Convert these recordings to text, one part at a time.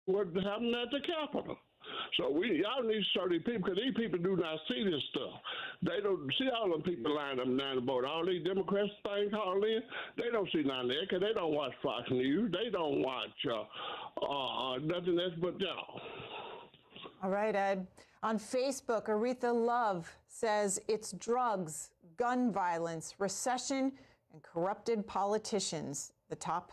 what happened at the Capitol. So y'all need to start these people, because these people do not see this stuff. They don't see all them people lined up down the boat. All these Democrats things called in, they don't see none of that because they don't watch Fox News. They don't watch nothing else but y'all. All right, Ed. On Facebook, Aretha Love says it's drugs, gun violence, recession, and corrupted politicians, the top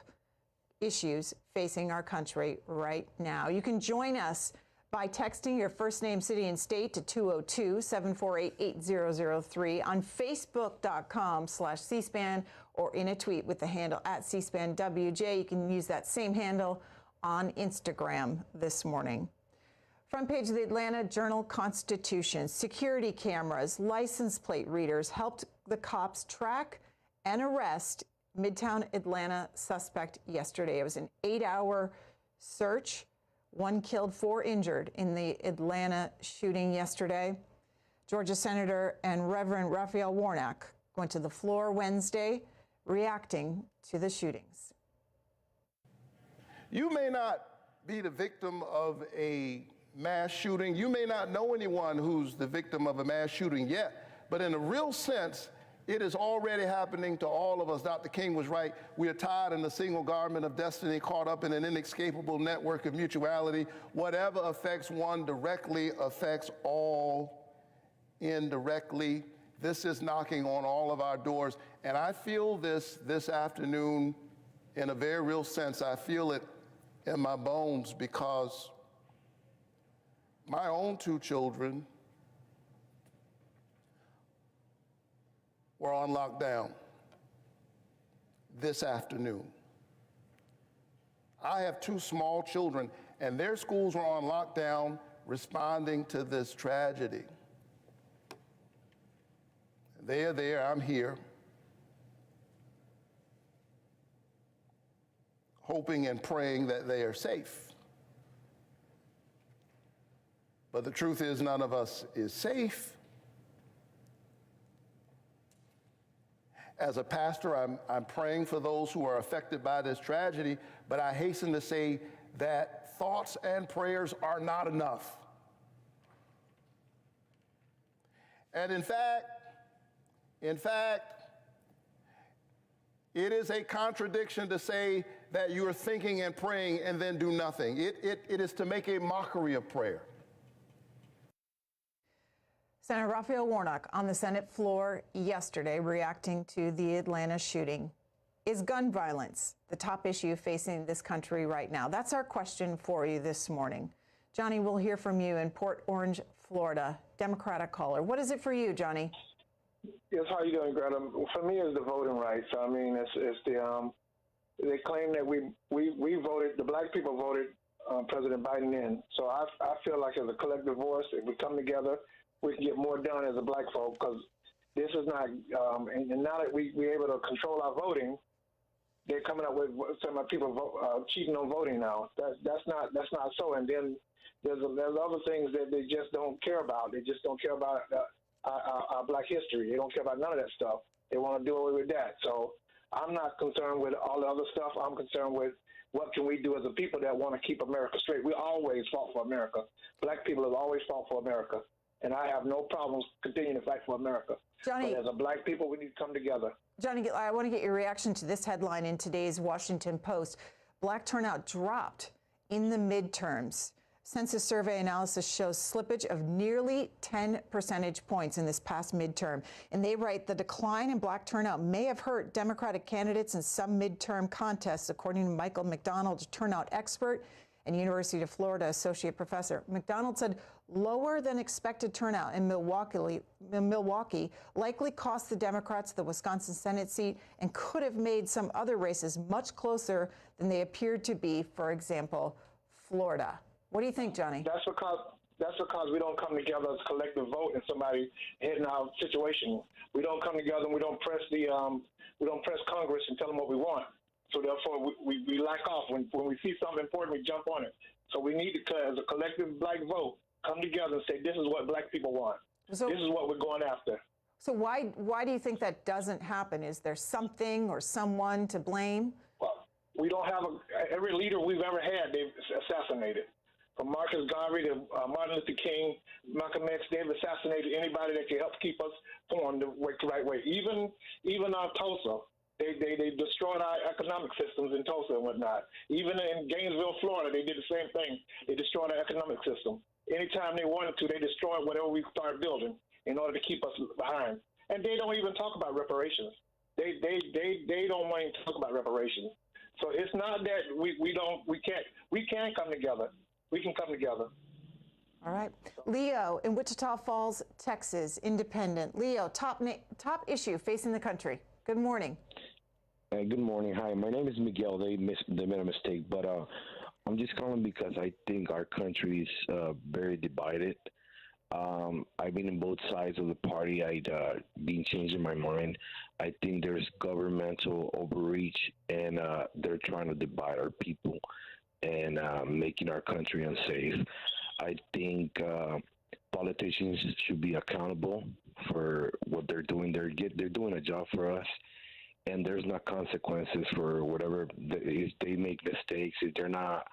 issues facing our country right now. You can join us by texting your first name, city, and state to 202-748-8003 on Facebook.com/C-SPAN or in a tweet with the handle @CSPANWJ. You can use that same handle on Instagram this morning. Front page of the Atlanta Journal-Constitution. Security cameras, license plate readers helped the cops track and arrest Midtown Atlanta suspect yesterday. It was an 8-hour search. 1 killed, 4 injured in the Atlanta shooting yesterday. Georgia Senator and Reverend Raphael Warnock went to the floor Wednesday reacting to the shootings. You may not be the victim of a mass shooting. You may not know anyone who's the victim of a mass shooting yet, but in a real sense, it is already happening to all of us. Dr. King was right. We are tied in a single garment of destiny, caught up in an inescapable network of mutuality. Whatever affects one directly affects all indirectly. This is knocking on all of our doors. And I feel this afternoon in a very real sense. I feel it in my bones because my own 2 children were on lockdown this afternoon. I have 2 small children, and their schools were on lockdown responding to this tragedy. They are there, I'm here, hoping and praying that they are safe. But the truth is, none of us is safe. As a pastor, I'm praying for those who are affected by this tragedy, but I hasten to say that thoughts and prayers are not enough. And in fact, it is a contradiction to say that you are thinking and praying and then do nothing. It is to make a mockery of prayer. Senator Raphael Warnock on the Senate floor yesterday reacting to the Atlanta shooting. Is gun violence the top issue facing this country right now? That's our question for you this morning. Johnny, we'll hear from you in Port Orange, Florida, Democratic caller. What is it for you, Johnny? Yes, how are you doing, Greta? For me, it's the voting rights. I mean, it's the they claim that we voted, the black people voted President Biden in. So I feel like as a collective voice, if we come together, we can get more done as a black folk, because this is not, and now that we're able to control our voting, they're coming up with some people cheating on voting now. That's not so. And then there's other things that they just don't care about. They just don't care about our black history. They don't care about none of that stuff. They want to do away with that. So I'm not concerned with all the other stuff. I'm concerned with what can we do as a people that want to keep America straight. We always fought for America. Black people have always fought for America. And I have no problems continuing to fight for America. Johnny, but as a black people, we need to come together. Johnny, I want to get your reaction to this headline in today's Washington Post. Black turnout dropped in the midterms. Census survey analysis shows slippage of nearly 10 percentage points in this past midterm. And they write the decline in black turnout may have hurt Democratic candidates in some midterm contests, according to Michael McDonald, a turnout expert and University of Florida associate professor. McDonald said lower than expected turnout in Milwaukee likely cost the Democrats the Wisconsin Senate seat and could have made some other races much closer than they appeared to be, for example, Florida. What do you think, Johnny? That's because we don't come together as a collective vote and somebody hitting our situation. We don't come together and we don't press Congress and tell them what we want. So therefore, we lack off. When we see something important, we jump on it. So we need to, as a collective black vote, come together and say, this is what black people want. So, this is what we're going after. So why do you think that doesn't happen? Is there something or someone to blame? Well, We don't have every leader we've ever had, they've assassinated. From Marcus Garvey to Martin Luther King, Malcolm X, they've assassinated anybody that can help keep us formed the right way. Even Tulsa, they destroyed our economic systems in Tulsa and whatnot. Even in Gainesville, Florida, they did the same thing. They destroyed our economic system. Anytime they wanted to, they destroyed whatever we started building in order to keep us behind. And they don't even talk about reparations. They don't want to talk about reparations. So it's not that we can't come together. We can come together. All right. Leo in Wichita Falls, Texas, independent. Leo, top issue facing the country. Good morning. Good morning. Hi, my name is Miguel. They made a mistake, but I'm just calling because I think our country is very divided. I've been in both sides of the party. I'd been changing my mind. I think there's governmental overreach, and they're trying to divide our people and making our country unsafe. I think politicians should be accountable for what they're doing. They're doing a job for us, and there's not consequences for whatever. If they make mistakes, if they're not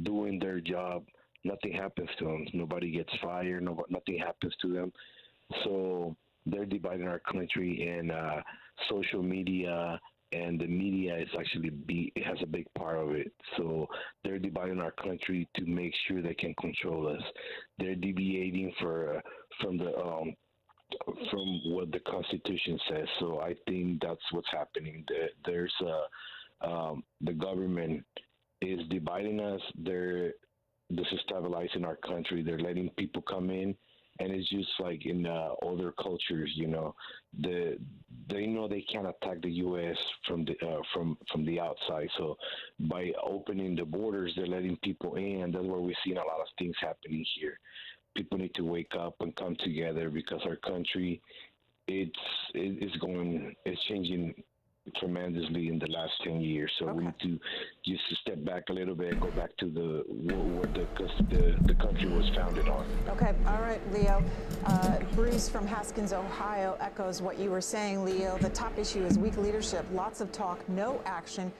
doing their job, nothing happens to them. Nobody gets fired. Nothing happens to them. So they're dividing our country, and social media and the media is actually it has a big part of it. So they're dividing our country to make sure they can control us. They're deviating from what the Constitution says. So I think that's what's happening. There's the government is dividing us. They're destabilizing our country. They're letting people come in, and it's just like in other cultures, they know they can't attack the U.S. from the outside. So by opening the borders, they're letting people in, and that's where we're seeing a lot of things happening here. People need to wake up and come together because our country, it's changing tremendously in the last 10 years. So we need to just step back a little bit, go back to what the country was founded on. Okay, all right, Leo. Bruce from Haskins, Ohio echoes what you were saying, Leo. The top issue is weak leadership, lots of talk, no action,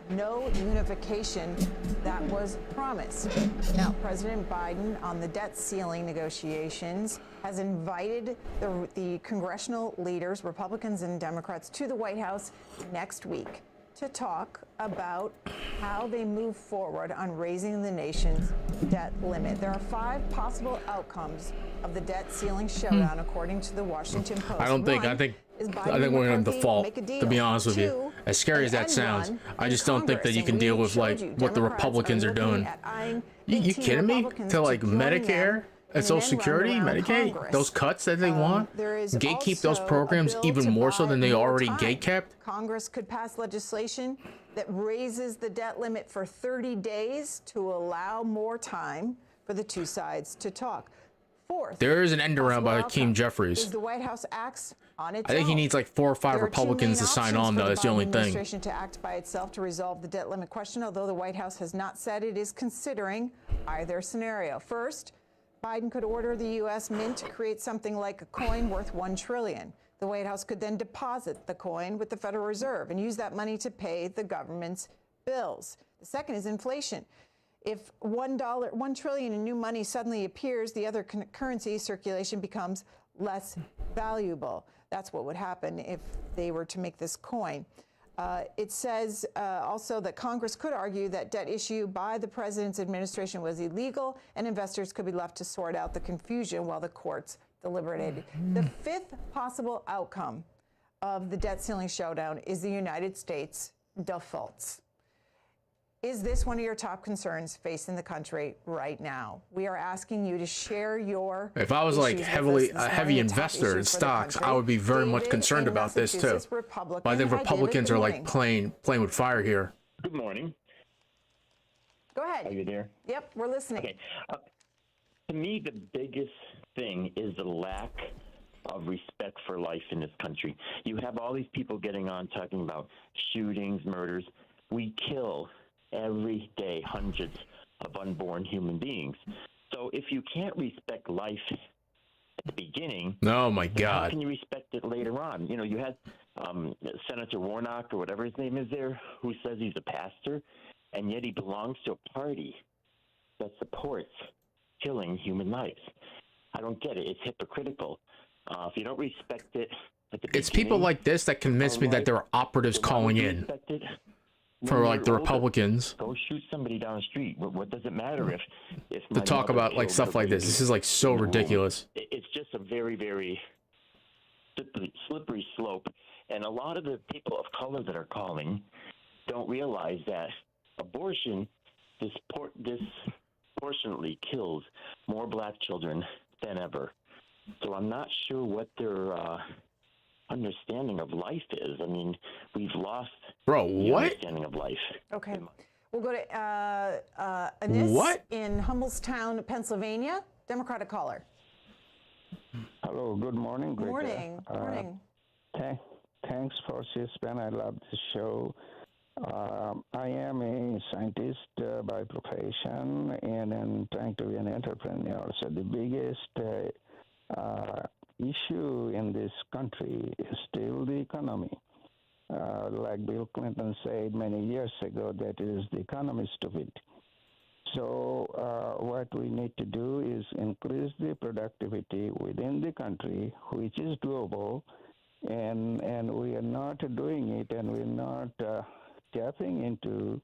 no unification that was promised. Now, President Biden on the debt ceiling negotiations has invited the congressional leaders, Republicans and Democrats, to the White House next week to talk about how they move forward on raising the nation's debt limit. There are 5 possible outcomes of the debt ceiling showdown, according to the Washington Post. I think we're going to default, to be honest with you. As scary as that sounds, I just don't think that you can deal with like what the Republicans are doing. You kidding me? To like Medicare and Social Security, Medicaid, those cuts that they want, gatekeep those programs even more so than they already gatekept. Congress could pass legislation that raises the debt limit for 30 days to allow more time for the two sides to talk. Fourth, there is an end around by Hakeem Jeffries. The White House acts on its I think he needs like 4 or 5 Republicans to sign on, though. That's the only thing. Administration to act by itself to resolve the debt limit question, although the White House has not said it is considering either scenario. First, Biden could order the U.S. Mint to create something like a coin worth $1 trillion. The White House could then deposit the coin with the Federal Reserve and use that money to pay the government's bills. The second is inflation. If $1 trillion in new money suddenly appears, the other currency circulation becomes less valuable. That's what would happen if they were to make this coin. It says also that Congress could argue that debt issued by the president's administration was illegal, and investors could be left to sort out the confusion while the courts deliberated. The fifth possible outcome of the debt ceiling showdown is the United States defaults. Is this one of your top concerns facing the country right now? We are asking you to share your. If I was like a heavy investor in stocks, I would be very much concerned about this too. But I think Republicans are like playing with fire here. Good morning. Go ahead. Are you there? Yep, we're listening. Okay. To me, the biggest thing is the lack of respect for life in this country. You have all these people getting on talking about shootings, murders. We kill every day hundreds of unborn human beings. So if you can't respect life at the beginning, oh my God, how can you respect it later on? You know, you had Senator Warnock or whatever his name is there, who says he's a pastor, and yet he belongs to a party that supports killing human lives. I don't get it. It's hypocritical. If you don't respect it at the It's people like this that convince me that there are operatives calling in for like the Republicans. Go shoot somebody down the street. What does it matter if to talk about like stuff like this? This is like so ridiculous. It's just a very, very slippery slope. And a lot of the people of color that are calling don't realize that abortion disproportionately kills more black children than ever. So I'm not sure what their understanding of life is. I mean, we've lost the understanding of life. Okay. We'll go to Anis in Hummelstown, Pennsylvania. Democratic caller. Hello, good morning. Good morning. Morning. Thanks for C-SPAN. I love the show. I am a scientist by profession and I'm trying to be an entrepreneur. So the biggest issue in this country is still the economy. Like Bill Clinton said many years ago, that is the economy stupid. So what we need to do is increase the productivity within the country, which is doable, and we are not doing it, and we're not tapping into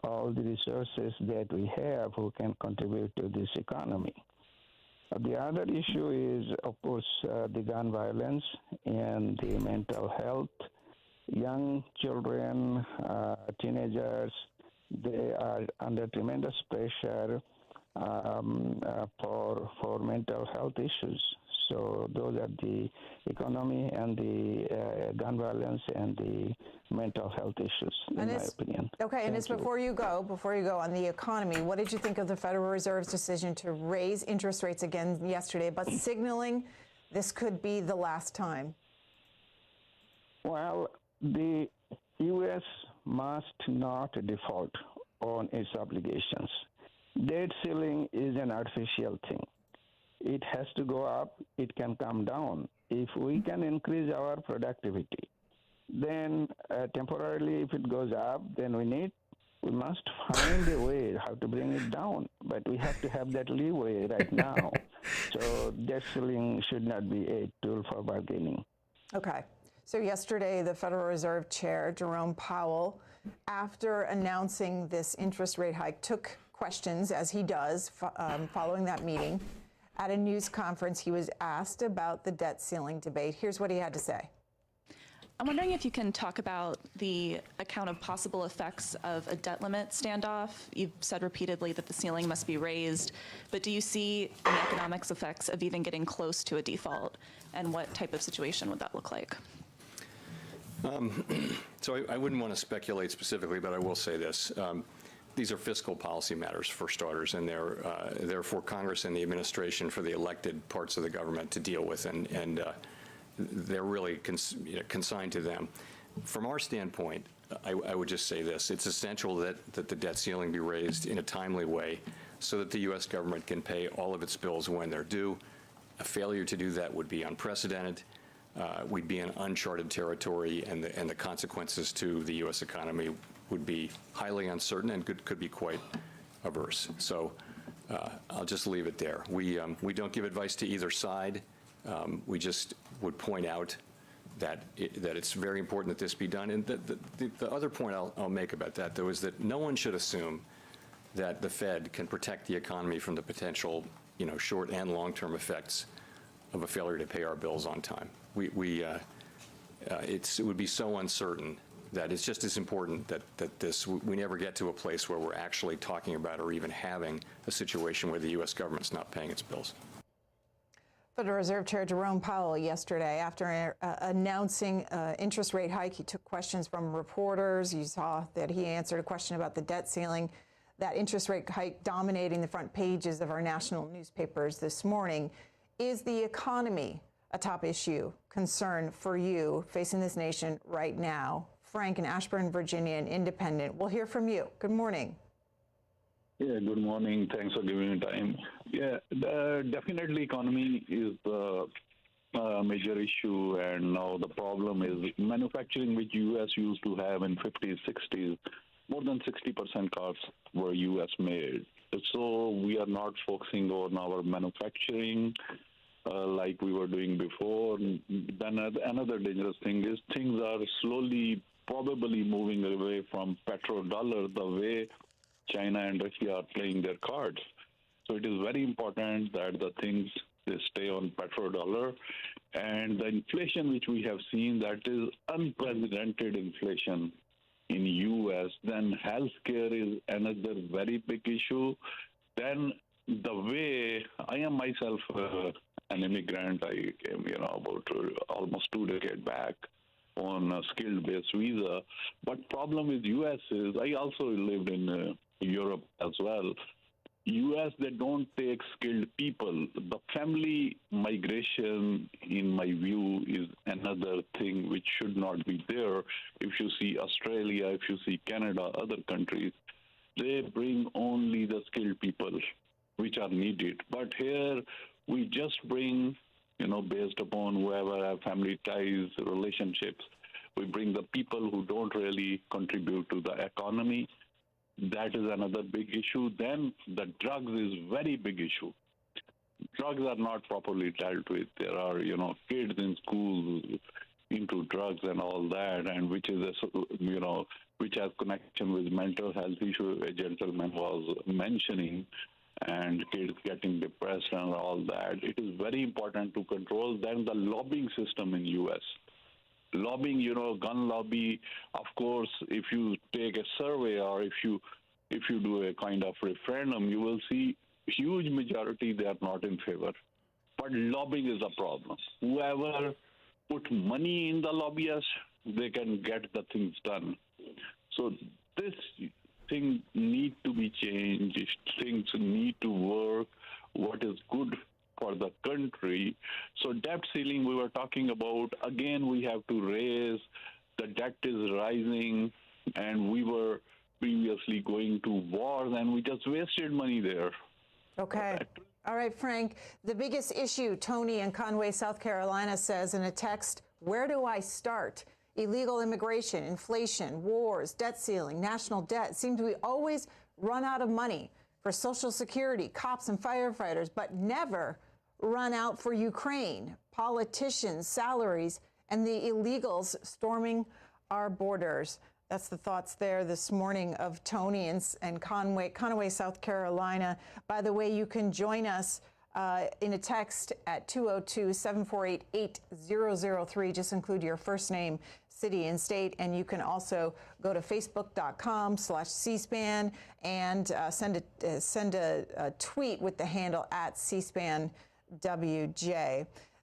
all the resources that we have who can contribute to this economy. The other issue is, of course, the gun violence and the mental health. Young children, teenagers, they are under tremendous pressure for mental health issues. So those are the economy and the gun violence and the mental health issues, in my opinion. Okay, and before you go on the economy, what did you think of the Federal Reserve's decision to raise interest rates again yesterday, but signaling this could be the last time? Well, the U.S. must not default on its obligations. Debt ceiling is an artificial thing. It has to go up, it can come down. If we can increase our productivity, then temporarily if it goes up, then we must find a way how to bring it down. But we have to have that leeway right now. So debt ceiling should not be a tool for bargaining. Okay. So yesterday, the Federal Reserve Chair, Jerome Powell, after announcing this interest rate hike, took questions, as he does, following that meeting. At a news conference, he was asked about the debt ceiling debate. Here's what he had to say. I'm wondering if you can talk about the account of possible effects of a debt limit standoff. You've said repeatedly that the ceiling must be raised, but do you see the economics effects of even getting close to a default? And what type of situation would that look like? So I wouldn't want to speculate specifically, but I will say this. These are fiscal policy matters, for starters, and they're for Congress and the administration, for the elected parts of the government to deal with, and they're really consigned to them. From our standpoint, I would just say this. It's essential that the debt ceiling be raised in a timely way so that the U.S. government can pay all of its bills when they're due. A failure to do that would be unprecedented. We'd be in uncharted territory, and the consequences to the U.S. economy would be highly uncertain and could be quite averse. So I'll just leave it there. We don't give advice to either side. We just would point out that it's very important that this be done. And the other point I'll make about that, though, is that no one should assume that the Fed can protect the economy from the potential, short and long-term effects of a failure to pay our bills on time. It would be so uncertain that it's just as important that we never get to a place where we're actually talking about or even having a situation where the U.S. government's not paying its bills. Federal Reserve Chair Jerome Powell yesterday, after announcing interest rate hike, he took questions from reporters. You saw that he answered a question about the debt ceiling. That interest rate hike dominating the front pages of our national newspapers this morning. Is the economy a top issue, concern for you facing this nation right now? Frank in Ashburn, Virginia, an independent. We'll hear from you. Good morning. Yeah, good morning. Thanks for giving me time. Yeah, definitely economy is the major issue, and now the problem is manufacturing, which U.S. used to have in 50s, 60s. More than 60% cars were U.S. made. So we are not focusing on our manufacturing like we were doing before. Then another dangerous thing is things are slowly probably moving away from petrodollar the way China and Russia are playing their cards. So it is very important that the things they stay on petrodollar, and the inflation which we have seen, that is unprecedented inflation in U.S. Then healthcare is another very big issue. Then the way I am myself an immigrant, I came about almost 2 decades back on a skilled-based visa. But problem with U.S. is I also lived in Europe as well. U.S., they don't take skilled people. The family migration, in my view, is another thing which should not be there. If you see Australia, if you see Canada, other countries, they bring only the skilled people which are needed. But here, we just bring, based upon whoever have family ties, relationships, we bring the people who don't really contribute to the economy. That is another big issue. Then the drugs is very big issue. Drugs are not properly dealt with. There are, kids in schools into drugs and all that, and which is, which has connection with mental health issue a gentleman was mentioning, and kids getting depressed and all that. It is very important to control. Then the lobbying system in U.S. Lobbying, gun lobby, of course, if you take a survey or if you do a kind of referendum, you will see huge majority they are not in favor. But lobbying is a problem. Whoever put money in the lobbyists, they can get the things done. So this thing need to be changed. Things need to work. What is good for the country. So debt ceiling we were talking about, again, we have to raise. The debt is rising, and we were previously going to wars, and we just wasted money there. Okay. All right, Frank. The biggest issue, Tony in Conway, South Carolina, says in a text, where do I start? Illegal immigration, inflation, wars, debt ceiling, national debt. Seems we always run out of money for Social Security, cops and firefighters, but never run out for Ukraine, politicians, salaries, and the illegals storming our borders. That's the thoughts there this morning of Tony and Conway, South Carolina. By the way, you can join us in a text at 202-748-8003. Just include your first name, city, and state. And you can also go to facebook.com/cspan and send a tweet with the handle at CSpanWJ.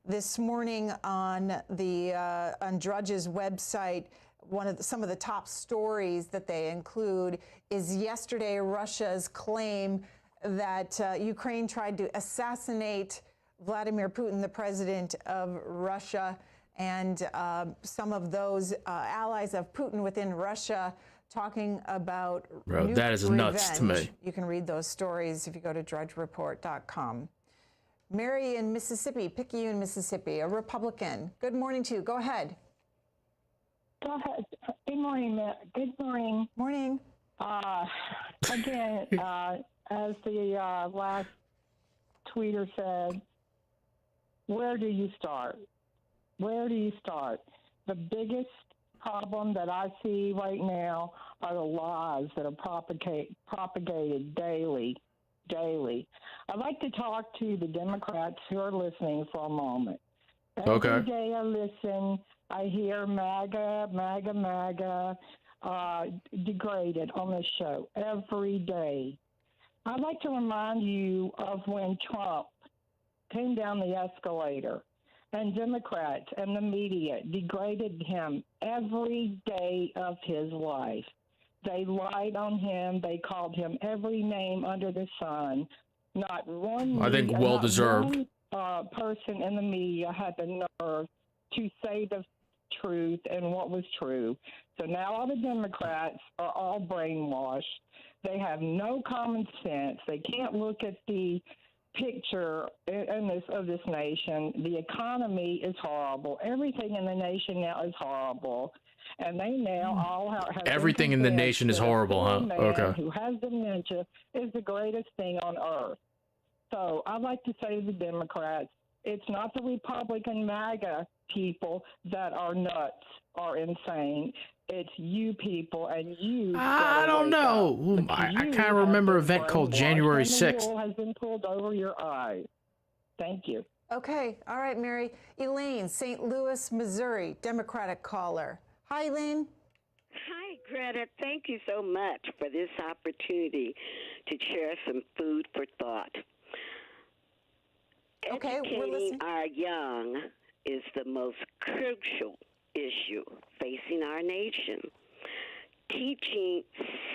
This morning on Drudge's website, some of the top stories that they include is yesterday Russia's claim that Ukraine tried to assassinate Vladimir Putin, the president of Russia, and some of those allies of Putin within Russia talking about Bro, that is revenge. Nuts to me. You can read those stories if you go to drudgereport.com. Mary in Mississippi, Picayune, Mississippi, a Republican. Good morning to you. Go ahead. Go ahead. Good morning, Matt. Good morning. Morning. Again, as the last tweeter said, where do you start? Where do you start? The biggest problem that I see right now are the lies that are propagated daily. I'd like to talk to the Democrats who are listening for a moment. Every day I listen, I hear MAGA degraded on this show every day. I'd like to remind you of when Trump came down the escalator and Democrats and the media degraded him every day of his life. They lied on him. They called him every name under the sun. Not one. I think well deserved. Person in the media had the nerve to say the truth and what was true. So now all the Democrats are all brainwashed. They have no common sense. They can't look at the picture of this nation. The economy is horrible. Everything in the nation now is horrible. And they now all have everything in the nation is horrible, huh? Okay. Who has dementia is the greatest thing on earth. So I'd like to say to the Democrats, it's not the Republican MAGA people that are nuts or insane. It's you people, and you. I don't know. I kind of remember an event called January 6th. The wool has been pulled over your eyes. Thank you. Okay. All right, Mary. Elaine, St. Louis, Missouri, Democratic caller. Hi, Elaine. Hi, Greta. Thank you so much for this opportunity to share some food for thought. Okay, Educating our young is the most crucial issue facing our nation. Teaching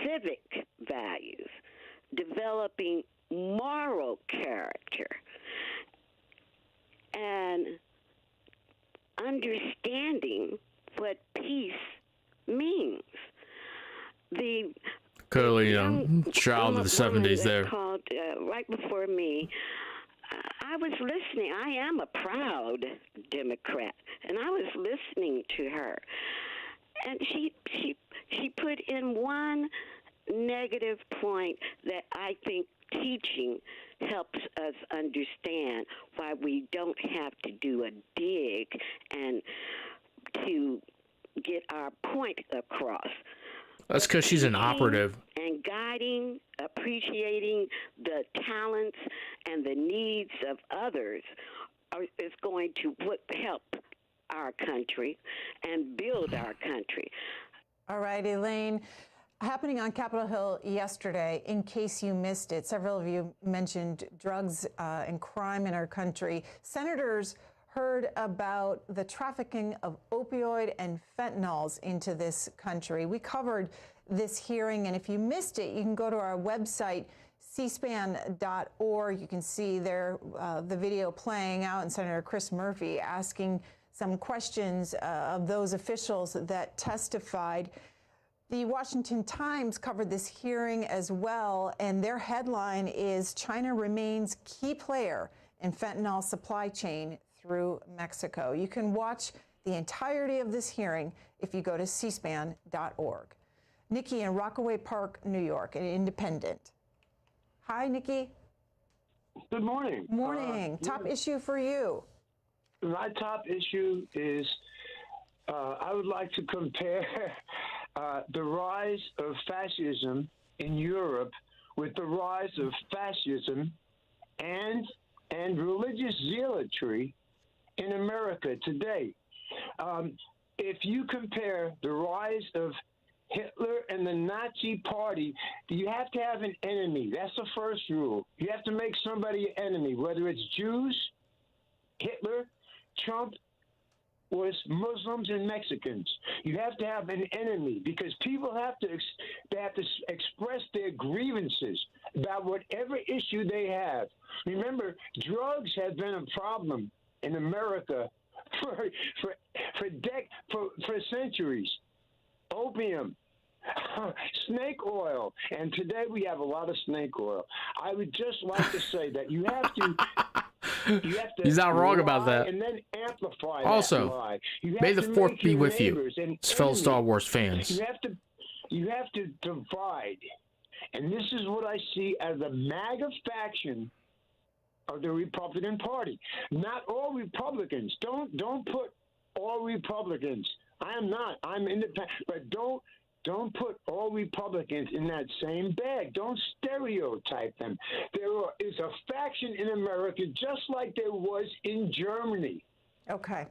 civic values, developing moral character, and understanding what peace means. The clearly, child of the 70s there. Called right before me. I was listening. I am a proud Democrat, and I was listening to her, and she put in one negative point that I think teaching helps us understand why we don't have to do a dig and to get our point across. That's because she's an operative. And guiding, appreciating the talents and the needs of others is going to help our country and build our country. All right, Elaine. Happening on Capitol Hill yesterday, in case you missed it, several of you mentioned drugs and crime in our country. Senators heard about the trafficking of opioid and fentanyls into this country. We covered this hearing, and if you missed it, you can go to our website, cspan.org. You can see there the video playing out, and Senator Chris Murphy asking some questions of those officials that testified. The Washington Times covered this hearing as well, and their headline is China remains key player in fentanyl supply chain through Mexico. You can watch the entirety of this hearing if you go to cspan.org. Nikki in Rockaway Park, New York, an independent. Hi, Nikki. Good morning. Morning. Top issue for you. My top issue is I would like to compare the rise of fascism in Europe with the rise of fascism and religious zealotry in America today. If you compare the rise of Hitler and the Nazi Party, you have to have an enemy. That's the first rule. You have to make somebody an enemy, whether it's Jews, Hitler, Trump, was Muslims and Mexicans. You have to have an enemy because people have to express their grievances about whatever issue they have. Remember, drugs have been a problem in America for centuries. Opium, snake oil, and today we have a lot of snake oil. I would just like to say that you have to. He's not wrong about that. And then amplify also, that lie. may the fourth be with you, fellow Star Wars fans. You have to divide, and this is what I see as the MAGA faction of the Republican Party. Not all Republicans. Don't put all Republicans. I am not. I'm independent, but don't put all Republicans in that same bag. Don't stereotype them. There is a faction in America just like there was in Germany. Okay.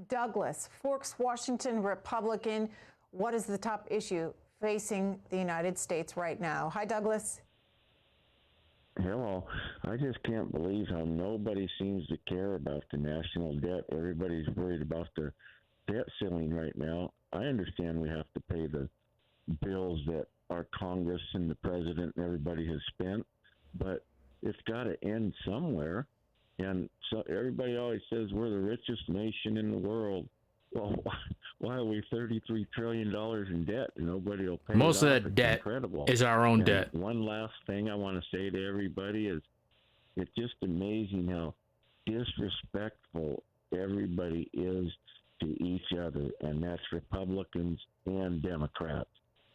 Douglas, Forks, Washington, Republican. What is the top issue facing the United States right now? Hi, Douglas. Hello. I just can't believe how nobody seems to care about the national debt. Everybody's worried about the debt ceiling right now. I understand we have to pay the bills that our Congress and the president and everybody has spent, but it's got to end somewhere. And so everybody always says we're the richest nation in the world. Well, why are we $33 trillion in debt? Nobody will pay. Most of that debt is our own debt. One last thing I want to say to everybody is It's just amazing how disrespectful everybody is to each other, and that's Republicans and Democrats.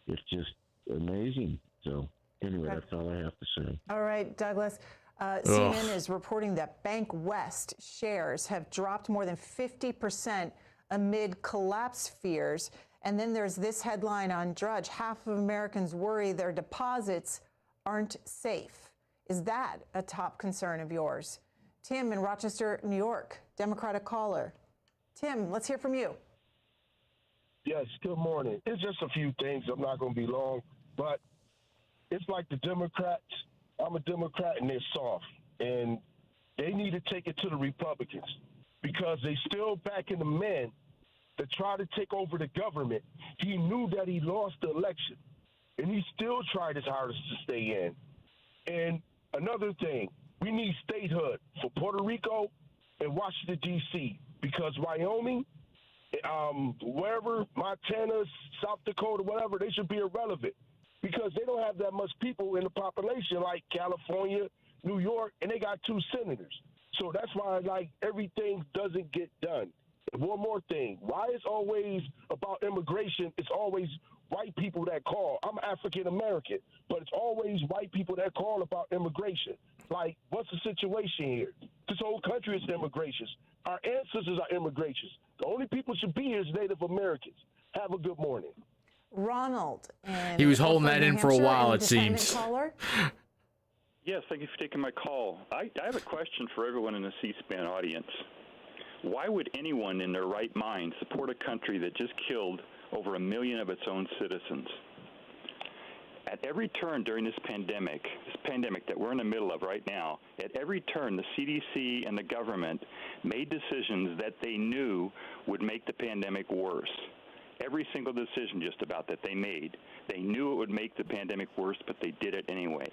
It's just amazing. So anyway, that's all I have to say. All right, Douglas. CNN is reporting that Bank West shares have dropped more than 50% amid collapse fears. And then there's this headline on Drudge: half of Americans worry their deposits aren't safe. Is that a top concern of yours? Tim in Rochester, New York, Democratic caller. Tim, let's hear from you. Yes, good morning. It's just a few things. I'm not going to be long, but it's like the Democrats. I'm a Democrat, and they're soft, and they need to take it to the Republicans because they still backing the man that tried to take over the government. He knew that he lost the election, and he still tried his hardest to stay in. And another thing, we need statehood for Puerto Rico and Washington, D.C., because Wyoming, wherever, Montana, South Dakota, whatever, they should be irrelevant because they don't have that much people in the population like California, New York, and they got 2 senators. So that's why, like, everything doesn't get done. And one more thing, why it's always about immigration, it's always white people that call. I'm African American, but it's always white people that call about immigration. Like, what's the situation here? This whole country is immigration. Our ancestors are immigration. The only people should be here is Native Americans. Have a good morning. Ronald. He was holding that in for a while, it seems. Yes, thank you for taking my call. I have a question for everyone in the C-SPAN audience. Why would anyone in their right mind support a country that just killed over 1 million of its own citizens? At every turn during this pandemic that we're in the middle of right now, at every turn, the CDC and the government made decisions that they knew would make the pandemic worse. Every single decision just about that they made, they knew it would make the pandemic worse, but they did it anyway.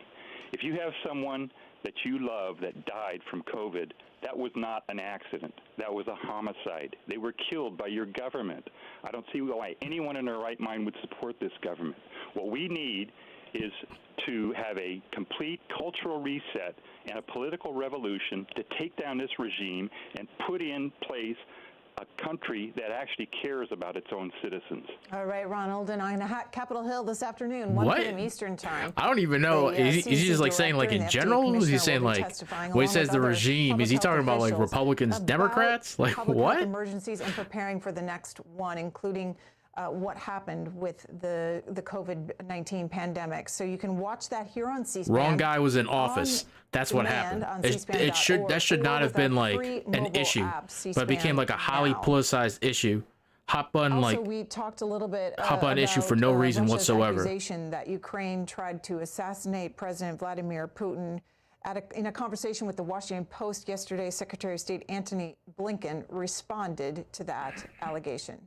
If you have someone that you love that died from COVID, that was not an accident. That was a homicide. They were killed by your government. I don't see why anyone in their right mind would support this government. What we need is to have a complete cultural reset and a political revolution to take down this regime and put in place a country that actually cares about its own citizens. All right, Ronald, and on Capitol Hill this afternoon, 1 p.m. Eastern time. I don't even know. Is he just like saying like in general? Is he saying like when he says the regime? Is he talking about like Republicans, Democrats? Like what? Emergencies and preparing for the next one, including what happened with the COVID-19 pandemic. So you can watch that here on C-SPAN. Wrong guy was in office. That's what happened. That should not have been like an issue, but it became like a highly politicized issue. Hot button, also, like we talked a little bit hot button issue for no reason Russia's whatsoever. Accusation that Ukraine tried to assassinate President Vladimir Putin. In a conversation with the Washington Post yesterday, Secretary of State Antony Blinken responded to that allegation.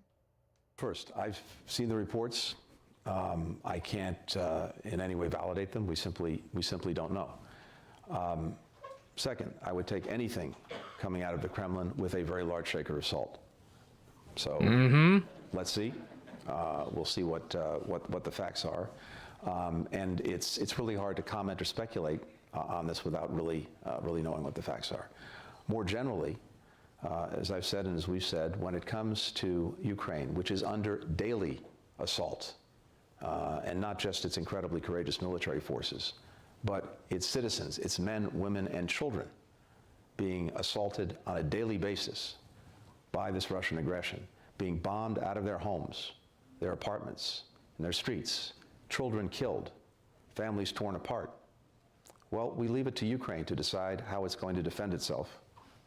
First, I've seen the reports. I can't in any way validate them. We simply don't know. Second, I would take anything coming out of the Kremlin with a very large shaker of salt. So let's see. We'll see what the facts are. And it's really hard to comment or speculate on this without really knowing what the facts are. More generally, as I've said and as we've said, when it comes to Ukraine, which is under daily assault, and not just its incredibly courageous military forces, but its citizens, its men, women, and children being assaulted on a daily basis by this Russian aggression, being bombed out of their homes, their apartments, and their streets, children killed, families torn apart. Well, we leave it to Ukraine to decide how it's going to defend itself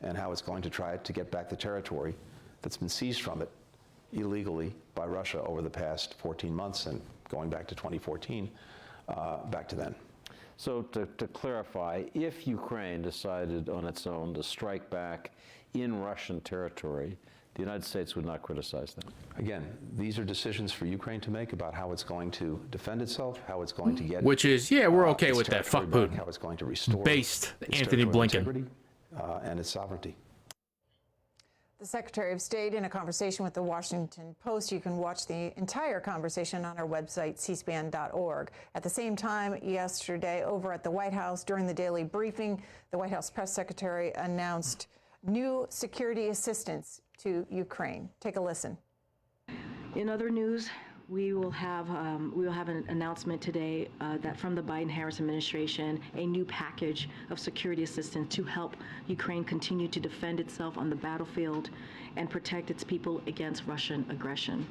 and how it's going to try to get back the territory that's been seized from it illegally by Russia over the past 14 months and going back to 2014, back to then. So to clarify, if Ukraine decided on its own to strike back in Russian territory, the United States would not criticize that. Again, these are decisions for Ukraine to make about how it's going to defend itself, how it's going to get. Which is, yeah, we're okay with that. Fuck Putin. How it's going to restore based Antony Blinken and its sovereignty. The Secretary of State in a conversation with the Washington Post. You can watch the entire conversation on our website, cspan.org. At the same time, yesterday, over at the White House, during the daily briefing, the White House press secretary announced new security assistance to Ukraine. Take a listen. In other news, we will have an announcement today that from the Biden-Harris administration, a new package of security assistance to help Ukraine continue to defend itself on the battlefield and protect its people against Russian aggression.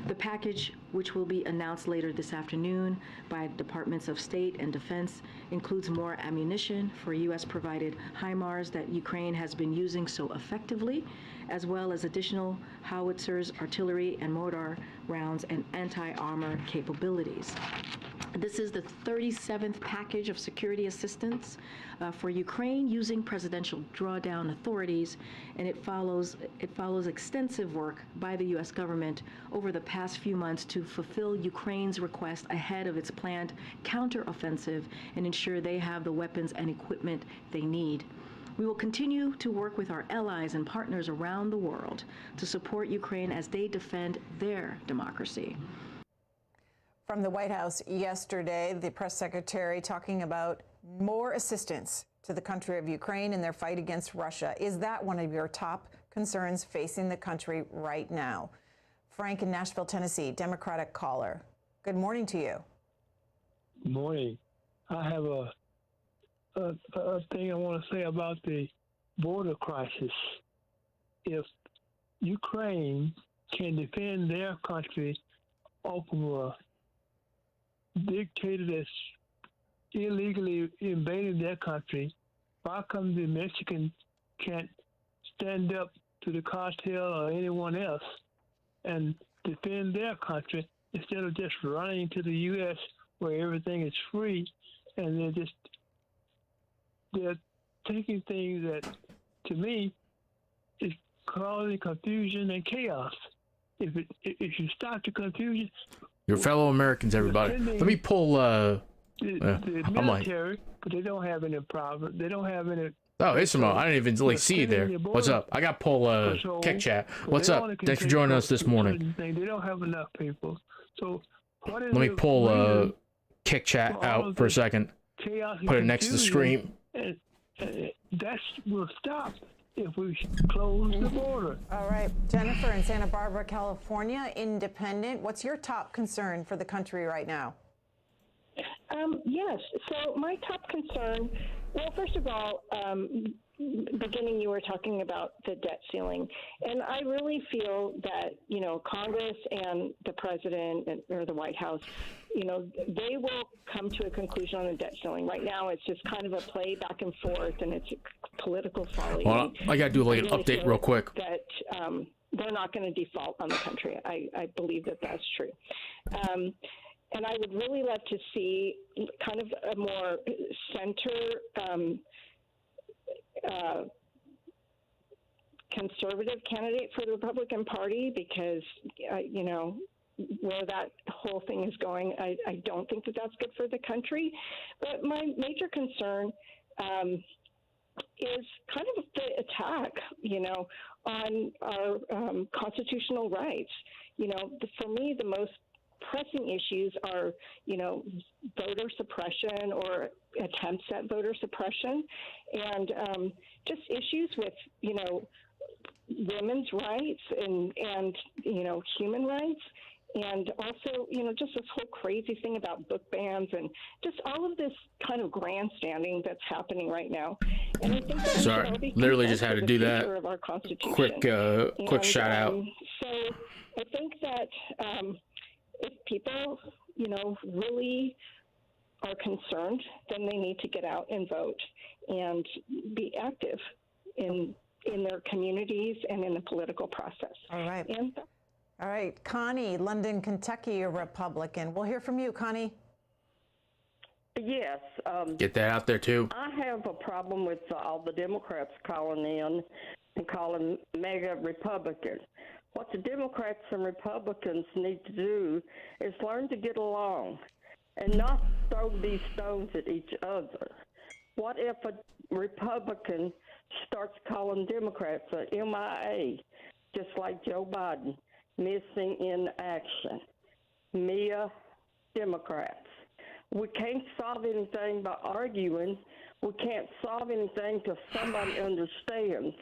The package, which will be announced later this afternoon by Departments of State and Defense, includes more ammunition for U.S.-provided HIMARS that Ukraine has been using so effectively, as well as additional howitzers, artillery, and mortar rounds, and anti-armor capabilities. This is the 37th package of security assistance for Ukraine using presidential drawdown authorities, and it follows extensive work by the U.S. government over the past few months to fulfill Ukraine's request ahead of its planned counteroffensive and ensure they have the weapons and equipment they need. We will continue to work with our allies and partners around the world to support Ukraine as they defend their democracy. From the White House yesterday, the press secretary talking about more assistance to the country of Ukraine in their fight against Russia. Is that one of your top concerns facing the country right now? Frank in Nashville, Tennessee, Democratic caller. Good morning to you. Good morning. I have a thing I want to say about the border crisis. If Ukraine can defend their country off of a dictator that's illegally invading their country, why come the Mexicans can't stand up to the cartel or anyone else and defend their country instead of just running to the U.S. where everything is free, and they're taking things that, to me, is causing confusion and chaos. If you stop the confusion, your fellow Americans, everybody. Let me pull. The military, but they don't have any problem. They don't have any. Oh, hey, Simone. I didn't even really see you there. What's up? I got pull kick chat. What's up? Thanks for joining us this morning. They don't have enough people. So what is let me pull kick chat out for a second. Put it next to the screen. That will stop if we close the border. All right. Jennifer in Santa Barbara, California, independent. What's your top concern for the country right now? Yes. So my top concern, well, first of all, beginning you were talking about the debt ceiling. And I really feel that, Congress and the president or the White House, they will come to a conclusion on the debt ceiling. Right now, it's just kind of a play back and forth, and it's a political folly. Well, I got to do like an update real quick. That they're not going to default on the country. I believe that that's true. And I would really love to see kind of a more center conservative candidate for the Republican Party, because, where that whole thing is going, I don't think that that's good for the country. But my major concern is kind of the attack, on our constitutional rights. For me, the most pressing issues are, voter suppression or attempts at voter suppression, and just issues with, women's rights and human rights. And also, just this whole crazy thing about book bans and just all of this kind of grandstanding that's happening right now. And I think that sorry, literally just had to do that. Quick shout out. So I think that if people, really are concerned, then they need to get out and vote and be active in their communities and in the political process. All right. All right. Connie, London, Kentucky, a Republican. We'll hear from you, Connie. Yes. Get that out there, too. I have a problem with all the Democrats calling in and calling mega Republican. What the Democrats and Republicans need to do is learn to get along and not throw these stones at each other. What if a Republican starts calling Democrats a MIA, just like Joe Biden, missing in action. MIA Democrats. We can't solve anything by arguing. We can't solve anything till somebody understands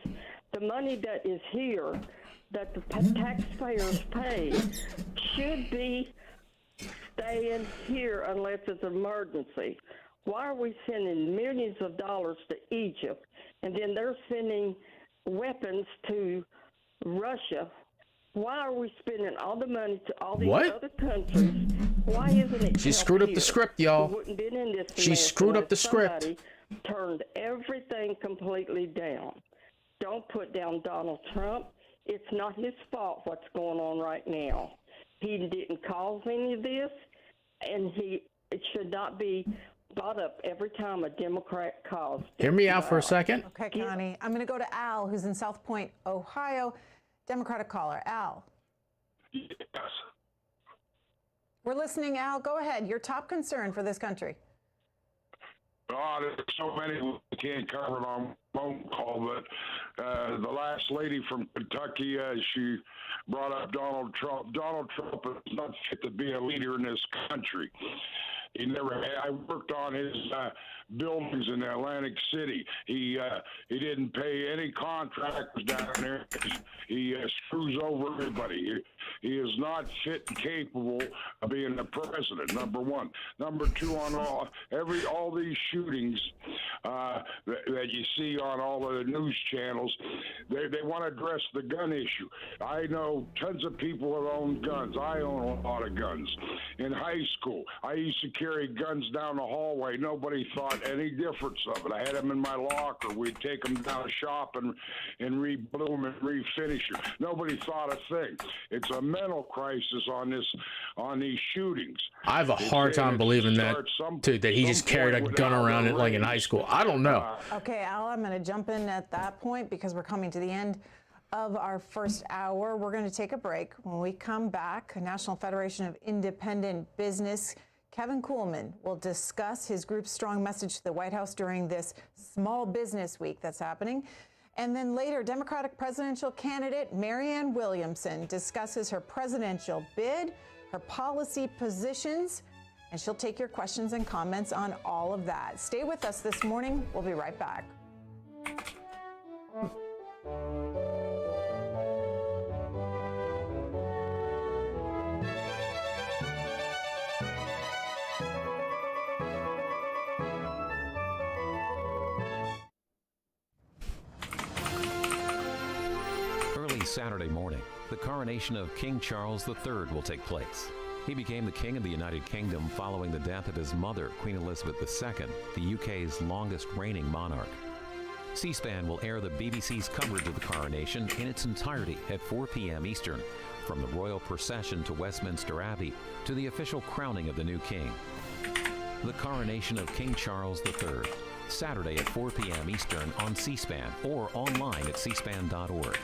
the money that is here, that the taxpayers pay, should be staying here unless it's an emergency. Why are we sending millions of dollars to Egypt, and then they're sending weapons to Russia? Why are we spending all the money to all these other countries? Why isn't it? She screwed up the script, y'all. We wouldn't been in this She mess screwed up unless the script. somebody turned everything completely down. Don't put down Donald Trump. It's not his fault what's going on right now. He didn't cause any of this, and it should not be brought up every time a Democrat calls. Hear me out for a second. Okay, Connie. I'm going to go to Al, who's in South Point, Ohio. Democratic caller. Al. Yes. We're listening, Al. Go ahead. Your top concern for this country. Oh, there's so many we can't cover it on phone call, but the last lady from Kentucky, she brought up Donald Trump. Donald Trump is not fit to be a leader in this country. He never had. I worked on his buildings in Atlantic City. He didn't pay any contractors down there. He screws over everybody. He is not fit and capable of being the president. Number one. Number two, on all these shootings that you see on all of the news channels, they want to address the gun issue. I know tons of people that own guns. I own a lot of guns. In high school, I used to carry guns down the hallway. Nobody thought any difference of it. I had them in my locker. We'd take them down the shop and reblue them and refinish them. Nobody thought a thing. It's a mental crisis on these shootings. I have a hard time believing that, too, that he just carried a gun around it like in high school. I don't know. Okay, Al, I'm going to jump in at that point because we're coming to the end of our first hour. We're going to take a break. When we come back, National Federation of Independent Business, Kevin Kuhlman will discuss his group's strong message to the White House during this Small Business Week that's happening. And then later, Democratic presidential candidate Marianne Williamson discusses her presidential bid, her policy positions, and she'll take your questions and comments on all of that. Stay with us this morning. We'll be right back. Saturday morning, the coronation of King Charles III will take place. He became the King of the United Kingdom following the death of his mother, Queen Elizabeth II, the UK's longest reigning monarch. C-SPAN will air the BBC's coverage of the coronation in its entirety at 4 p.m. Eastern, from the royal procession to Westminster Abbey to the official crowning of the new king. The coronation of King Charles III, Saturday at 4 p.m. Eastern on C-SPAN or online at cspan.org.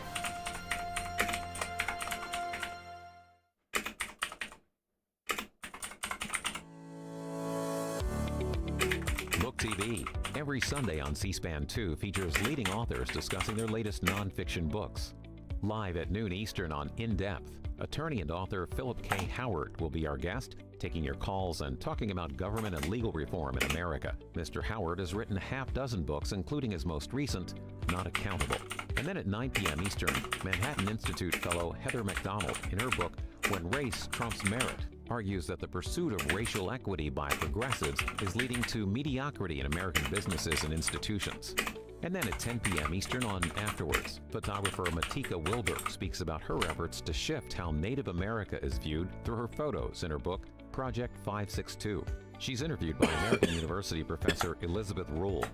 TV, every Sunday on C-SPAN 2 features leading authors discussing their latest nonfiction books. Live at noon Eastern on In Depth, attorney and author Philip K. Howard will be our guest, taking your calls and talking about government and legal reform in America. Mr. Howard has written half dozen books, including his most recent, Not Accountable. And then at 9 p.m. Eastern, Manhattan Institute fellow Heather McDonald, in her book, When Race Trumps Merit, argues that the pursuit of racial equity by progressives is leading to mediocrity in American businesses and institutions. And then at 10 p.m. Eastern on Afterwards, photographer Matika Wilbur speaks about her efforts to shift how Native America is viewed through her photos in her book, Project 562. She's interviewed by American University professor Elizabeth Rule.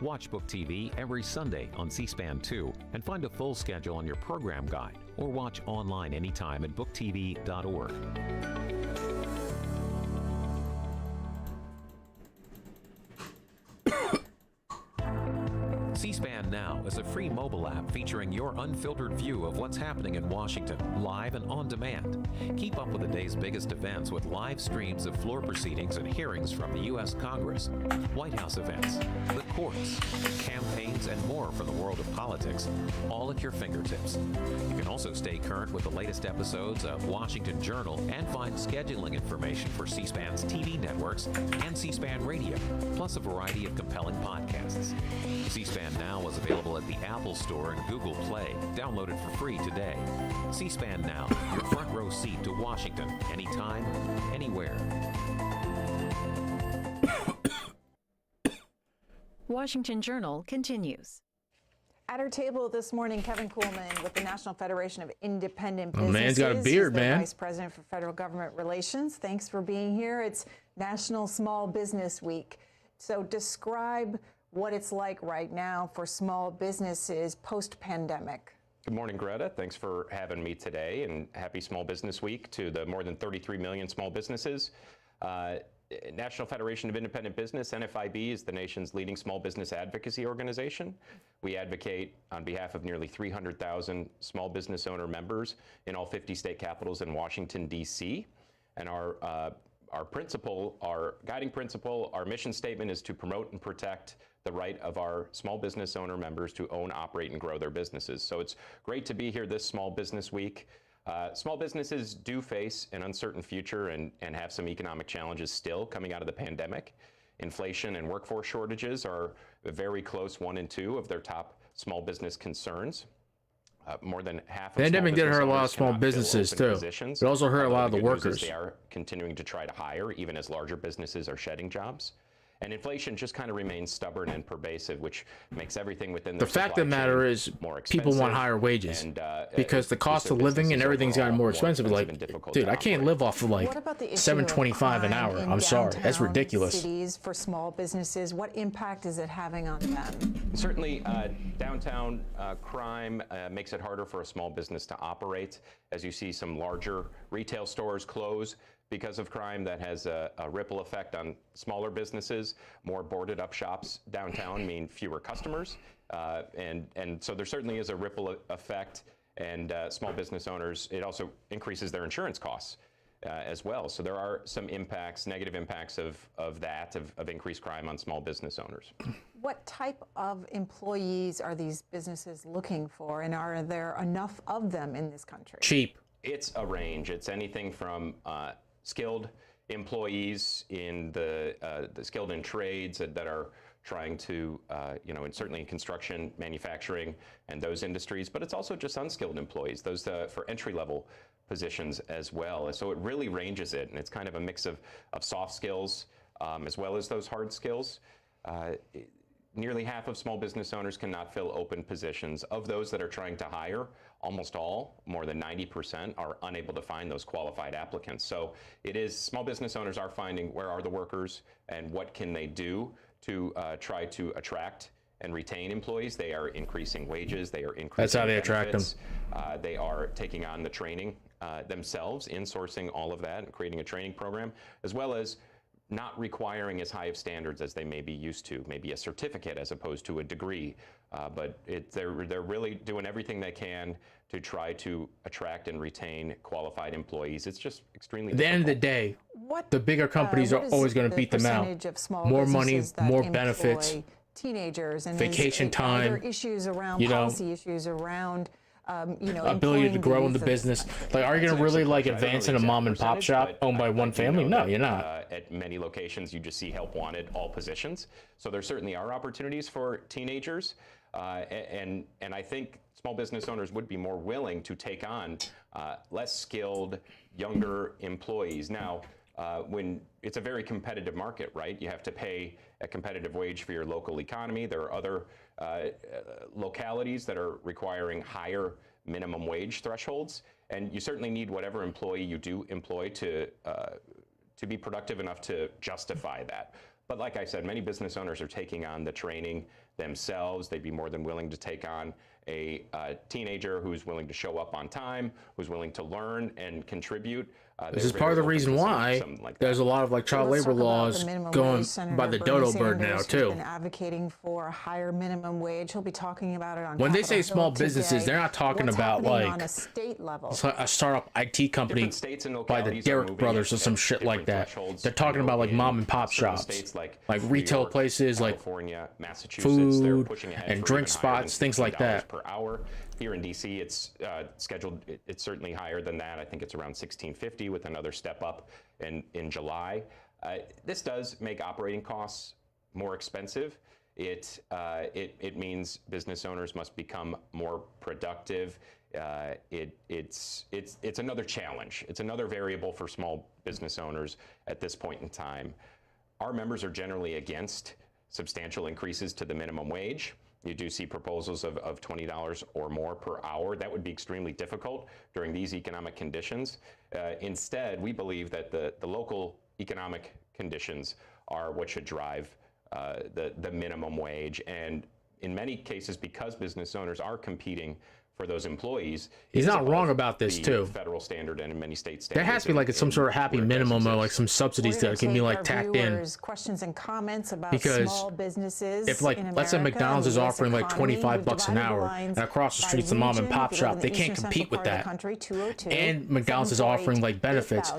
Watch Book TV every Sunday on C-SPAN 2 and find a full schedule on your program guide or watch online anytime at booktv.org. C-SPAN C-SPAN Now is a free mobile app featuring your unfiltered view of what's happening in Washington, live and on demand. Keep up with the day's biggest events with live streams of floor proceedings and hearings from the U.S. Congress, White House events, the courts, campaigns, and more from the world of politics, all at your fingertips. You can also stay current with the latest episodes of Washington Journal and find scheduling information for C-SPAN's TV networks and C-SPAN Radio, plus a variety of compelling podcasts. C-SPAN Now is available at the Apple Store and Google Play. Download it for free today. C-SPAN Now, your front row seat to Washington, anytime, anywhere. Washington Journal continues. At our table this morning, Kevin Kuhlman with the National Federation of Independent Oh, Businesses. man's got a beard, He's the man. Vice President for Federal Government Relations. Thanks for being here. It's National Small Business Week. So describe what it's like right now for small businesses post-pandemic. Good morning, Greta. Thanks for having me today, and happy Small Business Week to the more than 33 million small businesses. National Federation of Independent Business, NFIB, is the nation's leading small business advocacy organization. We advocate on behalf of nearly 300,000 small business owner members in all 50 state capitals in Washington, D.C. And our principle, our guiding principle, our mission statement is to promote and protect the right of our small business owner members to own, operate, and grow their businesses. So it's great to be here this Small Business Week. Small businesses do face an uncertain future and have some economic challenges still coming out of the pandemic. Inflation and workforce shortages are a very close 1 and 2 of their top small business concerns. More than half of Pandemic did hurt a lot of small cannot fill businesses open too. positions. It also hurt a lot of the Although good news is workers. They are continuing to try to hire, even as larger businesses are shedding jobs. And inflation just kind of remains stubborn and pervasive, which makes everything within The their fact of the supply matter chain is more people want expensive, higher wages and, because the cost of living and everything's gotten more expensive. Like, dude, I can't live off of like What about the issue $7.25 an of hour. crime I'm in sorry, that's downtown ridiculous. Cities for small businesses, what impact is it having on them? Certainly, downtown crime makes it harder for a small business to operate. As you see some larger retail stores close because of crime, that has a ripple effect on smaller businesses. More boarded up shops downtown mean fewer customers. And so there certainly is a ripple effect. And small business owners, it also increases their insurance costs as well. So there are some impacts, negative impacts of increased crime on small business owners. What type of employees are these businesses looking for, and are there enough of them in this country? Cheap. It's a range. It's anything from skilled employees in the skilled in trades that are trying to, and certainly in construction, manufacturing, and those industries, but it's also just unskilled employees, those for entry-level positions as well. So it really ranges it, and it's kind of a mix of soft skills as well as those hard skills. Nearly half of small business owners cannot fill open positions. Of those that are trying to hire, almost all, more than 90%, are unable to find those qualified applicants. So small business owners are finding where are the workers and what can they do to try to attract and retain employees. They are increasing wages. They are increasing That's how they attract them. They are taking on the training themselves, insourcing all of that and creating a training program, as well as not requiring as high of standards as they may be used to, maybe a certificate as opposed to a degree. But they're really doing everything they can to try to attract and retain qualified employees. It's just extremely At the end of the day, the bigger companies are always going to beat them out. More money, more benefits, teenagers, and vacation time, are there issues around policy issues around ability to grow in the business. Like, are you going to really like advance in a mom and pop shop owned by one family? No, you're not. At many locations, you just see help wanted, all positions. So there certainly are opportunities for teenagers. And I think small business owners would be more willing to take on less skilled, younger employees. Now, when it's a very competitive market, right? You have to pay a competitive wage for your local economy. There are other localities that are requiring higher minimum wage thresholds, and you certainly need whatever employee you do employ to be productive enough to justify that. But like I said, many business owners are taking on the training themselves. They'd be more than willing to take on a teenager who's willing to show up on time, who's willing to learn and contribute. This is part of the reason why there's a lot of like child labor laws going by the dodo bird now too. Been advocating for a higher minimum wage. He'll be talking about it on when they Capitol say small Hill businesses, today. they're not talking What's about happening like on a state level. a startup IT company by the Derrick brothers or some shit like that. They're talking about like mom and pop shops, like retail places, like food and drink spots, things like that. Per hour. Here in DC, it's scheduled. It's certainly higher than that. I think it's around $16.50 with another step up in July. This does make operating costs more expensive. It means business owners must become more productive. It's another challenge. It's another variable for small business owners at this point in time. Our members are generally against substantial increases to the minimum wage. You do see proposals of $20 or more per hour. That would be extremely difficult during these economic conditions. Instead, we believe that the local economic conditions are what should drive the minimum wage. And in many cases, because business owners are competing for those employees, he's not wrong about this too. Federal standard and in many states, there has to be like some sort of happy minimum or like some subsidies that can be like tacked in. Questions and comments about because small businesses if like let's say McDonald's is offering like $25 an hour, and across the street's a mom and pop shop, they can't compete with that. And McDonald's is offering like benefits.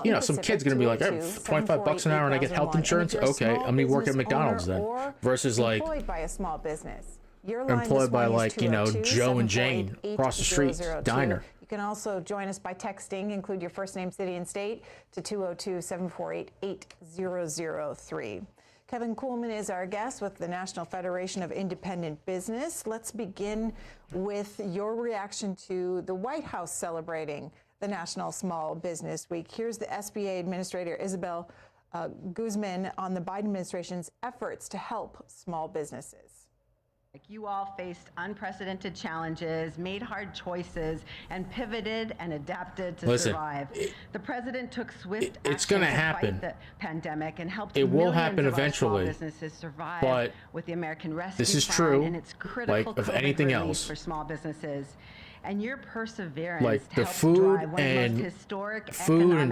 You know, some kid's gonna be like, hey, $25 an hour and I get health insurance. Okay, I'm gonna work at McDonald's then. Versus like employed by a small business. Employed by like, you know, Joe and Jane across the street diner. You can also join us by texting, include your first name, city, and state to 202-748-8003. Kevin Kuhlman is our guest with the National Federation of Independent Business. Let's begin with your reaction to the White House celebrating the National Small Business Week. Here's the SBA Administrator Isabel Guzman on the Biden administration's efforts to help small businesses. You all faced unprecedented challenges, made hard choices, and pivoted and adapted to survive. The president took swift action it's going to happen. The pandemic and helped it will happen of eventually. Small businesses survive but with the American Rescue this is Fund true, and its critical like of anything else for small businesses. And your perseverance like the food and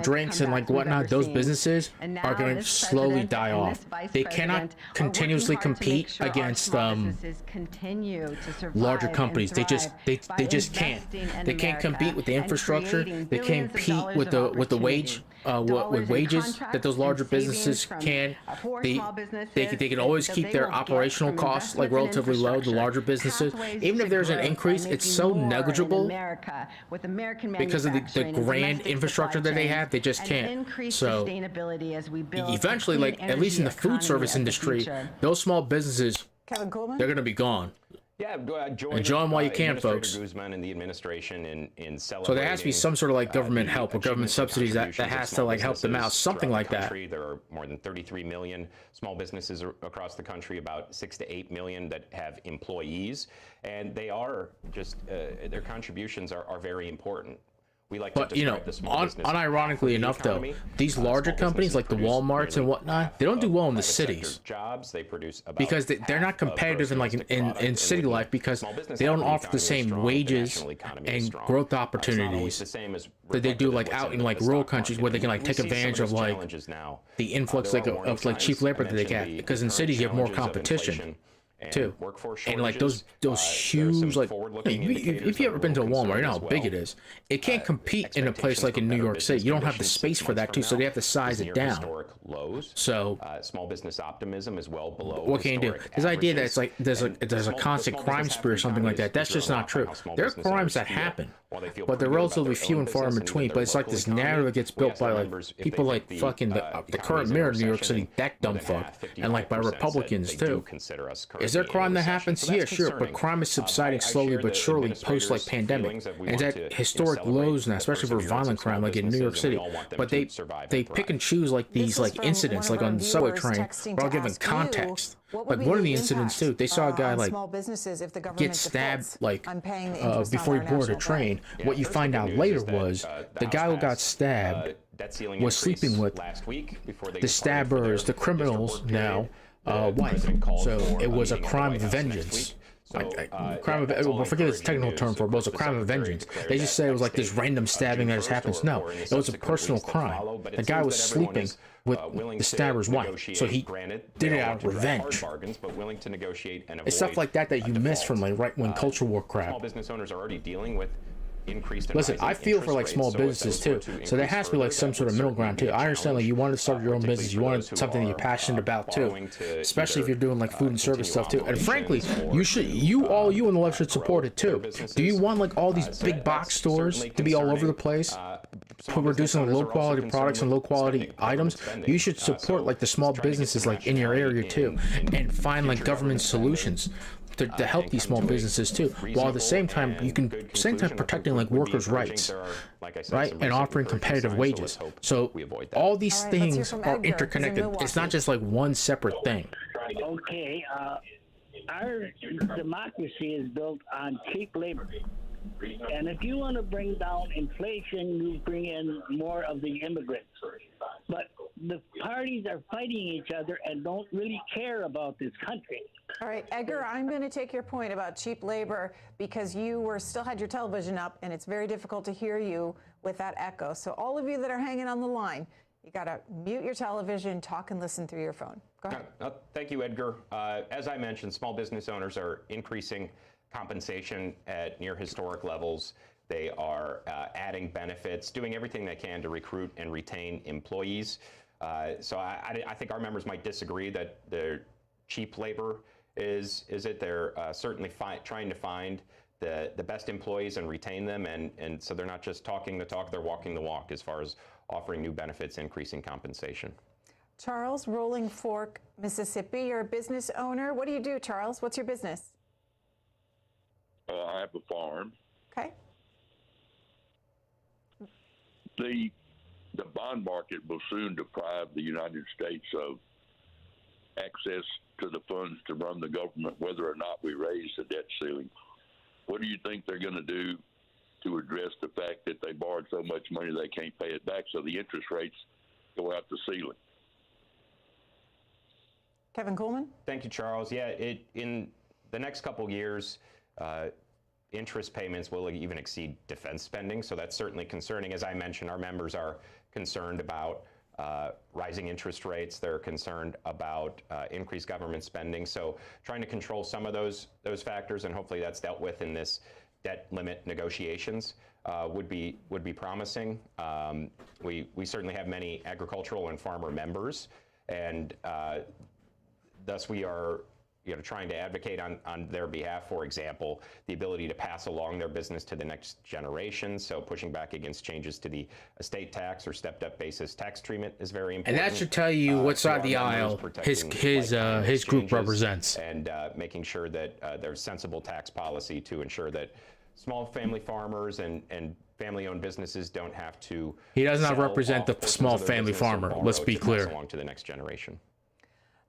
drinks and like whatnot, those businesses are going to slowly die off. They cannot continuously compete against larger companies. They just can't. They can't compete with the infrastructure. They can't compete with the wage with wages that those larger businesses can. They can always keep their operational costs like relatively low. The larger businesses, even if there's an increase, it's so negligible because of the grand infrastructure that they have. They just can't. So eventually, like at least in the food service industry, those small businesses, Kevin Kuhlman, they're going to be gone. Yeah, join while you can, folks. Guzman and the administration in so there has to be some sort of like government help or government subsidies that has to like help them out, something like that. There are more than 33 million small businesses across the country, about 6 to 8 million that have employees, and they are just their contributions are very important. We like but to you know, unironically enough, though, these larger companies like the Walmarts and whatnot, they don't do well in the cities jobs. They produce because they're not competitive in like in city life because they don't offer the same wages and growth opportunities that they do like out in like rural countries where they can like take advantage of like the influx of like cheap labor that they get, because in cities you have more competition too, and like those huge like if you ever been to a Walmart, you know how big it is. It can't compete in a place like in New York City. You don't have the space for that too, so they have to size it down. So small business optimism is well below. What can you do? This idea that it's like there's a constant crime spree or something like that, that's just not true. There are crimes that happen, but they're relatively few and far in between. But it's like this narrative that gets built by like people like fucking the current mayor of New York City, that dumb fuck, and like by Republicans too. Is there crime that happens? Yeah, sure, but crime is subsiding slowly but surely post like pandemic, and it's at historic lows now, especially for violent crime like in New York City. But they pick and choose like these like incidents like on the subway train without giving context. Like one of the incidents too, they saw a guy like get stabbed like before he boarded a train. What you find out later was the guy who got stabbed was sleeping with the stabbers, the criminals now. Wife. So it was a crime of vengeance. crime of, well, forget this technical term for it, but it was a crime of vengeance. They just say it was like this random stabbing that just happens. No, it was a personal crime. The guy was sleeping with the stabber's wife, so he did it out of revenge. It's stuff like that that you miss from like right-wing culture war crap. Small business owners are already dealing with increased. Listen, I feel for like small businesses too, so there has to be like some sort of middle ground too. I understand like you want to start your own business, you want something that you're passionate about too, especially if you're doing like food and service stuff too. And frankly, you should, all you on the left should support it too. Do you want like all these big box stores to be all over the place, producing low quality products and low quality items? You should support like the small businesses like in your area too, and find like government solutions to help these small businesses too, while at the same time you can protecting like workers' rights, right, and offering competitive wages. So all these things are interconnected. It's not just like one separate thing. Okay, our democracy is built on cheap labor. And if you want to bring down inflation, you bring in more of the immigrants. But the parties are fighting each other and don't really care about this country. All right, Edgar, I'm going to take your point about cheap labor because you still had your television up and it's very difficult to hear you with that echo. So all of you that are hanging on the line, you got to mute your television, talk and listen through your phone. Go ahead. Thank you, Edgar. As I mentioned, small business owners are increasing compensation at near historic levels. They are adding benefits, doing everything they can to recruit and retain employees. So I think our members might disagree that the cheap labor is it. They're certainly trying to find the best employees and retain them, and so they're not just talking the talk, they're walking the walk as far as offering new benefits, increasing compensation. Charles, Rolling Fork, Mississippi, you're a business owner. What do you do, Charles? What's your business? I have a farm. Okay. The bond market will soon deprive the United States of access to the funds to run the government, whether or not we raise the debt ceiling. What do you think they're going to do to address the fact that they borrowed so much money they can't pay it back, so the interest rates go out the ceiling? Kevin Coleman? Thank you, Charles. Yeah, in the next couple years, interest payments will even exceed defense spending, so that's certainly concerning. As I mentioned, our members are concerned about rising interest rates. They're concerned about increased government spending. So trying to control some of those factors, and hopefully that's dealt with in this debt limit negotiations, would be promising. We certainly have many agricultural and farmer members, and thus we are trying to advocate on their behalf. For example, the ability to pass along their business to the next generation. So pushing back against changes to the estate tax or stepped up basis tax treatment is very important. And that should tell you what side of the aisle his group represents. And making sure that there's sensible tax policy to ensure that small family farmers and family-owned businesses don't have to. He does not represent the small family farmer. Let's be clear. Along to the next generation.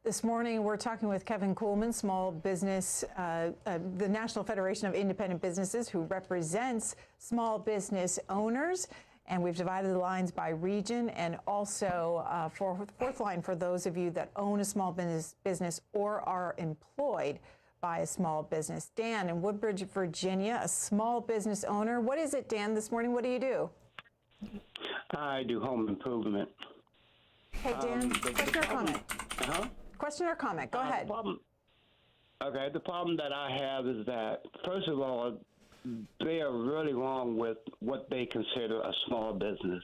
This morning, we're talking with Kevin Coleman, small business, the National Federation of Independent Businesses, who represents small business owners. And we've divided the lines by region, and also fourth line for those of you that own a small business or are employed by a small business. Dan in Woodbridge, Virginia, a small business owner. What is it, Dan, this morning? What do you do? I do home improvement. Hey, Dan, question or comment? Question or comment? Go ahead. The problem that I have is that, first of all, they are really wrong with what they consider a small business.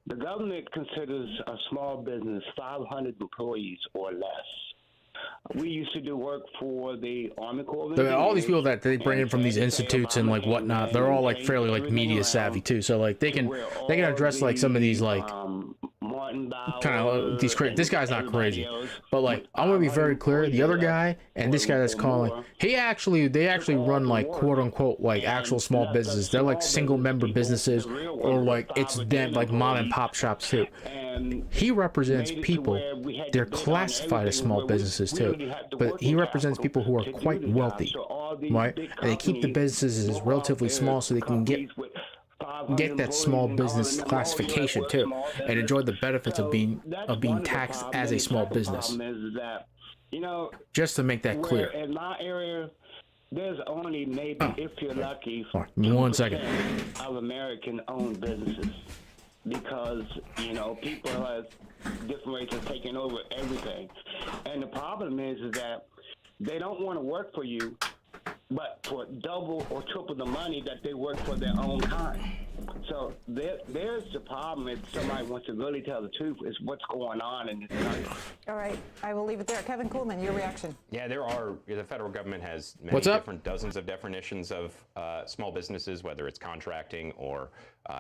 The government considers a small business 500 employees or less. We used to do work for the Army Corps of Engineers. All these people that they bring in from these institutes and like whatnot, they're all like fairly like media savvy too. So like they can address like some of these like kind of these this guy's not crazy, but like I want to be very clear. The other guy and this guy that's calling, they actually run like quote unquote like actual small businesses. They're like single member businesses, or like it's them like mom and pop shops too. He represents people, they're classified as small businesses too, but he represents people who are quite wealthy, right? And they keep the businesses as relatively small so they can get that small business classification too, and enjoy the benefits of being taxed as a small business. Just to make that clear. In my area, there's only maybe, if you're lucky, 1 second, of American-owned businesses, because people have different ways of taking over everything, and the problem is that they don't want to work for you, but for double or triple the money that they work for their own kind. So there's the problem. If somebody wants to really tell the truth, is what's going on in this country. All right, I will leave it there. Kevin Coolman, your reaction? Yeah, the federal government has many What's up? different dozens of definitions of small businesses, whether it's contracting or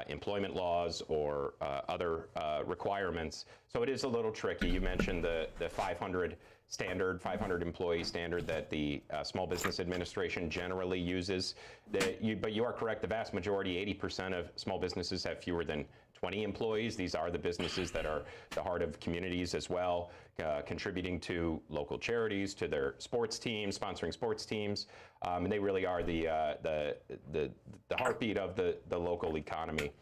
employment laws or other requirements. So it is a little tricky. You mentioned the 500 employee standard that the Small Business Administration generally uses. But you are correct, the vast majority, 80% of small businesses have fewer than 20 employees. These are the businesses that are the heart of communities as well, contributing to local charities, to their sports teams, sponsoring sports teams. And they really are the heartbeat of the local economy.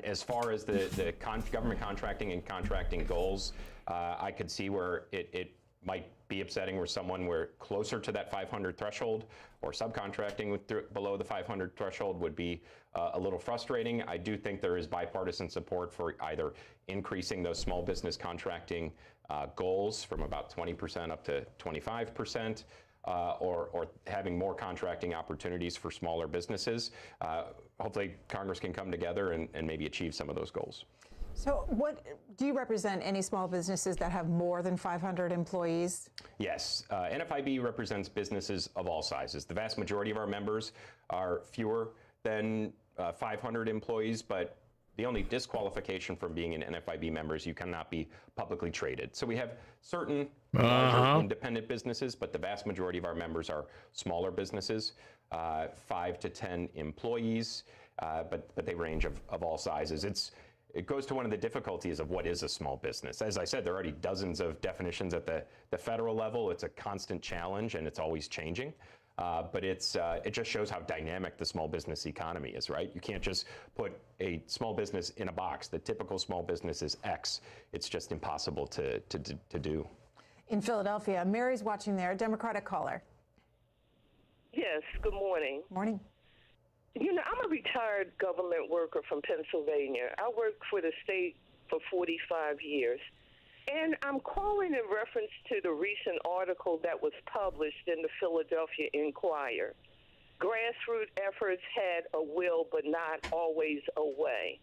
As far as the government contracting and contracting goals, I could see where it might be upsetting where someone were closer to that 500 threshold, or subcontracting below the 500 threshold would be a little frustrating. I do think there is bipartisan support for either increasing those small business contracting goals from about 20% up to 25%, or having more contracting opportunities for smaller businesses. Hopefully Congress can come together and maybe achieve some of those goals. So what, do you represent any small businesses that have more than 500 employees? Yes, NFIB represents businesses of all sizes. The vast majority of our members are fewer than 500 employees, but the only disqualification from being an NFIB member is you cannot be publicly traded. So we have certain larger independent businesses, but the vast majority of our members are smaller businesses, 5 to 10 employees, but they range of all sizes. It goes to one of the difficulties of what is a small business. As I said, there are already dozens of definitions at the federal level. It's a constant challenge, and it's always changing. But it just shows how dynamic the small business economy is, right? You can't just put a small business in a box. The typical small business is X. It's just impossible to do. In Philadelphia, Mary's watching there, Democratic caller. Yes, good morning. Morning. I'm a retired government worker from Pennsylvania. I worked for the state for 45 years. And I'm calling in reference to the recent article that was published in the Philadelphia Inquirer. Grassroots efforts had a will, but not always a way.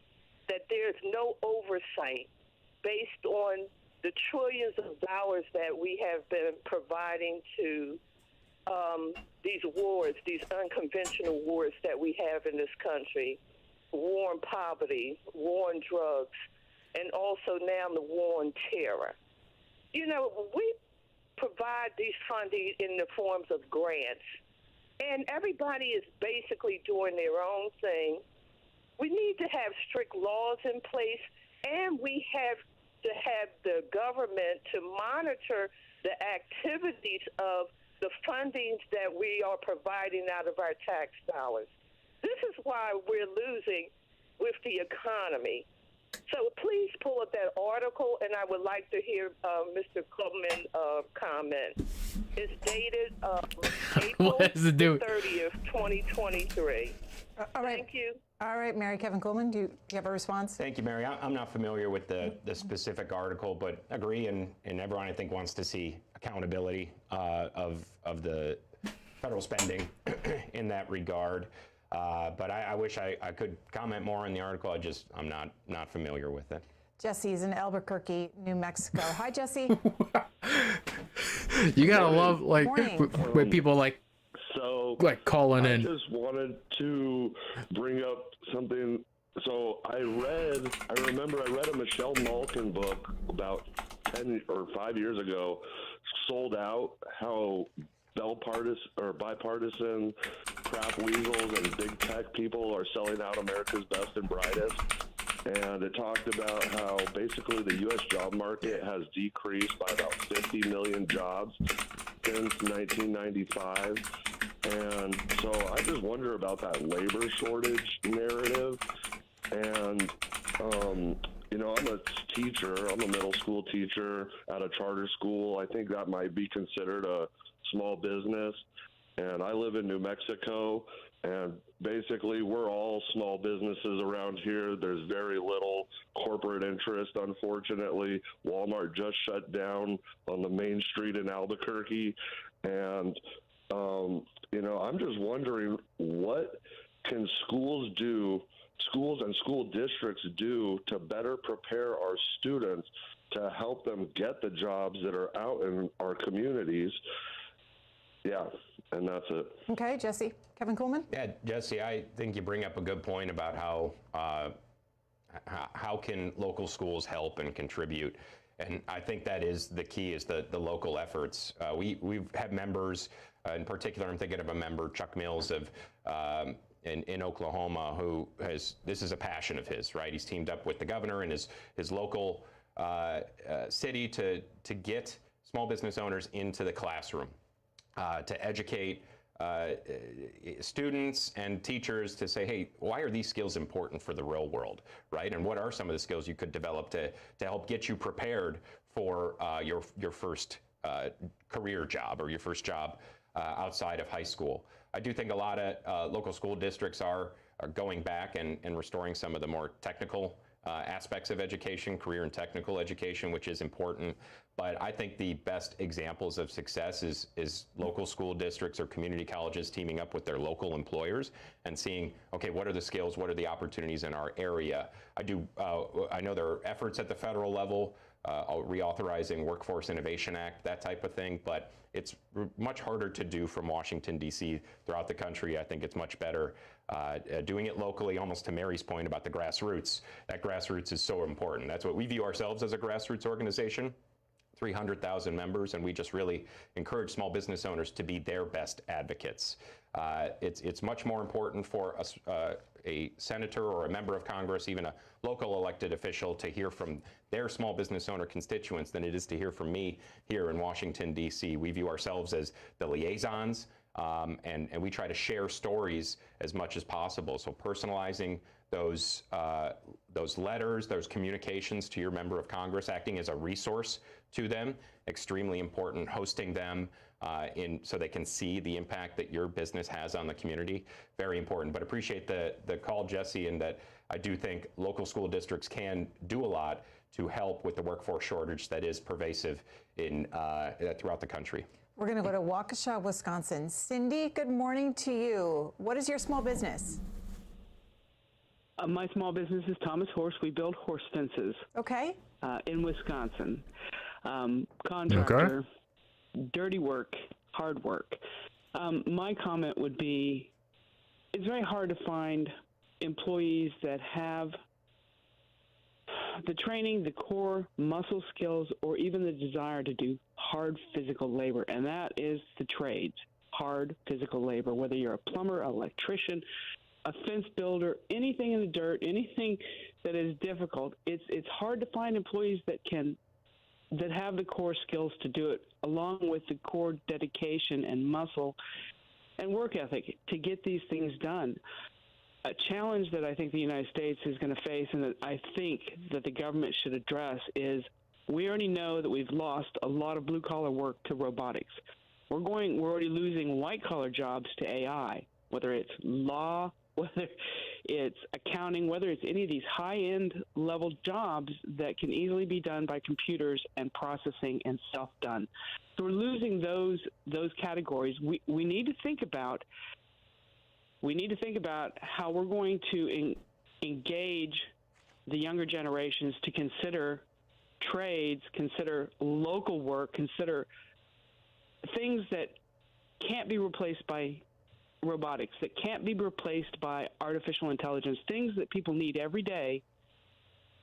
That there's no oversight based on the trillions of dollars that we have been providing to these wars, these unconventional wars that we have in this country, war on poverty, war on drugs, and also now the war on terror. We provide these funding in the forms of grants, and everybody is basically doing their own thing. We need to have strict laws in place, and we have to have the government to monitor the activities of the fundings that we are providing out of our tax dollars. This is why we're losing with the economy. So please pull up that article, and I would like to hear Mr. Clubman comment. It's dated April 30th, 2023. All right. Thank you. All right, Mary. Kevin Coolman, do you have a response? Thank you, Mary. I'm not familiar with the specific article, but agree, and everyone, I think, wants to see accountability of the federal spending in that regard. But I wish I could comment more on the article. I'm not familiar with it. Jesse's in Albuquerque, New Mexico. Hi, Jesse. You gotta love when people calling in. I just wanted to bring up something. So I remember I read a Michelle Malkin book about 10 or 5 years ago, sold out, how bipartisan crap weasels and big tech people are selling out America's best and brightest. And it talked about how basically the U.S. job market has decreased by about 50 million jobs since 1995. And so I just wonder about that labor shortage narrative. And, I'm a teacher. I'm a middle school teacher at a charter school. I think that might be considered a small business. And I live in New Mexico, and basically we're all small businesses around here. There's very little corporate interest, unfortunately. Walmart just shut down on the main street in Albuquerque. And, I'm just wondering, what can schools and school districts do to better prepare our students to help them get the jobs that are out in our communities? Yeah, and that's it. Okay, Jesse. Kevin Kuhlman? Yeah, Jesse, I think you bring up a good point about how can local schools help and contribute. And I think that is the key, is the local efforts. We've had members, in particular, I'm thinking of a member, Chuck Mills in Oklahoma, who this is a passion of his, right? He's teamed up with the governor and his local city to get small business owners into the classroom, to educate students and teachers to say, hey, why are these skills important for the real world, right? And what are some of the skills you could develop to help get you prepared for your first career job or your first job outside of high school? I do think a lot of local school districts are going back and restoring some of the more technical aspects of education, career and technical education, which is important. But I think the best examples of success is local school districts or community colleges teaming up with their local employers and seeing, okay, what are the skills, what are the opportunities in our area? I know there are efforts at the federal level, reauthorizing Workforce Innovation Act, that type of thing, but it's much harder to do from Washington, D.C. throughout the country. I think it's much better doing it locally, almost to Mary's point about the grassroots. That grassroots is so important. That's what we view ourselves as, a grassroots organization. 300,000 members, and we just really encourage small business owners to be their best advocates. It's much more important for a senator or a member of Congress, even a local elected official, to hear from their small business owner constituents than it is to hear from me here in Washington, D.C. We view ourselves as the liaisons, and we try to share stories as much as possible. So personalizing those letters, those communications to your member of Congress, acting as a resource to them, extremely important. Hosting them so they can see the impact that your business has on the community, very important. But appreciate the call, Jesse, and that I do think local school districts can do a lot to help with the workforce shortage that is pervasive throughout the country. We're going to go to Waukesha, Wisconsin. Cindy, good morning to you. What is your small business? My small business is Thomas Horse. We build horse fences. Okay. In Wisconsin. Contractor, okay. Dirty work, hard work. My comment would be, it's very hard to find employees that have the training, the core muscle skills, or even the desire to do hard physical labor, and that is the trades, hard physical labor, whether you're a plumber, electrician, a fence builder, anything in the dirt, anything that is difficult. It's hard to find employees that have the core skills to do it, along with the core dedication and muscle and work ethic to get these things done. A challenge that I think the United States is going to face, and that I think that the government should address, is we already know that we've lost a lot of blue-collar work to robotics. We're already losing white-collar jobs to AI, whether it's law, whether it's accounting, whether it's any of these high-end level jobs that can easily be done by computers and processing and self-done. So we're losing those categories. We need to think about how we're going to engage the younger generations to consider trades, consider local work, consider things that can't be replaced by robotics, that can't be replaced by artificial intelligence, things that people need every day.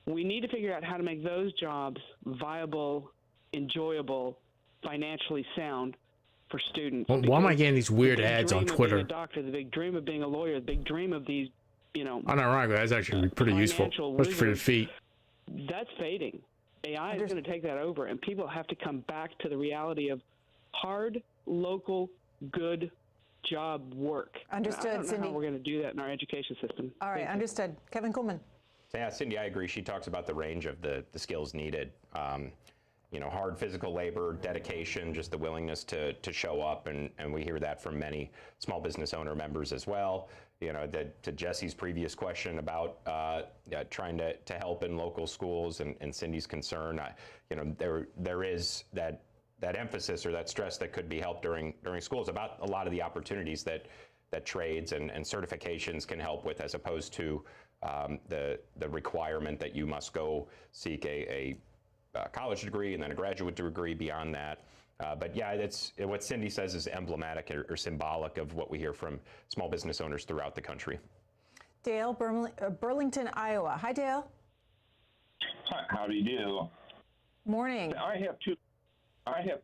We need to figure out how to make those jobs viable, enjoyable, financially sound for students. Well, why am I getting these weird ads on Twitter? The big dream of being a doctor, the big dream of being a lawyer, the big dream of these, Unironically, that's actually pretty useful. That's for your feet. That's fading. AI is going to take that over, and people have to come back to the reality of hard, local, good job work. Understood, I don't know Cindy. how we're going to do that in our education system. All right, understood. Kevin Kuhlman. Yeah, Cindy, I agree. She talks about the range of the skills needed. hard physical labor, dedication, just the willingness to show up, and we hear that from many small business owner members as well. To Jesse's previous question about trying to help in local schools and Cindy's concern, there is that emphasis or that stress that could be helped during schools about a lot of the opportunities that trades and certifications can help with, as opposed to the requirement that you must go seek a college degree and then a graduate degree beyond that. But yeah, that's what Cindy says is emblematic or symbolic of what we hear from small business owners throughout the country. Dale, Burlington, Iowa. Hi, Dale. Hi, how do you do? Morning. I have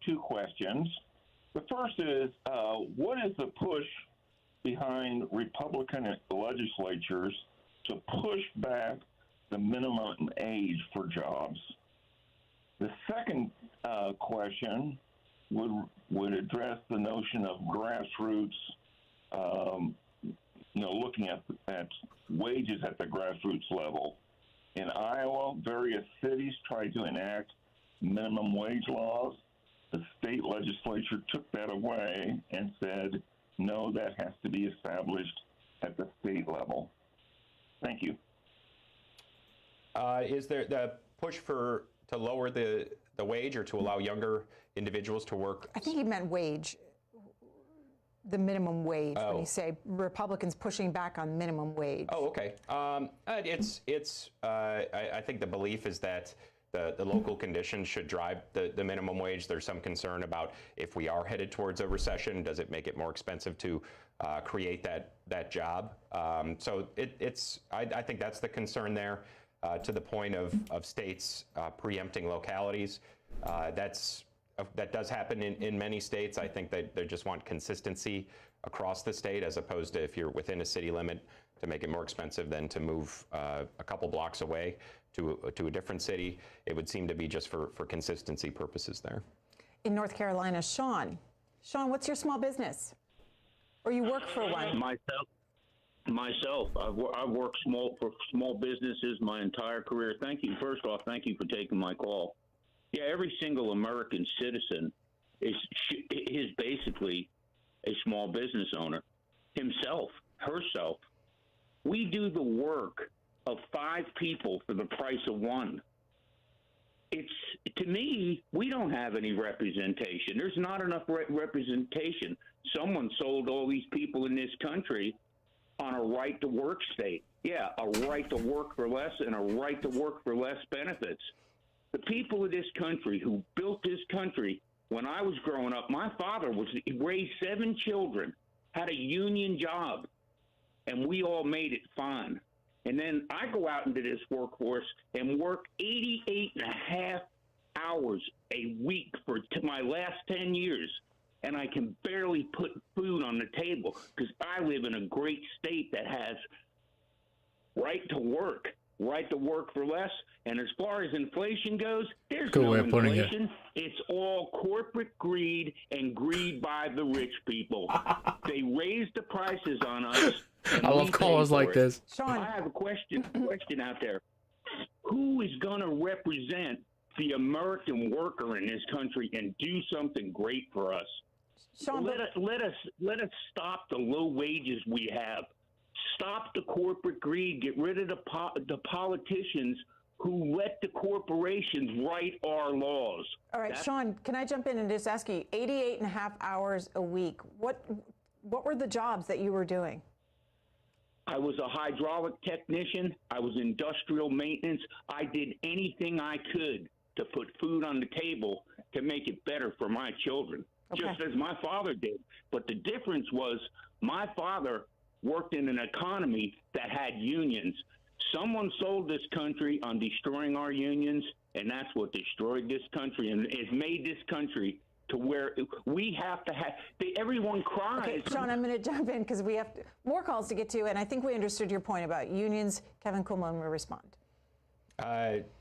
two questions. The first is, what is the push behind Republican legislatures to push back the minimum age for jobs? The second question would address the notion of grassroots, looking at wages at the grassroots level. In Iowa, various cities tried to enact minimum wage laws. The state legislature took that away and said, no, that has to be established at the state level. Thank you. Is there the push to lower the wage or to allow younger individuals to work? I think he meant wage, the minimum wage, when you say Republicans pushing back on minimum wage. Oh, okay. I think the belief is that the local conditions should drive the minimum wage. There's some concern about if we are headed towards a recession, does it make it more expensive to create that job? So I think that's the concern there. To the point of states preempting localities. That does happen in many states. I think they just want consistency across the state, as opposed to if you're within a city limit, to make it more expensive than to move a couple blocks away to a different city. It would seem to be just for consistency purposes there. In North Carolina, Sean, what's your small business? Or you work for one? Myself, I've worked for small businesses my entire career. Thank you. First off, thank you for taking my call. Yeah, every single American citizen is basically a small business owner, himself, herself. We do the work of 5 people for the price of 1. To me, we don't have any representation. There's not enough representation. Someone sold all these people in this country on a right to work state. Yeah, a right to work for less and a right to work for less benefits. The people of this country who built this country, when I was growing up, my father raised 7 children, had a union job, and we all made it fine. And then I go out into this workforce and work 88 and a half hours a week for my last 10 years. And I can barely put food on the table because I live in a great state that has right to work for less. And as far as inflation goes, there's no inflation. It's all corporate greed and greed by the rich people. They raise the prices on us. I love calls like this. Sean, I have a question out there. Who is going to represent the American worker in this country and do something great for us? Sean, let us stop the low wages we have. Stop the corporate greed. Get rid of the politicians who let the corporations write our laws. All right, Sean, can I jump in and just ask you, 88 and a half hours a week, what were the jobs that you were doing? I was a hydraulic technician. I was industrial maintenance. I did anything I could to put food on the table to make it better for my children. Okay. Just as my father did. But the difference was my father worked in an economy that had unions. Someone sold this country on destroying our unions, and that's what destroyed this country and has made this country to where we have to have, everyone cries. Okay, Sean, I'm going to jump in because we have more calls to get to, and I think we understood your point about unions. Kevin Kuhlman will respond.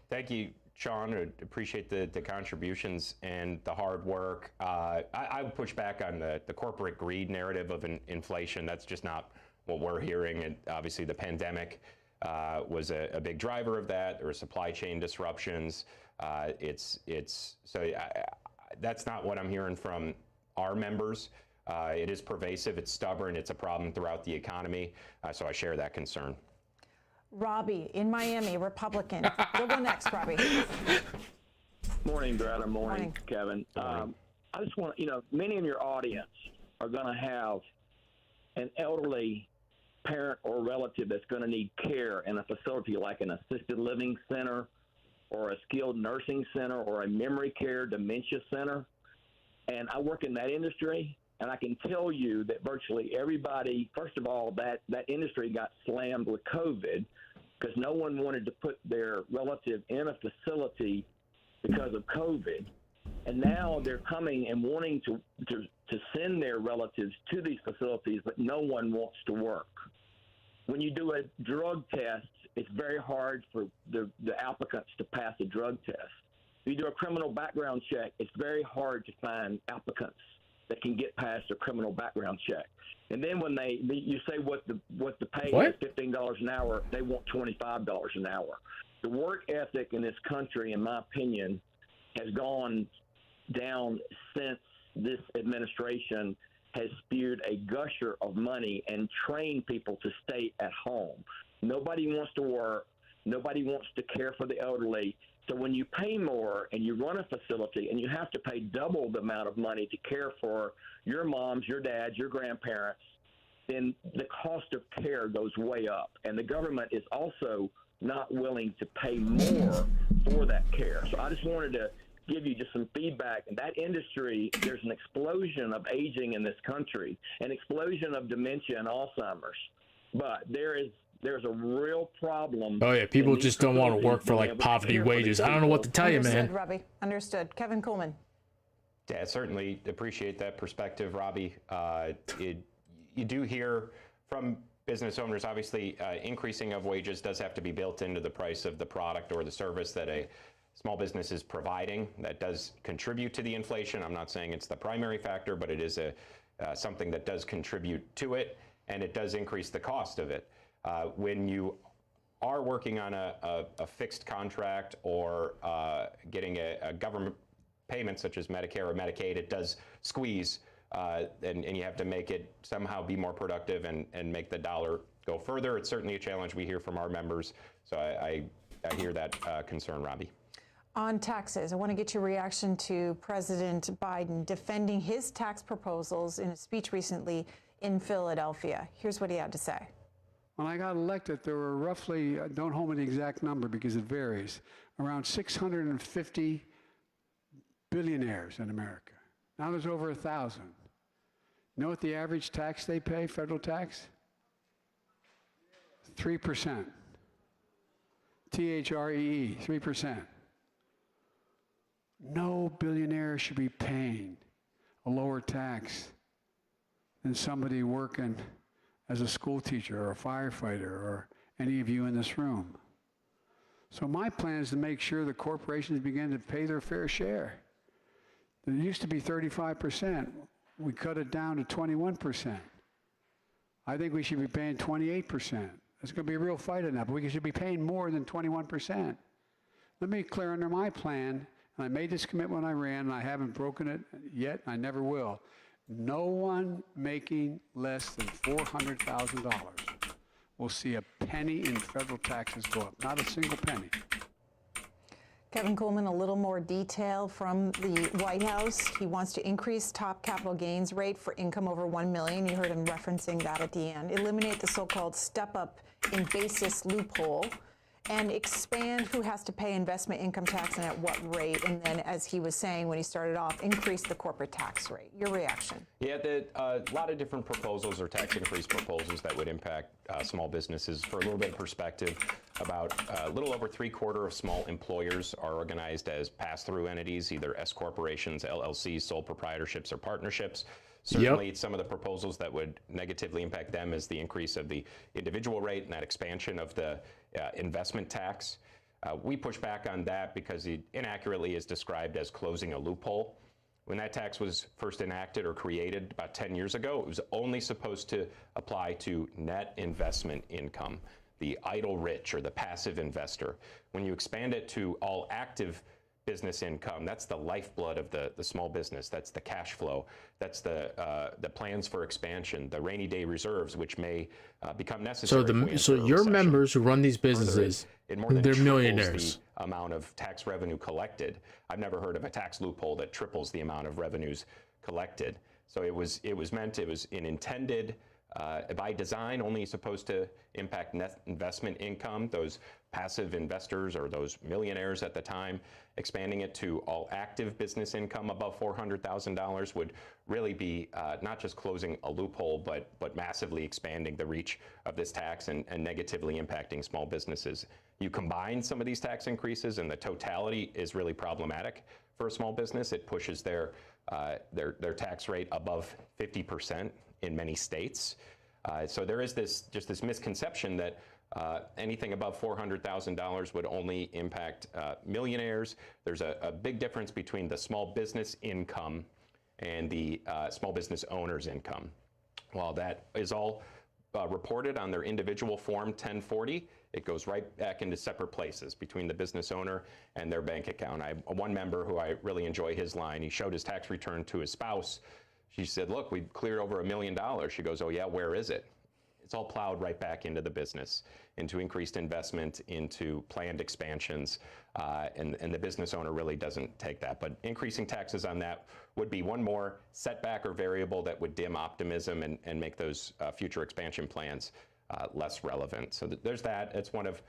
Thank you, Sean. I appreciate the contributions and the hard work. I would push back on the corporate greed narrative of inflation. That's just not what we're hearing. And obviously the pandemic was a big driver of that. There were supply chain disruptions. That's not what I'm hearing from our members. It is pervasive, it's stubborn, it's a problem throughout the economy, so I share that concern. Robbie in Miami, Republican. You'll go next, Robbie. Morning, Greta. Morning, Kevin. I just want, many in your audience are going to have an elderly parent or relative that's going to need care in a facility like an assisted living center or a skilled nursing center or a memory care dementia center. And I work in that industry, and I can tell you that virtually everybody, first of all, that industry got slammed with COVID because no one wanted to put their relative in a facility because of COVID. And now they're coming and wanting to send their relatives to these facilities, but no one wants to work. When you do a drug test, it's very hard for the applicants to pass a drug test. If you do a criminal background check, it's very hard to find applicants that can get past a criminal background check. And then when you say what the pay is, $15 an hour, they want $25 an hour. The work ethic in this country, in my opinion, has gone down since this administration has spewed a gusher of money and trained people to stay at home. Nobody wants to work. Nobody wants to care for the elderly. So when you pay more and you run a facility and you have to pay double the amount of money to care for your moms, your dads, your grandparents, then the cost of care goes way up. And the government is also not willing to pay more for that care. So I just wanted to give you just some feedback. In that industry, there's an explosion of aging in this country, an explosion of dementia and Alzheimer's. But there's a real problem. Oh yeah, people just don't want to work for like poverty wages. I don't know what to tell you, man. Understood, Robbie. Understood. Kevin Coolman. Yeah, I certainly appreciate that perspective, Robbie. You do hear from business owners, obviously, increasing of wages does have to be built into the price of the product or the service that a small business is providing. That does contribute to the inflation. I'm not saying it's the primary factor, but it is something that does contribute to it, and it does increase the cost of it. When you are working on a fixed contract or getting a government payment such as Medicare or Medicaid, it does squeeze, and you have to make it somehow be more productive and make the dollar go further. It's certainly a challenge we hear from our members, so I hear that concern, Robbie. On taxes, I want to get your reaction to President Biden defending his tax proposals in a speech recently in Philadelphia. Here's what he had to say. When I got elected, there were roughly, don't hold me the exact number because it varies, around 650 billionaires in America. Now there's over 1,000. You know what the average tax they pay, federal tax? 3%. THREE, 3%. No billionaire should be paying a lower tax than somebody working as a school teacher or a firefighter or any of you in this room. So my plan is to make sure the corporations begin to pay their fair share. It used to be 35%. We cut it down to 21%. I think we should be paying 28%. There's going to be a real fight on that, but we should be paying more than 21%. Let me be clear, under my plan, and I made this commitment when I ran, and I haven't broken it yet, and I never will. No one making less than $400,000 will see a penny in federal taxes go up. Not a single penny. Kevin Coolman, a little more detail from the White House. He wants to increase top capital gains rate for income over $1 million. You heard him referencing that at the end. Eliminate the so-called step-up in basis loophole, and expand who has to pay investment income tax and at what rate. And then, as he was saying when he started off, increase the corporate tax rate. Your reaction? Yeah, a lot of different proposals or tax increase proposals that would impact small businesses. For a little bit of perspective, about a little over 3/4 of small employers are organized as pass-through entities, either S corporations, LLCs, sole proprietorships, or partnerships. Certainly, some of the proposals that would negatively impact them is the increase of the individual rate and that expansion of the investment tax. We push back on that because it inaccurately is described as closing a loophole. When that tax was first enacted or created about 10 years ago, it was only supposed to apply to net investment income. the idle rich or the passive investor. When you expand it to all active business income, that's the lifeblood of the small business. That's the cash flow. That's the plans for expansion, the rainy day reserves, which may become necessary. So your members who run these businesses, they're millionaires. The amount of tax revenue collected. I've never heard of a tax loophole that triples the amount of revenues collected. So it was intended by design, only supposed to impact net investment income, those passive investors or those millionaires at the time. Expanding it to all active business income above $400,000 would really be not just closing a loophole, but massively expanding the reach of this tax and negatively impacting small businesses. You combine some of these tax increases and the totality is really problematic for a small business. It pushes their tax rate above 50% in many states. So there is this misconception that anything above $400,000 would only impact millionaires. There's a big difference between the small business income and the small business owner's income. While that is all reported on their individual Form 1040, it goes right back into separate places between the business owner and their bank account. I have one member who I really enjoy his line. He showed his tax return to his spouse. She said, look, we've cleared over $1 million. She goes, oh yeah, where is it? It's all plowed right back into the business, into increased investment, into planned expansions, and the business owner really doesn't take that. But increasing taxes on that would be one more setback or variable that would dim optimism and make those future expansion plans less relevant. So there's that. It's one of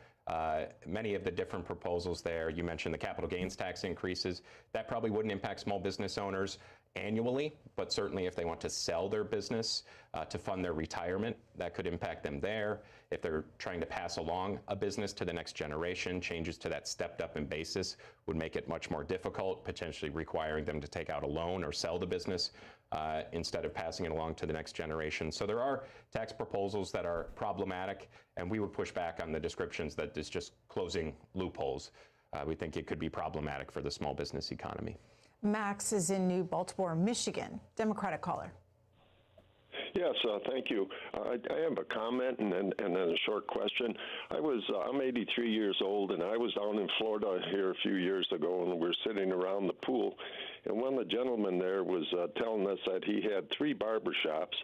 many of the different proposals there. You mentioned the capital gains tax increases. That probably wouldn't impact small business owners annually, but certainly if they want to sell their business to fund their retirement, that could impact them there. If they're trying to pass along a business to the next generation, changes to that stepped up in basis would make it much more difficult, potentially requiring them to take out a loan or sell the business instead of passing it along to the next generation. So there are tax proposals that are problematic, and we would push back on the descriptions that it's just closing loopholes. We think it could be problematic for the small business economy. Max is in New Baltimore, Michigan. Democratic caller. Yes, thank you. I have a comment and then a short question. I'm 83 years old, and I was down in Florida here a few years ago, and we were sitting around the pool, and one of the gentlemen there was telling us that he had 3 barber shops,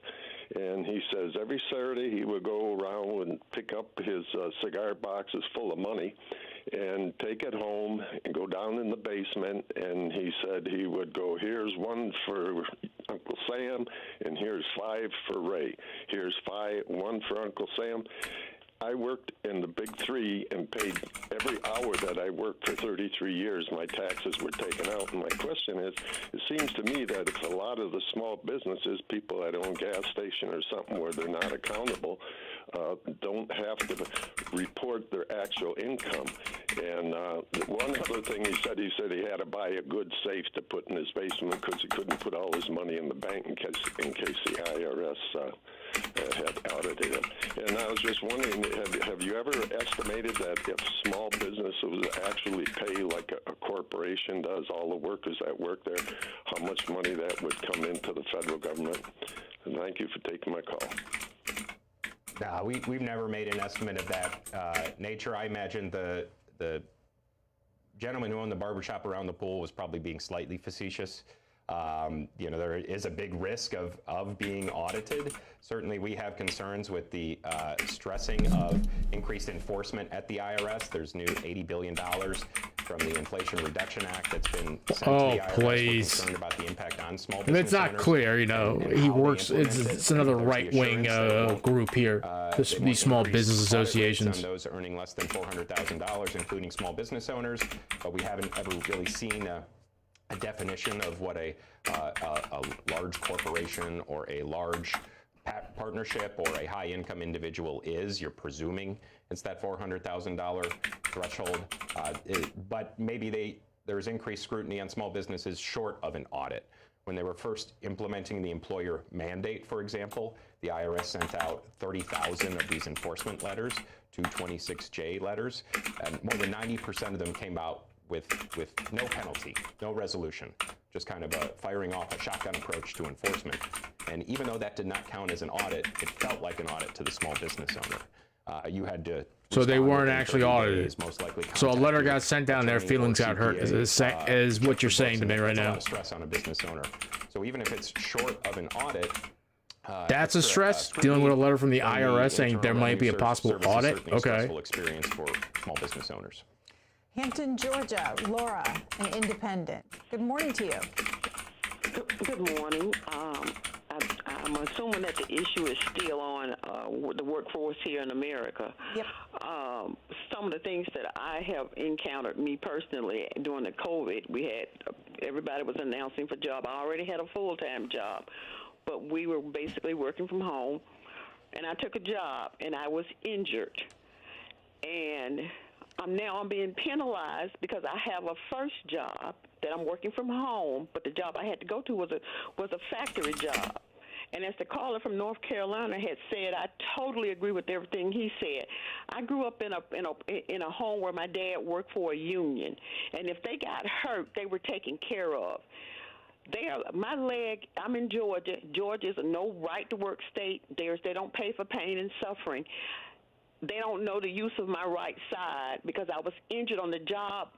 and he says every Saturday he would go around and pick up his cigar boxes full of money and take it home and go down in the basement, and he said he would go, here's 1 for Uncle Sam, and here's 5 for Ray. Here's 1 for Uncle Sam. I worked in the big 3 and paid every hour that I worked for 33 years. My taxes were taken out. And my question is, it seems to me that if a lot of the small businesses, people that own gas station or something where they're not accountable, don't have to report their actual income. And one other thing he said he had to buy a good safe to put in his basement because he couldn't put all his money in the bank in case the IRS had audited him. And I was just wondering, have you ever estimated that if small businesses actually pay like a corporation does, all the workers that work there, how much money that would come into the federal government? And thank you for taking my call. No, we've never made an estimate of that nature. I imagine the gentleman who owned the barbershop around the pool was probably being slightly facetious. There is a big risk of being audited. Certainly, we have concerns with the stressing of increased enforcement at the IRS. There's new $80 billion from the Inflation Reduction Act that's been sent to the IRS. Please. We're concerned about the impact on small business And it's not owners clear, he works, it's another right-wing group here, these small business associations. On those earning less than $400,000, including small business owners, but we haven't ever really seen a definition of what a large corporation or a large partnership or a high-income individual is. You're presuming it's that $400,000 threshold, but maybe there's increased scrutiny on small businesses short of an audit. When they were first implementing the employer mandate, for example, the IRS sent out 30,000 of these enforcement letters, 226J letters, and more than 90% of them came out with no penalty, no resolution, just kind of firing off a shotgun approach to enforcement. And even though that did not count as an audit, it felt like an audit to the small business owner. You had to. So they weren't actually audited. Days, most likely so a letter got sent down, their feelings got hurt, is what you're saying to me right now. Stress on a business owner. So even if it's short of an audit, that's a stress. Dealing with a letter from the IRS saying there might be a possible audit. Okay. Stressful experience for small business owners. Hampton, Georgia, Laura, an independent. Good morning to you. Good morning. I'm assuming that the issue is still on the workforce here in America. Yep. Some of the things that I have encountered, me personally, during the COVID, everybody was announcing for job. I already had a full-time job, but we were basically working from home, and I took a job, and I was injured. And I'm being penalized because I have a first job that I'm working from home, but the job I had to go to was a factory job. And as the caller from North Carolina had said, I totally agree with everything he said. I grew up in a home where my dad worked for a union, and if they got hurt, they were taken care of. My leg, I'm in Georgia. Georgia is a no right to work state. They don't pay for pain and suffering. They don't know the use of my right side because I was injured on the job,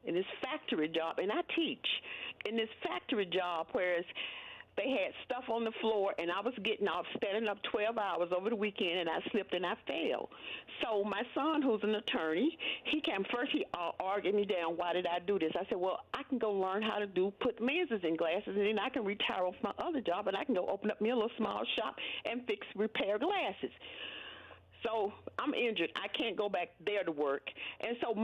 in this factory job, and I teach in this factory job, whereas they had stuff on the floor, and I was getting off, standing up 12 hours over the weekend, and I slipped and I fell. So my son, who's an attorney, he argued me down. Why did I do this? I said, well, I can go learn how to put lenses in glasses, and then I can retire off my other job, and I can go open up me a little small shop and repair glasses. So I'm injured. I can't go back there to work. And so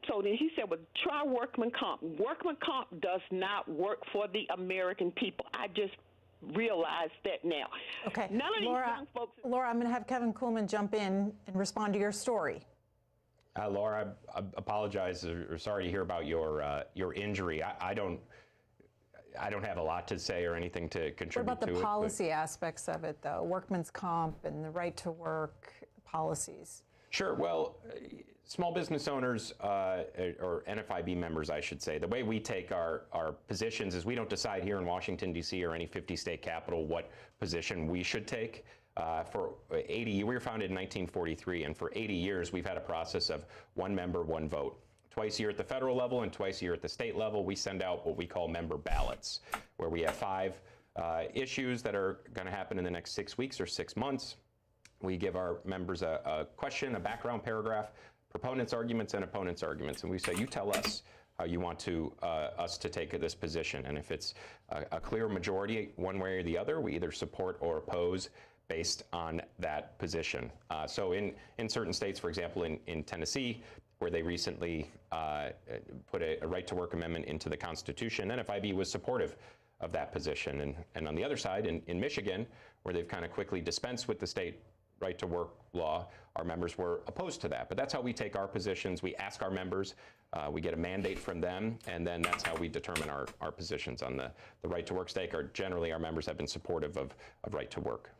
so then he said, well, try workman comp. Workman comp does not work for the American people. I just realized that now. Okay. None of these young folks. Laura, I'm going to have Kevin Kuhlman jump in and respond to your story. Laura, I apologize or sorry to hear about your injury. I don't have a lot to say or anything to contribute to it. What about the policy aspects of it, though? Workman's comp and the right to work policies. Sure. Well, small business owners or NFIB members, I should say, the way we take our positions is we don't decide here in Washington, D.C. or any 50-state capital what position we should take. For 80 years, we were founded in 1943, and for 80 years, we've had a process of one member, one vote. Twice a year at the federal level and twice a year at the state level, we send out what we call member ballots, where we have 5 issues that are going to happen in the next 6 weeks or 6 months. We give our members a question, a background paragraph, proponents' arguments, and opponents' arguments, and we say, you tell us how you want us to take this position. And if it's a clear majority one way or the other, we either support or oppose based on that position. So in certain states, for example, in Tennessee, where they recently put a right-to-work amendment into the Constitution, NFIB was supportive of that position. And on the other side, in Michigan, where they've kind of quickly dispensed with the state right-to-work law, our members were opposed to that. But that's how we take our positions. We ask our members, we get a mandate from them, and then that's how we determine our positions on the right-to-work stake. Generally, our members have been supportive of right-to-work.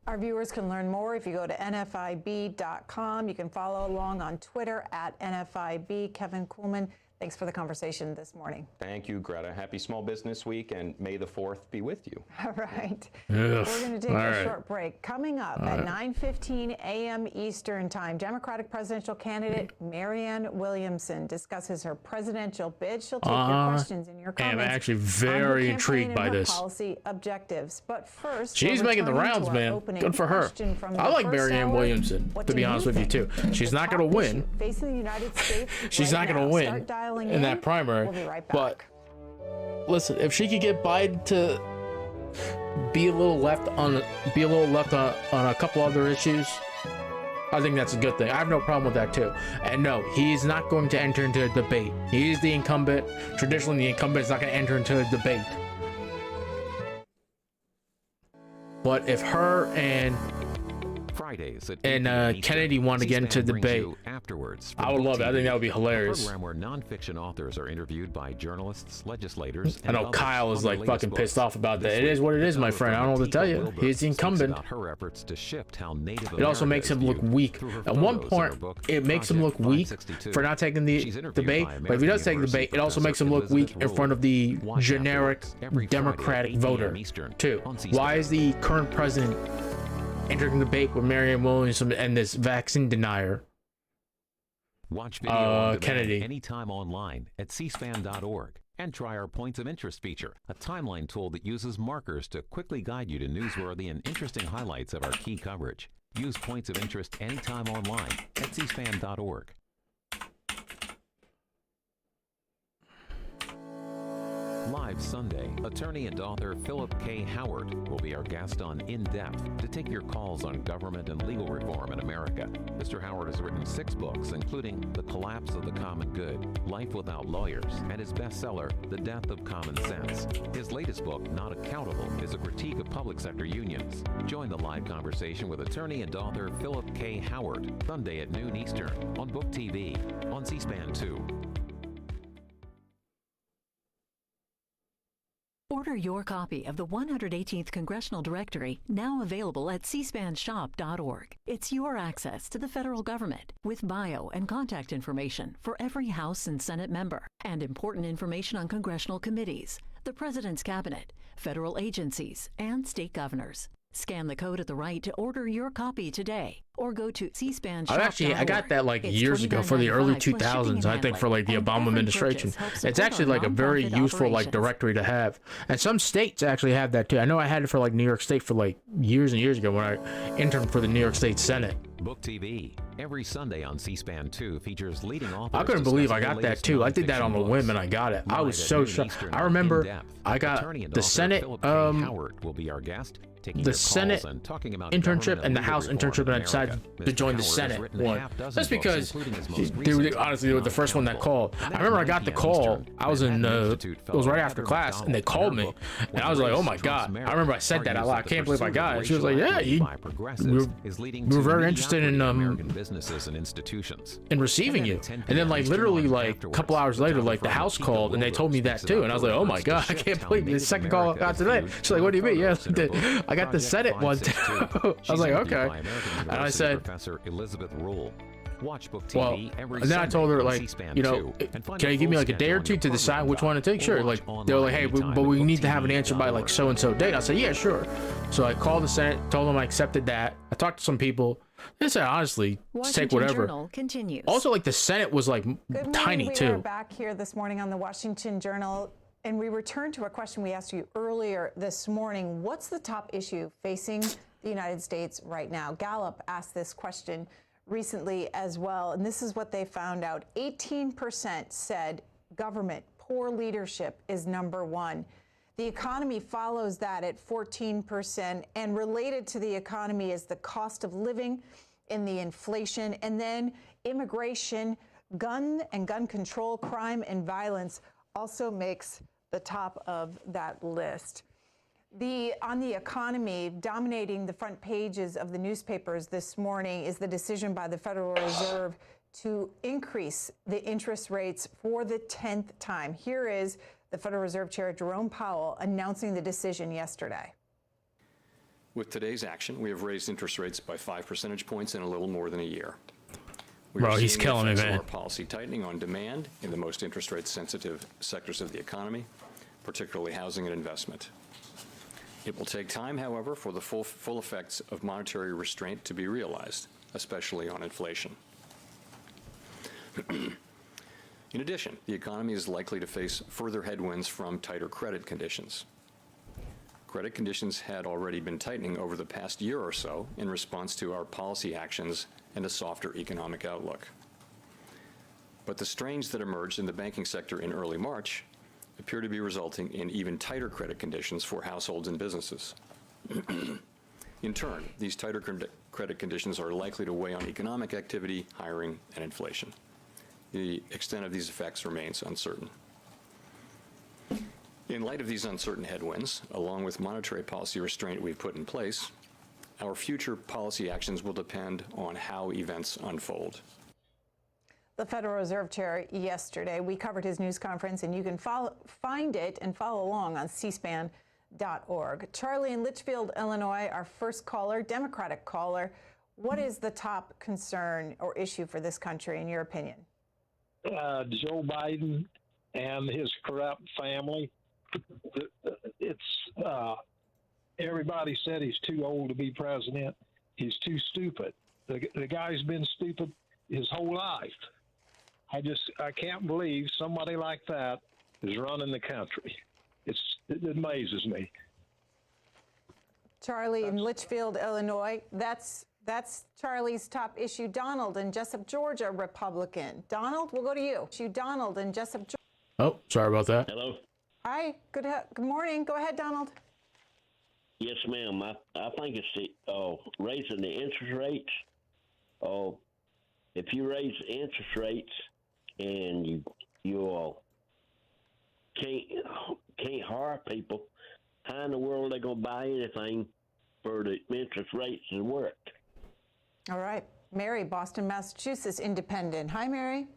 Our viewers can learn more if you go to NFIB.com. You can follow along on Twitter at NFIB. Kevin Kuhlman, thanks for the conversation this morning. Thank you, Greta. Happy Small Business Week, and may the 4th be with you. All right. We're going to take a short break. Coming up at 9:15 a.m. Eastern Time, Democratic presidential candidate Marianne Williamson discusses her presidential bid. She'll take your questions and your comments. I'm actually very intrigued by this. Policy objectives. But first, she's making the rounds, man. Good for her. I like Marianne Williamson, to be honest with you, too. She's not going to win. Facing the United States she's not going to win in that primary. We'll be right back. But listen, if she could get Biden to be a little left on a couple other issues, I think that's a good thing. I have no problem with that too. And no, he's not going to enter into a debate. He's the incumbent. Traditionally, the incumbent is not going to enter into a debate. But if her and Fridays Kennedy want to get into debate afterwards, I would love it. I think that would be hilarious. A program where non-fiction authors are interviewed by journalists, legislators. I know Kyle is like fucking pissed off about that. It is what it is, my friend. I don't know what to tell you. He's the incumbent. Her efforts to shift how Native it also makes him look weak. At one point, it makes him look weak for not taking the debate. But if he does take the debate, it also makes him look weak in front of the generic Democratic voter too. Why is the current president entering debate with Marianne Williamson and this vaccine denier. Watch video on demand Kennedy. anytime online at cspan.org. And try our Points of Interest feature, a timeline tool that uses markers to quickly guide you to newsworthy and interesting highlights of our key coverage. Use Points of Interest anytime online at cspan.org. Live Sunday, attorney and author Philip K. Howard will be our guest on In Depth to take your calls on government and legal reform in America. Mr. Howard has written 6 books, including The Collapse of the Common Good, Life Without Lawyers, and his bestseller, The Death of Common Sense. His latest book, Not Accountable, is a critique of public sector unions. Join the live conversation with attorney and author Philip K. Howard, Sunday at noon Eastern, on Book TV, on C-SPAN 2. Order your copy of the 118th Congressional Directory, now available at cspanshop.org. It's your access to the federal government, with bio and contact information for every House and Senate member, and important information on congressional committees, the President's Cabinet, federal agencies, and state governors. Scan the code at the right to order your copy today, or go to cspanshop.org. I got that like years ago for the early 2000s. I think for like the Obama administration. It's actually like a very useful like directory to have. And some states actually have that too. I know I had it for like New York State for like years and years ago when I interned for the New York State Senate. Book TV, every Sunday on C-SPAN 2, features leading authors. I couldn't believe I got that too. I did that on a whim and I got it. I was so shocked. I remember I got the Senate Howard will be our guest. The Senate internship and the House internship, and I decided to join the Senate one. That's because they were honestly the first one that called. I remember I got the call. I was in it was right after class, and they called me, and I was like, "Oh my god!" I remember I said that out loud. I can't believe I got it. She was like, "Yeah, we were very interested in businesses and institutions in receiving you." And then like literally like a couple hours later, like the House called and they told me that too, and I was like, "Oh my god, I can't believe the second call I got today." She's like, "What do you mean?" Yeah, I got the Senate one too. I was like, okay. And I said, Professor Elizabeth Rule. Watch Book TV well, every and then I told her like, you know, can you give me like a day or two to decide which one to take? Sure. Like they were like, hey, but we need to have an answer by like so and so date. I said, yeah, sure. So I called the Senate, told them I accepted that. I talked to some people. They said honestly, just take whatever. Journal continues. Also, like the Senate was like tiny too. We are back here this morning on the Washington Journal. And we return to a question we asked you earlier this morning. What's the top issue facing the United States right now? Gallup asked this question recently as well, and this is what they found out. 18% said government, poor leadership is number one. The economy follows that at 14%, and related to the economy is the cost of living and the inflation, and then immigration, gun and gun control, crime and violence also makes the top of that list. On the economy, dominating the front pages of the newspapers this morning is the decision by the Federal Reserve to increase the interest rates for the 10th time. Here is the Federal Reserve Chair Jerome Powell announcing the decision yesterday. With today's action, we have raised interest rates by 5 percentage points in a little more than a year. Bro, he's killing me, man. Policy tightening on demand in the most interest rate sensitive sectors of the economy, particularly housing and investment. It will take time, however, for the full effects of monetary restraint to be realized, especially on inflation. In addition, the economy is likely to face further headwinds from tighter credit conditions. Credit conditions had already been tightening over the past year or so in response to our policy actions and a softer economic outlook. But the strains that emerged in the banking sector in early March appear to be resulting in even tighter credit conditions for households and businesses. In turn, these tighter credit conditions are likely to weigh on economic activity, hiring, and inflation. The extent of these effects remains uncertain. In light of these uncertain headwinds, along with monetary policy restraint we've put in place, our future policy actions will depend on how events unfold. The Federal Reserve Chair yesterday, we covered his news conference, and you can find it and follow along on cspan.org. Charlie in Litchfield, Illinois, our first caller, Democratic caller. What is the top concern or issue for this country, in your opinion? Joe Biden and his corrupt family. Everybody said he's too old to be president. He's too stupid. The guy's been stupid his whole life. I can't believe somebody like that is running the country. It amazes me. Charlie in Litchfield, Illinois. That's Charlie's top issue. Donald in Jessup, Georgia, Republican. Donald, we'll go to you. Donald in Jessup, Georgia. Oh, sorry about that. Hello. Hi. Good morning. Go ahead, Donald. Yes, ma'am. I think it's the raising the interest rates. If you raise the interest rates and you can't hire people, how in the world are they going to buy anything for the interest rates to work? All right. Mary, Boston, Massachusetts, Independent. Hi, Mary.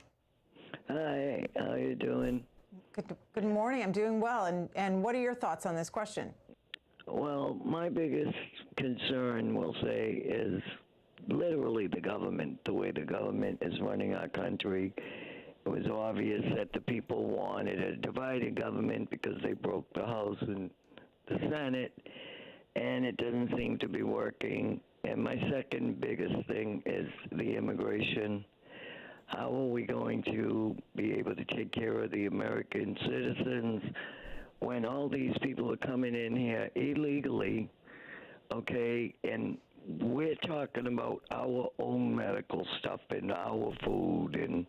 Hi. How you doing? Good morning. I'm doing well. And what are your thoughts on this question? Well, my biggest concern, we'll say, is literally the government, the way the government is running our country. It was obvious that the people wanted a divided government because they broke the House and the Senate, and it doesn't seem to be working. And my second biggest thing is the immigration. How are we going to be able to take care of the American citizens when all these people are coming in here illegally, okay, and we're talking about our own medical stuff and our food and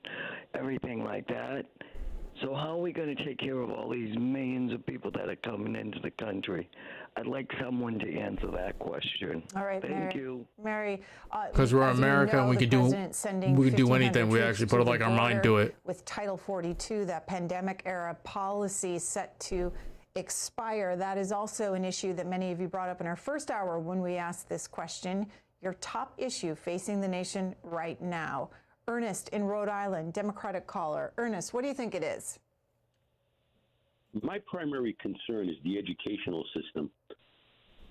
everything like that. So how are we going to take care of all these millions of people that are coming into the country? I'd like someone to answer that question. All right, Thank you. Mary. Because we're America and we could do anything. We actually put like our mind to it. With Title 42, that pandemic era policy set to expire. That is also an issue that many of you brought up in our first hour when we asked this question. Your top issue facing the nation right now. Ernest in Rhode Island, Democratic caller. Ernest, what do you think it is? My primary concern is the educational system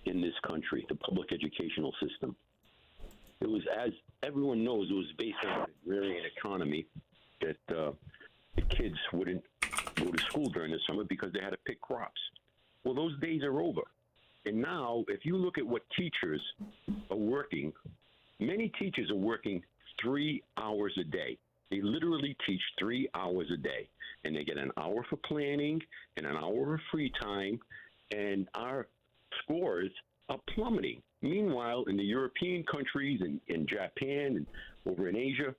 in this country, the public educational system. It was, as everyone knows, it was based on an agrarian economy that the kids wouldn't go to school during the summer because they had to pick crops. Well, those days are over. And now, if you look at what teachers are working, many teachers are working 3 hours a day. They literally teach 3 hours a day. And they get an hour for planning and an hour of free time. And our scores are plummeting. Meanwhile, in the European countries and in Japan and over in Asia,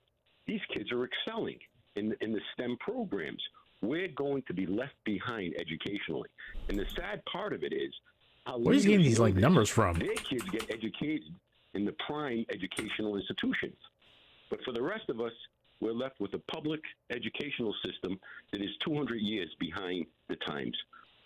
these kids are excelling in the STEM programs. We're going to be left behind educationally. And the sad part of it is, where are you getting these like numbers from? Their kids get educated in the prime educational institutions. But for the rest of us, we're left with a public educational system that is 200 years behind the times.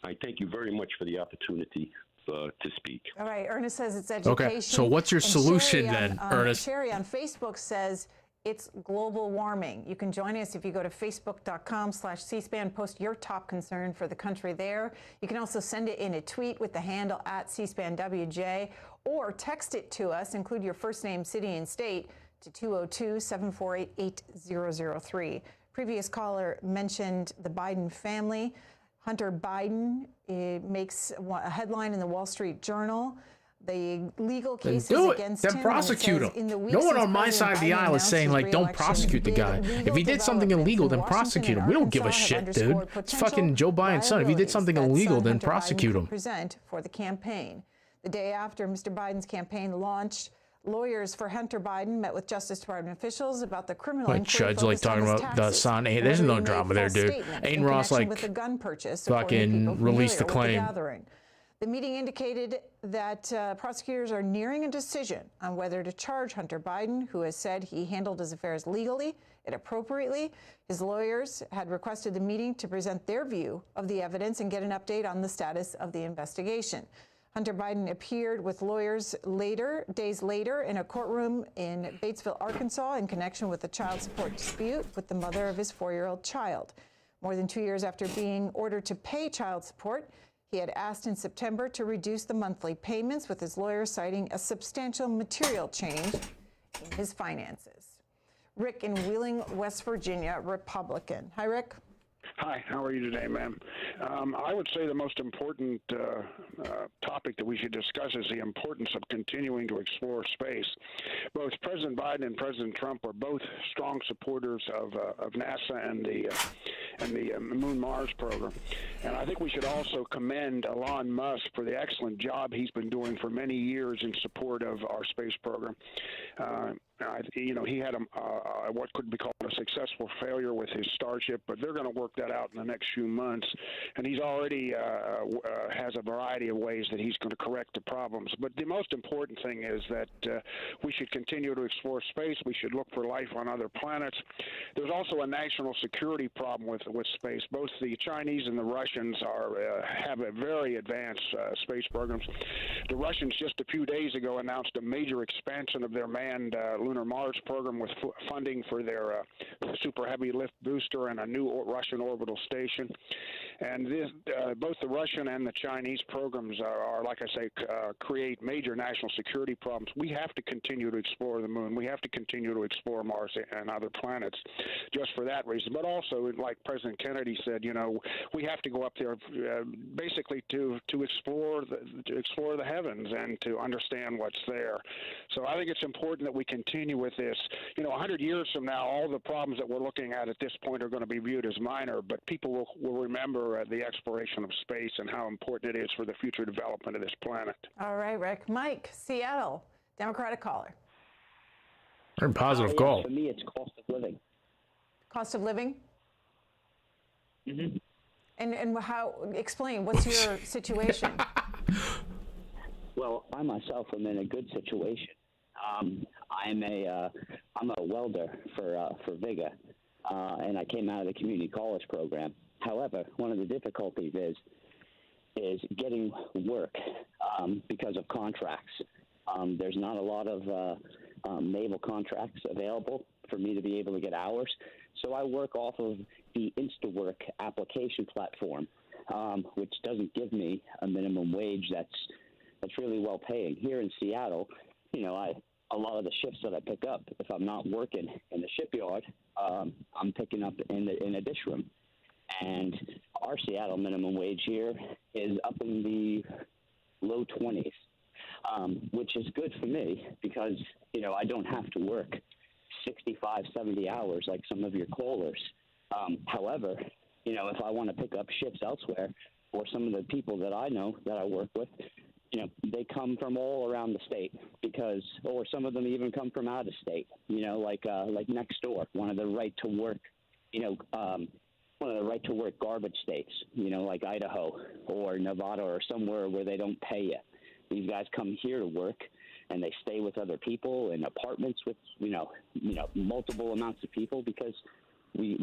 I thank you very much for the opportunity to speak. All right, Ernest says it's education. Okay, so what's your solution then, Ernest? Sherry on Facebook says it's global warming. You can join us if you go to facebook.com/C-SPAN, post your top concern for the country there. You can also send it in a tweet with the handle @CSPANWJ, or text it to us, include your first name, city, and state, to 202-748-8003. Previous caller mentioned the Biden family. Hunter Biden makes a headline in the Wall Street Journal. The legal cases against him. Then prosecute him. No one on my side of the aisle is saying, like, don't prosecute the guy. If he did something illegal, then prosecute him. We don't give a shit, dude. It's fucking Joe Biden's son. If he did something illegal, then prosecute him. Present for the campaign. The day after Mr. Biden's campaign launched, lawyers for Hunter Biden met with Justice Department officials about the criminal inquiry. Judge like talking about the son. Hey, there's no drama there, dude. Aiden Ross like fucking released the claim. The meeting indicated that prosecutors are nearing a decision on whether to charge Hunter Biden, who has said he handled his affairs legally and appropriately. His lawyers had requested the meeting to present their view of the evidence and get an update on the status of the investigation. Hunter Biden appeared with lawyers days later, in a courtroom in Batesville, Arkansas, in connection with a child support dispute with the mother of his 4-year-old child. More than 2 years after being ordered to pay child support, he had asked in September to reduce the monthly payments, with his lawyer citing a substantial material change in his finances. Rick in Wheeling, West Virginia, Republican. Hi, Rick. Hi, how are you today, ma'am? I would say the most important topic that we should discuss is the importance of continuing to explore space. Both President Biden and President Trump are both strong supporters of NASA and the Moon Mars program. And I think we should also commend Elon Musk for the excellent job he's been doing for many years in support of our space program. He had what could be called a successful failure with his Starship, but they're going to work that out in the next few months. And he's already has a variety of ways that he's going to correct the problems. But the most important thing is that we should continue to explore space. We should look for life on other planets. There's also a national security problem with space. Both the Chinese and the Russians have a very advanced space programs. The Russians just a few days ago announced a major expansion of their manned Lunar Mars program with funding for their super heavy lift booster and a new Russian orbital station. And both the Russian and the Chinese programs are like I say, create major national security problems. We have to continue to explore the moon. We have to continue to explore Mars and other planets just for that reason. But also, like President Kennedy said, we have to go up there basically to explore the heavens and to understand what's there. So I think it's important that we continue with this. 100 years from now, all the problems that we're looking at this point are going to be viewed as minor, but people will remember the exploration of space and how important it is for the future development of this planet. All right, Rick. Mike, Seattle, Democratic caller. Very positive call. For me, it's cost of living. Cost of living? Mm-hmm. And how? Explain. What's your situation? Well, I myself am in a good situation. I'm a welder for VIGA, and I came out of the community college program. However, one of the difficulties is getting work because of contracts. There's not a lot of naval contracts available for me to be able to get hours. So I work off of the InstaWork application platform, which doesn't give me a minimum wage that's really well paying. Here in Seattle, a lot of the shifts that I pick up, if I'm not working in the shipyard, I'm picking up in a dish room. And our Seattle minimum wage here is up in the low 20s, which is good for me because, I don't have to work 65, 70 hours like some of your callers. However, if I want to pick up shifts elsewhere, or some of the people that I know that I work with, they come from all around the state or some of them even come from out of state, like next door, one of the right to work garbage states, like Idaho or Nevada or somewhere where they don't pay you. These guys come here to work and they stay with other people in apartments with, multiple amounts of people because we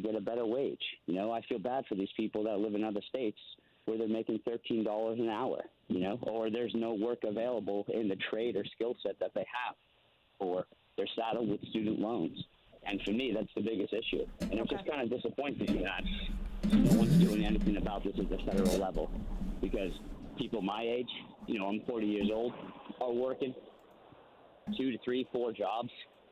get a better wage. I feel bad for these people that live in other states where they're making $13 an hour, or there's no work available in the trade or skill set that they have, or they're saddled with student loans. And for me, that's the biggest issue. And it's just kind of disappointing that no one's doing anything about this at the federal level, because people my age, I'm 40 years old, are working 2 to 3, 4 jobs.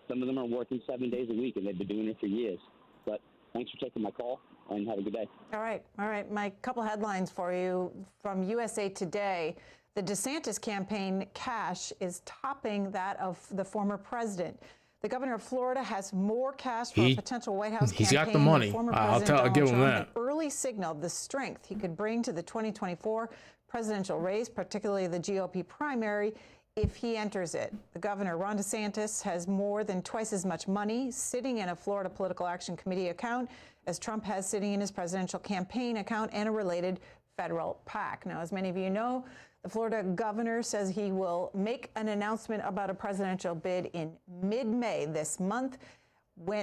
Some of them are working 7 days a week, and they've been doing it for years. But thanks for taking my call, and have a good day. All right, Mike, couple headlines for you from USA Today. The DeSantis campaign cash is topping that of the former president. The governor of Florida has more cash for a potential White House campaign. He's got the money. I'll give him that. Early signaled the strength he could bring to the 2024 presidential race, particularly the GOP primary, if he enters it. The governor, Ron DeSantis, has more than twice as much money sitting in a Florida Political Action Committee account as Trump has sitting in his presidential campaign account and a related federal PAC. Now, as many of you know, the Florida governor says he will make an announcement about a presidential bid in mid-May this month,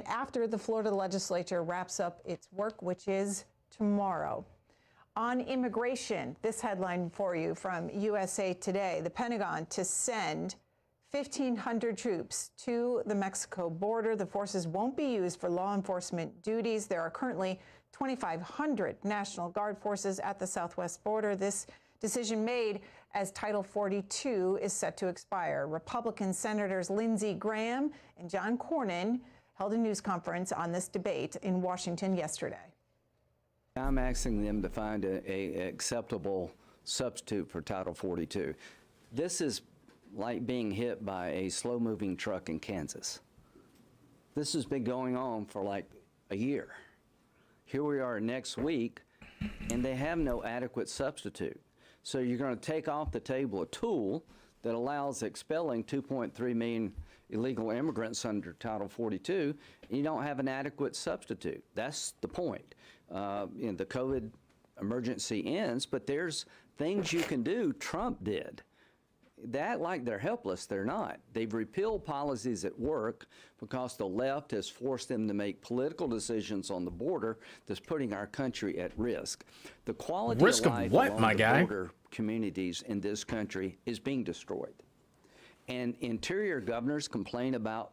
after the Florida legislature wraps up its work, which is tomorrow. On immigration, this headline for you from USA Today: the Pentagon to send 1,500 troops to the Mexico border. The forces won't be used for law enforcement duties. There are currently 2,500 National Guard forces at the southwest border. This decision made as Title 42 is set to expire. Republican Senators Lindsey Graham and John Cornyn held a news conference on this debate in Washington yesterday. I'm asking them to find a acceptable substitute for Title 42. This is like being hit by a slow-moving truck in Kansas. This has been going on for like a year. Here we are next week, and they have no adequate substitute. So you're going to take off the table a tool that allows expelling 2.3 million illegal immigrants under Title 42, and you don't have an adequate substitute. That's the point. The COVID emergency ends, but there's things you can do. Trump did. That, like they're helpless, they're not. They've repealed policies at work because the left has forced them to make political decisions on the border that's putting our country at risk. The quality Risk of life of what, along my the guy? border communities in this country is being destroyed. And interior governors complain about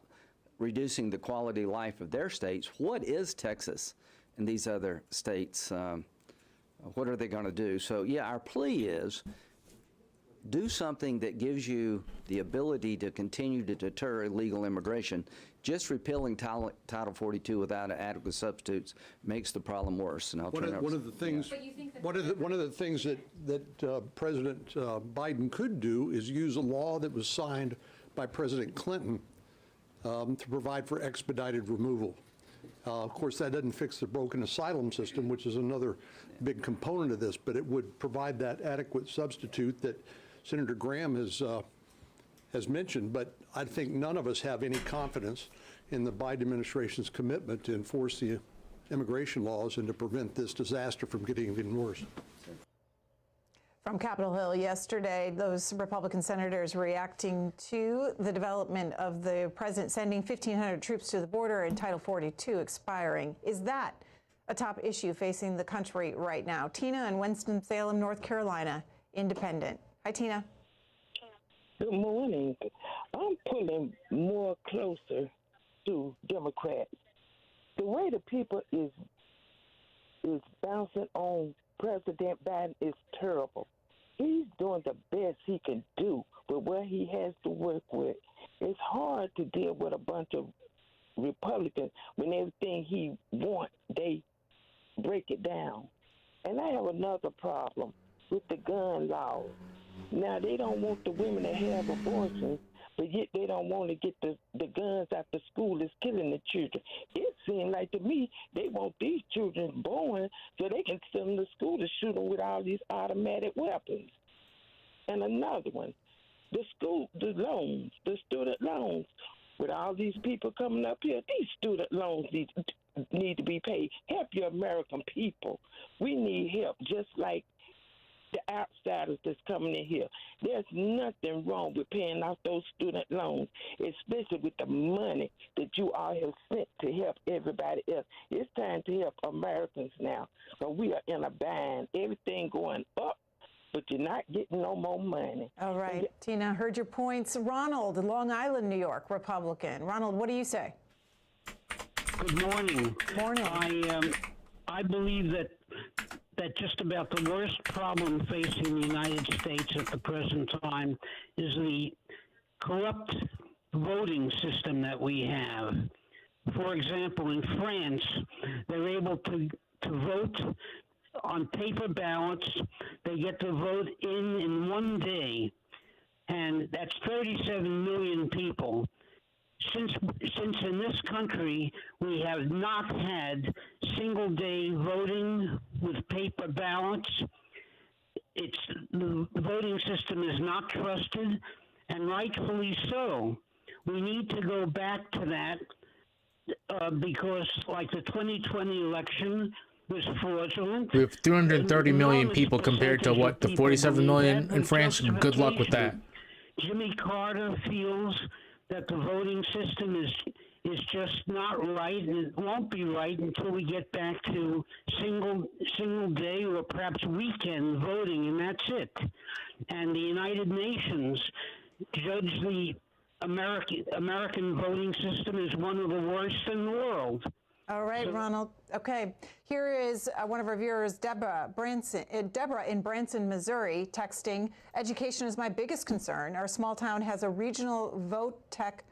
reducing the quality of life of their states. What is Texas and these other states? What are they going to do? So, yeah, our plea is do something that gives you the ability to continue to deter illegal immigration. Just repealing Title 42 without adequate substitutes makes the problem worse. And I'll turn it over. One of the things, one of the things that President Biden could do is use a law that was signed by President Clinton to provide for expedited removal. Of course, that doesn't fix the broken asylum system, which is another big component of this, but it would provide that adequate substitute that Senator Graham has mentioned. But I think none of us have any confidence in the Biden administration's commitment to enforce the immigration laws and to prevent this disaster from getting even worse. From Capitol Hill yesterday, those Republican senators reacting to the development of the president sending 1,500 troops to the border and Title 42 expiring. Is that a top issue facing the country right now? Tina in Winston-Salem, North Carolina, independent. Hi, Tina. Good morning. I'm pulling more closer to Democrats. The way the people is bouncing on President Biden is terrible. He's doing the best he can do with what he has to work with. It's hard to deal with a bunch of Republicans when everything he wants, they break it down. And I have another problem with the gun laws. Now, they don't want the women to have abortions, but yet they don't want to get the guns after school that's killing the children. It seems like to me they want these children born so they can send them to school to shoot them with all these automatic weapons. And another one, the student loans. With all these people coming up here, these student loans need to be paid. Help your American people. We need help just like the outsiders that's coming in here. There's nothing wrong with paying off those student loans, especially with the money that you all have sent to help everybody else. It's time to help Americans now, but we are in a bind. Everything going up, but you're not getting no more money. All right, Tina, heard your points. Ronald, Long Island, New York, Republican. Ronald, what do you say? Good morning. Morning. I believe that just about the worst problem facing the United States at the present time is the corrupt voting system that we have. For example, in France, they're able to vote on paper ballots. They get to vote in 1 day, and that's 37 million people. Since in this country we have not had single-day voting with paper ballots, the voting system is not trusted, and rightfully so. We need to go back to that because, like the 2020 election was fraudulent. We have 330 million people compared to what, the 47 million in France? Good luck with that. Jimmy Carter feels that the voting system is just not right, and it won't be right until we get back to single day or perhaps weekend voting, and that's it. And the United Nations judge the American voting system as one of the worst in the world. All right, Ronald. Okay, here is one of our viewers, Deborah in Branson, Missouri, texting, "Education is my biggest concern. Our small town has a regional vote tech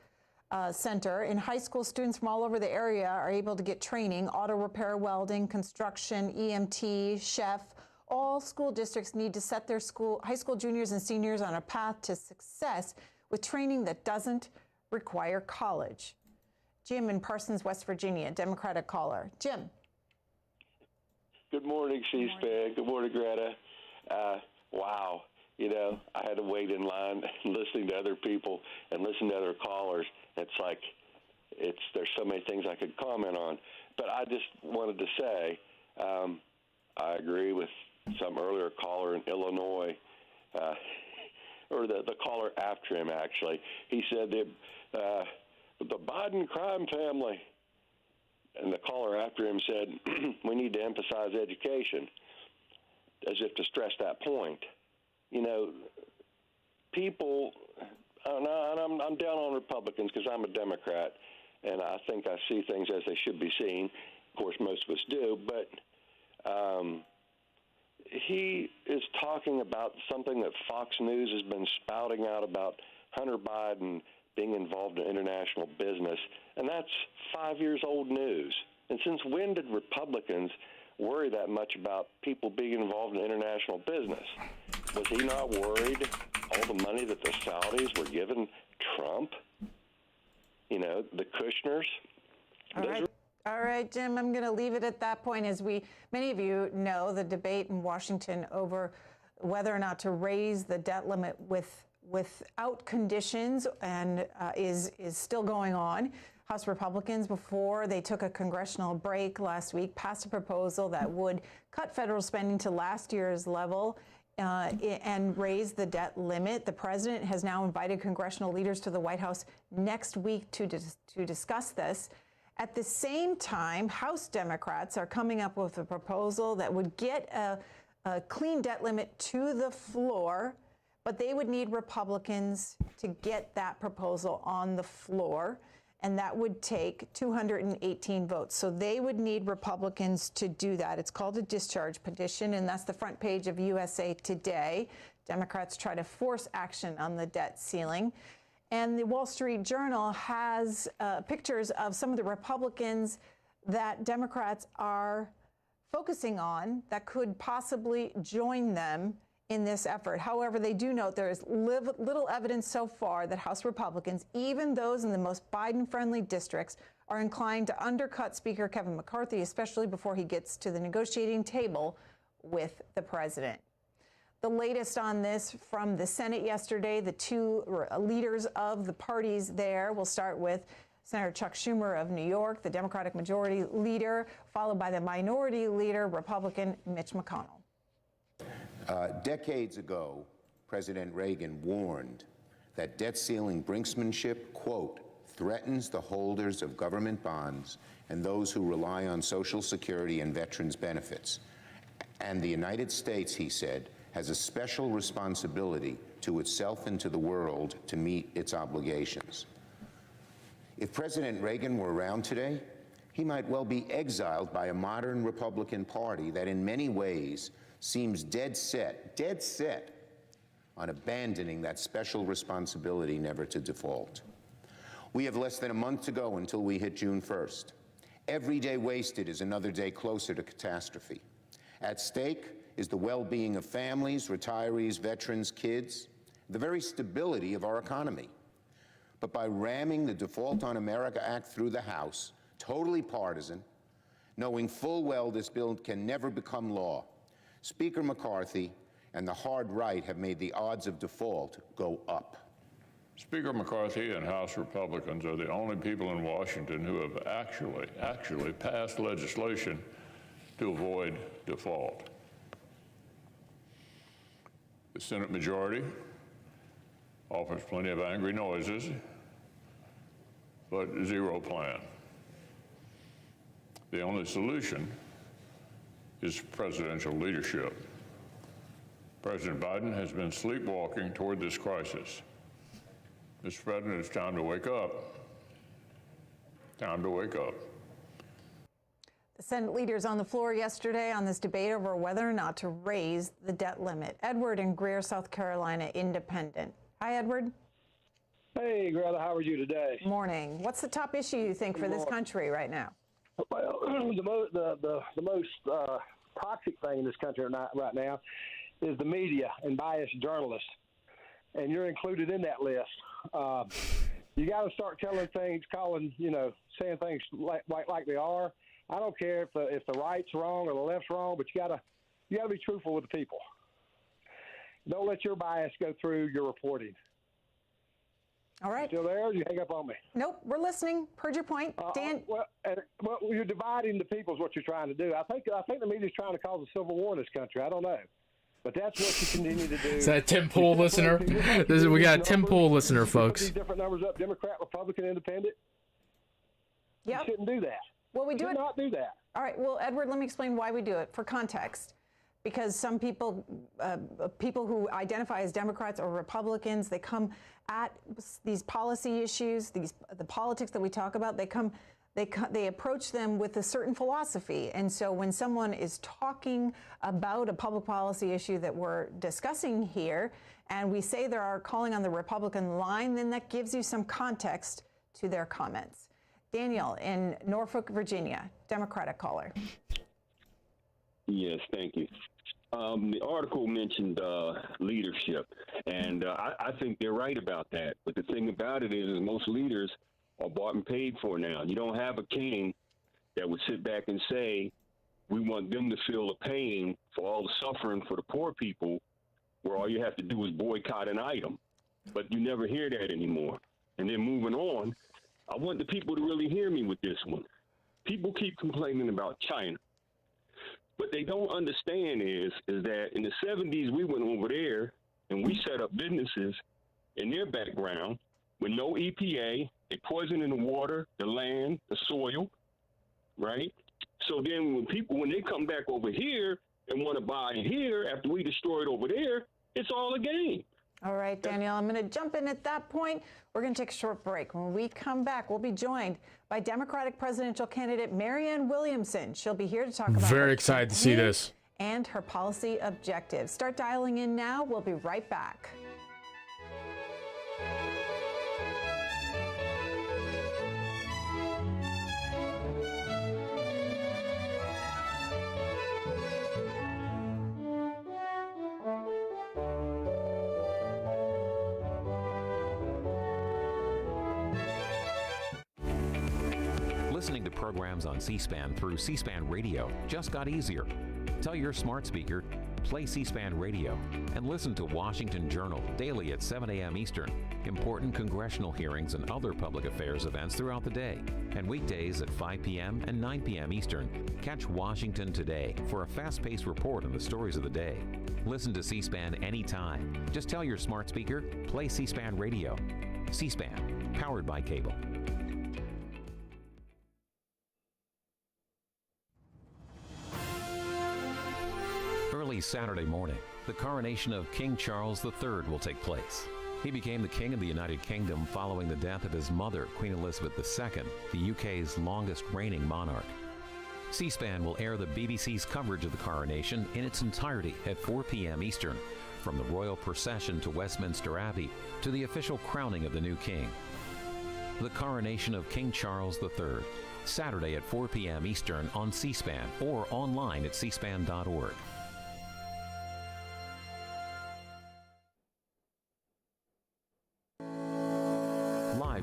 Center. In high school, students from all over the area are able to get training, auto repair, welding, construction, EMT, chef. All school districts need to set their high school juniors and seniors on a path to success with training that doesn't require college. Jim in Parsons, West Virginia, Democratic caller. Jim. Good morning, C-SPAN. Good morning, Greta. Wow. You know, I had to wait in line listening to other people and listening to other callers. It's like there's so many things I could comment on. But I just wanted to say I agree with some earlier caller in Illinois, or the caller after him, actually. He said the Biden crime family. And the caller after him said, we need to emphasize education, as if to stress that point. You know, people, and I'm down on Republicans because I'm a Democrat, and I think I see things as they should be seen. Of course, most of us do, but he is talking about something that Fox News has been spouting out about Hunter Biden being involved in international business, and that's 5 years old news. And since when did Republicans worry that much about people being involved in international business? Was he not worried all the money that the Saudis were giving Trump? You know, the Kushners? All right, Jim, I'm going to leave it at that point. As many of you know, the debate in Washington over whether or not to raise the debt limit without conditions and is still going on. House Republicans, before they took a congressional break last week, passed a proposal that would cut federal spending to last year's level and raise the debt limit. The president has now invited congressional leaders to the White House next week to discuss this. At the same time, House Democrats are coming up with a proposal that would get a clean debt limit to the floor, but they would need Republicans to get that proposal on the floor, and that would take 218 votes. So they would need Republicans to do that. It's called a discharge petition, and that's the front page of USA Today. Democrats try to force action on the debt ceiling. And the Wall Street Journal has pictures of some of the Republicans that Democrats are focusing on that could possibly join them in this effort. However, they do note there is little evidence so far that House Republicans, even those in the most Biden-friendly districts, are inclined to undercut Speaker Kevin McCarthy, especially before he gets to the negotiating table with the president. The latest on this from the Senate yesterday, the two leaders of the parties there. We'll start with Senator Chuck Schumer of New York, the Democratic Majority Leader, followed by the Minority Leader, Republican Mitch McConnell. Decades ago, President Reagan warned that debt ceiling brinksmanship, quote, threatens the holders of government bonds and those who rely on Social Security and veterans benefits. And the United States, he said, has a special responsibility to itself and to the world to meet its obligations. If President Reagan were around today, he might well be exiled by a modern Republican Party that in many ways seems dead set on abandoning that special responsibility never to default. We have less than a month to go until we hit June 1st. Every day wasted is another day closer to catastrophe. At stake is the well-being of families, retirees, veterans, kids, the very stability of our economy. But by ramming the Default on America Act through the House, totally partisan, knowing full well this bill can never become law, Speaker McCarthy and the hard right have made the odds of default go up. Speaker McCarthy and House Republicans are the only people in Washington who have actually passed legislation to avoid default. The Senate majority offers plenty of angry noises, but zero plan. The only solution is presidential leadership. President Biden has been sleepwalking toward this crisis. Mr. President, it's time to wake up. Time to wake up. The Senate leaders on the floor yesterday on this debate over whether or not to raise the debt limit. Edward in Greer, South Carolina, Independent. Hi, Edward. Hey, Greta, how are you today? Morning. What's the top issue you think for this country right now? Well, the most toxic thing in this country right now is the media and biased journalists, and you're included in that list. You got to start telling things, saying things like they are. I don't care if the right's wrong or the left's wrong, but you got to be truthful with the people. Don't let your bias go through your reporting. All right. Still there? Or you hang up on me? Nope, we're listening. Heard your point, Dan. Well, you're dividing the people is what you're trying to do. I think the media's trying to cause a civil war in this country. I don't know, but that's what you continue to do. Is that a Tim Pool listener? We got a Tim Pool listener, folks. These different numbers up: Democrat, Republican, Independent. Yep. You shouldn't do that. Well, we do it. Not do that. All right. Well, Edward, let me explain why we do it for context. Because some people, people who identify as Democrats or Republicans, they come at these policy issues, the politics that we talk about. They approach them with a certain philosophy. And so when someone is talking about a public policy issue that we're discussing here, and we say they are calling on the Republican line, then that gives you some context to their comments. Daniel in Norfolk, Virginia, Democratic caller. Yes, thank you. The article mentioned leadership, and I think they're right about that. But the thing about it is most leaders are bought and paid for now. You don't have a king that would sit back and say, we want them to feel the pain for all the suffering for the poor people, where all you have to do is boycott an item. But you never hear that anymore. And then moving on, I want the people to really hear me with this one. People keep complaining about China. What they don't understand is that in the 70s, we went over there and we set up businesses in their background with no EPA. They poisoning the water, the land, the soil, right? So then when they come back over here and want to buy here after we destroy it over there, it's all a game. All right, Daniel, I'm going to jump in at that point. We're going to take a short break. When we come back, we'll be joined by Democratic presidential candidate Marianne Williamson. She'll be here to talk about very excited to see this and her policy objectives. Start dialing in now. We'll be right back. Listening to programs on C-SPAN through C-SPAN Radio just got easier. Tell your smart speaker, play C-SPAN Radio, and listen to Washington Journal daily at 7 a.m. Eastern, important congressional hearings and other public affairs events throughout the day, and weekdays at 5 p.m. and 9 p.m. Eastern. Catch Washington Today for a fast-paced report on the stories of the day. Listen to C-SPAN anytime. Just tell your smart speaker, play C-SPAN Radio. C-SPAN, powered by cable. Early Saturday morning, the coronation of King Charles III will take place. He became the King of the United Kingdom following the death of his mother, Queen Elizabeth II, the UK's longest reigning monarch. C-SPAN will air the BBC's coverage of the coronation in its entirety at 4 p.m. Eastern, from the royal procession to Westminster Abbey to the official crowning of the new king. The coronation of King Charles III, Saturday at 4 p.m. Eastern on C-SPAN or online at cspan.org.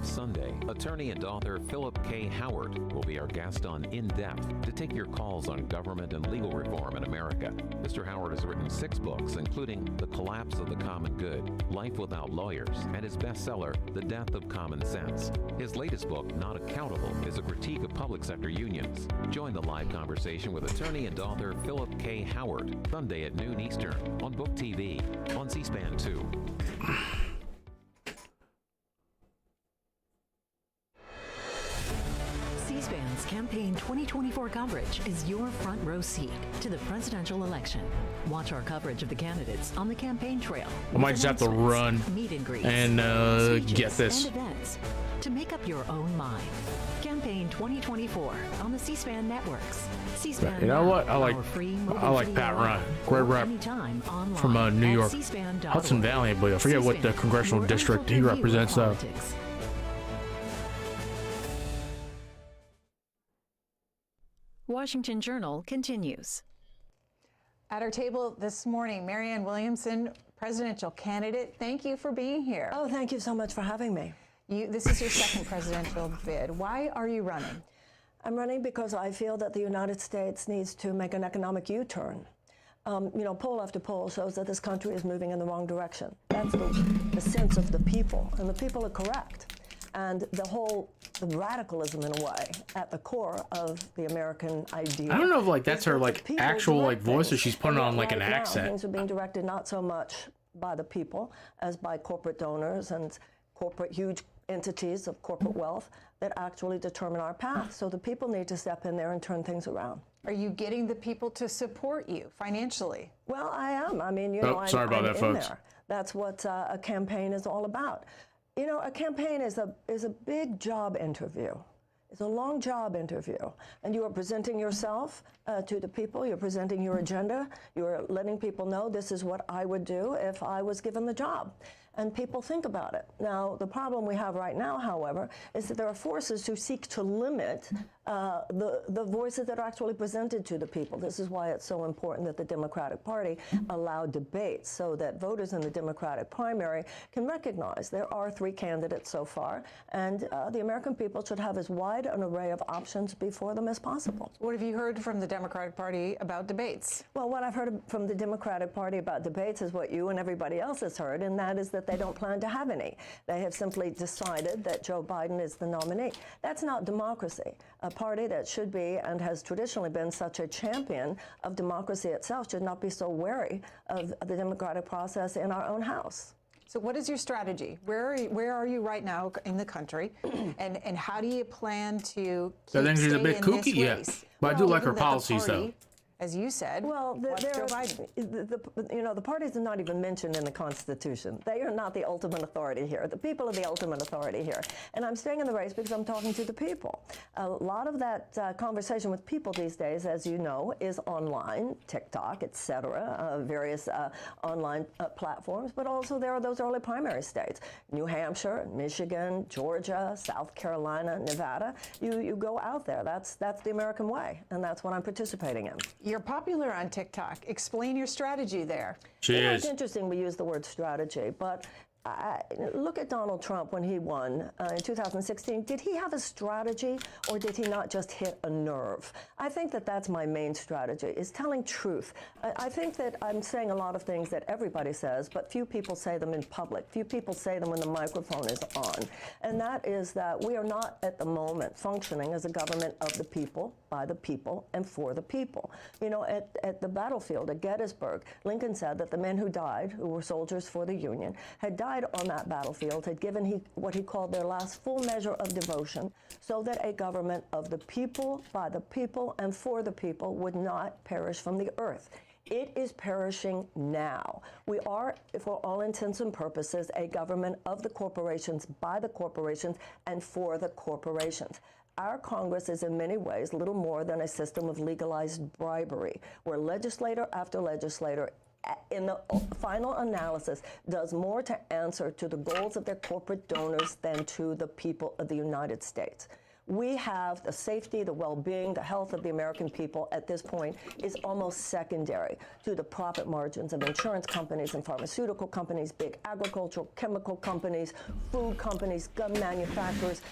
Sunday, attorney and author Philip K. Howard will be our guest on In Depth to take your calls on government and legal reform in America. Mr. Howard has written 6 books, including The Collapse of the Common Good, Life Without Lawyers, and his bestseller, The Death of Common Sense. His latest book, Not Accountable, is a critique of public sector unions. Join the live conversation with attorney and author Philip K. Howard, Sunday at noon Eastern, on Book TV, on C-SPAN 2. Campaign 2024 coverage is your front row seat to the presidential election. Watch our coverage of the candidates on the campaign trail. I might just have to run meet and greets, and get this. and events to make up your own mind. Campaign 2024 on the C-SPAN networks. C-SPAN. You know what? I like Pat Ryan, great rep from New York, Hudson Valley, I believe. I forget what the congressional district he represents though. Washington Journal continues. At our table this morning, Marianne Williamson, presidential candidate. Thank you for being here. Oh, thank you so much for having me. This is your second presidential bid. Why are you running? I'm running because I feel that the United States needs to make an economic U-turn. Poll after poll shows that this country is moving in the wrong direction. That's the sense of the people, and the people are correct. And the radicalism, in a way, at the core of the American idea. I don't know if that's her actual voice, or she's putting on an accent. Things are being directed not so much by the people as by corporate donors and corporate huge entities of corporate wealth that actually determine our path. So the people need to step in there and turn things around. Are you getting the people to support you financially? Well, I am. I mean, sorry about that, folks. There. That's what a campaign is all about. A campaign is a big job interview. It's a long job interview. And you are presenting yourself to the people. You're presenting your agenda. You're letting people know this is what I would do if I was given the job. And people think about it. Now, the problem we have right now, however, is that there are forces who seek to limit the voices that are actually presented to the people. This is why it's so important that the Democratic Party allow debates so that voters in the Democratic primary can recognize there are 3 candidates so far, and the American people should have as wide an array of options before them as possible. What have you heard from the Democratic Party about debates? Well, what I've heard from the Democratic Party about debates is what you and everybody else has heard, and that is that they don't plan to have any. They have simply decided that Joe Biden is the nominee. That's not democracy. A party that should be and has traditionally been such a champion of democracy itself should not be so wary of the democratic process in our own house. So what is your strategy? Where are you right now in the country? and how do you plan to I think she's a bit kooky, yeah. But I do like her policies, though. As you said, Joe Biden. The parties are not even mentioned in the Constitution. They are not the ultimate authority here. The people are the ultimate authority here. And I'm staying in the race because I'm talking to the people. A lot of that conversation with people these days, as you know, is online, TikTok, etc., various online platforms. But also there are those early primary states: New Hampshire, Michigan, Georgia, South Carolina, Nevada. You go out there. That's the American way, and that's what I'm participating in. You're popular on TikTok. Explain your strategy there. It's interesting we use the word strategy, but look at Donald Trump when he won in 2016. Did he have a strategy, or did he not just hit a nerve? I think that that's my main strategy, is telling truth. I think that I'm saying a lot of things that everybody says, but few people say them in public. Few people say them when the microphone is on. And that is that we are not at the moment functioning as a government of the people, by the people, and for the people. At the battlefield at Gettysburg, Lincoln said that the men who died, who were soldiers for the Union, had died on that battlefield, had given what he called their last full measure of devotion, so that a government of the people, by the people, and for the people would not perish from the earth. It is perishing now. We are, for all intents and purposes, a government of the corporations, by the corporations, and for the corporations. Our Congress is in many ways little more than a system of legalized bribery, where legislator after legislator, in the final analysis, does more to answer to the goals of their corporate donors than to the people of the United States. We have the safety, the well-being, the health of the American people at this point is almost secondary to the profit margins of insurance companies and pharmaceutical companies, big agricultural, chemical companies, food companies, gun manufacturers,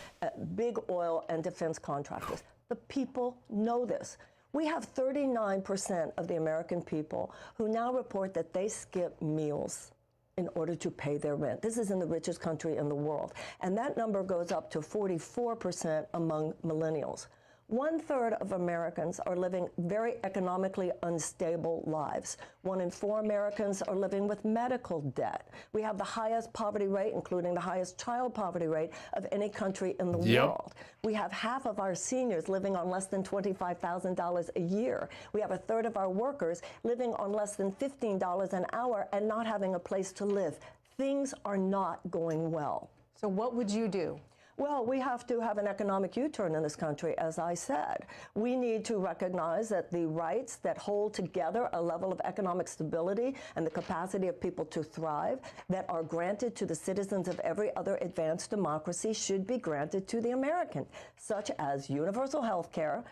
big oil and defense contractors. The people know this. We have 39% of the American people who now report that they skip meals in order to pay their rent. This is in the richest country in the world. And that number goes up to 44% among millennials. 1/3 of Americans are living very economically unstable lives. 1 in 4 Americans are living with medical debt. We have the highest poverty rate, including the highest child poverty rate of any country in the world. We have half of our seniors living on less than $25,000 a year. We have 1/3 of our workers living on less than $15 an hour and not having a place to live. Things are not going well. So what would you do? Well, we have to have an economic U-turn in this country, as I said. We need to recognize that the rights that hold together a level of economic stability and the capacity of people to thrive that are granted to the citizens of every other advanced democracy should be granted to the American, such as universal health care,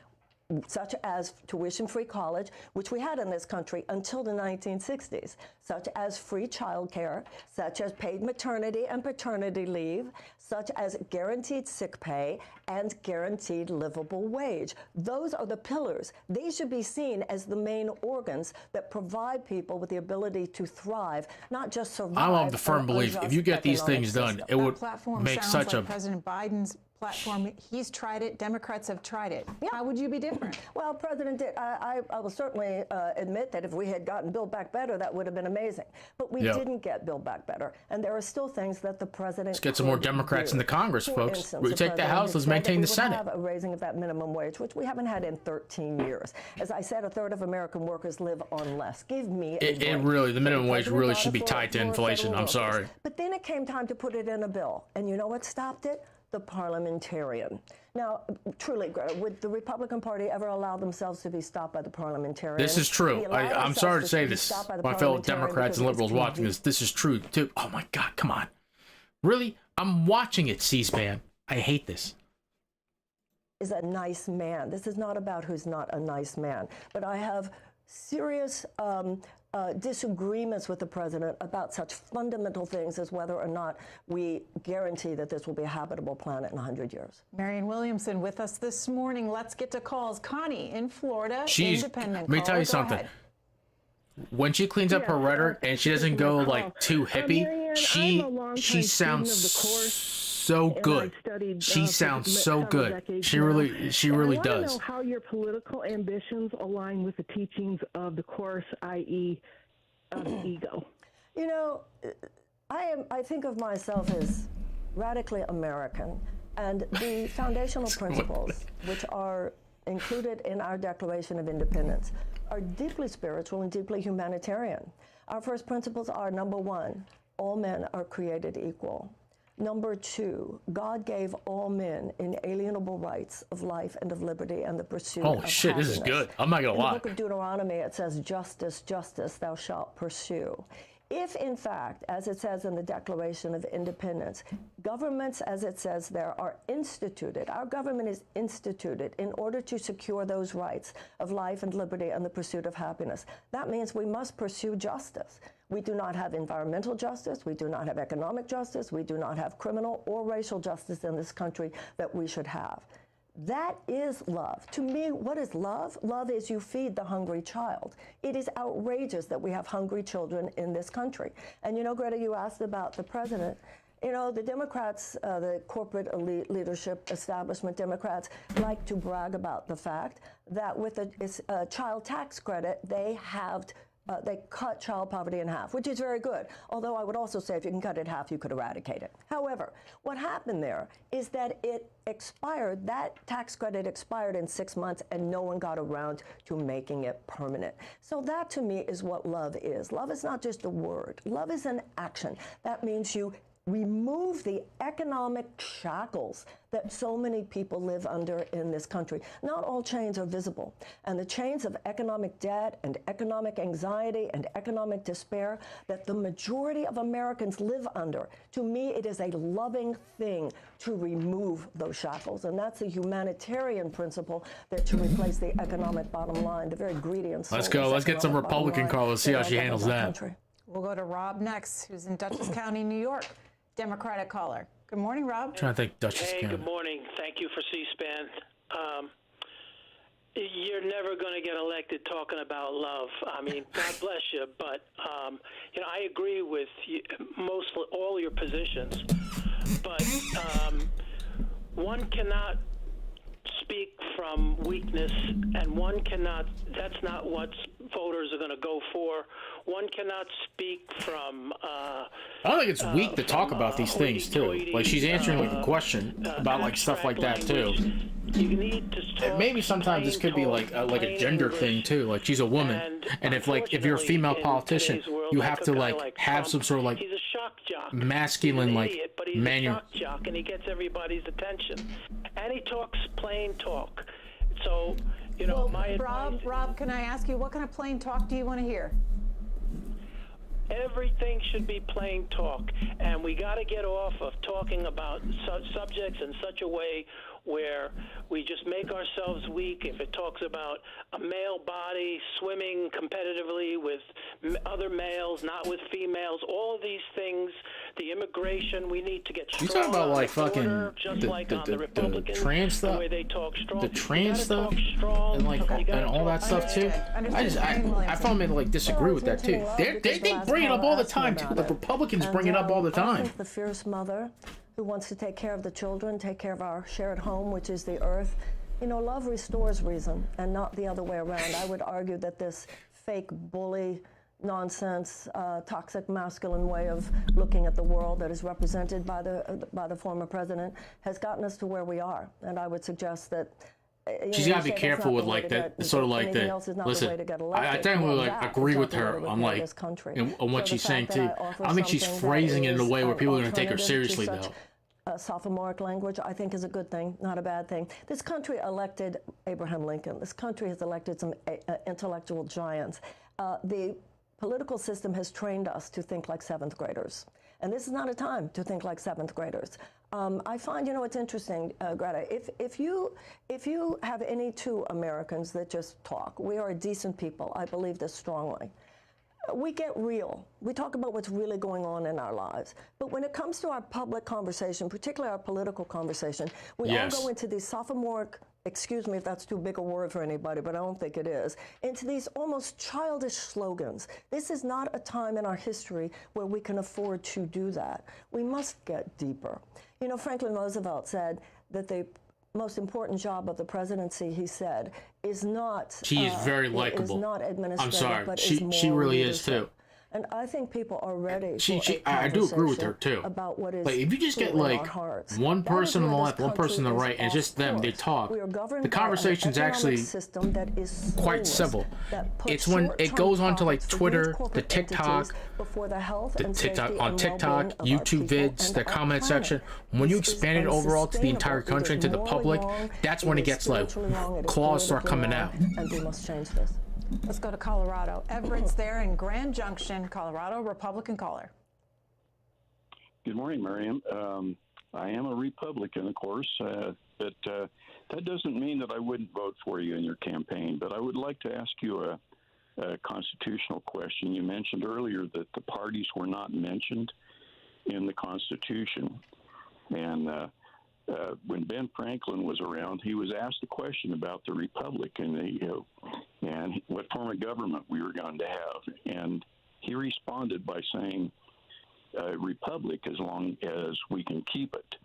such as tuition-free college, which we had in this country until the 1960s, such as free child care, such as paid maternity and paternity leave, such as guaranteed sick pay and guaranteed livable wage. Those are the pillars. They should be seen as the main organs that provide people with the ability to thrive, not just survive. I'm of the firm belief if you get these things done, it would make such a President Biden's platform. He's tried it. Democrats have tried it. Yeah. How would you be different? Well, I will certainly admit that if we had gotten Build Back Better, that would have been amazing. But we didn't get Build Back Better. And there are still things that the president Let's get some more Democrats in the Congress, folks. We take the House, let's maintain the Senate. We have a raising of that minimum wage, which we haven't had in 13 years. As I said, 1/3 of American workers live on less. Give me a break. It really, the minimum wage really should be tied to inflation. I'm sorry. But then it came time to put it in a bill. And you know what stopped it? The parliamentarian. Now, truly, Greta, would the Republican Party ever allow themselves to be stopped by the parliamentarian? This is true. I'm sorry to say this, my fellow Democrats and liberals watching this. This is true, too. Oh, my God, come on. Really? I'm watching it, C-SPAN. I hate this. Is a nice man. This is not about who's not a nice man. But I have serious disagreements with the president about such fundamental things as whether or not we guarantee that this will be a habitable planet in 100 years. Marianne Williamson with us this morning. Let's get to calls. Connie in Florida, independent. Let me tell you something. When she cleans up her rhetoric and she doesn't go like too hippie, Marianne, she sounds so good. She sounds so good. She really does. I want to know how your political ambitions align with the teachings of the course, i.e., of ego. You know, I think of myself as radically American, and the foundational principles, which are included in our Declaration of Independence, are deeply spiritual and deeply humanitarian. Our first principles are, number 1, all men are created equal. Number 2, God gave all men inalienable rights of life and of liberty and the pursuit of Holy shit, happiness. this is good. I'm not gonna lie. In the book of Deuteronomy, it says, justice, justice, thou shalt pursue. If, in fact, as it says in the Declaration of Independence, governments, as it says there, are instituted, our government is instituted in order to secure those rights of life and liberty and the pursuit of happiness, that means we must pursue justice. We do not have environmental justice, we do not have economic justice, we do not have criminal or racial justice in this country that we should have. That is love. To me, what is love? Love is you feed the hungry child. It is outrageous that we have hungry children in this country. And you know, Greta, you asked about the president. You know, the Democrats, the corporate elite leadership establishment Democrats like to brag about the fact that with a child tax credit, they cut child poverty in half, which is very good. Although I would also say if you can cut it in half, you could eradicate it. However, what happened there is that it expired, that tax credit expired in 6 months and no one got around to making it permanent. So that to me is what love is. Love is not just a word. Love is an action. That means you remove the economic shackles that so many people live under in this country. Not all chains are visible. And the chains of economic debt and economic anxiety and economic despair that the majority of Americans live under, to me, it is a loving thing to remove those shackles. And that's a humanitarian principle that should replace the economic bottom line, the very greedy and Let's go. Let's get some Republican callers, see how she handles that. We'll go to Rob next, who's in Dutchess County, New York. Democratic caller. Good morning, Rob. Trying to think Dutchess County. Good morning. Thank you for C-SPAN. You're never going to get elected talking about love. I mean, God bless you, but you know, I agree with you, mostly all your positions. But one cannot speak from weakness, and one cannot. That's not what voters are going to go for. One cannot speak from. I don't think it's weak to talk about these things too. Like she's answering like a question about like stuff like that too. You need to talk. And maybe sometimes this could be like a gender thing too. Like she's a woman, and if you're a female politician, you have to like have some sort of like he's a shock jock. masculine like But he's manual. a shock jock, and he gets everybody's attention, and he talks plain talk. So Rob, can I ask you, what kind of plain talk do you want to hear? Everything should be plain talk, and we got to get off of talking about such subjects in such a way where we just make ourselves weak. If it talks about a male body swimming competitively with other males, not with females, all of these things, the immigration, we need to get strong. You talking about like fucking the trans stuff, the way they talk strong. the trans stuff, and like and all that stuff too. I fundamentally like disagree with that too. They bring it up all the time too. The Republicans bring it up all the I time. think the fierce mother who wants to take care of the children, take care of our shared home, which is the earth. You know, love restores reason and not the other way around. I would argue that this fake bully nonsense, toxic masculine way of looking at the world that is represented by the former president has gotten us to where we are. And I would suggest that she's got to be careful with like that, sort of like that. Listen, I definitely like agree with her on like on what she's saying too. I think she's phrasing it in a way where people are going to take her seriously though. Sophomoric language, I think, is a good thing, not a bad thing. This country elected Abraham Lincoln. This country has elected some intellectual giants. The political system has trained us to think like seventh graders. And this is not a time to think like seventh graders. I find, you know, it's interesting, Greta, if you have any two Americans that just talk, we are a decent people. I believe this strongly. We get real. We talk about what's really going on in our lives. But when it comes to our public conversation, particularly our political conversation, we all go into these sophomoric, excuse me if that's too big a word for anybody, but I don't think it is, into these almost childish slogans. This is not a time in our history where we can afford to do that. We must get deeper. You know, Franklin Roosevelt said that the most important job of the presidency, he said, is not she is very likable. Is not administrative, I'm sorry, but she really is too. And I think people are ready. I do agree with her too. About what is like if you just get like one person on the left, one person on the right, and it's just them, they talk. The conversation's actually quite simple. It's when it goes on to like Twitter, the TikTok, on TikTok, YouTube vids, the comment section. When you expand it overall to the entire country and to the public, that's when it gets like claws start coming out. And we must change this. Let's go to Colorado. Everett's there in Grand Junction, Colorado, Republican caller. Good morning, Miriam. I am a Republican, of course, but that doesn't mean that I wouldn't vote for you in your campaign. But I would like to ask you a constitutional question. You mentioned earlier that the parties were not mentioned in the Constitution. And when Ben Franklin was around, he was asked a question about the Republic and what form of government we were going to have. And he responded by saying, Republic as long as we can keep it.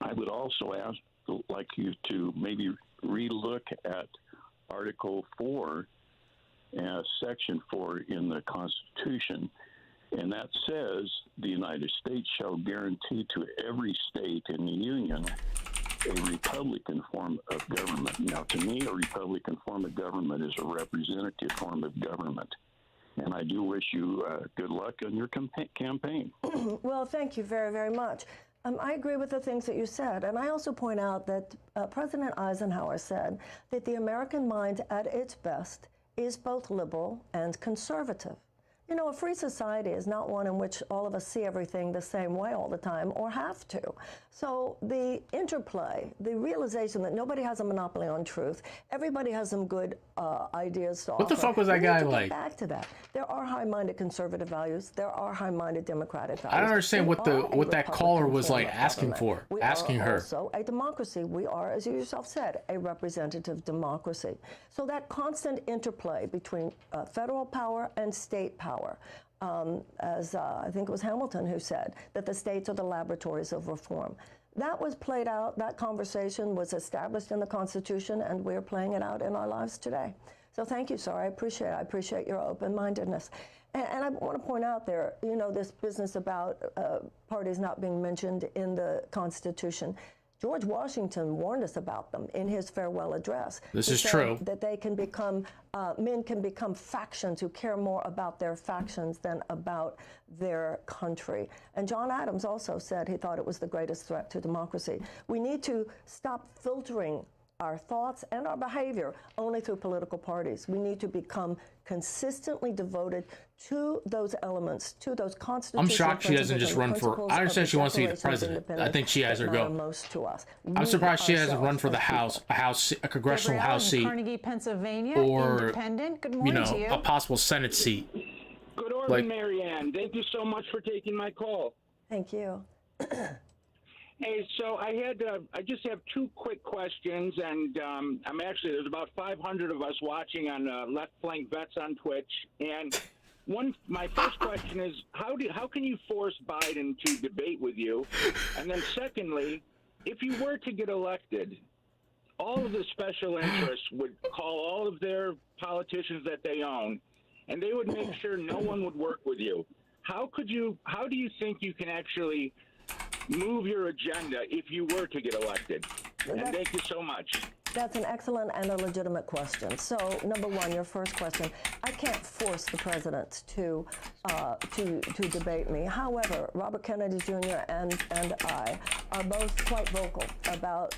I would also like you to maybe relook at Article 4, Section 4 in the Constitution. And that says the United States shall guarantee to every state in the Union a Republican form of government. Now, to me, a Republican form of government is a representative form of government. And I do wish you good luck on your campaign. Well, thank you very, very much. I agree with the things that you said. And I also point out that President Eisenhower said that the American mind at its best is both liberal and conservative. You know, a free society is not one in which all of us see everything the same way all the time or have to. So the interplay, the realization that nobody has a monopoly on truth, everybody has some good ideas to offer. What the fuck was that guy like? Back to that. There are high-minded conservative values. There are high-minded democratic values. I don't understand what that caller was like asking for, asking her. Also a democracy. We are, as you yourself said, a representative democracy. So that constant interplay between federal power and state power, as I think it was Hamilton who said, that the states are the laboratories of reform. That was played out, that conversation was established in the Constitution, and we're playing it out in our lives today. So thank you, sir. I appreciate it. I appreciate your open-mindedness. And I want to point out there, you know, this business about parties not being mentioned in the Constitution. George Washington warned us about them in his farewell address. This is true. That they can become, men can become factions who care more about their factions than about their country. And John Adams also said he thought it was the greatest threat to democracy. We need to stop filtering our thoughts and our behavior only through political parties. We need to become consistently devoted to those elements, to those constitutional I'm shocked she doesn't just run for, I understand she wants to be the president. I think she has her go. Most to us. I'm surprised she hasn't run for the House, a congressional House seat, Carnegie, Pennsylvania, or independent. Good morning to you. A possible Senate seat. Good morning, Marianne. Thank you so much for taking my call. Thank you. Hey, so I just have two quick questions, and there's about 500 of us watching on Left Flank Vets on Twitch, and my first question is, how can you force Biden to debate with you? And then secondly, if you were to get elected, all of the special interests would call all of their politicians that they own, and they would make sure no one would work with you. How do you think you can actually move your agenda if you were to get elected? And thank you so much. That's an excellent and a legitimate question. So, number one, your first question, I can't force the president to debate me. However, Robert Kennedy Jr. and I are both quite vocal about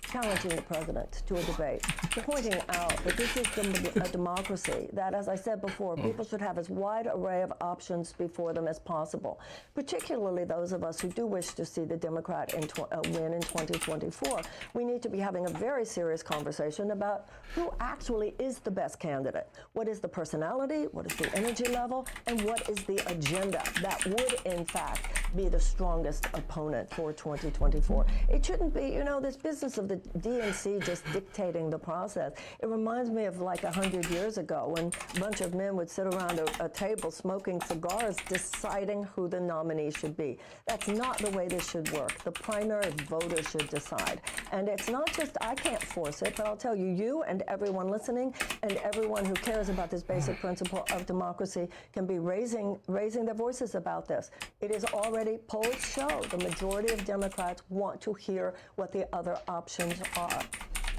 challenging the president to a debate, pointing out that this is a democracy, that, as I said before, people should have as wide array of options before them as possible, particularly those of us who do wish to see the Democrat win in 2024. We need to be having a very serious conversation about who actually is the best candidate. What is the personality, what is the energy level, and what is the agenda that would, in fact, be the strongest opponent for 2024. It shouldn't be, this business of the DNC just dictating the process. It reminds me of like 100 years ago when a bunch of men would sit around a table smoking cigars deciding who the nominee should be. That's not the way this should work. The primary voters should decide. And it's not just, I can't force it, but I'll tell you, you and everyone listening and everyone who cares about this basic principle of democracy can be raising their voices about this. It is already, polls show the majority of Democrats want to hear what the other options are.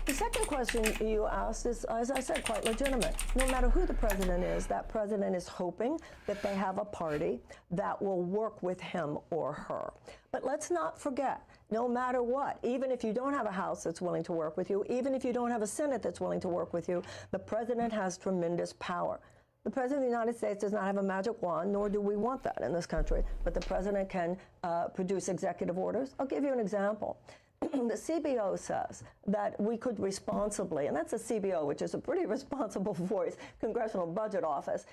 The second question you asked is, as I said, quite legitimate. No matter who the president is, that president is hoping that they have a party that will work with him or her. But let's not forget, no matter what, even if you don't have a House that's willing to work with you, even if you don't have a Senate that's willing to work with you, the president has tremendous power. The President of the United States does not have a magic wand, nor do we want that in this country, but the president can produce executive orders. I'll give you an example. The CBO says that we could responsibly, and that's a CBO, which is a pretty responsible voice, Congressional Budget Office,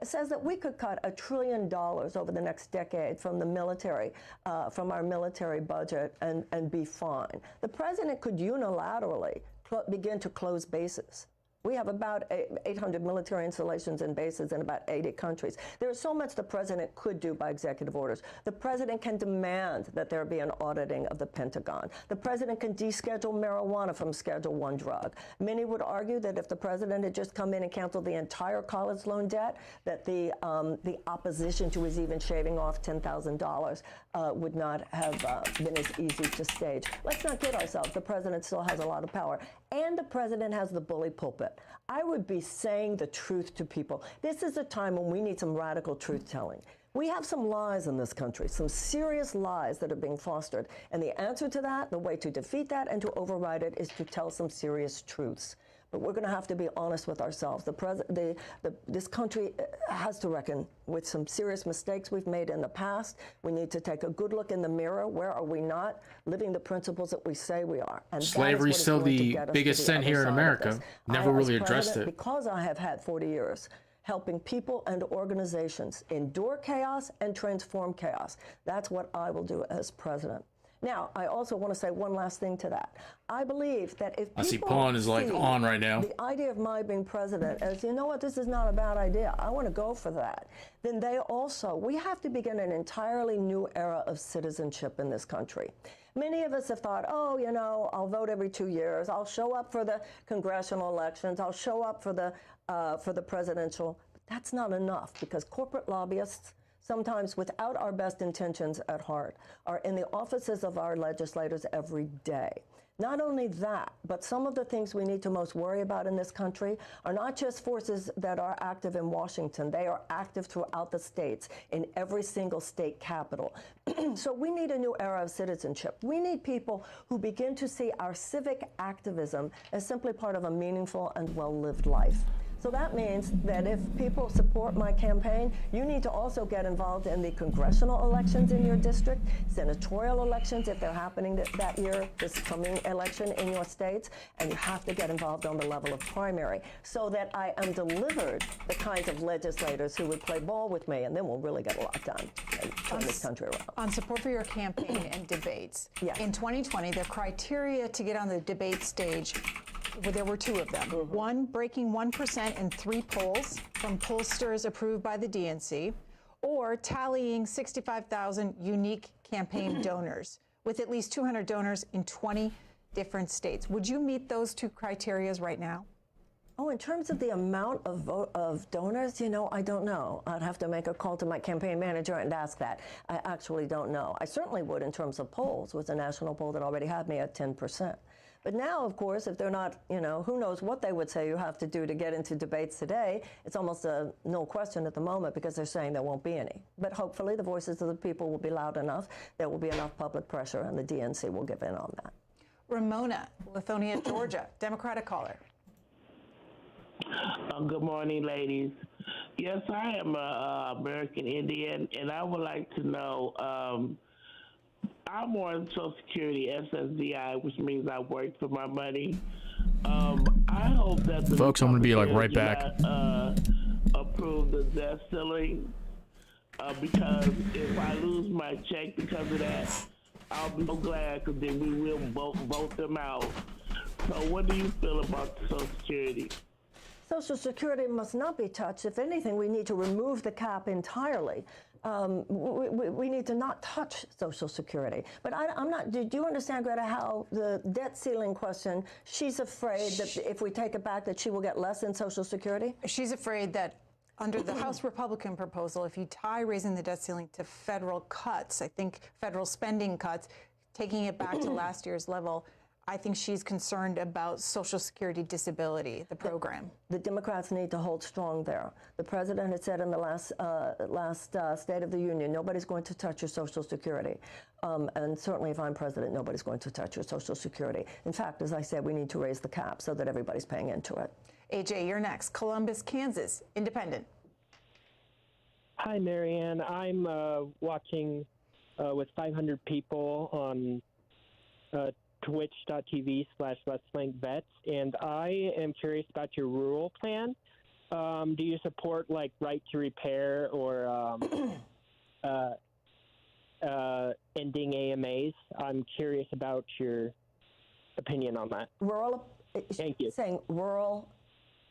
says that we could cut $1 trillion over the next decade from the military, from our military budget, and be fine. The president could unilaterally begin to close bases. We have about 800 military installations and bases in about 80 countries. There is so much the president could do by executive orders. The president can demand that there be an auditing of the Pentagon. The president can deschedule marijuana from Schedule I drug. Many would argue that if the president had just come in and canceled the entire college loan debt, that the opposition to his even shaving off $10,000 would not have been as easy to stage. Let's not kid ourselves. The president still has a lot of power. And the president has the bully pulpit. I would be saying the truth to people. This is a time when we need some radical truth-telling. We have some lies in this country, some serious lies that are being fostered. And the answer to that, the way to defeat that and to override it, is to tell some serious truths. But we're going to have to be honest with ourselves. This country has to reckon with some serious mistakes we've made in the past. We need to take a good look in the mirror. Where are we not living the principles that we say we are? And slavery is still the biggest sin here in America. Never really addressed it. Because I have had 40 years helping people and organizations endure chaos and transform chaos. That's what I will do as president. Now, I also want to say one last thing to that. I believe that if people I see Pawn is like on right now. The idea of my being president as, you know what, this is not a bad idea, I want to go for that, then we have to begin an entirely new era of citizenship in this country. Many of us have thought, oh, you know, I'll vote every 2 years, I'll show up for the congressional elections, I'll show up for the presidential. But that's not enough, because corporate lobbyists, sometimes without our best intentions at heart, are in the offices of our legislators every day. Not only that, but some of the things we need to most worry about in this country are not just forces that are active in Washington. They are active throughout the states, in every single state capital. So we need a new era of citizenship. We need people who begin to see our civic activism as simply part of a meaningful and well-lived life. So that means that if people support my campaign, you need to also get involved in the congressional elections in your district, senatorial elections if they're happening that year, this coming election in your states, and you have to get involved on the level of primary so that I am delivered the kinds of legislators who would play ball with me, and then we'll really get a lot done and turn this country around. On support for your campaign and debates, yes. In 2020, the criteria to get on the debate stage, well, there were 2 of them. One, breaking 1% in 3 polls from pollsters approved by the DNC, or tallying 65,000 unique campaign donors, with at least 200 donors in 20 different states. Would you meet those 2 criteria right now? Oh, in terms of the amount of donors, you know, I don't know. I'd have to make a call to my campaign manager and ask that. I actually don't know. I certainly would in terms of polls, with a national poll that already had me at 10%. But now, of course, if they're not, you know, who knows what they would say you have to do to get into debates today. It's almost a no question at the moment, because they're saying there won't be any. But hopefully the voices of the people will be loud enough. There will be enough public pressure, and the DNC will give in on that. Ramona, Lithonia, Georgia, Democratic caller. Good morning, ladies. Yes, I am an American Indian, and I would like to know, I'm on Social Security, SSDI, which means I work for my money. I hope that the folks, I'm going to be like right back. Approve the debt ceiling, because if I lose my check because of that, I'll be so glad, because then we will vote them out. So what do you feel about Social Security? Social Security must not be touched. If anything, we need to remove the cap entirely. We need to not touch Social Security. But I'm not, did you understand, Greta, how the debt ceiling question, she's afraid that if we take it back that she will get less in Social Security? She's afraid that under the House Republican proposal, if you tie raising the debt ceiling to federal cuts, I think federal spending cuts, taking it back to last year's level, I think she's concerned about Social Security disability, the program. The Democrats need to hold strong there. The president had said in the last State of the Union, nobody's going to touch your Social Security. And certainly if I'm president, nobody's going to touch your Social Security. In fact, as I said, we need to raise the cap so that everybody's paying into it. AJ, you're next. Columbus, Kansas, Independent. Hi, Marianne. I'm watching with 500 people on twitch.tv/Let'sPlayVets, and I am curious about your rural plan. Do you support like right to repair or ending AMAs? I'm curious about your opinion on that. Thank you. Saying rural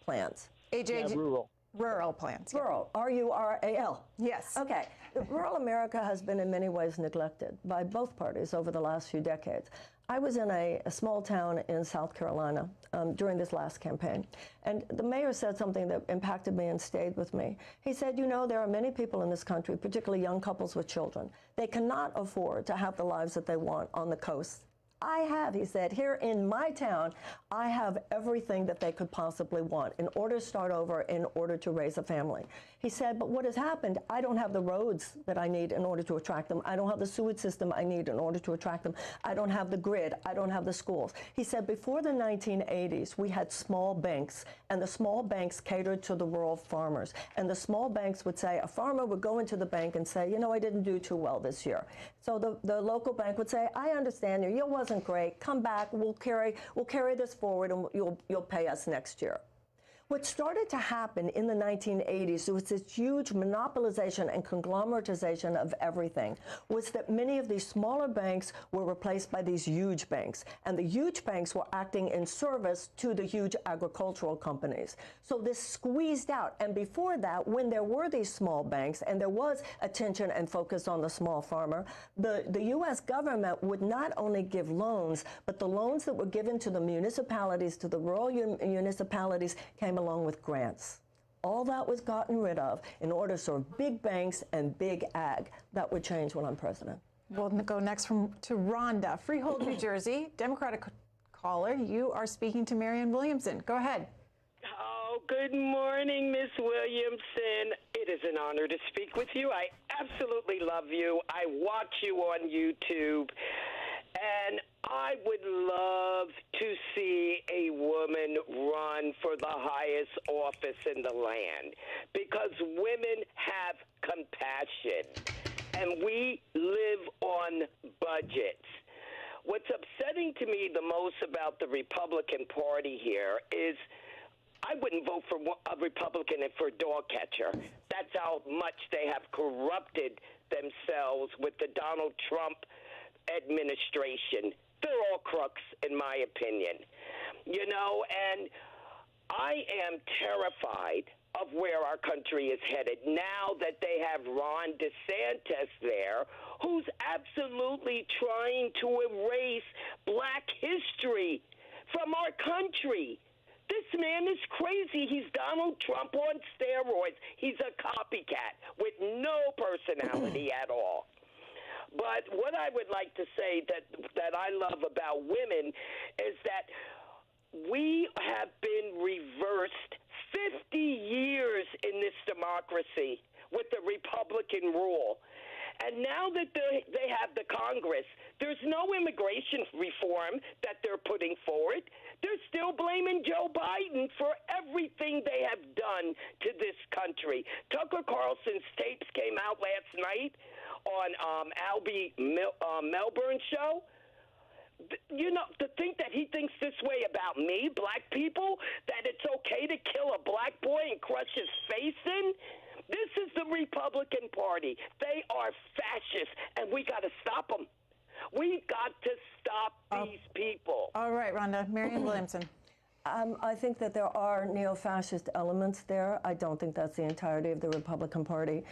plans. AJ, yeah, rural. Rural plans. Yeah. Rural, R-U-R-A-L. Yes. Okay. Rural America has been in many ways neglected by both parties over the last few decades. I was in a small town in South Carolina during this last campaign, and the mayor said something that impacted me and stayed with me. He said, you know, there are many people in this country, particularly young couples with children. They cannot afford to have the lives that they want on the coast. I have, he said, here in my town, I have everything that they could possibly want in order to start over, in order to raise a family. He said, but what has happened, I don't have the roads that I need in order to attract them. I don't have the sewage system I need in order to attract them. I don't have the grid. I don't have the schools. He said, before the 1980s, we had small banks, and the small banks catered to the rural farmers. And the small banks would say, a farmer would go into the bank and say, you know, I didn't do too well this year. So the local bank would say, I understand your year wasn't great. Come back. We'll carry this forward, and you'll pay us next year. What started to happen in the 1980s was this huge monopolization and conglomeratization of everything, was that many of these smaller banks were replaced by these huge banks. And the huge banks were acting in service to the huge agricultural companies. So this squeezed out. And before that, when there were these small banks and there was attention and focus on the small farmer, the U.S. government would not only give loans, but the loans that were given to the municipalities, to the rural municipalities, came along with grants. All that was gotten rid of in order to serve big banks and big ag. That would change when I'm president. We'll go next to Rhonda, Freehold, New Jersey, Democratic caller. You are speaking to Marianne Williamson. Go ahead. Oh, good morning, Miss Williamson. It is an honor to speak with you. I absolutely love you. I watch you on YouTube. And I would love to see a woman run for the highest office in the land, because women have compassion and we live on budgets. What's upsetting to me the most about the Republican Party here is I wouldn't vote for a Republican for a dog catcher. That's how much they have corrupted themselves with the Donald Trump administration. They're all crooks, in my opinion. You know, and I am terrified of where our country is headed now that they have Ron DeSantis there, who's absolutely trying to erase black history from our country. This man is crazy. He's Donald Trump on steroids. He's a copycat with no personality at all. But what I would like to say that I love about women is that we have been reversed 50 years in this democracy with the Republican rule. And now that they have the Congress, there's no immigration reform that they're putting forward. They're still blaming Joe Biden for everything they have done to this country. Tucker Carlson's tapes came out last night on Albie Melbourne show. You know, to think that he thinks this way about me, black people, that it's okay to kill a black boy and crush his face in? This is the Republican Party. They are fascists, and we got to stop them. We got to stop these people. All right, Rhonda. Marianne Williamson. I think that there are neo-fascist elements there. I don't think that's the entirety of the Republican Party.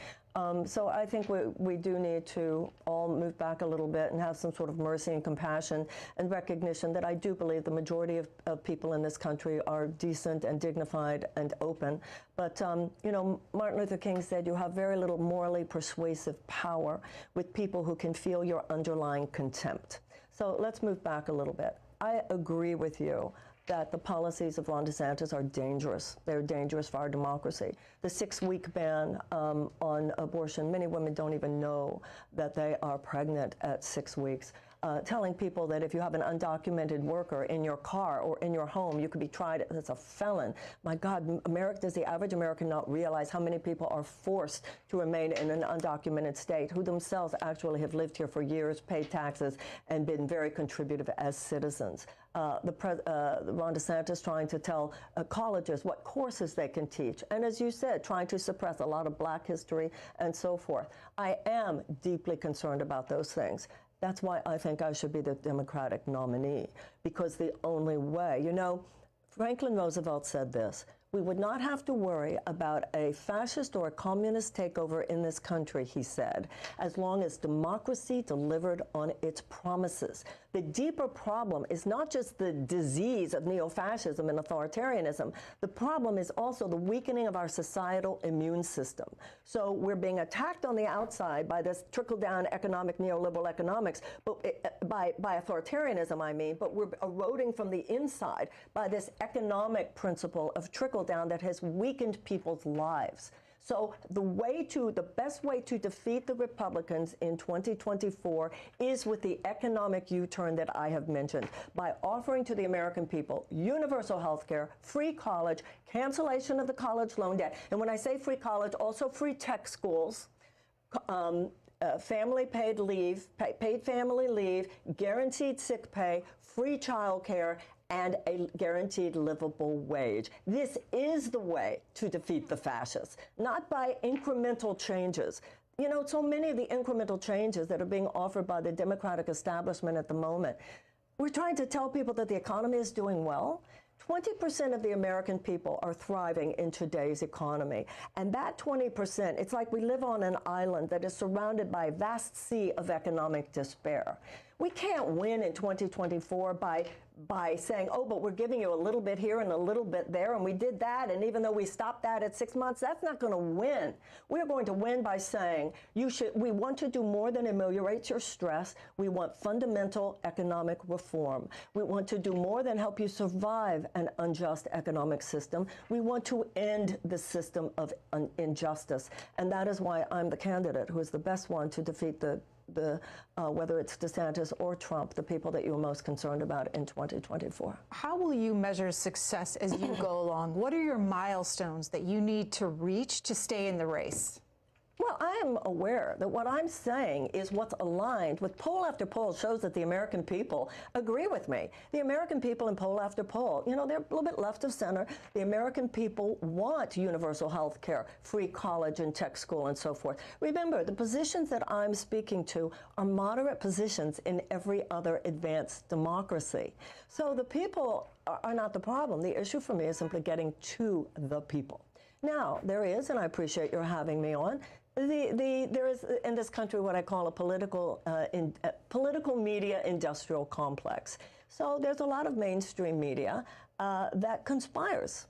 So I think we do need to all move back a little bit and have some sort of mercy and compassion and recognition that I do believe the majority of people in this country are decent and dignified and open. But, you know, Martin Luther King said you have very little morally persuasive power with people who can feel your underlying contempt. So let's move back a little bit. I agree with you that the policies of Ron DeSantis are dangerous. They're dangerous for our democracy. The 6-week ban on abortion, many women don't even know that they are pregnant at 6 weeks. Telling people that if you have an undocumented worker in your car or in your home, you could be tried as a felon. My God, does the average American not realize how many people are forced to remain in an undocumented state, who themselves actually have lived here for years, paid taxes, and been very contributive as citizens? Ron DeSantis trying to tell colleges what courses they can teach. And as you said, trying to suppress a lot of black history and so forth. I am deeply concerned about those things. That's why I think I should be the Democratic nominee, because the only way, you know, Franklin Roosevelt said this: we would not have to worry about a fascist or a communist takeover in this country, he said, as long as democracy delivered on its promises. The deeper problem is not just the disease of neo-fascism and authoritarianism. The problem is also the weakening of our societal immune system. So we're being attacked on the outside by this trickle-down economic, neoliberal economics, but by authoritarianism, I mean, but we're eroding from the inside by this economic principle of trickle-down that has weakened people's lives. So the best way to defeat the Republicans in 2024 is with the economic U-turn that I have mentioned, by offering to the American people universal health care, free college, cancellation of the college loan debt. And when I say free college, also free tech schools, family paid leave, paid family leave, guaranteed sick pay, free child care, and a guaranteed livable wage. This is the way to defeat the fascists, not by incremental changes. You know, so many of the incremental changes that are being offered by the Democratic establishment at the moment, we're trying to tell people that the economy is doing well. 20% of the American people are thriving in today's economy. And that 20%, it's like we live on an island that is surrounded by a vast sea of economic despair. We can't win in 2024 by saying, oh, but we're giving you a little bit here and a little bit there, and we did that, and even though we stopped that at 6 months, that's not going to win. We're going to win by saying, we want to do more than ameliorate your stress. We want fundamental economic reform. We want to do more than help you survive an unjust economic system. We want to end the system of injustice, and that is why I'm the candidate who is the best one to defeat whether it's DeSantis or Trump, the people that you're most concerned about in 2024. How will you measure success as you go along? What are your milestones that you need to reach to stay in the race? Well, I am aware that what I'm saying is what's aligned with poll after poll shows that the American people agree with me. The American people in poll after poll, you know, they're a little bit left of center. The American people want universal health care, free college and tech school and so forth. Remember, the positions that I'm speaking to are moderate positions in every other advanced democracy. So the people are not the problem. The issue for me is simply getting to the people. Now, there is, and I appreciate your having me on, there is in this country what I call a political media industrial complex. So there's a lot of mainstream media that conspires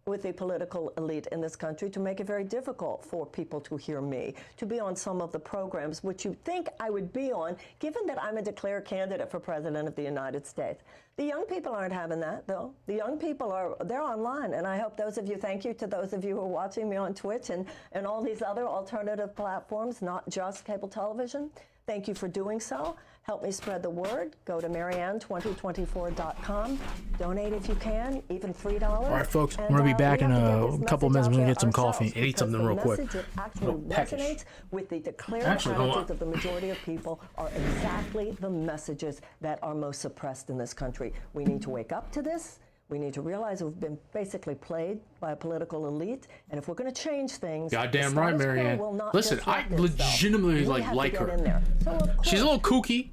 with the political elite in this country to make it very difficult for people to hear me, to be on some of the programs which you think I would be on, given that I'm a declared candidate for President of the United States. The young people aren't having that, though. The young people they're online, and I hope thank you to those of you who are watching me on Twitch and all these other alternative platforms, not just cable television. Thank you for doing so. Help me spread the word. Go to marianne2024.com. Donate if you can, even $3. All right, folks, we're going to be back in a couple of minutes. We're going to get some coffee and eat something real quick. The message actually resonates with the declared attitudes of the majority of people are exactly the messages that are most suppressed in this country. We need to wake up to this. We need to realize we've been basically played by a political elite, and if we're going to change things, goddamn right, Marianne. Listen, I legitimately like her. So she's a little kooky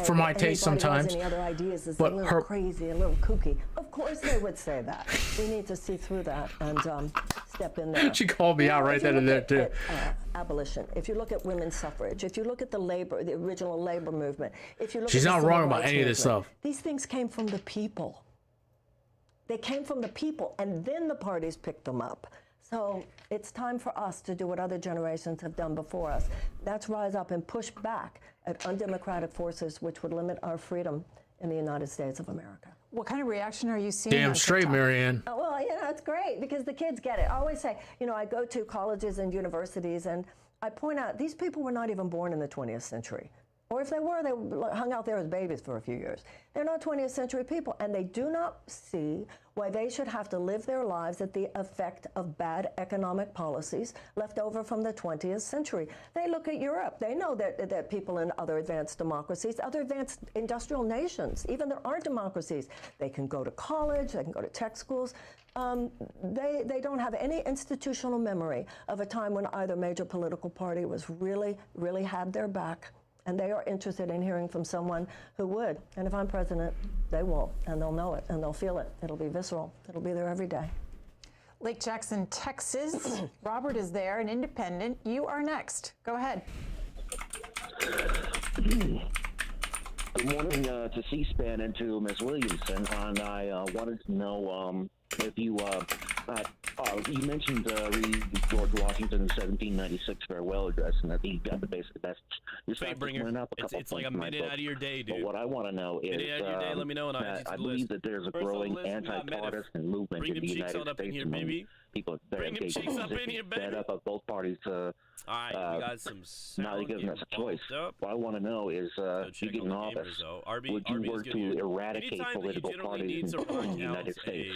for my taste sometimes, any other ideas is but a little crazy, a little kooky. Of course, they would say that. We need to see through that and step in there. She called me out right then and there too. Abolition. If you look at women's suffrage, if you look at the original labor movement, if you look, she's not wrong about any of this stuff. These things came from the people. They came from the people, and then the parties picked them up. So it's time for us to do what other generations have done before us. That's rise up and push back at undemocratic forces which would limit our freedom in the United States of America. What kind of reaction are you seeing? Damn straight, Marianne. Oh, well, you know, it's great because the kids get it. I always say, you know, I go to colleges and universities, and I point out these people were not even born in the 20th century. Or if they were, they hung out there as babies for a few years. They're not 20th century people, and they do not see why they should have to live their lives at the effect of bad economic policies left over from the 20th century. They look at Europe. They know that people in other advanced democracies, other advanced industrial nations, even there aren't democracies, they can go to college, they can go to tech schools. They don't have any institutional memory of a time when either major political party was really had their back. And they are interested in hearing from someone who would. And if I'm president, they will, and they'll know it, and they'll feel it. It'll be visceral. It'll be there every day. Lake Jackson, Texas. Robert is there, an independent. You are next. Go ahead. Good morning to C-SPAN and to Ms. Williamson. And I wanted to know if you you mentioned reading George Washington's 1796 farewell address, and I think you got the basic message. It's like a minute out of your day, dude. But what I want to know is, let me know, and I'll add you to I the believe list. that there's a growing anti-partisan movement in the United States among people that are fed up of both parties not giving us a choice. What I want to know is, if you get in office, would you work to eradicate political parties in the United States?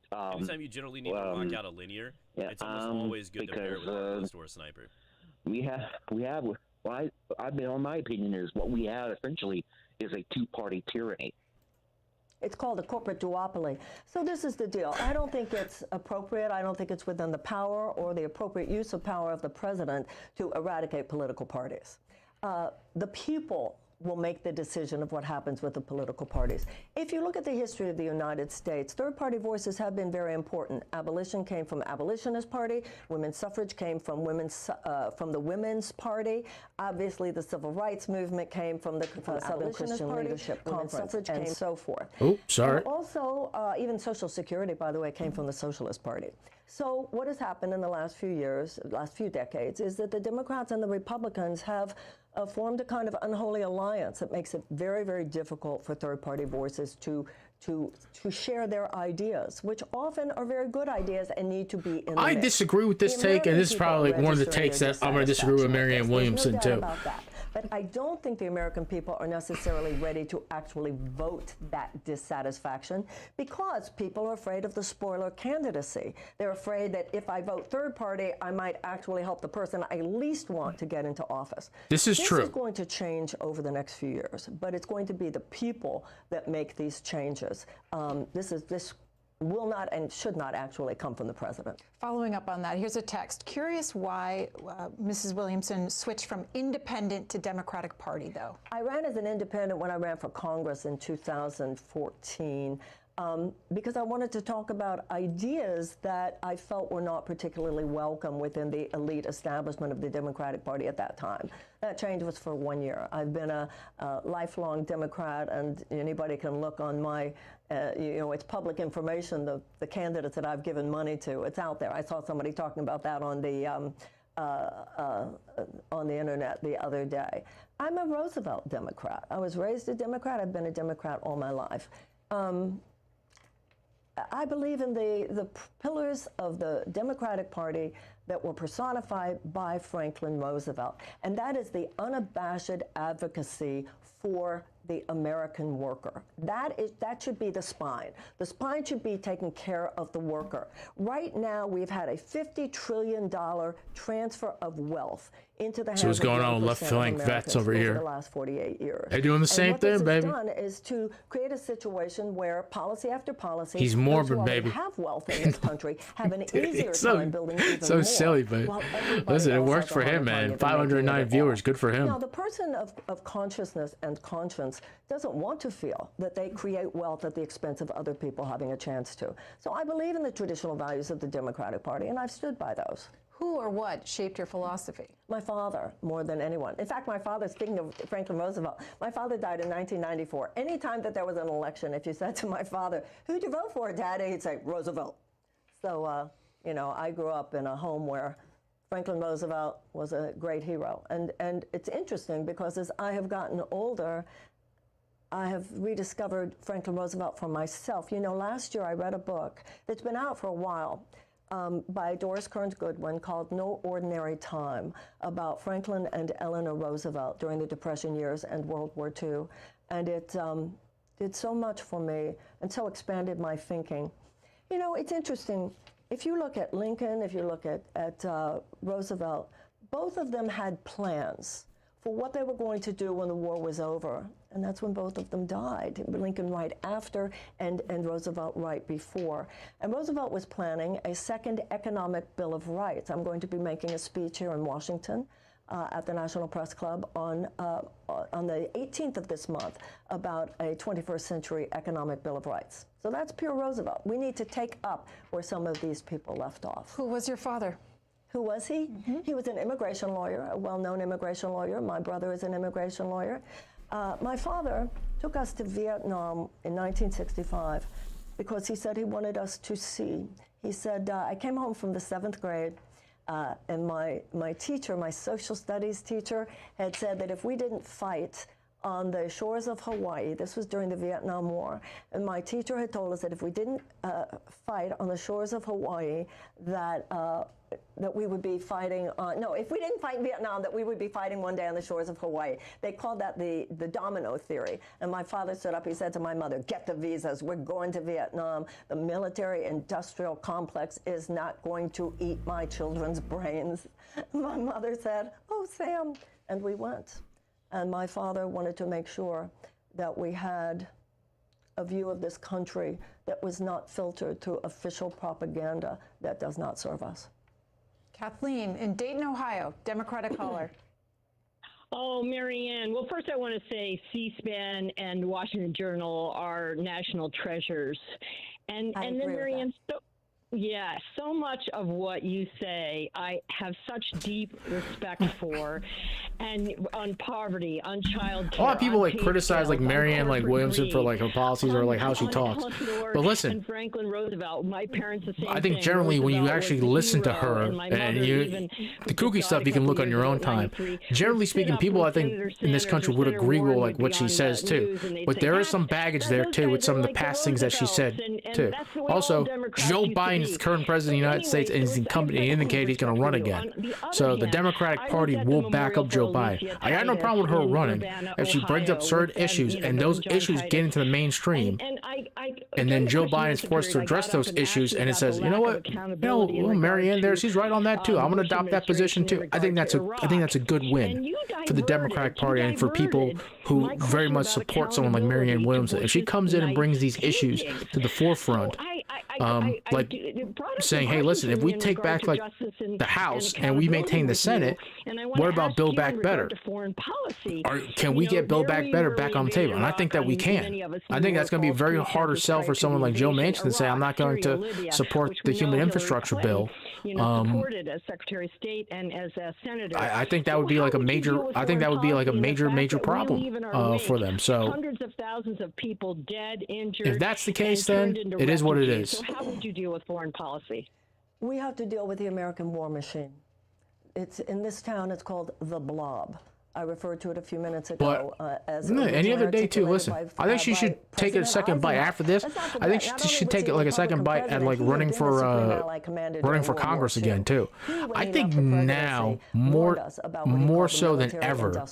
Anytime you generally need to lock out a linear, it's almost always good to pair it with a close door sniper. My opinion is what we have essentially is a two-party tyranny. It's called a corporate duopoly. So this is the deal. I don't think it's appropriate. I don't think it's within the power or the appropriate use of power of the president to eradicate political parties. The people will make the decision of what happens with the political parties. If you look at the history of the United States, third-party voices have been very important. Abolition came from Abolitionist Party. Women's suffrage came from the Women's Party. Obviously, the Civil Rights Movement came from the Southern Christian Leadership Conference, and so forth. Oh, sorry. And also, even Social Security, by the way, came from the Socialist Party. So what has happened in the last few years, last few decades, is that the Democrats and the Republicans have formed a kind of unholy alliance that makes it very, very difficult for third-party voices to share their ideas, which often are very good ideas and need to be in the mix. Disagree with this take, and this is probably one of the takes that I'm going to disagree with Marianne Williamson, too. About that. But I don't think the American people are necessarily ready to actually vote that dissatisfaction because people are afraid of the spoiler candidacy. They're afraid that if I vote third party, I might actually help the person I least want to get into office. This is true. This is going to change over the next few years, but it's going to be the people that make these changes. This will not and should not actually come from the president. Following up on that, here's a text. Curious why Mrs. Williamson switched from independent to Democratic Party, though. I ran as an independent when I ran for Congress in 2014. Because I wanted to talk about ideas that I felt were not particularly welcome within the elite establishment of the Democratic Party at that time. That change was for 1 year. I've been a lifelong Democrat, and anybody can look on my, it's public information, the candidates that I've given money to. It's out there. I saw somebody talking about that on the internet the other day. I'm a Roosevelt Democrat. I was raised a Democrat. I've been a Democrat all my life. I believe in the pillars of the Democratic Party that were personified by Franklin Roosevelt, and that is the unabashed advocacy for the American worker. That should be the spine. The spine should be taking care of the worker. Right now, we've had a $50 trillion transfer of wealth into the hands So what's going on with left flank vets over here? The last 48 years. They're doing the same thing, baby. What this has done is to create a situation where policy after policy, he's morbid, baby. Have wealth in this country have an easier time building even so more. Silly, baby. Listen, it works for him, man. 509 viewers, good for him. Now, the person of consciousness and conscience doesn't want to feel that they create wealth at the expense of other people having a chance to. So I believe in the traditional values of the Democratic Party, and I've stood by those. Who or what shaped your philosophy? My father, more than anyone. In fact, my father, speaking of Franklin Roosevelt, my father died in 1994. Anytime that there was an election, if you said to my father, who'd you vote for, Daddy? He'd say, Roosevelt. So, I grew up in a home where Franklin Roosevelt was a great hero. And it's interesting because as I have gotten older, I have rediscovered Franklin Roosevelt for myself. Last year I read a book that's been out for a while by Doris Kearns Goodwin called No Ordinary Time, about Franklin and Eleanor Roosevelt during the Depression years and World War II. And it did so much for me and so expanded my thinking. It's interesting. If you look at Lincoln, if you look at Roosevelt, both of them had plans for what they were going to do when the war was over. And that's when both of them died. Lincoln right after and Roosevelt right before. And Roosevelt was planning a second economic Bill of Rights. I'm going to be making a speech here in Washington at the National Press Club on the 18th of this month about a 21st century economic Bill of Rights. So that's pure Roosevelt. We need to take up where some of these people left off. Who was your father? Who was he? Mm-hmm. He was an immigration lawyer, a well-known immigration lawyer. My brother is an immigration lawyer. My father took us to Vietnam in 1965 because he said he wanted us to see. He said, I came home from the 7th grade, and my teacher, my social studies teacher, had said that if we didn't fight on the shores of Hawaii, this was during the Vietnam War, and my teacher had told us that if we didn't fight on the shores of Hawaii, that we would be fighting if we didn't fight in Vietnam, that we would be fighting one day on the shores of Hawaii. They called that the domino theory. And my father stood up, he said to my mother, get the visas, we're going to Vietnam. The military-industrial complex is not going to eat my children's brains. My mother said, oh, Sam, and we went. And my father wanted to make sure that we had a view of this country that was not filtered through official propaganda that does not serve us. Kathleen in Dayton, Ohio, Democratic caller. Oh, Marianne. Well, first I want to say C-SPAN and Washington Journal are national treasures. And then, Marianne, so much of what you say I have such deep respect for, and on poverty, on child care. A lot of people like criticize like Marianne like Williamson for like her policies or like how she talks. But listen, and Franklin Roosevelt, my parents the same I think generally when you actually listen to her and you the kooky stuff you can look on your own time. Generally speaking, people I think in this country would agree with like what she says too. But there is some baggage there too with some of the past things that she said too. Also, Joe Biden is the current president of the United States and he's incumbent and indicated he's going to run again. So the Democratic Party will back up Joe Biden. I got no problem with her running if she brings up certain issues and those issues get into the mainstream. And then Joe Biden is forced to address those issues and it says, you know what, well, Marianne there, she's right on that too. I'm going to adopt that position too. I think that's a good win for the Democratic Party and for people who very much support someone like Marianne Williamson. If she comes in and brings these issues to the forefront, like saying, hey, listen, if we take back like the House and we maintain the Senate, what about Build Back Better? Or can we get Build Back Better back on the table? And I think that we can. I think that's going to be a very harder sell for someone like Joe Manchin to say, I'm not going to support the human infrastructure bill. Supported as Secretary of State and as a senator. I think that would be like a major. I think that would be like a major problem for them. So hundreds of thousands of people dead, injured. If that's the case, then it is what it is. So how would you deal with foreign policy? We have to deal with the American war machine. It's in this town. It's called the Blob. I referred to it a few minutes ago. As any other day too. Listen, I think she should take a second bite after this. I think she should take it like a second bite at like running for Congress again too. I think now more so than ever,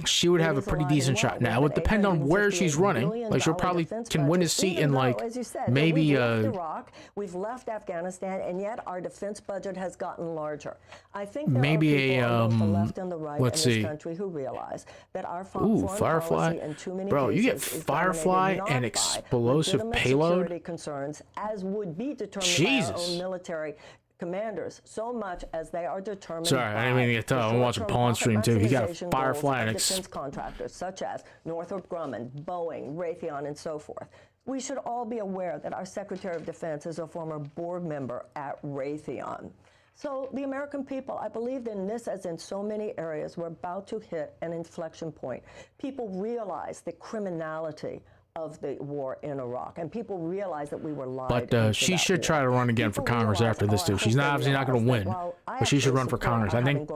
she would have a pretty decent shot. Now it would depend on where she's running. Like she'll probably can win a seat in like maybe Iraq. We've left Afghanistan, and yet our defense budget has gotten larger. I think maybe the left and the right. Let's see. Country who realize that our Firefly, and too many bro, you get Firefly and explosive payload concerns, as would be determined Jesus. by our own military commanders, so much as they are determined. Sorry, I didn't mean to get tough. I'm watching Pawn Stream too. He got a Firefly and defense contractors such as Northrop Grumman, Boeing, Raytheon, and so forth. We should all be aware that our Secretary of Defense is a former board member at Raytheon. So the American people, I believe in this as in so many areas, we're about to hit an inflection point. People realize the criminality of the war in Iraq, and people realize that we were lied. But she should try to run again for Congress after this too. She's obviously not going to win, but she should run for Congress. I think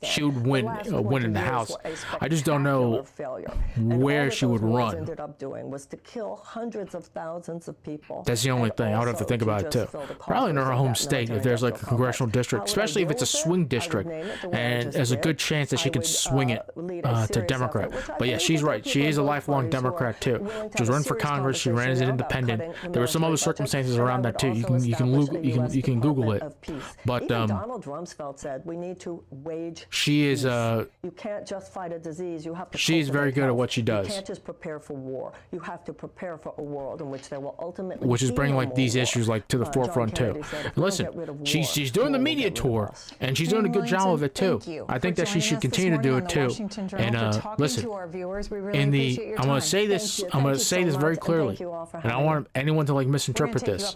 she would win in the House. I just don't know where she would run. Ended up doing was to kill hundreds of thousands of people. That's the only thing. I would have to think about it too. Probably in her home state, if there's like a congressional district, especially if it's a swing district, and there's a good chance that she can swing it to Democrat. But yeah, she's right. She is a lifelong Democrat too. She was running for Congress. She ran as an independent. There were some other circumstances around that too. You can Google it. But Donald Rumsfeld said we need to wage. She is you can't just fight a disease. You have to. She's very good at what she does. You can't just prepare for war. You have to prepare for a world in which there will ultimately. Which is bringing like these issues like to the forefront too. Listen, she's doing the media tour and she's doing a good job of it too. I think that she should continue to do it too. And listen, in the I'm going to say this. I'm going to say this very clearly, and I don't want anyone to like misinterpret this.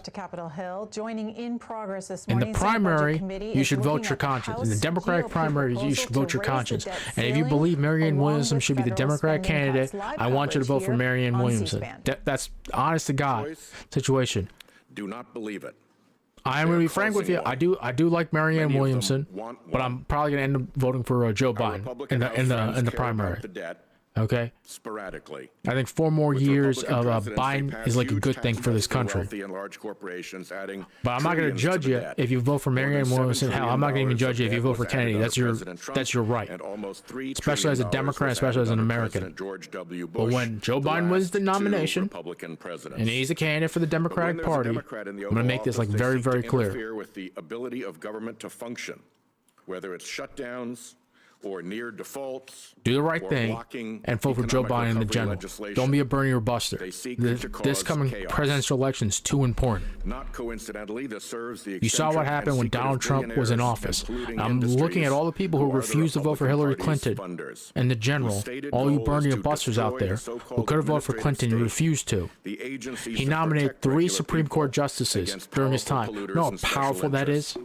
In the primary, you should vote your conscience. In the Democratic primary, you should vote your conscience. And if you believe Marianne Williamson should be the Democratic candidate, I want you to vote for Marianne Williamson. That's honest to God situation. Do not believe it. I'm going to be frank with you. I do like Marianne Williamson, but I'm probably going to end up voting for Joe Biden in the primary. Okay. Sporadically. I think 4 more years of Biden is like a good thing for this country. But I'm not going to judge you if you vote for Marianne Williamson. Hell, I'm not going to even judge you if you vote for Kennedy. That's your right. Especially as a Democrat, especially as an American. But when Joe Biden wins the nomination and he's a candidate for the Democratic Party, I'm going to make this like very, very clear. With the ability of government to function, whether it's shutdowns, or near defaults. Do the right thing and vote for Joe Biden in the general. Don't be a Bernie or Buster. This coming presidential election is too important. Not coincidentally, this serves the you saw what happened when Donald Trump was in office. I'm looking at all the people who refused to vote for Hillary Clinton and the general, all you Bernie or Busters out there who could have voted for Clinton and refused to. He nominated 3 Supreme Court justices during his time. You know how powerful that is?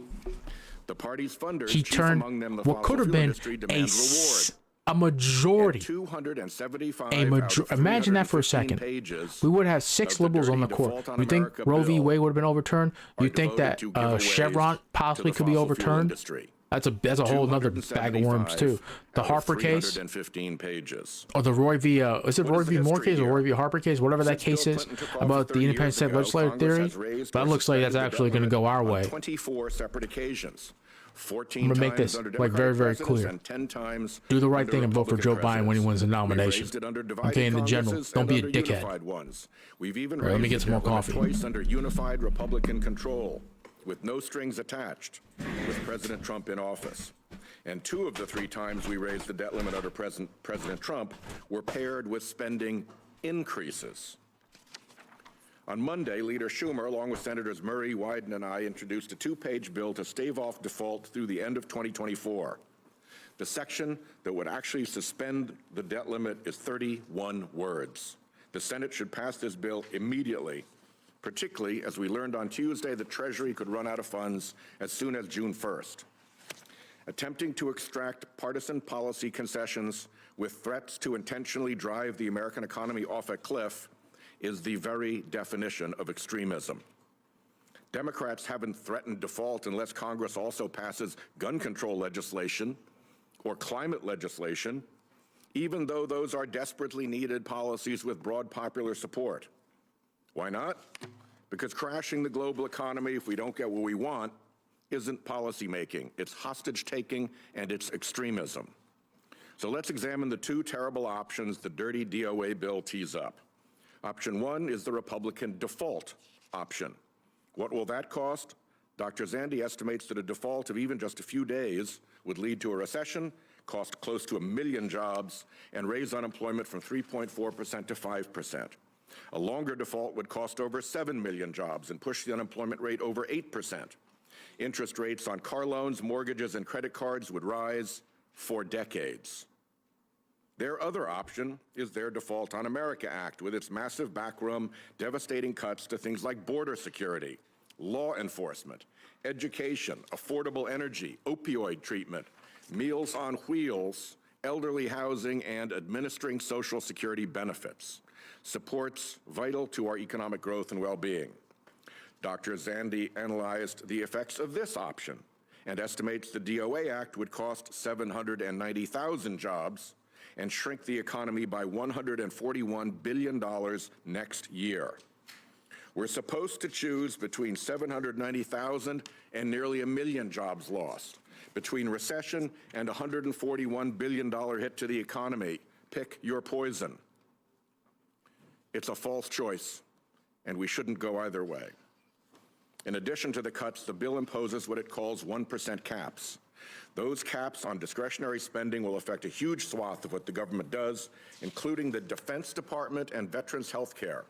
The party's funders he turned what could have been a majority. Imagine that for a second. We would have 6 liberals on the court. You think Roe v. Wade would have been overturned? You think that Chevron possibly could be overturned? That's a whole other bag of worms too. The Harper case, or the Roy v. Is it Roy v. Moore case or Roy v. Harper case, whatever that case is, about the independent state legislative theory? That looks like that's actually going to go our way. 24 separate occasions. I'm going to make this like very, very clear. Do the right thing and vote for Joe Biden when he wins the nomination. Okay, in the general, don't be a dickhead. Right, let me get some more coffee. Twice under unified Republican control, with no strings attached, with President Trump in office. And 2 of the 3 times we raised the debt limit under President Trump were paired with spending increases. On Monday, Leader Schumer, along with Senators Murray, Wyden, and I, introduced a 2-page bill to stave off default through the end of 2024. The section that would actually suspend the debt limit is 31 words. The Senate should pass this bill immediately, particularly as we learned on Tuesday the Treasury could run out of funds as soon as June 1st. Attempting to extract partisan policy concessions with threats to intentionally drive the American economy off a cliff is the very definition of extremism. Democrats haven't threatened default unless Congress also passes gun control legislation or climate legislation, even though those are desperately needed policies with broad popular support. Why not? Because crashing the global economy, if we don't get what we want, isn't policymaking. It's hostage-taking and it's extremism. So let's examine the 2 terrible options the dirty DOA bill tees up. Option 1 is the Republican default option. What will that cost? Dr. Zandi estimates that a default of even just a few days would lead to a recession, cost close to 1 million jobs, and raise unemployment from 3.4% to 5%. A longer default would cost over 7 million jobs and push the unemployment rate over 8%. Interest rates on car loans, mortgages, and credit cards would rise for decades. Their other option is their Default on America Act, with its massive backroom, devastating cuts to things like border security, law enforcement, education, affordable energy, opioid treatment, Meals on Wheels, elderly housing, and administering Social Security benefits. Supports vital to our economic growth and well-being. Dr. Zandi analyzed the effects of this option and estimates the DOA Act would cost 790,000 jobs and shrink the economy by $141 billion next year. We're supposed to choose between 790,000 and nearly 1 million jobs lost, between recession and $141 billion hit to the economy. Pick your poison. It's a false choice, and we shouldn't go either way. In addition to the cuts, the bill imposes what it calls 1% caps. Those caps on discretionary spending will affect a huge swath of what the government does, including the Defense Department and veterans' health care.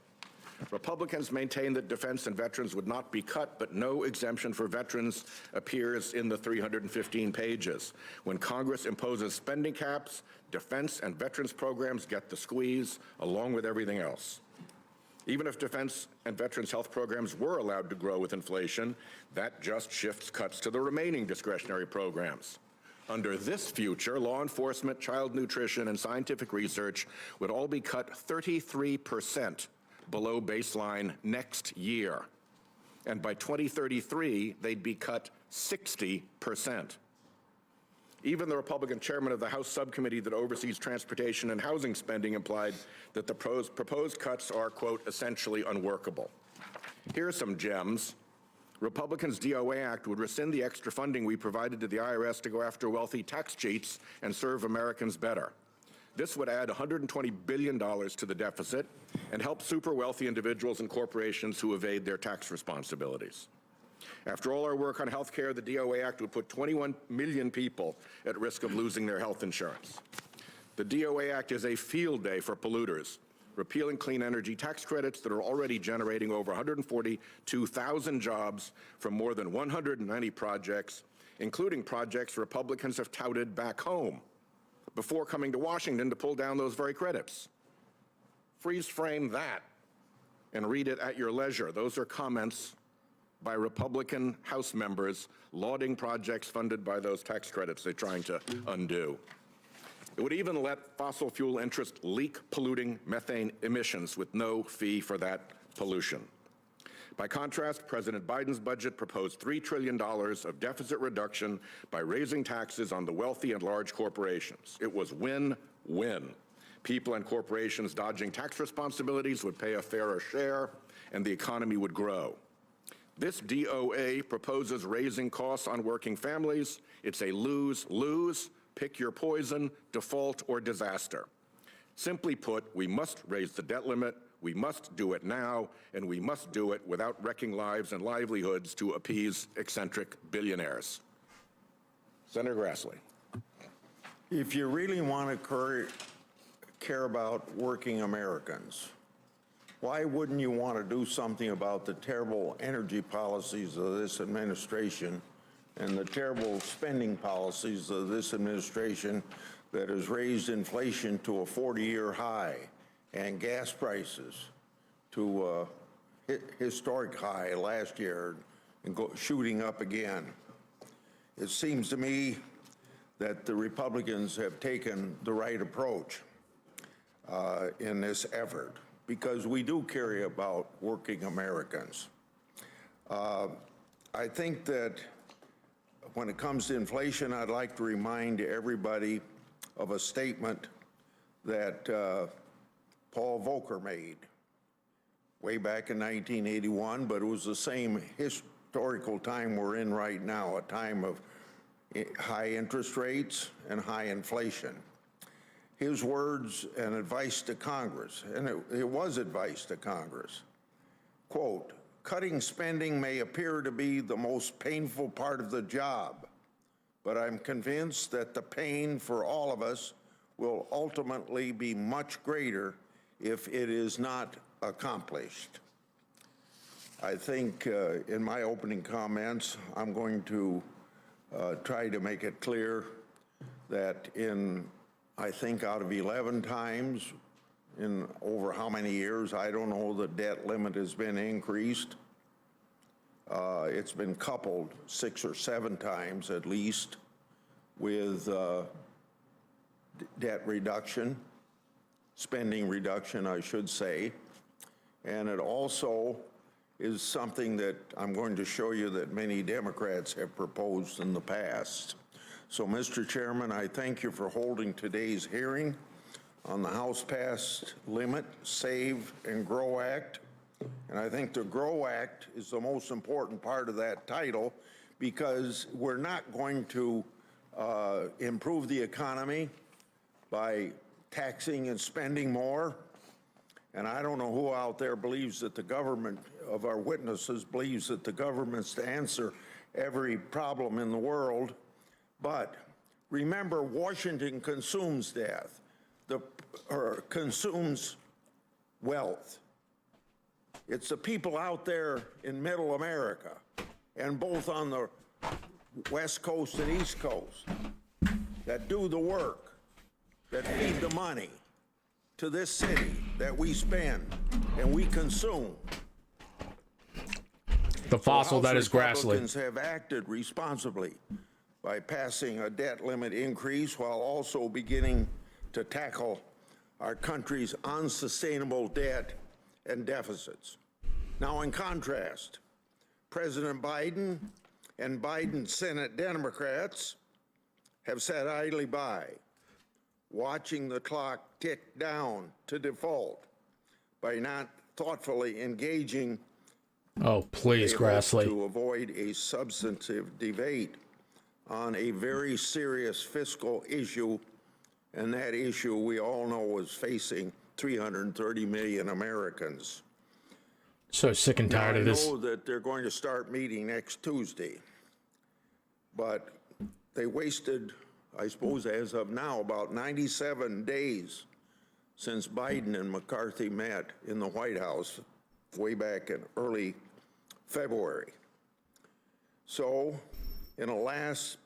Republicans maintain that defense and veterans would not be cut, but no exemption for veterans appears in the 315 pages. When Congress imposes spending caps, defense and veterans programs get the squeeze, along with everything else. Even if defense and veterans health programs were allowed to grow with inflation, that just shifts cuts to the remaining discretionary programs. Under this future, law enforcement, child nutrition, and scientific research would all be cut 33% below baseline next year. And by 2033, they'd be cut 60%. Even the Republican chairman of the House subcommittee that oversees transportation and housing spending implied that the proposed cuts are, quote, essentially unworkable. Here are some gems. Republicans' DOA Act would rescind the extra funding we provided to the IRS to go after wealthy tax cheats and serve Americans better. This would add $120 billion to the deficit and help super wealthy individuals and corporations who evade their tax responsibilities. After all our work on health care, the DOA Act would put 21 million people at risk of losing their health insurance. The DOA Act is a field day for polluters, repealing clean energy tax credits that are already generating over 142,000 jobs from more than 190 projects, including projects Republicans have touted back home before coming to Washington to pull down those very credits. Freeze frame that and read it at your leisure. Those are comments by Republican House members lauding projects funded by those tax credits they're trying to undo. It would even let fossil fuel interests leak polluting methane emissions with no fee for that pollution. By contrast, President Biden's budget proposed $3 trillion of deficit reduction by raising taxes on the wealthy and large corporations. It was win-win. People and corporations dodging tax responsibilities would pay a fairer share, and the economy would grow. This DOA proposes raising costs on working families. It's a lose-lose, pick your poison, default, or disaster. Simply put, we must raise the debt limit, we must do it now, and we must do it without wrecking lives and livelihoods to appease eccentric billionaires. Senator Grassley. If you really want to care about working Americans, why wouldn't you want to do something about the terrible energy policies of this administration and the terrible spending policies of this administration that has raised inflation to a 40-year high and gas prices to a historic high last year and shooting up again? It seems to me that the Republicans have taken the right approach in this effort, because we do care about working Americans. I think that when it comes to inflation, I'd like to remind everybody of a statement that Paul Volcker made way back in 1981, but it was the same historical time we're in right now, a time of high interest rates and high inflation. His words and advice to Congress, and it was advice to Congress, quote, "Cutting spending may appear to be the most painful part of the job, but I'm convinced that the pain for all of us will ultimately be much greater if it is not accomplished." I think in my opening comments, I'm going to try to make it clear that I think out of 11 times in over how many years, I don't know, the debt limit has been increased. It's been coupled 6 or 7 times at least with debt reduction, spending reduction, I should say. And it also is something that I'm going to show you that many Democrats have proposed in the past. So, Mr. Chairman, I thank you for holding today's hearing on the House-passed Limit, Save, and Grow Act. And I think the Grow Act is the most important part of that title, because we're not going to improve the economy by taxing and spending more. And I don't know who out there believes that the government, of our witnesses, believes that the government's to answer every problem in the world. But remember, Washington consumes death, or consumes wealth. It's the people out there in middle America, and both on the West Coast and East Coast, that do the work, that feed the money to this city that we spend and we consume. The fossil that is Grassley. Republicans have acted responsibly by passing a debt limit increase while also beginning to tackle our country's unsustainable debt and deficits. Now, in contrast, President Biden and Biden's Senate Democrats have sat idly by, watching the clock tick down to default by not thoughtfully engaging. Oh, please, Grassley. To avoid a substantive debate on a very serious fiscal issue, and that issue we all know is facing 330 million Americans. So sick and tired of this. I know that they're going to start meeting next Tuesday, but they wasted, I suppose as of now, about 97 days since Biden and McCarthy met in the White House way back in early February. So, in a last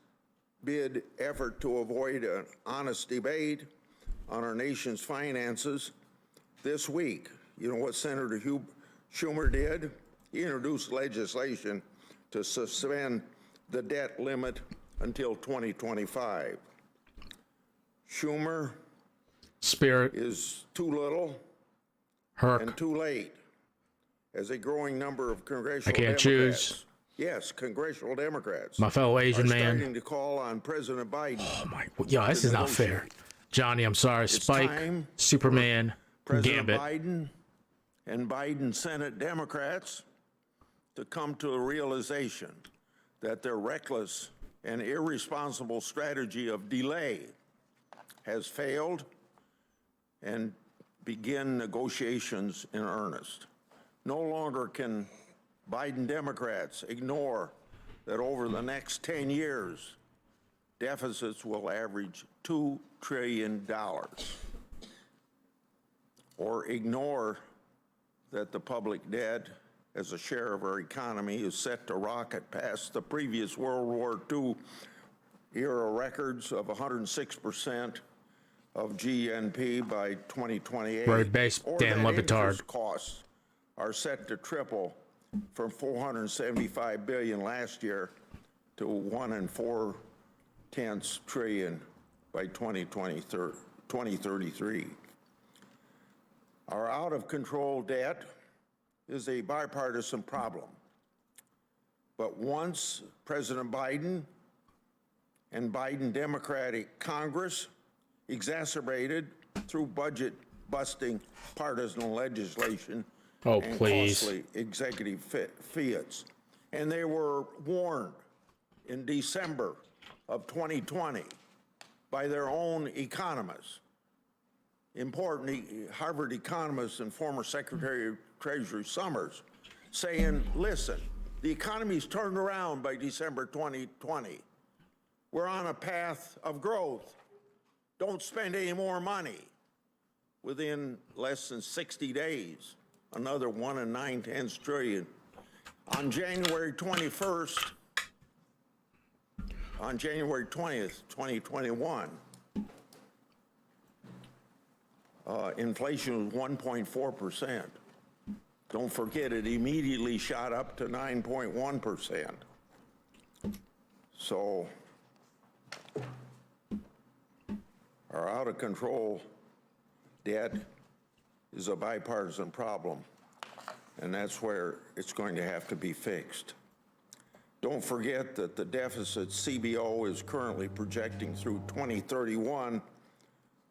bid effort to avoid an honest debate on our nation's finances, this week, you know what Senator Schumer did? He introduced legislation to suspend the debt limit until 2025. Schumer Spirit is too little and too late, as a growing number of congressional Democrats, choose. Yes, congressional Democrats. My fellow Asian man. Starting to call on President Biden. Oh my! Yeah, this is not fair, Johnny. I'm sorry. Spike, Superman, President Gambit. Biden and Biden Senate Democrats to come to a realization that their reckless and irresponsible strategy of delay has failed and begin negotiations in earnest. No longer can Biden Democrats ignore that over the next 10 years, deficits will average $2 trillion, or ignore that the public debt as a share of our economy is set to rocket past the previous World War II era records of 106% of GNP by 2028. Road-based Dan Le Batard. Costs are set to triple from $475 billion last year to $1 4/10 trillion by 2033. Our out-of-control debt is a bipartisan problem. But once President Biden and Biden Democratic Congress exacerbated through budget-busting partisan legislation and costly executive fiats. And they were warned in December of 2020 by their own economists, important Harvard economist and former Secretary of Treasury Summers, saying, listen, the economy's turned around by December 2020. We're on a path of growth. Don't spend any more money. Within less than 60 days, another $1 9/10 trillion. On January 21st, on January 20th, 2021, inflation was 1.4%. Don't forget, it immediately shot up to 9.1%. So our out-of-control debt is a bipartisan problem, and that's where it's going to have to be fixed. Don't forget that the deficit CBO is currently projecting through 2031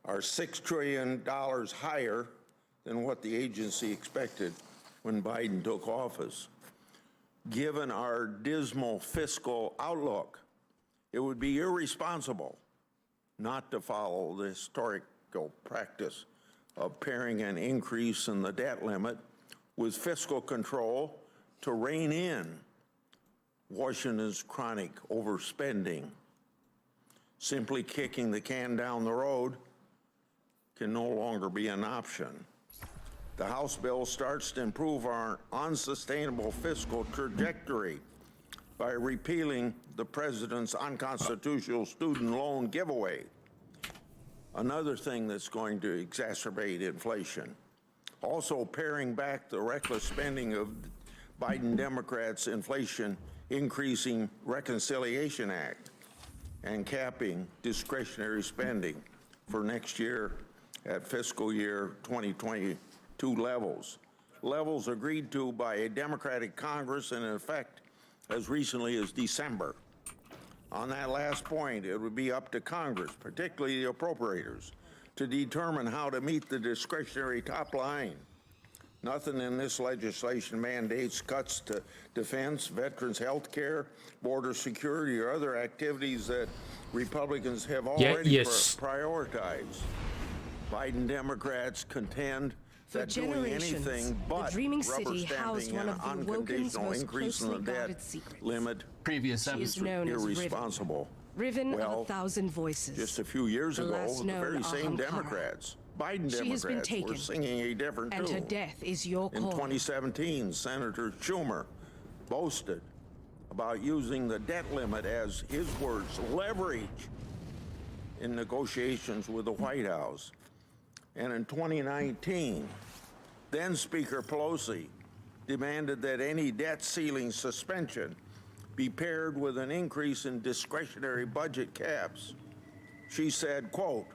are $6 trillion higher than what the agency expected when Biden took office. Given our dismal fiscal outlook, it would be irresponsible not to follow the historical practice of pairing an increase in the debt limit with fiscal control to rein in Washington's chronic overspending. Simply kicking the can down the road can no longer be an option. The House bill starts to improve our unsustainable fiscal trajectory by repealing the president's unconstitutional student loan giveaway. Another thing that's going to exacerbate inflation. Also paring back the reckless spending of Biden Democrats' Inflation Increasing Reconciliation Act and capping discretionary spending for next year at fiscal year 2022 levels. Levels agreed to by a Democratic Congress and in effect as recently as December. On that last point, it would be up to Congress, particularly the appropriators, to determine how to meet the discretionary top line. Nothing in this legislation mandates cuts to defense, veterans' health care, border security, or other activities that Republicans have already prioritized. Biden Democrats contend that doing anything but the Dreaming rubber City housed stamping one an of the Woken's unconditional most increase in the closely debt guarded secrets. limit Previous She is known as irresponsible. Riven Well, of 1,000 voices. Just a few years The ago, last the known very same Ahamkara. Democrats, Biden She has been Democrats, were taken, singing a different and tune. her death is your In call. 2017, Senator Schumer boasted about using the debt limit as, his words, leverage in negotiations with the White House. And in 2019, then Speaker Pelosi demanded that any debt ceiling suspension be paired with an increase in discretionary budget caps. She said, quote,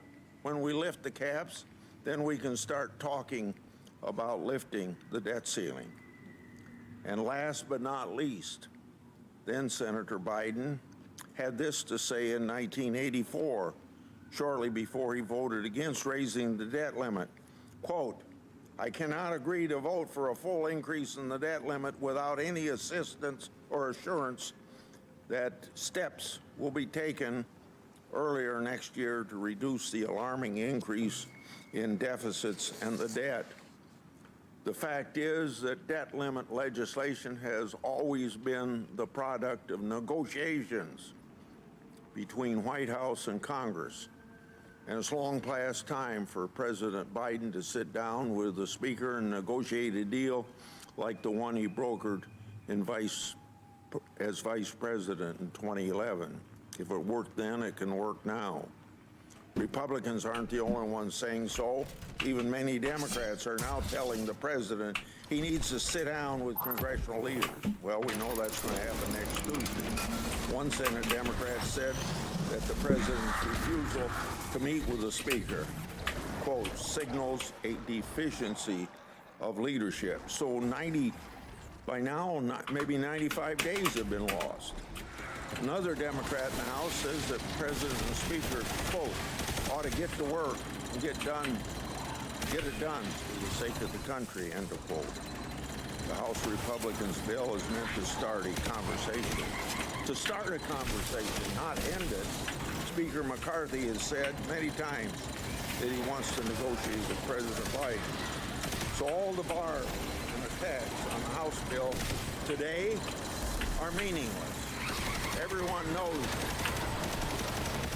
when we lift the caps, then we can start talking about lifting the debt ceiling. And last but not least, then Senator Biden had this to say in 1984, shortly before he voted against raising the debt limit, quote, I cannot agree to vote for a full increase in the debt limit without any assistance or assurance that steps will be taken earlier next year to reduce the alarming increase in deficits and the debt. The fact is that debt limit legislation has always been the product of negotiations between White House and Congress. And it's long past time for President Biden to sit down with the Speaker and negotiate a deal like the one he brokered as Vice President in 2011. If it worked then, it can work now. Republicans aren't the only ones saying so. Even many Democrats are now telling the president he needs to sit down with congressional leaders. Well, we know that's going to happen next Tuesday. One Senate Democrat said that the president's refusal to meet with the speaker, quote, signals a deficiency of leadership. So by now, maybe 95 days have been lost. Another Democrat in the House says that the president and speaker, quote, ought to get to work and get it done for the sake of the country, end of quote. The House Republicans' bill is meant to start a conversation. To start a conversation, not end it. Speaker McCarthy has said many times that he wants to negotiate with President Biden. So all the bars and attacks on the House bill today are meaningless. Everyone knows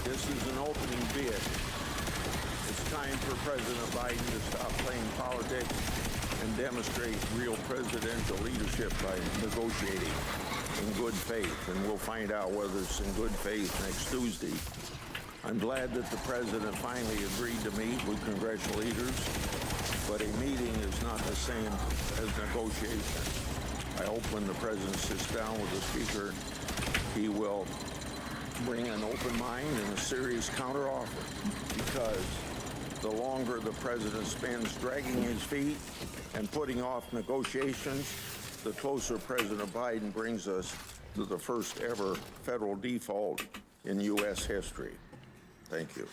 this is an opening bid. It's time for President Biden to stop playing politics and demonstrate real presidential leadership by negotiating in good faith. And we'll find out whether it's in good faith next Tuesday. I'm glad that the president finally agreed to meet with congressional leaders, but a meeting is not the same as negotiation. I hope when the president sits down with the speaker, he will bring an open mind and a serious counteroffer, because the longer the president spends dragging his feet and putting off negotiations, the closer President Biden brings us to the first ever federal default in U.S. history. Thank you.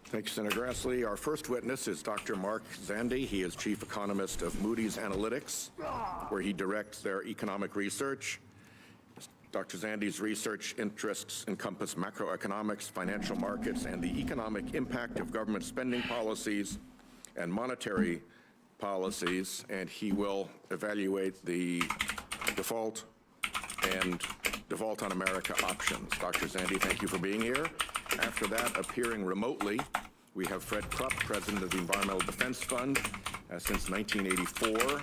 Thank you, Senator Grassley. Our first witness is Dr. Mark Zandi. He is chief economist of Moody's Analytics, where he directs their economic research. Dr. Zandi's research interests encompass macroeconomics, financial markets, and the economic impact of government spending policies and monetary policies, and he will evaluate the default and default on America options. Dr. Zandi, thank you for being here. After that, appearing remotely, we have Fred Krupp, president of the Environmental Defense Fund. Since 1984,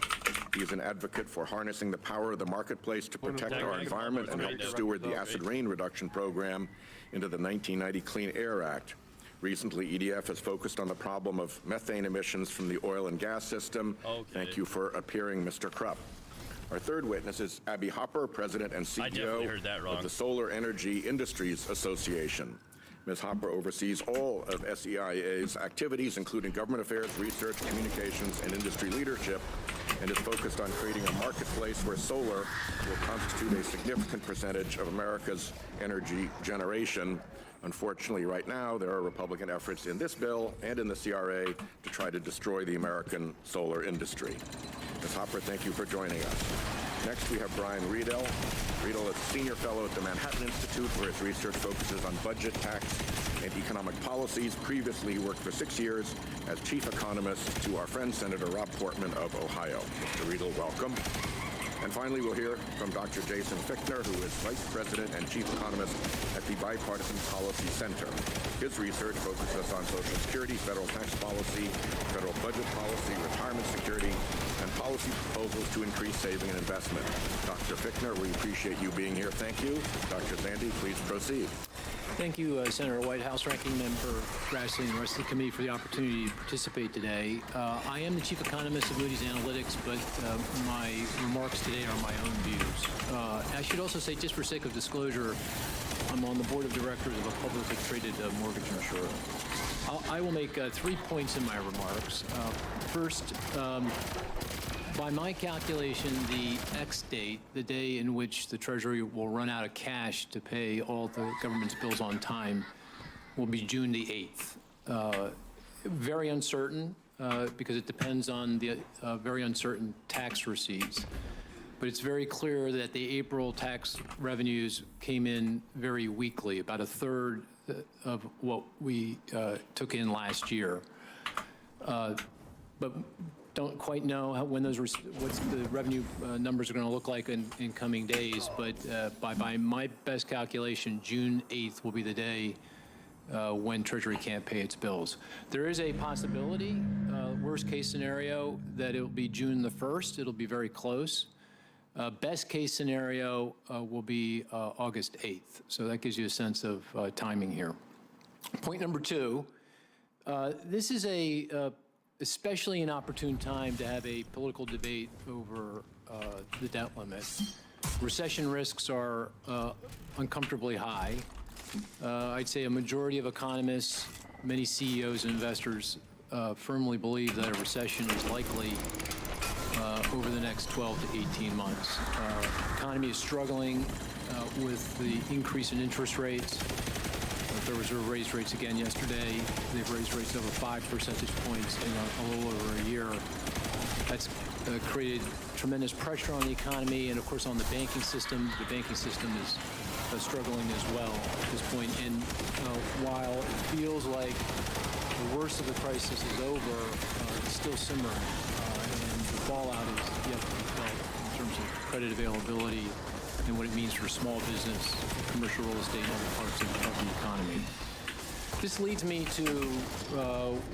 he is an advocate for harnessing the power of the marketplace to protect our environment and help steward the acid rain reduction program into the 1990 Clean Air Act. Recently, EDF has focused on the problem of methane emissions from the oil and gas system. Thank you for appearing, Mr. Krupp. Our third witness is Abby Hopper, president and CEO of the Solar Energy Industries Association. Ms. Hopper oversees all of SEIA's activities, including government affairs, research, communications, and industry leadership, and is focused on creating a marketplace where solar will constitute a significant percentage of America's energy generation. Unfortunately, right now, there are Republican efforts in this bill and in the CRA to try to destroy the American solar industry. Ms. Hopper, thank you for joining us. Next, we have Brian Riedel. Riedel is Senior Fellow at the Manhattan Institute, where his research focuses on budget, tax, and economic policies. Previously, he worked for 6 years as Chief Economist to our friend Senator Rob Portman of Ohio. Mr. Riedel, welcome. And finally, we'll hear from Dr. Jason Fichtner, who is Vice President and Chief Economist at the Bipartisan Policy Center. His research focuses on Social Security, federal tax policy, federal budget policy, retirement security, and policy proposals to increase saving and investment. Dr. Fichtner, we appreciate you being here. Thank you. Dr. Zandi, please proceed. Thank you, Senator White, House Ranking Member Grassley, and the rest of the committee for the opportunity to participate today. I am the Chief Economist of Moody's Analytics, but my remarks today are my own views. I should also say, just for sake of disclosure, I'm on the board of directors of a publicly traded mortgage insurer. I will make 3 points in my remarks. First, by my calculation, the X date, the day in which the Treasury will run out of cash to pay all the government's bills on time, will be June the 8th. Very uncertain because it depends on the very uncertain tax receipts. But it's very clear that the April tax revenues came in very weakly, about a third of what we took in last year. But don't quite know when those what's the revenue numbers are going to look like in coming days. But by my best calculation, June 8th will be the day when Treasury can't pay its bills. There is a possibility, worst case scenario, that it'll be June the 1st. It'll be very close. Best case scenario will be August 8th. So that gives you a sense of timing here. Point number two, this is especially an opportune time to have a political debate over the debt limit. Recession risks are uncomfortably high. I'd say a majority of economists, many CEOs and investors firmly believe that a recession is likely over the next 12 to 18 months. The economy is struggling with the increase in interest rates. The Reserve raised rates again yesterday. They've raised rates over 5 percentage points in a little over a year. That's created tremendous pressure on the economy and, of course, on the banking system. The banking system is struggling as well at this point. And while it feels like the worst of the crisis is over, it's still simmering. And the fallout is yet to be felt in terms of credit availability and what it means for small business, commercial real estate, and other parts of the economy. This leads me to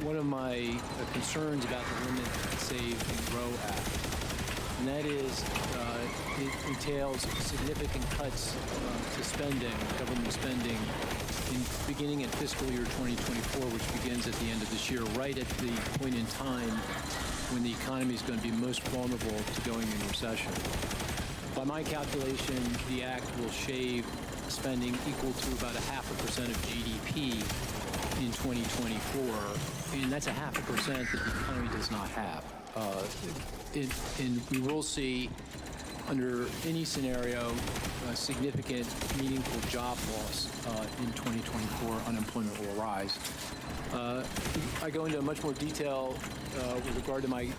one of my concerns about the Limit, Save, and Grow Act. And that is, it entails significant cuts to spending, government spending, beginning in fiscal year 2024, which begins at the end of this year, right at the point in time when the economy is going to be most vulnerable to going into recession. By my calculation, the act will shave spending equal to about 0.5% of GDP in 2024, and that's 0.5% that the economy does not have. And we will see, under any scenario, a significant, meaningful job loss in 2024. Unemployment will rise. I go into much more detail with regard to my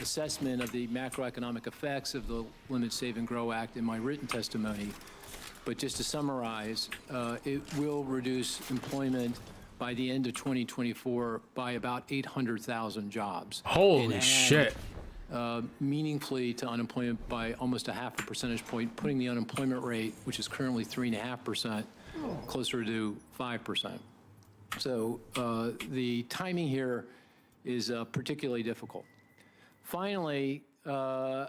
assessment of the macroeconomic effects of the Limit, Save, and Grow Act in my written testimony. But just to summarize, it will reduce employment by the end of 2024 by about 800,000 jobs. Holy shit. Meaningfully to unemployment by almost 0.5 percentage point, putting the unemployment rate, which is currently 3.5%, closer to 5%. So the timing here is particularly difficult. Finally, I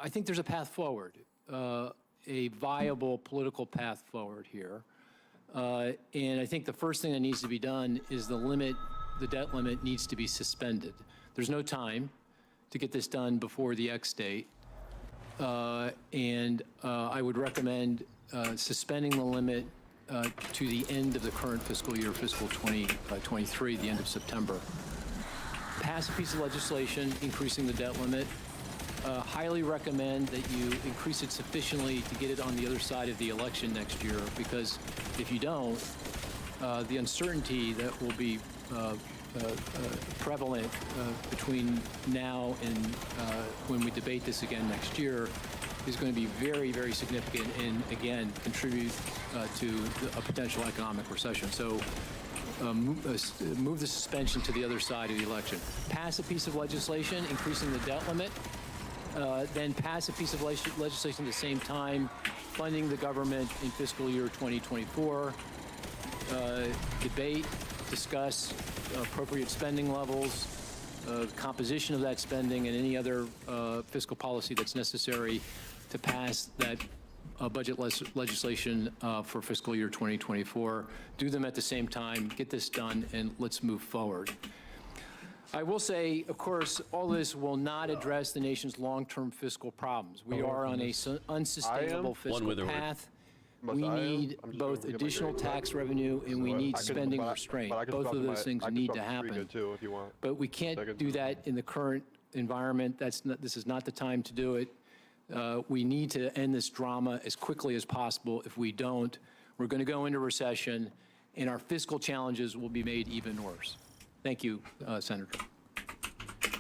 think there's a path forward, a viable political path forward here. And I think the first thing that needs to be done is the debt limit needs to be suspended. There's no time to get this done before the X date. And I would recommend suspending the limit to the end of the current fiscal year, fiscal 2023, the end of September. Pass a piece of legislation increasing the debt limit. Highly recommend that you increase it sufficiently to get it on the other side of the election next year, because if you don't, the uncertainty that will be prevalent between now and when we debate this again next year is going to be very, very significant and, again, contribute to a potential economic recession. So move the suspension to the other side of the election. Pass a piece of legislation increasing the debt limit, then pass a piece of legislation at the same time funding the government in fiscal year 2024, debate, discuss appropriate spending levels, composition of that spending, and any other fiscal policy that's necessary to pass that budget legislation for fiscal year 2024. Do them at the same time, get this done, and let's move forward. I will say, of course, all this will not address the nation's long-term fiscal problems. We are on a unsustainable fiscal path. We need both additional tax revenue and we need spending restraint. Both of those things need to happen. But we can't do that in the current environment. This is not the time to do it. We need to end this drama as quickly as possible. If we don't, we're going to go into recession and our fiscal challenges will be made even worse. Thank you, Senator.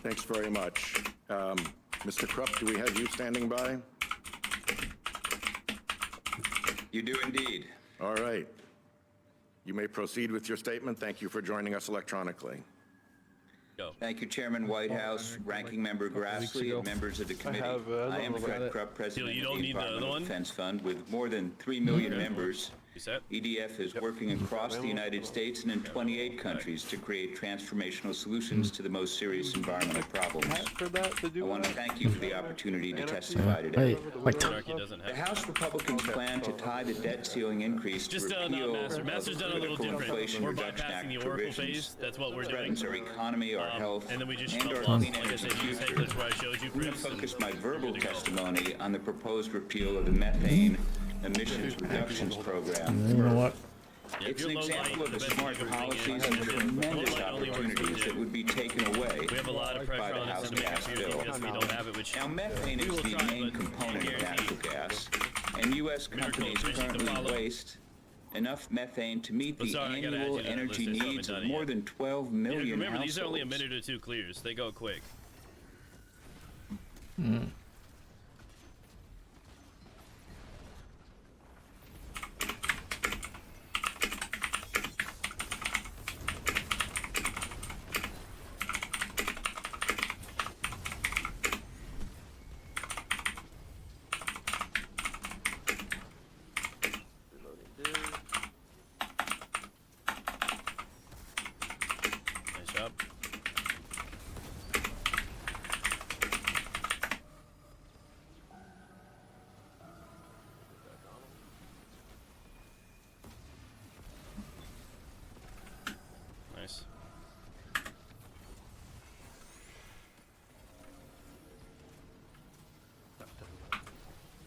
Thanks very much. Mr. Krupp, do we have you standing by? You do indeed. All right. You may proceed with your statement. Thank you for joining us electronically. Go. Thank you, Chairman Whitehouse, Ranking Member Grassley, and members of the committee. I am Fred Krupp, President of the Environmental Defense Fund. With more than 3 million members, EDF is working across the United States and in 28 countries to create transformational solutions to the most serious environmental problems. I want to thank you for the opportunity to testify today. The House Republicans plan to tie the debt ceiling increase to repeal Master's done a little different. We're bypassing the Oracle phase. That's what we're doing. Our economy, our health, and then we just and our clean energy future. That's where I showed you. I'm going to focus my verbal testimony on the proposed repeal of the methane emissions reductions program. You know what? It's an example of the smart policies and tremendous opportunities that would be taken away by the House gas bill. Now, methane is the main component of natural gas, and U.S. companies currently waste enough methane to meet the annual energy needs of more than 12 million Remember, households. these are only a minute or two clears. They go quick.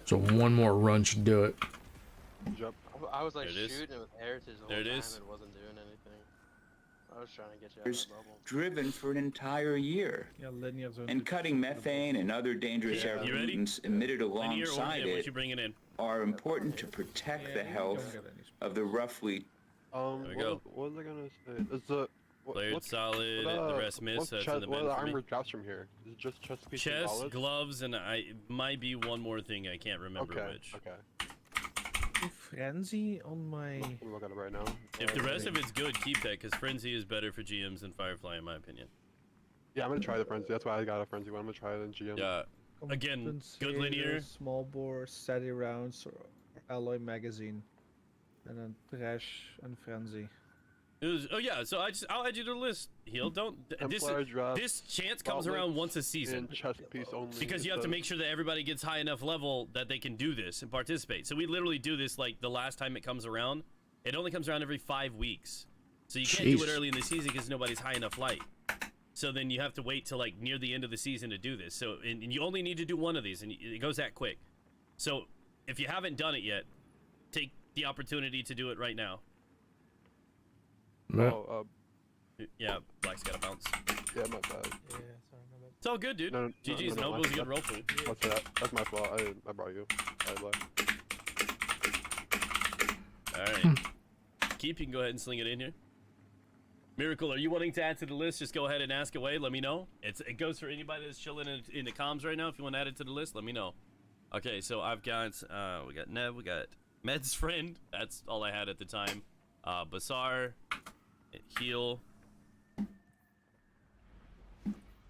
So one more run should do it. I was like shooting with Heritage the whole time and wasn't doing anything. I was trying to get you out of the bubble. Driven for an entire year, and cutting methane and other dangerous air pollutants emitted alongside it are important to protect the health of the roughly. There we go. What was I gonna say? Is the Layered solid, the rest miss. That's in the what are the bin for me. armored drops from here? Is it just chest piece and Chest, solids? gloves, and might be one more thing. I can't remember which. Okay. Frenzy on my. I'm looking at it right now. If the rest of it's good, keep that, because Frenzy is better for GMs than Firefly, in my opinion. Yeah, I'm gonna try the frenzy. That's why I got a frenzy one. I'm gonna try it in GM. Yeah. Again, good linear. Small bore, steady rounds, or alloy magazine, and then trash and frenzy. It was, oh yeah, so I'll add you to the list. Heal, don't. This chance comes around once a season. Chest piece only. Because you have to make sure that everybody gets high enough level that they can do this and participate. So we literally do this like the last time it comes around. It only comes around every 5 weeks. So you can't do it early in the season because nobody's high enough light. So then you have to wait till like near the end of the season to do this. So and you only need to do one of these, and it goes that quick. So if you haven't done it yet, take the opportunity to do it right now. Oh, yeah, Black's got a bounce. Yeah, my bad. Yeah, sorry, my bad. It's all good, dude. GG's. Noble's a good roll for it. What's that? That's my fault. I brought you. Alright. Keep, you can go ahead and sling it in here. Miracle, are you wanting to add to the list? Just go ahead and ask away. Let me know. It goes for anybody that's chilling in the comms right now. If you want to add it to the list, let me know. Okay, so I've got we got Nev, we got Med's friend. That's all I had at the time. Basar, Heal.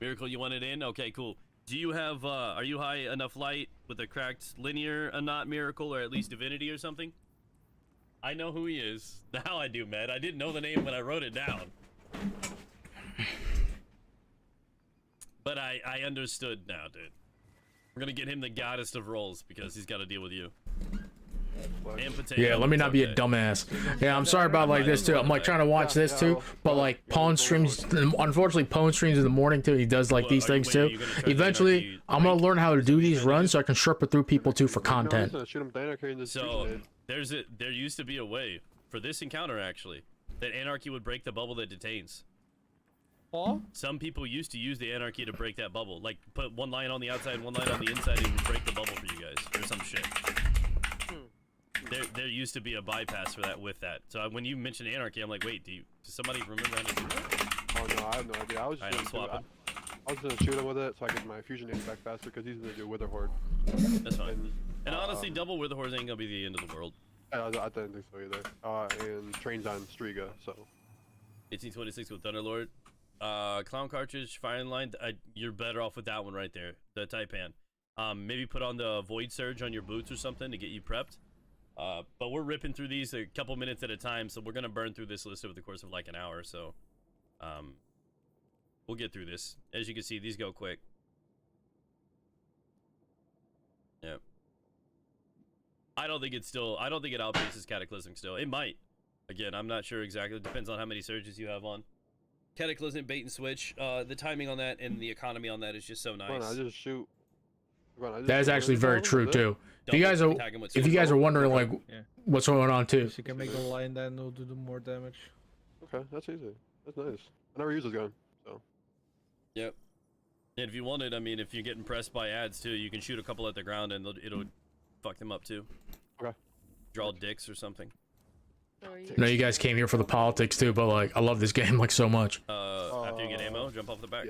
Miracle, you want it in? Okay, cool. Do you have are you high enough light with a cracked linear not Miracle, or at least Divinity or something? I know who he is. Now I do, Med. I didn't know the name when I wrote it down. But I understood now, dude. We're gonna get him the goddess of rolls because he's got to deal with you. And potato. Yeah, let me not be a dumbass. Yeah, I'm sorry about like this too. I'm like trying to watch this too, but like Pwn streams. Unfortunately, Pwn streams in the morning too. He does like these things too. Eventually, I'm gonna learn how to do these runs so I can sherpa through people too for content. So there used to be a way for this encounter actually that Anarchy would break the bubble that detains. Oh? Some people used to use the Anarchy to break that bubble. Like put one line on the outside, one line on the inside, and it would break the bubble for you guys or some shit. There used to be a bypass for that with that. So when you mentioned Anarchy, I'm like, wait, does somebody remember how to do that? Oh no, I have no idea. I was just swapping. I was gonna shoot him with it so I could get my fusion name back faster because he's gonna do Wither Horde. That's fine. And honestly, double Wither Horde ain't gonna be the end of the world. I didn't think so either. And trains on Striga, so. 1826 with Thunderlord. Clown cartridge, firing line. You're better off with that one right there. The Taipan. Maybe put on the Void Surge on your boots or something to get you prepped. But we're ripping through these a couple minutes at a time, so we're gonna burn through this list over the course of like an hour. So, we'll get through this. As you can see, these go quick. Yep. I don't think it outpaces Cataclysmic still. It might. Again, I'm not sure exactly. It depends on how many surges you have on. Cataclysmic bait and switch. The timing on that and the economy on that is just so nice. Come on, I just shoot. That is actually very true too. If you guys are wondering like what's going on too. So you can make the line then will do more damage. Okay, that's easy. That's nice. I never use this gun, so. Yep. And if you wanted, I mean, if you're getting pressed by ads too, you can shoot a couple at the ground and it'll fuck them up too. Okay. Draw dicks or something. I know you guys came here for the politics too, but like I love this game like so much. After you get ammo, jump off the back.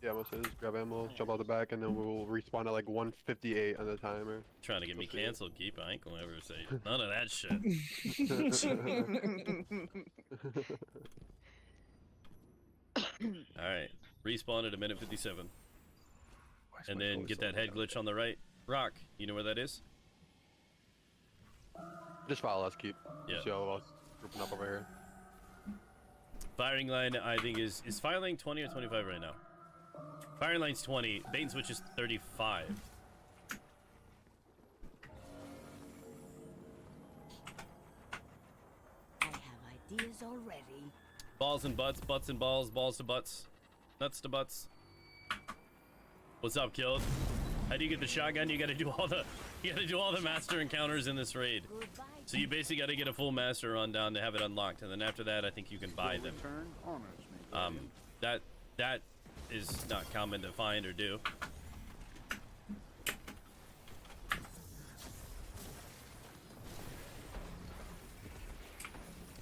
Yeah, I'm gonna say just grab ammo, jump out the back, and then we'll respawn at like 158 on the timer. Trying to get me canceled, Keep. I ain't gonna ever say none of that shit. Alright, respawn at 1:57. And then get that head glitch on the right. Rock, you know where that is? Just follow us, Keep. Yeah. See all of us grouping up over here. Firing line, I think, is firing line 20 or 25 right now? Firing line's 20. Bait and switch is 35. I have ideas already. Balls and butts, butts and balls, balls to butts, nuts to butts. What's up, Killed? How do you get the shotgun? You gotta do all the master encounters in this raid. So you basically gotta get a full master run down to have it unlocked, and then after that, I think you can buy them. That is not common to find or do.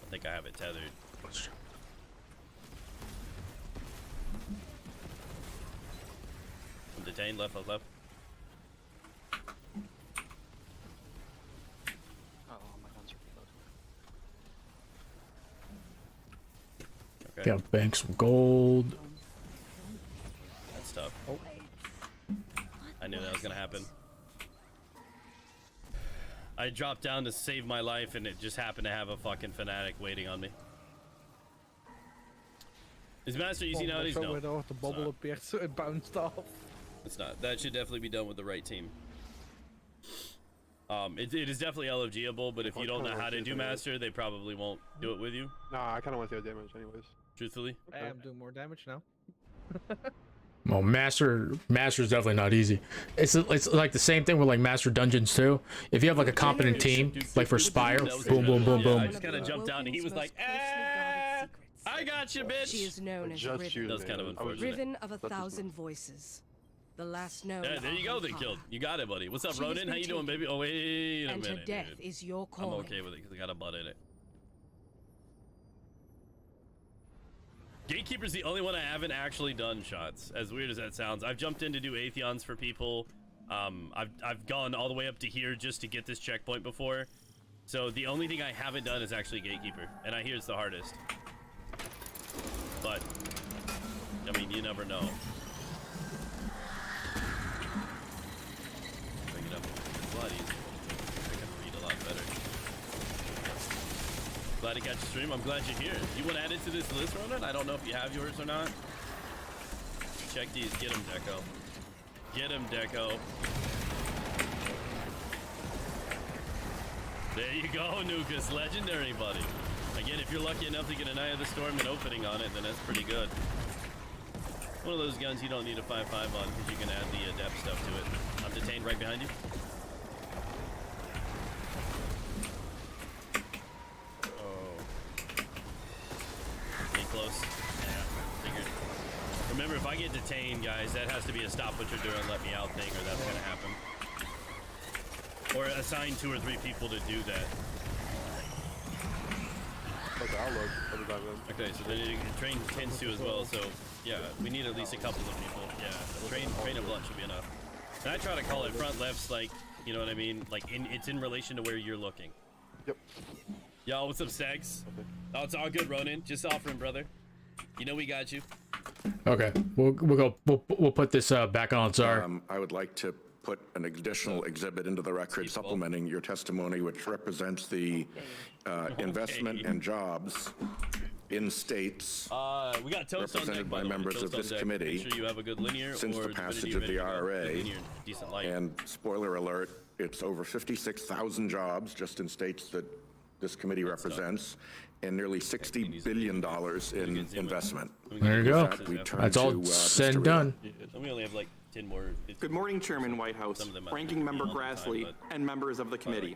I think I have it tethered. I'm detained, left. Oh, my guns are Okay. Got banks of gold. That's tough. Oh. I knew that was gonna happen. I dropped down to save my life, and it just happened to have a fucking fanatic waiting on me. Is Master easy nowadays? No. The bubble appeared, so it bounced off. It's not. That should definitely be done with the right team. It is definitely LFGable, but if you don't know how to do Master, they probably won't do it with you. Nah, I kind of want to see the damage anyways. Truthfully. I am doing more damage now. Well, Master's definitely not easy. It's like the same thing with like Master Dungeons too. If you have like a competent team, like for Spire, boom, boom, boom, boom. I just kind of jumped down, and he was like, I got you, bitch. She is known as Riven. That was kind of unfortunate. Riven of 1,000 voices. The last known. Yeah, there you go, then, Killed. You got it, buddy. What's up, Ronin? How you doing, baby? Oh, wait a minute. And her death is your calling. I'm okay with it, because I got a butt in it. Gatekeeper's the only one I haven't actually done shots, as weird as that sounds. I've jumped in to do Atheons for people. I've gone all the way up to here just to get this checkpoint before. So the only thing I haven't done is actually Gatekeeper, and I hear it's the hardest. But I mean, you never know. Bring it up. It's a lot easier. I can read a lot better. Glad to catch the stream. I'm glad you're here. You want to add it to this list, Ronan? I don't know if you have yours or not. Check these. Get him, Deco. Get him, Deco. There you go, Nukas. Legendary, buddy. Again, if you're lucky enough to get an Eye of the Storm and opening on it, then that's pretty good. One of those guns you don't need a 5.5 on because you can add the adept stuff to it. I'm detained right behind you. Oh. Getting close. Yeah, figured. Remember, if I get detained, guys, that has to be a stop what you're doing, let me out thing, or that's going to happen. Or assign 2 or 3 people to do that. Okay, I'll look. I'll be back then. Okay, so then train tends to as well, so yeah, we need at least a couple of people. Yeah, train of lunch should be enough. And I try to call it front lefts, like, you know what I mean? Like, it's in relation to where you're looking. Yep. Yo, what's up, Stags? Okay. Oh, it's all good, Ronan. Just offering, brother. You know we got you. Okay, we'll put this back on, Tsar. I would like to put an additional exhibit into the record supplementing your testimony, which represents the investment and jobs in states we got toast represented by members of this committee. Make sure you have a good linear since the passage of the IRA. And spoiler alert, it's over 56,000 jobs just in states that this committee represents, and nearly $60 billion in investment. There you go. That's all said and done. We only have like 10 more. Good morning, Chairman Whitehouse, Ranking Member Grassley, and members of the committee.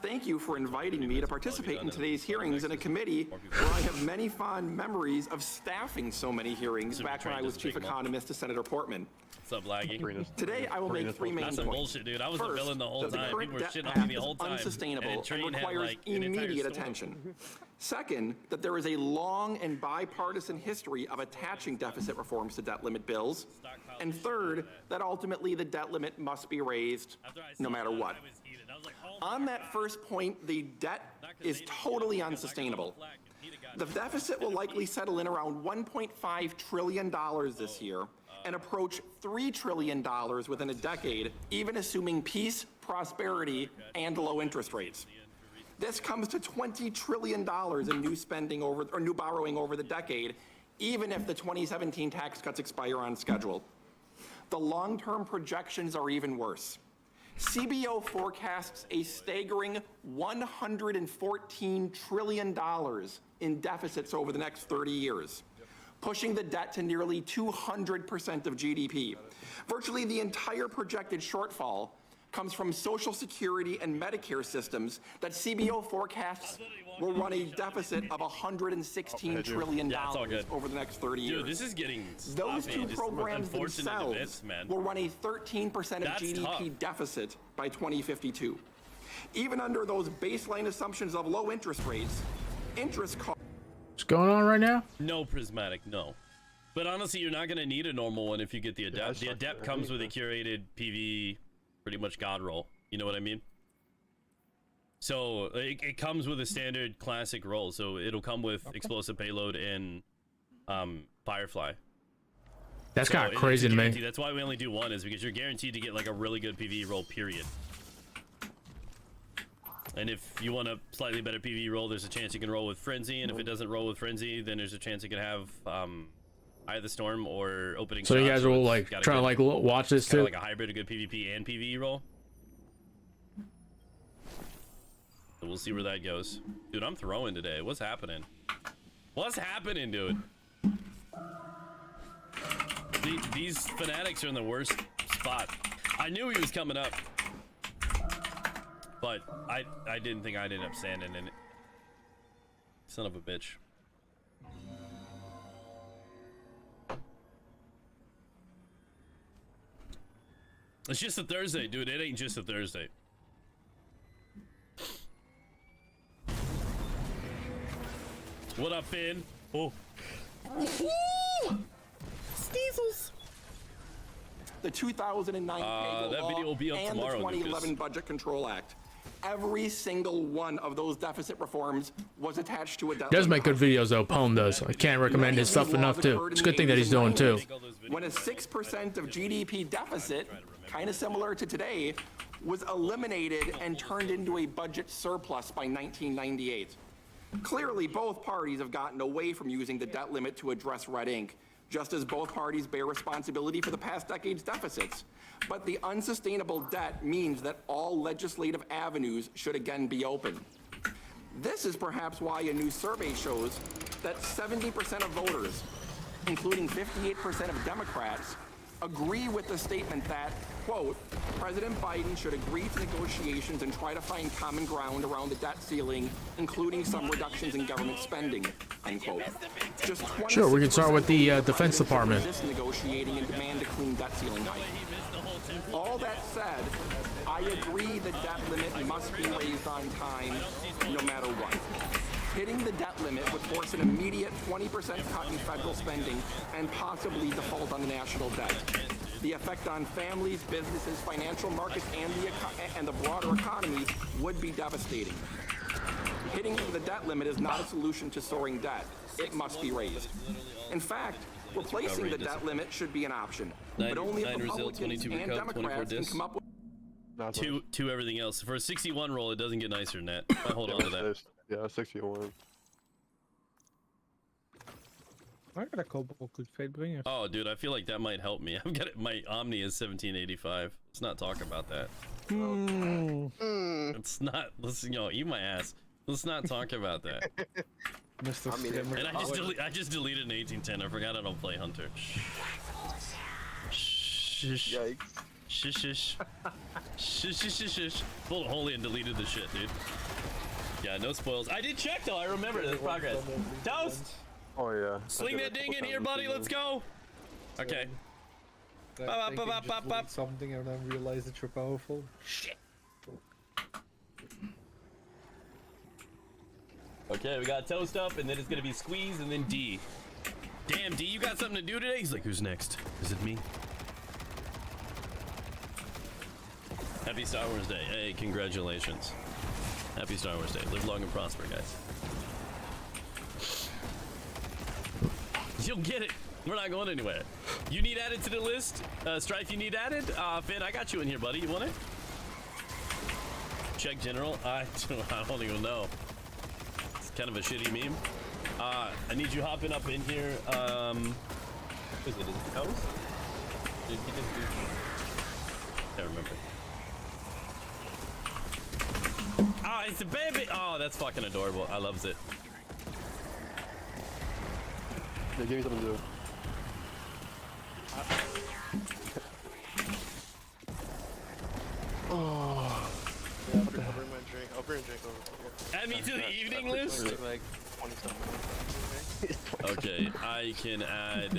Thank you for inviting me to participate in today's hearings in a committee where I have many fond memories of staffing so many hearings back when I was chief economist to Senator Portman. What's up, lagging? Today, I will make 3 main points. That's some bullshit, dude. I was a villain the whole time. People were shitting on path me the whole is time. Unsustainable and requires immediate attention. Second, that there is a long and bipartisan history of attaching deficit reforms to debt limit bills. And third, that ultimately the debt limit must be raised no matter what. On that first point, the debt is totally unsustainable. The deficit will likely settle in around $1.5 trillion this year and approach $3 trillion within a decade, even assuming peace, prosperity, and low interest rates. This comes to $20 trillion in new spending new borrowing over the decade, even if the 2017 tax cuts expire on schedule. The long-term projections are even worse. CBO forecasts a staggering $114 trillion in deficits over the next 30 years, pushing the debt to nearly 200% of GDP. Virtually the entire projected shortfall comes from Social Security and Medicare systems that CBO forecasts will run a deficit of $116 trillion over the next 30 years. Dude, this is getting Those two programs themselves will run a 13% of GDP deficit by 2052. Even under those baseline assumptions of low interest rates, interest costs. What's going on right now? No prismatic, no. But honestly, you're not going to need a normal one if you get the adept. The adept comes with a curated PV, pretty much god roll. You know what I mean? So it comes with a standard classic roll. So it'll come with explosive payload and Firefly. That's kind of crazy to me. That's why we only do one, is because you're guaranteed to get like a really good PV roll, period. And if you want a slightly better PV roll, there's a chance you can roll with Frenzy. And if it doesn't roll with Frenzy, then there's a chance you can have Eye of the Storm or Opening So Shot. you guys will like trying to like watch this too? Like a hybrid of good PvP and PvE roll. So we'll see where that goes. Dude, I'm throwing today. What's happening? What's happening, dude? These fanatics are in the worst spot. I knew he was coming up, but I didn't think I'd end up standing in it. Son of a bitch. It's just a Thursday, dude. It ain't just a Thursday. What up, Finn? Oh. Sneasels. the 2009 payroll that law video will be up and tomorrow, the 2011 Lucas. Budget Control Act. Every single one of those deficit reforms was attached to a debt He does limit. make good videos though. Pone does. I can't recommend his stuff enough too. It's a good thing that he's doing too. When a 6% of GDP deficit, kind of similar to today, was eliminated and turned into a budget surplus by 1998. Clearly, both parties have gotten away from using the debt limit to address red ink, just as both parties bear responsibility for the past decade's deficits. But the unsustainable debt means that all legislative avenues should again be open. This is perhaps why a new survey shows that 70% of voters, including 58% of Democrats, agree with the statement that, quote, President Biden should agree to negotiations and try to find common ground around the debt ceiling, including some reductions in government spending, end quote. Just Sure, we can start with the Defense Department. resist negotiating and demand a clean debt ceiling hike. All that said, I agree the debt limit must be raised on time, no matter what. Hitting the debt limit would force an immediate 20% cut in federal spending and possibly default on the national debt. The effect on families, businesses, financial markets, and the broader economy would be devastating. Hitting the debt limit is not a solution to soaring debt. It must be raised. In fact, replacing the debt limit should be an option, but only if Republicans and Democrats can come up with Two everything else. For a 61 roll, it doesn't get nicer than that. I hold on to that. Yeah, 61. Waar kan ik goed feit brengen? Oh, dude, I feel like that might help me. I've got it. My Omni is 1785. Let's not talk about that. It's not. Listen, yo, eat my ass. Let's not talk about that. Mr. And I just deleted an 1810. I forgot I don't play Hunter. Shh. Yikes. Shish shish. Shish shish shish shish. Pulled holy and deleted the shit, dude. Yeah, no spoils. I did check though. I remember this progress. Toast. Oh yeah. Sling that ding in here, buddy. Let's go. Okay. Something and then realize that you're powerful. Shit. Okay, we got toast up, and then it's gonna be squeeze, and then D. Damn, D, you got something to do today? He's like, who's next? Is it me? Happy Star Wars Day. Hey, congratulations. Happy Star Wars Day. Live long and prosper, guys. You'll get it. We're not going anywhere. You need added to the list? Strife, you need added? Finn, I got you in here, buddy. You want it? Check general. I don't even know. It's kind of a shitty meme. I need you hopping up in here. What is it? Is it Toast? Did he just do... Can't remember. Ah, it's a baby! Oh, that's fucking adorable. I loves it. Yeah, give me something to do. Oh. Yeah, I'll bring my drink. I'll bring a drink over. Add me to the evening list? Like 20-something. Okay, I can add...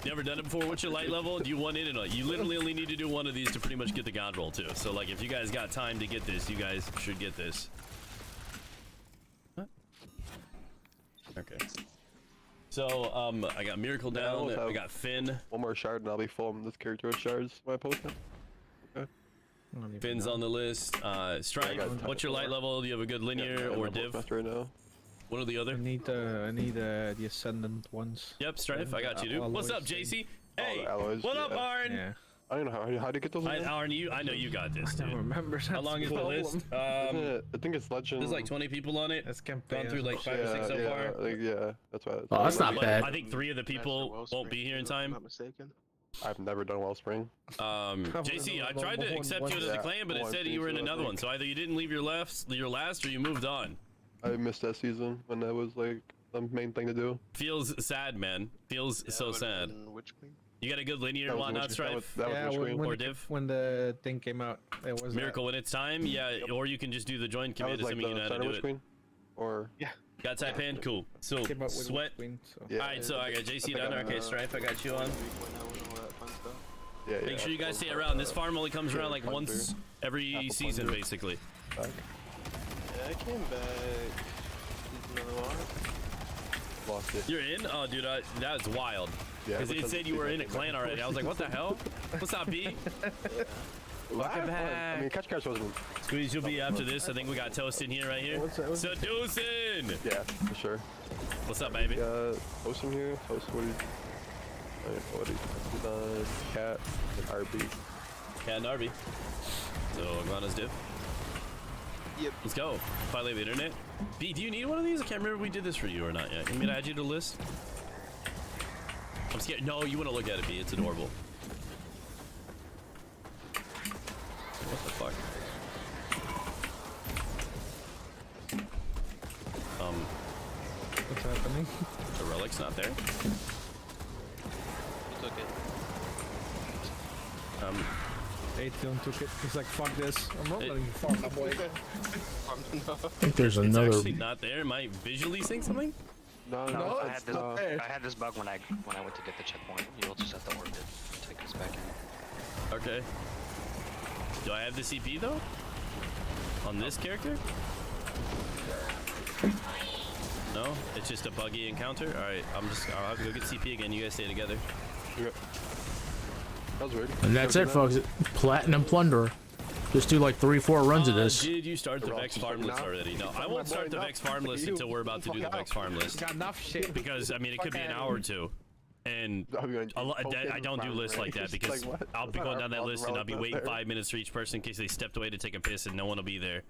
never done it before? What's your light level? Do you want it or not? You literally only need to do one of these to pretty much get the god roll too. So like if you guys got time to get this, you guys should get this. What? Okay. So, I got Miracle down, I got Finn. One more shard and I'll be full. This character with shards when I post it. Okay. Finn's on the list. Stripe, what's your light level? Do you have a good linear or div? Right now. One or the other? I need the ascendant ones. Yep, Strife, I got you, dude. What's up, JC? Hey, what up, Arn? Yeah. I don't know how to get those. Arn, I know you got this, dude. I don't remember. How long is the list? I think it's legend. There's like 20 people on it. That's campaign. Gone through like 5 or 6 so far. Yeah, that's right. Oh, that's not bad. I think 3 of the people won't be here in time. I'm not mistaken. I've never done Wellspring. JC, I tried to accept you into the clan, but it said you were in another one. So either you didn't leave your last, or you moved on. I missed that season when that was like the main thing to do. Feels sad, man. Feels so sad. Which queen? You got a good linear and whatnot, Strife? Yeah, when the thing came out, it was Miracle when it's time. Yeah, or you can just do the join commit, assuming you know how to do it. Queen? Or yeah. Got Taipan? Cool. So sweat. Alright, so I got JC down there. Okay, Strife, I got you on. Yeah, Make sure you guys stay around. This farm only comes around like once every season, basically. Yeah, I came back. lost it. You're in? Oh, dude, that's wild. Yeah, Because it said you were in a clan already. I was like, what the hell? What's up, B? Welcome back. I mean, Catch wasn't. Squeeze, you'll be after this. I think we got Toast in here right here. Seducing! Yeah, for sure. What's up, baby? Toast in here. Toast, what is Cat and RB. Cat and RB. So, Iguana's div. Yep. Let's go. Finally have internet. B, do you need one of these? I can't remember if we did this for you or not yet. You want me to add you to the list? I'm scared. No, you want to look at it, B. It's adorable. What the fuck? What's happening? The relic's not there. Who took it? Atheon took it. He's like, fuck this. I'm not letting you farm that boy. I think there's It's another. actually not there. Am I visually seeing something? No, I had this bug when I went to get the checkpoint. You'll just have to orbit to take us back in. Okay. Do I have the CP though? On this character? No, it's just a buggy encounter. All right, I'll have to go get CP again. You guys stay together. Yep. That was weird. And that's it, folks. Platinum Plunderer. Just do like 3-4 runs of this. Did you start the Vex farm list already? No, I won't start the Vex farm list until we're about to do the Vex farm list. Got enough shit. Because I mean, it could be an hour or two. And I don't do lists like that because I'll be going down that list and I'll be waiting 5 minutes for each person in case they stepped away to take a piss and no one will be there.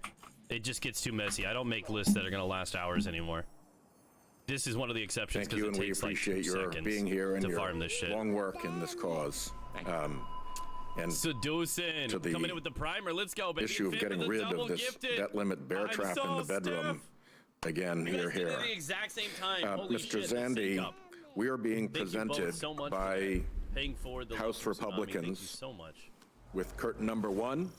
It just gets too messy. I don't make lists that are going to last hours anymore. This is one of the exceptions because it takes like 2 seconds being here and to your farm this shit. long work in this cause. And Seducing, to the coming in with the primer. Let's go, baby. issue of getting rid of this debt limit bear trap in the bedroom. Again, here. At the exact same time. Holy Mr. shit, Zandy, we are being presented by House Republicans so much. with curtain number 1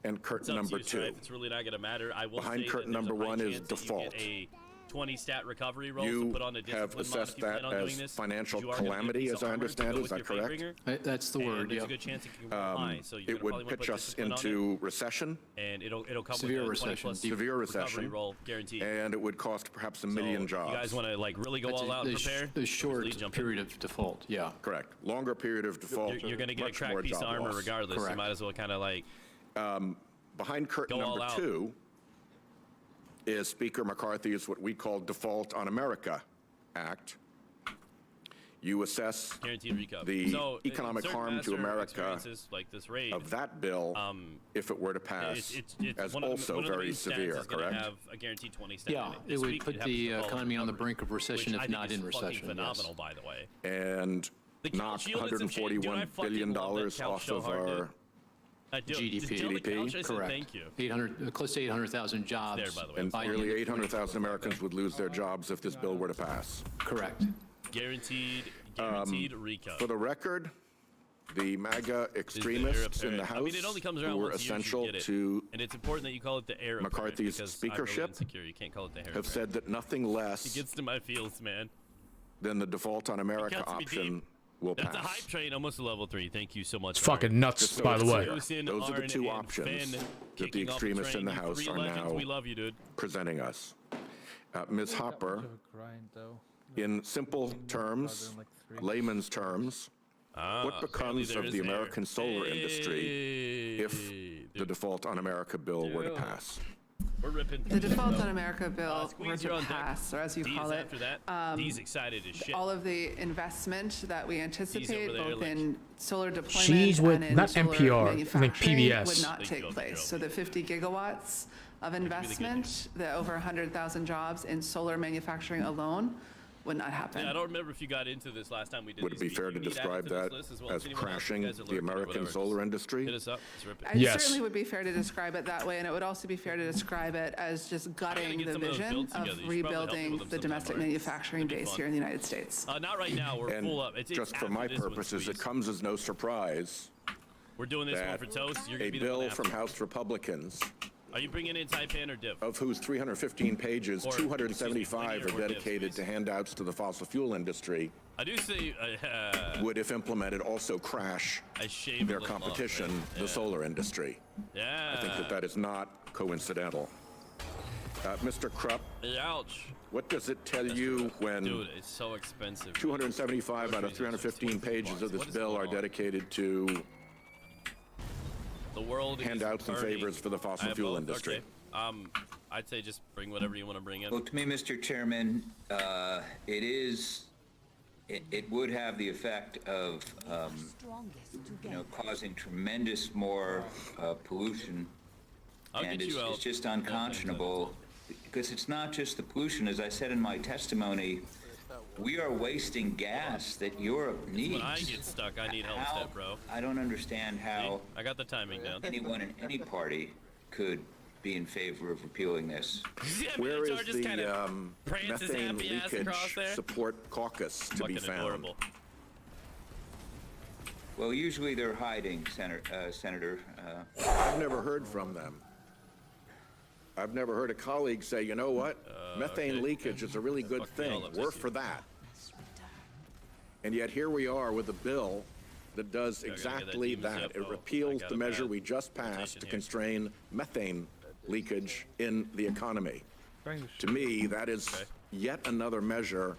and curtain number 2. It's really not gonna matter. I will Behind say curtain that there's number a high 1 is chance that you default. get a 20 stat recovery roll, You so put on a have discipline mod if assessed you plan that on doing as this. financial You are gonna get a calamity, piece as of I armor to understand go it. with Is that your correct? Fatebringer, That's the word, and there's yep. a good chance it can go high, so you're It gonna probably would wanna pitch put us discipline on into recession. it, and it'll come Severe with a 20 recession. plus Severe recovery recession. roll guaranteed. And it would cost perhaps a million So, jobs. You guys want to like really go all out and prepare? The short period of default, yeah. Correct. Longer period of default. You're going to get a much cracked more piece of job armor loss. regardless. Correct. You might as well kind of like Behind curtain Go all number out. 2 is Speaker McCarthy's what we call Default on America Act. You assess guaranteed recap. the So, in economic certain harm to master America experiences like this raid, of that bill if it were to pass it's as one of the- also one of the very main stats severe, is gonna correct? have a guaranteed 20 stat Yeah, limit. it This would week put happens the to fall economy on the recovery, brink of recession, which I if think not is in fucking recession. phenomenal, Yes. by the way. And The Kill knock Shield is insane. Dude, I $141 fucking billion love that couch off so of hard, dude. our I do. GDP. Just tell the couch I said Correct. thank you. 800, close to 800,000 jobs. There, by the way. and by the nearly end of 800,000 Americans would lose their jobs if this bill were to pass. Correct. Guaranteed recap. For the record, the MAGA extremists in the House I mean, it only comes around who were once a year, you essential get it. to And it's important that you call it the heir apparent McCarthy's because speakership I'm really insecure. You can't call it the heir have apparent. said that nothing It less gets to my feels, man. than the Default on America cuts me option deep. will That's a pass. hype train, almost a level 3. Thank you so much. It's fucking nuts, Just so by the it's way. clear, Listen, those are the Arn, two and options Finn that the kicking off the extremists in the train. You House three are legends, now we love you, dude. presenting us. Ms. Hopper, Grind though. in simple terms, layman's terms, what becomes of the American solar industry if the Default on America bill were to pass? We're ripping The Default on America bill Squeeze, were you're to on deck. pass, or as you D's call it, after that. D's excited as shit. all of the investment that we anticipate, there, both like- in solar deployment She's with- and in not solar NPR, I think manufacturing PBS. would not Thank take you, place. So the 50 gigawatts of investment, the over 100,000 jobs in solar manufacturing alone would not happen. Yeah, I don't remember if you got into this last time we did. Would it be fair to describe that as crashing the American American solar industry? Hit us up. Let's rip it. It Yes. certainly would be fair to describe it that way, and it would also be fair to describe it as just gutting get the some of those vision built together. You of should probably help me rebuilding with them the sometime, domestic Mark. manufacturing It'd be base fun. here in the United States. Not right now. We're full up. It's Just for after my this one, purposes, it Squeeze. comes as no surprise We're doing this one that for toast. You're a gonna be the bill one from after. House Republicans, Are you bringing in Taipan or Div? of whose 315 pages, Or, 275 excuse me, are linear or dedicated to handouts to the fossil fuel industry, I do say would, if implemented, also crash I shave their a little competition, off, right? the solar industry. Yeah. I think that that is not coincidental. Mr. Krupp, Ouch. what does it tell you when Dude, it's so expensive. 275 out of 315 pages of this bill are dedicated to The world is handouts and burning. favors for the I fossil have fuel both? industry? Okay. I'd say just bring whatever you want to bring in. Well, to me, Mr. Chairman, it would have the effect of, causing tremendous more pollution. And it's just unconscionable, because it's not just the pollution. As I said in my testimony, we are wasting gas that Europe needs. When I get stuck, I need help step, bro. I don't understand how I got the timing down. anyone in any party could be in favor of repealing this. Where is the methane leakage support caucus to be found? Adorable. Well, usually they're hiding, Senator. I've never heard from them. I've never heard a colleague say, you know what, methane leakage is a really good thing. We're for that. And yet here we are with a bill that does exactly that. It repeals the measure we just passed to constrain methane leakage in the economy. To me, that is yet another measure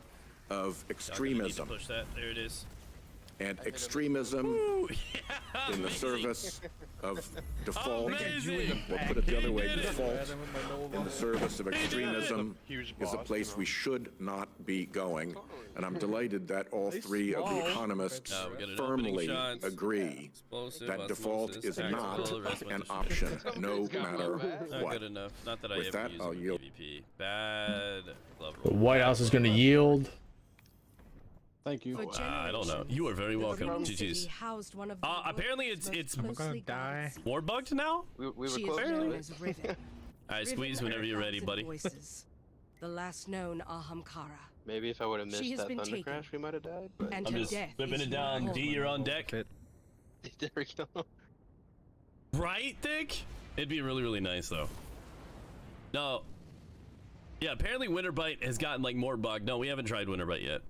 of extremism. Push that. There it is. And extremism in the service of default, or put it the other way, default in the service of extremism is a place we should not be going. And I'm delighted that all three of the economists firmly agree that default is not an option, no matter what. Good enough. Not that I With ever that, use I'll yield. PvP. Bad glove The roll. White House is going to yield. Thank you. I don't know. You are very welcome. GG's. Apparently it's I'm gonna die. more bugged now? We were close. Alright, squeeze whenever you're ready, buddy. The last known Ahamkara. Maybe if I would have She missed has that been thunder taken, crash, we might have died. But and I'm her just death whipping is it down. now D, you're on deck. there we go. Right, Dick? It'd be really, really nice, though. No. Yeah, apparently Winterbite has gotten, like, more bugged. No, we haven't tried Winterbite yet.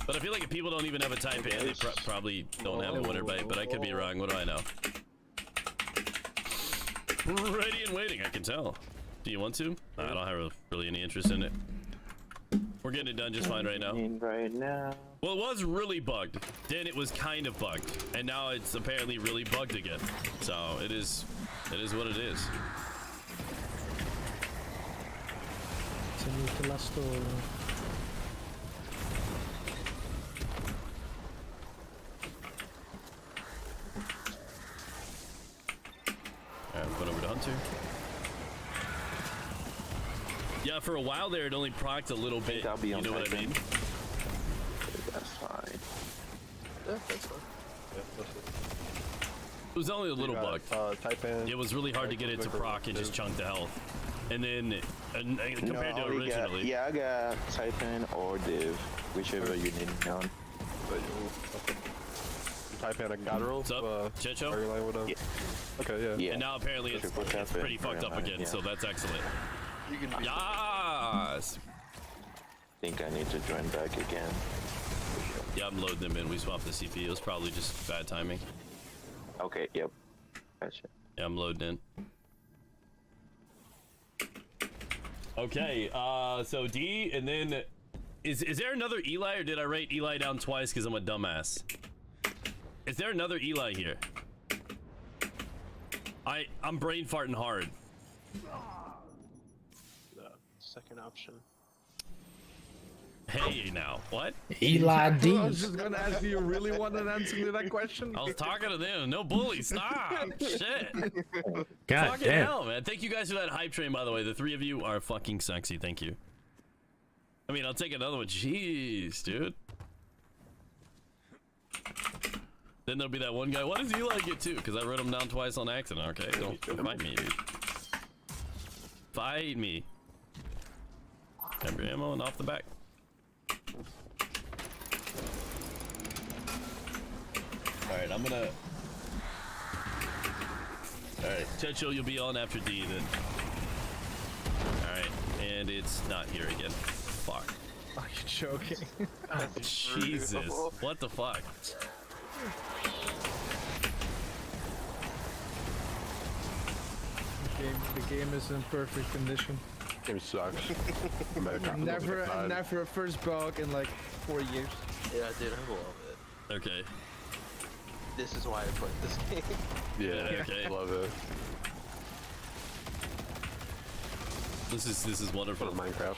But I feel like if people don't even have a type A, they probably don't have a Winterbite, but I could be wrong. What do I know? Ready and waiting, I can tell. Do you want to? I don't have really any interest in it. We're getting it done just fine right now. Right now. Well, it was really bugged. Then it was kind of bugged. And now it's apparently really bugged again. So it is what it is. Alright, I'm going over to Hunter. Yeah, for a while there, it only procced a little bit. You know what I mean? That's fine. Yeah, that's fine. Yeah, that's it. It was only a little bug. Type in. It was really hard to get it to proc and just chunk the health. And then, compared to originally. I got type in or div, whichever you need now. Type in a guttural. What's up, Checho? Yeah. Okay, yeah. And now apparently it's pretty fucked up again, so that's excellent. Yes! Think I need to join back again. Yeah, I'm loading them in. We swapped the CPU. It was probably just bad timing. Okay, yep. Gotcha. Yeah, I'm loading in. Okay, so D, and then is there another Eli, or did I write Eli down twice because I'm a dumbass? Is there another Eli here? I'm brain farting hard. The second option. Hey, now what? Eli D. I was just gonna ask you really want an answer to that question? I was talking to them. No bully. Stop. Shit. God fucking damn. hell, man. Thank you guys for that hype train, by the way. The three of you are fucking sexy. Thank you. I mean, I'll take another one. Jeez, dude. Then there'll be that one guy. What does Eli get too? Because I wrote him down twice on accident. Okay, don't fight me, dude. Fight me. Have your ammo and off the back. Alright, I'm gonna... Alright, Checho, you'll be on after D then. Alright, and it's not here again. Fuck. Are you joking? Jesus. What the fuck? The game is in perfect condition. Game sucks. Never a first bug in like 4 years. Yeah, dude, I love it. Okay. This is why I played this game. Yeah, okay. Love it. This is wonderful. Minecraft.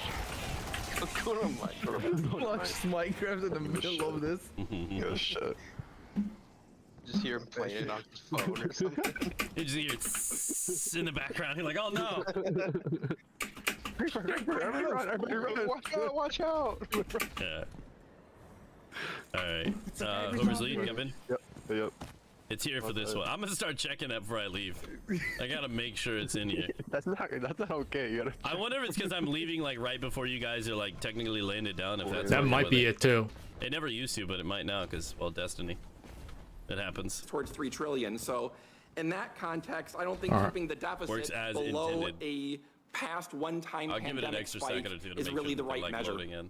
Go to Minecraft. Watch Minecraft in the middle of this. Oh shit. Just hear him playing it on his phone or something. You just hear it in the background. You're like, oh no. Everybody run. Watch out. Yeah. Alright. Whoever's lead, Kevin? Yep. It's here for this one. I'm gonna start checking that before I leave. I gotta make sure it's in here. That's not okay. You gotta. I wonder if it's because I'm leaving like right before you guys are like technically laying it down. If that's that might be it too. It never used to, but it might now because, well, Destiny. It happens. Towards $3 trillion. So in that context, I don't think keeping the deficit below intended. a past one-time I'll give it an pandemic extra spike second or two to is make really sure the right like measure. loading in. All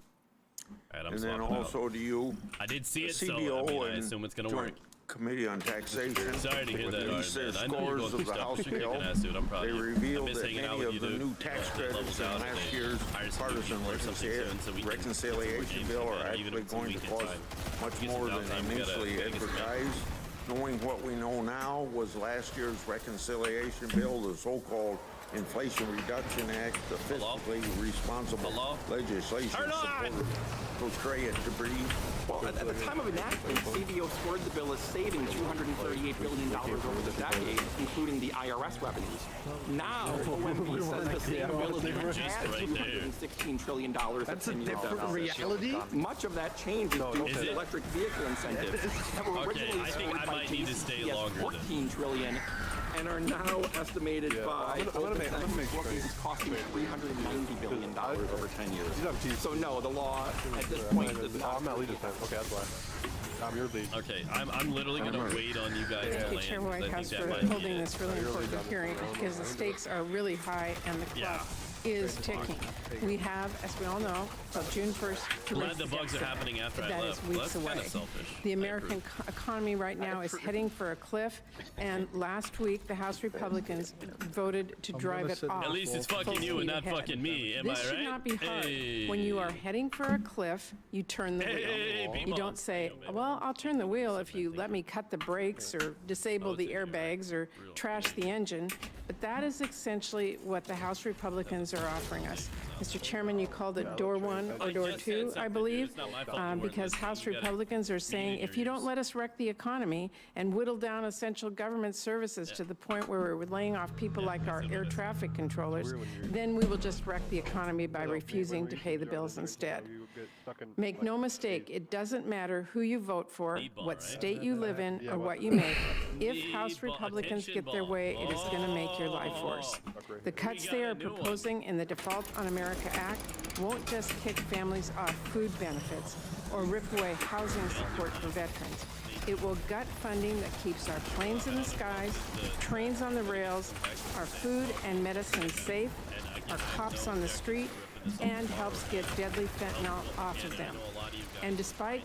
right, I'm And then swapping also, out. do you, I did see it, so CBO I assume it's gonna work. Committee on Taxation Sorry to hear that, released their Arden, man. I know you're scores going of through the stuff. House You're kicking bill. ass, dude. I'm proud They of you. I revealed miss that hanging out many with of you, the dude. new tax Levels credits in out last and year's hire some partisan people or something soon so we can reconciliation bill are actually going to cost much more than initially advertised. Knowing what we know now was last year's reconciliation bill, the so-called Inflation Reduction Act, the fiscally responsible legislation supported portray it to be. Well, at the time of enactment, CBO scored the bill as saving $238 billion over the decade, including the IRS revenues. Now, OMB says the same bill is going to add $216 trillion. That's a different reality. Much of that change is due to the electric vehicle incentives that were originally I think I might need to stay longer $14 trillion and are now estimated by is costing $390 billion over 10 years. So no, the law at this point does not. I'm not leading time. Okay, that's why. I'm your lead. Okay, I'm literally gonna wait on you guys to Thank you, land. Chair Whitehouse, for holding this really important hearing because the stakes are really high and the clock is ticking. We have, as we all know, till June 1st to Glad the bugs are happening after I that left. is weeks That's away. kind of selfish. The American economy right now is heading for a cliff, and last week the House Republicans voted to drive it off. At least it's fucking you and not fucking me, am I right? This should not be hard. Hey. When you are heading for a cliff, you turn the wheel. You don't say, well, I'll turn the wheel if you let me cut the brakes or disable the airbags or trash the engine. But that is essentially what the House Republicans are offering us. Mr. Chairman, you called it door one or door two, I believe, because House Republicans are saying, if you don't let us wreck the economy and whittle down essential government services to the point where we're laying off people like our air traffic controllers, then we will just wreck the economy by refusing to pay the bills instead. Make no mistake, it doesn't matter who you vote for, what state you live in, or what you make. If House Republicans get their way, it is going to make your life worse. The cuts they are proposing in the Default on America Act won't just kick families off food benefits or rip away housing support for veterans. It will gut funding that keeps our planes in the skies, trains on the rails, our food and medicine safe, our cops on the street, and helps get deadly fentanyl off of them. And despite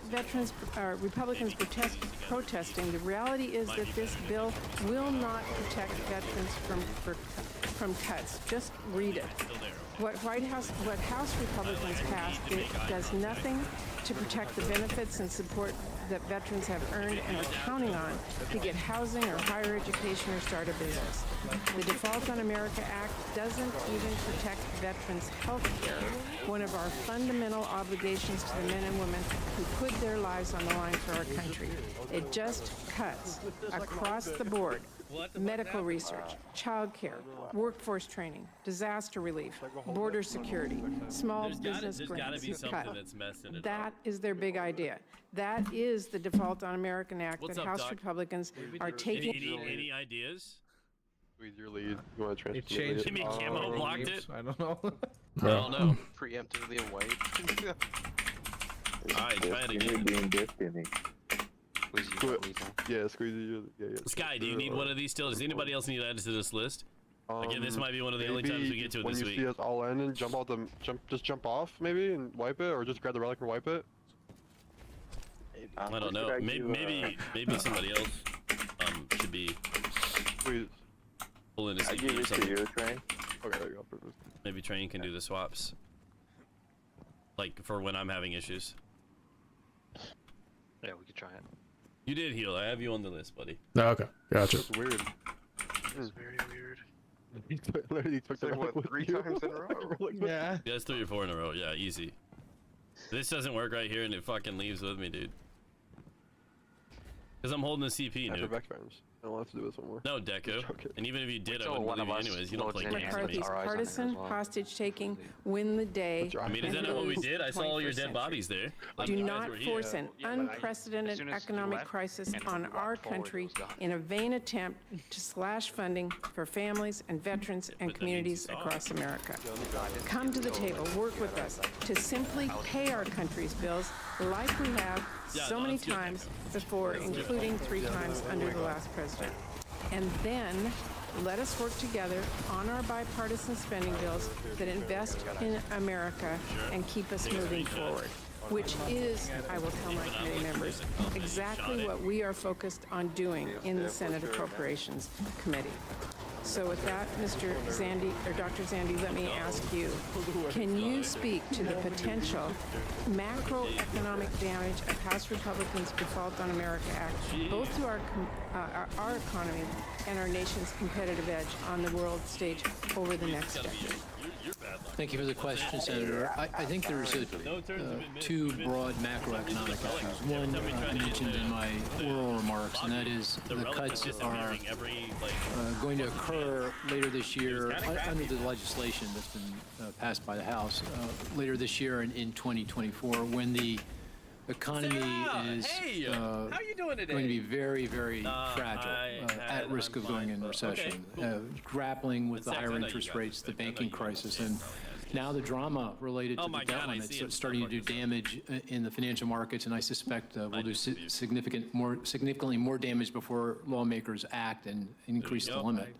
Republicans protesting, the reality is that this bill will not protect veterans from cuts. Just read it. What House Republicans passed, it does nothing to protect the benefits and support that veterans have earned and are counting on to get housing or higher education or start a business. The Default on America Act doesn't even protect veterans' health care, one of our fundamental obligations to the men and women who put their lives on the line for our country. It just cuts across the board. Medical research, child care, workforce training, disaster relief, border security, small business grants cut. That is their big idea. That is the Default on American Act that House Republicans are taking. Any ideas? With your lead, you want to transfer? It changed. Jimmy Camo blocked it. I don't know. I don't know. Preemptively away. Alright, try it again. Yeah, squeezy. Yeah. Sky, do you need one of these still? Does anybody else need added to this list? Again, this might be one of the only times we get to it this week. When you see us all in and just jump off maybe and wipe it, or just grab the relic and wipe it. I don't know. Maybe somebody else should be. pull in a I CP give or it to something. you, Train. Okay, there you go. Maybe Train can do the swaps. Like for when I'm having issues. Yeah, we could try it. You did heal. I have you on the list, buddy. No, okay, gotcha. It's weird. This is very weird. He literally took the what, with 3 you. times in a row? Yeah. Yeah, it's 3 or 4 in a row. Yeah, easy. This doesn't work right here, and it fucking leaves with me, dude. Because I'm holding the CP, After noob. backfires. I don't have to do this one more. No, Deco. And even if you did, I Until wouldn't one of believe you us anyways. You don't play loads in games. here. with me. McCarthy's Our eyes on it partisan as well. hostage-taking, win the day. I mean, is that not what we and did? I saw all your dead 21st bodies there. Like, Do you guys not were here. force an unprecedented as soon as you economic left crisis and on walked our forward, country it was gone. in a vain attempt to slash funding for families and veterans and communities across America. Come to the table, work with us to simply pay our country's bills like we have so many times before, including 3 times under the last president. And then let us work together on our bipartisan spending bills that invest in America and keep us moving forward, which is, I will tell my committee members, exactly what we are focused on doing in the Senate Appropriations Committee. So with that, Mr. Zandi, or Dr. Zandi, let me ask you, can you speak to the potential macroeconomic damage of House Republicans' Default on America Act, both to our economy and our nation's competitive edge on the world stage over the next decade? Thank you for the question, Senator. I think there's 2 broad macroeconomic issues. One I mentioned in my oral remarks, and that is the cuts are going to occur later this year under the legislation that's been passed by the House later this year and in 2024 when the economy is going to be very, very fragile, at risk of going into recession, grappling with the higher interest rates, the banking crisis, and now the drama related to the debt limits starting to do damage in the financial markets, and I suspect will do significantly more damage before lawmakers act and increase the limit.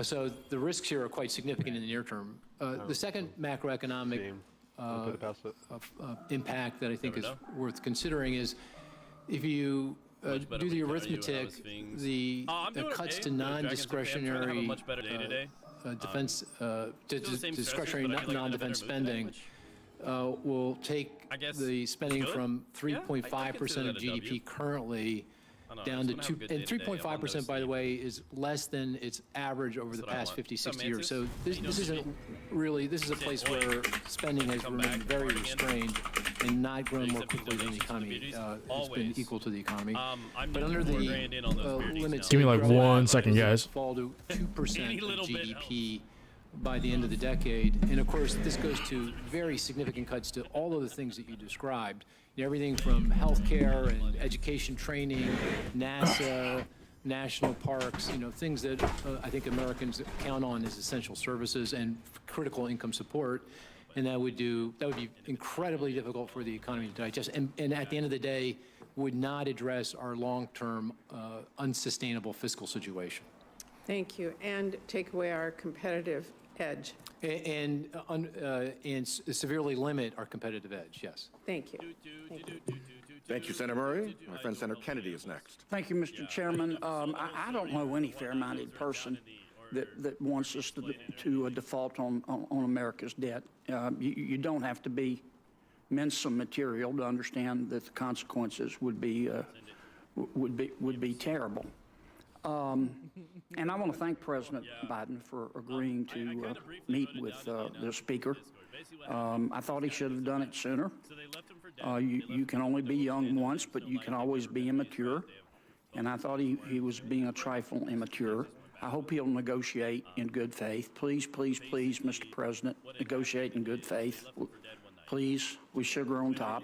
So the risks here are quite significant in the near term. The second macroeconomic impact that I think is worth considering is if you do the arithmetic, the cuts to non-discretionary defense, discretionary non-defense spending will take the spending from 3.5% of GDP currently down to 2, and 3.5%, by the way, is less than its average over the past 50, 60 years. So this isn't really, this is a place where spending has remained very restrained and not grown more quickly than the economy has been equal to the economy. But under the limits, Give me like 1 second, guys. Fall to 2% of GDP by the end of the decade. And of course, this goes to very significant cuts to all of the things that you described. Everything from healthcare and education training, NASA, national parks, things that I think Americans count on as essential services and critical income support. And that would be incredibly difficult for the economy to digest. And at the end of the day, would not address our long-term unsustainable fiscal situation. Thank you. And take away our competitive edge. And severely limit our competitive edge, yes. Thank you. Thank you, Senator Murray. My friend Senator Kennedy is next. Thank you, Mr. Chairman. I don't know any fair-minded person that wants us to default on America's debt. You don't have to be Mensa material to understand that the consequences would be terrible. And I want to thank President Biden for agreeing to meet with the Speaker. I thought he should have done it sooner. You can only be young once, but you can always be immature. And I thought he was being a trifle immature. I hope he'll negotiate in good faith. Please, please, please, Mr. President, negotiate in good faith. Please, with sugar on top.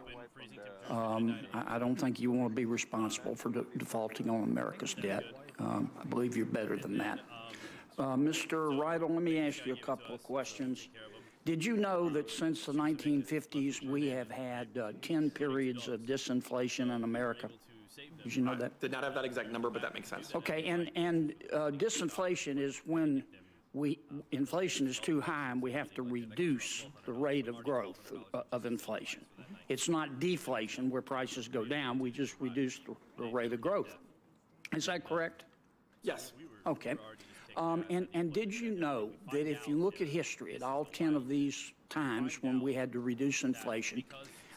I don't think you want to be responsible for defaulting on America's debt. I believe you're better than that. Mr. Rydell, let me ask you a couple of questions. Did you know that since the 1950s we have had 10 periods of disinflation in America? Did you know that? Did not have that exact number, but that makes sense. Okay, and disinflation is when inflation is too high and we have to reduce the rate of growth of inflation. It's not deflation where prices go down, we just reduce the rate of growth. Is that correct? Yes. Okay. And did you know that if you look at history, at all 10 of these times when we had to reduce inflation,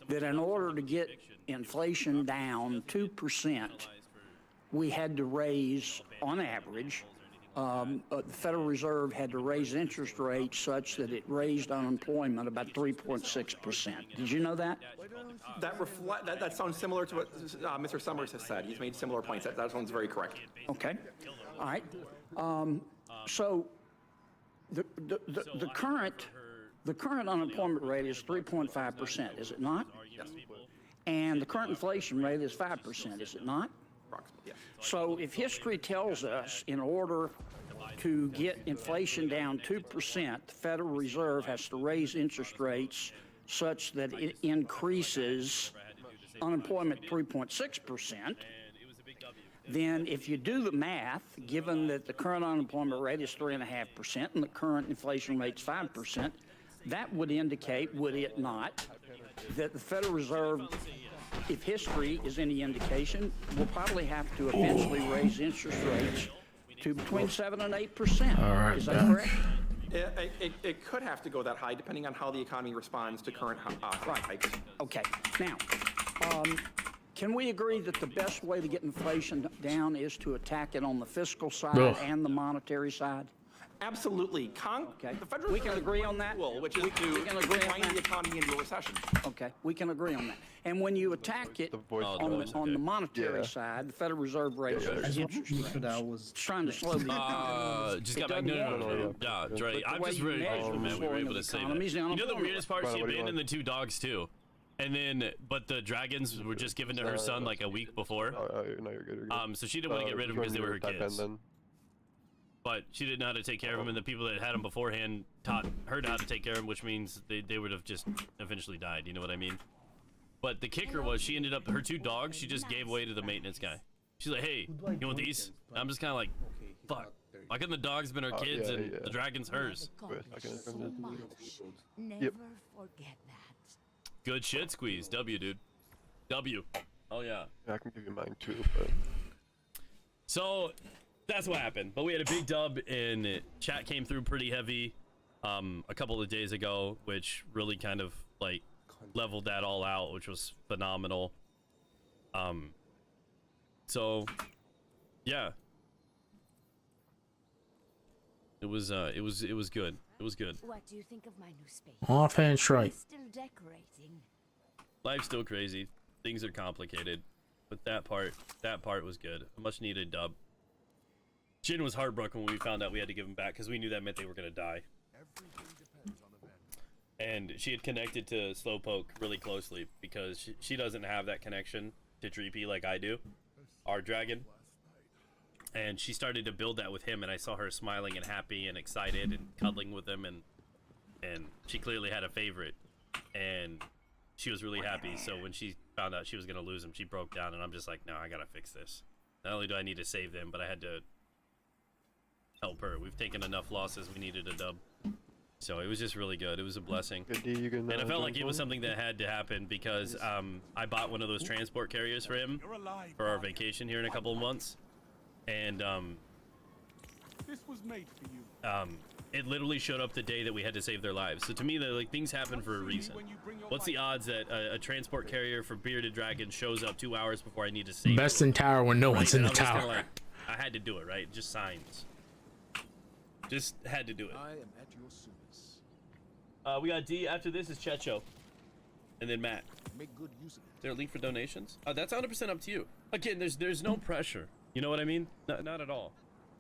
that in order to get inflation down 2%, we had to raise, on average, the Federal Reserve had to raise interest rates such that it raised unemployment about 3.6%. Did you know that? That sounds similar to what Mr. Summers has said. He's made similar points. That sounds very correct. Okay. All right. So the current unemployment rate is 3.5%, is it not? Yes. And the current inflation rate is 5%, is it not? Approximately, yes. So if history tells us in order to get inflation down 2%, the Federal Reserve has to raise interest rates such that it increases unemployment 3.6%, then if you do the math, given that the current unemployment rate is 3.5% and the current inflation rate's 5%, that would indicate, would it not, that the Federal Reserve, if history is any indication, will probably have to eventually raise interest rates to between 7 and 8%. All right, is that correct? It could have to go that high depending on how the economy responds to current hikes. Okay. Now, can we agree that the best way to get inflation down is to attack it on the fiscal side and the monetary side? Absolutely. Okay. The Federal We can Reserve agree on that? tool, which is to grind the economy into a recession. Okay, we can agree on that. And when you attack it on the monetary side, the Federal Reserve raises interest rates. Trying to slow the just got back. No. Yeah, right. I'm just really grateful, man. We were able to save it. You know the weirdest part? She abandoned the 2 dogs too. And then, but the dragons were just given to her son like a week before. No, you're good. So she didn't want to get rid of them because they were her kids. But she didn't know how to take care of them, and the people that had them beforehand taught her how to take care of them, which means they would have just eventually died. You know what I mean? But the kicker was she ended up, her 2 dogs, she just gave away to the maintenance guy. She's like, hey, you want these? And I'm just kind of like, fuck. Why couldn't the dogs been her kids and the dragon's hers? Never forget that. Good shit, Squeeze. W, dude. W. Oh, yeah. Yeah, I can give you mine too, but... So, that's what happened. But we had a big dub, and chat came through pretty heavy a couple of days ago, which really kind of, like, leveled that all out, which was phenomenal. So, yeah. It was good. It was good. What do you think of my new space? Offhand strike. Still decorating. Life's still crazy. Things are complicated. But that part was good. A much needed dub. Jin was heartbroken when we found out we had to give him back because we knew that meant they were gonna die. And she had connected to Slowpoke really closely because she doesn't have that connection to Dreepy like I do, our dragon. And she started to build that with him, and I saw her smiling and happy and excited and cuddling with him, and she clearly had a favorite, and she was really happy. So when she found out she was gonna lose him, she broke down, and I'm just like, no, I gotta fix this. Not only do I need to save them, but I had to help her. We've taken enough losses. We needed a dub. So it was just really good. It was a blessing. And I felt like it was something that had to happen because I bought one of those transport carriers for him for our vacation here in a couple of months. And this was made for you. It literally showed up the day that we had to save their lives. So to me, like, things happen for a reason. What's the odds that a transport carrier for Bearded Dragon shows up 2 hours before I need to save Best in tower when no one's in the tower. Like, I had to do it, right? Just signs. Just had to do it. I am at your service. We got D. After this is Checho. And then Matt. Make good use of it. Is there a link for donations? That's 100% up to you. Again, there's no pressure. You know what I mean? Not at all.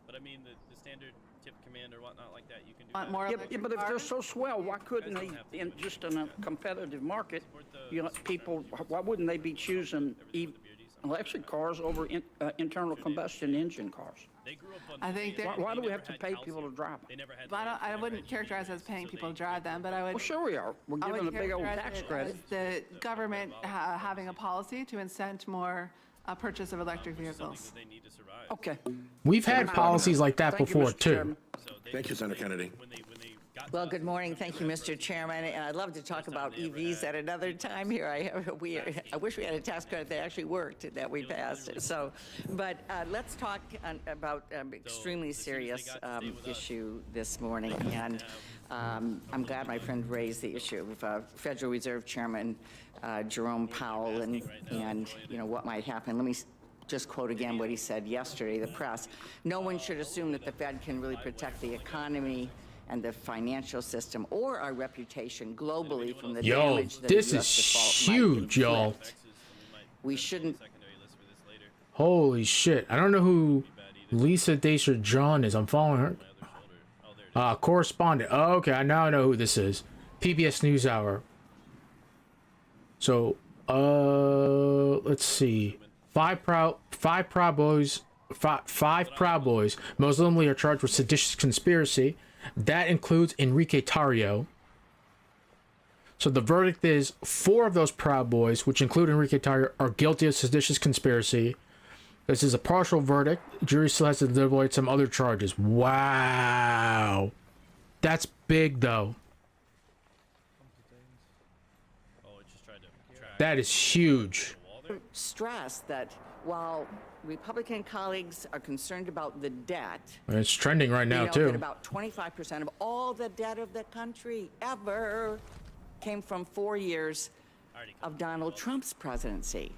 But I mean the standard tip command or whatnot like that, you can do that. More but if they're so swell, why couldn't they, in a competitive market, you know, people, why wouldn't they be choosing electric cars over internal combustion engine cars? I think why do we have to pay people to drive them? Well, I wouldn't characterize it as paying people to drive them, but I would. Well, sure we are. We're giving a big old tax credit. The government having a policy to incent more purchase of electric vehicles. Okay. We've had policies like that before too. Thank you, Senator Kennedy. When they got Well, good morning. Thank you, Mr. Chairman. And I'd love to talk about EVs at another time here. I wish we had a tax credit that actually worked, that we passed. So, but let's talk about extremely serious issue this morning. And I'm glad my friend raised the issue of Federal Reserve Chairman Jerome Powell and you know what might happen. Let me just quote again what he said yesterday to the press. No one should assume that the Fed can really protect the economy and the financial system or our reputation globally from the damage that this the is US default huge, might y'all. inflict. We shouldn't. Holy shit. I don't know who Lisa Desjardins is. I'm following her. Correspondent. Oh, okay, now I know who this is. PBS NewsHour. So, let's see. Five Proud Boys, Muslimly, are charged with seditious conspiracy. That includes Enrique Tarrio. So the verdict is 4 of those Proud Boys, which include Enrique Tarrio, are guilty of seditious conspiracy. This is a partial verdict. Jury still has to deliberate some other charges. Wow. That's big, though. That is huge. Stress that while Republican colleagues are concerned about the debt, It's trending right now, we know too. that about 25% of all the debt of the country ever came from 4 years of Donald Trump's presidency,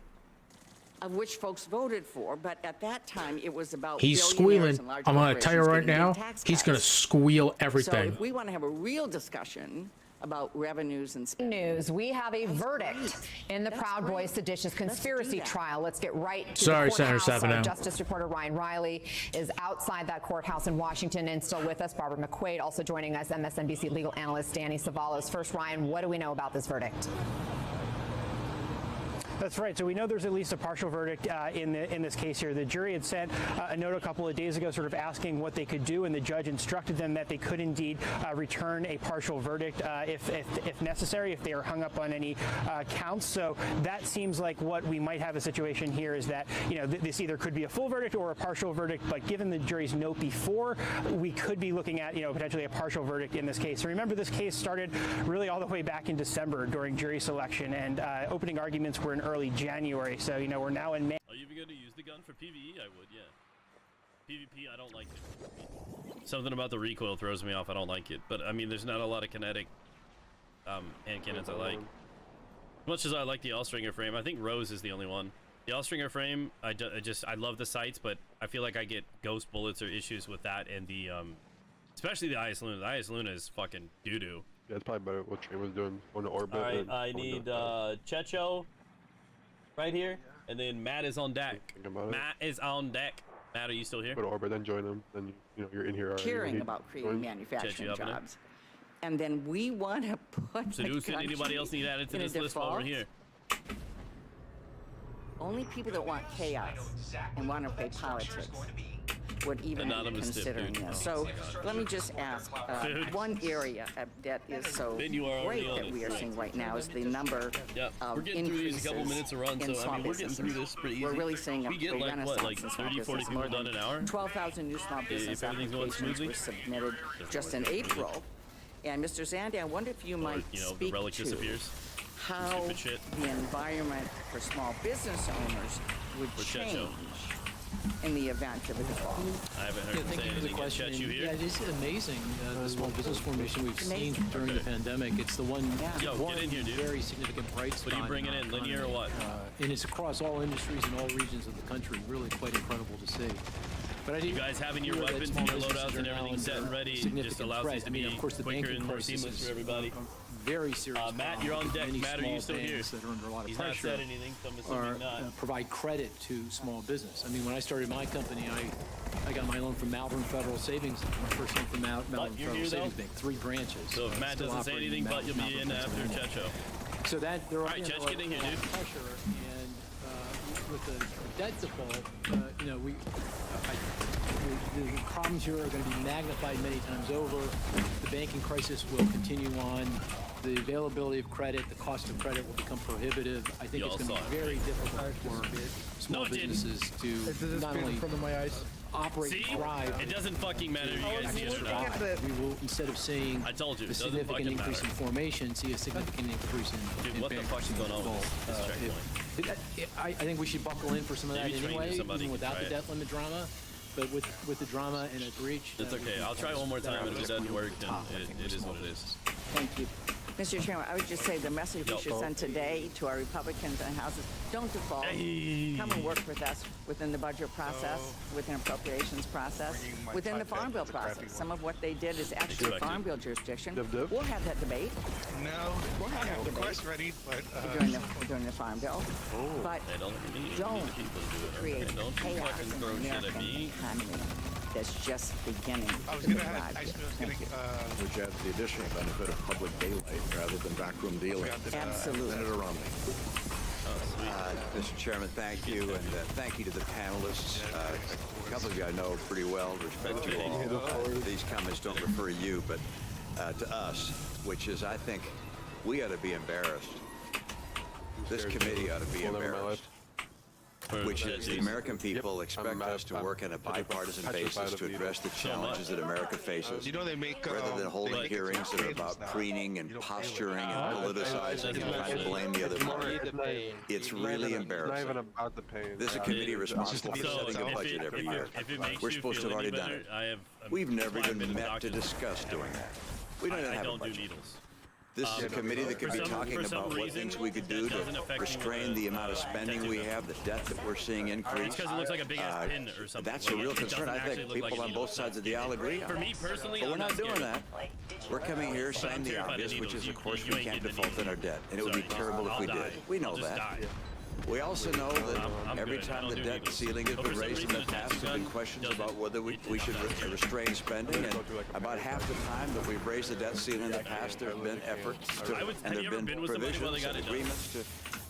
of which folks voted for. But at that time, it was about He's billionaires squealing. and large I'm going to tell you right corporations getting now, big tax he's going to cuts. squeal So everything. if we want to have a real discussion about revenues and news, we have a verdict in the Proud Boys seditious conspiracy trial. Let's get right to Sorry, the Senator courthouse. Sabinow. Our Justice reporter Ryan Riley is outside that courthouse in Washington and still with us. Barbara McQuaid also joining us, MSNBC legal analyst Danny Savalos. First, Ryan, what do we know about this verdict? That's right. So we know there's at least a partial verdict in this case here. The jury had sent a note a couple of days ago sort of asking what they could do, and the judge instructed them that they could indeed return a partial verdict if necessary, if they are hung up on any counts. So that seems like what we might have a situation here is that, you know, this either could be a full verdict or a partial verdict, but given the jury's note before, we could be looking at, you know, potentially a partial verdict in this case. So remember, this case started really all the way back in December during jury selection, and opening arguments were in early January. So, you know, we're now in May. Are you even going to use the gun for PvE? I would, yeah. PvP, I don't like it. Something about the recoil throws me off. I don't like it. But, I mean, there's not a lot of kinetic hand cannons I like. As much as I like the Allstringer frame, I think Rose is the only one. The Allstringer frame, I love the sights, but I feel like I get ghost bullets or issues with that and the, especially the IS Luna. The IS Luna is fucking doo-doo. Yeah, it's probably better what Train was doing on the orbit. All right, I need Checho right here, and then Matt is on deck. Matt is on deck. Matt, are you still here? Go to orbit, then join them. Then you know you're in here already. Hearing about creating manufacturing jobs, and then we want to put. So, anybody else need added to this list while we're here? Only people that want chaos and want to play politics would even be considering this. So let me just ask, one area that is so great that we are seeing right now is the number of increases in small businesses. We're really seeing a renaissance in small business. More than 12,000 new small business applications were submitted just in April. And Mr. Zandi, I wonder if you might speak to how the environment for small business owners would change in the event of a default. I haven't heard Thank you for the question. Yeah, it is amazing, the small business formation we've seen during the pandemic. It's the one very significant bright spot. What are you bringing in, linear or what? And it's across all industries and all regions of the country. Really quite incredible to see. But you guys having your weapons and your loadouts and everything set and ready just allows these to be quicker and more seamless for everybody. Very serious. Matt, you're on deck. Matt, are you still here? That are under a lot of He's pressure not said anything, so I'm assuming not. Provide credit to small business. I mean, when I started my company, I got my loan from Malvern Federal Savings. My first loan from Malvern Federal Savings Bank, 3 branches. So if Matt doesn't say anything, but you'll be in after Checho. So that there are. All right, Chech, get in here, dude. Pressure and with the debt default, you know, the problems here are going to be magnified many times over. The banking crisis will continue on. The availability of credit, the cost of credit will become prohibitive. I think it's going to be very difficult for small businesses to not only operate See? and thrive. It doesn't fucking matter if you guys see it or not. survive. We will, instead of seeing I told you, a it doesn't significant fucking increase matter. in formation, see a significant increase in Dude, what the fuck is going on with this checkpoint? I think we should buckle in for some of that Maybe train anyway, somebody even without try the it. debt limit drama. But with the drama and a breach, It's okay. I'll try one more time, and if it doesn't work, then it is what it is. Thank you. Mr. Chairman, I would just say the message we should send today to our Republicans in the House is don't default. Come and work with us within the budget process, within appropriations process, within the Farm Bill process. Some of what they did is actually Farm Bill jurisdiction. We'll have that debate. No, We'll have that debate request ready, but during the Farm Bill. But don't create chaos in the American economy that's just beginning to arrive here. Thank you. Which adds the additional benefit of public daylight rather than backroom dealing. Absolutely. Senator Romney. Mr. Chairman, thank you, and thank you to the panelists. A couple of you I know pretty well, respect you all. These comments don't refer to you, but to us, which is, I think, we ought to be embarrassed. This committee ought to be embarrassed. Which is the American people expect us to work on a bipartisan basis to address the challenges that America faces, you know they make rather than holding hearings that are about preening and posturing and politicizing and trying to blame the other party. It's really embarrassing. This is a committee responsible for setting a budget every year. We're supposed to have already done it. We've never even met to discuss doing that. We don't even have a budget. This is a committee that could be talking about what things we could do to restrain the amount of spending we have, the debt that we're seeing increase. It's because it looks like a big-ass pin or something. That's a real concern. I think people on both sides of the aisle agree on. For me personally, But we're I'm not doing scared. that. We're coming here saying the obvious, which is, of course, we can't default on our debt, and it would be terrible if we did. We know that. We also know that every time the debt ceiling has been raised in the past, there have been questions about whether we should restrain spending, and about half the time that we've raised the debt ceiling in the past, there have been efforts to, and there have been provisions and agreements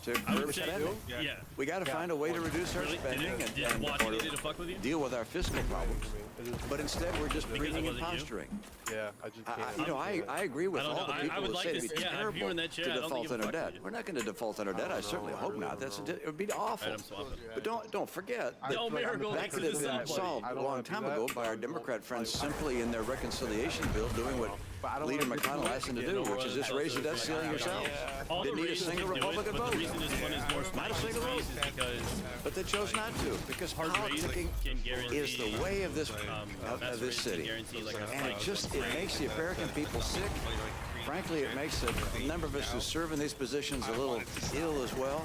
to curb spending. Yeah. We got to find a way to reduce our spending and or deal with our fiscal problems. But instead, we're just preening and posturing. Yeah, I just can't. You know, I agree with all the people who say it'd be if you terrible were in that chair, to I don't think default on it our would debt. fuck We're not going to default on our debt. I certainly hope not. It would be awful. But don't forget that that could have been solved a long time ago by our Democrat friends simply in their reconciliation bill doing what Leader McConnell asked them to do, which is just raise the debt ceiling yourselves. Didn't need a single Republican vote. Not a single vote. But they chose not to because politicking is the way of this city, and it makes the American people sick. Frankly, it makes a number of us who serve in these positions a little ill as well.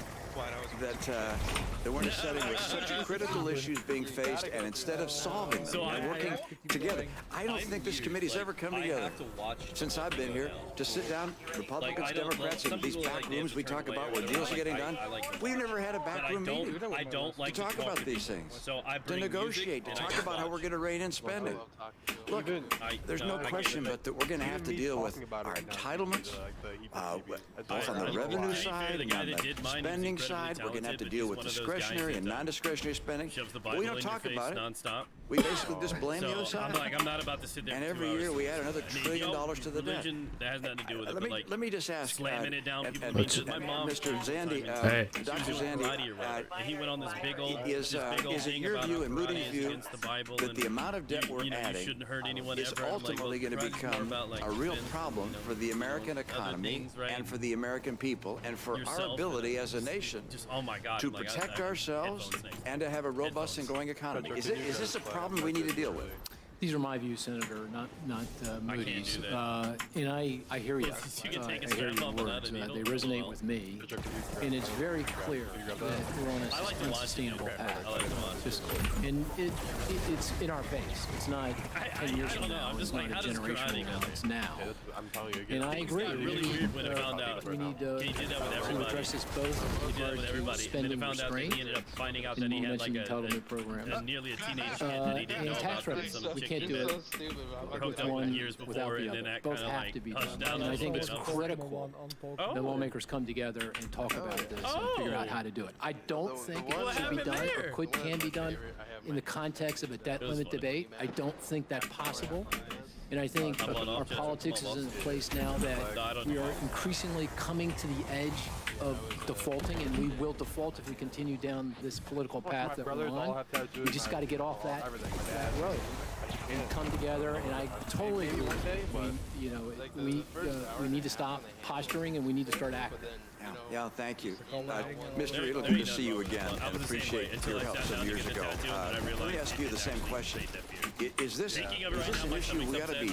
That we're in a setting with such critical issues being faced, and instead of solving them and working together, I don't think this committee's ever come together since I've been here to sit down, Republicans, Democrats, in these back rooms we talk about where deals are getting done. We've never had a backroom meeting to talk about these things, to negotiate, to talk about how we're going to rein in spending. Look, there's no question but that we're going to have to deal with our entitlements, both on the revenue side and on the spending side. We're going to have to deal with discretionary and non-discretionary spending. But we don't talk about it. We basically just blame the other side. I'm not about to sit there. And every year we add another $1 trillion to the debt. That has nothing to do with it. Let me just ask, slamming it down. Mr. Zandy, Dr. Zandy, he went on this big old is it your view and Moody's view that the amount of debt we're adding is ultimately going to become a real problem for the American economy and for the American people and for our ability as a nation to protect ourselves and to have a robust and growing economy? Is this a problem we need to deal with? These are my views, Senator, not Moody's. And I hear you. I hear your words. They resonate with me. And it's very clear that we're on a unsustainable path fiscally. And it's in our face. It's not 10 years from now. It's not a generation from now. It's now. And I agree. We need to address this both with regard to spending restraint. And you mentioned the entitlement program. And tax revenues. We can't do it with one without the other. Both have to be done. And I think it's critical that lawmakers come together and talk about this and figure out how to do it. I don't think it should be done or can be done in the context of a debt limit debate. I don't think that's possible. And I think our politics is in a place now that we are increasingly coming to the edge of defaulting, and we will default if we continue down this political path that we're on. We just got to get off that road and come together. And I totally agree with you. We need to stop posturing and we need to start acting. Yeah, thank you. Mr. Riedel, good to see you again, and appreciate your help some years ago. Let me ask you the same question. Is this an issue we ought to be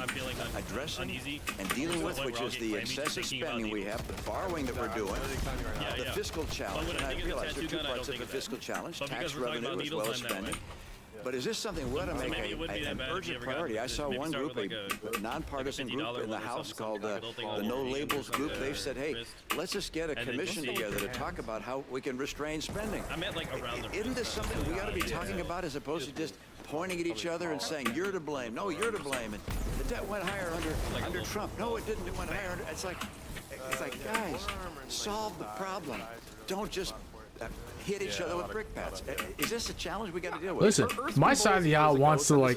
addressing and dealing with, which is the excessive spending we have, the borrowing that we're doing, the fiscal challenge? And I realize there are two parts of the fiscal challenge, tax revenue as well as spending. But is this something we ought to make an urgent priority? I saw one group, a nonpartisan group in the House called the No Labels Group. They've said, hey, let's just get a commission together to talk about how we can restrain spending. Isn't this something we ought to be talking about as opposed to just pointing at each other and saying, you're to blame. No, you're to blame. And the debt went higher under Trump. No, it didn't. It went higher under... It's like, guys, solve the problem. Don't just... hit each other with brickbats. Is this a challenge we got to deal with? Listen, my side of the aisle wants to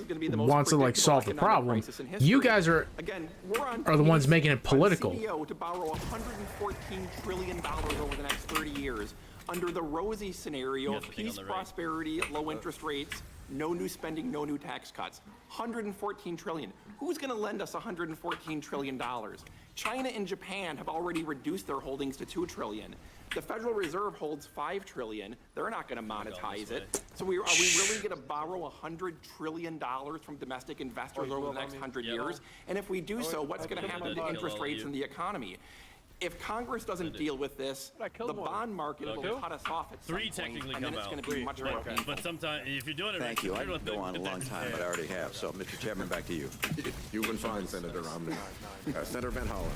solve the problem. You guys are the ones making it political. To borrow $114 trillion over the next 30 years under the rosy scenario of peace, prosperity, low interest rates, no new spending, no new tax cuts. $114 trillion. Who's going to lend us $114 trillion? China and Japan have already reduced their holdings to $2 trillion. The Federal Reserve holds $5 trillion. They're not going to monetize it. So are we really going to borrow $100 trillion from domestic investors over the next 100 years? And if we do so, what's going to happen to interest rates and the economy? If Congress doesn't deal with this, the bond market will cut us off at some point, and then it's going to be much more painful. But sometimes, if you're doing it Thank you. I could go on a long time, but I already have. So, Mr. Chairman, back to you. You've been fine, Senator Romney. Senator Van Hollen.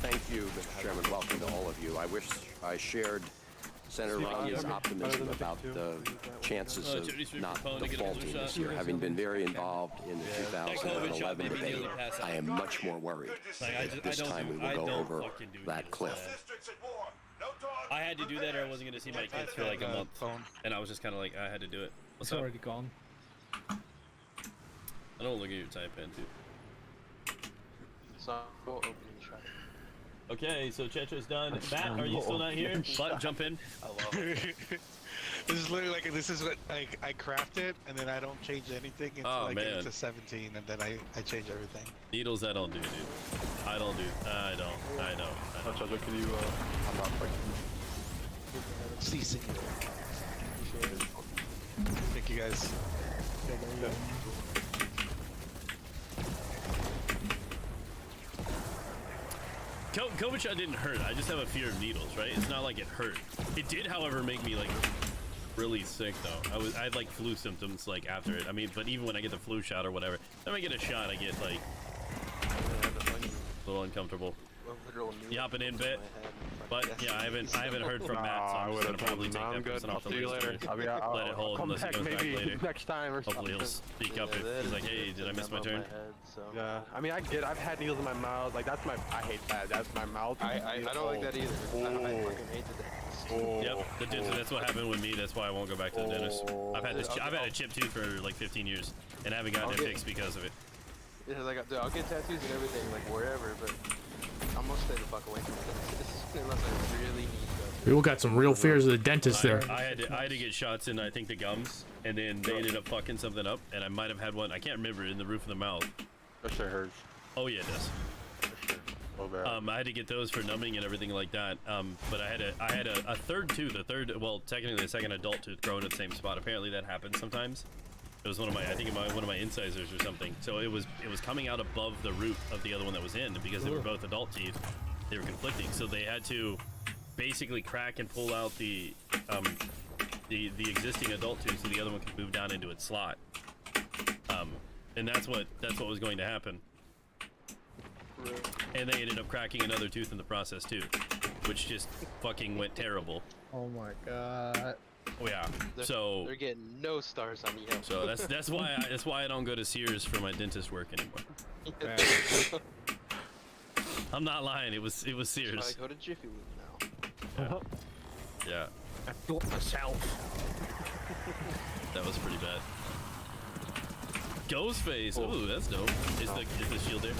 Thank you, Mr. Chairman. Welcome to all of you. I wish I shared Senator Romney's optimism about the chances of not defaulting this year. Having been very involved in the 2011 debate, I am much more worried that this time we will go over that cliff. I had to do that or I wasn't going to see my kids for like a month. And I was just kind of like, I had to do it. It's already gone. I don't look at your type pen, too. So, we'll open the shop. Okay, so Chetra's done. Matt, are you still not here? Jump in. I love it. This is literally like, this is what I craft it, and then I don't change anything until I get it to 17, and then I change everything. Needles, I don't do, dude. I don't. Can you, I'm not like... CC. Thank you, guys. Yeah. COVID shot didn't hurt. I just have a fear of needles, right? It's not like it hurt. It did, however, make me like really sick though. I had like flu symptoms like after it. I mean, but even when I get the flu shot or whatever, then I get a shot, I get like a little uncomfortable. You hopping in, bit? But yeah, I haven't heard from Matt, so I'm just gonna probably take that person off the list. Let it hold unless he comes back later. Next time or something. Hopefully he'll speak up if he's like, hey, did I miss my turn? Yeah, I mean, I've had needles in my mouth. Like I hate that. That's my mouth. I don't like that either. I fucking hate the Yep, the dentist. That's what happened with me. That's why I won't go back to the dentist. I've had a chipped tooth for like 15 years, and I haven't gotten it fixed because of it. Yeah, like dude, I'll get tattoos and everything, like wherever, but I'm gonna stay the fuck away from the dentist unless I really need to. People got some real fears of the dentist there. I had to get shots in, I think, the gums, and then they ended up fucking something up, and I might have had one. I can't remember, in the roof of the mouth. That sure hurts. Oh yeah, it does. I had to get those for numbing and everything like that. But I had a third tooth, well, technically a second adult tooth growing at the same spot. Apparently that happens sometimes. It was one of my incisors or something. So it was coming out above the root of the other one that was in, because they were both adult teeth. They were conflicting, so they had to basically crack and pull out the existing adult tooth so the other one could move down into its slot. And that's what was going to happen. And they ended up cracking another tooth in the process too, which just fucking went terrible. Oh my god. Oh yeah. They're getting no stars on Yelp. So that's why I don't go to Sears for my dentist work anymore. I'm not lying. It was Sears. I go to Jiffy Lube now. Yeah. I built myself. That was pretty bad. Ghostface. Ooh, that's dope. Is the shield there?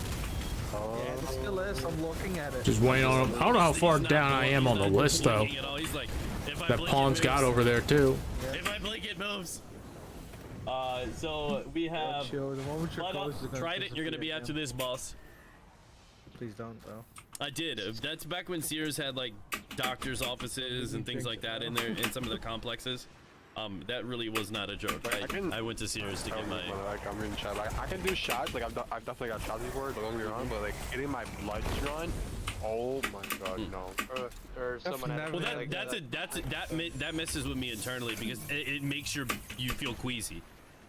Yeah, it still is. I'm looking at it. Just waiting on him. I don't know how far down I am on the list though. He's like, That pawn's got over there too. If I blink, it moves. So we have. The moment you're close, it's gonna Trident, you're gonna be after this, boss. Please don't, though. I did. That's back when Sears had like doctors' offices and things like that in there in some of their complexes. That really was not a joke. I went to Sears to get my. Like, I'm reading chat. Like, I can do shots. Like, I've definitely got shots before. Don't get me wrong, but like getting my blood drawn. Oh my god, no. Or someone had Well, that messes with me internally because it makes you feel queasy.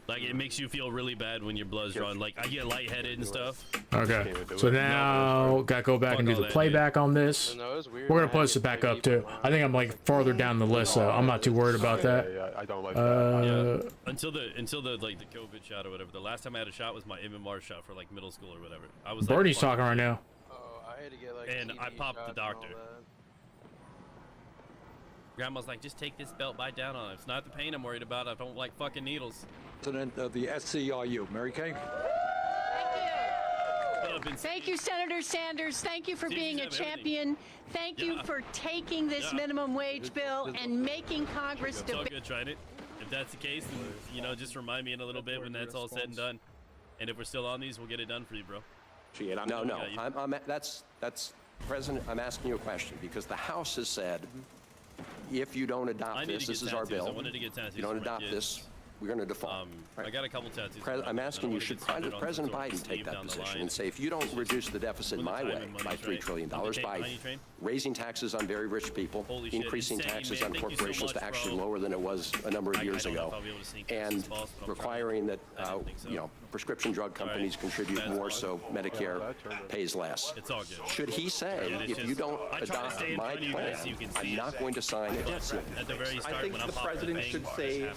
Like it makes you feel really bad when your blood's drawn. Like I get lightheaded and stuff. Okay, so now gotta go back and do the playback on this. We're gonna post it back up too. I think I'm like farther down the list, so I'm not too worried about that. Yeah, I don't like that. Until the like the COVID shot or whatever. The last time I had a shot was my MMR shot for like middle school or whatever. I was. Birdie's talking right now. Oh, I had to get like. And I popped the doctor. Grandma's like, just take this belt, bite down on it. It's not the pain I'm worried about. I don't like fucking needles. President of the SCRU, Mary Kay. Thank you, Senator Sanders. Thank you for being a champion. Thank you for taking this minimum wage bill and making Congress It's all good, Trident. If that's the case, then, just remind me in a little bit when that's all said and done. And if we're still on these, we'll get it done for you, bro. No. That's President. I'm asking you a question because the House has said, if you don't adopt this is our bill. I wanted to get tattoos. You don't adopt this, we're going to default. I got a couple tattoos. I'm asking you, should President Biden take that position and say, if you don't reduce the deficit my way by $3 trillion, by raising taxes on very rich people, increasing taxes on corporations to actually lower than it was a number of years ago, and requiring that prescription drug companies contribute more so Medicare pays less. Should he say, if you don't adopt my plan, I'm not going to sign a debt ceiling? I think the president should say,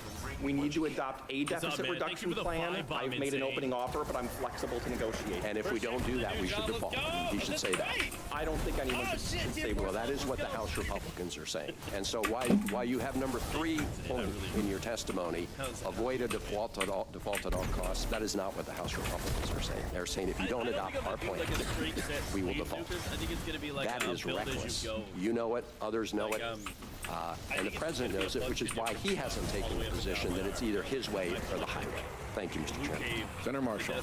we need to adopt a deficit reduction plan. I've made an opening offer, but I'm flexible to negotiate. And if we don't do that, we should default. He should say that. I don't think anyone should say well, that is what the House Republicans are saying. And so why you have number 3 in your testimony, avoid a default at all costs, that is not what the House Republicans are saying. They're saying if you don't adopt our plan, we will default. That is reckless. You know it, others know it, and the president knows it, which is why he hasn't taken the position that it's either his way or the highway. Thank you, Mr. Chairman. Senator Marshall.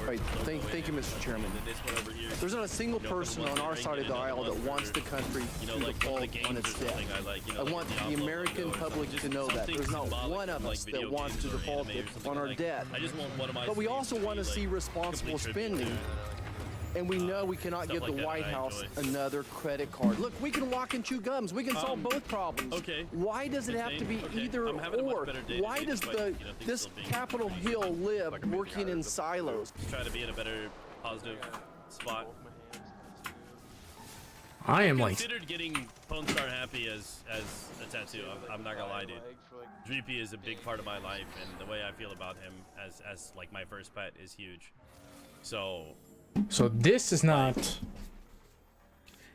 Right. Thank you, Mr. Chairman. There's not a single person on our side of the aisle that wants the country to default on its debt. I want the American public to know that. There's not one of us that wants to default on our debt. But we also want to see responsible spending. And we know we cannot give the White House another credit card. Look, we can walk and chew gums. We can solve both problems. Okay. Why does it have to be either or? Why does this Capitol Hill live working in silos? Try to be in a better positive spot. I am like considered getting Pone Star Happy as a tattoo. I'm not gonna lie, dude. Dreepy is a big part of my life, and the way I feel about him as like my first pet is huge. So this is not.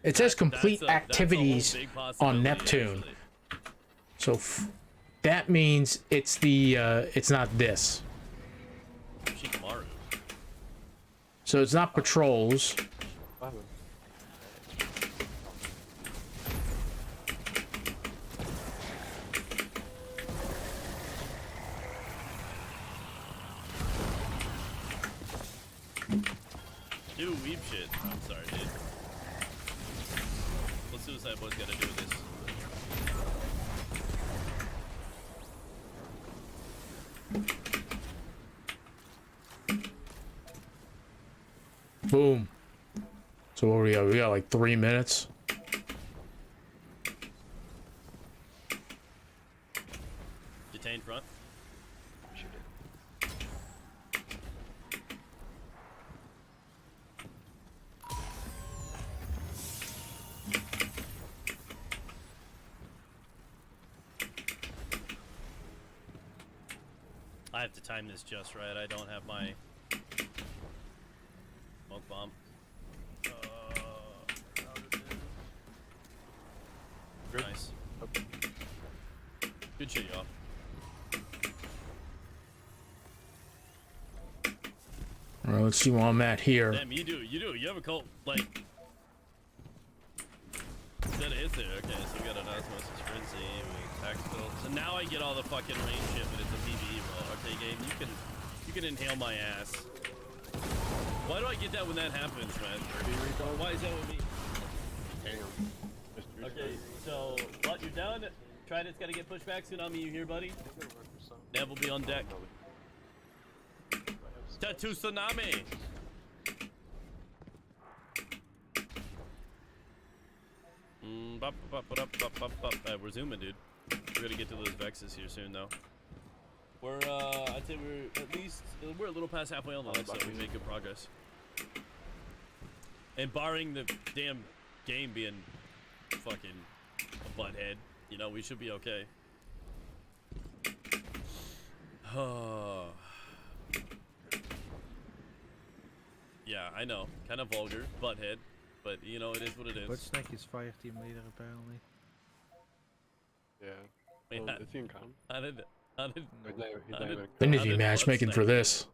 It says complete activities on Neptune. So that means it's the it's not this. Shikamaru. So it's not patrols. Do weep shit. I'm sorry, dude. What Suicide Boys gotta do with this? Boom. So what do we got? We got like 3 minutes. Detained front. I have to time this just right. I don't have my smoke bomb. Nice. Good shit, y'all. All right, let's see where I'm at here. Damn, you do. You have a cult, like... Instead of hits there. Okay, so we got an osmosis frenzy, we tax build. So now I get all the fucking range shit, but it's a PvE roll. Okay, game, you can inhale my ass. Why do I get that when that happens, man? Why is that with me? Okay, so what you're down. Trident's got to get pushed back. Tsunami, you here, buddy? Nev will be on deck. Tattoo Tsunami. We're zooming, dude. We're gonna get to those Vexes here soon, though. We're, I'd say we're a little past halfway on the list, so we make good progress. And barring the damn game being fucking a butthead, you know, we should be okay. Yeah, I know. Kind of vulgar, butthead. But, you know, it is what it is. Butsnack is fire team leader, apparently. Yeah. Well, is he in com? How did They need to be matchmaking for this.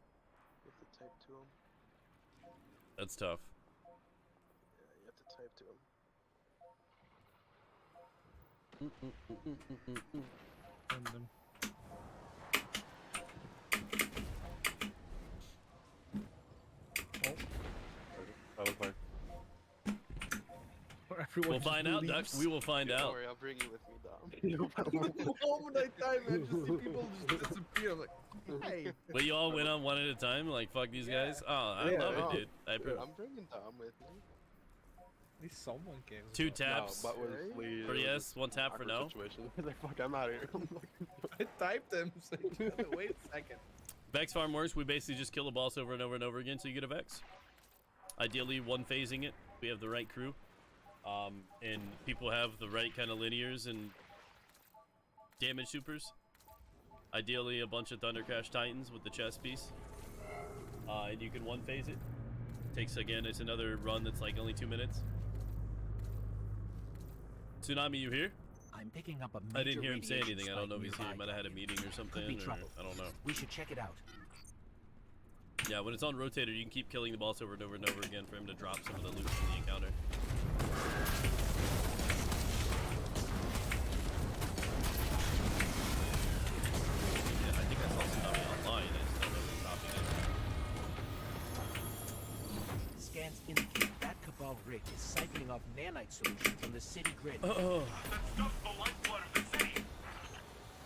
That's tough. Yeah, you have to type to him. Random. That was like... We'll find out, Duck. We will find out. Don't worry, I'll bring you with me, Dom. The moment I type, man, just see people just disappear. I'm like, hey. Well, you all went on one at a time, like fuck these guys. Oh, I love it, dude. I'm bringing Dom with me. At least someone cares. 2 taps No, but with Lee, for yes, 1 tap for no. Like, fuck, I'm out of here. I typed him, so wait a second. Vex farm works. We basically just kill the boss over and over and over again so you get a Vex. Ideally, one phasing it. We have the right crew. And people have the right kind of linears and damage supers. Ideally, a bunch of Thunder Crash Titans with the chest piece. And you can one phase it. Takes, again, it's another run that's like only 2 minutes. Tsunami, you here? I'm picking up a I didn't hear him say anything. I don't know if he's here. He might have had a meeting or something. Or, I don't know. We should check it out. Yeah, when it's on rotator, you can keep killing the boss over and over and over again for him to drop some of the loot from the encounter. Yeah, I think I saw Tsunami online. I just don't know if he's copying it. Scans indicate that Cabal rig is siphoning off nanite solution from the city grid.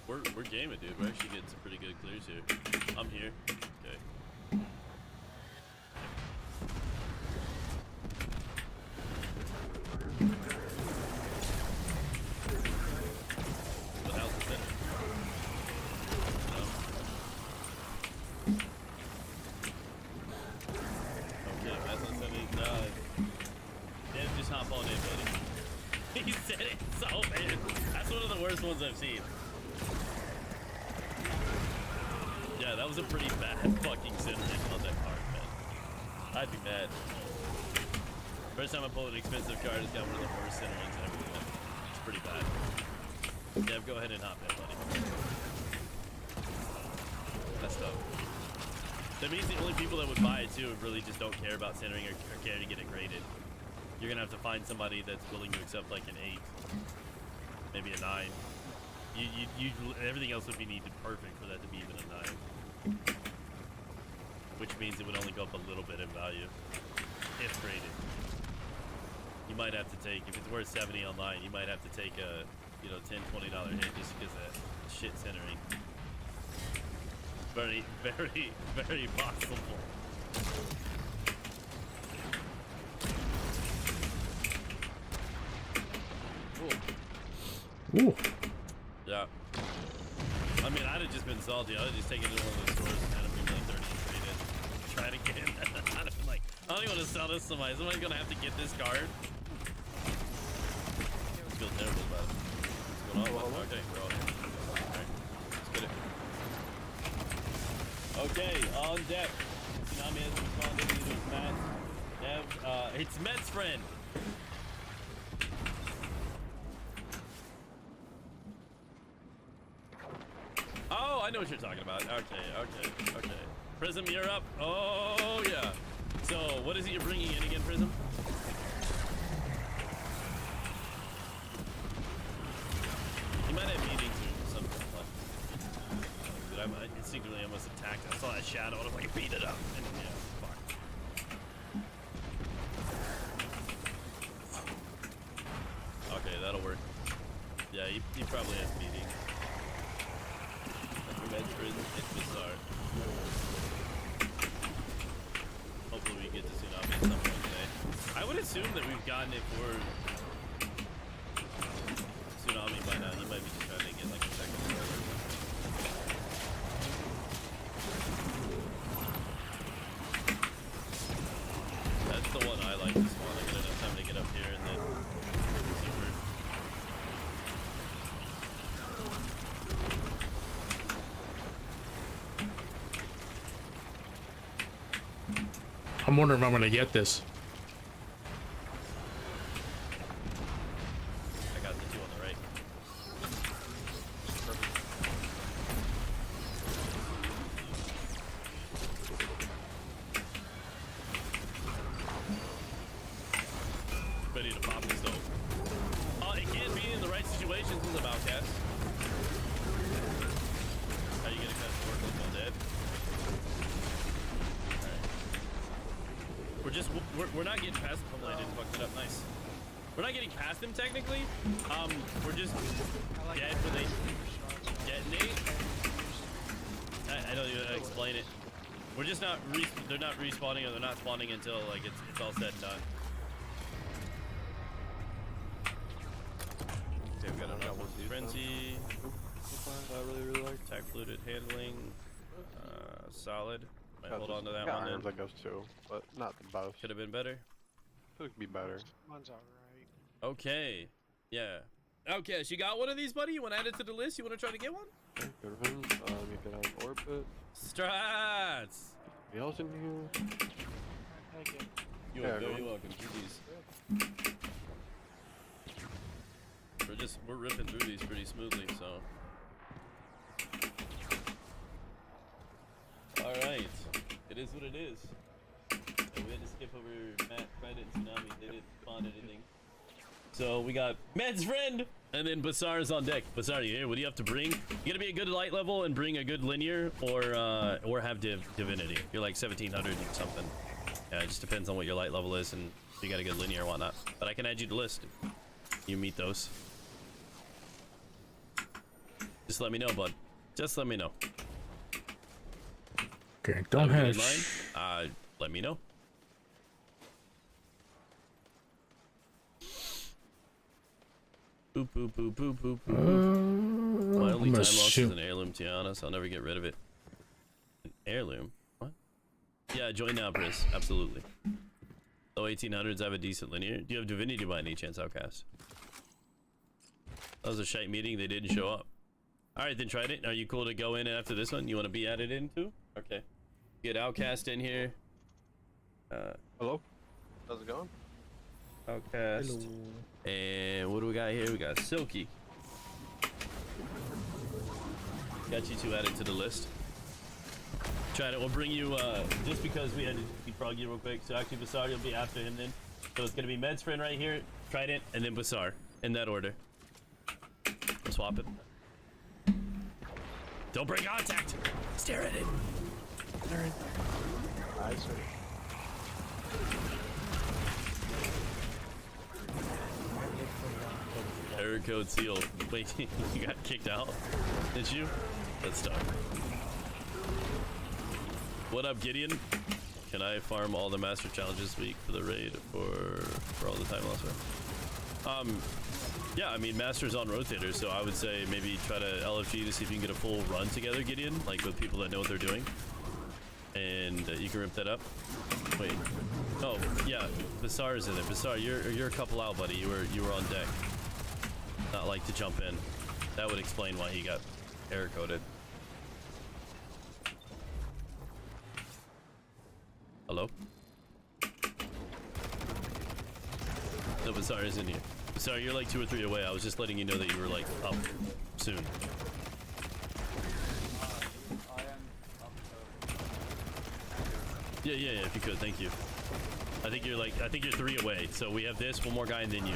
We're gaming, dude. We're actually getting some pretty good clears here. I'm here. Okay. What house is that? Okay, that's on 79. Dev, just hop on in, buddy. He said it so bad. That's one of the worst ones I've seen. Yeah, that was a pretty bad fucking centering on that card, man. I'd be mad. First time I pulled an expensive card, it's got one of the worst centerings ever. It's pretty bad. Dev, go ahead and hop in, buddy. That's tough. That means the only people that would buy it too really just don't care about centering or care to get it graded. You're gonna have to find somebody that's willing to accept like an 8, maybe a 9. Everything else would be needed perfect for that to be even a 9. Which means it would only go up a little bit in value, if graded. You might have to take, if it's worth 70 online, you might have to take a, you know, $10, $20 hit just because of that shit centering. Very, very, very possible. Ooh. Yeah. I mean, I'd have just been salty. I'd have just taken it to one of those stores and had them give me like 30 and traded. Try to get it. I'd have been like, I don't even want to sell this to somebody. Somebody's going to have to get this card. I feel terrible about it. What's going on? Okay, we're all here. Alright, let's get it. Okay, on deck. Tsunami has responded. Either it's Matt, Dev, it's Matt's friend. Oh, I know what you're talking about. Okay. Prism, you're up. Oh, yeah. So, what is it you're bringing in again, Prism? You might have meetings or something. Dude, I instinctively almost attacked it. I saw that shadow and I was like, beat it up. And yeah, fuck. Okay, that'll work. Yeah, he probably has meetings. It's bizarre. Hopefully we get to Tsunami at some point today. I would assume that we've gotten it for Tsunami by now. You might be just trying to get like a second. That's the one I like to spawn. I get enough time to get up here and then super. I'm wondering if I'm gonna get this. I got the two on the right. Ready to pop this though. It can be in the right situations in the Valcast. How you gonna cut the work while dead? We're not getting past him. Hopefully I didn't fuck it up. Nice. We're not getting past him technically. We're just dead when they detonate. I don't even explain it. We're just not. They're not respawning or they're not spawning until like it's all said and done. Okay, we got another frenzy. I really like. Attack fluted handling. Solid. Might hold on to that one then. I guess too, but not the best. Could have been better. Could be better. Mine's alright. Okay. Yeah. Okay, so you got one of these, buddy? You want to add it to the list? You want to try to get one? Okay, good of him. You can have orbit. Strats! Anything else in here? Thank you. You are very welcome. GG's. We're ripping through these pretty smoothly, so. Alright. It is what it is. And we had to skip over Matt, Credit, and Tsunami. They didn't spawn anything. So we got Matt's friend, and then Basar's on deck. Basar, you here? What do you have to bring? You gotta be a good light level and bring a good linear, or have divinity. You're like 1700 or something. Yeah, it just depends on what your light level is and if you got a good linear or whatnot. But I can add you to the list. You meet those. Just let me know, bud. Just let me know. Okay, don't have. Let me know. Boop boop boop boop boop boop. My only time loss is an heirloom Tiana, so I'll never get rid of it. An heirloom? What? Yeah, join now, Chris. Absolutely. Low 1800s have a decent linear. Do you have divinity by any chance, Outcast? That was a shite meeting. They didn't show up. All right, then tried it. Are you cool to go in after this one? You want to be added in too? Okay. Get Outcast in here. Hello? How's it going? Outcast. Hello. And what do we got here? We got Silky. Got you two added to the list. Tried it. We'll bring you, just because we had to defrog you real quick. So actually, Basar, you'll be after him then. So it's going to be Med's friend right here, Trident, and then Basar. In that order. Swap it. Don't break contact! Stare at it. Nice. Error code seal. Wait, you got kicked out? Did you? That's tough. What up, Gideon? Can I farm all the master challenges this week for the raid for all the time lost? Yeah, I mean, master's on rotator, so I would say maybe try to LFG to see if you can get a full run together, Gideon, like with people that know what they're doing. And you can rip that up. Wait. Oh, yeah, Basar's in it. Basar, you're a couple out, buddy. You were on deck. Not like to jump in. That would explain why he got error coded. Hello? No, Basar is in here. Basar, you're like 2 or 3 away. I was just letting you know that you were like up soon. Yeah, if you could, thank you. I think you're 3 away. So we have this, one more guy, and then you.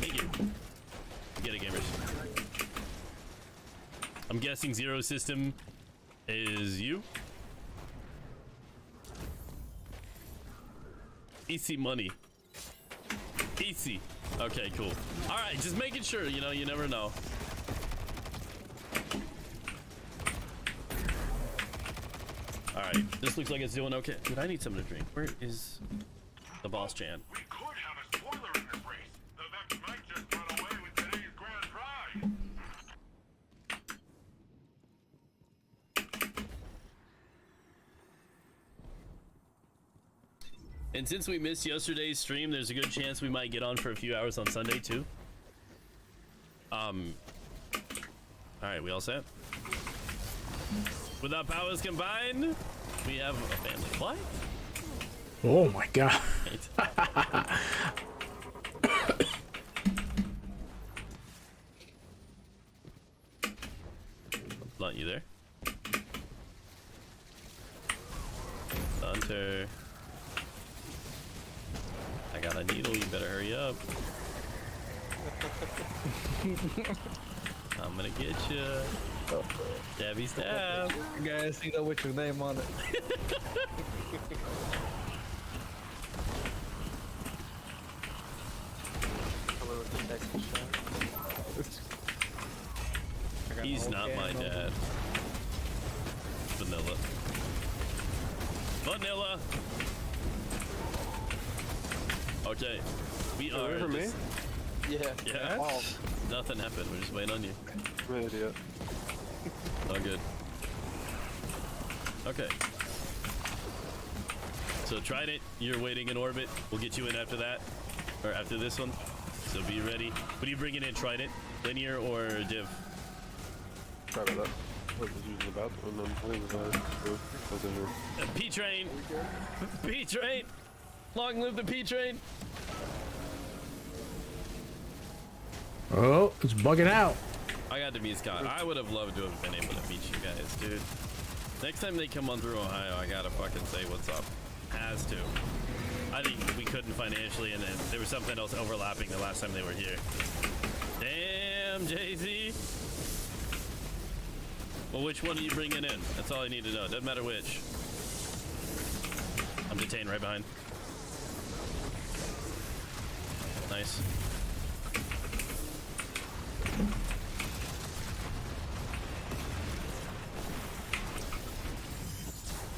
Thank you. Get it, gamers. I'm guessing Zero System is you. Easy money. Easy. Okay, cool. All right, just making sure. You know, you never know. All right, this looks like it's doing okay. Dude, I need something to drink. Where is the boss, Jan? We could have a spoiler in this race. The Vex might just run away with today's grand prize. And since we missed yesterday's stream, there's a good chance we might get on for a few hours on Sunday too. All right, we all set? With our powers combined, we have a family. What? Oh my god. Blunt, you there? Hunter. I got a needle, you better hurry up. I'm gonna get you. Stabby stab. Guys, you know with your name on it. He's not my dad. Vanilla. Vanilla! Okay. We are for me? just... Yeah. Oh. Nothing happened. We're just waiting on you. I'm an idiot. All good. Okay. So Trident, you're waiting in orbit. We'll get you in after that. Or after this one. So be ready. What are you bringing in, Trident? Linear or div? Sorry about that. What was using the bathroom and then I think was in here. P-Train! P-Train! Long live the P-Train! Oh, it's bugging out. I got to meet Scott. I would have loved to have been able to meet you guys, dude. Next time they come on through Ohio, I gotta fucking say what's up. Has to. I think we couldn't financially, and then there was something else overlapping the last time they were here. Damn, Jay-Z. Well, which one are you bringing in? That's all I need to know. Doesn't matter which. I'm detained right behind. Nice.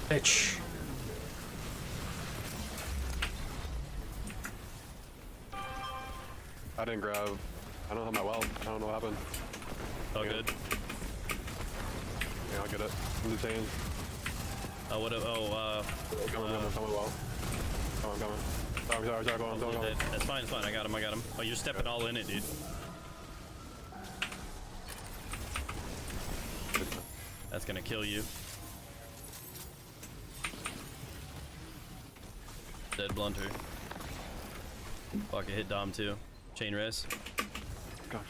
Bitch. I didn't grab. I don't have my weld. I don't know what happened. All good. Yeah, I'll get it. I'm detained. Oh, what? Coming well. Coming. Sorry, going. That's fine. It's fine. I got him. Oh, you're stepping all in it, dude. That's gonna kill you. Dead Blunter. Fuck, I hit Dom too. Chain res. Gosh.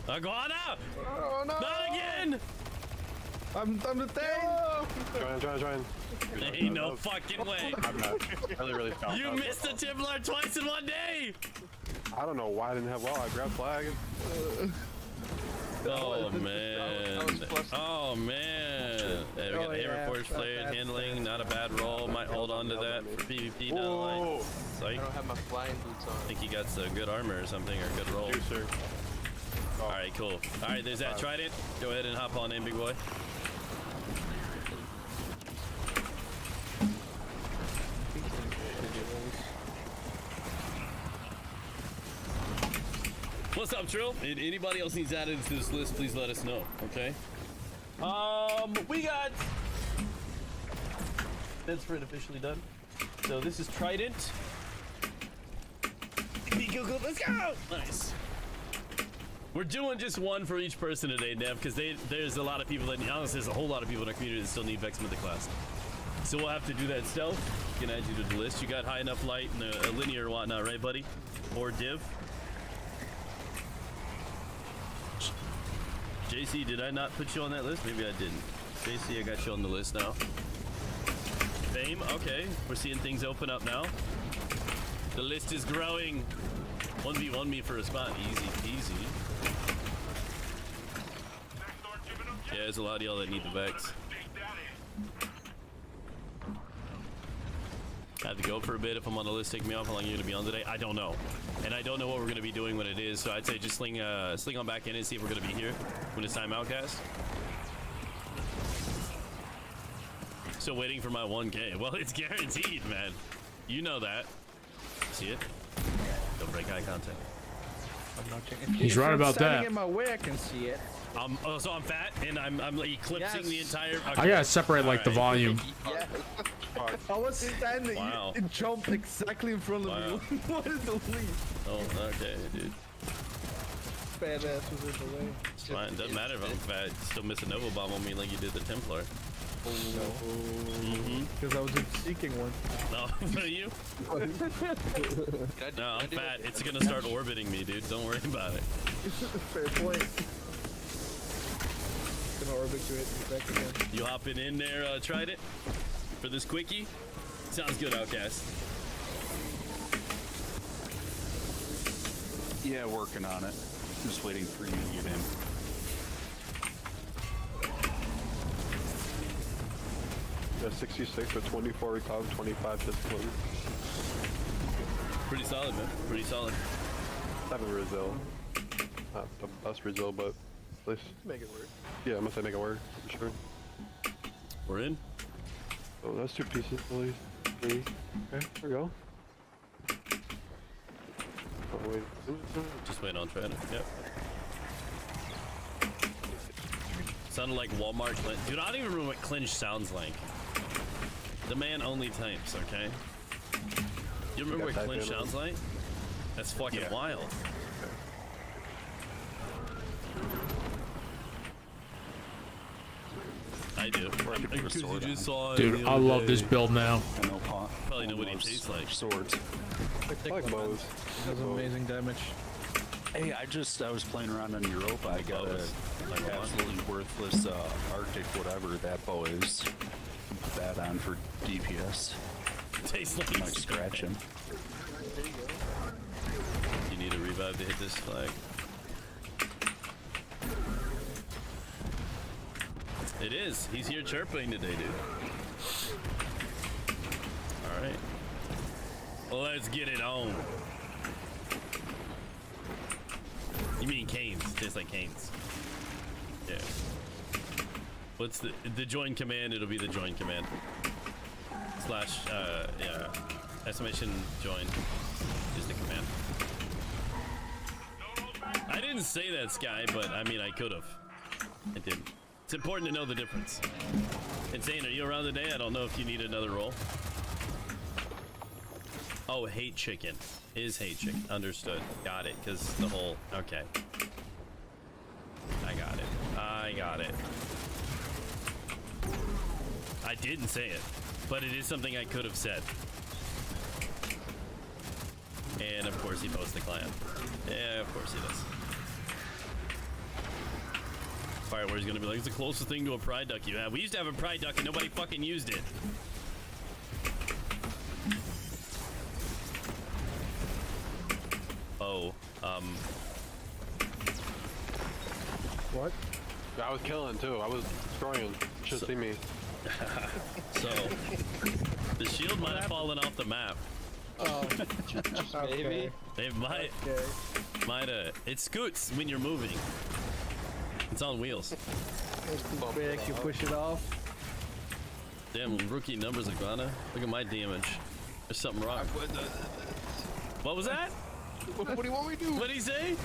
Iguana! Oh no! Not again! I'm the thing! Trying. There ain't no fucking way. I'm not. Really fast. You missed the Templar twice in one day! I don't know why I didn't have well. I grabbed flag. Oh man. Oh man. Hey, we got the hammer forge flared handling, not a bad roll. Might hold on to that for PvP down the line. Psych. I don't have my flying boots on. I think he got some good armor or something, or a good roll. Sir. Oh. Alright, cool. Alright, there's that Trident. Go ahead and hop on in, big boy. What's up, Trill? If anybody else needs added to this list, please let us know, okay? We got... That's for it officially done. So this is Trident. Let's go! Nice. We're doing just one for each person today, Nev, because there's a lot of people that, honestly, there's a whole lot of people in our community that still need Vex Mythic class. So we'll have to do that stealth. We can add you to the list. You got high enough light and a linear or whatnot, right, buddy? Or div. JC, did I not put you on that list? Maybe I didn't. JC, I got you on the list now. Fame, okay. We're seeing things open up now. The list is growing. 1v1 me for a spot. Easy peasy. Yeah, there's a lot of y'all that need the Vex. I have to go for a bit. If I'm on the list, take me off. How long are you going to be on today? I don't know. And I don't know what we're going to be doing when it is. So I'd say just sling on back in and see if we're going to be here when it's time outcast. Still waiting for my 1K. Well, it's guaranteed, man. You know that. See it? Don't break eye contact. I'm not checking. He's right about that. In my way, I can see it. So I'm fat and I'm eclipsing the entire. Okay. I gotta separate like the volume. Yeah. I was standing. Wow. It jumped exactly in front of you. What is the lead? Oh, okay, dude. Fat ass was in the way. It's fine. Doesn't matter if I'm fat. You still miss a Nova Bomb on me like you did the Templar. Because I was seeking one. No, for you? No, I'm fat. It's gonna start orbiting me, dude. Don't worry about it. Fair point. Gonna orbit you it back again. You hopping in there, Trident? For this quickie? Sounds good, Outcast. Yeah, working on it. Just waiting for you to get in. Yeah, 66 with 24 recovered, 25 physical. Pretty solid, man. Pretty solid. 7 Brazil. Not the best Brazil, but at least Make it work. yeah, I must say make it work for sure. We're in. Oh, that's 2 pieces at least. 3. Okay, there we go. Oh, wait. Just wait on Trident. Yep. Sounded like Walmart clinch. Dude, I don't even remember what clinch sounds like. The man only types, okay? You remember what clinch sounds like? That's fucking wild. I do. Dude, I love this build now. Probably know what he tastes like. Swords. I like bows. It does amazing damage. Hey, I was playing around on Europa. I got a absolutely worthless Arctic whatever that bow is. Put that on for DPS. Tastes like might scratch him. You need a revive to hit this flag. It is. He's here chirping today, dude. Alright. Let's get it on. You mean Canes. Tastes like Canes. Yeah. What's the join command? It'll be the join command. / yeah. Exclamation join is the command. I didn't say that, Sky, but I mean, I could have. I didn't. It's important to know the difference. Insane, are you around today? I don't know if you need another roll. Oh, hate chicken. Is hate chicken. Understood. Got it, because the whole... Okay. I got it. I got it. I didn't say it, but it is something I could have said. And of course he posts the clan. Yeah, of course he does. Fireware's gonna be like, it's the closest thing to a pride duck you have. We used to have a pride duck and nobody fucking used it. Oh, What? I was killing too. I was destroying. Should see me. So, the shield might have fallen off the map. Oh, Maybe. It might. It scoots when you're moving. It's on wheels. It's big, you push it off. Damn, rookie numbers are gonna. Look at my damage. There's something wrong. What was that? What do you want me to do? What'd he say?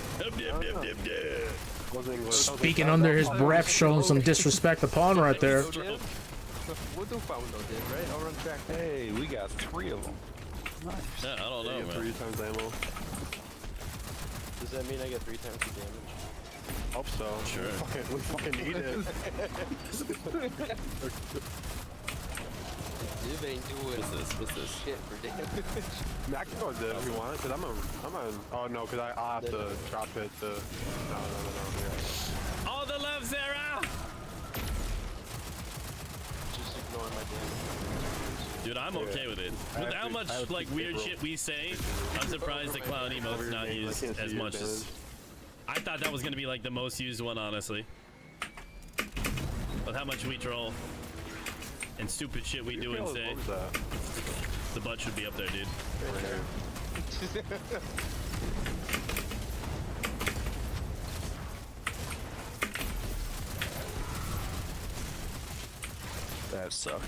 Speaking under his breath, showing some disrespect upon right there. What do Fauno did, right? I'll run track. Hey, we got 3 of them. Nice. Yeah, I don't know, man. 3 times ammo. Does that mean I get 3 times the damage? Hope so. Sure. We fucking need it. Div ain't doing What's this? shit for damage. I can go Div if you want, cause I'm on. Oh no, cause I'll have to drop it to. No. All the love, Sarah! ignoring my damn. Dude, I'm okay with it. With how much like weird shit we say, I'm surprised the clown emote's not used as much as. I thought that was gonna be like the most used one, honestly. With how much we troll and stupid shit we do and say, the butt should be up there, dude. That sucked.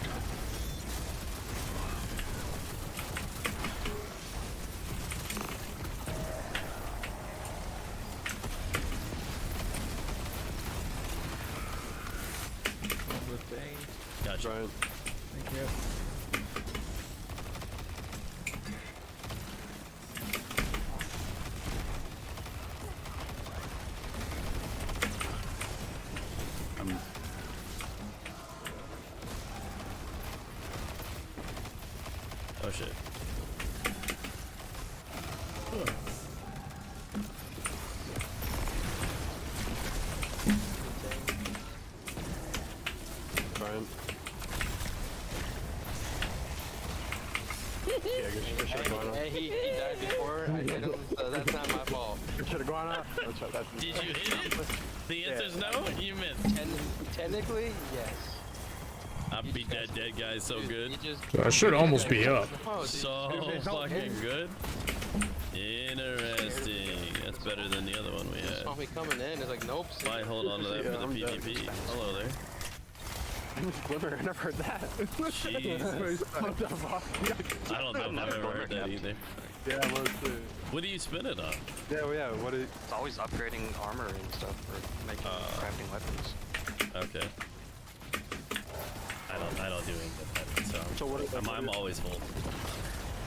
Gotcha. Brian. Thank you. Oh shit. Brian. Hey, he died before I did him, so that's not my fault. Should have gone up. Did you hit it? The answer's no? You missed. Technically, yes. I'd be dead, guys. So good. I should almost be up. So fucking good. Interesting. That's better than the other one we had. Saw me coming in. It's like, nope. Why hold on to that for the PvP? Hello there. Glimmer, I never heard that. Jesus. What the fuck? I don't know if I've ever heard that either. Yeah, let's see. What do you spin it on? Yeah, well, yeah, what is... It's always upgrading armor and stuff for making crafting weapons. Okay. I don't do anything, so what is I'm always full.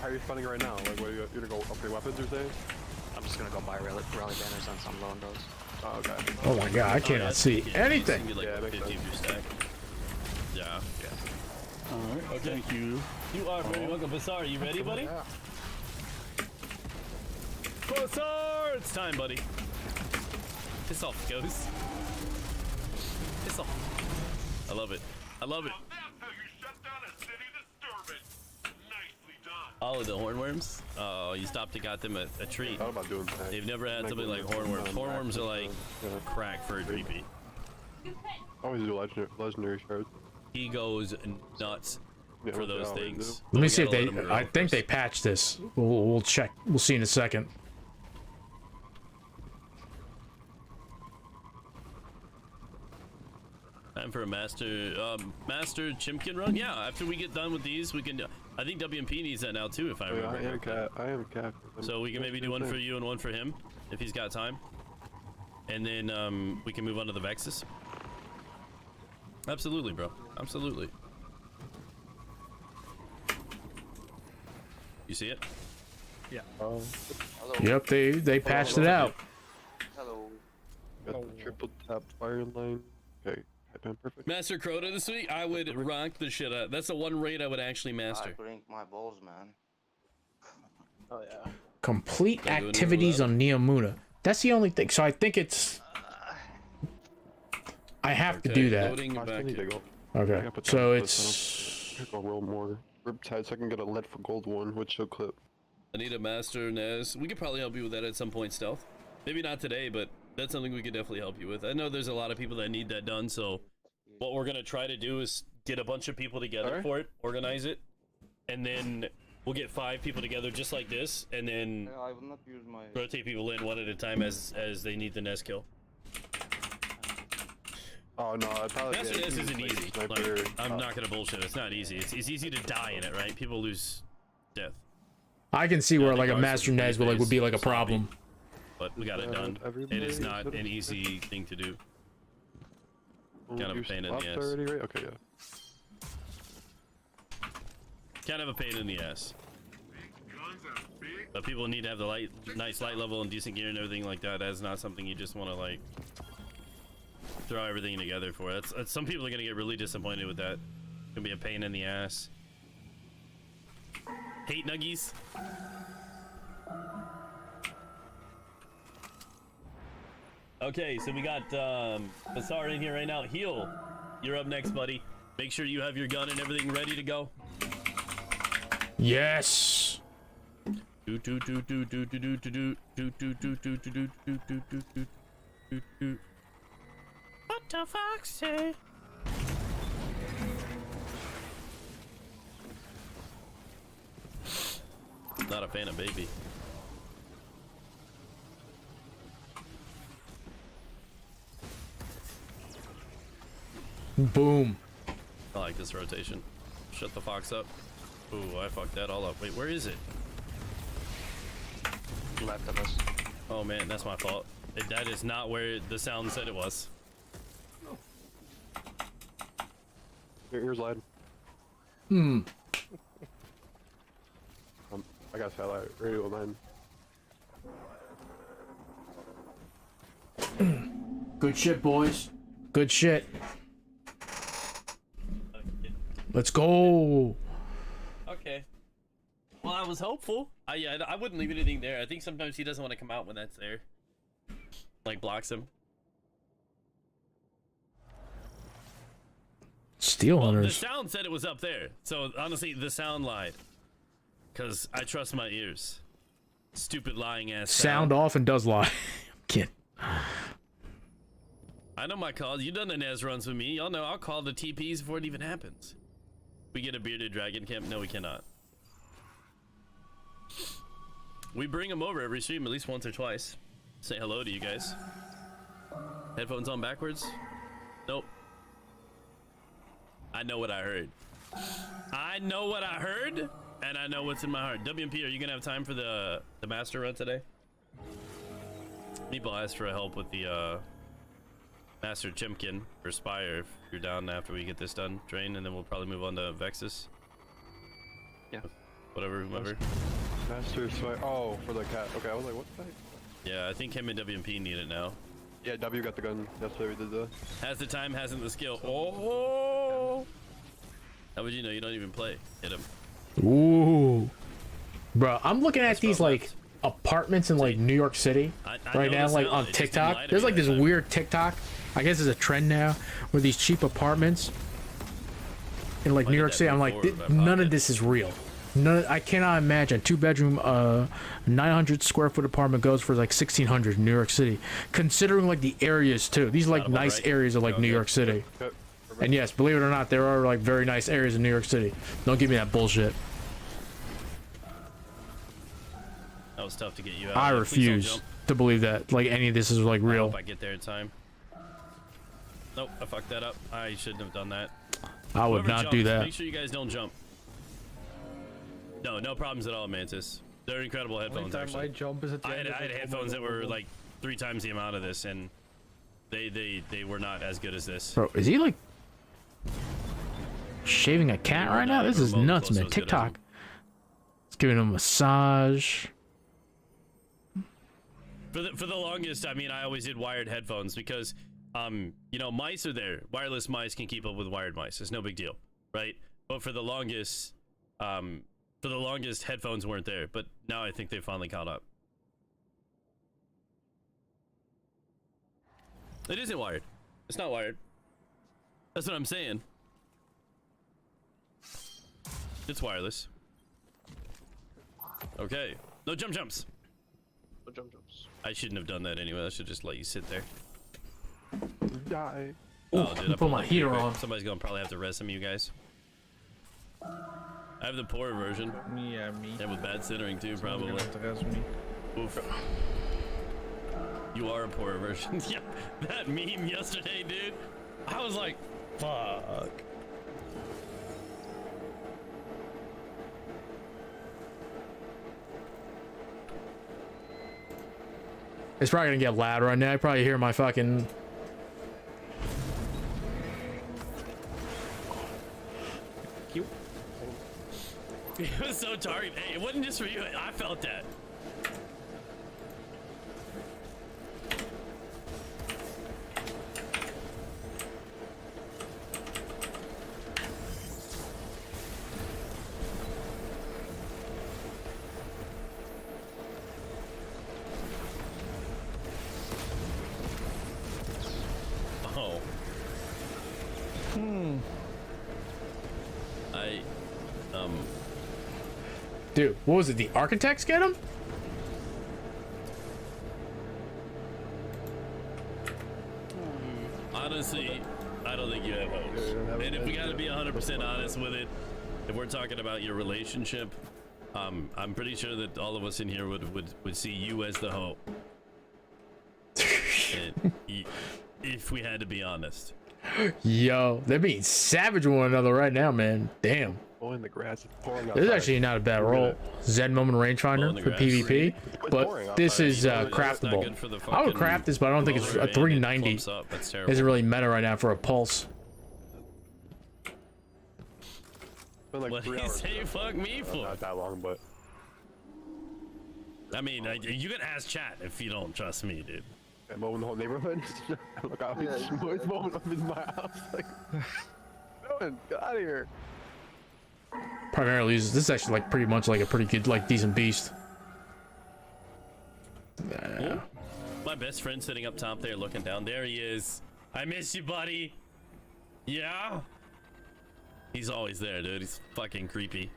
How are you spending right now? Like, what are you gonna go upgrade weapons or saying? I'm just gonna go buy rally banners on some loan those. Oh, okay. Oh my god, I cannot see anything. Like yeah, 50 if you stack. Yeah. Alright, Okay. thank you. You are very welcome. Basar, you ready, buddy? Yeah. Basar! It's time, buddy. Piss off, ghost. Piss off. I love it. I love it. Oh, the hornworms? Oh, you stopped to got them a treat. I thought about doing that. They've never had something like hornworms. Hornworms are like crack for a DP. Always do legendary shards. He goes nuts for those things. Let me see if they. I think they patched this. We'll check. We'll see in a second. Time for a master Chimkin run. Yeah, after we get done with these, we can. I think WMP needs that now too, if I remember. I am cap. So we can maybe do one for you and one for him, if he's got time, and then we can move on to the Vexus. Absolutely, bro. Absolutely. You see it? Yeah. Yep, they patched it out. Hello. Got the triple tap fire line. Okay, perfect. Master Crota this week, I would rock the shit out. That's the one raid I would actually master. I drink my balls, man. Oh yeah. Complete activities on Neomuna. That's the only thing. So I think it's. I have to do that. Okay. So it's. I'll roll more Riptide so I can get a lead for gold one, which should clip. I need a master Nez. We could probably help you with that at some point, Stealth. Maybe not today, but that's something we could definitely help you with. I know there's a lot of people that need that done, so what we're gonna try to do is get a bunch of people together for it, organize it, and then we'll get 5 people together just like this, and then I will not use my... rotate people in one at a time as they need the Nez kill. Oh no, I probably Master Nez isn't easy. Like, I'm not gonna bullshit. It's not easy. It's easy to die in it, right? People lose death. I can see where like a Master Nez would be like a problem. But we got it done. It is not an easy thing to do. Kind of a pain in the ass. Okay, yeah. Kind of a pain in the ass. But people need to have the nice light level and decent gear and everything like that. That's not something you just want to like throw everything together for. That's some people are gonna get really disappointed with that. It's gonna be a pain in the ass. Hate nuggies. Okay, so we got Basar in here right now. Heal, you're up next, buddy. Make sure you have your gun and everything ready to go. Yes. What the fuck say? Not a fan of baby. Boom. I like this rotation. Shut the fox up. Ooh, I fucked that all up. Wait, where is it? Left of us. Oh man, that's my fault. That is not where the sound said it was. Here's Lad. I got satellite radio, man. Good shit, boys. Good shit. Let's go. Okay. Well, I was hopeful. Yeah, I wouldn't leave anything there. I think sometimes he doesn't want to come out when that's there. Like, blocks him. Steel The hunters. sound said it was up there. So, honestly, the sound lied. Because I trust my ears. Stupid lying ass Sound off and does lie. Kid. I know my calls. You've done the Nez runs with me. Y'all know I'll call the TPs before it even happens. We get a bearded dragon camp? No, we cannot. We bring them over every stream at least once or twice. Say hello to you guys. Headphones on backwards? Nope. I know what I heard. I know what I heard, and I know what's in my heart. WMP, are you gonna have time for the master run today? Meatball asked for help with the Master Chimkin or Spire if you're down after we get this done, train, and then we'll probably move on to Vexus. Yeah. Whatever, whomever. Master Spire. Oh, for the cat. Okay, I was like, what the heck? Yeah, I think him and WMP need it now. Yeah, W got the gun. That's why we did the. Has the time, hasn't the skill. Oh! How would you know? You don't even play. Hit him. Ooh. Bro, I'm looking at these like apartments in like New York City right now, like on TikTok. There's like this weird TikTok, I guess it's a trend now, where these cheap apartments in like New York City. I'm like, none of this is real. None, I cannot imagine 2-bedroom 900 square foot apartment goes for like 1,600 in New York City, considering like the areas too. These are like nice areas of like New York City. And yes, believe it or not, there are like very nice areas in New York City. Don't give me that bullshit. That was tough to get you out. I refuse to believe that like any of this is like real. I hope I get there in time. Nope, I fucked that up. I shouldn't have done that. I would not do that. Make sure you guys don't jump. No problems at all, Mantis. They're incredible headphones, actually. I jump is at the I had headphones that were like 3 times the amount of this, and they were not as good as this. Bro, is he like shaving a cat right now? This is nuts, man. TikTok. It's giving him a massage. For the longest, I mean, I always did wired headphones because, you know, mice are there. Wireless mice can keep up with wired mice. It's no big deal, right? But for the longest, headphones weren't there. But now I think they finally caught up. It isn't wired. It's not wired. That's what I'm saying. It's wireless. Okay. No jumps. No jumps. I shouldn't have done that anyway. I should just let you sit there. Die. Oh, dude, I put my heater on. Somebody's gonna probably have to res some of you guys. I have the poor version. Yeah, me. And with bad centering too, probably. Oof. You are a poor version. Yeah, that meme yesterday, dude. I was like, fuck. It's probably gonna get loud right now. I probably hear my fucking. It was so targeted. Hey, it wasn't just for you. I felt that. Dude, what was it? The architects get him? Honestly, I don't think you have hopes. And if we got to be 100% honest with it, if we're talking about your relationship, I'm pretty sure that all of us in here would see you as the hope. And if we had to be honest. Yo, they're being savage with one another right now, man. Damn. In the grass, pouring This is actually not a bad roll. Zed Moment Rangefinder for PvP, but this is craftable. I would craft this, but I don't think it's a 390. Isn't really meta right now for a pulse. Like What did he say fuck me for? Not that long, but I mean, you can ask chat if you don't trust me, dude. I'm mowing the whole neighborhood. Look out, he's mowing up in my house. Like, get out of here. Primarily, this is actually like pretty much like a pretty good, like decent beast. Ooh. My best friend sitting up top there looking down. There he is. I miss you, buddy. Yeah? He's always there, dude. He's fucking creepy.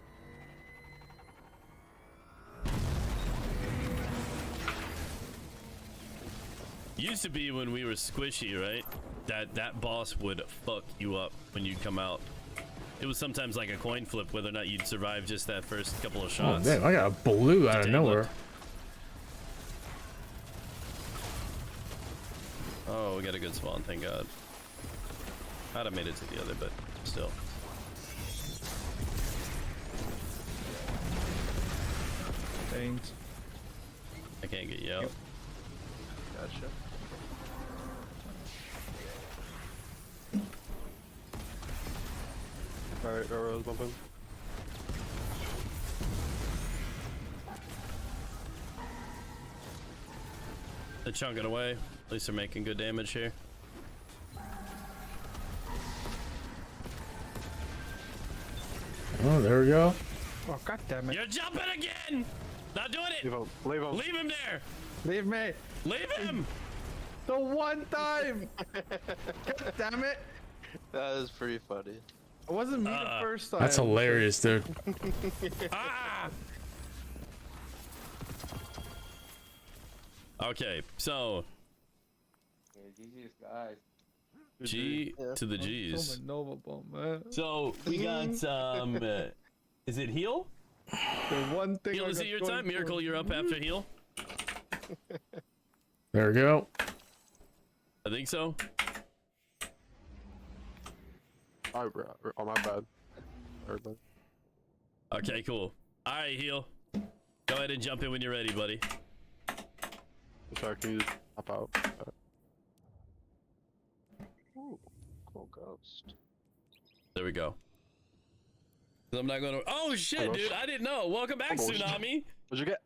Used to be when we were squishy, right? That boss would fuck you up when you'd come out. It was sometimes like a coin flip whether or not you'd survive just that first couple of shots. Oh, damn, I got a blue out of nowhere. Oh, we got a good spawn, thank God. I'd have made it to the other, but still. Thanks. I can't get you out. Gotcha. Alright, arrows bumping. They're chunking away. At least they're making good damage here. Oh, there we go. Oh, god damn it. You're jumping again! Not doing it! Leave him. Leave him. Leave him there! Leave me. Leave him! The one time! God damn it! That is pretty funny. It wasn't me the first time. That's hilarious, dude. Ah! Okay, so GG's guys. G to the G's. Nova bomb, man. So we got is it heal? The one thing. Heal, is it your time? Miracle, you're up after heal. There we go. I think so. Oh, my bad. Everybody. Okay, cool. All right, heal. Go ahead and jump in when you're ready, buddy. Sorry, can you just hop out? Ooh, cool ghost. There we go. I'm not gonna. Oh shit, dude! I didn't know. Welcome back, Tsunami. What'd you get?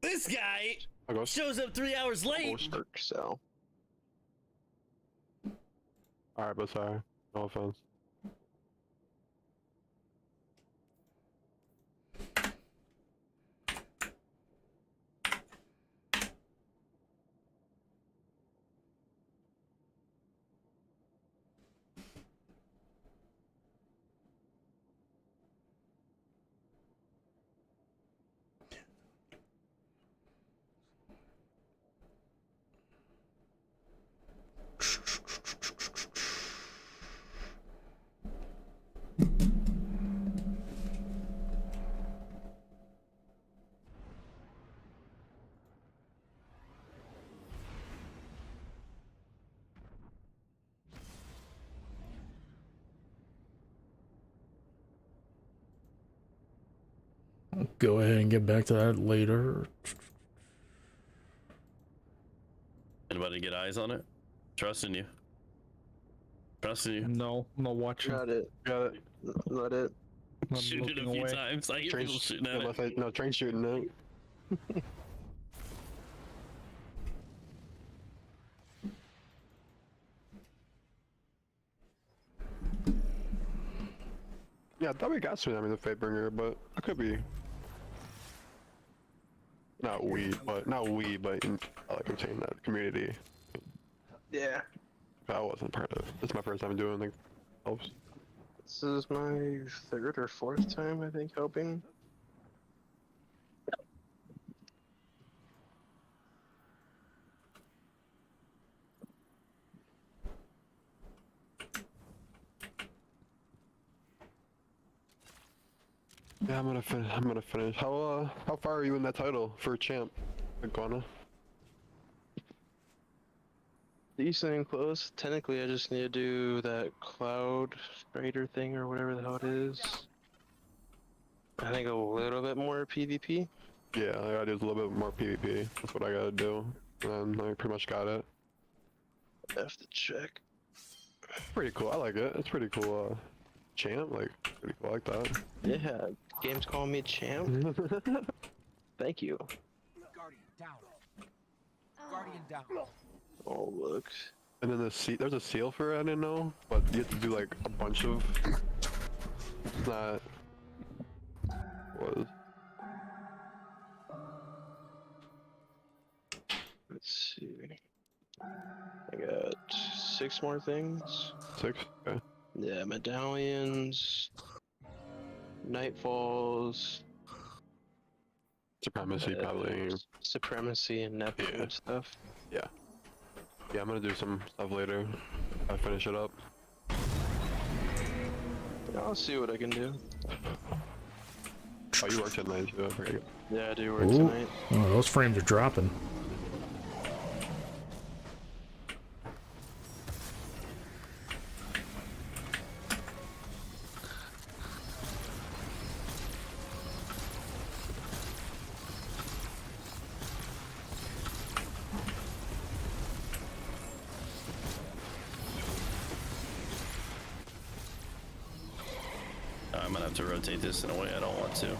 This guy shows up 3 hours late. So. Alright, but sorry. No offense. Go ahead and get back to that later. Anybody get eyes on it? Trusting you. Trusting you. No, I'm not watching. Got it. Got it. Not it. I'm Shoot it a few away. times. I hear people shooting at it. No, train shooting it. Yeah, I thought we got Tsunami the Fatebringer, but I could be. Not we, but in, like I'm saying that community. Yeah. I wasn't part of it. It's my first time doing like helps. This is my third or fourth time, I think, helping. Yeah, I'm gonna finish. How far are you in that title for champ, Iguana? Decent and close. Technically, I just need to do that cloud raider thing or whatever the hell it is. I think a little bit more PvP. Yeah, I gotta do a little bit more PvP. That's what I gotta do. And I pretty much got it. I have to check. Pretty cool. I like it. It's pretty cool. Champ, like pretty cool. I like that. Yeah, game's calling me champ. Thank you. Guardian down. Guardian down. Oh look. And then there's a seal for it. I didn't know, but you have to do like a bunch of. It's not. Was. Let's see. I got 6 more things. 6? Okay. Yeah, medallions, nightfalls, Supremacy, probably. Supremacy and Neptune and stuff. Yeah. Yeah, I'm gonna do some stuff later. I finish it up. Yeah, I'll see what I can do. Oh, you work tonight too. I forget. Yeah, I do work Ooh. tonight. Oh, those frames are dropping. I'm gonna have to rotate this in a way I don't want to.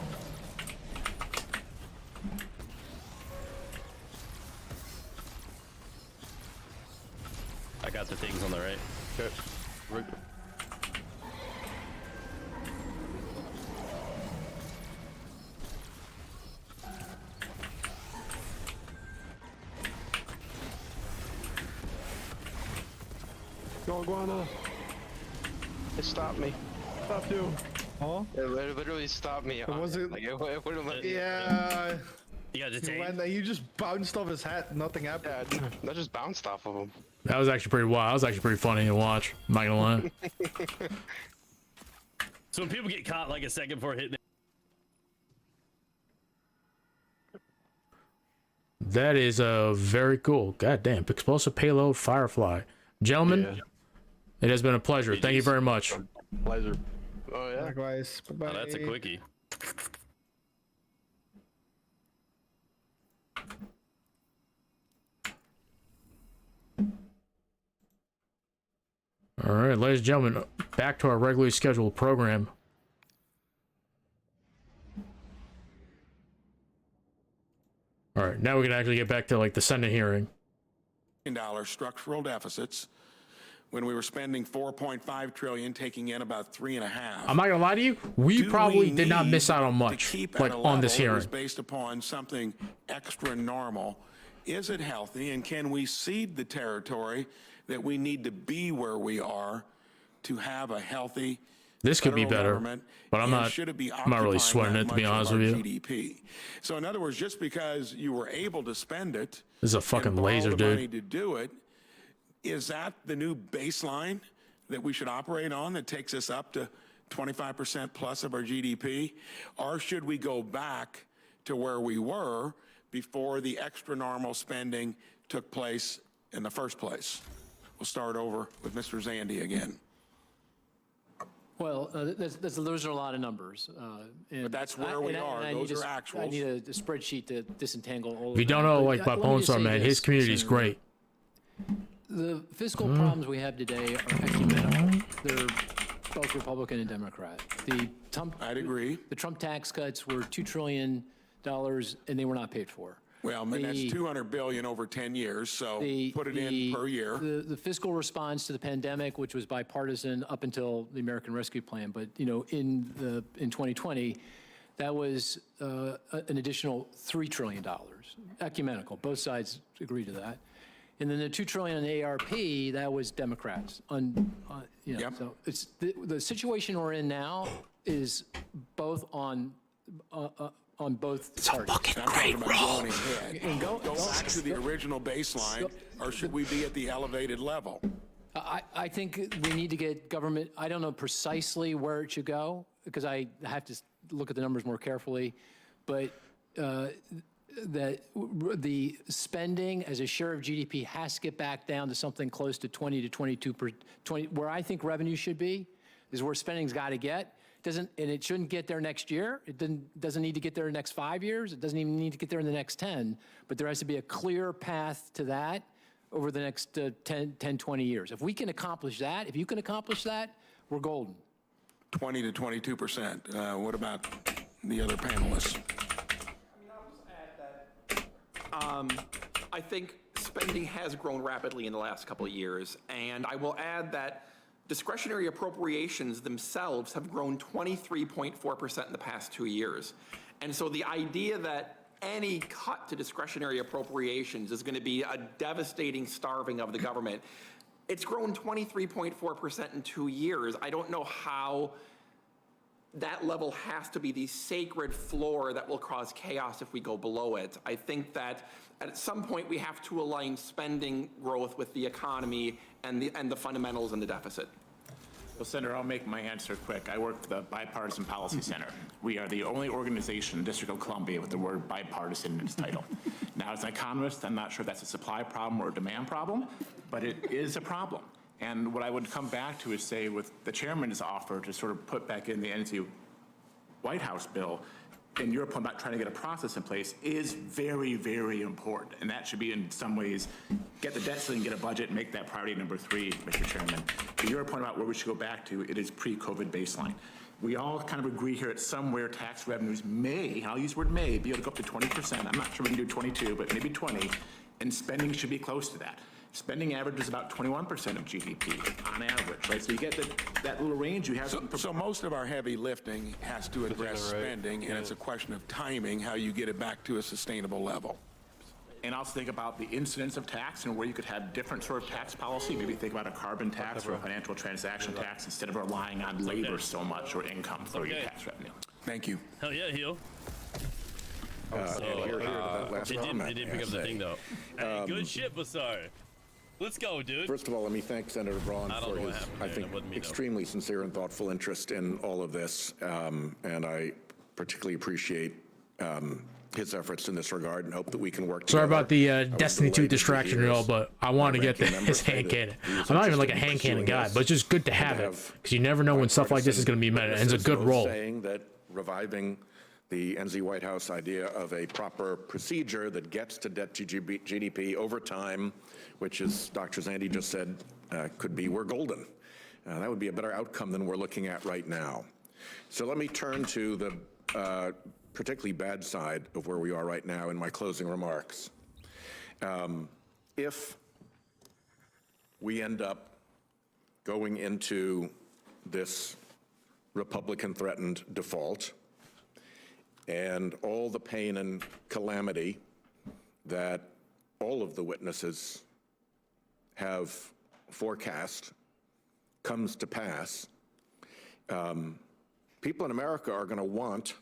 I got the things on the right. Okay. Right. Go, Iguana! It stopped me. Stop you! Huh? It literally stopped me. Was it? Like, it wouldn't let me. Yeah. You got You detained. went there, you just bounced off his head, nothing happened. Yeah, that just bounced off of him. That was actually pretty wild. That was actually pretty funny to watch. I'm not gonna lie. So when people get caught like a second before hitting it. That is very cool. God damn. Explosive payload Firefly. Gentlemen, Yeah. it has been a pleasure. Thank you very much. Pleasure. Oh yeah. Likewise. Bye-bye. Oh, that's a quickie. All right, ladies and gentlemen, back to our regularly scheduled program. All right, now we can actually get back to like the Senate hearing. Structural deficits when we were spending $4.5 trillion, taking in about $3.5. I'm not gonna lie to you, we probably did not miss out on much, like on this hearing. Based upon something extra normal. Is it healthy, and can we cede the territory that we need to be where we are to have a healthy This could be federal better, government, but I'm and not. should it be I'm not really occupying sweating that it, to be much of honest our with you. GDP? So in other words, just because you were able to spend it, This is a fucking and borrow laser, the dude. money to do it, is that the new baseline that we should operate on that takes us up to 25% plus of our GDP? Or should we go back to where we were before the extra normal spending took place in the first place? We'll start over with Mr. Zandy again. Well, those are a lot of numbers. But that's where we are. Those are actuals. I need a spreadsheet to disentangle all of If you don't that. know, But like my let me opponents just are, say man, this, his community is Senator. great. The fiscal problems we have today are ecumenical. They're both Republican and Democrat. I'd agree. The Trump tax cuts were $2 trillion, and they were not paid for. Well, that's $200 billion over 10 years, so put it in per year. The fiscal response to the pandemic, which was bipartisan up until the American Rescue Plan, but in 2020, that was an additional $3 trillion, ecumenical. Both sides agreed to that. And then the $2 trillion in ARP, that was Democrats. So it's the situation we're in now is both on both parties. I'm talking about going ahead. Go back to the original baseline, or should we be at the elevated level? I think we need to get government, I don't know precisely where it should go, because I have to look at the numbers more carefully, but that the spending as a share of GDP has to get back down to something close to 20 to 22%. Where I think revenue should be is where spending's got to get. And it shouldn't get there next year. It doesn't need to get there in the next 5 years. It doesn't even need to get there in the next 10. But there has to be a clear path to that over the next 10, 20 years. If we can accomplish that, if you can accomplish that, we're golden. 20 to 22%. What about the other panelists? I think spending has grown rapidly in the last couple of years, and I will add that discretionary appropriations themselves have grown 23.4% in the past 2 years. And so the idea that any cut to discretionary appropriations is going to be a devastating starving of the government, it's grown 23.4% in 2 years. I don't know how that level has to be the sacred floor that will cause chaos if we go below it. I think that at some point we have to align spending growth with the economy and the fundamentals and the deficit. Well, Senator, I'll make my answer quick. I work for the Bipartisan Policy Center. We are the only organization in the District of Columbia with the word bipartisan in its title. Now, as an economist, I'm not sure that's a supply problem or a demand problem, but it is a problem. And what I would come back to is say, with the chairman's offer to sort of put back in the NC White House bill, and your point about trying to get a process in place is very, very important. And that should be, in some ways, get the debt ceiling, get a budget, make that priority number 3, Mr. Chairman. To your point about where we should go back to, it is pre-COVID baseline. We all kind of agree here that somewhere tax revenues may, I'll use the word may, be able to go up to 20%. I'm not sure we can do 22, but maybe 20, and spending should be close to that. Spending average is about 21% of GDP on average, right? So you get that little range you have. So most of our heavy lifting has to address spending, and it's a question of timing, how you get it back to a sustainable level. And also think about the incidence of tax and where you could have different sort of tax policy. Maybe think about a carbon tax or a financial transaction tax instead of relying on labor so much or income for your tax revenue. Thank you. Hell yeah, Heel. They did pick up the thing, though. Hey, good shit, Basar. Let's go, dude. First of all, let me thank Senator Braun for his, I think, extremely sincere and thoughtful interest in all of this. And I particularly appreciate his efforts in this regard and hope that we can work Sorry together. about the Destiny 2 distraction and all, but I want to get his hand cannon. I'm not even like a hand cannon guy, but it's just good to have it because you never know when stuff like this is going to be met, and it's a good role. Saying that reviving the NZ White House idea of a proper procedure that gets to debt to GDP over time, which, as Dr. Zandi just said, could be, we're golden. That would be a better outcome than we're looking at right now. So let me turn to the particularly bad side of where we are right now in my closing remarks. If we end up going into this Republican-threatened default and all the pain and calamity that all of the witnesses have forecast comes to pass, people in America are going to want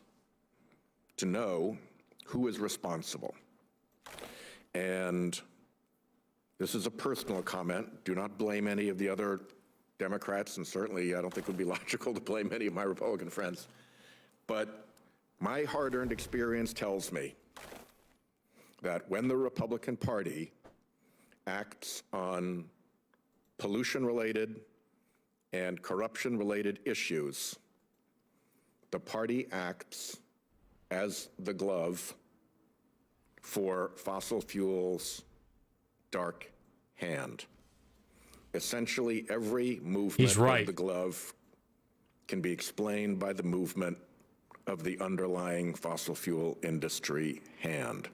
to know who is responsible. And this is a personal comment. Do not blame any of the other Democrats, and certainly I don't think it would be logical to blame any of my Republican friends. But my hard-earned experience tells me that when the Republican Party acts on pollution-related and corruption-related issues, the party acts as the glove for fossil fuels' dark hand. Essentially, every movement of the glove can be explained by the movement of the underlying fossil fuel industry hand.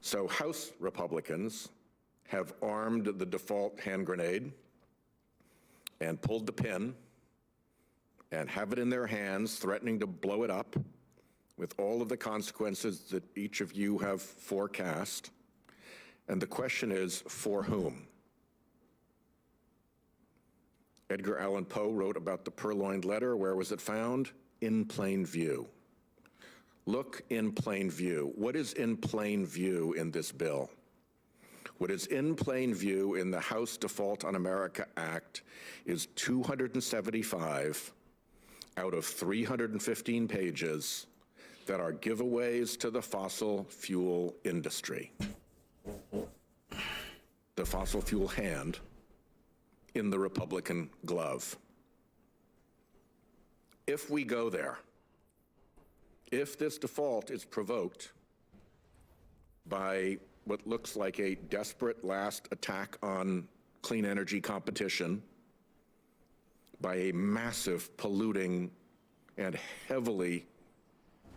So House Republicans have armed the default hand grenade and pulled the pin and have it in their hands, threatening to blow it up with all of the consequences that each of you have forecast. And the question is, for whom? Edgar Allan Poe wrote about the purloined letter. Where was it found? In plain view. Look in plain view. What is in plain view in this bill? What is in plain view in the House Default on America Act is 275 out of 315 pages that are giveaways to the fossil fuel industry. The fossil fuel hand in the Republican glove. If we go there, if this default is provoked by what looks like a desperate last attack on clean energy competition, by a massive polluting and heavily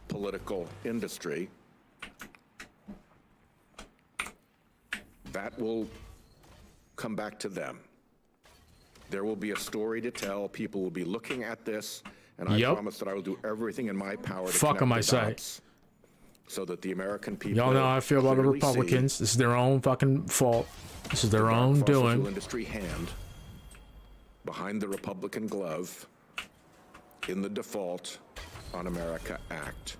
political industry, that will come back to them. There will be a story to tell. People will be looking at this, and I promise that I will do everything in my power to connect the dots so that the American people. Y'all know how I feel about the Republicans. This is their own fucking fault. This is their own doing. Industry hand behind the Republican glove in the Default on America Act.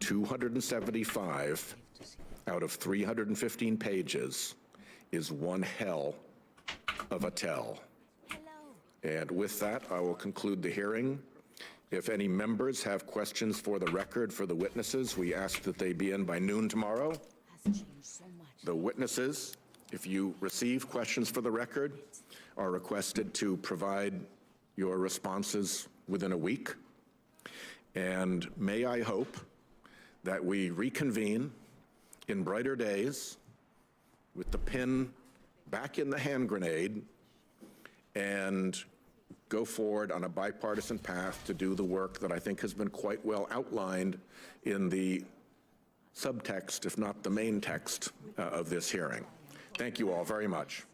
275 out of 315 pages is one hell of a tell. And with that, I will conclude the hearing. If any members have questions for the record for the witnesses, we ask that they be in by noon tomorrow. The witnesses, if you receive questions for the record, are requested to provide your responses within a week. And may I hope that we reconvene in brighter days with the pin back in the hand grenade and go forward on a bipartisan path to do the work that I think has been quite well outlined in the subtext, if not the main text, of this hearing. Thank you all very much.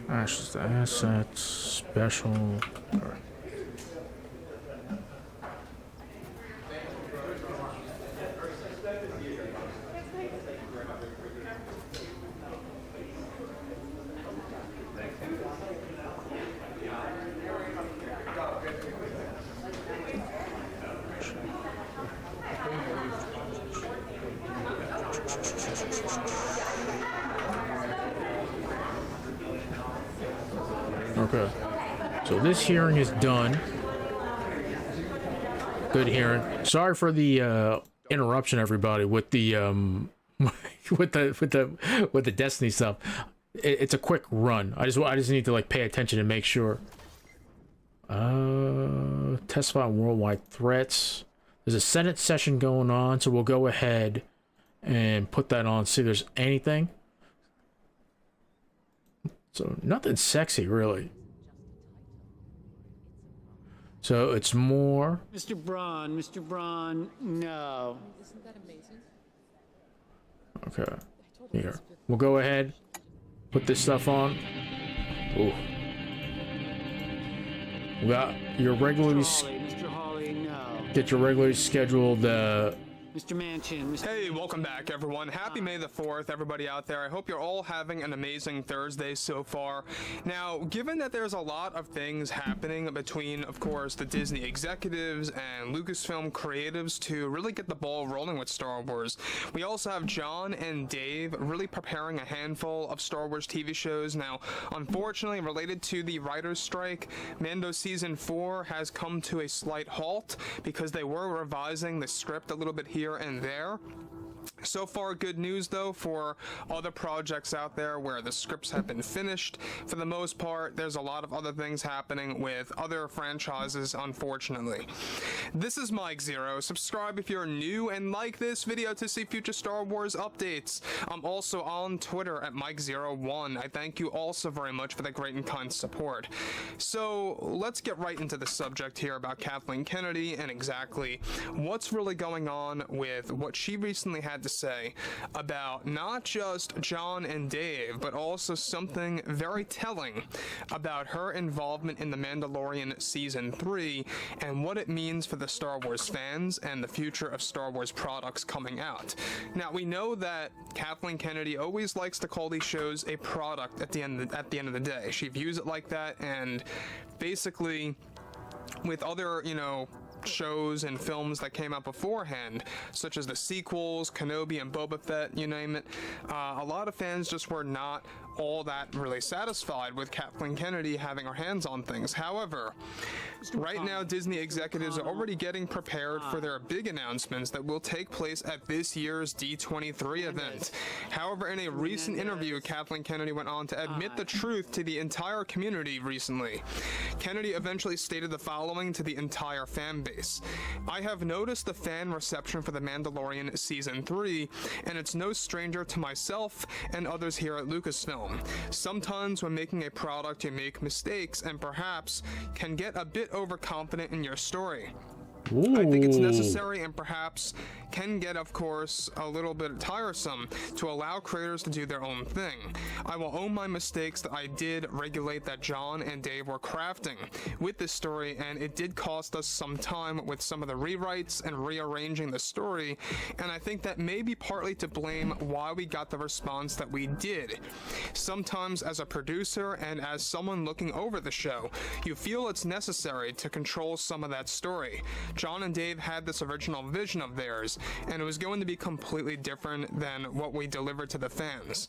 Ashes to assets, special. Okay, so this hearing is done. Good hearing. Sorry for the interruption, everybody, with the with the Destiny stuff. It's a quick run. I just need to like pay attention and make sure. Testify on worldwide threats. There's a Senate session going on, so we'll go ahead and put that on. See if there's anything. So nothing sexy, really. So it's more. Mr. Braun, no. Isn't that amazing? Okay. Here. We'll go ahead. Put this stuff on. Ooh. We got your regularly. Mr. Hawley, no. Get your regularly scheduled. Mr. Manchin. Hey, welcome back, everyone. Happy May the 4th, everybody out there. I hope you're all having an amazing Thursday so far. Now, given that there's a lot of things happening between, of course, the Disney executives and Lucasfilm creatives to really get the ball rolling with Star Wars, we also have John and Dave really preparing a handful of Star Wars TV shows. Now, unfortunately, related to the writer's strike, Mando Season 4 has come to a slight halt because they were revising the script a little bit here and there. So far, good news though for other projects out there where the scripts have been finished. For the most part, there's a lot of other things happening with other franchises, unfortunately. This is Mike Zero. Subscribe if you're new and like this video to see future Star Wars updates. I'm also on Twitter at Mike01. I thank you also very much for the great and kind support. So let's get right into the subject here about Kathleen Kennedy and exactly what's really going on with what she recently had to say about not just Jon and Dave, but also something very telling about her involvement in The Mandalorian Season 3 and what it means for the Star Wars fans and the future of Star Wars products coming out. Now, we know that Kathleen Kennedy always likes to call these shows a product at the end of the day. She views it like that, and basically with other, shows and films that came out beforehand, such as the sequels, Kenobi and Boba Fett, you name it, a lot of fans just were not all that really satisfied with Kathleen Kennedy having her hands on things. However, right now Disney executives are already getting prepared for their big announcements that will take place at this year's D23 event. However, in a recent interview, Kathleen Kennedy went on to admit the truth to the entire community recently. Kennedy eventually stated the following to the entire fan base: "I have noticed the fan reception for The Mandalorian Season 3, and it's no stranger to myself and others here at Lucasfilm. Sometimes when making a product, you make mistakes and perhaps can get a bit overconfident in your story. I think it's necessary and perhaps can get, of course, a little bit tiresome to allow creators to do their own thing. I will own my mistakes that I did regulate that Jon and Dave were crafting with this story, and it did cost us some time with some of the rewrites and rearranging the story, and I think that may be partly to blame why we got the response that we did. Sometimes as a producer and as someone looking over the show, you feel it's necessary to control some of that story. Jon and Dave had this original vision of theirs, and it was going to be completely different than what we delivered to the fans."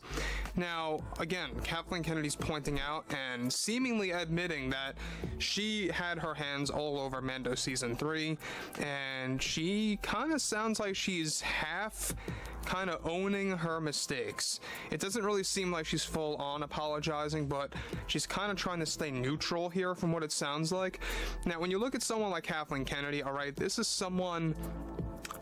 Now, again, Kathleen Kennedy's pointing out and seemingly admitting that she had her hands all over Mando Season 3, and she kind of sounds like she's half kind of owning her mistakes. It doesn't really seem like she's full on apologizing, but she's kind of trying to stay neutral here from what it sounds like. Now, when you look at someone like Kathleen Kennedy, all right, this is someone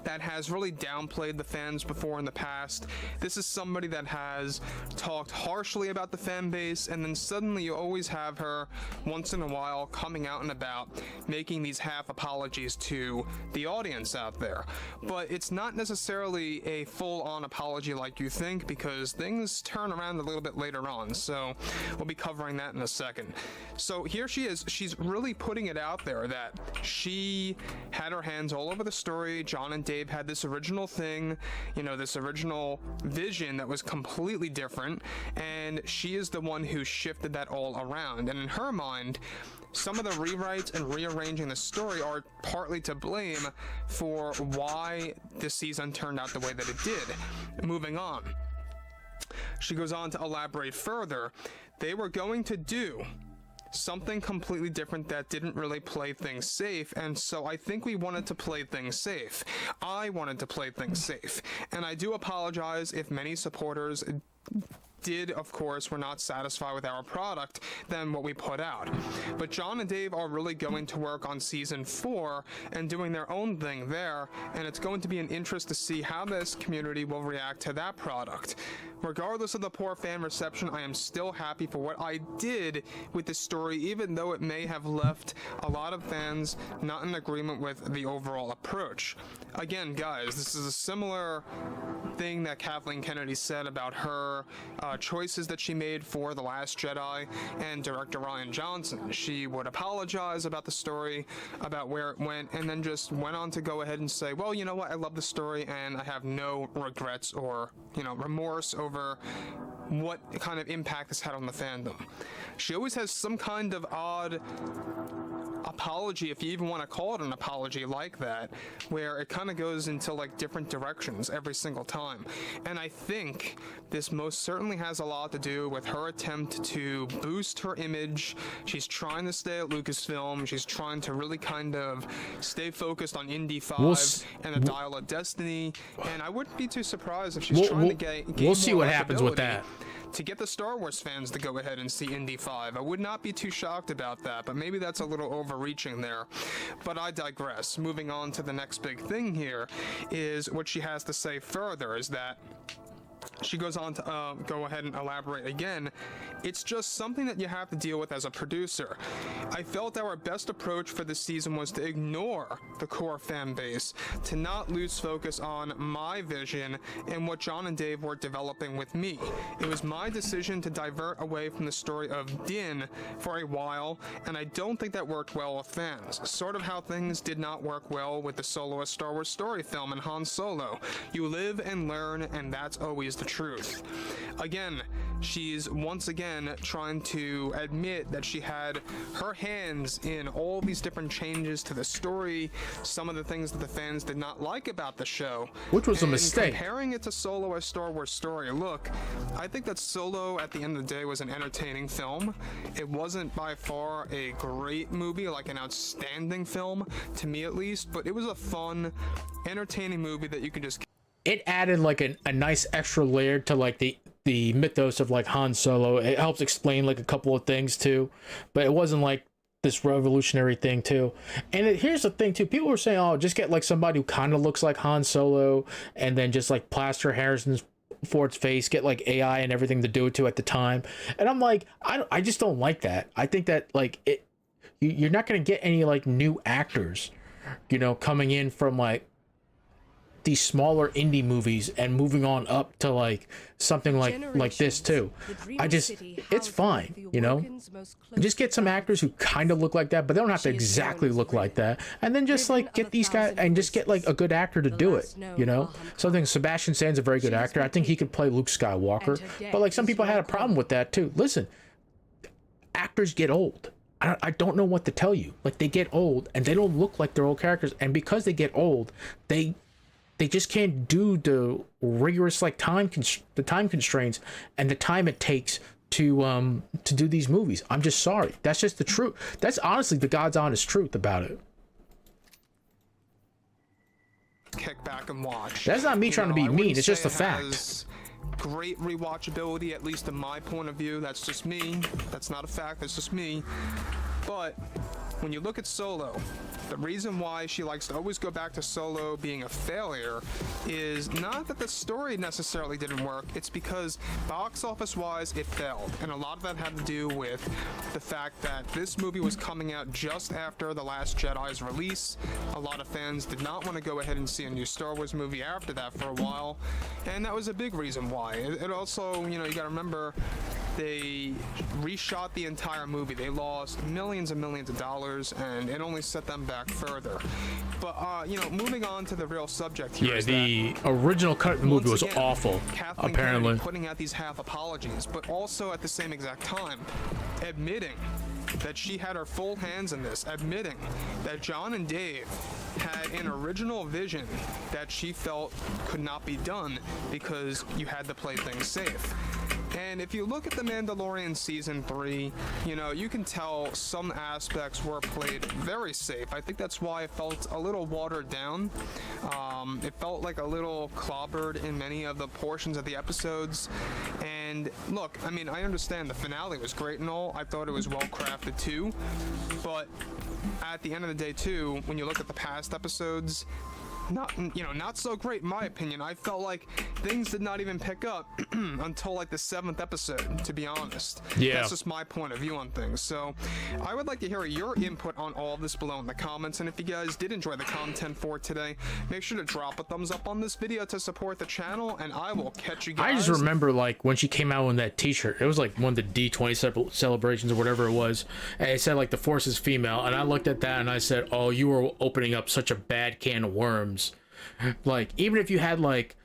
that has really downplayed the fans before in the past. This is somebody that has talked harshly about the fan base, and then suddenly you always have her once in a while coming out and about making these half apologies to the audience out there. But it's not necessarily a full-on apology like you think, because things turn around a little bit later on, so we'll be covering that in a second. So here she is. She's really putting it out there that she had her hands all over the story. Jon and Dave had this original thing, this original vision that was completely different, and she is the one who shifted that all around. And in her mind, some of the rewrites and rearranging the story are partly to blame for why this season turned out the way that it did. Moving on, she goes on to elaborate further. They were going to do something completely different that didn't really play things safe, and so I think we wanted to play things safe. I wanted to play things safe, and I do apologize if many supporters of course, were not satisfied with our product than what we put out. But Jon and Dave are really going to work on Season 4 and doing their own thing there, and it's going to be an interest to see how this community will react to that product. Regardless of the poor fan reception, I am still happy for what I did with the story, even though it may have left a lot of fans not in agreement with the overall approach. Again, guys, this is a similar thing that Kathleen Kennedy said about her choices that she made for The Last Jedi and director Rian Johnson. She would apologize about the story, about where it went, and then just went on to go ahead and say, well, you know what, I love the story and I have no regrets or, remorse over what kind of impact this had on the fandom. She always has some kind of odd apology, if you even want to call it an apology like that, where it kind of goes into like different directions every single time. And I think this most certainly has a lot to do with her attempt to boost her image. She's trying to stay at Lucasfilm. She's trying to really kind of stay focused on Indy 5 and the Dial of Destiny. And I wouldn't be too surprised if she's trying to gain we'll see what happens with that. To get the Star Wars fans to go ahead and see Indy 5. I would not be too shocked about that, but maybe that's a little overreaching there. But I digress. Moving on to the next big thing here is what she has to say further is that She goes on to go ahead and elaborate again. It's just something that you have to deal with as a producer. I felt our best approach for this season was to ignore the core fan base, to not lose focus on my vision and what John and Dave were developing with me. It was my decision to divert away from the story of Din for a while, and I don't think that worked well with fans. Sort of how things did not work well with the soloist Star Wars story film and Han Solo. You live and learn, and that's always the truth. Again, she's once again trying to admit that she had her hands in all these different changes to the story, some of the things that the fans did not like about the show. Which was a mistake. Comparing it to Solo, a Star Wars story, look, I think that Solo at the end of the day was an entertaining film. It wasn't by far a great movie, like an outstanding film, to me at least, but it was a fun, entertaining movie that you can just... It added like a nice extra layer to like the mythos of like Han Solo. It helps explain like a couple of things too, but it wasn't like this revolutionary thing too. And here's the thing too, people were saying, oh, just get like somebody who kind of looks like Han Solo and then just like plaster Harrison Ford's face, get like AI and everything to do it to at the time. And I'm like, I just don't like that. I think that like you're not going to get any like new actors, you know, coming in from like these smaller indie movies and moving on up to like something like this too. It's fine, you know, just get some actors who kind of look like that, but they don't have to exactly look like that, and then just like get these guys and just get like a good actor to do it, you know. Something Sebastian Stan's a very good actor. I think he could play Luke Skywalker, but like some people had a problem with that too. Listen, actors get old. I don't know what to tell you. Like, they get old and they don't look like their old characters, and because they get old, they just can't do the rigorous like time constraints and the time it takes to do these movies. I'm just sorry. That's just the truth. That's honestly the God's honest truth about it. Kick back and watch. That's not me trying to be mean. It's just a fact. Great rewatchability, at least in my point of view. That's just me. That's not a fact. That's just me. But when you look at Solo, the reason why she likes to always go back to Solo being a failure is not that the story necessarily didn't work. It's because box office wise it failed, and a lot of that had to do with the fact that this movie was coming out just after The Last Jedi's release. A lot of fans did not want to go ahead and see a new Star Wars movie after that for a while, and that was a big reason why. It also, you know, you gotta remember, they reshot the entire movie. They lost millions and millions of dollars, and it only set them back further. But you know, moving on to the real subject here. Yeah, the original cut movie was awful. Kathleen apparently Kennedy putting out these half apologies, but also at the same exact time admitting that she had her full hands in this, admitting that John and Dave had an original vision that she felt could not be done because you had to play things safe. And if you look at The Mandalorian Season 3, you know, you can tell some aspects were played very safe. I think that's why it felt a little watered down. It felt like a little clobbered in many of the portions of the episodes. And look, I mean, I understand the finale was great and all. I thought it was well crafted too. But at the end of the day too, when you look at the past episodes, not so great in my opinion. I felt like things did not even pick up until like the 7th episode, to be honest. Yeah. That's just my point of view on things. So I would like to hear your input on all of this below in the comments, and if you guys did enjoy the content for today, make sure to drop a thumbs up on this video to support the channel, and I will catch you guys. I just remember like when she came out in that t-shirt, it was like one of the D20 celebrations or whatever it was, and it said like the Force is female, and I looked at that and I said, oh, you were opening up such a bad can of worms. Like, even if you had like,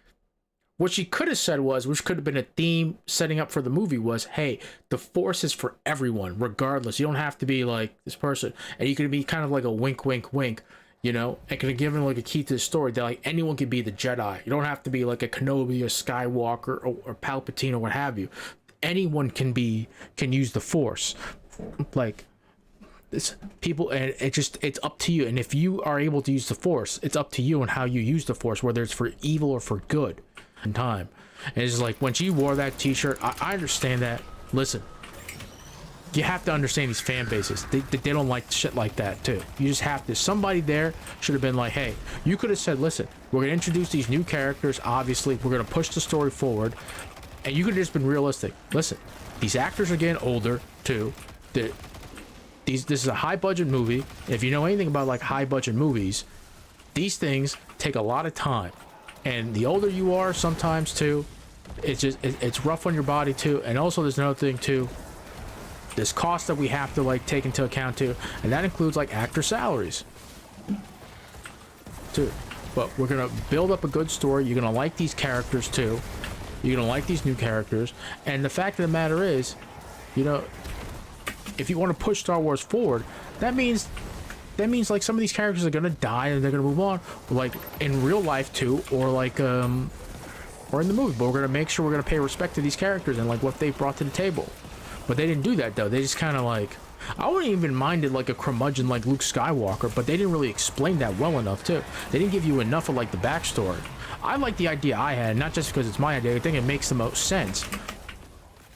what she could have said was, which could have been a theme setting up for the movie, was, hey, the Force is for everyone regardless. You don't have to be like this person, and you could be kind of like a wink wink wink, you know, and could have given like a key to the story that like anyone could be the Jedi. You don't have to be like a Kenobi or Skywalker or Palpatine or what have you. Anyone can use the Force. Like, it's people, and it's up to you. And if you are able to use the Force, it's up to you on how you use the Force, whether it's for evil or for good in time. And it's like when she wore that t-shirt, I understand that. Listen, you have to understand these fan bases. They don't like shit like that too. You just have to. Somebody there should have been like, hey, you could have said, listen, We're gonna introduce these new characters. Obviously, we're gonna push the story forward, and you could have just been realistic. Listen, these actors are getting older too. This is a high budget movie. If you know anything about like high budget movies, these things take a lot of time, and the older you are, sometimes too, it's rough on your body too. And also, there's another thing too. There's costs that we have to like take into account too, and that includes like actor salaries too. But we're gonna build up a good story. You're gonna like these characters too. You're gonna like these new characters. And the fact of the matter is, you know, if you want to push Star Wars forward, that means like some of these characters are gonna die and they're gonna move on, like in real life too, or like or in the movie. But we're gonna make sure we're gonna pay respect to these characters and like what they brought to the table. But they didn't do that though. They just kind of like, I wouldn't even minded like a curmudgeon like Luke Skywalker, but they didn't really explain that well enough too. They didn't give you enough of like the backstory. I like the idea I had, not just because it's my idea. I think it makes the most sense.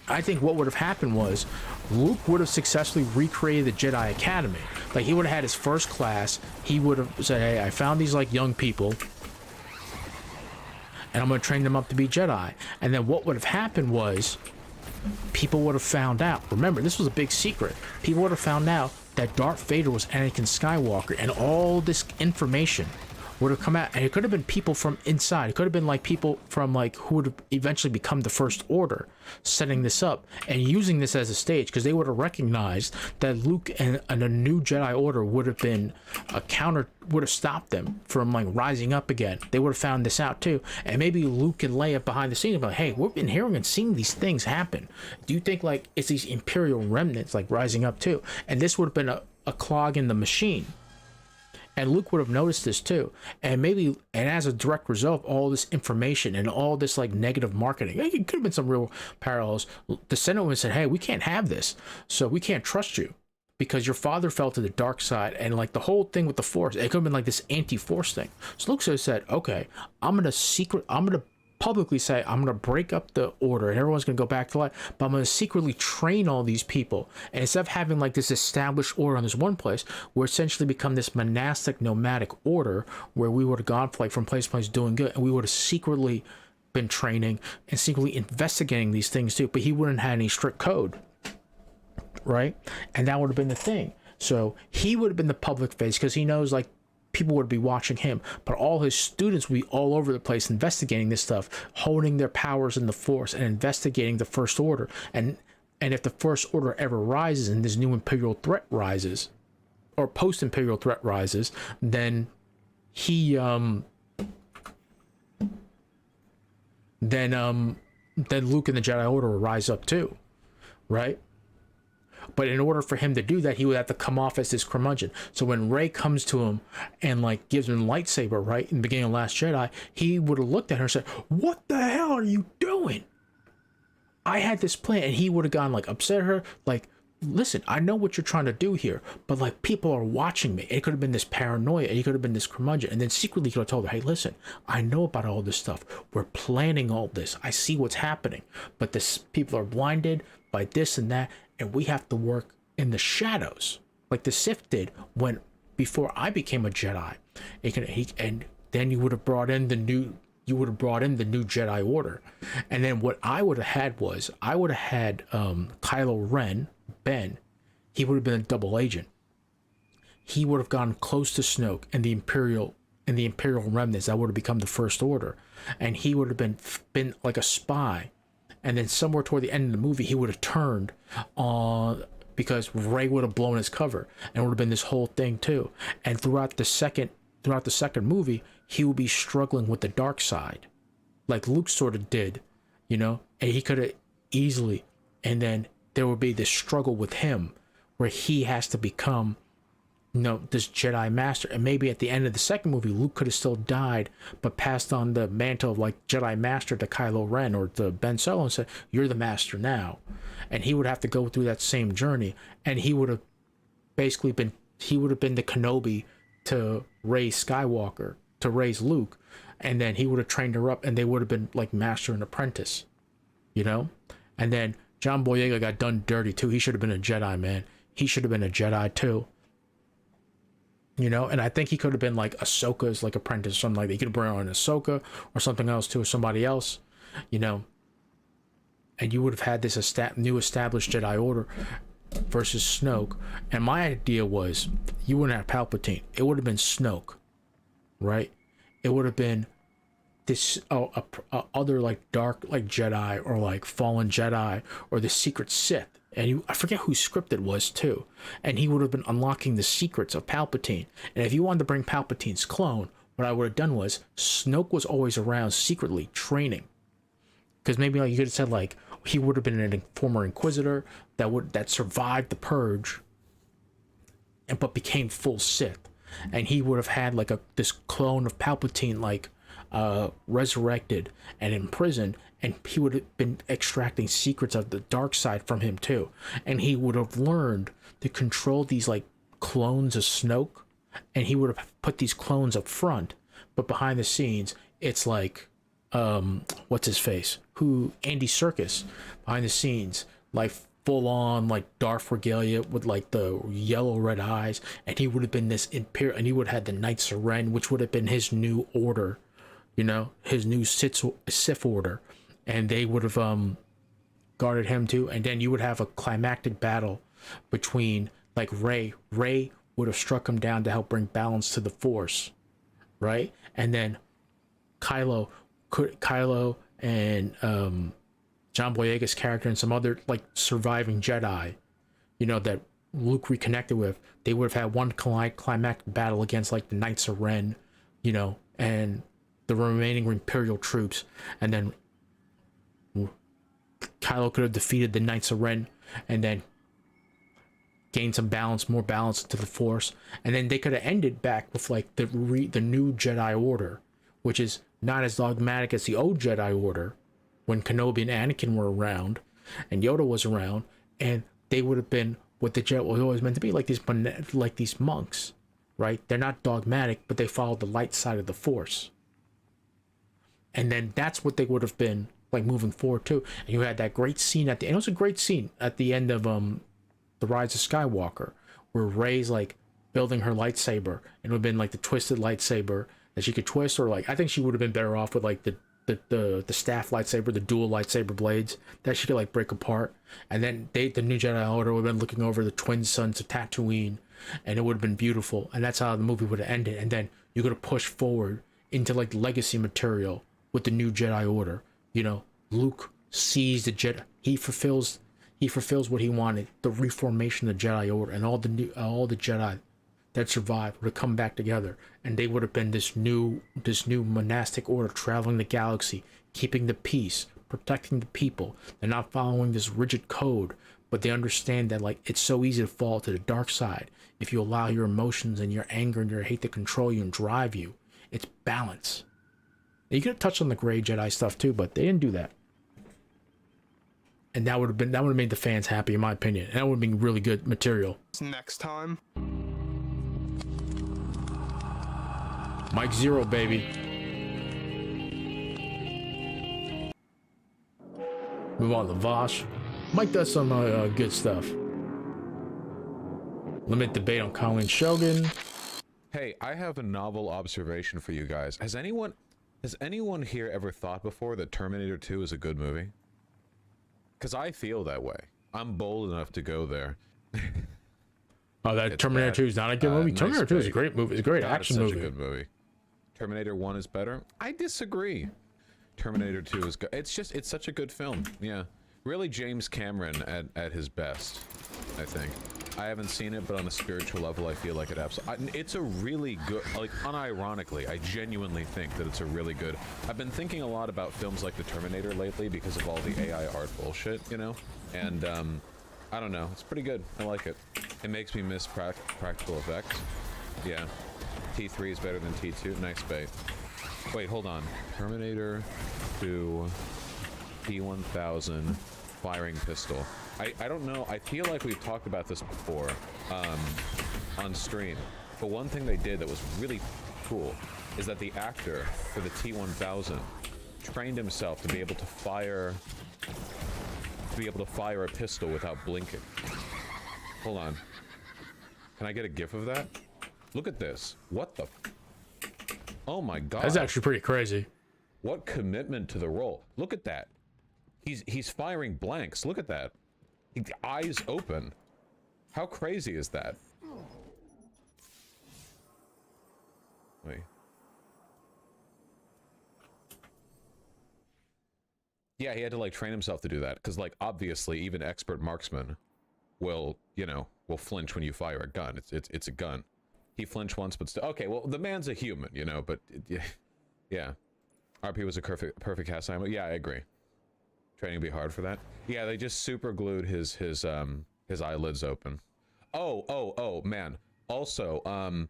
I think what would have happened was Luke would have successfully recreated the Jedi Academy. Like he would have had his first class. He would have said, hey, I found these like young people and I'm going to train them up to be Jedi. And then what would have happened was people would have found out. Remember, this was a big secret. People would have found out that Darth Vader was Anakin Skywalker, and all this information would have come out. And it could have been people from inside. It could have been like people from like who would have eventually become the First Order, setting this up and using this as a stage, because they would have recognized that Luke and a new Jedi Order would have been a counter, would have stopped them from like rising up again. They would have found this out too, and maybe Luke and Leia behind the scenes, like, hey, we've been hearing and seeing these things happen. Do you think like it's these Imperial remnants like rising up too? And this would have been a clog in the machine. And Luke would have noticed this too, and maybe, and as a direct result of all this information and all this like negative marketing, it could have been some real parallels. The Senate would have said, hey, we can't have this, so we can't trust you because your father fell to the dark side, and like the whole thing with the Force, it could have been like this anti-Force thing. So Luke said, okay, I'm gonna publicly say I'm gonna break up the Order and everyone's gonna go back to life, but I'm gonna secretly train all these people, and instead of having like this established order on this one place, we're essentially become this monastic nomadic order where we would have gone like from place to place doing good, and we would have secretly been training and secretly investigating these things too, but he wouldn't have had any strict code, right? And that would have been the thing. So he would have been the public face because he knows like people would be watching him, but all his students would be all over the place investigating this stuff, honing their powers in the Force and investigating the First Order. And if the First Order ever rises and this new Imperial threat rises, or post-Imperial threat rises, then he then Luke and the Jedi Order will rise up too, right? But in order for him to do that, he would have to come off as this curmudgeon. So when Rey comes to him and like gives him a lightsaber, right, in the beginning of Last Jedi, he would have looked at her and said, what the hell are you doing? I had this plan. And he would have gone like upset at her, like, listen, I know what you're trying to do here, but like people are watching me. It could have been this paranoia, and he could have been this curmudgeon. And then secretly he could have told her, hey, listen, I know about all this stuff. We're planning all this. I see what's happening. But this people are blinded by this and that. And we have to work in the shadows, like the Sith did before I became a Jedi. And then you would have brought in the new Jedi Order. And then what I would have had was Kylo Ren, Ben. He would have been a double agent. He would have gone close to Snoke and the Imperial remnants that would have become the First Order, and he would have been like a spy. And then somewhere toward the end of the movie, he would have turned on because Rey would have blown his cover, and it would have been this whole thing too. And throughout the second movie, he would be struggling with the dark side, like Luke sort of did, you know. And he could have easily, and then there would be this struggle with him, where he has to become, you know, this Jedi Master. And maybe at the end of the second movie, Luke could have still died, but passed on the mantle of like Jedi Master to Kylo Ren or to Ben Solo and said, you're the Master now. And he would have to go through that same journey. And he would have basically been the Kenobi to Rey Skywalker, to Rey's Luke. And then he would have trained her up, and they would have been like master and apprentice, you know? And then John Boyega got done dirty too. He should have been a Jedi, man. He should have been a Jedi too. You know, and I think he could have been like Ahsoka's like apprentice or something like that. He could have brought on Ahsoka or something else too, or somebody else, you know. And you would have had this new established Jedi Order versus Snoke. And my idea was you wouldn't have Palpatine. It would have been Snoke, right? It would have been this other like dark like Jedi or like fallen Jedi or the secret Sith. And I forget whose script it was too. And he would have been unlocking the secrets of Palpatine. And if you wanted to bring Palpatine's clone, what I would have done was Snoke was always around secretly training. Because maybe like you could have said like he would have been a former Inquisitor that survived the Purge, but became full Sith, and he would have had like this clone of Palpatine like resurrected and imprisoned, and he would have been extracting secrets of the dark side from him too, and he would have learned to control these like clones of Snoke, and he would have put these clones up front, but behind the scenes it's like what's his face, Andy Serkis, behind the scenes like full on like Darth regalia with like the yellow red eyes, and he would have been this imperial, and he would have had the Knights of Ren, which would have been his new order, you know, his new Sith order, and they would have guarded him too. And then you would have a climactic battle between like Rey would have struck him down to help bring balance to the Force, right? And then Kylo and John Boyega's character and some other like surviving Jedi, you know, that Luke reconnected with, they would have had one climactic battle against like the Knights of Ren, you know, and the remaining Imperial troops, and then Kylo could have defeated the Knights of Ren and then gained some balance, more balance to the Force, and then they could have ended back with like the new Jedi Order, which is not as dogmatic as the old Jedi Order when Kenobi and Anakin were around and Yoda was around, and they would have been what the Jedi was always meant to be, like these monks, right? They're not dogmatic, but they follow the light side of the Force. And then that's what they would have been like moving forward too. And you had that great scene at the end. It was a great scene at the end of The Rise of Skywalker, where Rey's like building her lightsaber, and it would have been like the twisted lightsaber that she could twist, or like I think she would have been better off with like the staff lightsaber, the dual lightsaber blades that she could like break apart. And then the new Jedi Order would have been looking over the twin suns of Tatooine, and it would have been beautiful. And that's how the movie would have ended. And then you could have pushed forward into like legacy material with the new Jedi Order. You know, Luke sees the Jedi, he fulfills what he wanted, the reformation of the Jedi Order, and all the Jedi that survived would have come back together, and they would have been this new monastic order traveling the galaxy, keeping the peace, protecting the people. They're not following this rigid code, but they understand that like it's so easy to fall to the dark side if you allow your emotions and your anger and your hate to control you and drive you. It's balance. And you could have touched on the gray Jedi stuff too, but they didn't do that. And that would have made the fans happy, in my opinion. And that would have been really good material. Next time. Mike Zero, baby. Move on to Vosh. Mike does some good stuff. Limit debate on Colleen Shogun. Hey, I have a novel observation for you guys. Has anyone here ever thought before that Terminator 2 is a good movie? Because I feel that way. I'm bold enough to go there. Oh, that Terminator 2 is not a good movie? Terminator 2 is a great movie. It's a great action movie. It's such a good movie. Terminator 1 is better? I disagree. Terminator 2 is good. It's such a good film. Yeah. Really James Cameron at his best, I think. I haven't seen it, but on a spiritual level, I feel like it absolutely... It's a really good... Like, unironically, I genuinely think that it's a really good... I've been thinking a lot about films like The Terminator lately because of all the AI art bullshit, you know? And, I don't know. It's pretty good. I like it. It makes me miss practical effects. Yeah. T3 is better than T2. Nice bait. Wait, hold on. Terminator 2 T1000 firing pistol. I don't know. I feel like we've talked about this before on stream. But one thing they did that was really cool is that the actor for the T1000 trained himself to be able to fire a pistol without blinking. Hold on. Can I get a gif of that? Look at this. What the? Oh my God. That's actually pretty crazy. What commitment to the role. Look at that. He's firing blanks. Look at that. Eyes open. How crazy is that? Wait. Yeah, he had to like train himself to do that because like obviously even expert marksmen will, you know, will flinch when you fire a gun. It's a gun. He flinched once, but still okay. Well, the man's a human, you know. But yeah, RP was a perfect cast assignment. Yeah, I agree. Training would be hard for that. Yeah, they just super glued his eyelids open. Oh man. Also,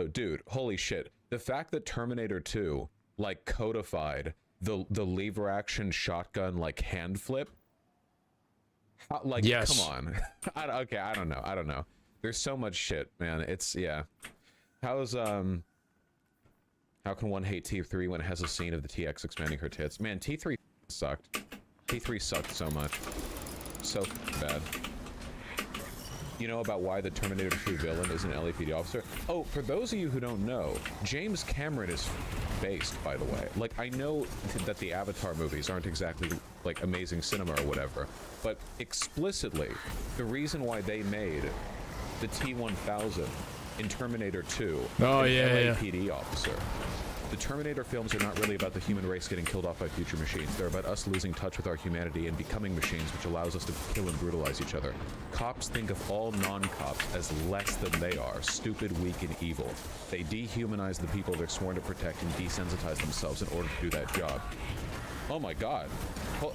dude, holy shit. The fact that Terminator 2 like codified the lever action shotgun like hand flip. Like, yes. Come on. Okay, I don't know. There's so much shit, man. It's yeah. How can one hate T3 when it has a scene of the TX expanding her tits? Man, T3 sucked. T3 sucked so much. So bad. You know about why the Terminator 2 villain is an LAPD officer? Oh, for those of you who don't know, James Cameron is based, by the way. Like, I know that the Avatar movies aren't exactly, like, amazing cinema or whatever, but explicitly, the reason why they made the T-1000 in Terminator 2 LAPD officer. The Terminator films are not really about the human race getting killed off by future machines. They're about us losing touch with our humanity and becoming machines, which allows us to kill and brutalize each other. Cops think of all non-cops as less than they are, stupid, weak, and evil. They dehumanize the people they're sworn to protect and desensitize themselves in order to do that job. Oh my God. Well,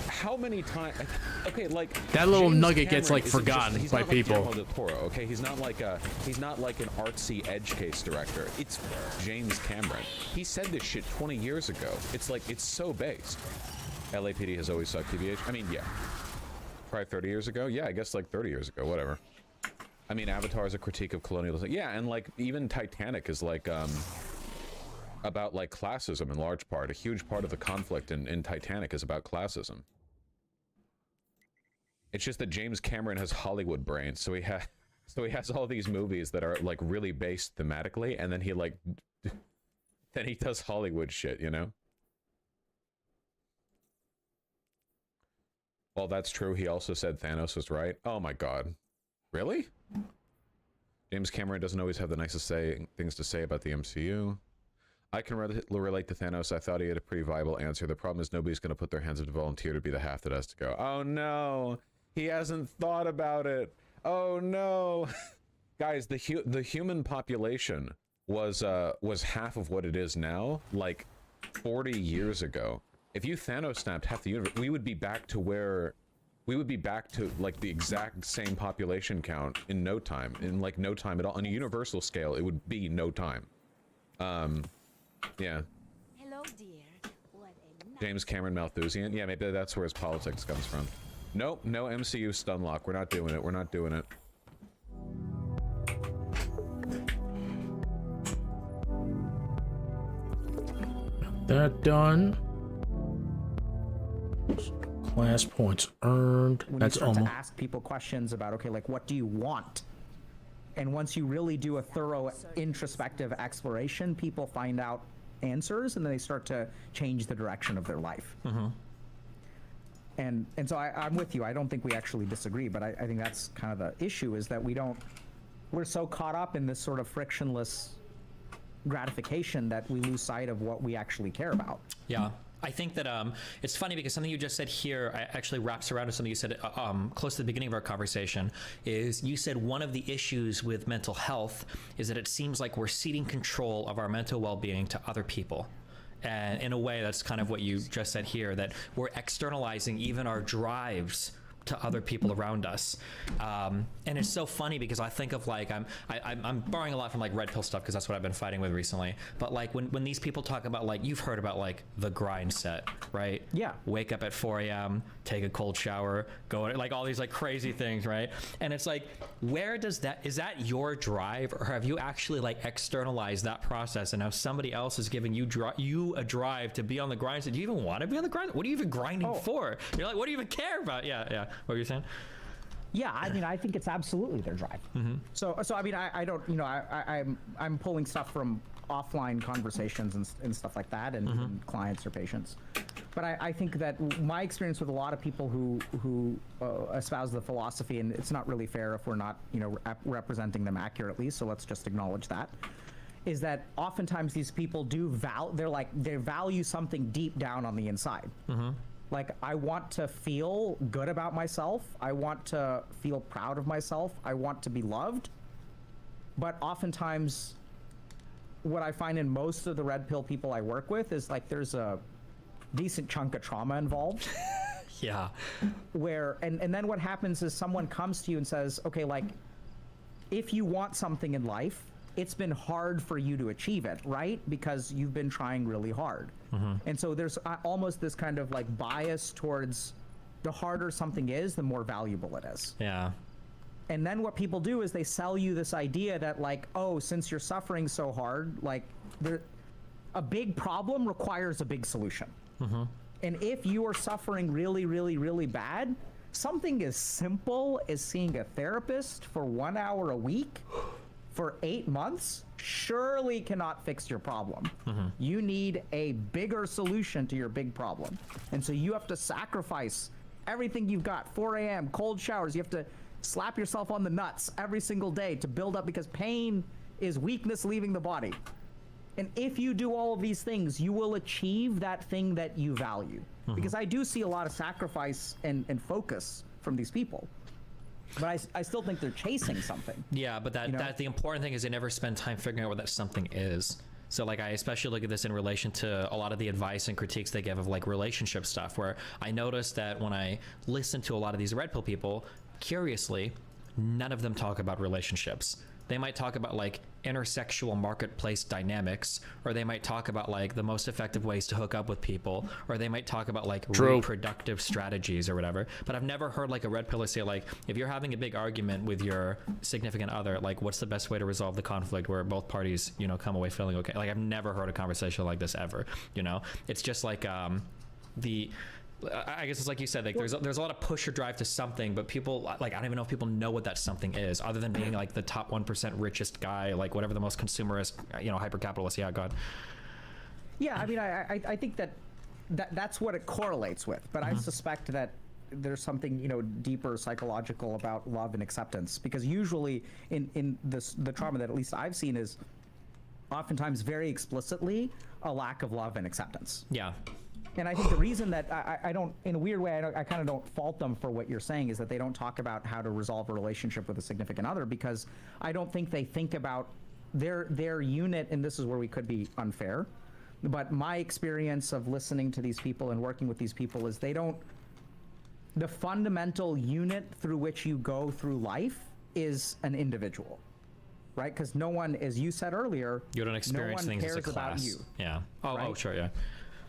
how many times? Okay, like that little James nugget Cameron gets like forgotten by like people. Guillermo del Toro, okay, he's not like an artsy edge case director. It's James Cameron. He said this shit 20 years ago. It's like it's so based. LAPD has always sucked, TBH. I mean, yeah, probably 30 years ago. Yeah, I guess like 30 years ago. Whatever. I mean, Avatar is a critique of colonialism. Yeah, and like even Titanic is like about like classism in large part. A huge part of the conflict in Titanic is about classism. It's just that James Cameron has Hollywood brain, so he has all these movies that are like really based thematically, and then he like then he does Hollywood shit, you know? Well, that's true. He also said Thanos was right. Oh my God. Really? James Cameron doesn't always have the nicest things to say about the MCU. I can relate to Thanos. I thought he had a pretty viable answer. The problem is nobody's going to put their hands up to volunteer to be the half that has to go. Oh no, he hasn't thought about it. Oh no. Guys, the human population was half of what it is now, like 40 years ago. If you Thanos snapped half the universe, we would be back to like the exact same population count in no time. In like no time at all. On a universal scale, it would be no time. Yeah. Hello, dear. James Cameron Malthusian. Yeah, maybe that's where his politics comes from. Nope, no MCU stun lock. We're not doing it. We're not doing it. That done. Class points earned. When That's you start almost. to ask people questions about, okay, like what do you want? And once you really do a thorough introspective exploration, people find out answers, and then they start to change the direction of their life. And so I'm with you. I don't think we actually disagree, but I think that's kind of the issue, is that we're so caught up in this sort of frictionless gratification that we lose sight of what we actually care about. Yeah. I think that it's funny because something you just said here actually wraps around to something you said close to the beginning of our conversation. Is you said one of the issues with mental health is that it seems like we're ceding control of our mental well-being to other people. And in a way, that's kind of what you just said here, that we're externalizing even our drives to other people around us. And it's so funny because I think of like, I'm borrowing a lot from like red pill stuff because that's what I've been fighting with recently. But like when these people talk about, like, you've heard about like the grind set, right? Yeah. Wake up at 4 a.m., take a cold shower, go like all these like crazy things, right? And it's like, where does that, is that your drive, or have you actually like externalized that process and now somebody else is giving you a drive to be on the grind set? Do you even want to be on the grind? What are you even grinding for? You're like, what do you even care about? Yeah. What were you saying? Yeah, I mean, I think it's absolutely their drive. So I mean, I don't, you know, I'm pulling stuff from offline conversations and stuff like that, and even clients or patients. But I think that my experience with a lot of people who espouse the philosophy, and it's not really fair if we're not, you know, representing them accurately. So let's just acknowledge that. Is that oftentimes these people do they value something deep down on the inside. Like, I want to feel good about myself. I want to feel proud of myself. I want to be loved. But oftentimes, what I find in most of the red pill people I work with is like there's a decent chunk of trauma involved. Yeah. Where, and then what happens is someone comes to you and says, okay, like, if you want something in life, it's been hard for you to achieve it, right? Because you've been trying really hard. And so there's almost this kind of like bias towards the harder something is, the more valuable it is. Yeah. And then what people do is they sell you this idea that like, oh, since you're suffering so hard, like a big problem requires a big solution. And if you are suffering really, really, really bad, something as simple as seeing a therapist for 1 hour a week for 8 months surely cannot fix your problem. You need a bigger solution to your big problem. And so you have to sacrifice everything you've got. 4 a.m., cold showers, you have to slap yourself on the nuts every single day to build up, because pain is weakness leaving the body. And if you do all of these things, you will achieve that thing that you value. Because I do see a lot of sacrifice and focus from these people. But I still think they're chasing something. Yeah, but that the important thing is they never spend time figuring out what that something is. So like, I especially look at this in relation to a lot of the advice and critiques they give of like relationship stuff, where I notice that when I listen to a lot of these red pill people, curiously, none of them talk about relationships. They might talk about like intersexual marketplace dynamics, or they might talk about like the most effective ways to hook up with people, or they might talk about like reproductive strategies or whatever. But I've never heard like a red pillar say like, if you're having a big argument with your significant other, like what's the best way to resolve the conflict where both parties, you know, come away feeling okay. Like, I've never heard a conversation like this ever, you know? It's just like I guess it's like you said, like there's a lot of push or drive to something, but people, like, I don't even know if people know what that something is, other than being like the top 1% richest guy, like whatever the most consumerist, you know, hyper capitalist. Yeah, God. Yeah, I mean, I think that's what it correlates with, but I suspect that there's something, you know, deeper psychological about love and acceptance, because usually in the trauma that at least I've seen is oftentimes very explicitly a lack of love and acceptance. Yeah. And I think the reason that I don't, in a weird way, I kind of don't fault them for what you're saying, is that they don't talk about how to resolve a relationship with a significant other, because I don't think they think about their unit, and this is where we could be unfair, but my experience of listening to these people and working with these people is the fundamental unit through which you go through life is an individual, right? Because no one, as you said earlier, you don't experience things as a class. About you. Yeah. Oh, sure, yeah.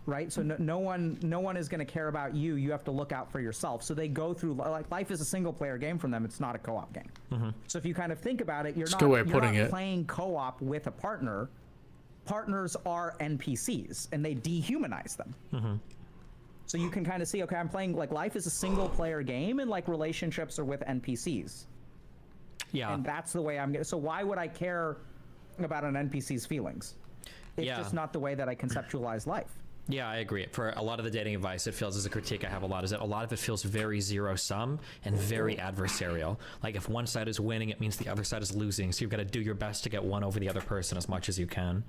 Right, so no one is going to care about you. You have to look out for yourself. So they go through, like, life is a single player game from them. It's not a co-op game. So if you kind of think about it, you're not playing co-op with a partner. Partners are NPCs, and they dehumanize them. So you can kind of see, okay, I'm playing, like, life is a single player game, and like relationships are with NPCs. Yeah. And that's the way I'm getting. So why would I care about an NPC's feelings? It's just not the way that I conceptualize life. Yeah, I agree. For a lot of the dating advice, it feels, as a critique I have a lot, is that a lot of it feels very zero-sum and very adversarial. Like, if one side is winning, it means the other side is losing. So you've got to do your best to get one over the other person as much as you can.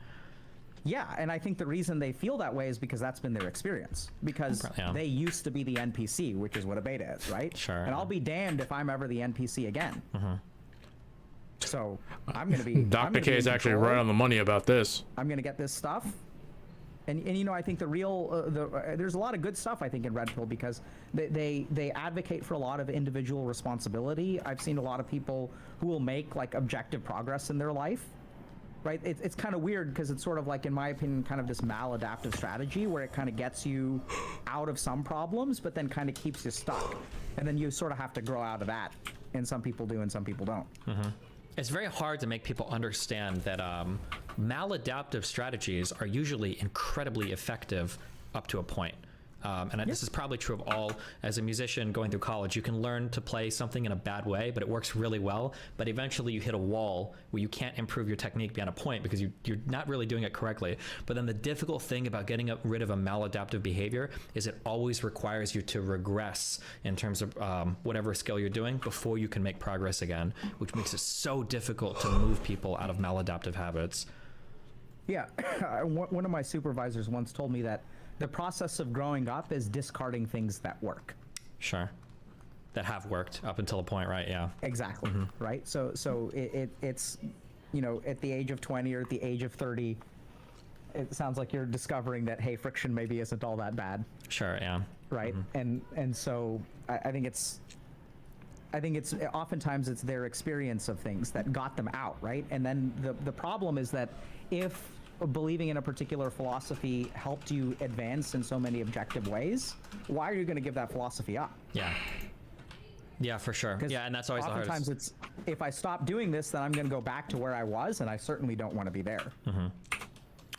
Yeah, and I think the reason they feel that way is because that's been their experience. Because they used to be the NPC, which is what a beta is, right? Sure. And I'll be damned if I'm ever the NPC again. So I'm going to be... Dr. K is actually right on the money about this. I'm going to get this stuff. And you know, I think there's a lot of good stuff, I think, in Red Pill, because they advocate for a lot of individual responsibility. I've seen a lot of people who will make like objective progress in their life, right? It's kind of weird, because it's sort of like, in my opinion, kind of this maladaptive strategy where it kind of gets you out of some problems, but then kind of keeps you stuck. And then you sort of have to grow out of that. And some people do and some people don't. It's very hard to make people understand that maladaptive strategies are usually incredibly effective up to a point. And this is probably true of all. As a musician going through college, you can learn to play something in a bad way, but it works really well. But eventually you hit a wall where you can't improve your technique beyond a point because you're not really doing it correctly. But then the difficult thing about getting rid of a maladaptive behavior is it always requires you to regress in terms of whatever skill you're doing before you can make progress again, which makes it so difficult to move people out of maladaptive habits. Yeah, one of my supervisors once told me that the process of growing up is discarding things that work. Sure. That have worked up until a point, right? Yeah. Exactly. Right. So it's, you know, at the age of 20 or at the age of 30, it sounds like you're discovering that, hey, friction maybe isn't all that bad. Sure. Yeah. Right. And so I think it's oftentimes it's their experience of things that got them out. Right. And then the problem is that if believing in a particular philosophy helped you advance in so many objective ways, why are you going to give that philosophy up? Yeah. Yeah, for sure. Yeah, and that's always the hardest. Oftentimes it's, if I stop doing this, then I'm going to go back to where I was, and I certainly don't want to be there.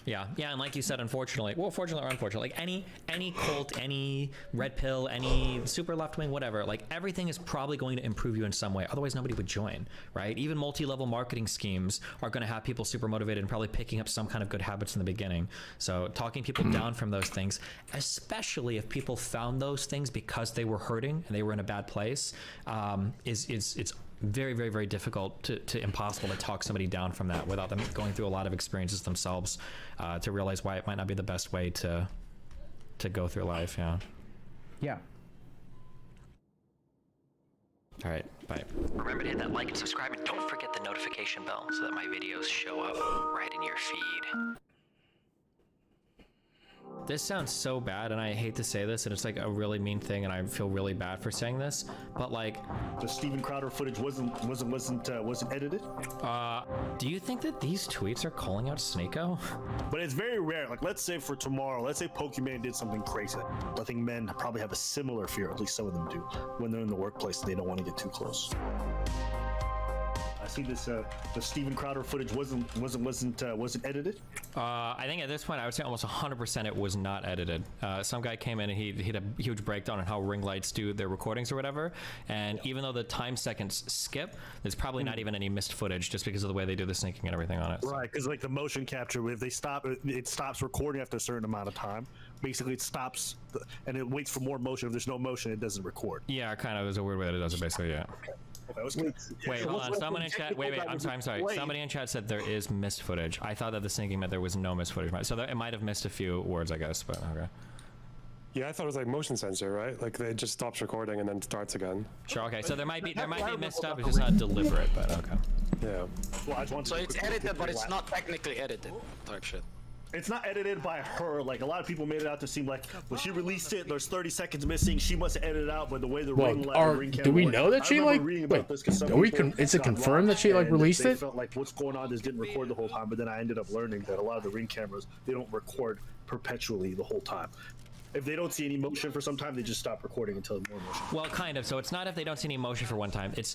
Yeah, and like you said, unfortunately, well, fortunately or unfortunately, like any cult, any red pill, any super left wing, whatever, like everything is probably going to improve you in some way. Otherwise, nobody would join, right? Even multi-level marketing schemes are going to have people super motivated and probably picking up some kind of good habits in the beginning. So talking people down from those things, especially if people found those things because they were hurting and they were in a bad place, it's very, very, very difficult to impossible to talk somebody down from that without them going through a lot of experiences themselves to realize why it might not be the best way to go through life. Yeah. All right, bye. Remember to hit that like and subscribe, and don't forget the notification bell so that my videos show up right in your feed. This sounds so bad, and I hate to say this, and it's like a really mean thing, and I feel really bad for saying this, but like the Steven Crowder footage wasn't edited. Do you think that these tweets are calling out Snako? But it's very rare. Like, let's say for tomorrow, let's say Pokemon did something crazy. I think men probably have a similar fear. At least some of them do when they're in the workplace. They don't want to get too close. I see this. The Steven Crowder footage wasn't edited. I think at this point, I would say almost 100% it was not edited. Some guy came in and he had a huge breakdown on how ring lights do their recordings or whatever. And even though the time seconds skip, there's probably not even any missed footage just because of the way they do the syncing and everything on it. Right, because like the motion capture, if they stop, it stops recording after a certain amount of time. Basically, it stops and it waits for more motion. If there's no motion, it doesn't record. Yeah, kind of. There's a weird way that it does it, basically. Yeah. Wait, hold on. Someone in chat. Wait. I'm sorry. Somebody in chat said there is missed footage. I thought that the syncing meant there was no missed footage. So it might have missed a few words, I guess. But okay. Yeah, I thought it was like motion sensor, right? Like it just stops recording and then starts again. Sure. Okay. So there might be missed stuff. It's just not deliberate. But okay. Yeah. Well, so it's edited, but it's not technically edited. Type shit. It's not edited by her. Like a lot of people made it out to seem like when she released it, there's 30 seconds missing. She must have edited it out, but the way the ring camera do we know that she like? Wait, is it confirmed that she like released it? Felt like what's going on? This didn't record the whole time, but then I ended up learning that a lot of the ring cameras they don't record perpetually the whole time. If they don't see any motion for some time, they just stop recording until more motion. Well, kind of. So it's not if they don't see any motion for one time. It's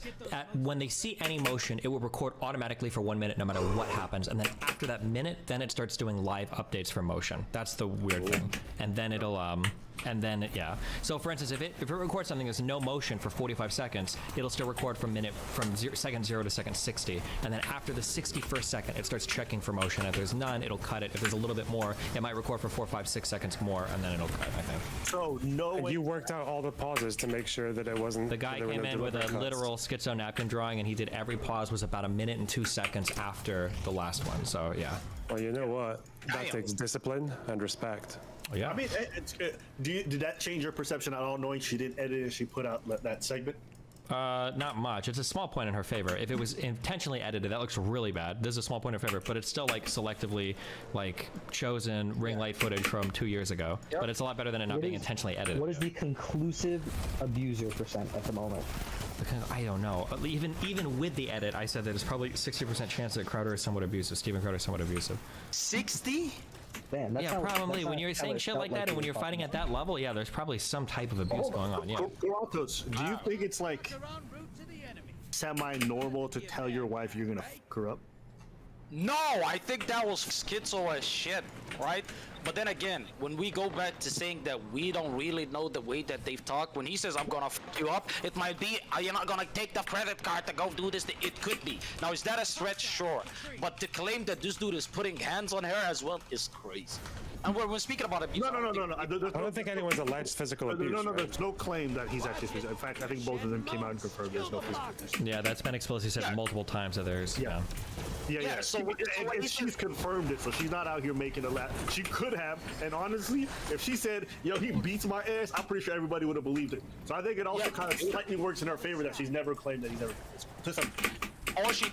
when they see any motion, it will record automatically for 1 minute no matter what happens. And then after that minute, then it starts doing live updates for motion. That's the weird thing. And then it'll, yeah. So for instance, if it records something that's no motion for 45 seconds, it'll still record from second 0 to second 60. And then after the 61st second, it starts checking for motion. If there's none, it'll cut it. If there's a little bit more, it might record for 4, 5, 6 seconds more, and then it'll cut, I think. So no. You worked out all the pauses to make sure that it wasn't. The guy came in with a literal schizo napkin drawing, and he did every pause was about 1 minute and 2 seconds after the last one. So yeah. Well, you know what? That takes discipline and respect. Yeah. I mean, did that change your perception at all, knowing she didn't edit and she put out that segment? Not much. It's a small point in her favor. If it was intentionally edited, that looks really bad. This is a small point in her favor, but it's still like selectively like chosen ring light footage from 2 years ago. Yep. But it's a lot better than it not being intentionally edited. What is the conclusive abuser percent at the moment? I don't know. Even with the edit, I said that there's probably 60% chance that Crowder is somewhat abusive. Steven Crowder is somewhat abusive. 60? Man, yeah, probably. When you're saying shit like that and when you're fighting at that level, yeah, there's probably some type of abuse going on. Yeah. Do you think it's like semi-normal to tell your wife you're gonna fuck her up? No, I think that was schizo as shit, right? But then again, when we go back to saying that we don't really know the way that they've talked, when he says, I'm gonna f you up, it might be, you're not gonna take the credit card to go do this, it could be. Now, is that a stretch? Sure. But to claim that this dude is putting hands on her as well is crazy. And we're speaking about abuse. No. I don't think anyone's alleged physical abuse. No, right? there's no claim that he's actually physical. In fact, I think both of them came out and confirmed there's no physical abuse. Yeah, that's been explicitly said multiple times that there's. Yeah. She's confirmed it, so she's not out here making a laugh. She could have, and honestly, if she said, "Yo, he beats my ass," I'm pretty sure everybody would have believed it. So I think it also kind of slightly works in her favor that she's never claimed that he's ever physical. Or she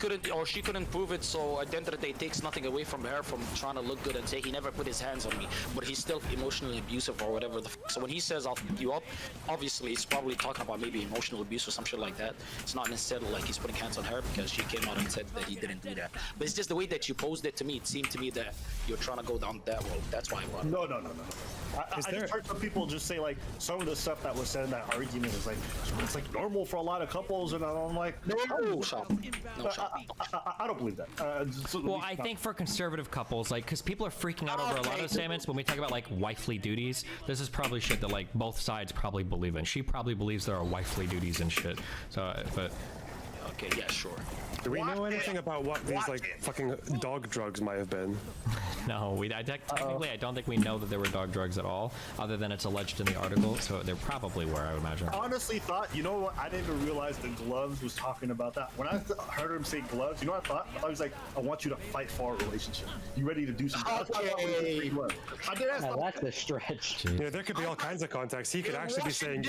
couldn't prove it, so at the end of the day, it takes nothing away from her from trying to look good and say he never put his hands on me, but he's still emotionally abusive or whatever the so when he says I'll fuck you up, obviously he's probably talking about maybe emotional abuse or some shit like that. It's not necessarily like he's putting hands on her because she came out and said that he didn't do that. But it's just the way that you posed it to me. It seemed to me that you're trying to go down that road. That's why I brought it up. No. I just heard some people just say like some of the stuff that was said in that argument is like it's like normal for a lot of couples, and I'm like, I don't believe that. Well, I think for conservative couples, like, because people are freaking out over a lot of statements when we talk about like wifely duties. This is probably shit that like both sides probably believe in. She probably believes there are wifely duties and shit. So, but. Okay, yeah, sure. Do we know anything about what these like fucking dog drugs might have been? No, technically I don't think we know that there were dog drugs at all, other than it's alleged in the article. So there probably were, I would imagine. I honestly thought, you know what? I didn't even realize the gloves was talking about that. When I heard him say gloves, you know what I thought? I thought he was like, I want you to fight for a relationship. You ready to do something? That's a stretch. Yeah, there could be all kinds of context. He could actually be saying, he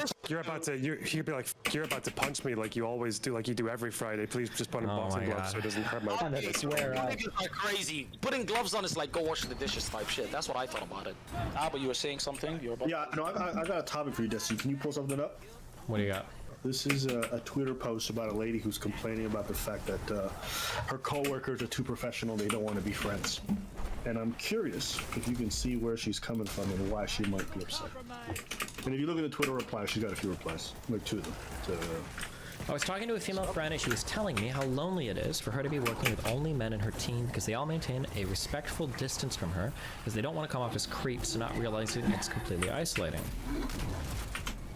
could be like, you're about to punch me like you always do, like you do every Friday. Please just put on boxing gloves so it doesn't hurt my Niggas are crazy. Putting gloves on is like go wash the dishes type shit. That's what I thought about it. But you were saying something? Yeah, no, I got a topic for you, Destiny. Can you pull something up? What do you got? This is a Twitter post about a lady who's complaining about the fact that her coworkers are too professional. They don't want to be friends. And I'm curious if you can see where she's coming from and why she might be upset. And if you look at the Twitter replies, she's got a few replies, like two of them. I was talking to a female friend and she was telling me how lonely it is for her to be working with only men in her team because they all maintain a respectful distance from her because they don't want to come off as creeps, not realizing it's completely isolating.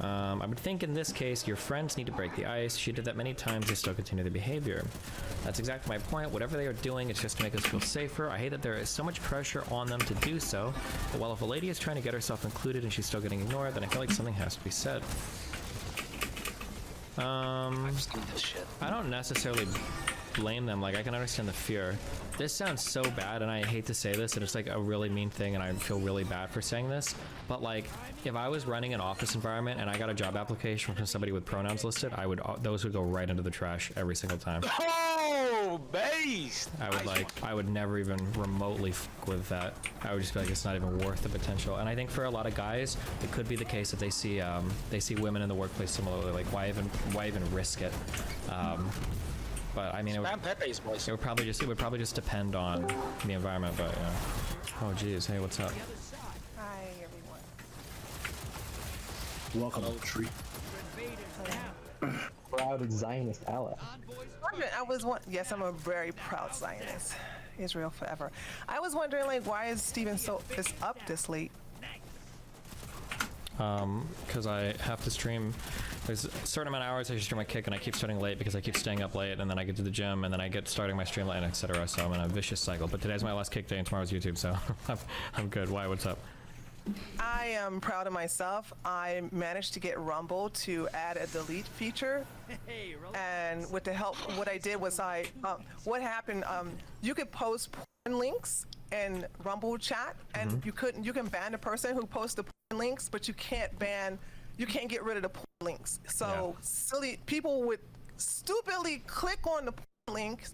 I would think in this case, your friends need to break the ice. She did that many times, they still continue the behavior. That's exactly my point. Whatever they are doing, it's just to make us feel safer. I hate that there is so much pressure on them to do so. But while if a lady is trying to get herself included and she's still getting ignored, then I feel like something has to be said. I don't necessarily blame them. Like, I can understand the fear. This sounds so bad, and I hate to say this, and it's like a really mean thing, and I feel really bad for saying this, but like, if I was running an office environment and I got a job application from somebody with pronouns listed, those would go right into the trash every single time. Oh, based! I would never even remotely fuck with that. I would just be like, it's not even worth the potential. And I think for a lot of guys, it could be the case that they see women in the workplace similarly, like why even risk it? But I mean, it would probably just depend on the environment. But oh geez, hey, what's up? Hi everyone. Welcome, Tree. Proud Zionist ally. Yes, I'm a very proud Zionist. Israel forever. I was wondering, like, why is Steven is up this late? Because I have to stream. There's a certain amount of hours I should stream my kick, and I keep starting late because I keep staying up late, and then I get to the gym, and then I get starting my stream late, etc. So I'm in a vicious cycle. But today's my last kick day, and tomorrow's YouTube, so I'm good. Why? What's up? I am proud of myself. I managed to get Rumble to add a delete feature, and with the help, what I did was what happened? You could post porn links in Rumble chat, and you can ban the person who posts the porn links, but you can't get rid of the porn links. So silly people would stupidly click on the porn links,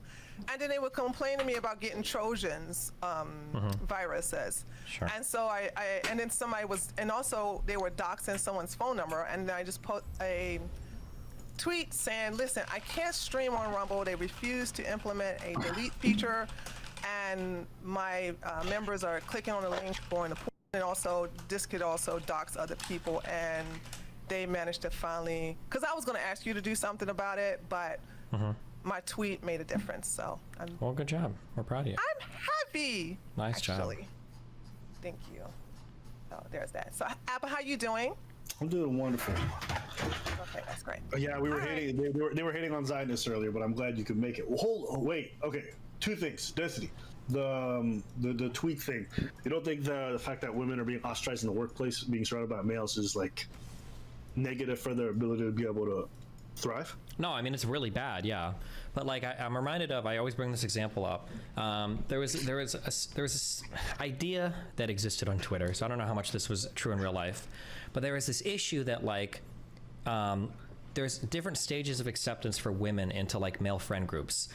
and then they would complain to me about getting Trojans viruses. Sure. And so and then somebody was, and also they were doxing someone's phone number, and I just put a tweet saying, listen, I can't stream on Rumble. They refuse to implement a delete feature, and my members are clicking on the link going to porn, and also this could also dox other people, and they managed to finally, because I was going to ask you to do something about it, but my tweet made a difference. So I'm. Well, good job. We're proud of you. I'm happy. Nice job. Actually. Thank you. So there's that. So Abba, how you doing? I'm doing wonderful. Okay, that's great. Yeah, we were hating. They were hating on Zionists earlier, but I'm glad you could make it. Well, wait. Okay, two things. Destiny. The tweet thing. You don't think the fact that women are being ostracized in the workplace, being surrounded by males, is like negative for their ability to be able to thrive? No, I mean, it's really bad, yeah. But like I'm reminded of, I always bring this example up. There was this idea that existed on Twitter, so I don't know how much this was true in real life, but there was this issue that like there's different stages of acceptance for women into like male friend groups.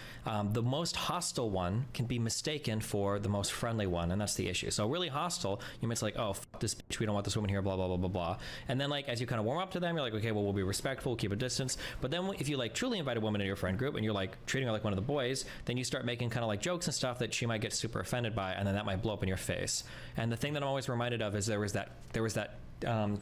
The most hostile one can be mistaken for the most friendly one, and that's the issue. So really hostile, you might say like, oh, f this bitch, we don't want this woman here, blah, blah, blah, blah, blah. And then like, as you kind of warm up to them, you're like, okay, well, we'll be respectful, we'll keep a distance. But then if you like truly invite a woman into your friend group and you're like treating her like one of the boys, then you start making kind of like jokes and stuff that she might get super offended by, and then that might blow up in your face. And the thing that I'm always reminded of is there was that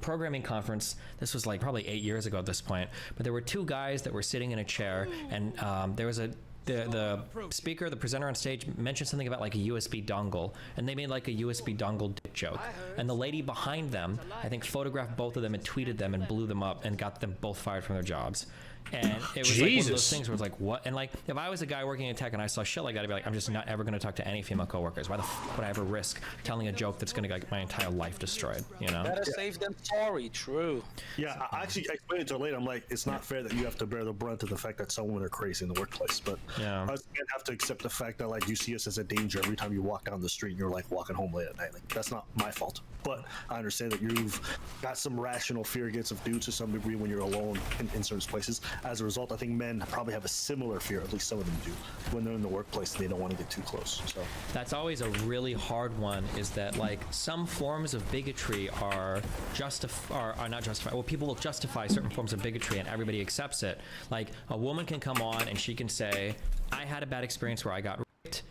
programming conference. This was like probably 8 years ago at this point, but there were two guys that were sitting in a chair, and there was the speaker, the presenter on stage mentioned something about like a USB dongle, and they made like a USB dongle dick joke, and the lady behind them, I think, photographed both of them and tweeted them and blew them up and got them both fired from their jobs. And it was like one of those things where it's like, what? And like, if I was a guy working in tech and I saw shit like that, I'd be like, I'm just not ever going to talk to any female coworkers. Why the f would I ever risk telling a joke that's going to get like, my entire life destroyed, you know? Better safe than sorry, true. Yeah, I actually explained it to her later. I'm like, it's not fair that you have to bear the brunt of the fact that some women are crazy in the workplace. But yeah, us men have to accept the fact that like you see us as a danger every time you walk down the street and you're like walking home late at night. Like, that's not my fault. But I understand that you've got some rational fear against of dudes to some degree when you're alone in certain places. As a result, I think men probably have a similar fear, at least some of them do, when they're in the workplace and they don't want to get too close. So that's always a really hard one, is that like some forms of bigotry are not justified. Well, people will justify certain forms of bigotry and everybody accepts it. Like a woman can come on and she can say, I had a bad experience where I got raped.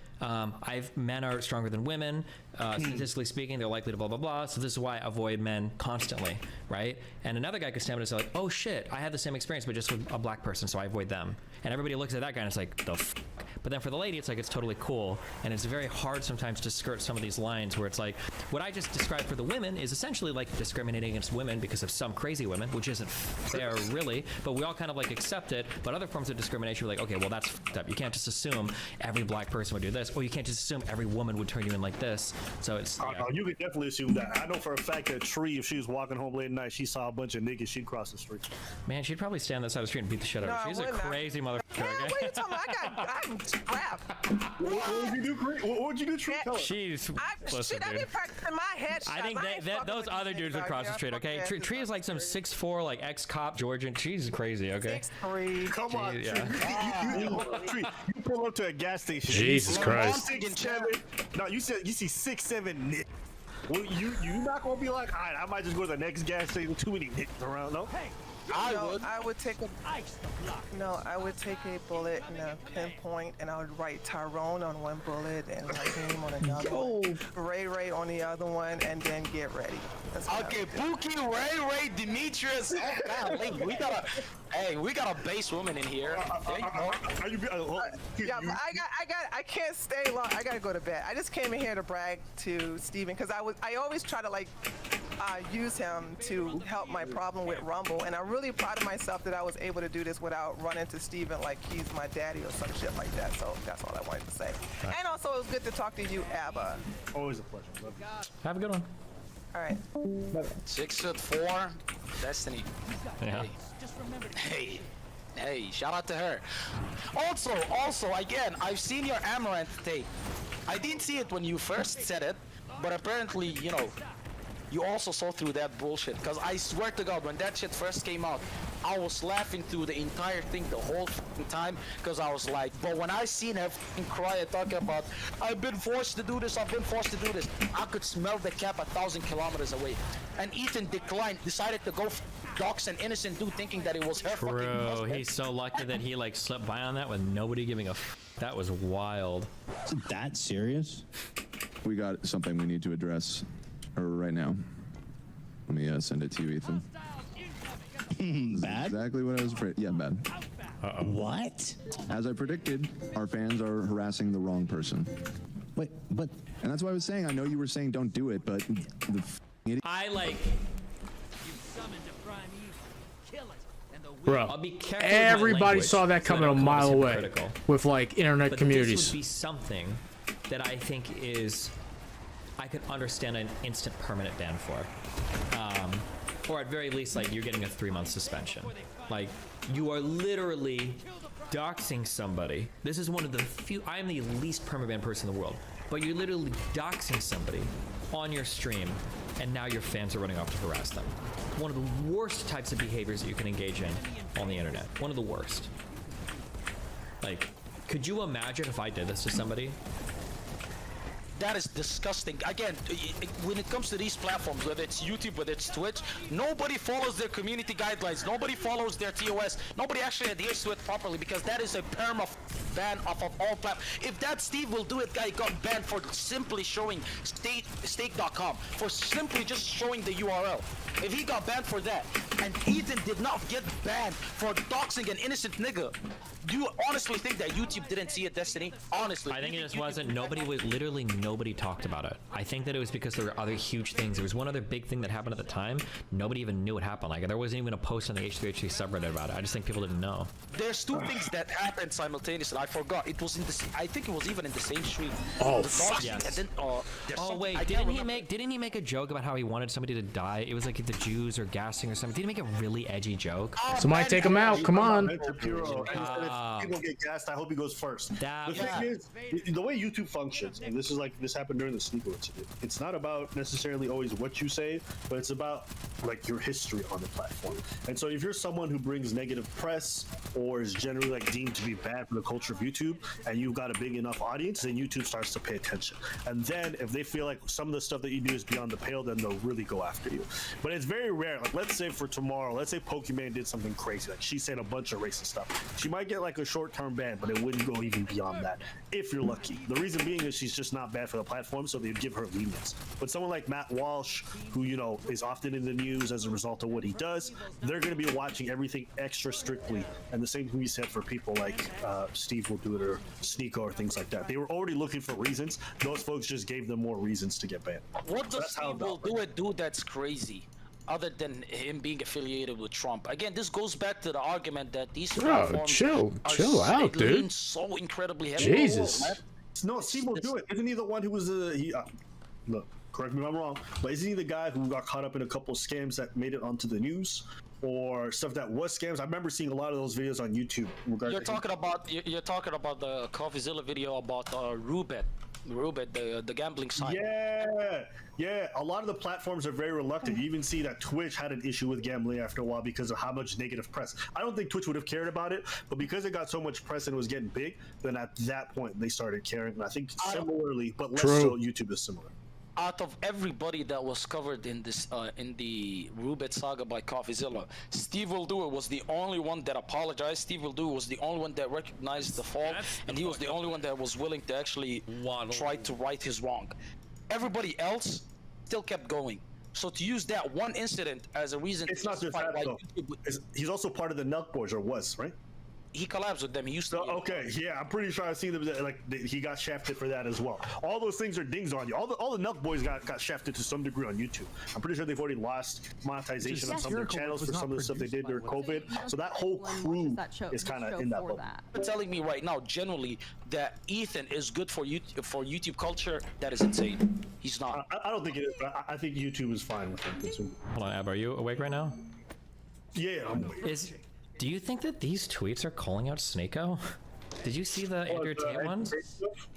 Men are stronger than women. Statistically speaking, they're likely to blah, blah, blah. So this is why I avoid men constantly, right? And another guy could stand up and say like, oh shit, I had the same experience, but just with a black person, so I avoid them. And everybody looks at that guy and it's like, the f. But then for the lady, it's like, it's totally cool. And it's very hard sometimes to skirt some of these lines where it's like, what I just described for the women is essentially like discriminating against women because of some crazy women, which isn't fair really, but we all kind of like accept it. But other forms of discrimination, we're like, okay, well that's f***ed up. You can't just assume every black person would do this, or you can't just assume every woman would turn you in like this. So it's you could definitely assume that. I know for a fact that Tree, if she was walking home late at night, she saw a bunch of niggas, she'd cross the street. Man, she'd probably stand on the side of the street and beat the shit out of her. She's a crazy motherfucker. Yeah, what are you talking about? I'm strapped. What would you do, Tree? What would you do, Tree? She's listen, I've been practicing my headshots. I think those other dudes would cross the street, okay? Tree is like some 6'4", like ex-cop Georgian. She's crazy, okay? 6'3". Come on, Tree. You pull up to a gas station. Jesus Christ. No, you said you see 6'7". Well, you not gonna be like, all right, I might just go to the next gas station. Too many niggas around, no? Hey. I would take a bullet and a pinpoint, and I would write Tyrone on one bullet and my name on another. Ray on the other one, and then get ready. Okay, Pookie, Ray, Demetrius. Oh, God, we got a base woman in here. Yeah, but I can't stay long. I gotta go to bed. I just came in here to brag to Steven because I always try to like use him to help my problem with Rumble, and I'm really proud of myself that I was able to do this without running to Steven like he's my daddy or some shit like that. So that's all I wanted to say. And also, it was good to talk to you, Abba. Always a pleasure. Love you. Have a good one. All right. 6'4", Destiny. Yeah. Hey, shout out to her. Also, again, I've seen your Amaranth take. I didn't see it when you first said it, but apparently, you know, you also saw through that bullshit. Because I swear to God, when that shit first came out, I was laughing through the entire thing the whole time. Because I was like, but when I seen her cry and talking about, I've been forced to do this, I could smell the cap 1,000 kilometers away. And Ethan decided to go dox an innocent dude thinking that it was her fucking husband. He's so lucky that he like slipped by on that with nobody giving a f. That was wild. Isn't that serious? We got something we need to address right now. Let me send it to you, Ethan. Bad? Exactly what I was afraid. Yeah, bad. What? As I predicted, our fans are harassing the wrong person. Wait, but... And that's why I was saying, I know you were saying don't do it, but the idiot... Bro, I'll be careful with my everybody language saw that so coming I a don't come mile as away hypocritical. with like internet But communities. this would be something that I think is I could understand an instant permanent ban for, or at very least like you're getting a 3-month suspension. Like you are literally doxing somebody. This is one of the few. I am the least permaban person in the world, but you're literally doxing somebody on your stream, and now your fans are running off to harass them. One of the worst types of behaviors that you can engage in on the internet. One of the worst. Like, could you imagine if I did this to somebody? That is disgusting. Again, when it comes to these platforms, whether it's YouTube, whether it's Twitch, nobody follows their community guidelines. Nobody follows their TOS. Nobody actually adheres to it properly because that is a perma ban off of all platforms. If that Steve will do it guy got banned for simply showing stake.com, for simply just showing the URL. If he got banned for that, and Ethan did not get banned for doxing an innocent nigga, do you honestly think that YouTube didn't see it, Destiny? Honestly. I think it just wasn't. Nobody talked about it. I think that it was because there were other huge things. There was one other big thing that happened at the time. Nobody even knew what happened. Like there wasn't even a post on the H3H3 subreddit about it. I just think people didn't know. There's two things that happened simultaneously. I forgot. It was in the. I think it was even in the same street. Oh, the fuck. dogs, Yes. And then, Oh wait, didn't he make a joke about how he wanted somebody to die? It was like the Jews or gassing or something. Did he make a really edgy joke? Somebody take him out. Come on. And he said if people get gassed, I hope he goes first. The thing is, the way YouTube functions, and this happened during the Sneako incident. It's not about necessarily always what you say, but it's about like your history on the platform. And so if you're someone who brings negative press or is generally like deemed to be bad for the culture of YouTube, and you've got a big enough audience, then YouTube starts to pay attention. And then if they feel like some of the stuff that you do is beyond the pale, then they'll really go after you. But it's very rare. Like let's say for tomorrow, let's say Pokimane did something crazy, like she said a bunch of racist stuff. She might get like a short-term ban, but it wouldn't go even beyond that if you're lucky. The reason being is she's just not bad for the platform, so they'd give her lenience. But someone like Matt Walsh, who is often in the news as a result of what he does, they're going to be watching everything extra strictly. And the same can be said for people like Steve will do it or Sneako or things like that. They were already looking for reasons. Those folks just gave them more reasons to get banned. What does Steve will do it do that's crazy? Other than him being affiliated with Trump. Again, this goes back to the argument that these platforms chill out, dude. lean so incredibly heavy. Jesus. No, Steve will do it. Isn't he the one who was look, correct me if I'm wrong, but isn't he the guy who got caught up in a couple of scams that made it onto the news? Or stuff that was scams? I remember seeing a lot of those videos on YouTube. You're talking about the CoffeeZilla video about Rubet, the gambling site. Yeah. A lot of the platforms are very reluctant. You even see that Twitch had an issue with gambling after a while because of how much negative press. I don't think Twitch would have cared about it, but because it got so much press and it was getting big, then at that point they started caring. And I think similarly, but less so, YouTube is similar. Out of everybody that was covered in this in the Rubet saga by CoffeeZilla, Steve Will Do It was the only one that apologized. Steve Will Do It was the only one that recognized the fault, and he was the only one that was willing to actually try to right his wrong. Everybody else still kept going. So to use that one incident as a reason, it's not just that though. He's also part of the Nelk Boys, or was, right? He collabs with them. He used to. Okay, yeah, I'm pretty sure I've seen them. Like he got shafted for that as well. All those things are dings on you. All the Nelk Boys got shafted to some degree on YouTube. I'm pretty sure they've already lost monetization on some of their channels for some of the stuff they did during COVID. So that whole crew is kind of in that boat. You're telling me right now, generally, that Ethan is good for YouTube culture. That is insane. He's not. I don't think it is. But I think YouTube is fine with him. Hold on, Ab, are you awake right now? Yeah, I'm awake. Do you think that these tweets are calling out Sneako? Did you see the Andrew Tate ones?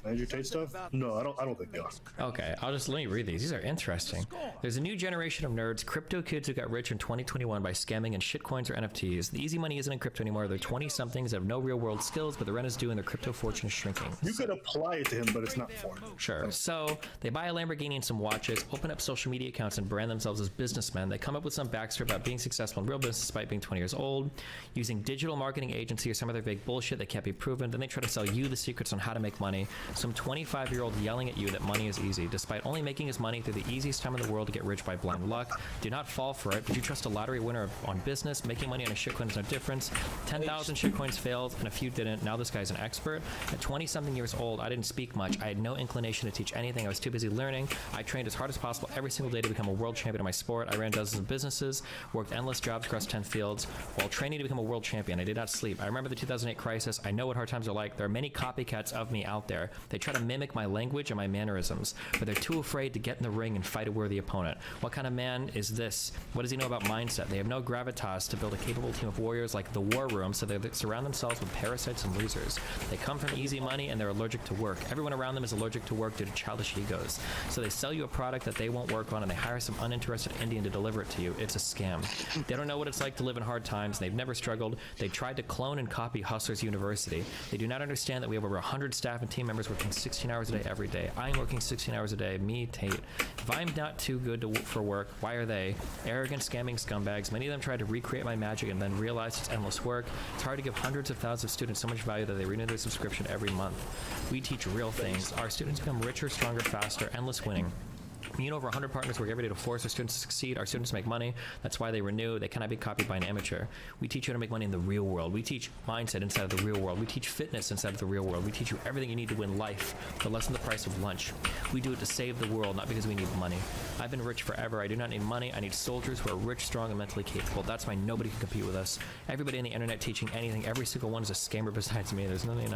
Andrew Tate stuff? No, I don't think they are. Okay, let me read these. These are interesting. There's a new generation of nerds, crypto kids who got rich in 2021 by scamming in shitcoins or NFTs. The easy money isn't in crypto anymore. They're 20-somethings that have no real-world skills, but the rent is due and their crypto fortune is shrinking. You could apply it to him, but it's not for him. Sure. So they buy a Lamborghini and some watches, open up social media accounts, and brand themselves as businessmen. They come up with some backstory about being successful in real business despite being 20 years old, using digital marketing agency or some other big bullshit that can't be proven. Then they try to sell you the secrets on how to make money. Some 25-year-old yelling at you that money is easy, despite only making his money through the easiest time in the world to get rich by blind luck. Do not fall for it. Would you trust a lottery winner on business? Making money on a shitcoin is no difference. 10,000 shitcoins failed, and a few didn't. Now this guy's an expert. At 20-something years old, I didn't speak much. I had no inclination to teach anything. I was too busy learning. I trained as hard as possible every single day to become a world champion in my sport. I ran dozens of businesses, worked endless jobs across 10 fields while training to become a world champion. I did not sleep. I remember the 2008 crisis. I know what hard times are like. There are many copycats of me out there. They try to mimic my language and my mannerisms, but they're too afraid to get in the ring and fight a worthy opponent. What kind of man is this? What does he know about mindset? They have no gravitas to build a capable team of warriors like the War Room, so they surround themselves with parasites and losers. They come from easy money and they're allergic to work. Everyone around them is allergic to work due to childish egos. So they sell you a product that they won't work on, and they hire some uninterested Indian to deliver it to you. It's a scam. They don't know what it's like to live in hard times. They've never struggled. They tried to clone and copy Hustlers University. They do not understand that we have over 100 staff and team members working 16 hours a day every day. I'm working 16 hours a day. Me, Tate. If I'm not too good for work, why are they? Arrogant, scamming scumbags. Many of them tried to recreate my magic and then realized it's endless work. It's hard to give hundreds of thousands of students so much value that they renew their subscription every month. We teach real things. Our students become richer, stronger, faster, endless winning. Me and over 100 partners work every day to force our students to succeed. Our students make money. That's why they renew. They cannot be copied by an amateur. We teach you how to make money in the real world. We teach mindset inside of the real world. We teach fitness inside of the real world. We teach you everything you need to win life for less than the price of lunch. We do it to save the world, not because we need money. I've been rich forever. I do not need money. I need soldiers who are rich, strong, and mentally capable. That's why nobody can compete with us. Everybody on the internet teaching anything, every single one is a scammer besides me. There's nothing,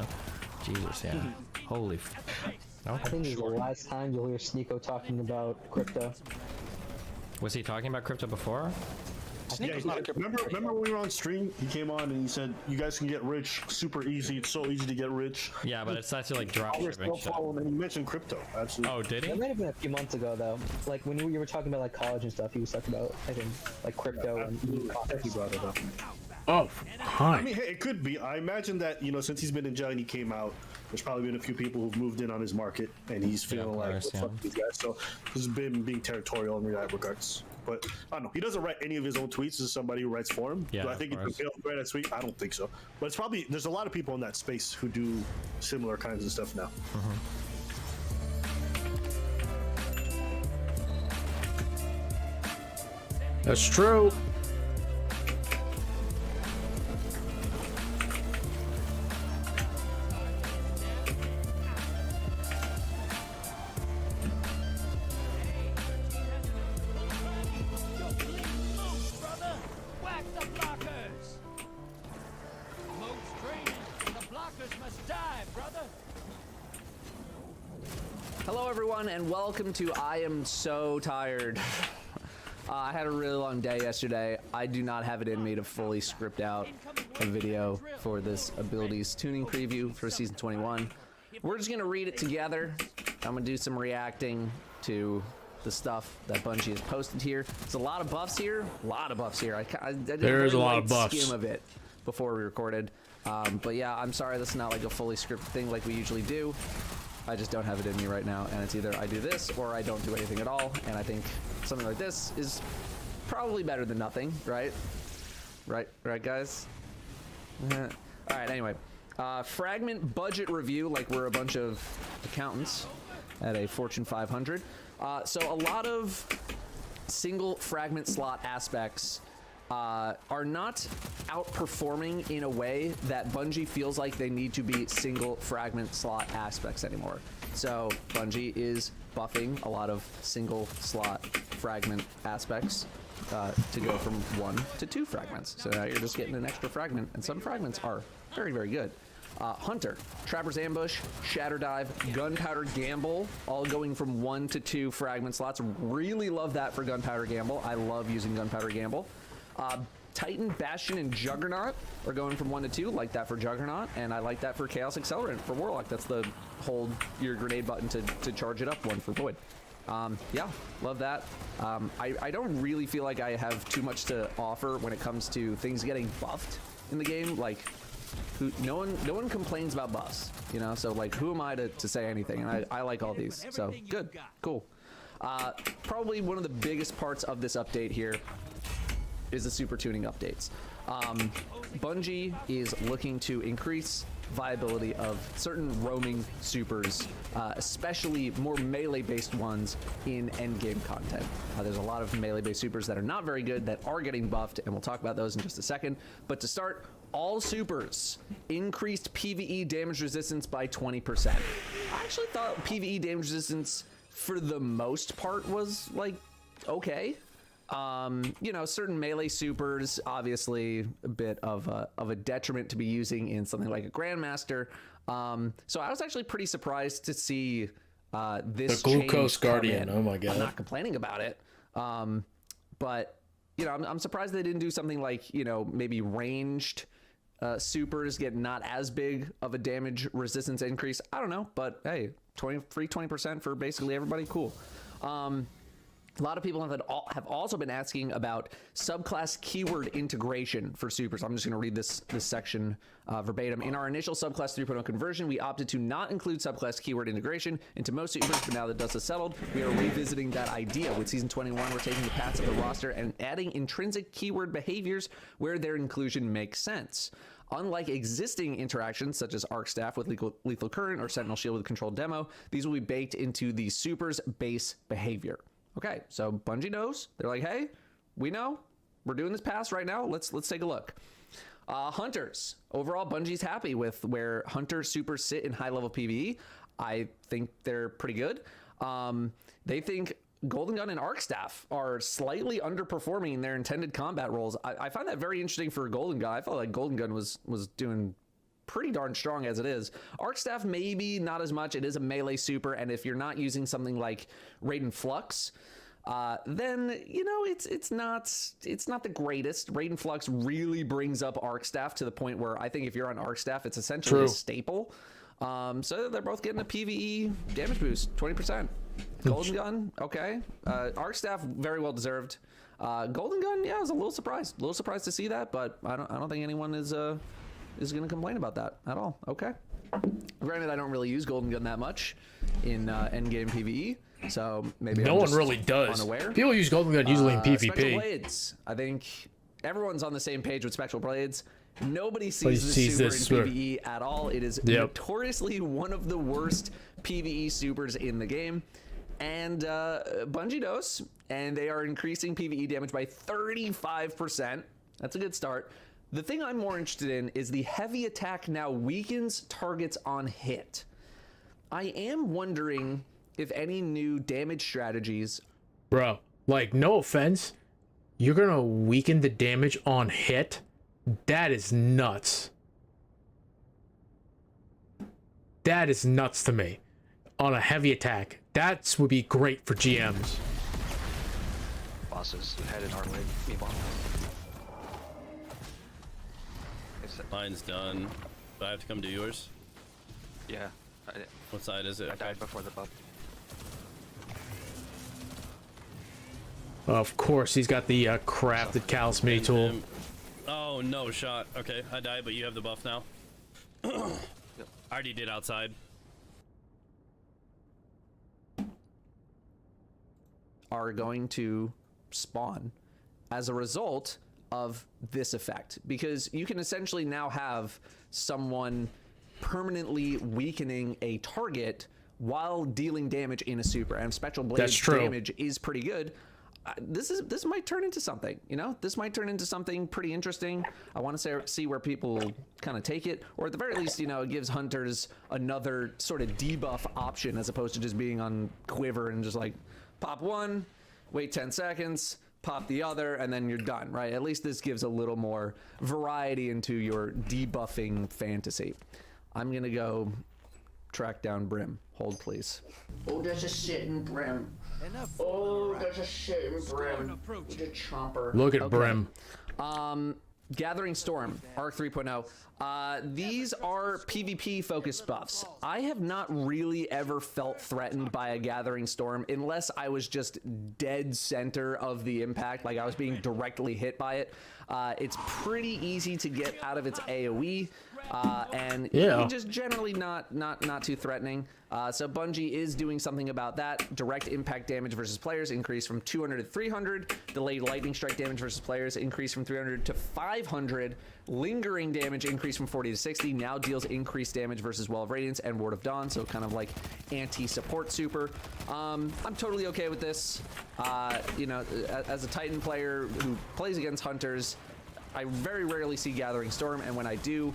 Jesus, yeah. Holy I think this is the last time you'll hear Sneeko talking about crypto. Was he talking about crypto before? Yeah, remember when we were on stream, he came on and he said, you guys can get rich super easy. It's so easy to get rich. Yeah, but it's actually like drop shipping shit. And he mentioned crypto, absolutely. Oh, did he? That might have been a few months ago, though. Like, when you were talking about, like, college and stuff, he was talking about, I think, like, crypto and he brought it up. Oh, hi. I mean, hey, it could be. I imagine that, since he's been in jail and he came out, there's probably been a few people who've moved in on his market, and he's feeling fuck these guys. So he's been being territorial in that regards. But I don't know. He doesn't write any of his own tweets. This is somebody who writes for him. Yeah, Do I think he could write a tweet? I don't think so. But it's probably, there's a lot of people in that space who do similar kinds of stuff now. That's true. Hello everyone and welcome to I Am So Tired. I had a really long day yesterday. I do not have it in me to fully script out a video for this abilities tuning preview for season 21. We're just gonna read it together. I'm gonna do some reacting to the stuff that Bungie has posted here. There's a lot of buffs here. I did There's a a lot light of buffs. skim of it before we recorded. But yeah, I'm sorry this is not like a fully scripted thing like we usually do. I just don't have it in me right now, and it's either I do this or I don't do anything at all, and I think something like this is probably better than nothing, right? Right, guys? All right, anyway. Fragment budget review, like we're a bunch of accountants at a Fortune 500. So a lot of single fragment slot aspects are not outperforming in a way that Bungie feels like they need to be single fragment slot aspects anymore. So Bungie is buffing a lot of single slot fragment aspects to go from 1 to 2 fragments. So now you're just getting an extra fragment, and some fragments are very, very good. Hunter, Trapper's Ambush, Shatter Dive, Gunpowder Gamble, all going from 1 to 2 fragment slots. Really love that for Gunpowder Gamble. I love using Gunpowder Gamble. Titan, Bastion, and Juggernaut are going from 1 to 2, like that for Juggernaut, and I like that for Chaos Accelerant for Warlock. That's the hold your grenade button to charge it up one for Void. Yeah, love that. I don't really feel like I have too much to offer when it comes to things getting buffed in the game. Like, no one complains about buffs, so like, who am I to say anything? And I like all these, so good, cool. Probably one of the biggest parts of this update here is the super tuning updates. Bungie is looking to increase viability of certain roaming supers, especially more melee-based ones in endgame content. There's a lot of melee-based supers that are not very good that are getting buffed, and we'll talk about those in just a second. But to start, all supers increased PvE damage resistance by 20%. I actually thought PvE damage resistance for the most part was like okay. You know, certain melee supers, obviously a bit of a detriment to be using in something like a Grandmaster. So I was actually pretty surprised to see this the Glucose change come Guardian. in. Oh my god! I'm not complaining about it, but you know, I'm surprised they didn't do something like, you know, maybe ranged supers get not as big of a damage resistance increase. I don't know, but hey, free 20% for basically everybody. Cool. A lot of people have also been asking about subclass keyword integration for supers. I'm just going to read this section verbatim. In our initial subclass 3.0 conversion, we opted to not include subclass keyword integration into most supers, but now that dust has settled, we are revisiting that idea. With Season 21, we're taking the paths of the roster and adding intrinsic keyword behaviors where their inclusion makes sense. Unlike existing interactions such as Arc Staff with Lethal Current or Sentinel Shield with Controlled Demo, these will be baked into the super's base behavior. Okay, so Bungie knows. They're like, hey, we know. We're doing this pass right now. Let's take a look. Hunters. Overall, Bungie's happy with where Hunter supers sit in high-level PvE. I think they're pretty good. They think Golden Gun and Arc Staff are slightly underperforming their intended combat roles. I find that very interesting for Golden Gun. I felt like Golden Gun was doing pretty darn strong as it is. Arc Staff maybe not as much. It is a melee super, and if you're not using something like Raiden Flux, then you know it's not the greatest. Raiden Flux really brings up Arc Staff to the point where I think if you're on Arc Staff, it's essentially a staple. So they're both getting a PvE damage boost, 20%. Golden Gun, okay. Arc Staff, very well deserved. Golden Gun, yeah, I was a little surprised to see that, but I don't think anyone is going to complain about that at all. Okay. Granted, I don't really use Golden Gun that much in endgame PvE, so maybe no one really does. Unaware. People use Golden Gun usually in PvP. Spectral Blades. I think everyone's on the same page with Spectral Blades. Nobody sees this super in PvE at all. It is notoriously one of the worst PvE supers in the game. And Bungie knows, and they are increasing PvE damage by 35%. That's a good start. The thing I'm more interested in is the heavy attack now weakens targets on hit. I am wondering if any new damage strategies... Bro, like, no offense, you're gonna weaken the damage on hit? That is nuts. That is nuts to me. On a heavy attack. That would be great for GMs. Bosses headed our way. Mine's done. Do I have to come to yours? Yeah. What side is it? I died before the buff. Of course, he's got the crafted Callus mini tool. Oh, no shot. Okay, I died, but you have the buff now. I already did outside. Are going to spawn as a result of this effect, because you can essentially now have someone permanently weakening a target while dealing damage in a super, and Spectral Blade damage is pretty good. This might turn into something, you know. This might turn into something pretty interesting. I want to see where people kind of take it, or at the very least, you know, it gives hunters another sort of debuff option as opposed to just being on Quiver and just like pop one, wait 10 seconds, pop the other, and then you're done, right? At least this gives a little more variety into your debuffing fantasy. I'm gonna go track down Brim. Hold, please. Oh, there's a sitting Brim. Oh, there's a sitting Brim. The chomper. Look at Brim. Gathering Storm, Arc 3.0. These are PvP focused buffs. I have not really ever felt threatened by a Gathering Storm unless I was just dead center of the impact, like I was being directly hit by it. It's pretty easy to get out of its AoE. and Yeah. just generally not too threatening. So Bungie is doing something about that. Direct impact damage versus players increased from 200 to 300. Delayed lightning strike damage versus players increased from 300 to 500. Lingering damage increased from 40 to 60. Now deals increased damage versus Well of Radiance and Ward of Dawn, so kind of like anti-support super. I'm totally okay with this. You know, as a Titan player who plays against Hunters, I very rarely see Gathering Storm, and when I do,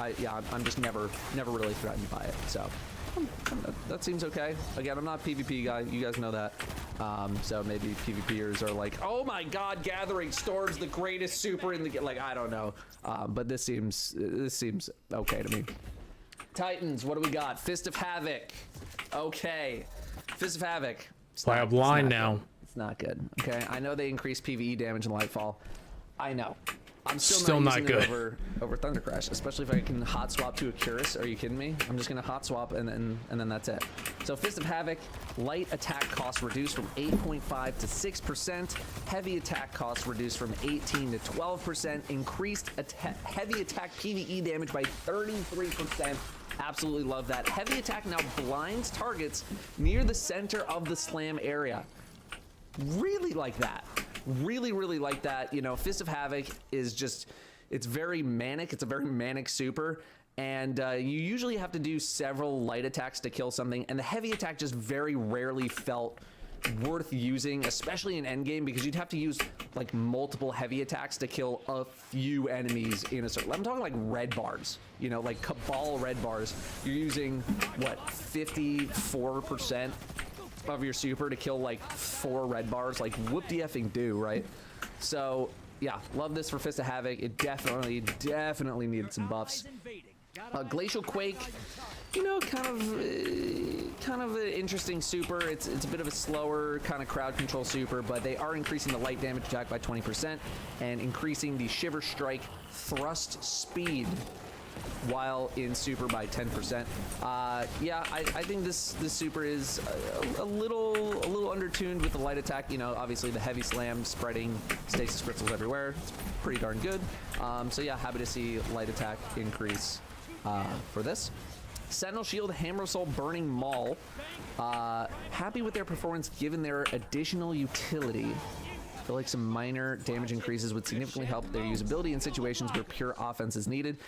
I'm just never really threatened by it. So that seems okay. Again, I'm not a PvP guy. You guys know that. So maybe PvPers are like, oh my God, Gathering Storm's the greatest super in the game. Like, I don't know. But this seems okay to me. Titans, what do we got? Fist of Havoc. Okay. Fist of Havoc. Why I'm blind now. It's not good. Okay. I know they increase PvE damage in Lightfall. I know. I'm Still not using it good. over Thunder Crash, especially if I can hot swap to a Curus. Are you kidding me? I'm just gonna hot swap and then that's it. So Fist of Havoc, light attack cost reduced from 8.5 to 6%. Heavy attack cost reduced from 18 to 12%. Increased heavy attack PvE damage by 33%. Absolutely love that. Heavy attack now blinds targets near the center of the slam area. Really like that. Really like that. You know, Fist of Havoc is just, it's very manic. It's a very manic super. And you usually have to do several light attacks to kill something. And the heavy attack just very rarely felt worth using, especially in endgame, because you'd have to use like multiple heavy attacks to kill a few enemies in a circle. I'm talking like red bars, you know, like Cabal red bars. You're using, what, 54% of your super to kill like 4 red bars. Like, whoop-de-effing do, right? So yeah, love this for Fist of Havoc. It definitely needed some buffs. Glacial Quake, you know, kind of an interesting super. It's a bit of a slower kind of crowd control super, but they are increasing the light damage attack by 20% and increasing the Shiver Strike thrust speed while in super by 10%. Yeah, I think this super is a little undertuned with the light attack. You know, obviously the heavy slam spreading stasis crystals everywhere. It's pretty darn good. So yeah, happy to see light attack increase for this. Sentinel Shield, Hammer of Soul, Burning Maul. Happy with their performance given their additional utility. I feel like some minor damage increases would significantly help their usability in situations where pure offense is needed.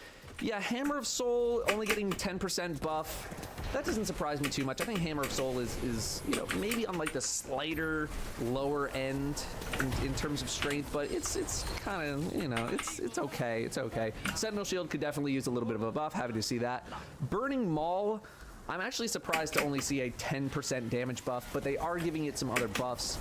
Yeah, Hammer of Soul only getting 10% buff. That doesn't surprise me too much. I think Hammer of Soul is you know, maybe on like the slighter lower end in terms of strength, but it's kind of, you know, it's okay. It's okay. Sentinel Shield could definitely use a little bit of a buff. Happy to see that. Burning Maul, I'm actually surprised to only see a 10% damage buff, but they are giving it some other buffs,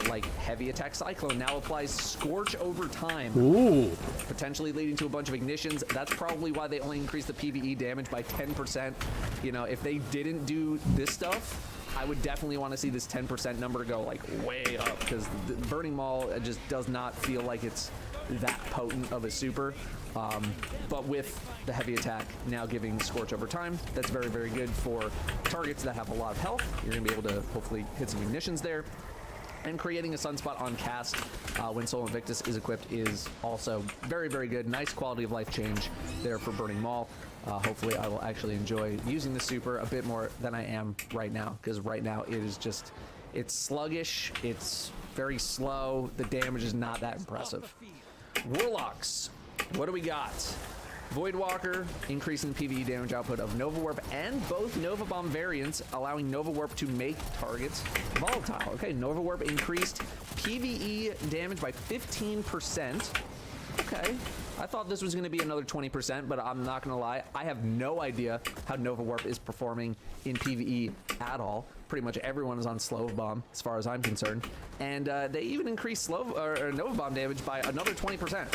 like Heavy Attack Cyclone now applies Scorch over time. Ooh. Potentially leading to a bunch of ignitions. That's probably why they only increased the PvE damage by 10%. You know, if they didn't do this stuff, I would definitely want to see this 10% number go like way up, because the Burning Maul just does not feel like it's that potent of a super. But with the heavy attack now giving Scorch over time, that's very, very good for targets that have a lot of health. You're going to be able to hopefully hit some ignitions there. And creating a Sunspot on cast when Soul Invictus is equipped is also very, very good. Nice quality of life change there for Burning Maul. Hopefully I will actually enjoy using the super a bit more than I am right now, because right now it is just, it's sluggish, it's very slow, the damage is not that impressive. Warlocks, what do we got? Voidwalker, increasing the PvE damage output of Nova Warp and both Nova Bomb variants, allowing Nova Warp to make targets volatile. Okay, Nova Warp increased PvE damage by 15%. Okay, I thought this was going to be another 20%, but I'm not going to lie. I have no idea how Nova Warp is performing in PvE at all. Pretty much everyone is on Slow Bomb, as far as I'm concerned. And they even increased Nova Bomb damage by another 20%.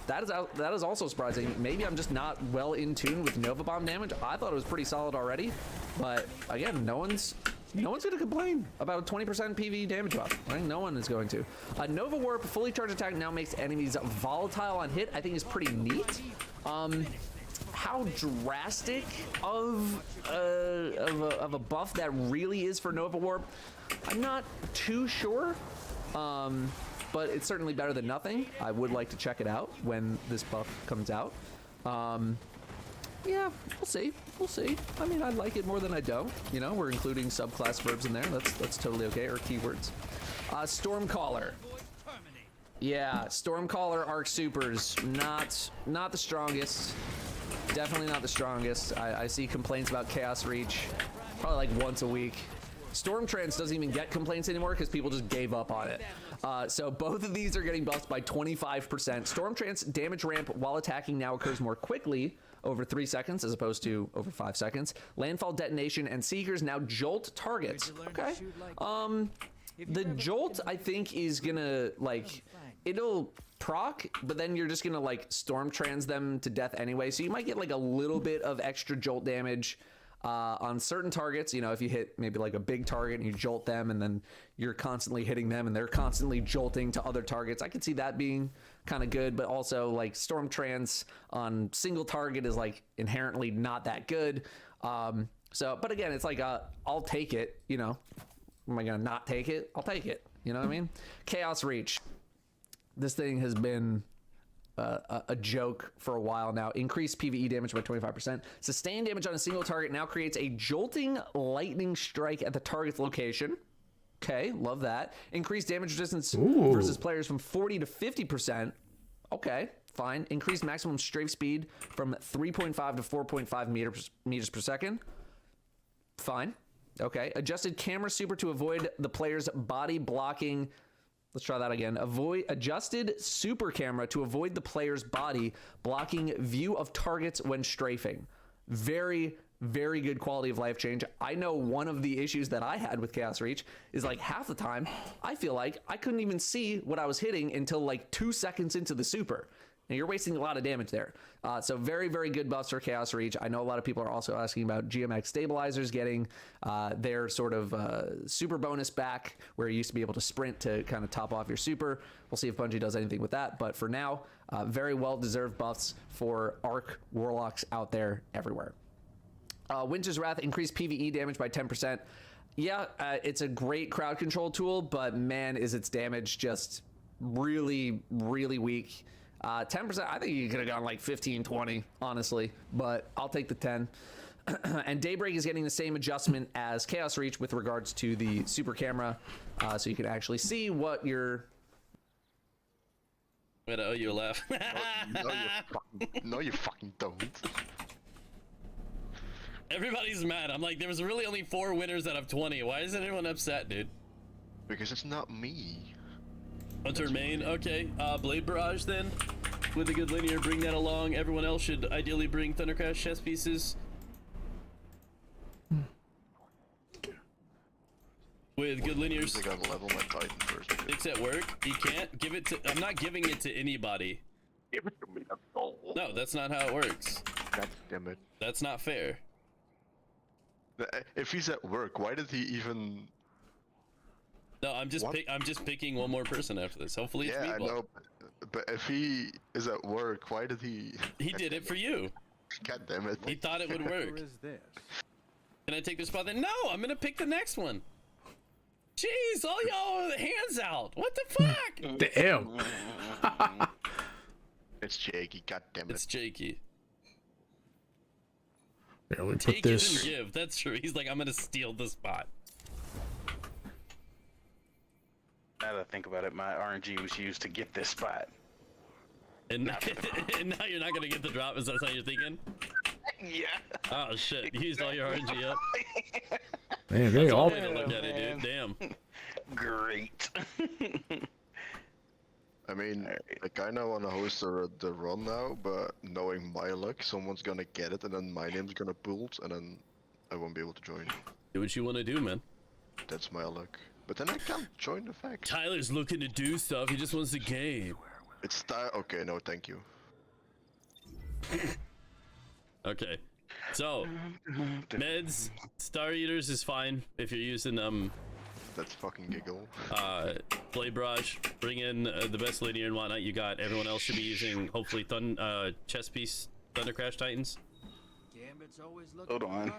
That is also surprising. Maybe I'm just not well in tune with Nova Bomb damage. I thought it was pretty solid already, but again, no one's going to complain about a 20% PvE damage buff. I think no one is going to. Nova Warp fully charged attack now makes enemies volatile on hit. I think is pretty neat. How drastic of a buff that really is for Nova Warp, I'm not too sure. But it's certainly better than nothing. I would like to check it out when this buff comes out. Yeah, we'll see. We'll see. I mean, I like it more than I don't. You know, we're including subclass verbs in there. That's totally okay, or keywords. Stormcaller. Yeah, Stormcaller Arc Supers, not the strongest. Definitely not the strongest. I see complaints about Chaos Reach probably like once a week. Stormtrance doesn't even get complaints anymore because people just gave up on it. So both of these are getting buffed by 25%. Stormtrance damage ramp while attacking now occurs more quickly, over 3 seconds as opposed to over 5 seconds. Landfall detonation and Seekers now jolt targets. Okay. The jolt I think is gonna like, it'll proc, but then you're just gonna like storm trans them to death anyway. So you might get like a little bit of extra jolt damage on certain targets. You know, if you hit maybe like a big target and you jolt them and then you're constantly hitting them and they're constantly jolting to other targets, I could see that being kind of good. But also like storm trans on single target is like inherently not that good. But again, it's like I'll take it, you know. Am I gonna not take it? I'll take it. You know what I mean? Chaos Reach. This thing has been a joke for a while now. Increased PvE damage by 25%. Sustained damage on a single target now creates a jolting lightning strike at the target's location. Okay, love that. Increased damage resistance versus players from 40 to 50%. Okay, fine. Increased maximum strafe speed from 3.5 to 4.5 meters per second. Fine. Okay, adjusted camera super to avoid the player's body blocking. Let's try that again. Adjusted super camera to avoid the player's body blocking view of targets when strafing. Very, very good quality of life change. I know one of the issues that I had with Chaos Reach is like half the time, I feel like I couldn't even see what I was hitting until like 2 seconds into the super. Now you're wasting a lot of damage there. So very, very good buffs for Chaos Reach. I know a lot of people are also asking about GMX stabilizers getting their sort of super bonus back, where you used to be able to sprint to kind of top off your super. We'll see if Bungie does anything with that. But for now, very well-deserved buffs for Arc Warlocks out there everywhere. Winter's Wrath increased PvE damage by 10%. Yeah, it's a great crowd control tool, but man, is its damage just really, really weak. 10%, I think you could have gone like 15, 20, honestly, but I'll take the 10. And Daybreak is getting the same adjustment as Chaos Reach with regards to the super camera, so you can actually see what you're... I'm gonna owe you a laugh. No, you fucking don't. Everybody's mad. I'm like, there was really only 4 winners out of 20. Why isn't everyone upset, dude? Because it's not me. Hunter main, okay. Blade Barrage then, with a good linear, bring that along. Everyone else should ideally bring Thundercrash chess pieces. With good linears. I gotta level my Titan first. It's at work. You can't give it to. I'm not giving it to anybody. Give it to me. That's all. No, that's not how it works. God damn it. That's not fair. If he's at work, why did he even? No, I'm just picking one more person after this. Hopefully it's yeah, Meatball. I know, but if he is at work, why did he? He did it for you. God damn it! He thought it would work. Can I take this spot then? No, I'm gonna pick the next one. Jeez, all y'all hands out. What the fuck? Damn. It's Jakey. God damn it! It's Jakey. Yeah, we put Take this. it and give. That's true. He's like, I'm gonna steal the spot. Now that I think about it, my RNG was used to get this spot. And, and now you're not gonna get the drop. Is that how you're thinking? Yeah. Oh shit! You used all your RNG up. Man, they That's all. one way to look at it, dude. Damn. Great. I mean, like I know on a host the run now, but knowing my luck, someone's gonna get it, and then my name's gonna bolt, and then I won't be able to join. Do what you want to do, man. That's my luck. But then I can't join the fact. Tyler's looking to do stuff. He just wants the game. It's okay. No, thank you. Okay. So, meds, Star Eaters is fine if you're using That's fucking giggle. Blade Barrage, bring in the best linear and whatnot you got. Everyone else should be using hopefully chess piece Thundercrash Titans. Hold on.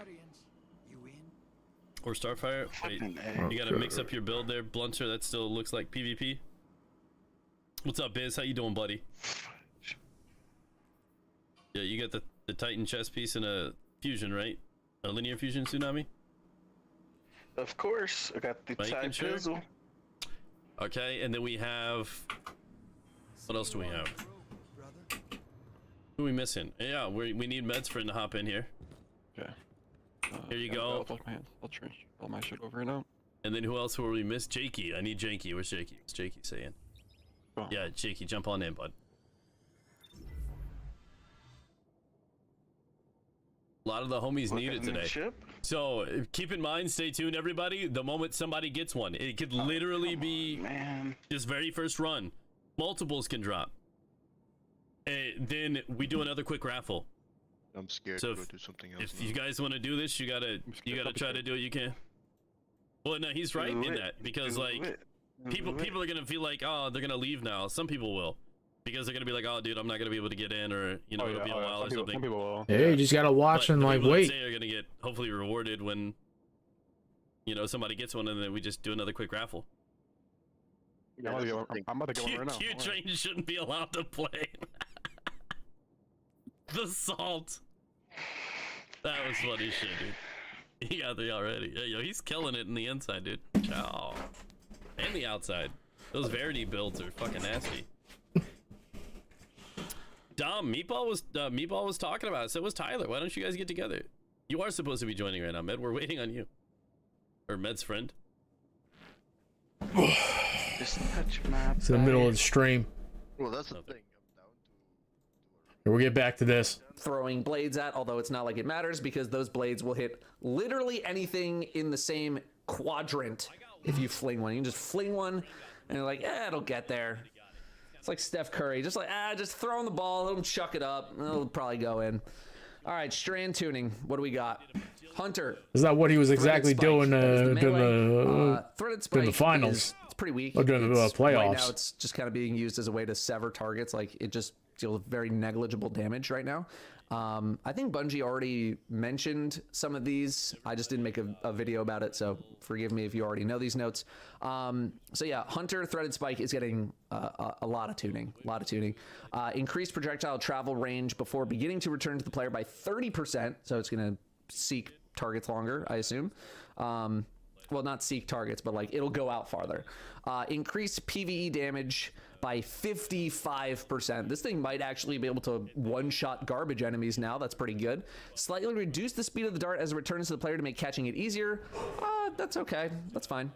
Or Starfire. Wait, you gotta mix up your build there, Blunter. That still looks like PvP. What's up, Biz? How you doing, buddy? Yeah, you got The Titan chest piece and a fusion, right? A linear fusion tsunami? Of course. I got the side chisel. Okay, and then we have... What else do we have? Who are we missing? Yeah, we need Med's friend to hop in here. Okay. Here you go. I'll change all my shit over now. And then who else will we miss? Jakey. I need Jakey. Where's Jakey? What's Jakey saying? Oh. Yeah, Jakey, jump on in, bud. A lot of the homies need it today. So keep in mind, stay tuned, everybody. The moment somebody gets one, it could literally be this very first run. Multiples can drop. Then we do another quick raffle. I'm scared So to go do something else. If you guys want to do this, you gotta try to do what you can. Well, no, he's right in that, because like people are gonna feel like, oh, they're gonna leave now. Some people will, because they're gonna be like, oh, dude, I'm not gonna be able to get in, or it'll be a while or something. Some people will. Yeah, you just gotta watch But and the like people that wait. say are gonna get hopefully rewarded when somebody gets one, and then we just do another quick raffle. I'm about to get one right now. Q-Train shouldn't be allowed to play. The salt. That was funny shit, dude. He got 3 already. Yeah, yo, he's killing it in the inside, dude. Ciao. And the outside. Those Verity builds are fucking nasty. Dom, Meatball was talking about it. So was Tyler. Why don't you guys get together? You are supposed to be joining right now, Med. We're waiting on you. Or Med's friend. Just touch my It's in the middle of the stream. Well, that's the thing. Here, we'll get back to this. Throwing blades at, although it's not like it matters because those blades will hit literally anything in the same quadrant if you fling one. You can just fling one and you're like, it'll get there. It's like Steph Curry, just like, just throwing the ball, let him chuck it up, it'll probably go in. All right, strand tuning, what do we got? Hunter. Is that what he was exactly doing during the It's finals? pretty weak. Or during the playoffs? Right now, it's just kind of being used as a way to sever targets. Like, it just deals very negligible damage right now. I think Bungie already mentioned some of these. I just didn't make a video about it, so forgive me if you already know these notes. So yeah, Hunter Threaded Spike is getting a lot of tuning. Increased projectile travel range before beginning to return to the player by 30%. So it's going to seek targets longer, I assume. Well, not seek targets, but like it'll go out farther. Increased PvE damage by 55%. This thing might actually be able to one-shot garbage enemies now. That's pretty good. Slightly reduce the speed of the dart as it returns to the player to make catching it easier. That's okay. That's fine.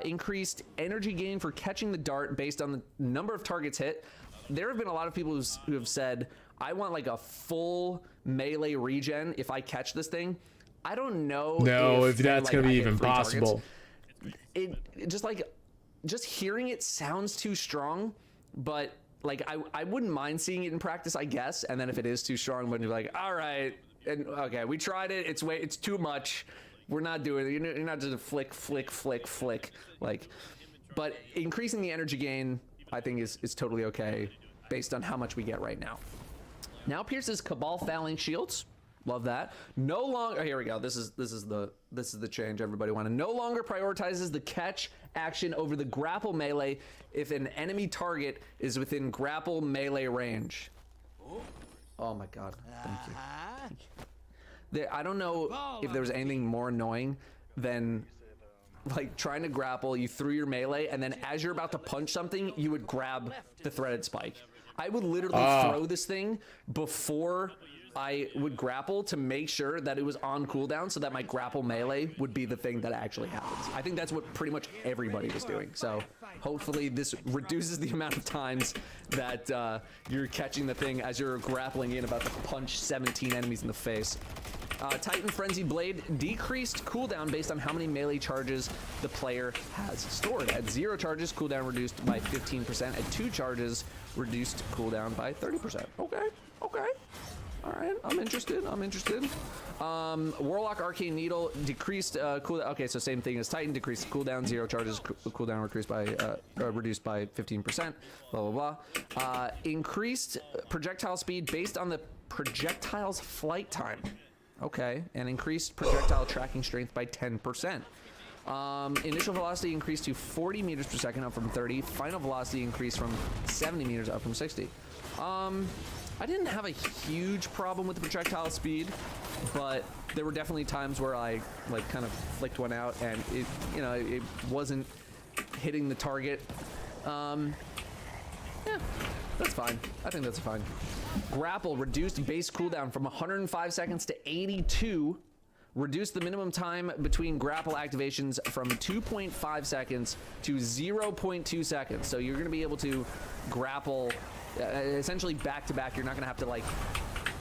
Increased energy gain for catching the dart based on the number of targets hit. There have been a lot of people who have said, I want like a full melee regen if I catch this thing. I don't know if that's going to be even possible. It just hearing it sounds too strong, but like I wouldn't mind seeing it in practice, I guess. And then if it is too strong, when you're like, all right, and okay, we tried it. It's too much. We're not doing it. You're not just a flick. Like, but increasing the energy gain, I think is totally okay based on how much we get right now. Now pierces Cabal Phalanx shields. Love that. No longer, here we go. This is the change everybody wanted. No longer prioritizes the catch action over the grapple melee if an enemy target is within grapple melee range. Oh my god. Thank you. I don't know if there was anything more annoying than like trying to grapple, you threw your melee, and then as you're about to punch something, you would grab the threaded spike. I would literally throw this thing before I would grapple to make sure that it was on cooldown so that my grapple melee would be the thing that actually happens. I think that's what pretty much everybody was doing. So hopefully this reduces the amount of times that you're catching the thing as you're grappling in about to punch 17 enemies in the face. Titan Frenzy Blade decreased cooldown based on how many melee charges the player has stored. At 0 charges, cooldown reduced by 15%. At 2 charges, reduced cooldown by 30%. Okay. All right, I'm interested. Warlock Arcane Needle decreased cooldown. Okay, so same thing as Titan, decreased cooldown, 0 charges, cooldown reduced by 15%. Blah blah blah. Increased projectile speed based on the projectile's flight time. Okay, and increased projectile tracking strength by 10%. Initial velocity increased to 40 meters per second, up from 30. Final velocity increased from 70 meters, up from 60. I didn't have a huge problem with the projectile speed, but there were definitely times where I like kind of flicked one out and it, you know, it wasn't hitting the target. Yeah, that's fine. I think that's fine. Grapple reduced base cooldown from 105 seconds to 82. Reduced the minimum time between grapple activations from 2.5 seconds to 0.2 seconds. So you're going to be able to grapple essentially back to back. You're not going to have to like,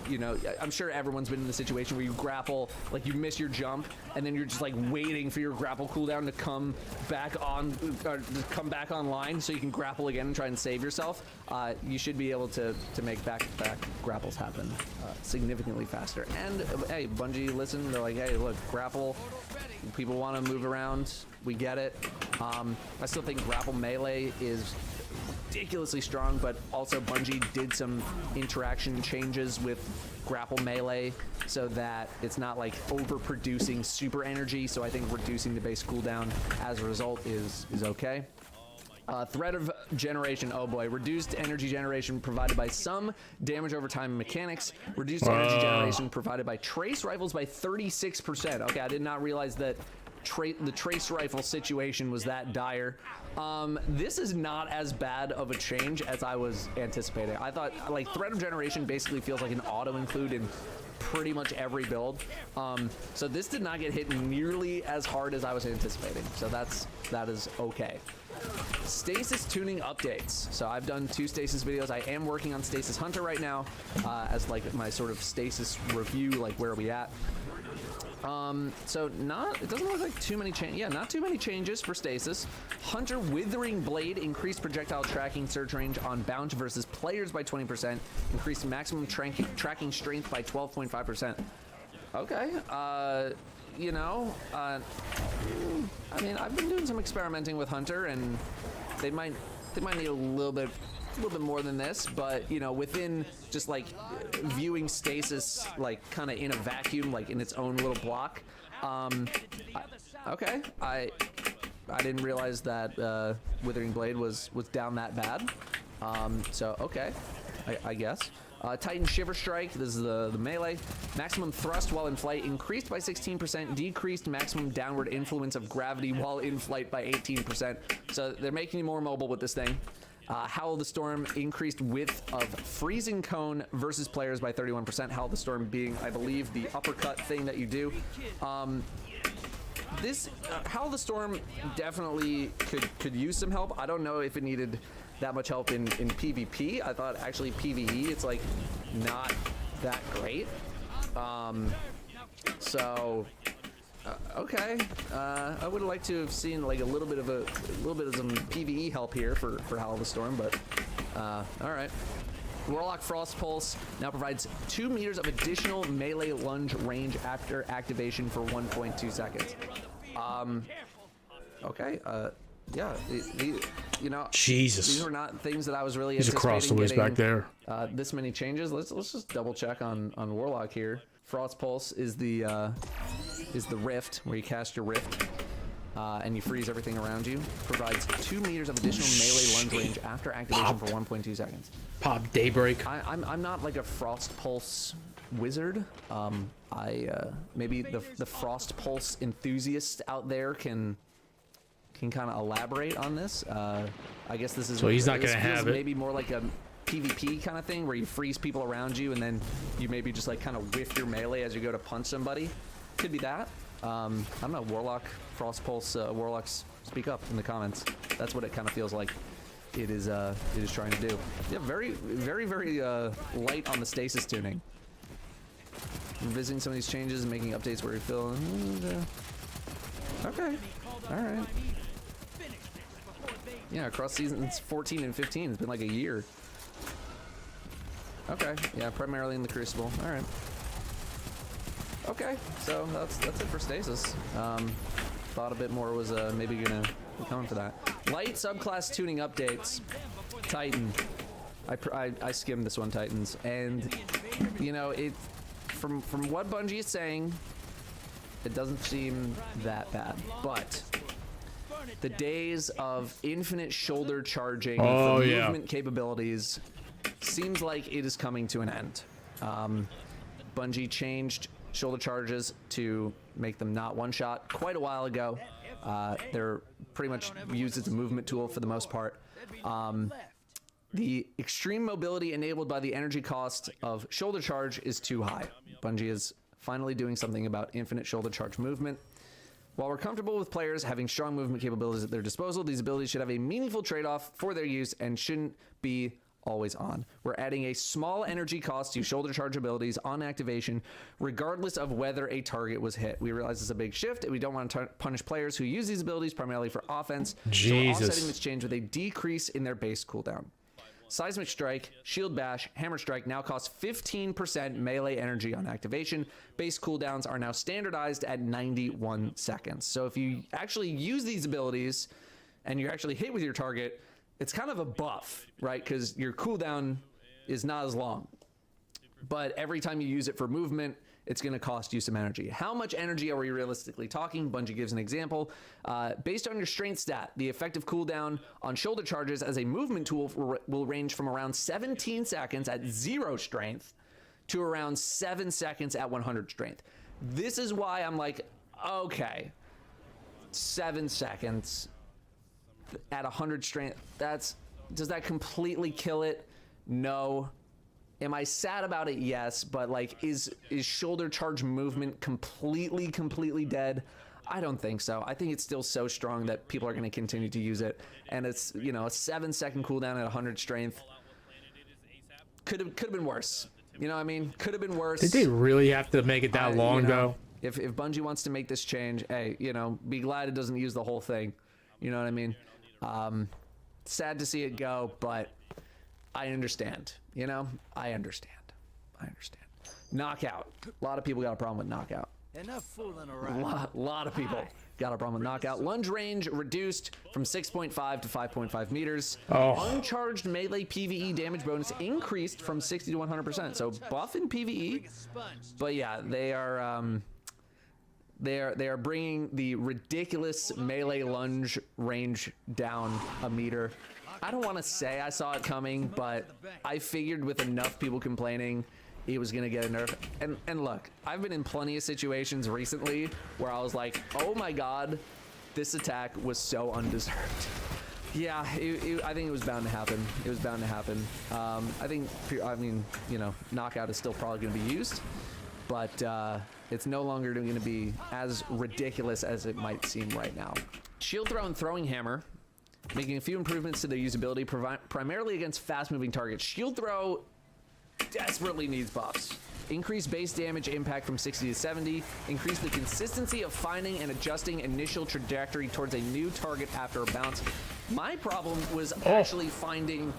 you know, I'm sure everyone's been in the situation where you grapple, like you miss your jump, and then you're just like waiting for your grapple cooldown to come back on, or to come back online, so you can grapple again and try and save yourself. You should be able to make back-to-back grapples happen significantly faster. And hey, Bungie, listen, they're like, hey, look, grapple. People want to move around. We get it. I still think grapple melee is ridiculously strong, but also Bungie did some interaction changes with grapple melee so that it's not like overproducing super energy. So I think reducing the base cooldown as a result is okay. Threat of generation, oh boy. Reduced energy generation provided by some damage over time mechanics. Reduced energy generation provided by trace rifles by 36%. Okay, I did not realize that the trace rifle situation was that dire. This is not as bad of a change as I was anticipating. I thought like threat of generation basically feels like an auto include in pretty much every build. So this did not get hit nearly as hard as I was anticipating. So that is okay. Stasis tuning updates. So I've done 2 stasis videos. I am working on Stasis Hunter right now as like my sort of stasis review, like where are we at. So it doesn't look like too many changes. Yeah, not too many changes for Stasis. Hunter Withering Blade increased projectile tracking surge range on bound versus players by 20%. Increased maximum tracking strength by 12.5%. Okay. You know, I mean, I've been doing some experimenting with Hunter, and they might need a little bit more than this, but you know, within just like viewing Stasis like kind of in a vacuum, like in its own little block. Okay, I didn't realize that Withering Blade was down that bad. So okay, I guess. Titan Shiver Strike, this is the melee. Maximum thrust while in flight increased by 16%, decreased maximum downward influence of gravity while in flight by 18%. So they're making you more mobile with this thing. Howl of the Storm increased width of freezing cone versus players by 31%. Howl of the Storm being, I believe, the uppercut thing that you do. This Howl of the Storm definitely could use some help. I don't know if it needed that much help in PvP. I thought actually PvE, it's like not that great. Okay. I would like to have seen like a little bit of some PvE help here for Howl of the Storm, but all right. Warlock Frost Pulse now provides 2 meters of additional melee lunge range after activation for 1.2 seconds. Okay. Yeah, you know, Jesus. These were not things that I was really He's across the ways back there. This many changes. Let's just double check on Warlock here. Frost Pulse is the rift where you cast your rift and you freeze everything around you. Provides 2 meters of additional melee lunge range after activation for 1.2 seconds. Pop Daybreak. I'm not like a Frost Pulse wizard. Maybe the Frost Pulse enthusiast out there can kind of elaborate on this. I guess this is. So he's not gonna have it. Maybe more like a PvP kind of thing where you freeze people around you and then you maybe just like kind of whiff your melee as you go to punch somebody. Could be that. I don't know. Warlock, Frost Pulse, Warlocks, speak up in the comments. That's what it kind of feels like. It is trying to do. Yeah, very light on the stasis tuning. Revisiting some of these changes and making updates where you feel. Okay. All right. Yeah, across seasons 14 and 15, it's been like a year. Okay, yeah, primarily in the Crucible. All right. Okay, so that's it for Stasis. Thought a bit more was maybe gonna be coming for that. Light subclass tuning updates. Titan. I skimmed this one, Titans, and you know it. From what Bungie is saying, it doesn't seem that bad, but the days of infinite shoulder charging for movement capabilities seems like it is coming to an end. Bungie changed shoulder charges to make them not one shot quite a while ago. They're pretty much used as a movement tool for the most part. The extreme mobility enabled by the energy cost of shoulder charge is too high. Bungie is finally doing something about infinite shoulder charge movement. While we're comfortable with players having strong movement capabilities at their disposal, these abilities should have a meaningful trade-off for their use and shouldn't be always on. We're adding a small energy cost to shoulder charge abilities on activation, regardless of whether a target was hit. We realize it's a big shift, and we don't want to punish players who use these abilities primarily for offense. So we're offsetting this change with a decrease in their base cooldown. Seismic Strike, Shield Bash, Hammer Strike now cost 15% melee energy on activation. Base cooldowns are now standardized at 91 seconds. So if you actually use these abilities and you're actually hit with your target, it's kind of a buff, right? Because your cooldown is not as long. But every time you use it for movement, it's going to cost you some energy. How much energy are we realistically talking? Bungie gives an example. Based on your strength stat, the effective cooldown on shoulder charges as a movement tool will range from around 17 seconds at 0 strength to around 7 seconds at 100 strength. This is why I'm like, okay, 7 seconds at 100 strength. Does that completely kill it? No. Am I sad about it? Yes, but like, is shoulder charge movement completely dead? I don't think so. I think it's still so strong that people are going to continue to use it, and it's, you know, a 7-second cooldown at 100 strength. Could have been worse. You know what I mean? Could have been worse. Did they really have to make it that long, though? If Bungie wants to make this change, hey, you know, be glad it doesn't use the whole thing. You know what I mean? Sad to see it go, but I understand. You know, I understand. Knockout. A lot of people got a problem with knockout. Enough fooling around. A lot of people got a problem with knockout. Lunge range reduced from 6.5 to 5.5 meters. Uncharged melee PvE damage bonus increased from 60 to 100%. So buff in PvE. But yeah, they are bringing the ridiculous melee lunge range down a meter. I don't want to say I saw it coming, but I figured with enough people complaining, it was going to get a nerf. And look, I've been in plenty of situations recently where I was like, oh my god, this attack was so undeserved. Yeah, I think it was bound to happen. It was bound to happen. I mean, you know, knockout is still probably going to be used, but it's no longer going to be as ridiculous as it might seem right now. Shield throw and throwing hammer, making a few improvements to their usability, primarily against fast-moving targets. Shield throw desperately needs buffs. Increase base damage impact from 60 to 70. Increase the consistency of finding and adjusting initial trajectory towards a new target after a bounce. My problem was actually finding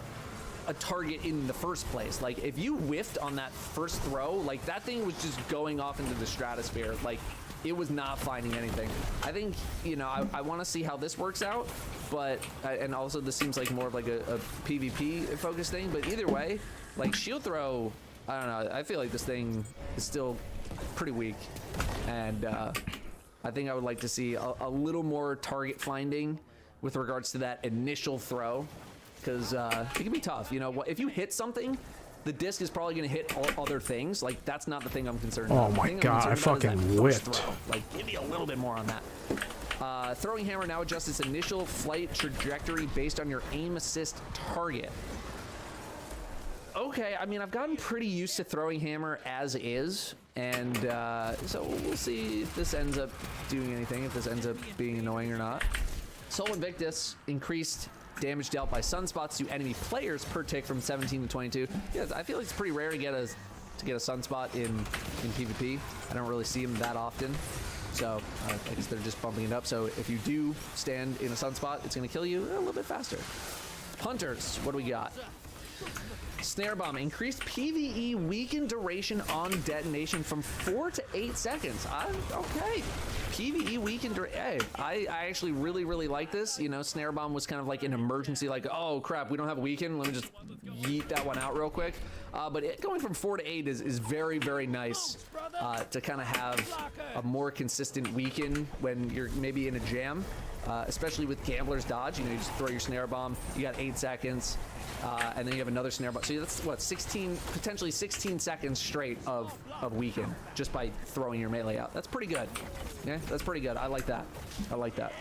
a target in the first place. Like, if you whiffed on that first throw, like, that thing was just going off into the stratosphere. Like, it was not finding anything. I think, you know, I want to see how this works out, but, and also this seems like more of like a PvP focused thing, but either way, like, shield throw, I don't know, I feel like this thing is still pretty weak, and I think I would like to see a little more target finding with regards to that initial throw, because it can be tough. You know, if you hit something, the disc is probably going to hit all other things. Like, that's not the thing I'm concerned about. Oh my god, I fucking whipped. Like, give me a little bit more on that. Throwing hammer now adjusts its initial flight trajectory based on your aim assist target. Okay, I mean, I've gotten pretty used to throwing hammer as is, and so we'll see if this ends up doing anything, if this ends up being annoying or not. Soul Invictus increased damage dealt by sunspots to enemy players per tick from 17 to 22. Yeah, I feel like it's pretty rare to get a sunspot in PvP. I don't really see them that often, so I guess they're just bumping it up. So if you do stand in a sunspot, it's going to kill you a little bit faster. Hunters, what do we got? Snare Bomb increased PvE weakened duration on detonation from 4 to 8 seconds. Okay. PvE weakened duration. Hey, I actually really like this. You know, Snare Bomb was kind of like an emergency, like, oh crap, we don't have a weaken. Let me just yeet that one out real quick. But going from 4 to 8 is very, very nice to kind of have a more consistent weekend when you're maybe in a jam, especially with Gambler's Dodge. You know, you just throw your snare bomb, you got 8 seconds, and then you have another snare bomb. So that's what, 16, potentially 16 seconds straight of weekend just by throwing your melee out. That's pretty good. Yeah, that's pretty good. I like that. I like that.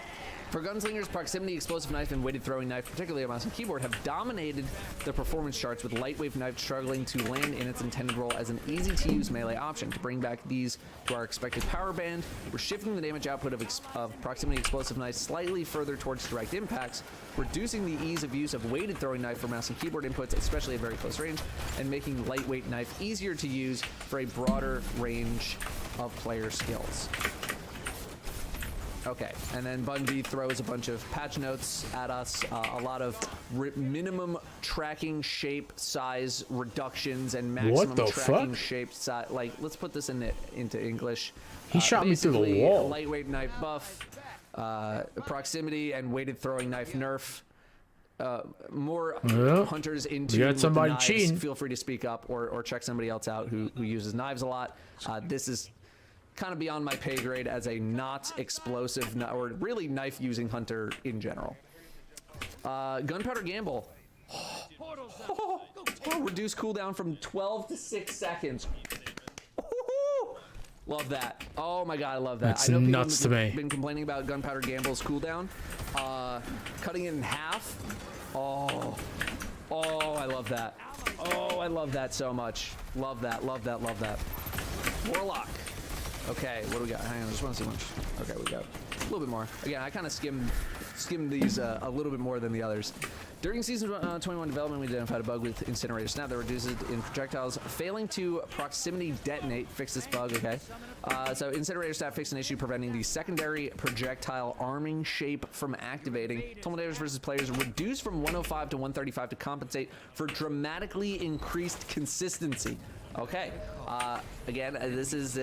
For gunslingers, proximity explosive knife and weighted throwing knife, particularly on mouse and keyboard, have dominated the performance charts, with lightweight knife struggling to land in its intended role as an easy-to-use melee option. To bring back these to our expected power band, we're shifting the damage output of proximity explosive knives slightly further towards direct impacts, reducing the ease of use of weighted throwing knife for mouse and keyboard inputs, especially at very close range, and making lightweight knife easier to use for a broader range of player skills. Okay, and then Bungie throws a bunch of patch notes at us, a lot of minimum tracking shape size reductions and maximum tracking shape size. Like, let's put this into English. He shot me through the wall. A lightweight knife buff, proximity and weighted throwing knife nerf. More hunters into knives. Cheating. Feel free to speak up or check somebody else out who uses knives a lot. This is kind of beyond my pay grade as a not explosive or really knife using hunter in general. Gunpowder Gamble. Reduce cooldown from 12 to 6 seconds. Love that. Oh my god, I love that. That's I know nuts to me. Been complaining about Gunpowder Gamble's cooldown. Cutting it in half. Oh, I love that. Oh, I love that so much. Love that, love that, love that. Warlock. Okay, what do we got? Hang on, I just want to see much. Okay, we got a little bit more. Again, I kind of skimmed these a little bit more than the others. During Season 21 development, we identified a bug with Incinerator Snap that reduces in projectiles failing to proximity detonate. Fix this bug, okay? So Incinerator Snap fixed an issue preventing the secondary projectile arming shape from activating. Total damage versus players reduced from 105 to 135 to compensate for dramatically increased consistency. Okay, again, this is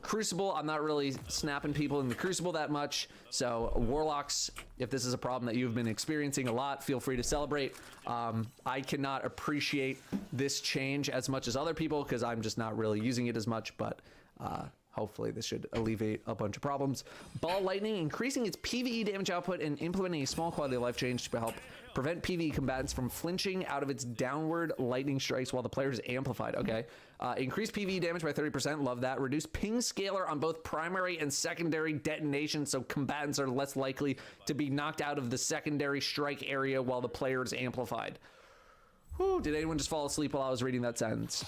Crucible. I'm not really snapping people in the Crucible that much, so Warlocks, if this is a problem that you've been experiencing a lot, feel free to celebrate. I cannot appreciate this change as much as other people because I'm just not really using it as much, but hopefully this should alleviate a bunch of problems. Ball Lightning, increasing its PvE damage output and implementing a small quality of life change to help prevent PvE combatants from flinching out of its downward lightning strikes while the player is amplified. Okay. Increase PvE damage by 30%. Love that. Reduce ping scalar on both primary and secondary detonation, so combatants are less likely to be knocked out of the secondary strike area while the player is amplified. Whew, did anyone just fall asleep while I was reading that sentence?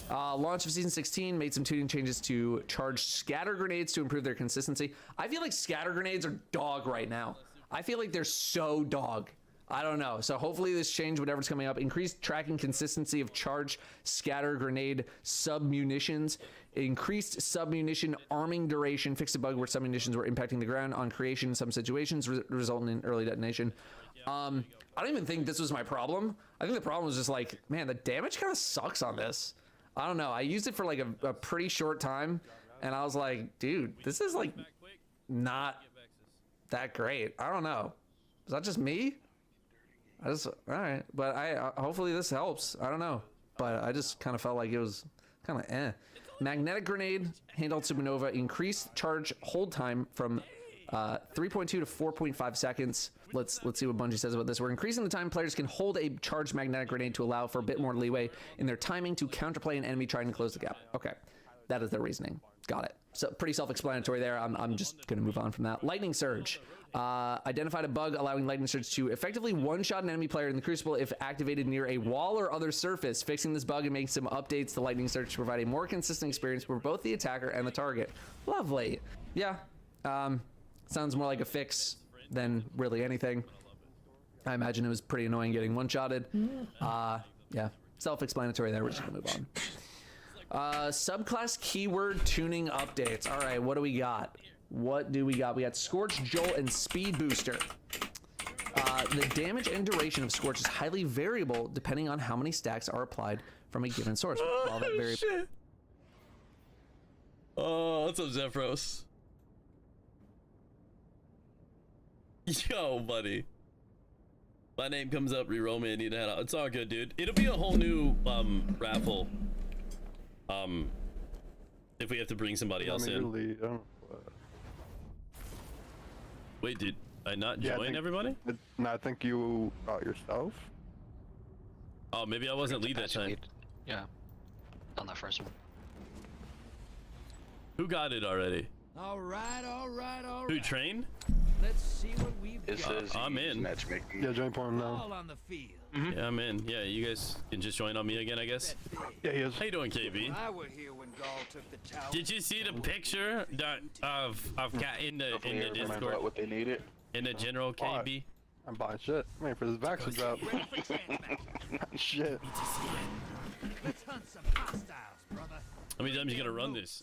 Launch of Season 16 made some tuning changes to charge scatter grenades to improve their consistency. I feel like scatter grenades are dog right now. I feel like they're so dog. I don't know. So hopefully this change, whatever's coming up, increased tracking consistency of charge scatter grenade submunitions, increased submunition arming duration, fixed a bug where submunitions were impacting the ground on creation in some situations, resulting in early detonation. I don't even think this was my problem. I think the problem was just like, man, the damage kind of sucks on this. I don't know. I used it for like a pretty short time, and I was like, dude, this is like not that great. I don't know. Is that just me? All right, but hopefully this helps. I don't know, but I just kind of felt like it was kind of eh. Magnetic Grenade, Handheld Supernova, increased charge hold time from 3.2 to 4.5 seconds. Let's see what Bungie says about this. We're increasing the time players can hold a charged magnetic grenade to allow for a bit more leeway in their timing to counterplay an enemy trying to close the gap. Okay, that is their reasoning. Got it. So pretty self-explanatory there. I'm just gonna move on from that. Lightning Surge. Identified a bug allowing Lightning Surge to effectively one-shot an enemy player in the Crucible if activated near a wall or other surface. Fixing this bug and making some updates to Lightning Surge to provide a more consistent experience for both the attacker and the target. Lovely. Yeah. Sounds more like a fix than really anything. I imagine it was pretty annoying getting one-shotted. Yeah. Self-explanatory there. We're just gonna move on. Subclass keyword tuning updates. All right, what do we got? What do we got? We got Scorch, Jolt, and Speed Booster. The damage and duration of Scorch is highly variable depending on how many stacks are applied from a given source. While that Shit. Oh, what's up, Zephyros? Yo, buddy. My name comes up, reroll me, I need a head out. It's all good, dude. It'll be a whole new raffle. If we have to bring somebody else in. Wait, did I not join everybody? No, I think you yourself. Oh, maybe I wasn't lead that time. Yeah, on that first one. Who got it already? All right. Who trained? Let's see what we've got. I'm in. Matchmaking. Yeah, join point now. All on the field. Yeah, I'm in. Yeah, you guys can just join on me again, I guess. Yeah, he is. How you doing, KB? I were here when Gaul took the tower. Did you see the picture that of Cat in the Discord? What they needed. In the general KB? I'm buying shit. I'm waiting for this vaccine drop. Shit. Let's hunt some hostiles, brother. How many times you gonna run this?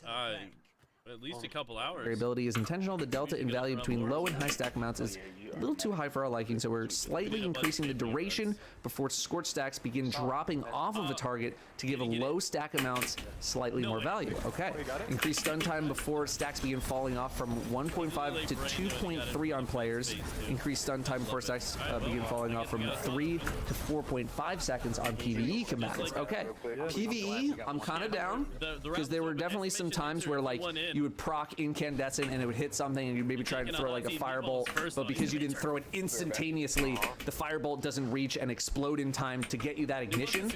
At least a couple hours. Variability is intentional. The delta in value between low and high stack amounts is a little too high for our liking, so we're slightly increasing the duration before scorch stacks begin dropping off of the target to give a low stack amounts slightly more value. Okay. Increase stun time before stacks begin falling off from 1.5 to 2.3 on players. Increase stun time before stacks begin falling off from 3 to 4.5 seconds on PvE combatants. Okay. PvE, I'm kind of down, because there were definitely some times where, like, you would proc incandescent and it would hit something and you'd maybe try to throw like a firebolt, but because you didn't throw it instantaneously, the firebolt doesn't reach and explode in time to get you that ignition.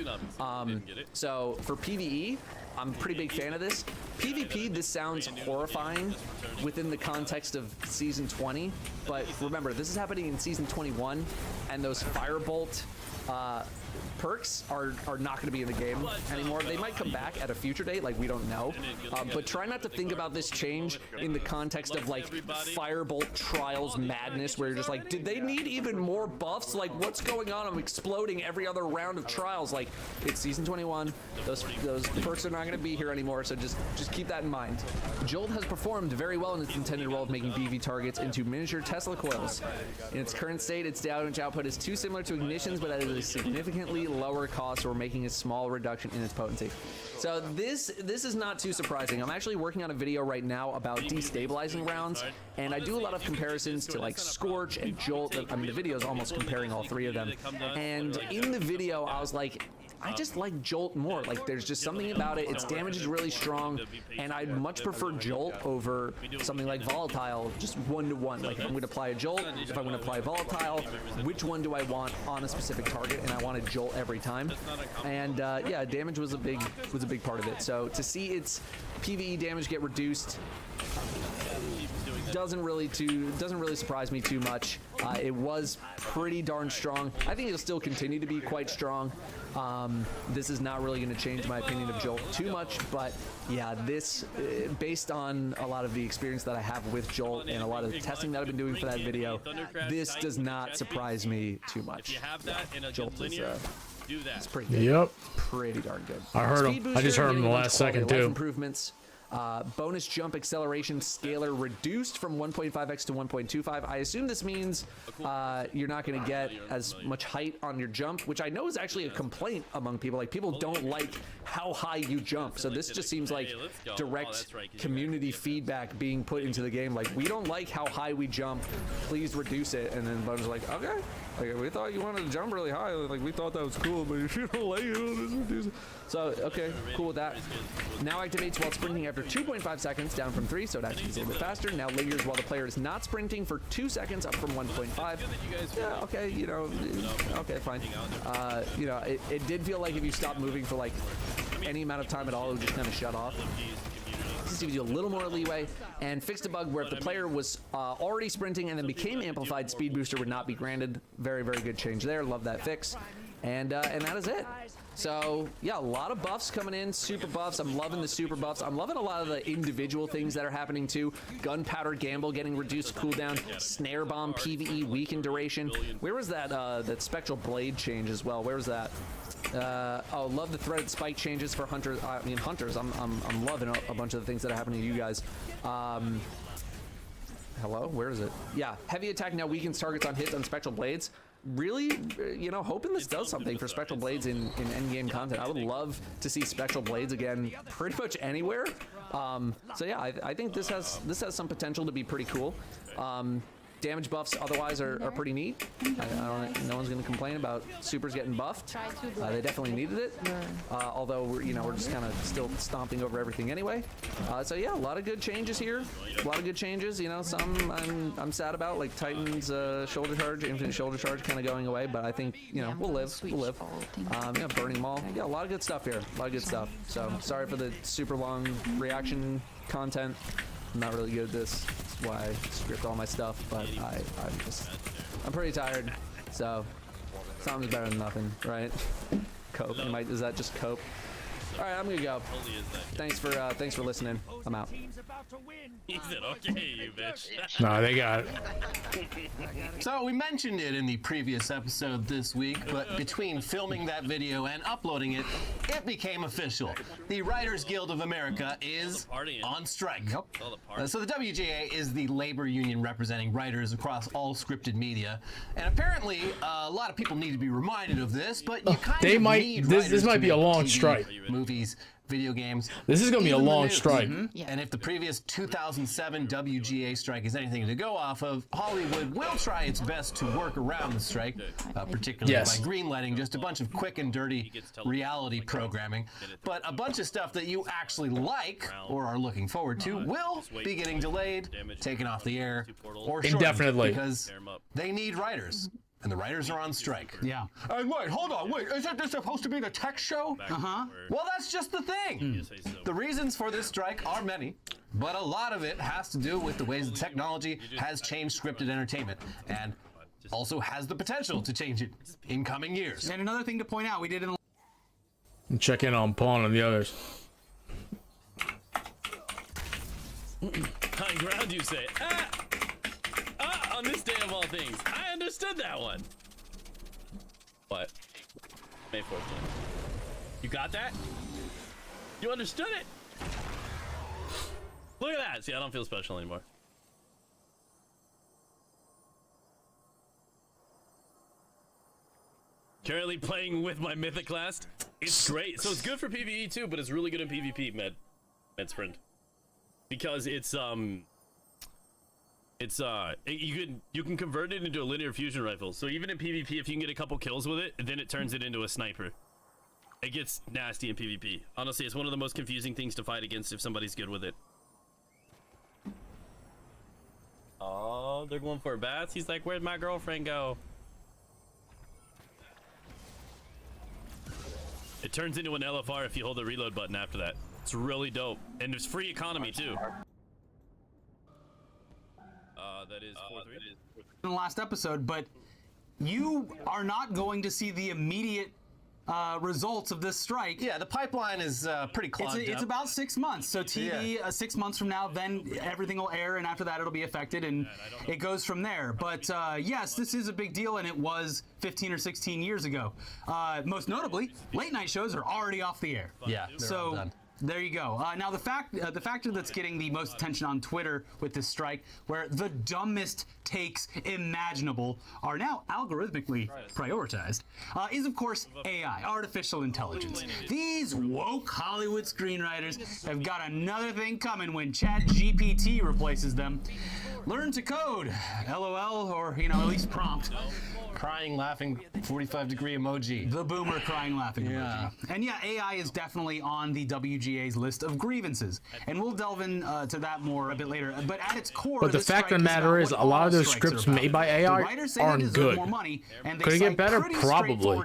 So for PvE, I'm a pretty big fan of this. PvP, this sounds horrifying within the context of Season 20, but remember, this is happening in Season 21, and those firebolt perks are not going to be in the game anymore. They might come back at a future date, like we don't know. But try not to think about this change in the context of like Firebolt Trials madness, where you're just like, did they need even more buffs? Like, what's going on? I'm exploding every other round of Trials. Like, it's Season 21. Those perks are not going to be here anymore, so just keep that in mind. Jolt has performed very well in its intended role of making BV targets into miniature Tesla coils. In its current state, its damage output is too similar to Ignition's, but at a significantly lower cost, or making a small reduction in its potency. So this is not too surprising. I'm actually working on a video right now about destabilizing rounds, and I do a lot of comparisons to like Scorch and Jolt. I mean, the video is almost comparing all three of them. And in the video, I was like, I just like Jolt more. Like, there's just something about it. Its damage is really strong, and I'd much prefer Jolt over something like Volatile, just 1-to-1. Like, if I'm going to apply a Jolt, if I'm going to apply Volatile, which one do I want on a specific target? And I want a Jolt every time. And yeah, damage was a big part of it. So to see its PvE damage get reduced doesn't really surprise me too much. It was pretty darn strong. I think it'll still continue to be quite strong. This is not really going to change my opinion of Jolt too much, but yeah, this, based on a lot of the experience that I have with Jolt and a lot of the testing that I've been doing for that video, this does not surprise me too much. Jolt is it's pretty good. Yep. Pretty darn good. I heard him. I just heard him in the last second too. Improvements. Bonus jump acceleration scalar reduced from 1.5x to 1.25. I assume this means you're not going to get as much height on your jump, which I know is actually a complaint among people. Like, people don't like how high you jump. So this just seems like direct community feedback being put into the game. Like, we don't like how high we jump. Please reduce it. And then Bonus like, okay. Like, we thought you wanted to jump really high. Like, we thought that was cool, but if you don't like it, just reduce it. So, okay, cool with that. Now activates while sprinting after 2.5 seconds, down from 3, so it activates a little bit faster. Now lingers while the player is not sprinting for 2 seconds, up from 1.5. Yeah, okay, you know, okay, fine. You know, it did feel like if you stopped moving for like any amount of time at all, it would just kind of shut off. This gives you a little more leeway, and fixed a bug where if the player was already sprinting and then became amplified, speed booster would not be granted. Very, very good change there. Love that fix. And that is it. So yeah, a lot of buffs coming in, super buffs. I'm loving the super buffs. I'm loving a lot of the individual things that are happening too. Gunpowder Gamble getting reduced cooldown, Snare Bomb PvE weakened duration. Where was that that Spectral Blade change as well? Where was that? Oh, love the threaded spike changes for hunters. I mean, hunters. I'm loving a bunch of the things that are happening to you guys. Hello, where is it? Yeah, heavy attack now weakens targets on hits on Spectral Blades. Really, you know, hoping this does something for Spectral Blades in endgame content. I would love to see Spectral Blades again pretty much anywhere. So yeah, I think this has some potential to be pretty cool. damage buffs otherwise are pretty neat. No one's going to complain about supers getting buffed. They definitely needed it. Although we're just kind of still stomping over everything anyway. So yeah, a lot of good changes here. A lot of good changes. Some I'm sad about, like Titan's shoulder charge, infinite shoulder charge, kind of going away. But I think we'll live. Burning Maul. Yeah, a lot of good stuff here. A lot of good stuff. So sorry for the super long reaction content. I'm not really good at this. That's why I script all my stuff, but I'm pretty tired. So something's better than nothing, right? Cope. Is that just cope? All right, I'm gonna go. Thanks for listening. I'm out. He said, "Okay, you bitch." Nah, they got it. So we mentioned it in the previous episode this week, but between filming that video and uploading it, it became official. The Writers Guild of America is on strike. So the WGA is the labor union representing writers across all scripted media, and apparently a lot of people need to be reminded of this. But you kind of need this might be a long TV, strike. Movies, video games. This is gonna be a even the long news. strike. And if the previous 2007 WGA strike is anything to go off of, Hollywood will try its best to work around the strike, particularly by greenlighting just a bunch of quick and dirty reality programming. But a bunch of stuff that you actually like or are looking forward to will be getting delayed, taken off the air, or shortened indefinitely because they need writers. And the writers are on strike. Yeah. And wait, hold on, isn't this supposed to be the tech show? Well, that's just the thing. The reasons for this strike are many, but a lot of it has to do with the ways the technology has changed scripted entertainment, and also has the potential to change it in coming years. And another thing to point out, we did in Check in on Pawn and the others. High ground, you say? On this day of all things, I understood that one. What? May 14th. You got that? You understood it? Look at that. See, I don't feel special anymore. Currently playing with my Mythic class. It's great. So it's good for PvE too, but it's really good in PvP, Med's friend. Because it's you can convert it into a linear fusion rifle. So even in PvP, if you can get a couple kills with it, then it turns it into a sniper. It gets nasty in PvP. Honestly, it's one of the most confusing things to fight against if somebody's good with it. Oh, they're going for bats. He's like, where'd my girlfriend go? It turns into an LFR if you hold the reload button after that. It's really dope. And there's free economy too. That is 4-3. the last episode, but you are not going to see the immediate results of this strike. Yeah, the pipeline is pretty clogged It's up. about 6 months. So TV, 6 months from now, then everything will air, and after that it'll be affected, and it goes from there. But yes, this is a big deal, and it was 15 or 16 years ago. Most notably, late night shows are already off the air. Yeah, they're all done. There you go. Now the factor that's getting the most attention on Twitter with this strike, where the dumbest takes imaginable are now algorithmically prioritized, is of course AI, artificial intelligence. These woke Hollywood screenwriters have got another thing coming when ChatGPT replaces them. Learn to code, LOL, or at least prompt. Crying, laughing, 45-degree emoji. The boomer crying, laughing emoji. And yeah, AI is definitely on the WGA's list of grievances, and we'll delve into that more a bit later. But at its core, but the fact of the matter is, a lot of those scripts made by AI aren't good. Could it get better? Probably,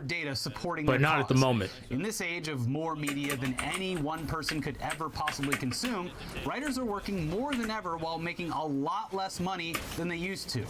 but not at the moment. In this age of more media than any one person could ever possibly consume, writers are working more than ever while making a lot less money than they used to.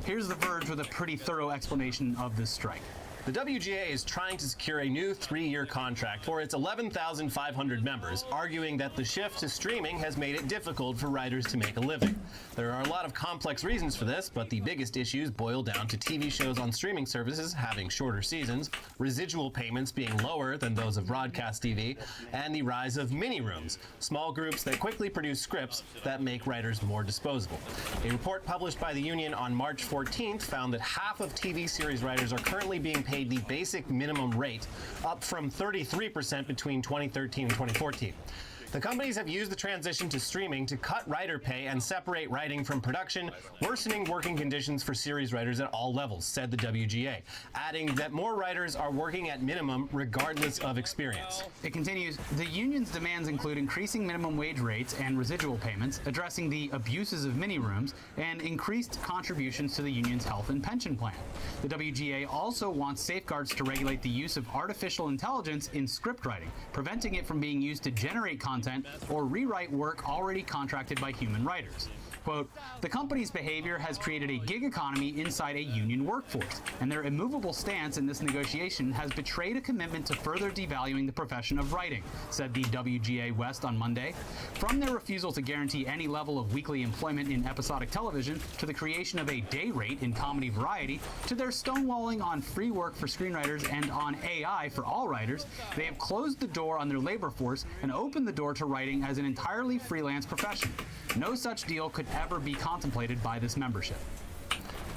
Here's The Verge with a pretty thorough explanation of this strike. The WGA is trying to secure a new 3-year contract for its 11,500 members, arguing that the shift to streaming has made it difficult for writers to make a living. There are a lot of complex reasons for this, but the biggest issues boil down to TV shows on streaming services having shorter seasons, residual payments being lower than those of broadcast TV, and the rise of mini-rooms, small groups that quickly produce scripts that make writers more disposable. A report published by the union on March 14th found that half of TV series writers are currently being paid the basic minimum rate, up from 33% between 2013 and 2014. The companies have used the transition to streaming to cut writer pay and separate writing from production, worsening working conditions for series writers at all levels, said the WGA, adding that more writers are working at minimum regardless of experience. It continues, the union's demands include increasing minimum wage rates and residual payments, addressing the abuses of mini rooms, and increased contributions to the union's health and pension plan. The WGA also wants safeguards to regulate the use of artificial intelligence in script writing, preventing it from being used to generate content or rewrite work already contracted by human writers. Quote, the company's behavior has created a gig economy inside a union workforce, and their immovable stance in this negotiation has betrayed a commitment to further devaluing the profession of writing, said the WGA West on Monday. From their refusal to guarantee any level of weekly employment in episodic television, to the creation of a day rate in comedy variety, to their stonewalling on free work for screenwriters and on AI for all writers, they have closed the door on their labor force and opened the door to writing as an entirely freelance profession. No such deal could ever be contemplated by this membership.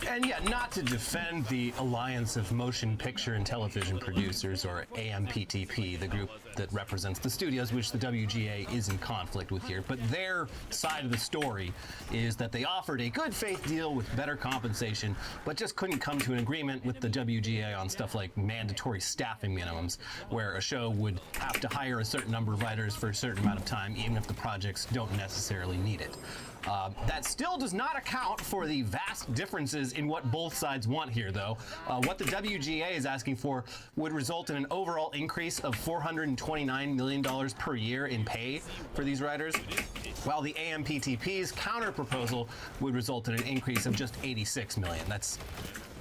And yeah, not to defend the Alliance of Motion Picture and Television Producers, or AMPTP, the group that represents the studios, which the WGA is in conflict with here, but their side of the story is that they offered a good faith deal with better compensation, but just couldn't come to an agreement with the WGA on stuff like mandatory staffing minimums, where a show would have to hire a certain number of writers for a certain amount of time, even if the projects don't necessarily need it. That still does not account for the vast differences in what both sides want here, though. What the WGA is asking for would result in an overall increase of $429 million per year in pay for these writers, while the AMPTP's counter proposal would result in an increase of just $86 million. That's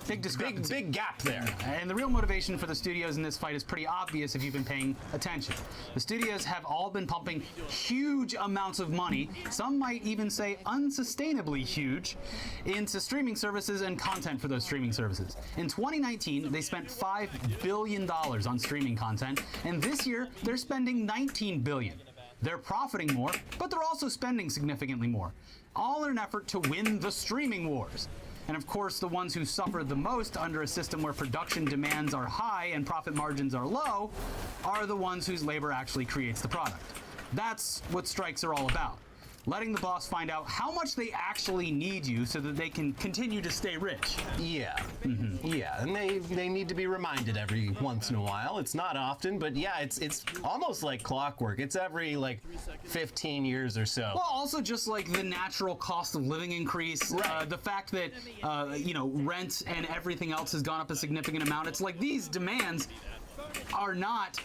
big discrepancy. Big gap there. And the real motivation for the studios in this fight is pretty obvious if you've been paying attention. The studios have all been pumping huge amounts of money, some might even say unsustainably huge, into streaming services and content for those streaming services. In 2019, they spent $5 billion on streaming content, and this year they're spending $19 billion. They're profiting more, but they're also spending significantly more, all in an effort to win the streaming wars. And of course, the ones who suffer the most under a system where production demands are high and profit margins are low are the ones whose labor actually creates the product. That's what strikes are all about. Letting the boss find out how much they actually need you so that they can continue to stay rich. Yeah. Yeah, and they need to be reminded every once in a while. It's not often, but yeah, it's almost like clockwork. It's every like 15 years or so. Well, also just like the natural cost of living increase, right. The fact that rent and everything else has gone up a significant amount. It's like these demands are not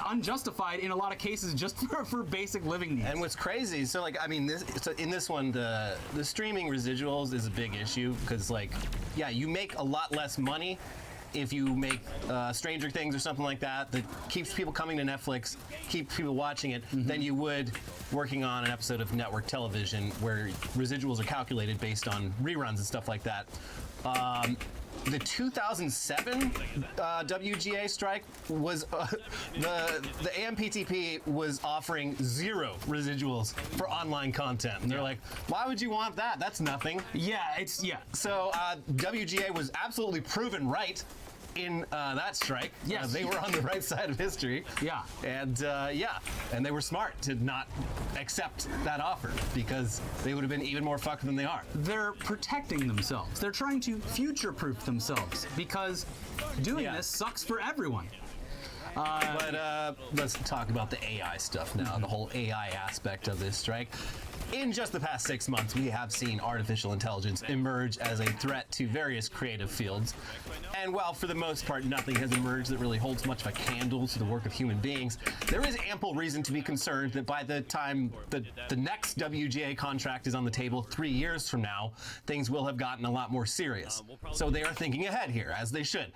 unjustified in a lot of cases just for basic living needs. And what's crazy, so like, I mean, in this one, the streaming residuals is a big issue because, like, yeah, you make a lot less money if you make Stranger Things or something like that keeps people coming to Netflix, keeps people watching it, than you would working on an episode of network television where residuals are calculated based on reruns and stuff like that. The 2007 WGA strike was the AMPTP was offering 0 residuals for online content, and they're like, "Why would you want that? That's nothing." So WGA was absolutely proven right in that strike. Yes, they were on the right side of history. Yeah, and they were smart to not accept that offer because they would have been even more fucked than they are. They're protecting themselves. They're trying to future-proof themselves because doing this sucks for everyone. But let's talk about the AI stuff now, the whole AI aspect of this strike. In just the past 6 months, we have seen artificial intelligence emerge as a threat to various creative fields. And while for the most part nothing has emerged that really holds much of a candle to the work of human beings, there is ample reason to be concerned that by the time the next WGA contract is on the table 3 years from now, things will have gotten a lot more serious. So they are thinking ahead here, as they should.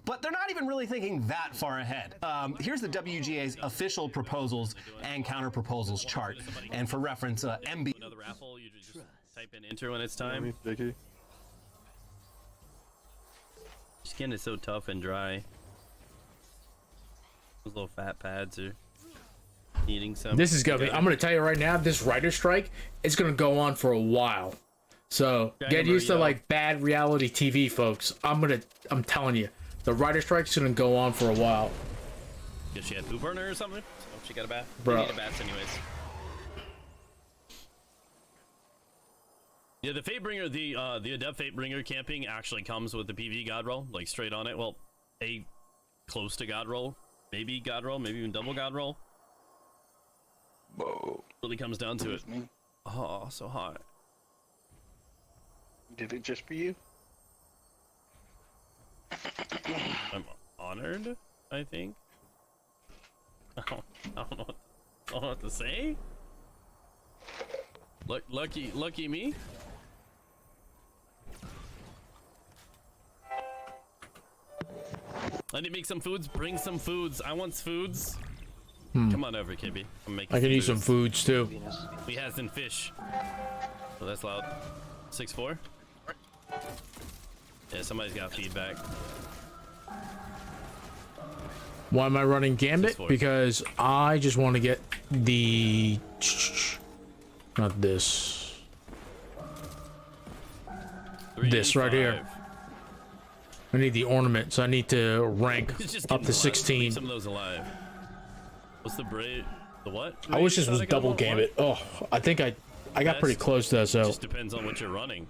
But they're not even really thinking that far ahead. Here's the WGA's official proposals and counter proposals chart. And for reference, MB. Another raffle, you just type in enter when it's time. Vicky. Skin is so tough and dry. Those little fat pads are needing some. This is gonna be, I'm gonna tell you right now, this writer strike is gonna go on for a while. So get used to like bad reality TV, folks. I'm telling you. The writer strike's gonna go on for a while. Guess she had poop burner or something? She got a bath. Bro. They need a bath anyways. Yeah, the Fatebringer, the Adept Fatebringer camping actually comes with the PV God roll, like straight on it. Well, a close to God roll, maybe God roll, maybe even double God roll. Whoa. Really comes down to it. Oh, so hot. Did it just for you? I'm honored, I think. I don't know what to say. Lucky me. I need to make some foods. Bring some foods. I want foods. Come on over, KB. I'm making. I can use some foods too. We have some fish. Oh, that's loud. 6-4. Yeah, somebody's got feedback. Why am I running Gambit? Because I just want to get the... Not this. This right here. I need the ornament, so I need to rank up to 16. Some of those alive. What's the braid? The what? I wish this was double Gambit. Oh, I think I got pretty close to that, so... Just depends on what you're running.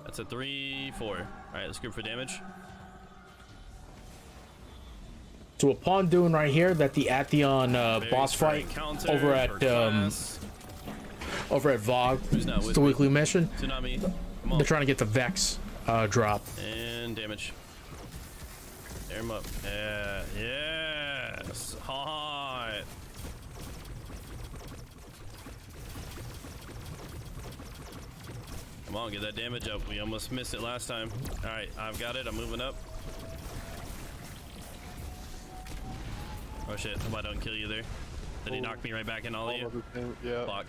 That's a 3-4. All right, let's group for damage. So upon doing right here that the Atheon boss fight over at VOG, it's the weekly mission. Tsunami. They're trying to get the Vex drop. And damage. Air him up. Yeah. Yes. Hot. Come on, get that damage up. We almost missed it last time. All right, I've got it. I'm moving up. Oh shit! Hope I don't kill you there. Did he knock me right back in all of you? Yeah. Fuck.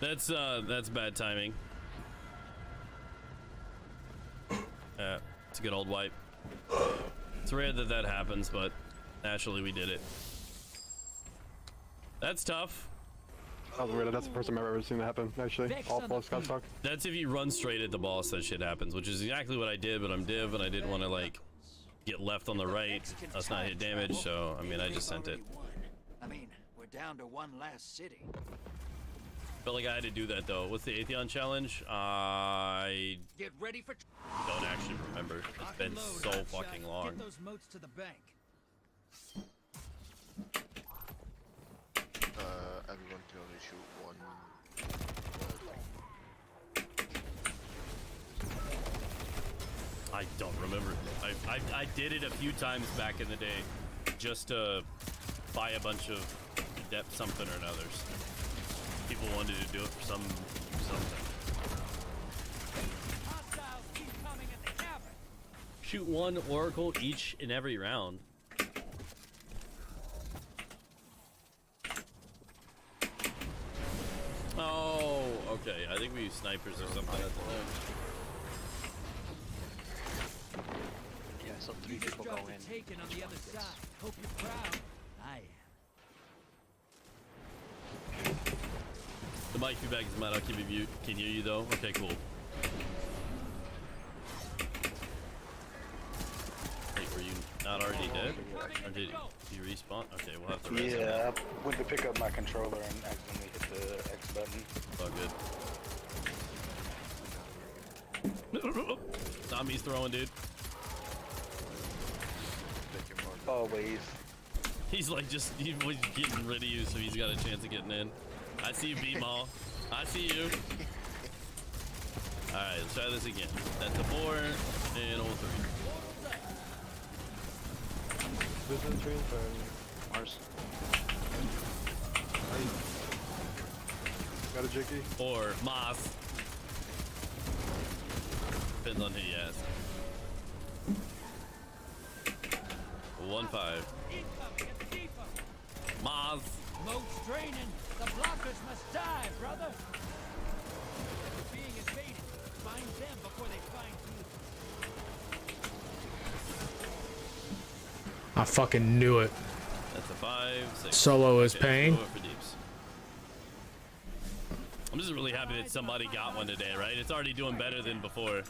That's bad timing. It's a good old wipe. It's rare that that happens, but naturally we did it. That's tough. That's weird. That's the first time I've ever seen that happen. Actually, all full Scott talk. That's if you run straight at the boss, that shit happens, which is exactly what I did. But I'm div, and I didn't want to like get left on the right. Let's not hit damage. So I mean, I just sent it. I mean, we're down to one last city. Felt like I had to do that though. What's the Atheon challenge? I Get ready for don't actually remember. It's been so fucking long. Get those moats to the bank. Everyone can only shoot one. I don't remember. I did it a few times back in the day, just to buy a bunch of depth something or another's. People wanted to do it for something. Shoot one oracle each in every round. Oh, okay. I think we use snipers or something at the end. Yeah, so 3 people go in. Taken on the other side. Hope you're proud. I am. The mic feedback is mad. I'll keep you. Can hear you though. Okay, cool. Wait, were you not already dead? Or did you respawn? Okay, we'll have to res Yeah, I went to pick up my controller and accidentally hit the X button. It's all good. Zombie's throwing, dude. Always. He's like he was getting rid of you, so he's got a chance of getting in. I see you, B-Mall. I see you. Alright, let's try this again. That's a 4 and all 3. Byzantine and Mars. Got a Jicky. Or Moss. Depends on who you ask. 1-5. Moss. Moats draining. The blockers must die, brother. They're being invaded. Find them before they find you. I fucking knew it. That's a 5, 6. Solo is pain. Let's go for deeps. I'm just really happy that somebody got one today, right? It's already doing better than before.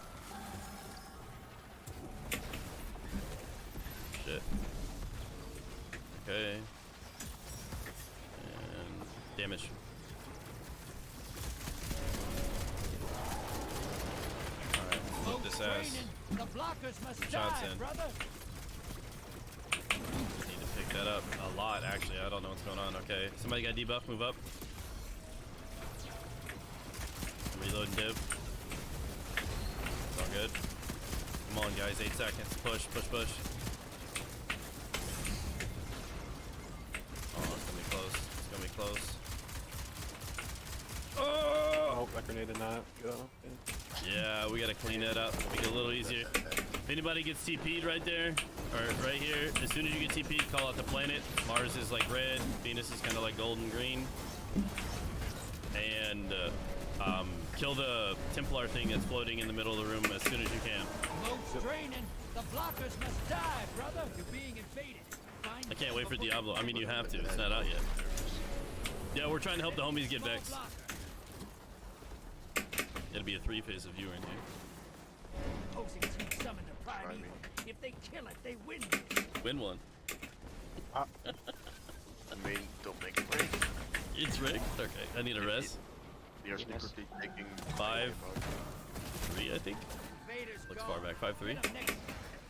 Shit. Okay. And damage. Alright, flip this ass. The blockers must Shots die, in. brother. Need to pick that up a lot, actually. I don't know what's going on. Okay, somebody got debuff. Move up. Reloading dip. It's all good. Come on, guys. 8 seconds. Push, push, push. Oh, it's gonna be close. It's gonna be close. Oh, I grenaded that. Go. Yeah, we gotta clean that up. Make it a little easier. If anybody gets TP'd right there, or right here, as soon as you get TP'd, call out the planet. Mars is like red. Venus is kind of like golden green. And kill the Templar thing that's floating in the middle of the room as soon as you can. Smoke's draining. The blockers must die, brother. You're being invaded. Find I can't wait for Diablo. I mean, you have to. It's not out yet. Yeah, we're trying to help the homies get Vex. It'll be a 3-phase of you in here. Opposing team summoned the Primeval. If they kill it, they win. Win one. I mean, don't make it break. It's rigged? Okay, I need a res. You're secretly taking 5, 3, I think. Looks far back. 5-3.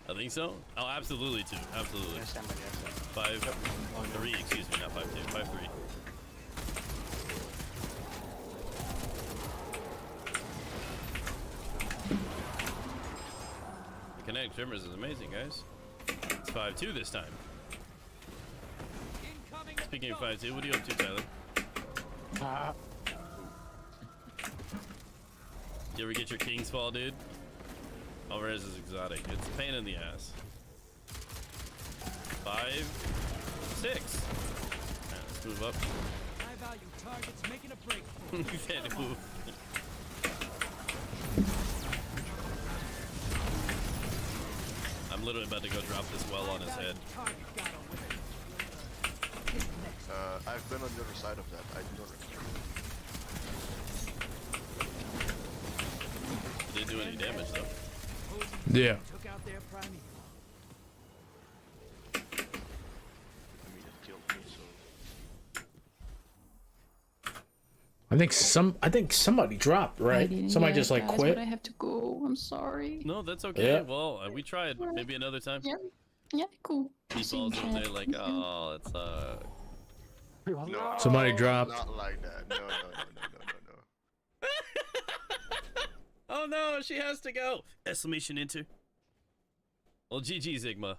I think so. Oh, absolutely 2. Absolutely. 5-3. Excuse me, not 5-2. 5-3. The kinetic tremors is amazing, guys. It's 5-2 this time. Speaking of 5-2, what are you up to, Tyler? You ever get your King's Fall, dude? Alvarez is exotic. It's a pain in the ass. 5, 6. Alright, let's move up. High value targets making a break. You can't move. I'm literally about to go drop this well on his head. I've been on the other side of that. I do not remember. It didn't do any damage though. Yeah. Took out their Primeval. I mean, it killed me, so. I think somebody dropped, right? Somebody just like guys, quit. But I have to go. I'm sorry. No, that's okay. Yeah. Well, we tried. Maybe another time. Yeah. Yeah. Cool. Meatballs over there like, oh, it's No, Somebody dropped. Not like that. No. Oh no, she has to go. Exclamation enter. Well, GG Sigma.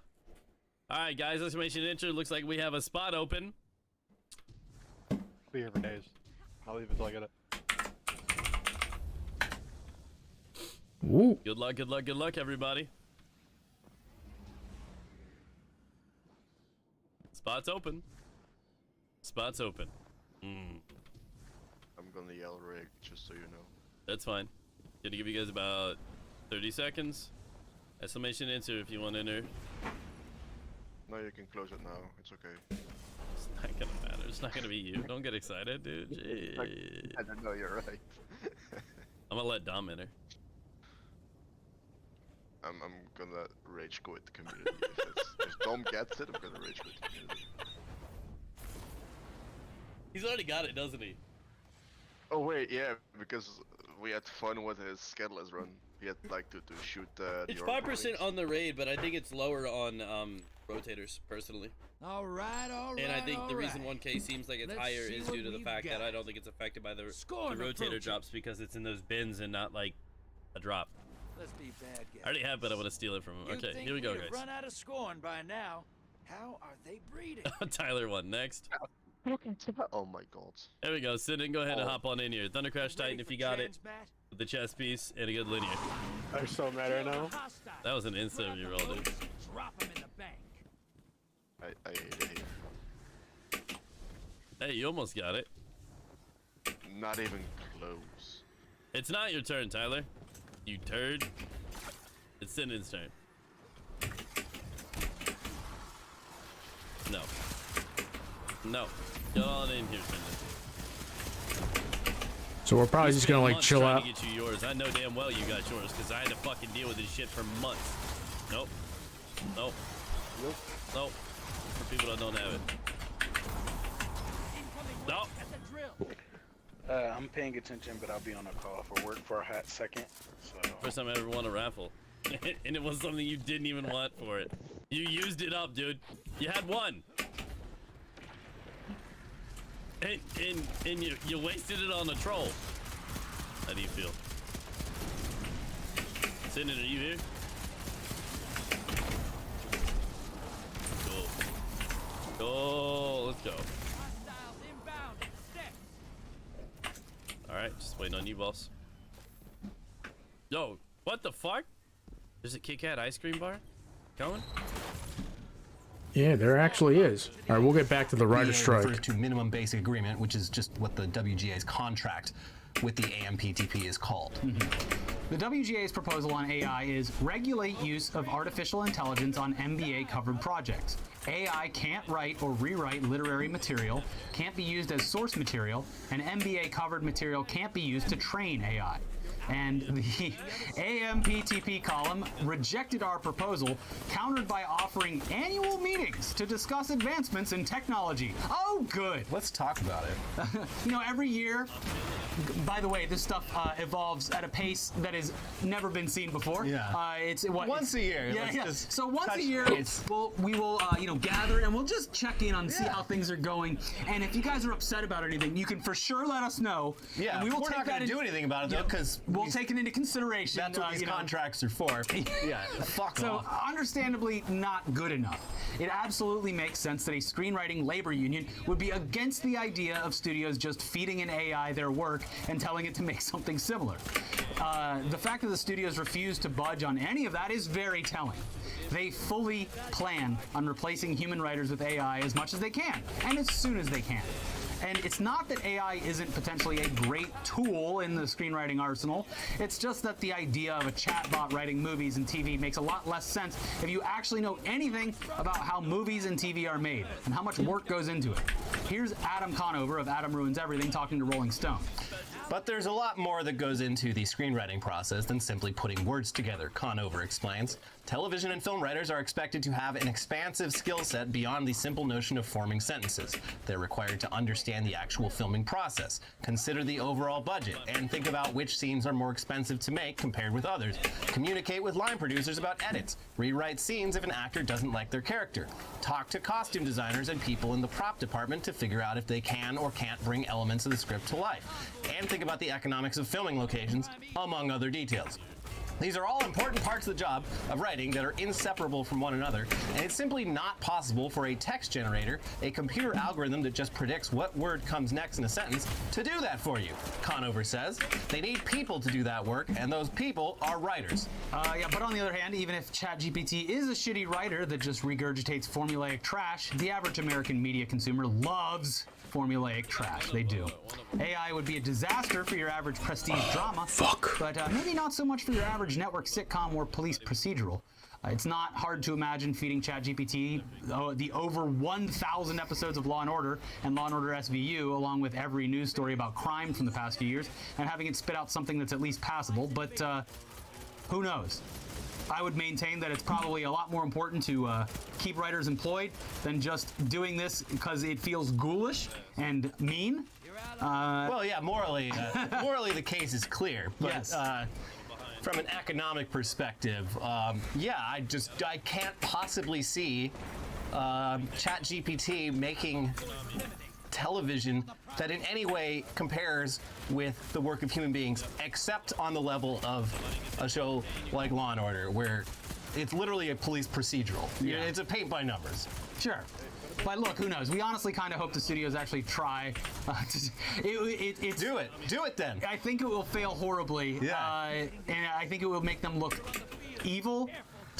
Alright guys, exclamation enter. Looks like we have a spot open. Be here for days. I'll leave until I get it. Ooh. Good luck, good luck, good luck, everybody. Spot's open. Spot's open. I'm gonna yell rig, just so you know. That's fine. Gonna give you guys about 30 seconds. Exclamation enter if you want to enter. No, you can close it now. It's okay. It's not gonna matter. It's not gonna be you. Don't get excited, dude. Jeez. I don't know, you're right. I'm gonna let Dom enter. I'm gonna rage quit the community. If Dom gets it, I'm gonna rage quit the community. He's already got it, doesn't he? Oh wait, yeah, because we had fun with his Scandalous run. He had like to shoot the. It's Oracle 5% wings. on the raid, but I think it's lower on rotators personally. All right. And I think the reason 1K seems like it's Let's higher see is what due to the we've fact that got. I don't think it's affected by the Scorn rotator approaching. drops because it's in those bins and not like a drop. Let's be bad guys. I already have, but I want to steal it from him. You'd Okay, think here we go, we'd have guys. Run out of scorn by now. How are they breeding? Tyler won next. Oh my god. There we go. Sin, go ahead and Oh. hop on in here. Thunder Crash Titan if you got it. With the chest piece and a good linear. I'm so mad right now. That was an instant reroll, dude. Drop them in the bank. I hate it here. Hey, you almost got it. Not even close. It's not your turn, Tyler. You turd. It's Sinden's turn. No. No. Get on in here, Sinden. So we're probably just gonna like Months chill trying out. to get you yours. I know damn well you got yours because I had to fucking deal with this shit for months. Nope. Nope. Nope. for people that don't have it. No. I'm paying attention, but I'll be on a call for work for a hot second. So. First time I ever won a raffle. And it was something you didn't even want for it. You used it up, dude. You had one. And you wasted it on a troll. How do you feel? Sydney, are you here? Go. Let's go. Alright, just waiting on you, boss. Yo, what the fuck? There's a Kit Kat ice cream bar going? Yeah, there actually is. All right, we'll get back to the writer's strike. Refers to minimum basic agreement, which is just what the WGA's contract with the AMPTP is called. The WGA's proposal on AI is regulate use of artificial intelligence on MBA-covered projects. AI can't write or rewrite literary material, can't be used as source material, and MBA-covered material can't be used to train AI. And the AMPTP column rejected our proposal, countered by offering annual meetings to discuss advancements in technology. Oh, good. Let's talk about it. You know, every year, by the way, this stuff evolves at a pace that has never been seen before. Yeah. It's what, once a year. Yeah. Just so once a year, we will gather and we'll just check in on see how things are going. And if you guys are upset about anything, you can for sure let us know. Yeah. And we will we're not going to do anything about it though, because we'll take it into consideration. That's what these contracts are for. Yeah. Fuck off. So understandably not good enough. It absolutely makes sense that a screenwriting labor union would be against the idea of studios just feeding an AI their work and telling it to make something similar. The fact that the studios refuse to budge on any of that is very telling. They fully plan on replacing human writers with AI as much as they can, and as soon as they can. And it's not that AI isn't potentially a great tool in the screenwriting arsenal. It's just that the idea of a chatbot writing movies and TV makes a lot less sense if you actually know anything about how movies and TV are made and how much work goes into it. Here's Adam Conover of Adam Ruins Everything talking to Rolling Stone. But there's a lot more that goes into the screenwriting process than simply putting words together, Conover explains. Television and film writers are expected to have an expansive skill set beyond the simple notion of forming sentences. They're required to understand the actual filming process, consider the overall budget, and think about which scenes are more expensive to make compared with others, communicate with line producers about edits, rewrite scenes if an actor doesn't like their character, talk to costume designers and people in the prop department to figure out if they can or can't bring elements of the script to life, and think about the economics of filming locations, among other details. These are all important parts of the job of writing that are inseparable from one another, and it's simply not possible for a text generator, a computer algorithm that just predicts what word comes next in a sentence, to do that for you, Conover says. They need people to do that work, and those people are writers. Yeah, but on the other hand, even if ChatGPT is a shitty writer that just regurgitates formulaic trash, the average American media consumer loves formulaic trash. They do. AI would be a disaster for your average prestige drama. But maybe not so much for your average network sitcom or police procedural. It's not hard to imagine feeding ChatGPT the over 1,000 episodes of Law & Order and Law & Order SVU, along with every news story about crime from the past few years, and having it spit out something that's at least passable. But who knows? I would maintain that it's probably a lot more important to keep writers employed than just doing this because it feels ghoulish and mean. Well, yeah, morally the case is clear. But yes. From an economic perspective, yeah, I can't possibly see ChatGPT making television that in any way compares with the work of human beings, except on the level of a show like Law & Order, where it's literally a police procedural. Yeah. It's a paint by numbers. Sure. But look, who knows? We honestly kind of hope the studios actually try. Do it then. I think it will fail horribly. Yeah. And I think it will make them look evil.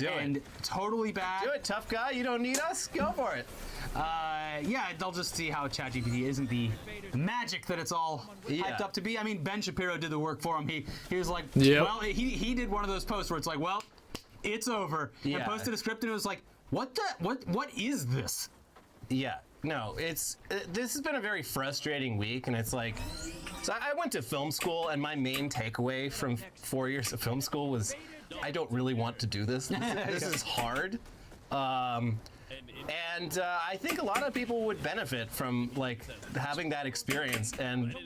And totally bad. Do it, tough guy. You don't need us. Go for it. Yeah, they'll just see how ChatGPT isn't the magic that it's all hyped up to be. I mean, Ben Shapiro did the work for him. He was like, well, he did one of those posts where it's like, well, it's over. Yeah. And posted a script and it was like, what is this? Yeah. No, this has been a very frustrating week, and it's like, so I went to film school, and my main takeaway from 4 years of film school was, I don't really want to do this. This is hard. And I think a lot of people would benefit from like having that experience, and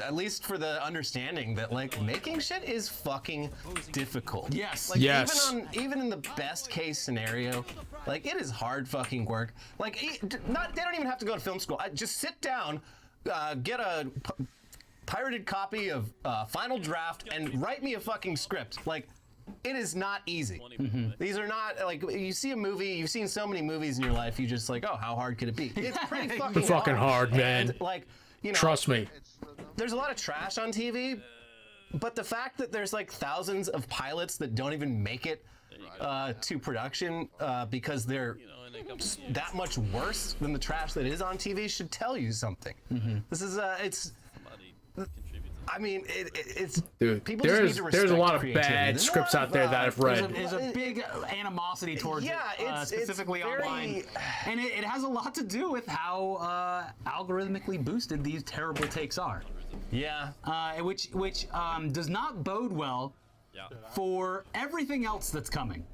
at least for the understanding that like making shit is fucking difficult. Yes. Like, Yes. Even in the best case scenario, like it is hard fucking work. Like they don't even have to go to film school. Just sit down, get a pirated copy of Final Draft, and write me a fucking script. Like. It is not easy. These are not like you see a movie. You've seen so many movies in your life. You just like, oh, how hard could it be? It's pretty fucking hard, man. And, like, you know, Trust me. There's a lot of trash on TV, but the fact that there's like thousands of pilots that don't even make it to production because they're that much worse than the trash that is on TV should tell you something. This is it's. I mean, it's dude. People just need to respect There's a lot of creativity. bad scripts out there that I've read. There's a big animosity towards it, specifically online, and it has a lot to do with how algorithmically boosted these terrible takes are. Yeah. Which does not bode well for everything else that's coming.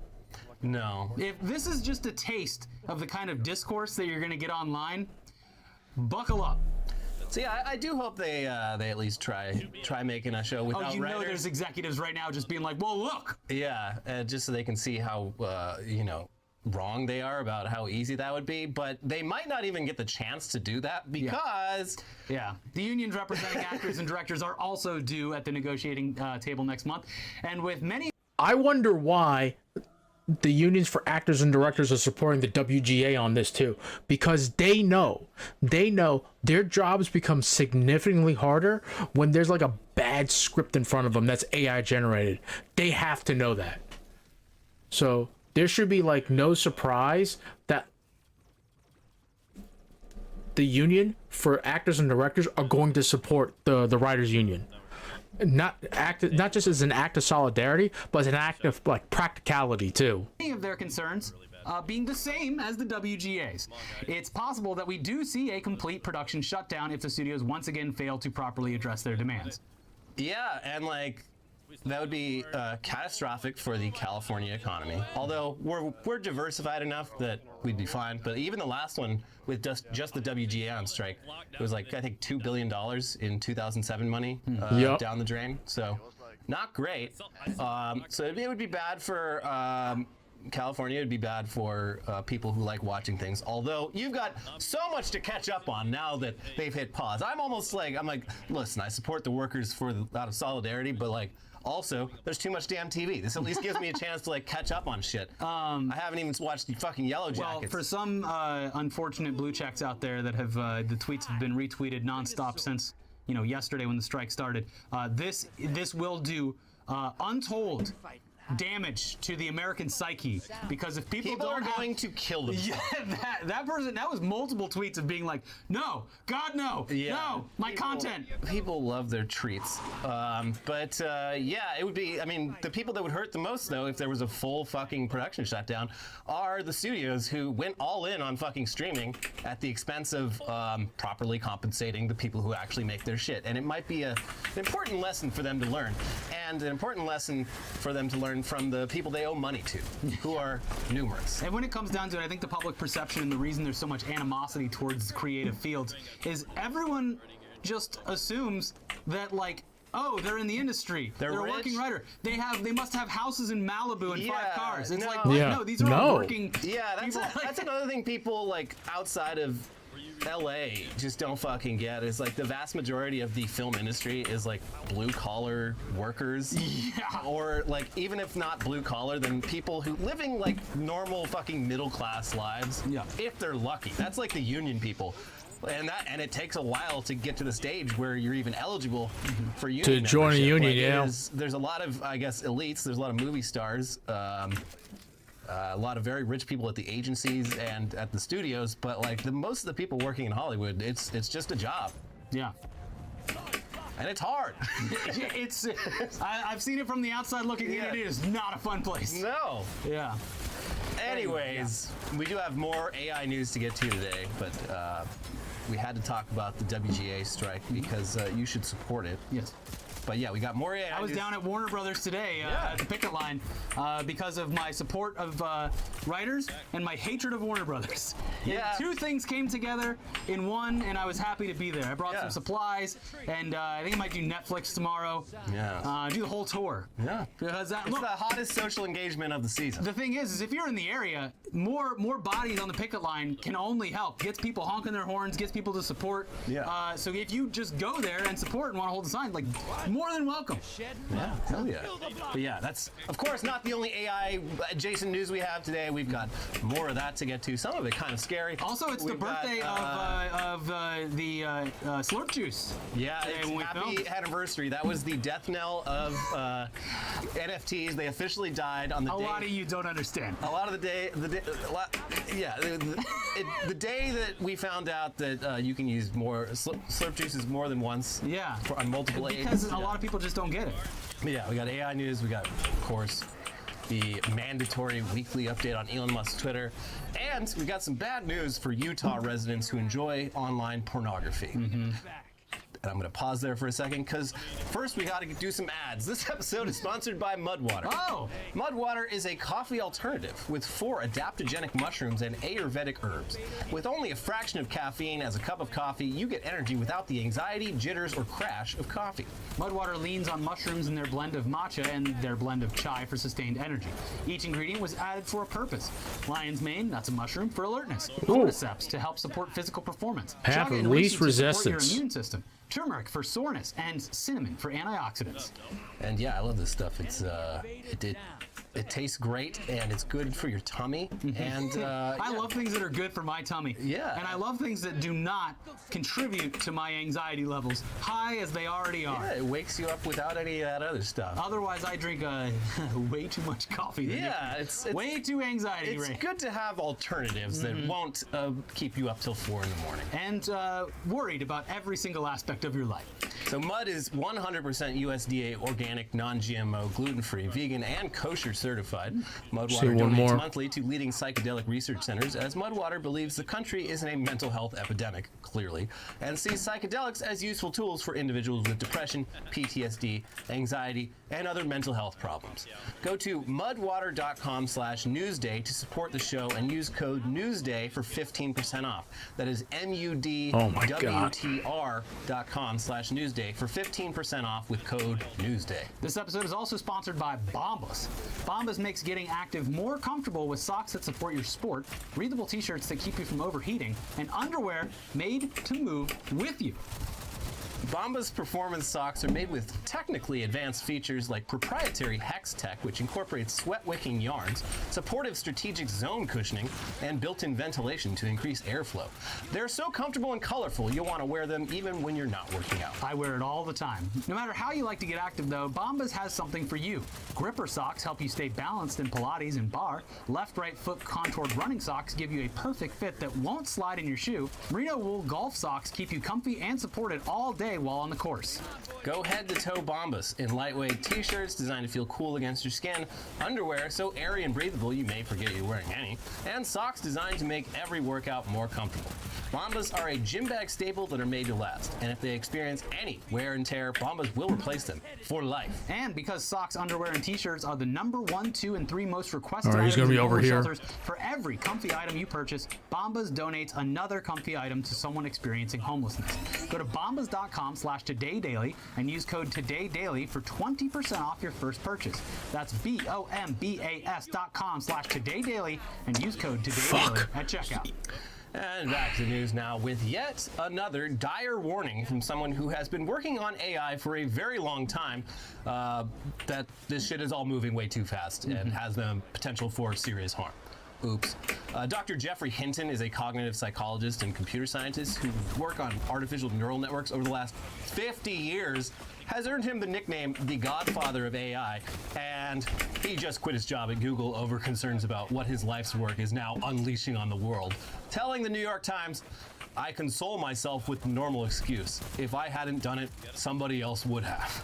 No. If this is just a taste of the kind of discourse that you're going to get online, buckle up. So yeah, I do hope they at least try making a show without writers. writers. There's executives right now just being like, well, look. Yeah, just so they can see how wrong they are about how easy that would be. But they might not even get the chance to do that because the unions representing actors and directors are also due at the negotiating table next month, and with many. I wonder why the unions for actors and directors are supporting the WGA on this too, because they know their jobs become significantly harder when there's like a bad script in front of them that's AI generated. They have to know that. So there should be like no surprise that the union for actors and directors are going to support the writers union. Not just as an act of solidarity, but as an act of like practicality too. Many of their concerns being the same as the WGA's. It's possible that we do see a complete production shutdown if the studios once again fail to properly address their demands. Yeah, and like that would be catastrophic for the California economy. Although we're diversified enough that we'd be fine. But even the last one with just the WGA on strike, it was like I think $2 billion in 2007 money down the drain. So not great. So it would be bad for California. It'd be bad for people who like watching things. Although you've got so much to catch up on now that they've hit pause. I'm like, listen, I support the workers out of solidarity, but like. Also, there's too much damn TV. This at least gives me a chance to like catch up on shit. I haven't even watched the fucking Yellow Jackets. Well, for some unfortunate blue checks out there that have the tweets have been retweeted nonstop since yesterday when the strike started. This will do untold damage to the American psyche, because if people are going to kill them. Yeah, that was multiple tweets of being like, no, God, no, no, my content. People love their treats, but it would be. I mean, the people that would hurt the most, though, if there was a full fucking production shutdown, are the studios who went all in on fucking streaming at the expense of properly compensating the people who actually make their shit. And it might be an important lesson for them to learn, and an important lesson for them to learn from the people they owe money to, who are numerous. And when it comes down to it, I think the public perception and the reason there's so much animosity towards creative fields is everyone just assumes that like, oh, they're in the industry. They're a working writer. They must have houses in Malibu and 5 cars. It's no, these are all working. Yeah, that's another thing people like outside of LA just don't fucking get is like the vast majority of the film industry is like blue collar workers, or like even if not blue collar, then people who living like normal fucking middle class lives, if they're lucky. That's like the union people. And it takes a while to get to the stage where you're even eligible for union to join a union. Like there's a lot of, I guess, elites. There's a lot of movie stars. A lot of very rich people at the agencies and at the studios, but like most of the people working in Hollywood, it's just a job. Yeah. And it's hard. I've seen it from the outside looking in. It is not a fun place. No. Yeah. Anyways, we do have more AI news to get to today, but we had to talk about the WGA strike because you should support it. Yes. But yeah, we got more AI. I was down at Warner Brothers today at the picket line because of my support of writers and my hatred of Warner Brothers. Yeah. Two things came together in one, and I was happy to be there. I brought some supplies, and I think I might do Netflix tomorrow. Yeah. Do the whole tour. Yeah. Because it's the hottest social engagement of the season. The thing is if you're in the area, more bodies on the picket line can only help. Gets people honking their horns, gets people to support. Yeah. So if you just go there and support and want to hold the sign, like, more than welcome. Yeah, hell yeah. But yeah, that's of course not the only AI adjacent news we have today. We've got more of that to get to. Some of it kind of scary. Also, it's the birthday of the Slurp Juice. Yeah, it's happy anniversary. That was the death knell of NFTs. They officially died on the day. A lot of you don't understand. A lot of the day, the day that we found out that you can use more Slurp Juices more than once. Yeah. On multiple aids. Because a lot of people just don't get it. Yeah, we got AI news. We got, of course, the mandatory weekly update on Elon Musk's Twitter. And we got some bad news for Utah residents who enjoy online pornography. And I'm going to pause there for a second because first we got to do some ads. This episode is sponsored by Mudwater. Oh! Mudwater is a coffee alternative with 4 adaptogenic mushrooms and Ayurvedic herbs. With only a fraction of caffeine as a cup of coffee, you get energy without the anxiety, jitters, or crash of coffee. Mudwater leans on mushrooms in their blend of matcha and their blend of chai for sustained energy. Each ingredient was added for a purpose. Lion's mane, that's a mushroom, for alertness. Cordyceps to help support physical performance. Path of Chaga and least reishi to support your resistance. immune system. Turmeric for soreness, and cinnamon for antioxidants. And yeah, I love this stuff. It's it tastes great and it's good for your tummy. And I love things that are good for my tummy. Yeah. And I love things that do not contribute to my anxiety levels, high as they already are. Yeah, it wakes you up without any of that other stuff. Otherwise, I drink way too much coffee. Yeah, it's way too anxiety. It's good to have alternatives that won't keep you up till 4 in the morning. And worried about every single aspect of your life. So Mud is 100% USDA organic, non-GMO, gluten-free, vegan, and kosher certified. Mudwater donates monthly to leading psychedelic research centers, as Mudwater believes the country is in a mental health epidemic, clearly, and sees psychedelics as useful tools for individuals with depression, PTSD, anxiety, and other mental health problems. Go to mudwater.com/newsday to support the show and use code NEWSDAY for 15% off. That is MUDWTR.com/newsday for 15% off with code NEWSDAY. This episode is also sponsored by Bombas. Bombas makes getting active more comfortable with socks that support your sport, breathable t-shirts that keep you from overheating, and underwear made to move with you. Bombas performance socks are made with technically advanced features like proprietary Hex Tech, which incorporates sweat-wicking yarns, supportive strategic zone cushioning, and built-in ventilation to increase airflow. They're so comfortable and colorful, you'll want to wear them even when you're not working out. I wear it all the time. No matter how you like to get active, though, Bombas has something for you. Gripper socks help you stay balanced in Pilates and bar. Left-right foot contoured running socks give you a perfect fit that won't slide in your shoe. Merino wool golf socks keep you comfy and supported all day while on the course. Go head to toe Bombas in lightweight t-shirts designed to feel cool against your skin, underwear so airy and breathable you may forget you're wearing any, and socks designed to make every workout more comfortable. Bombas are a gym bag staple that are made to last, and if they experience any wear and tear, Bombas will replace them for life. And because socks, underwear, and t-shirts are the number 1, 2, and 3 most requested All right, he's items gonna be in over homeless here. shelters, for every comfy item you purchase, Bombas donates another comfy item to someone experiencing homelessness. Go to bombas.com/todaydaily and use code TODAYDAILY for 20% off your first purchase. That's BOMBAS.com/todaydaily and use code TODAYDAILY at checkout. And back to the news now with yet another dire warning from someone who has been working on AI for a very long time, that this shit is all moving way too fast and has the potential for serious harm. Oops. Dr. Jeffrey Hinton is a cognitive psychologist and computer scientist whose work on artificial neural networks over the last 50 years has earned him the nickname the Godfather of AI, and he just quit his job at Google over concerns about what his life's work is now unleashing on the world, telling the New York Times, "I console myself with the normal excuse. If I hadn't done it, somebody else would have."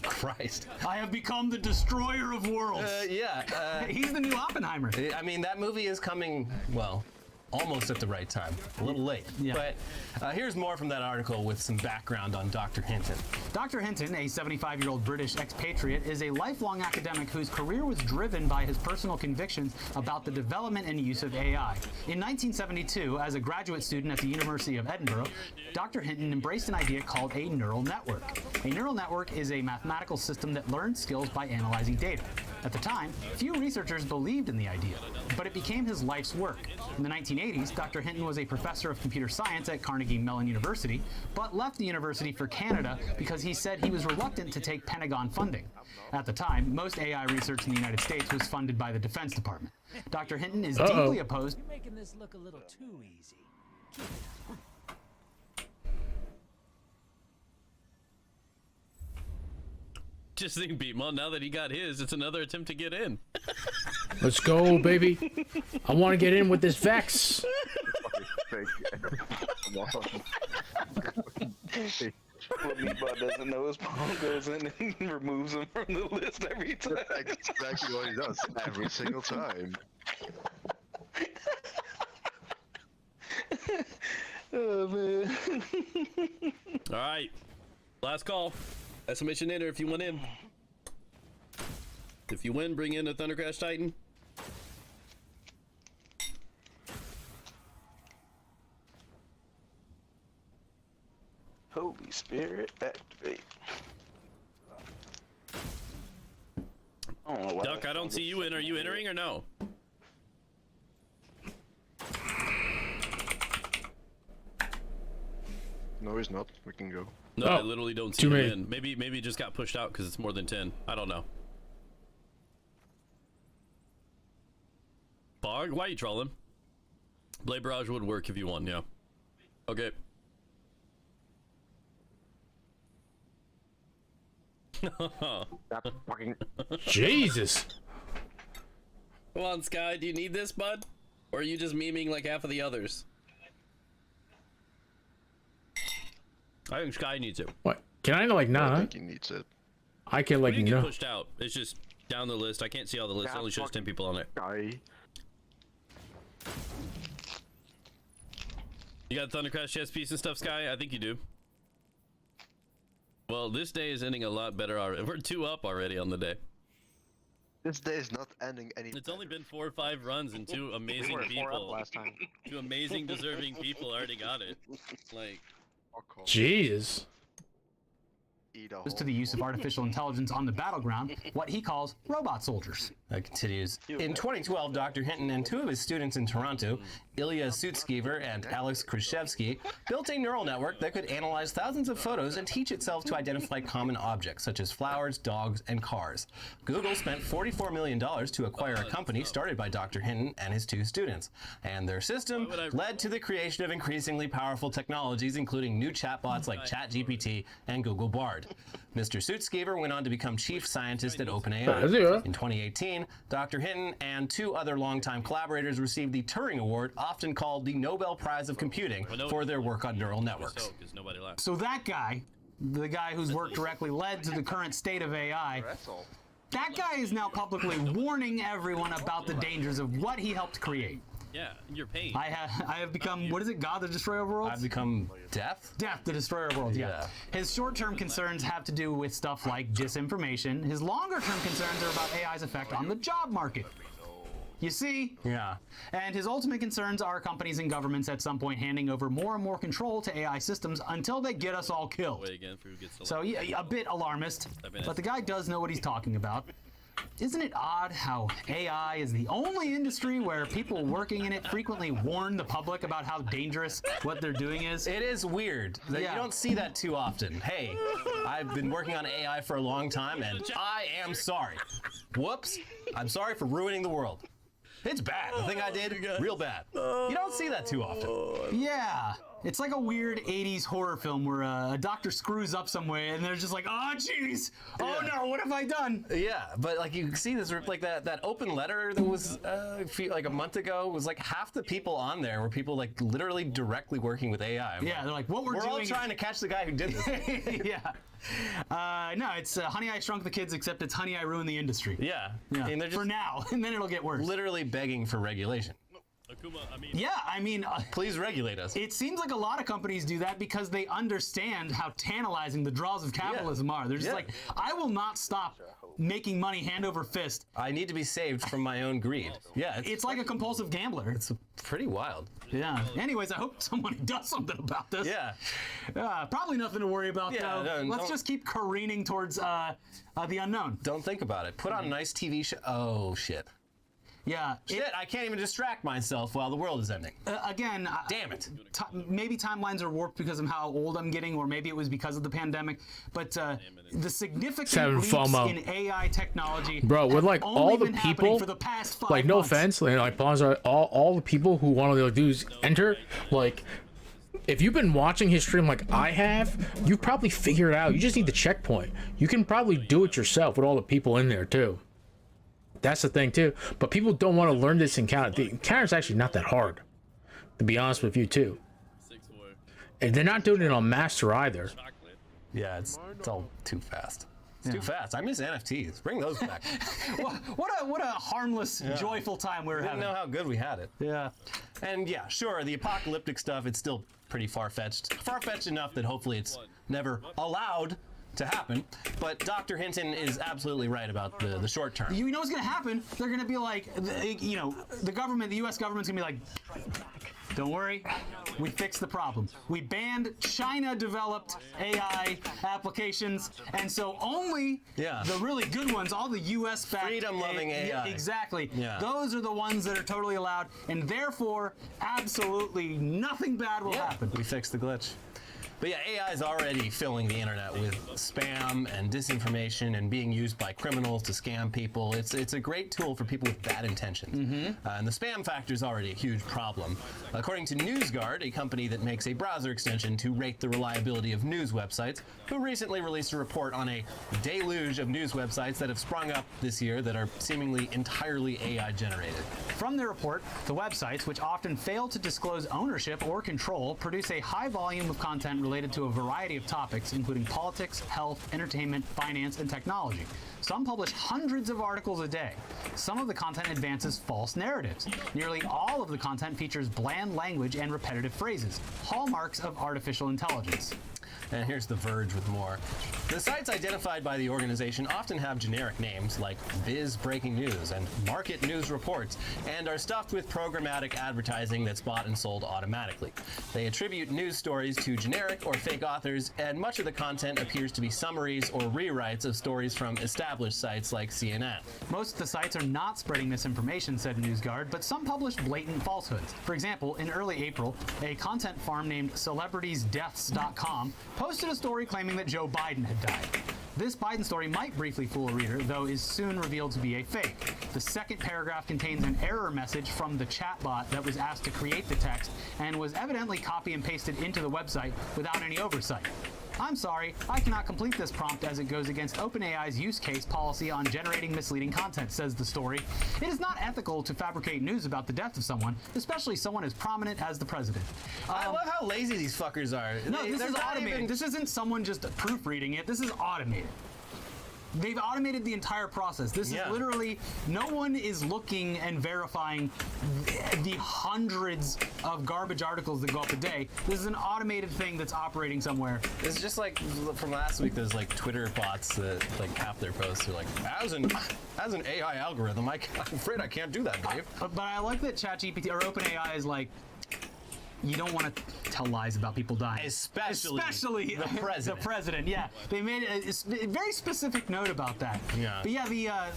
Christ. I have become the destroyer of worlds. Yeah. He's the new Oppenheimer. I mean, that movie is coming, well, almost at the right time. A little late. Yeah. But here's more from that article with some background on Dr. Hinton. Dr. Hinton, a 75-year-old British expatriate, is a lifelong academic whose career was driven by his personal convictions about the development and use of AI. In 1972, as a graduate student at the University of Edinburgh, Dr. Hinton embraced an idea called a neural network. A neural network is a mathematical system that learns skills by analyzing data. At the time, few researchers believed in the idea, but it became his life's work. In the 1980s, Dr. Hinton was a professor of computer science at Carnegie Mellon University, but left the university for Canada because he said he was reluctant to take Pentagon funding. At the time, most AI research in the United States was funded by the Defense Department. Dr. Hinton is deeply opposed. You're making this look a little too easy. Just think, Beatmon, now that he got his, it's another attempt to get in. Let's go, baby. I want to get in with this Vex. What Meatball doesn't know is Paul goes in and removes him from the list every time. That's exactly what he does every single time. Oh man. All right, last call. Exclamation enter if you want in. If you win, bring in a Thundercrash Titan. Holy Spirit, activate. I don't know why. Duck, I don't see you in. Are you entering or no? No, he's not. We can go. No, I literally don't see him in. Maybe it just got pushed out because it's more than 10. I don't know. Bog, why are you trolling? Blade Barrage would work if you won, yeah. Okay. That's fucking Jesus. Come on, Sky, do you need this, bud? Or are you just memeing like half of the others? I think Sky needs it. What? Can I like not? I think he needs it. I can like we didn't no. get pushed out. It's just down the list. I can't see all the lists. It only shows 10 people on it. Guy. You got Thundercrash chess piece and stuff, Sky? I think you do. Well, this day is ending a lot better already. We're 2 up already on the day. This day is not ending any. It's only been 4 or 5 runs and 2 amazing people. Last time. 2 amazing, deserving people already got it. Like, Jesus. To the use of artificial intelligence on the battleground, what he calls robot soldiers. That continues. In 2012, Dr. Hinton and 2 of his students in Toronto, Ilya Sutskever and Alex Khrushchevsky, built a neural network that could analyze thousands of photos and teach itself to identify common objects such as flowers, dogs, and cars. Google spent $44 million to acquire a company started by Dr. Hinton and his 2 students, and their system led to the creation of increasingly powerful technologies, including new chatbots like ChatGPT and Google Bard. Mr. Sutskever went on to become chief scientist at OpenAI. In 2018, Dr. Hinton and 2 other longtime collaborators received the Turing Award, often called the Nobel Prize of Computing, for their work on neural networks. So that guy, the guy whose work directly led to the current state of AI, that guy is now publicly warning everyone about the dangers of what he helped create. yeah, you're paying. I have become, what is it, God the Destroyer of Worlds? I've become Death? Death, the Destroyer of Worlds, yeah. His short-term concerns have to do with stuff like disinformation. His longer-term concerns are about AI's effect on the job market. You see? Yeah. And his ultimate concerns are companies and governments at some point handing over more and more control to AI systems until they get us all killed. So yeah, a bit alarmist, but the guy does know what he's talking about. Isn't it odd how AI is the only industry where people working in it frequently warn the public about how dangerous what they're doing is? It is weird that you don't see that too often. Hey, I've been working on AI for a long time and I am sorry. Whoops. I'm sorry for ruining the world. It's bad. The thing I did, real bad. You don't see that too often. Yeah. It's like a weird 80s horror film where a doctor screws up somewhere and they're just like, oh, jeez. Oh, no, what have I done? Yeah, but like you see this, like that open letter that was like a month ago, was like half the people on there were people like literally directly working with AI. Yeah, they're like, what we're doing. We're all trying to catch the guy who did this. Yeah. No, it's Honey, I Shrunk the Kids, except it's Honey, I Ruined the Industry. Yeah. Yeah. And they're just for now, and then it'll get worse. Literally begging for regulation. Akuma, I mean, Yeah, I mean, please regulate us. It seems like a lot of companies do that because they understand how tantalizing the draws of capitalism are. They're just like, I will not stop making money hand over fist. I need to be saved from my own greed. Yeah, it's like a compulsive gambler. It's pretty wild. Yeah. Anyways, I hope someone does something about this. Yeah. Probably nothing to worry about, though. Let's just keep careening towards the unknown. Don't think about it. Put on a nice TV show. Oh, shit. Yeah. Shit, I can't even distract myself while the world is ending. Again, damn it. Maybe timelines are warped because of how old I'm getting, or maybe it was because of the pandemic. But the significant leaps in AI technology, bro, with like all the people, for the past 5 like no months. offense, like all the people who want to do is enter, like. If you've been watching his stream like I have, you've probably figured it out. You just need the checkpoint. You can probably do it yourself with all the people in there too. That's the thing too. But people don't want to learn this encounter. The encounter's actually not that hard, to be honest with you too. And they're not doing it on Master either. Yeah, it's all too fast. It's too fast. I miss NFTs. Bring those back. What a harmless, joyful time we were having. Didn't know how good we had it. Yeah. And yeah, sure, the apocalyptic stuff, it's still pretty far-fetched. Far-fetched enough that hopefully it's never allowed to happen. But Dr. Hinton is absolutely right about the short term. You know what's going to happen? They're going to be like, the government, the U.S. government's going to be like, don't worry, we fixed the problem. We banned China-developed AI applications, and so only the really good ones, all the U.S.-backed... freedom-loving AI. Exactly. Yeah. Those are the ones that are totally allowed, and therefore, absolutely nothing bad will happen. We fixed the glitch. But yeah, AI is already filling the internet with spam and disinformation and being used by criminals to scam people. It's a great tool for people with bad intentions. And the spam factor is already a huge problem. According to NewsGuard, a company that makes a browser extension to rate the reliability of news websites, who recently released a report on a deluge of news websites that have sprung up this year that are seemingly entirely AI generated. From the report, the websites, which often fail to disclose ownership or control, produce a high volume of content related to a variety of topics, including politics, health, entertainment, finance, and technology. Some publish hundreds of articles a day. Some of the content advances false narratives. Nearly all of the content features bland language and repetitive phrases, hallmarks of artificial intelligence. And here's The Verge with more. The sites identified by the organization often have generic names like Viz Breaking News and Market News Reports, and are stuffed with programmatic advertising that's bought and sold automatically. They attribute news stories to generic or fake authors, and much of the content appears to be summaries or rewrites of stories from established sites like CNN. Most of the sites are not spreading misinformation, said NewsGuard, but some publish blatant falsehoods. For example, in early April, a content farm named CelebritiesDeaths.com posted a story claiming that Joe Biden had died. This Biden story might briefly fool a reader, though is soon revealed to be a fake. The second paragraph contains an error message from the chatbot that was asked to create the text and was evidently copy and pasted into the website without any oversight. I'm sorry, I cannot complete this prompt as it goes against OpenAI's use case policy on generating misleading content, says the story. It is not ethical to fabricate news about the death of someone, especially someone as prominent as the president. I love how lazy these fuckers are. No, this is automated. This isn't someone just proofreading it. This is automated. They've automated the entire process. This is literally, no one is looking and verifying the hundreds of garbage articles that go up a day. This is an automated thing that's operating somewhere. It's just like from last week, there's like Twitter bots that like half their posts are like, as an AI algorithm, I'm afraid I can't do that, Dave. But I like that ChatGPT or OpenAI is like, you don't want to tell lies about people dying. Especially the president. The president, yeah. They made a very specific note about that. Yeah. But yeah,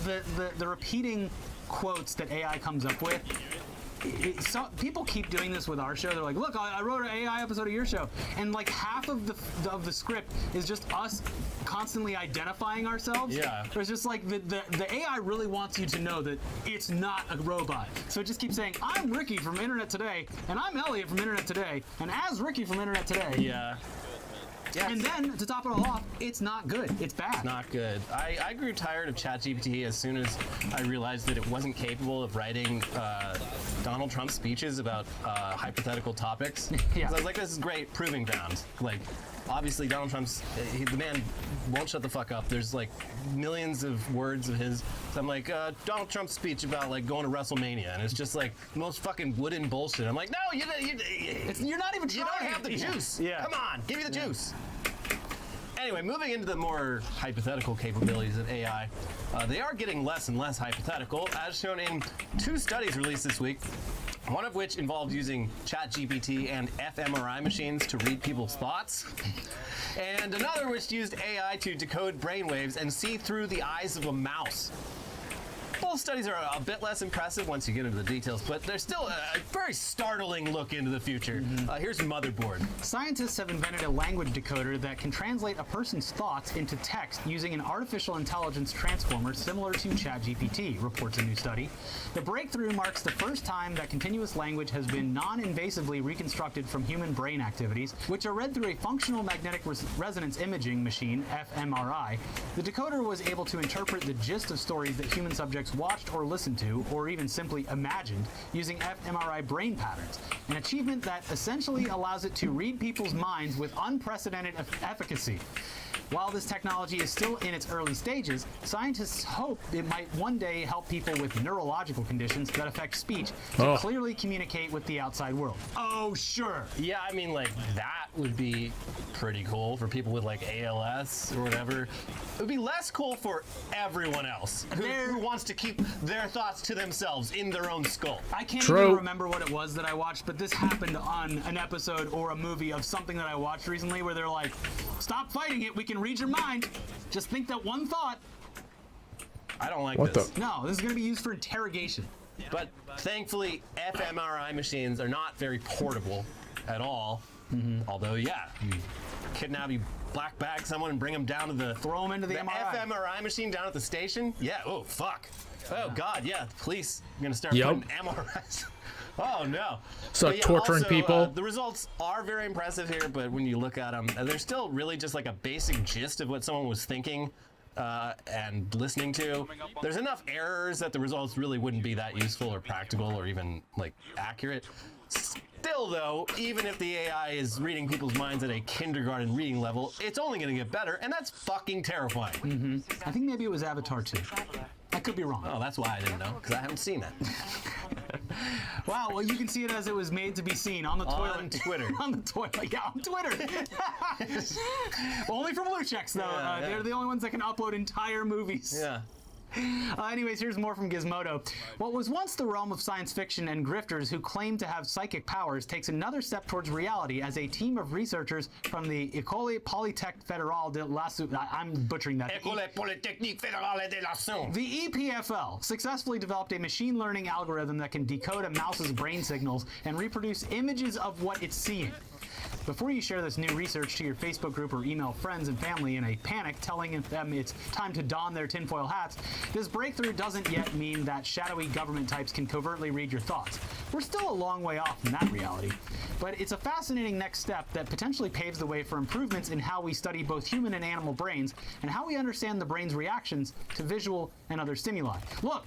the repeating quotes that AI comes up with, people keep doing this with our show. They're like, look, I wrote an AI episode of your show, and like half of the script is just us constantly identifying ourselves. Yeah. It's just like the AI really wants you to know that it's not a robot. So it just keeps saying, I'm Ricky from Internet Today, and I'm Elliot from Internet Today, and as Ricky from Internet Today. Yeah. Yes. And then, to top it all off, it's not good. It's bad. It's not good. I grew tired of ChatGPT as soon as I realized that it wasn't capable of writing Donald Trump speeches about hypothetical topics. Yeah. So I was like, this is great proving ground. Like, Obviously, Donald Trump's the man won't shut the fuck up. There's like millions of words of his. So I'm like, Donald Trump's speech about like going to WrestleMania, and it's just like the most fucking wooden bullshit. I'm like, no, you're not even trying. You don't have the juice. Yeah. Come on, give me the juice. Anyway, moving into the more hypothetical capabilities of AI, they are getting less and less hypothetical, as shown in 2 studies released this week. One of which involved using ChatGPT and fMRI machines to read people's thoughts, and another which used AI to decode brainwaves and see through the eyes of a mouse. Both studies are a bit less impressive once you get into the details, but they're still a very startling look into the future. Here's Motherboard. Scientists have invented a language decoder that can translate a person's thoughts into text using an artificial intelligence transformer similar to ChatGPT, reports a new study. The breakthrough marks the first time that continuous language has been non-invasively reconstructed from human brain activities, which are read through a functional magnetic resonance imaging machine, fMRI. The decoder was able to interpret the gist of stories that human subjects watched or listened to, or even simply imagined, using fMRI brain patterns, an achievement that essentially allows it to read people's minds with unprecedented efficacy. While this technology is still in its early stages, scientists hope it might one day help people with neurological conditions that affect speech to clearly communicate with the outside world. Oh, sure. Yeah, I mean, like, that would be pretty cool for people with, like, ALS or whatever. It would be less cool for everyone else who wants to keep their thoughts to themselves in their own skull. I can't even remember what it was that I watched, but this happened on an episode or a movie of something that I watched recently where they're like, stop fighting it, we can read your mind. Just think that one thought. I don't like this. No, this is going to be used for interrogation. But thankfully, fMRI machines are not very portable at all. Although, yeah, you kidnap, you black bag someone and bring them down to the... Throw them into the MRI. fMRI machine down at the station? Yeah, oh, fuck. Oh, God, yeah, the police are going to start putting MRIs... Oh no! So torturing people. The results are very impressive here, but when you look at them, they're still really just like a basic gist of what someone was thinking and listening to. There's enough errors that the results really wouldn't be that useful or practical or even like accurate. Still, though, even if the AI is reading people's minds at a kindergarten reading level, it's only going to get better, and that's fucking terrifying. I think maybe it was Avatar 2. I could be wrong. Oh, that's why I didn't know, because I haven't seen it. Wow, well, you can see it as it was made to be seen on the toilet. On Twitter. On the toilet, yeah, on Twitter. Only for blue checks, though. They're the only ones that can upload entire movies. Yeah. Anyways, here's more from Gizmodo. What was once the realm of science fiction and grifters who claim to have psychic powers takes another step towards reality as a team of researchers from the École Polytechnique Fédérale de l'Assomption, I'm butchering that. École Polytechnique Fédérale de l'Assomption. The EPFL successfully developed a machine learning algorithm that can decode a mouse's brain signals and reproduce images of what it's seeing. Before you share this new research to your Facebook group or email friends and family in a panic telling them it's time to don their tinfoil hats, this breakthrough doesn't yet mean that shadowy government types can covertly read your thoughts. We're still a long way off from that reality. But it's a fascinating next step that potentially paves the way for improvements in how we study both human and animal brains and how we understand the brain's reactions to visual and other stimuli. Look,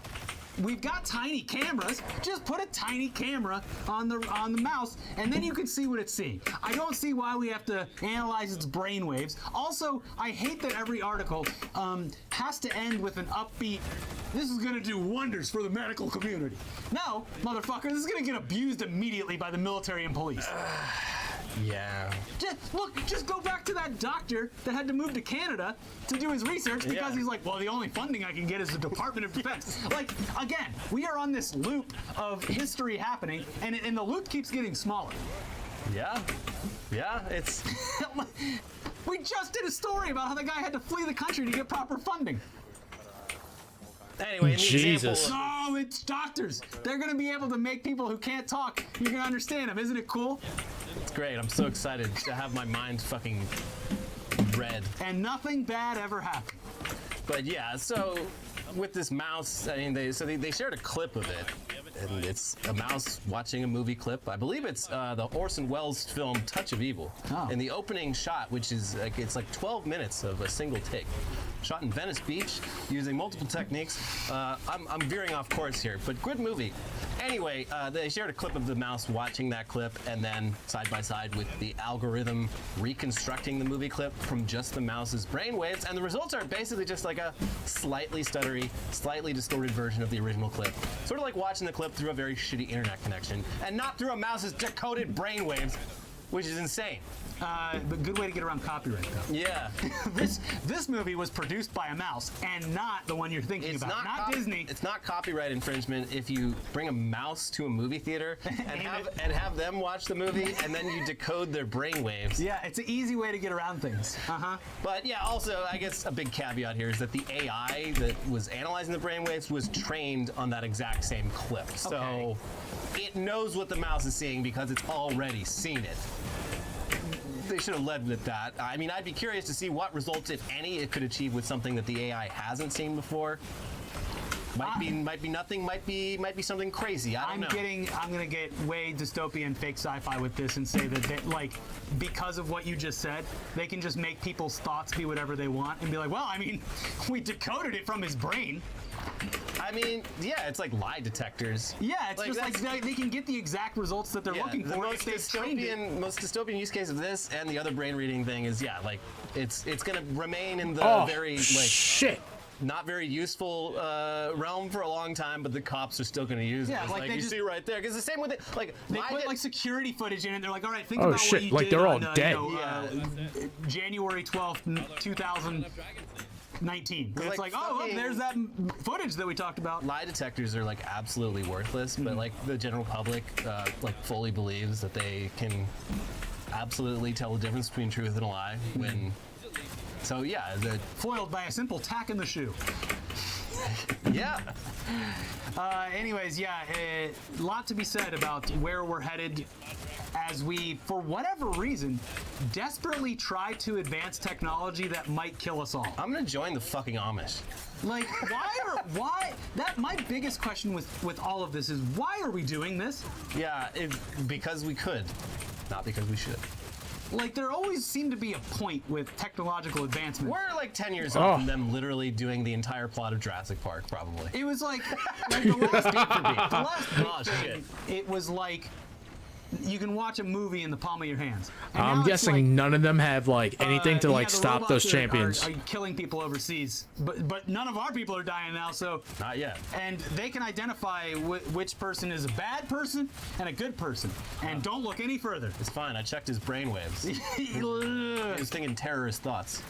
we've got tiny cameras. Just put a tiny camera on the mouse, and then you can see what it's seeing. I don't see why we have to analyze its brainwaves. Also, I hate that every article has to end with an upbeat, this is gonna do wonders for the medical community. No, motherfucker, this is gonna get abused immediately by the military and police. Yeah. Just go back to that doctor that had to move to Canada to do his research because he's like, well, the only funding I can get is the Department of Defense. Like, again, we are on this loop of history happening, and the loop keeps getting smaller. Yeah. Yeah, it's... We just did a story about how the guy had to flee the country to get proper funding. Anyway, in the Jesus. No, it's doctors. They're going to be able to make people who can't talk, you can understand them. Isn't it cool? It's great. I'm so excited to have my mind fucking read. And nothing bad ever happened. But yeah, so with this mouse, I mean, they shared a clip of it, and it's a mouse watching a movie clip. I believe it's the Orson Welles film Touch of Evil. Oh. And the opening shot, which is it's like 12 minutes of a single take. Shot in Venice Beach using multiple techniques. I'm veering off course here, but good movie. Anyway, they shared a clip of the mouse watching that clip, and then side by side with the algorithm reconstructing the movie clip from just the mouse's brainwaves, and the results are basically just like a slightly stuttery, slightly distorted version of the original clip. Sort of like watching the clip through a very shitty internet connection, and not through a mouse's decoded brainwaves, which is insane. But good way to get around copyright, though. Yeah. this movie was produced by a mouse, and not the one you're thinking about. Not Disney. It's not copyright infringement if you bring a mouse to a movie theater and have them watch the movie, and then you decode their brainwaves. Yeah, it's an easy way to get around things. But yeah, also, I guess a big caveat here is that the AI that was analyzing the brainwaves was trained on that exact same clip. So it knows what the mouse is seeing because it's already seen it. They should have led with that. I mean, I'd be curious to see what results, if any, it could achieve with something that the AI hasn't seen before. Might be nothing. Might be something crazy. I don't know. I'm gonna get way dystopian fake sci-fi with this and say that like because of what you just said, they can just make people's thoughts be whatever they want and be like, well, I mean, we decoded it from his brain. I mean, yeah, it's like lie detectors. Yeah, it's just like they can get the exact results that they're looking for. The most dystopian use case of this and the other brain reading thing is, yeah, like it's gonna remain in the very like not very useful realm for a long time, but the cops are still going to use it. It's like you see right there, because the same with it. Like they put like security footage in, and they're like, all right, think about shit, what you like did they're on, all dead. January 12th, 2019. It's like, oh, look, there's that footage that we talked about. Lie detectors are like absolutely worthless, but like the general public like fully believes that they can absolutely tell the difference between truth and a lie when. So yeah, foiled by a simple tack in the shoe. Yeah. Anyways, yeah, a lot to be said about where we're headed as we, for whatever reason, desperately try to advance technology that might kill us all. I'm gonna join the fucking Amish. Like, why? My biggest question with all of this is, why are we doing this? Yeah, because we could, not because we should. Like, there always seemed to be a point with technological advancement. We're like 10 years off from them literally doing the entire plot of Jurassic Park, probably. It was like the last big thing, it was like, you can watch a movie in the palm of your hands. And I'm guessing like, none of them have like anything to like stop those champions. Are killing people overseas, but none of our people are dying now, so not yet. And they can identify which person is a bad person and a good person, and don't look any further. It's fine. I checked his brainwaves. He was thinking terrorist thoughts.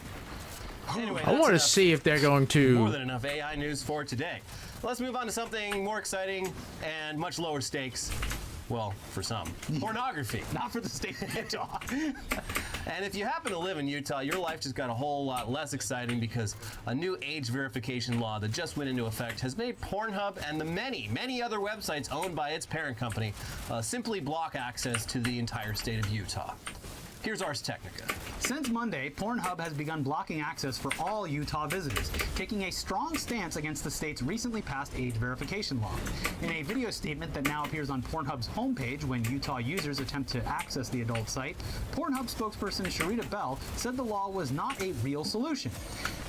Anyway, I want to see if they're going to. More than enough AI news for today. Let's move on to something more exciting and much lower stakes. Well, for some. Pornography. Not for the state of Utah. And if you happen to live in Utah, your life just got a whole lot less exciting because a new age verification law that just went into effect has made Pornhub and the many, many other websites owned by its parent company simply block access to the entire state of Utah. Here's Ars Technica. Since Monday, Pornhub has begun blocking access for all Utah visitors, taking a strong stance against the state's recently passed age verification law. In a video statement that now appears on Pornhub's homepage when Utah users attempt to access the adult site, Pornhub spokesperson Sharita Bell said the law was not a real solution.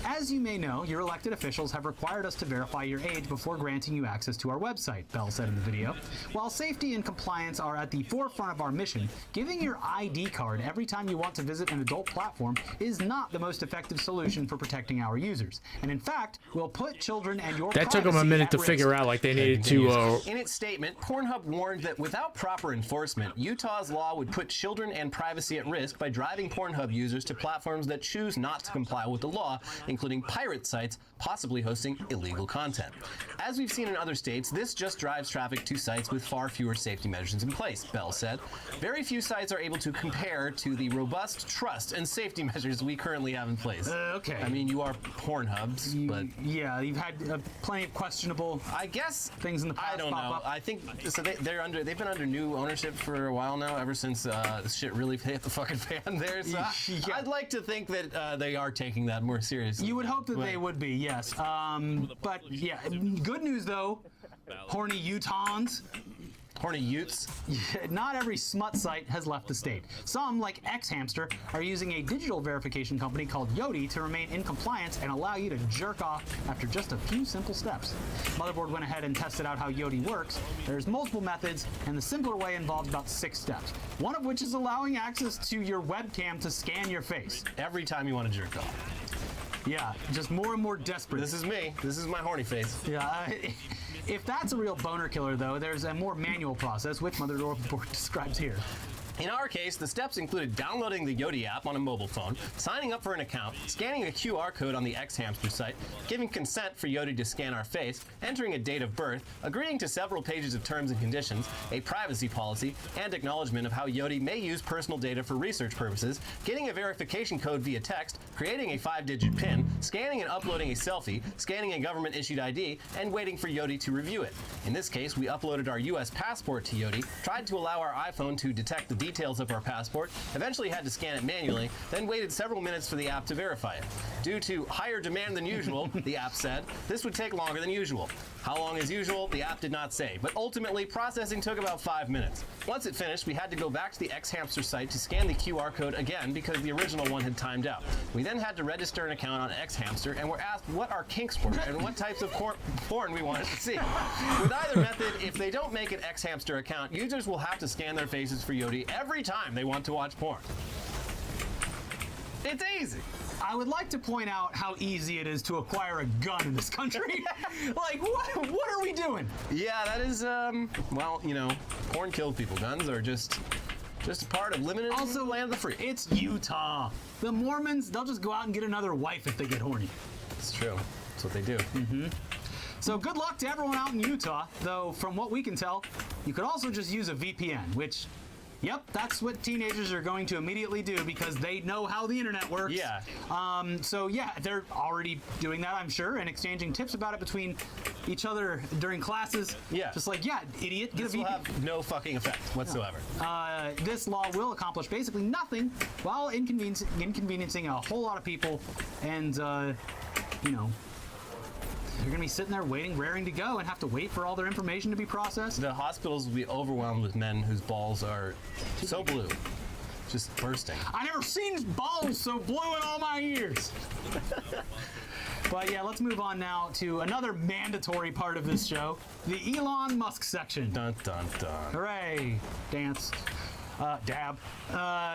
As you may know, your elected officials have required us to verify your age before granting you access to our website, Bell said in the video. While safety and compliance are at the forefront of our mission, giving your ID card every time you want to visit an adult platform is not the most effective solution for protecting our users. And in fact, will put children and your That took them a minute to figure out, like they needed to. In its statement, Pornhub warned that without proper enforcement, Utah's law would put children and privacy at risk by driving Pornhub users to platforms that choose not to comply with the law, including pirate sites, possibly hosting illegal content. As we've seen in other states, this just drives traffic to sites with far fewer safety measures in place, Bell said. Very few sites are able to compare to the robust trust and safety measures we currently have in place. Okay. I mean, you are Pornhubs, but yeah, you've had plenty of questionable, I guess, things in the past. I don't know. Up. I think so. They've been under new ownership for a while now, ever since this shit really hit the fucking fan there. So yeah. I'd like to think that they are taking that more seriously. You would hope that they would be, yes. But yeah, good news though. horny Utahns. Horny Utes. Not every smut site has left the state. Some, like Xhamster, are using a digital verification company called Yoti to remain in compliance and allow you to jerk off after just a few simple steps. Motherboard went ahead and tested out how Yoti works. There's multiple methods, and the simpler way involves about 6 steps. One of which is allowing access to your webcam to scan your face. Every time you want to jerk off. Yeah, just more and more desperate. This is me. This is my horny face. Yeah. If that's a real boner killer, though, there's a more manual process, which Motherboard describes here. In our case, the steps included downloading the Yoti app on a mobile phone, signing up for an account, scanning a QR code on the Xhamster site, giving consent for Yoti to scan our face, entering a date of birth, agreeing to several pages of terms and conditions, a privacy policy, and acknowledgement of how Yoti may use personal data for research purposes, getting a verification code via text, creating a 5-digit PIN, scanning and uploading a selfie, scanning a government-issued ID, and waiting for Yoti to review it. In this case, we uploaded our US passport to Yoti, tried to allow our iPhone to detect the details of our passport, eventually had to scan it manually, then waited several minutes for the app to verify it. Due to higher demand than usual, the app said, this would take longer than usual. How long is usual? The app did not say, but ultimately processing took about 5 minutes. Once it finished, we had to go back to the Xhamster site to scan the QR code again because the original one had timed out. We then had to register an account on Xhamster and were asked what our kinks were and what types of porn we wanted to see. With either method, if they don't make an Xhamster account, users will have to scan their faces for Yoti every time they want to watch porn. It's easy. I would like to point out how easy it is to acquire a gun in this country. Like, what are we doing? Yeah, that is, well, you know, porn kills people. Guns are just a part of living in the land of the free. It's Utah. The Mormons, they'll just go out and get another wife if they get horny. It's true. That's what they do. Mm-hmm. So good luck to everyone out in Utah, though from what we can tell, you could also just use a VPN, which, yep, that's what teenagers are going to immediately do because they know how the internet works. Yeah. So yeah, they're already doing that, I'm sure, and exchanging tips about it between each other during classes. Yeah. Just like, yeah, idiot, get this a VPN. will have no fucking effect whatsoever. This law will accomplish basically nothing while inconveniencing a whole lot of people, and you know, they're gonna be sitting there waiting, raring to go, and have to wait for all their information to be processed. The hospitals will be overwhelmed with men whose balls are so blue, just bursting. I never seen balls so blue in all my years. But yeah, let's move on now to another mandatory part of this show, the Elon Musk section. Dun dun dun. Hooray! Dance. Dab.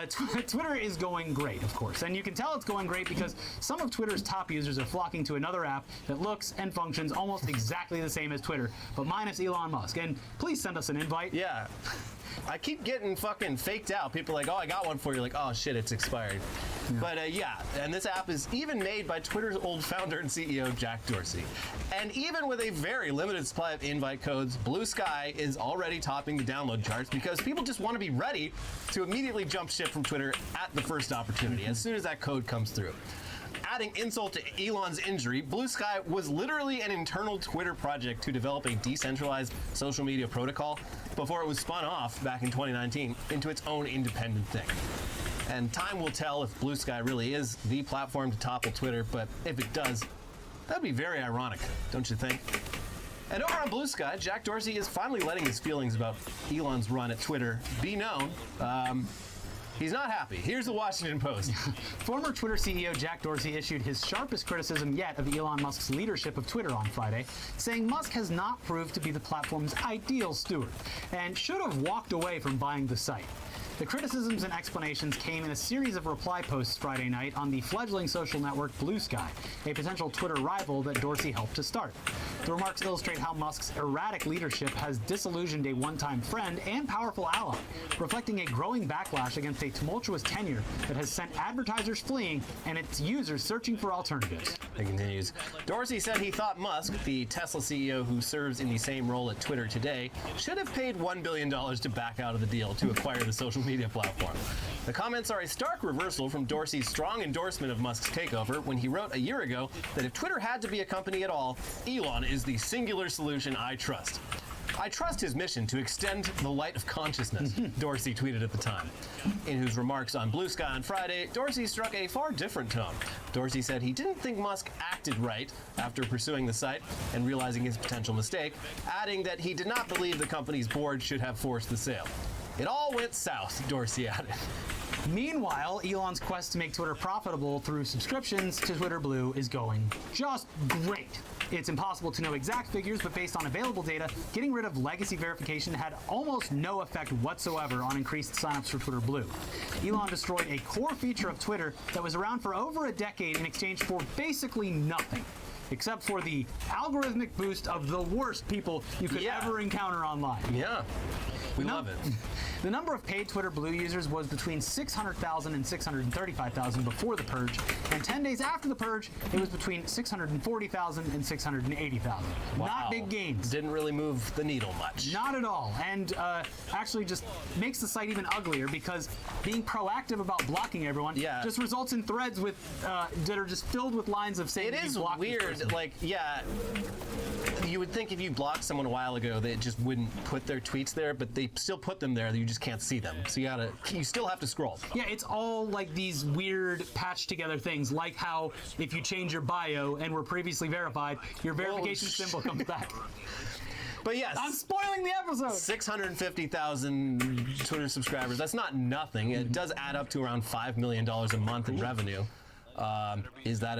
Twitter is going great, of course, and you can tell it's going great because some of Twitter's top users are flocking to another app that looks and functions almost exactly the same as Twitter, but minus Elon Musk. And please send us an invite. Yeah. I keep getting fucking faked out. People are like, oh, I got one for you. Like, oh, shit, it's expired. Yeah. But yeah, and this app is even made by Twitter's old founder and CEO, Jack Dorsey. And even with a very limited supply of invite codes, Blue Sky is already topping the download charts because people just want to be ready to immediately jump ship from Twitter at the first opportunity, as soon as that code comes through. Adding insult to Elon's injury, Blue Sky was literally an internal Twitter project to develop a decentralized social media protocol before it was spun off back in 2019 into its own independent thing. And time will tell if Blue Sky really is the platform to topple Twitter, but if it does, that'd be very ironic, don't you think? And over on Blue Sky, Jack Dorsey is finally letting his feelings about Elon's run at Twitter be known. He's not happy. Here's the Washington Post. Former Twitter CEO Jack Dorsey issued his sharpest criticism yet of Elon Musk's leadership of Twitter on Friday, saying Musk has not proved to be the platform's ideal steward and should have walked away from buying the site. The criticisms and explanations came in a series of reply posts Friday night on the fledgling social network Blue Sky, a potential Twitter rival that Dorsey helped to start. The remarks illustrate how Musk's erratic leadership has disillusioned a one-time friend and powerful ally, reflecting a growing backlash against a tumultuous tenure that has sent advertisers fleeing and its users searching for alternatives. It continues. Dorsey said he thought Musk, the Tesla CEO who serves in the same role at Twitter today, should have paid $1 billion to back out of the deal to acquire the social media platform. The comments are a stark reversal from Dorsey's strong endorsement of Musk's takeover when he wrote a year ago that if Twitter had to be a company at all, Elon is the singular solution I trust. I trust his mission to extend the light of consciousness, Dorsey tweeted at the time. In whose remarks on Blue Sky on Friday, Dorsey struck a far different tone. Dorsey said he didn't think Musk acted right after pursuing the site and realizing his potential mistake, adding that he did not believe the company's board should have forced the sale. It all went south, Dorsey added. Meanwhile, Elon's quest to make Twitter profitable through subscriptions to Twitter Blue is going just great. It's impossible to know exact figures, but based on available data, getting rid of legacy verification had almost no effect whatsoever on increased signups for Twitter Blue. Elon destroyed a core feature of Twitter that was around for over a decade in exchange for basically nothing, except for the algorithmic boost of the worst people you could ever encounter online. Yeah. We love it. The number of paid Twitter Blue users was between 600,000 and 635,000 before the purge, and 10 days after the purge, it was between 640,000 and 680,000. Wow. Not big gains. Didn't really move the needle much. Not at all, and actually just makes the site even uglier because being proactive about blocking everyone just results in threads with that are just filled with lines of saying it is weird. Like, you would think if you blocked someone a while ago, they just wouldn't put their tweets there, but they still put them there. You just can't see them. So you still have to scroll. Yeah, it's all like these weird patched together things, like how if you change your bio and were previously verified, your verification symbol comes back. But yes, I'm spoiling the episode. 650,000 Twitter subscribers. That's not nothing. It does add up to around $5 million a month in revenue. Is that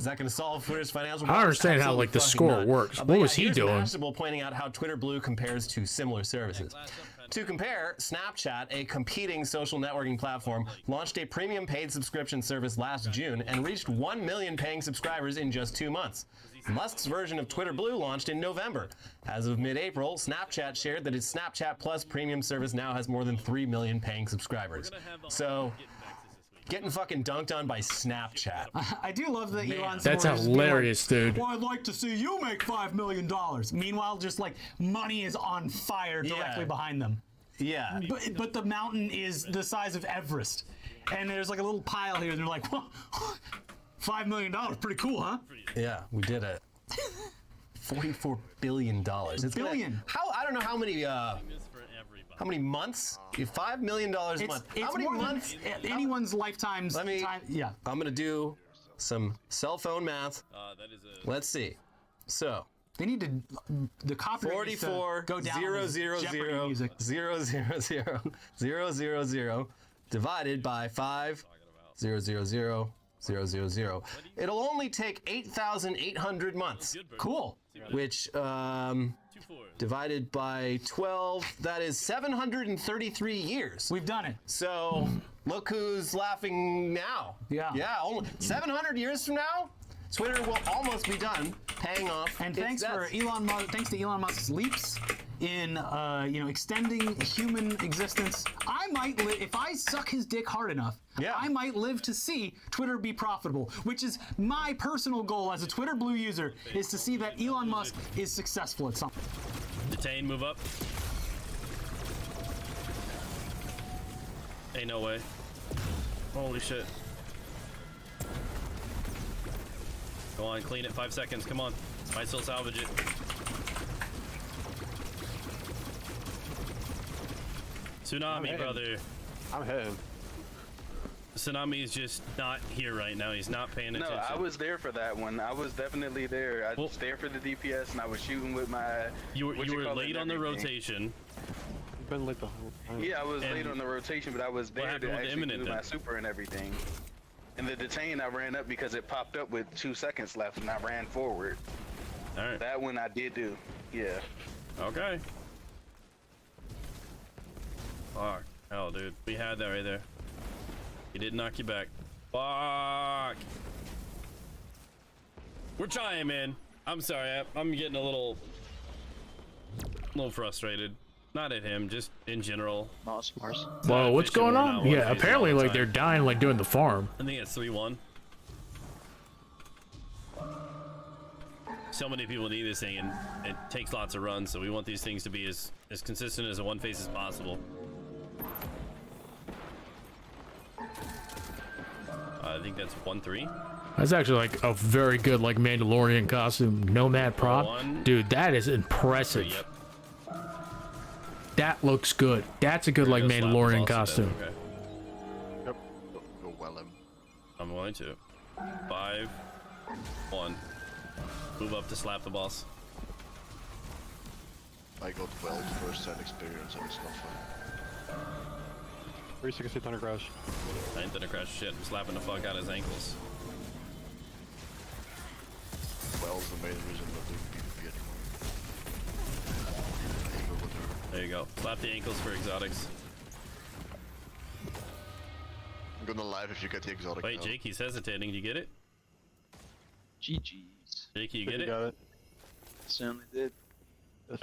going to solve Twitter's financial problems? I don't understand how like the score works. What was he doing? Mashable pointing out how Twitter Blue compares to similar services. To compare, Snapchat, a competing social networking platform, launched a premium paid subscription service last June and reached 1 million paying subscribers in just 2 months. Musk's version of Twitter Blue launched in November. As of mid-April, Snapchat shared that its Snapchat Plus premium service now has more than 3 million paying subscribers. So, getting fucking dunked on by Snapchat. I do love that Elon's. That's hilarious, dude. Well, I'd like to see you make $5 million. Meanwhile, just like money is on fire directly behind them. Yeah. But the mountain is the size of Everest, and there's like a little pile here, and they're like, well, $5 million, pretty cool, huh? Yeah, we did it. $44 billion. It's billion. I don't know how many months? $5 million a month. How many months? Anyone's lifetime's time. Yeah. I'm gonna do some cell phone math. Let's see. So they need to the copyright 44 go down 0 0 0 0 0 0 0 0 0 divided by 5 0 0 0 0 0 0. It'll only take 8,800 months. Cool. Which divided by 12, that is 733 years. We've done it. So look who's laughing now. Yeah. Yeah, only 700 years from now, Twitter will almost be done paying off. And thanks to Elon Musk's leaps in extending human existence, I might live if I suck his dick hard enough. Yeah. I might live to see Twitter be profitable, which is my personal goal as a Twitter Blue user, is to see that Elon Musk is successful at something. Detain, move up. Ain't no way. Holy shit. Go on, clean it. 5 seconds. Come on. Might still salvage it. Tsunami, brother. I'm heading. Tsunami is just not here right now. He's not paying attention. No, I was there for that one. I was definitely there. I was there for the DPS, and I was shooting with my. You were late on the rotation. You've been late the whole time. Yeah, I was late on the rotation, but I was there to actually do my super and everything. And the detain, I ran up because it popped up with 2 seconds left, and I ran forward. All right. That one I did do. Yeah. Okay. Fuck. Hell, dude. We had that right there. He did knock you back. Fuck. We're trying, man. I'm sorry. I'm getting a little frustrated. Not at him, just in general. Whoa, what's going on? Yeah, apparently like they're dying like doing the farm. I think it's 3-1. So many people need this thing, and it takes lots of runs, so we want these things to be as consistent as a one face as possible. I think that's 1-3. That's actually like a very good like Mandalorian costume. Nomad prop. Dude, that is impressive. Yep. That looks good. That's a good like Mandalorian costume. Okay. Yep. Go well him. I'm going to. 5, 1. Move up to slap the boss. I got well first-hand experience and it's not fun. 360 Thunder Crash. I ain't Thunder Crash shit. I'm slapping the fuck out of his ankles. Well's the main reason not doing PvP anymore. There you go. Slap the ankles for exotics. I'm gonna live if you get the exotic. Wait, now. Jakey's hesitating. Do you get it? GG's. Jakey, you get it? Got it. Certainly did.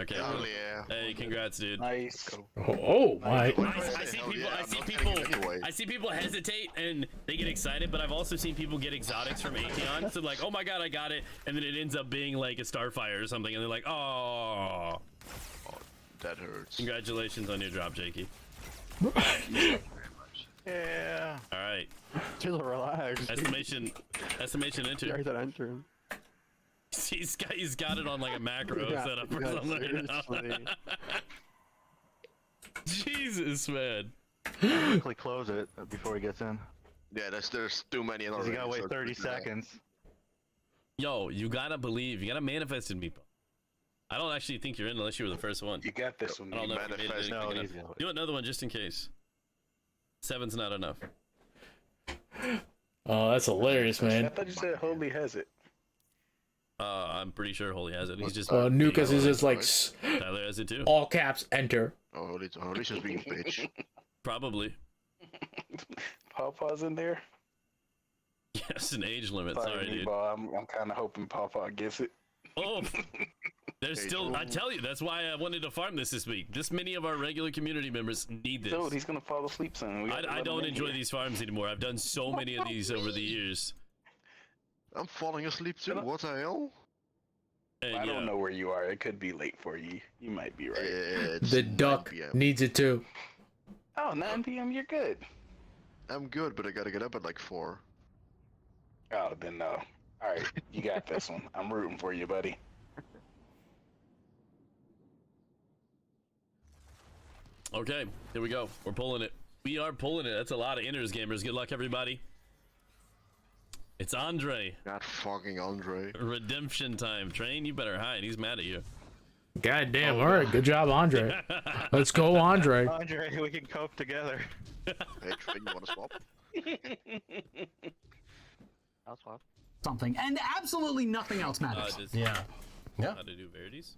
Okay. Hell cool. yeah. Hey, congrats, dude. Nice. Oh my. I see people hesitate and they get excited, but I've also seen people get exotics from Atheon. So like, oh my god, I got it, and then it ends up being like a Starfire or something, and they're like, oh, that hurts. Congratulations on your drop, Jakey. Yeah. All right. Chill, relax. Estimation enter. You already said enter. He's got it on like a macro Yeah, setup or yeah, something. seriously. Jesus, man. Quickly close it before he gets in. Yeah, there's too many in already. You gotta wait so 30 it's seconds. Yo, you gotta believe. You gotta manifest in people. I don't actually think you're in unless you were the first one. You got this one. I don't know if you made it No, enough. easy. Do another one just in case. 7's not enough. Oh, that's hilarious, man. I thought you said Holy has it. I'm pretty sure Holy has it. He's just. Nukas is just like Tyler has it too. all caps enter. Oh, Holy's just being a bitch. Probably. Pawpaw's in there. Yes, an age limit. Sorry, dude. I'm kind of hoping Pawpaw gets it. Oh, there's still. I tell you, that's why I wanted to farm this week. This many of our regular community members need this. Dude, he's gonna fall asleep soon. I don't enjoy these farms anymore. I've done so many of these over the years. I'm falling asleep too. What the hell? And I don't know where you are. It could be late for you. You might be right. The duck needs it too. Oh, 9 p.m. You're good. I'm good, but I gotta get up at like 4. Oh, then no. All right, you got this one. I'm rooting for you, buddy. Okay, here we go. We're pulling it. We are pulling it. That's a lot of inners, gamers. Good luck, everybody. It's Andre. Not fucking Andre. Redemption time. Train, you better hide. He's mad at you. God damn, all right, good job, Andre. Let's go, Andre. Andre, we can cope together. Hey, Train, you wanna swap? I'll swap. Something, and absolutely nothing else matters. Yeah. How to do Verities?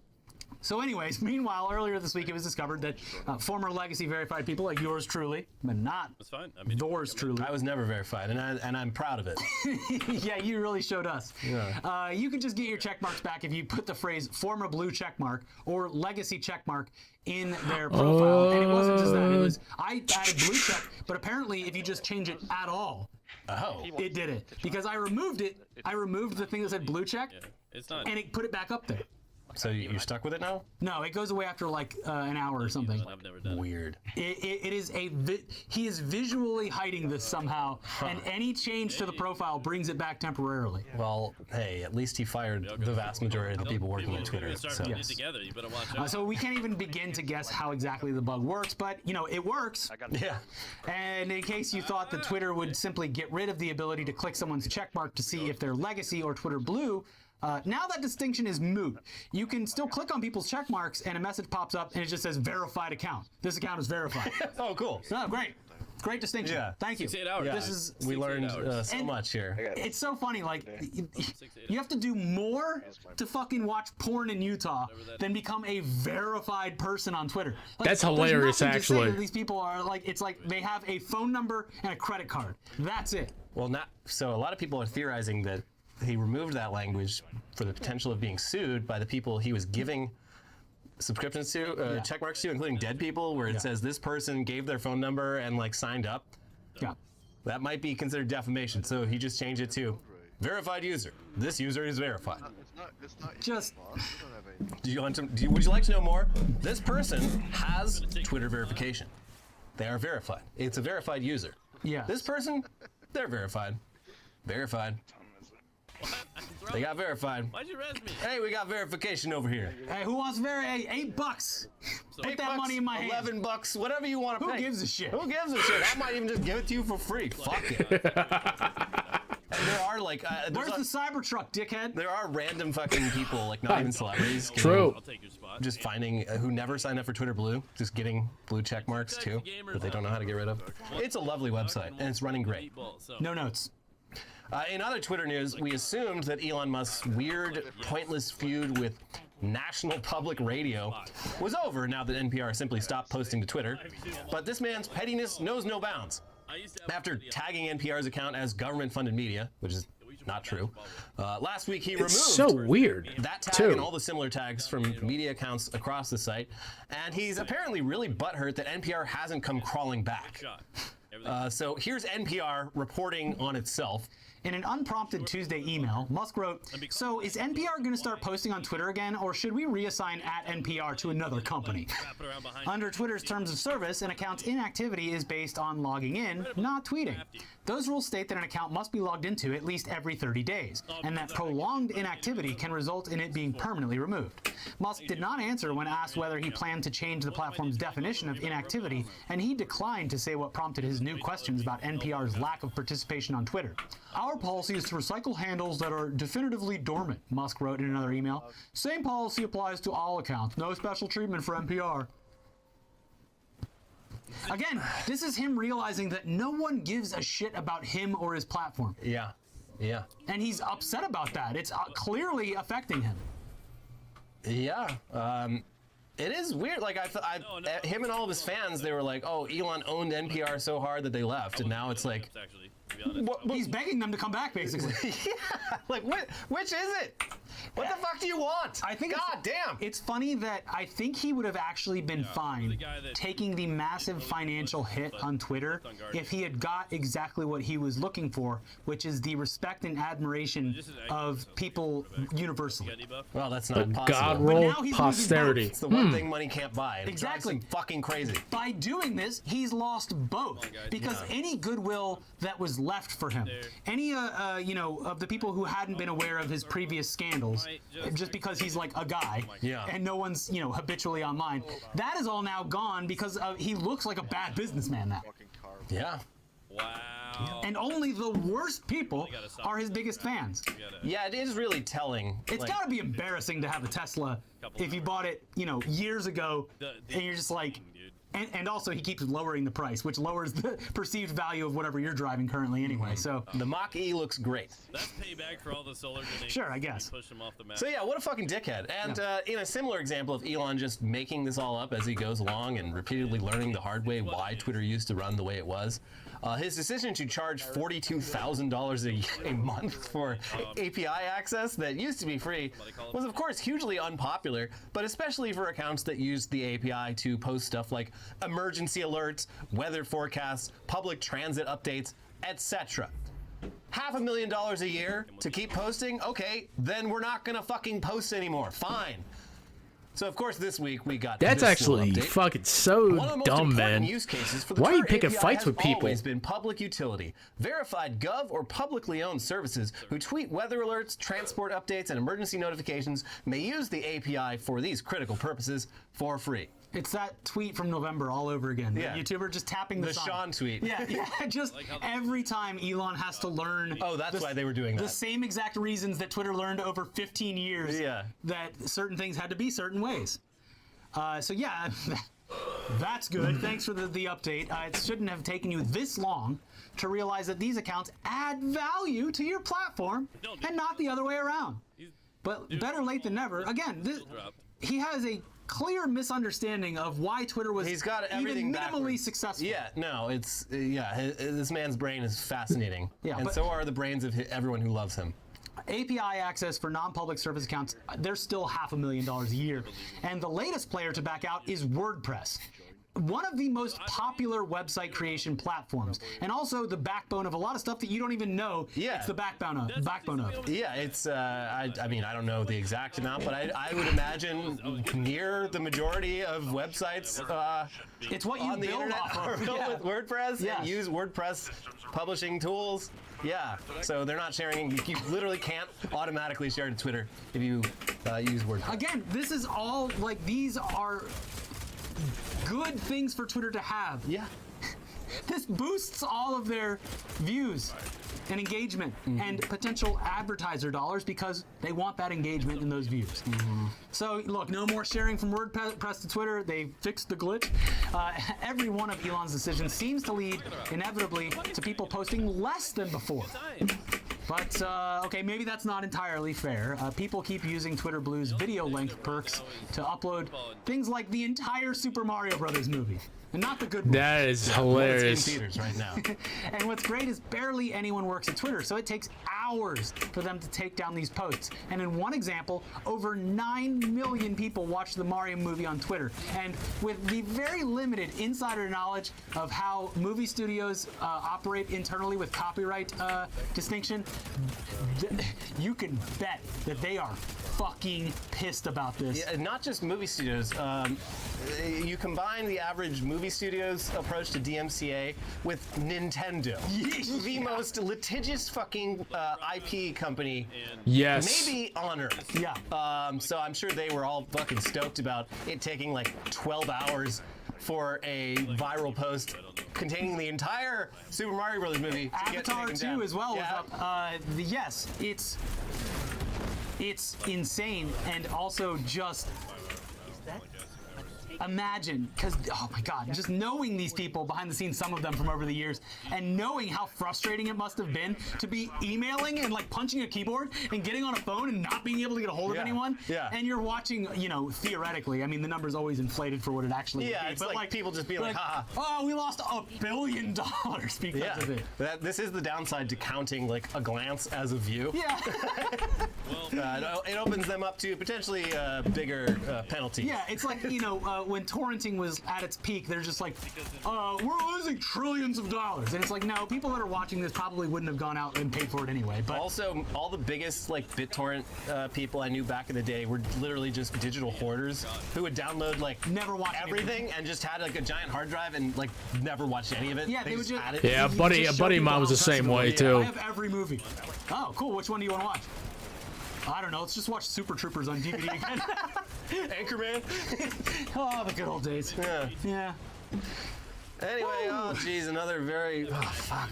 So anyways, meanwhile, earlier this week it was discovered that former Legacy verified people like yours truly, but not That's fine. I mean, yours truly. I was never verified, and I'm proud of it. Yeah, you really showed us. Yeah. You can just get your check marks back if you put the phrase former blue check mark or legacy check mark in their profile. And it wasn't just that. It was, I added blue check, but apparently if you just change it at all, it did it. Because I removed it. I removed the thing that said blue check, it's not. and it put it back up there. So you're stuck with it now? No, it goes away after like an hour or something. I've never done Weird. It is he is visually hiding this somehow, and any change to the profile brings it back temporarily. Well, hey, at least he fired the vast majority of the people working on Twitter. Start putting it together. You better watch out. So we can't even begin to guess how exactly the bug works, but you know it works. Yeah. And in case you thought that Twitter would simply get rid of the ability to click someone's checkmark to see if they're legacy or Twitter blue. Now that distinction is moot. You can still click on people's check marks and a message pops up and it just says verified account. This account is verified. Oh, cool. Oh, great. Great distinction. Yeah. Thank you. 6 8 hours. Yeah, This is we learned so And much here. It's so funny. Like you have to do more to fucking watch porn in Utah than become a verified person on Twitter. Like, That's there's hilarious, nothing to say actually. that these people are like. It's like they have a phone number and a credit card. That's it. Well, so a lot of people are theorizing that he removed that language for the potential of being sued by the people he was giving subscriptions to, check marks to, including dead people, where it says this person gave their phone number and like signed up. Yeah. That might be considered defamation, so he just changed it to verified user. This user is verified. It's not Just. Would you like to know more? This person has Twitter verification. They are verified. It's a verified user. Yeah. This person, they're verified. Verified. They got verified. Why'd you res me? Hey, we got verification over here. Hey, who wants Hey, $8. Put that money in my hand. $11, whatever you want to pay. Who gives a shit? Who gives a shit? I might even just give it to you for free. Fuck it. And there are like, where's the Cybertruck, dickhead? There are random fucking people, like not even celebrities. True. I'll take your spot. Just finding who never signed up for Twitter Blue, just getting blue check marks too that they don't know how to get rid of. It's a lovely website and it's running great. No notes. In other Twitter news, we assumed that Elon Musk's weird, pointless feud with National Public Radio was over now that NPR simply stopped posting to Twitter. But this man's pettiness knows no bounds. After tagging NPR's account as government-funded media, which is not true, last week he removed so weird, that tag too. and all the similar tags from media accounts across the site. And he's apparently really butthurt that NPR hasn't come crawling back. So here's NPR reporting on itself. In an unprompted Tuesday email, Musk wrote, "So is NPR going to start posting on Twitter again, or should we reassign @NPR to another company?" Under Twitter's terms of service, an account's inactivity is based on logging in, not tweeting. Those rules state that an account must be logged into at least every 30 days, and that prolonged inactivity can result in it being permanently removed. Musk did not answer when asked whether he planned to change the platform's definition of inactivity, and he declined to say what prompted his new questions about NPR's lack of participation on Twitter. "Our policy is to recycle handles that are definitively dormant," Musk wrote in another email. "Same policy applies to all accounts. No special treatment for NPR." Again, this is him realizing that no one gives a shit about him or his platform. Yeah. Yeah. And he's upset about that. It's clearly affecting him. Yeah. It is weird. Like him and all of his fans, they were like, "Oh, Elon owned NPR so hard that they left," and now it's like, he's begging them to come back, basically. Yeah. Like, which is it? What the fuck do you want? I think God damn. It's funny that I think he would have actually been fine taking the massive financial hit on Twitter if he had got exactly what he was looking for, which is the respect and admiration of people universally. Well, that's not possible. God roll posterity. It's the one thing money can't buy. It Exactly. drives him fucking crazy. By doing this, he's lost both, because any goodwill that was left for him, any of the people who hadn't been aware of his previous scandals, just because he's like a guy, and no one's habitually online, that is all now gone because he looks like a bad businessman now. Yeah. Wow. And only the worst people are his biggest fans. Yeah, it is really telling. It's got to be embarrassing to have a Tesla if you bought it, years ago, and you're just like. And also, he keeps lowering the price, which lowers the perceived value of whatever you're driving currently anyway. So the Mach-E looks great. That's payback for all the solar donations. Sure, I guess. Push him off the map. So yeah, what a fucking dickhead. And in a similar example of Elon just making this all up as he goes along and repeatedly learning the hard way why Twitter used to run the way it was, his decision to charge $42,000 a month for API access that used to be free was of course hugely unpopular, but especially for accounts that used the API to post stuff like emergency alerts, weather forecasts, public transit updates, etc. $500,000 a year to keep posting? Okay, then we're not gonna fucking post anymore. Fine. So of course this week we got That's this actually update. fucking so One of the most dumb, important man. Use cases for the Why are you Twitter picking API fights has with people? always been public utility, verified gov or publicly owned services who tweet weather alerts, transport updates, and emergency notifications may use the API for these critical purposes for free. It's that tweet from November all over again. Yeah. The YouTuber just tapping the sign. Sean tweet. Yeah, just every time Elon has to learn. Oh, that's why they were doing the that. same exact reasons that Twitter learned over 15 years. Yeah. That certain things had to be certain ways. So yeah, that's good. Thanks for the update. It shouldn't have taken you this long to realize that these accounts add value to your platform and not the other way around. But better late than never. Again, he has a clear misunderstanding of why Twitter was He's got everything even minimally backwards. successful. Yeah, no, it's this man's brain is fascinating. Yeah, and but- so are the brains of everyone who loves him. API access for non-public service accounts, they're still $500,000 a year. And the latest player to back out is WordPress. one of the most popular website creation platforms, and also the backbone of a lot of stuff that you don't even know. Yeah, it's the backbone of. Yeah, it's. I mean, I don't know the exact amount, but I would imagine near the majority of websites. It's what you on the build internet off are of. built with WordPress Yes. and use WordPress publishing tools. Yeah, so they're not sharing. You literally can't automatically share to Twitter if you use WordPress. Again, this is all like these are good things for Twitter to have. Yeah. This boosts all of their views and engagement and potential advertiser dollars because they want that engagement and those views. So look, no more sharing from WordPress to Twitter. They fixed the glitch. Every one of Elon's decisions seems to lead inevitably to people posting less than before. But, okay, maybe that's not entirely fair. People keep using Twitter Blue's video length perks to upload things like the entire Super Mario Brothers movie. And not the good one. That is hilarious. It's in theaters right now. And what's great is barely anyone works at Twitter, so it takes hours for them to take down these posts. And in one example, over 9 million people watched the Mario movie on Twitter. And with the very limited insider knowledge of how movie studios operate internally with copyright distinction, you can bet that they are fucking pissed about this. Yeah, not just movie studios. You combine the average movie studio's approach to DMCA with Nintendo, the most litigious fucking IP company, maybe on Earth. Yeah. So I'm sure they were all fucking stoked about it taking like 12 hours for a viral post containing the entire Super Mario Brothers movie to get Avatar taken 2 down. as well was Yeah. up. Yes, it's insane, and also just imagine, because oh my god, just knowing these people behind the scenes, some of them from over the years, and knowing how frustrating it must have been to be emailing and like punching a keyboard and getting on a phone and not being able to get a hold of anyone. Yeah. And you're watching, you know, theoretically, I mean, the number's always inflated for what it actually Yeah, is. it's like people just being like, haha. Oh, we lost $1 billion because of it. This is the downside to counting like a glance as a view. Yeah. It opens them up to potentially bigger penalties. Yeah, it's like, you know, when torrenting was at its peak, they're just like, we're losing trillions of dollars. And it's like, no, people that are watching this probably wouldn't have gone out and paid for it anyway. But also, all the biggest like BitTorrent people I knew back in the day were literally just digital hoarders who would download like never watch everything and just had like a giant hard drive and like never watched any of it. Yeah, they would just had it. Yeah, a buddy of mine was the same way too. I have every movie. Oh, cool. Which one do you want to watch? I don't know. Let's just watch Super Troopers on DVD again. Anchorman. Oh, the good old days. Yeah. Anyway, oh geez, another very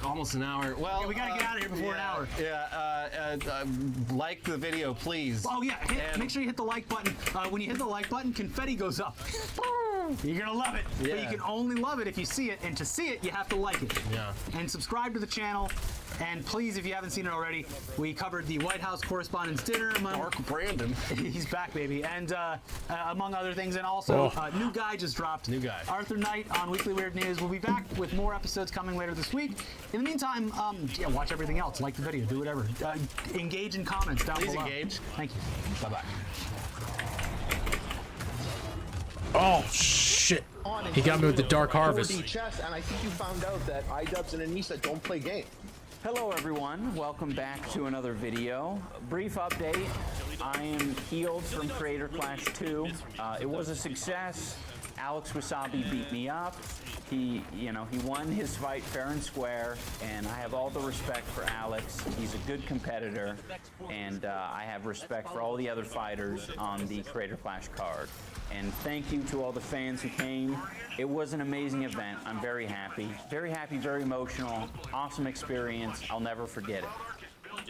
almost an hour. Well, yeah, we gotta get out of here before an hour. Yeah, like the video, please. Oh yeah, make sure you hit the like button. When you hit the like button, confetti goes up. You're gonna love it, but you can only love it if you see it, and to see it, you have to like it. Yeah. And subscribe to the channel. And please, if you haven't seen it already, we covered the White House Correspondents' Dinner. Mark Brandon. He's back, baby. And among other things. And also, new guy just dropped. New guy. Arthur Knight on Weekly Weird News. We'll be back with more episodes coming later this week. In the meantime, watch everything else. Like the video. Do whatever. Engage in comments down below. Please engage. Thank you. Bye-bye. Oh, shit. He got me with the Dark Harvest. 4D chess, and I think you found out that iDubbbz and Anissa don't play games. Hello everyone, welcome back to another video. Brief update, I am healed from Creator Clash 2. It was a success. Alex Wasabi beat me up. He won his fight fair and square, and I have all the respect for Alex. He's a good competitor, and I have respect for all the other fighters on the Creator Clash card. And thank you to all the fans who came. It was an amazing event. I'm very happy, very emotional. Awesome experience. I'll never forget it.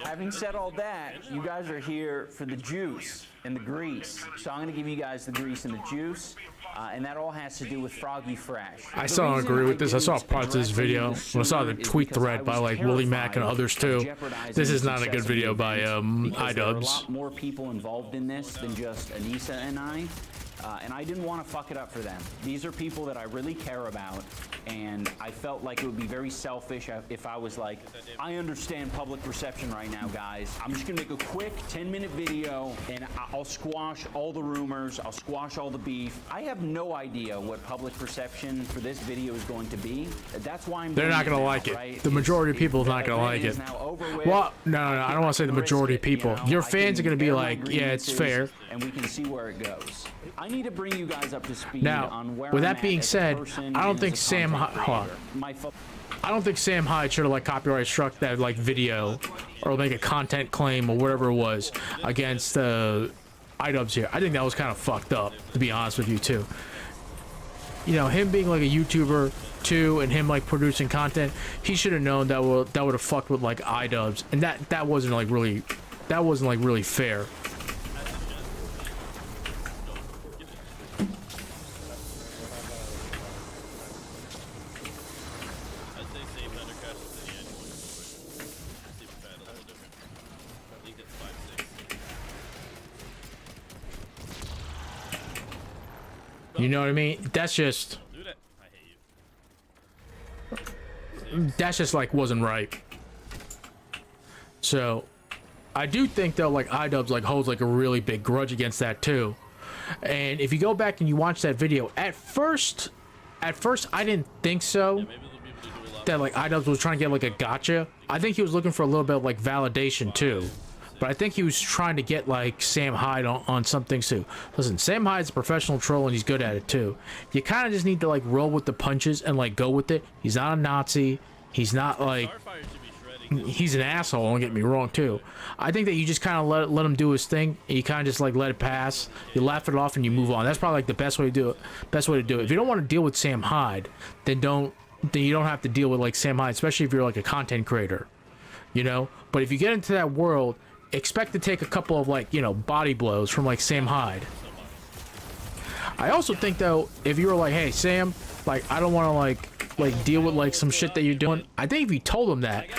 Having said all that, you guys are here for the juice and the grease. So I'm going to give you guys the grease and the juice. And that all has to do with Froggy Fresh. I still don't agree with this. I saw parts of this video. I saw the tweet thread by like Willie Mack and others too. This is not a good video by iDubbbz. There are a lot more people involved in this than just Anissa and I. And I didn't want to fuck it up for them. These are people that I really care about, and I felt like it would be very selfish if I was like, I understand public perception right now, guys. I'm just gonna make a quick 10-minute video, and I'll squash all the rumors, I'll squash all the beef. I have no idea what public perception for this video is going to be. That's why I'm They're not gonna like it. Right? The majority of people is not gonna like it. Well, no, I don't want to say the majority of people. Your fans are gonna be like, yeah, it's fair. And we can see where it goes. I need to bring you guys up to speed now, on where with I'm that being said, I don't think Sam Hyde should have like copyright struck that like video or make a content claim or whatever it was against iDubbbz here. I think that was kind of fucked up, to be honest with you too. You know, him being like a YouTuber too, and him like producing content, he should have known that would have fucked with like iDubbbz, and that wasn't like really fair. You know what I mean? That's just like wasn't right. So I do think though, like iDubbbz like holds like a really big grudge against that too. And if you go back and you watch that video, at first I didn't think so. That like iDubbbz was trying to get like a gotcha. I think he was looking for a little bit of like validation too. But I think he was trying to get like Sam Hyde on some things too. Listen, Sam Hyde's a professional troll and he's good at it too. You kind of just need to like roll with the punches and like go with it. He's not a Nazi. He's not like, he's an asshole, don't get me wrong too. I think that you just kind of let him do his thing, and you kind of just like let it pass. You laugh it off and you move on. That's probably like the best way to do it. Best way to do it. If you don't want to deal with Sam Hyde, then you don't have to deal with like Sam Hyde, especially if you're like a content creator, you know. But if you get into that world, expect to take a couple of like, you know, body blows from like Sam Hyde. I also think though, if you were like, hey Sam, like I don't want to like deal with like some shit that you're doing, I think if you told him that,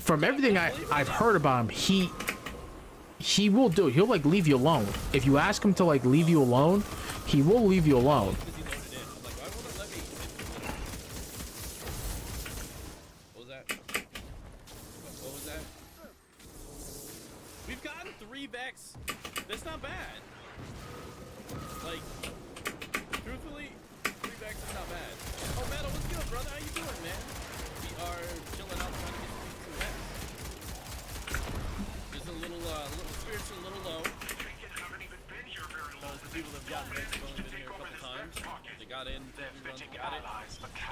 from everything I've heard about him, he will do it. He'll like leave you alone. If you ask him to like leave you alone, he will leave you alone. That's not bad. Like, truthfully, 3 backs is not bad. Oh, Metal, what's good, brother? How you doing, man? We are chilling out trying to get some backs. Just a little spirits a little low. The people that have gotten backs have only been here a couple times. They got in, everyone got it.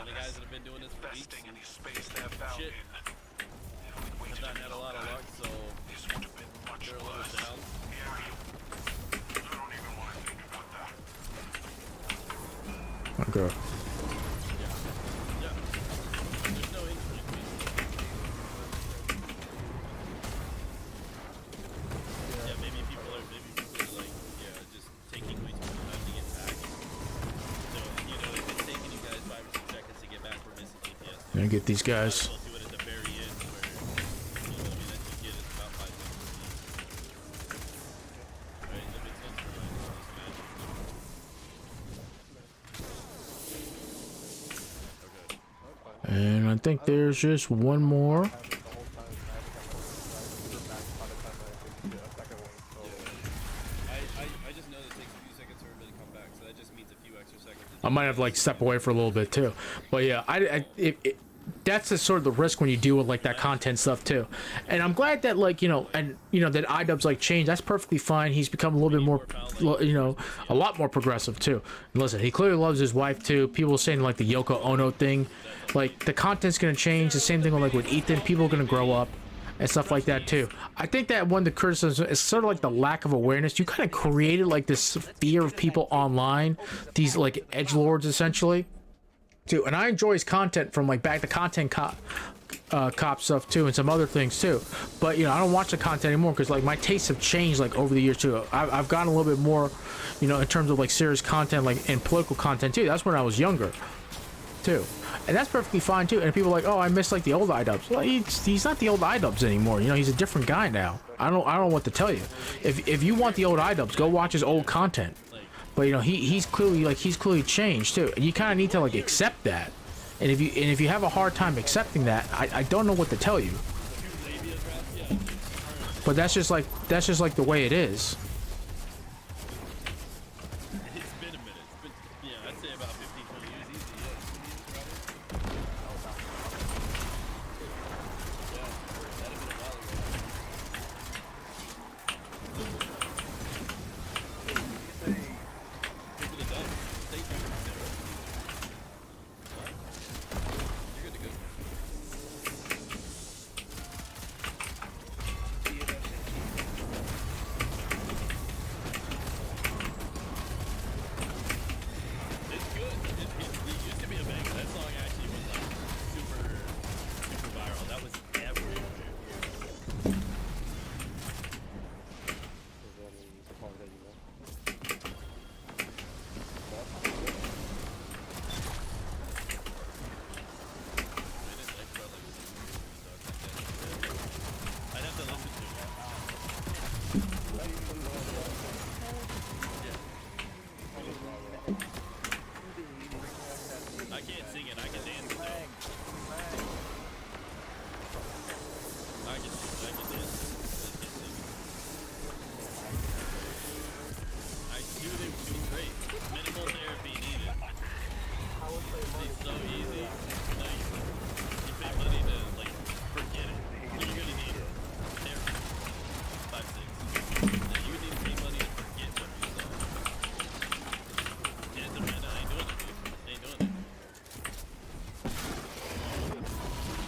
And the guys that have been doing this for weeks and shit have not had a lot of luck, so they're a little down. Okay. I'm gonna get these guys. And I think there's just one more. I might have like step away for a little bit too, but yeah, that's the sort of the risk when you deal with like that content stuff too. And I'm glad that like that iDubbbz like changed. That's perfectly fine. He's become a little bit more, a lot more progressive too. And listen, he clearly loves his wife too. People saying like the Yoko Ono thing, like the content's gonna change. The same thing with like with Ethan. People are gonna grow up and stuff like that too. I think that one of the criticisms is sort of like the lack of awareness. You kind of created like this fear of people online, these like edgelords essentially too. And I enjoy his content from like back to content cop stuff too, and some other things too. But I don't watch the content anymore because like my tastes have changed like over the years too. I've gotten a little bit more, in terms of like serious content, like and political content too. That's when I was younger too. And that's perfectly fine too. And people are like, oh, I miss like the old iDubbbz. Well, he's not the old iDubbbz anymore. He's a different guy now. I don't know what to tell you. If you want the old iDubbbz, go watch his old content. But you know, he's clearly changed too. And you kind of need to like accept that. And if you have a hard time accepting that, I don't know what to tell you. But that's just like the way it is. It's been a minute. It's been, yeah, I'd say about 15, 20 years easy.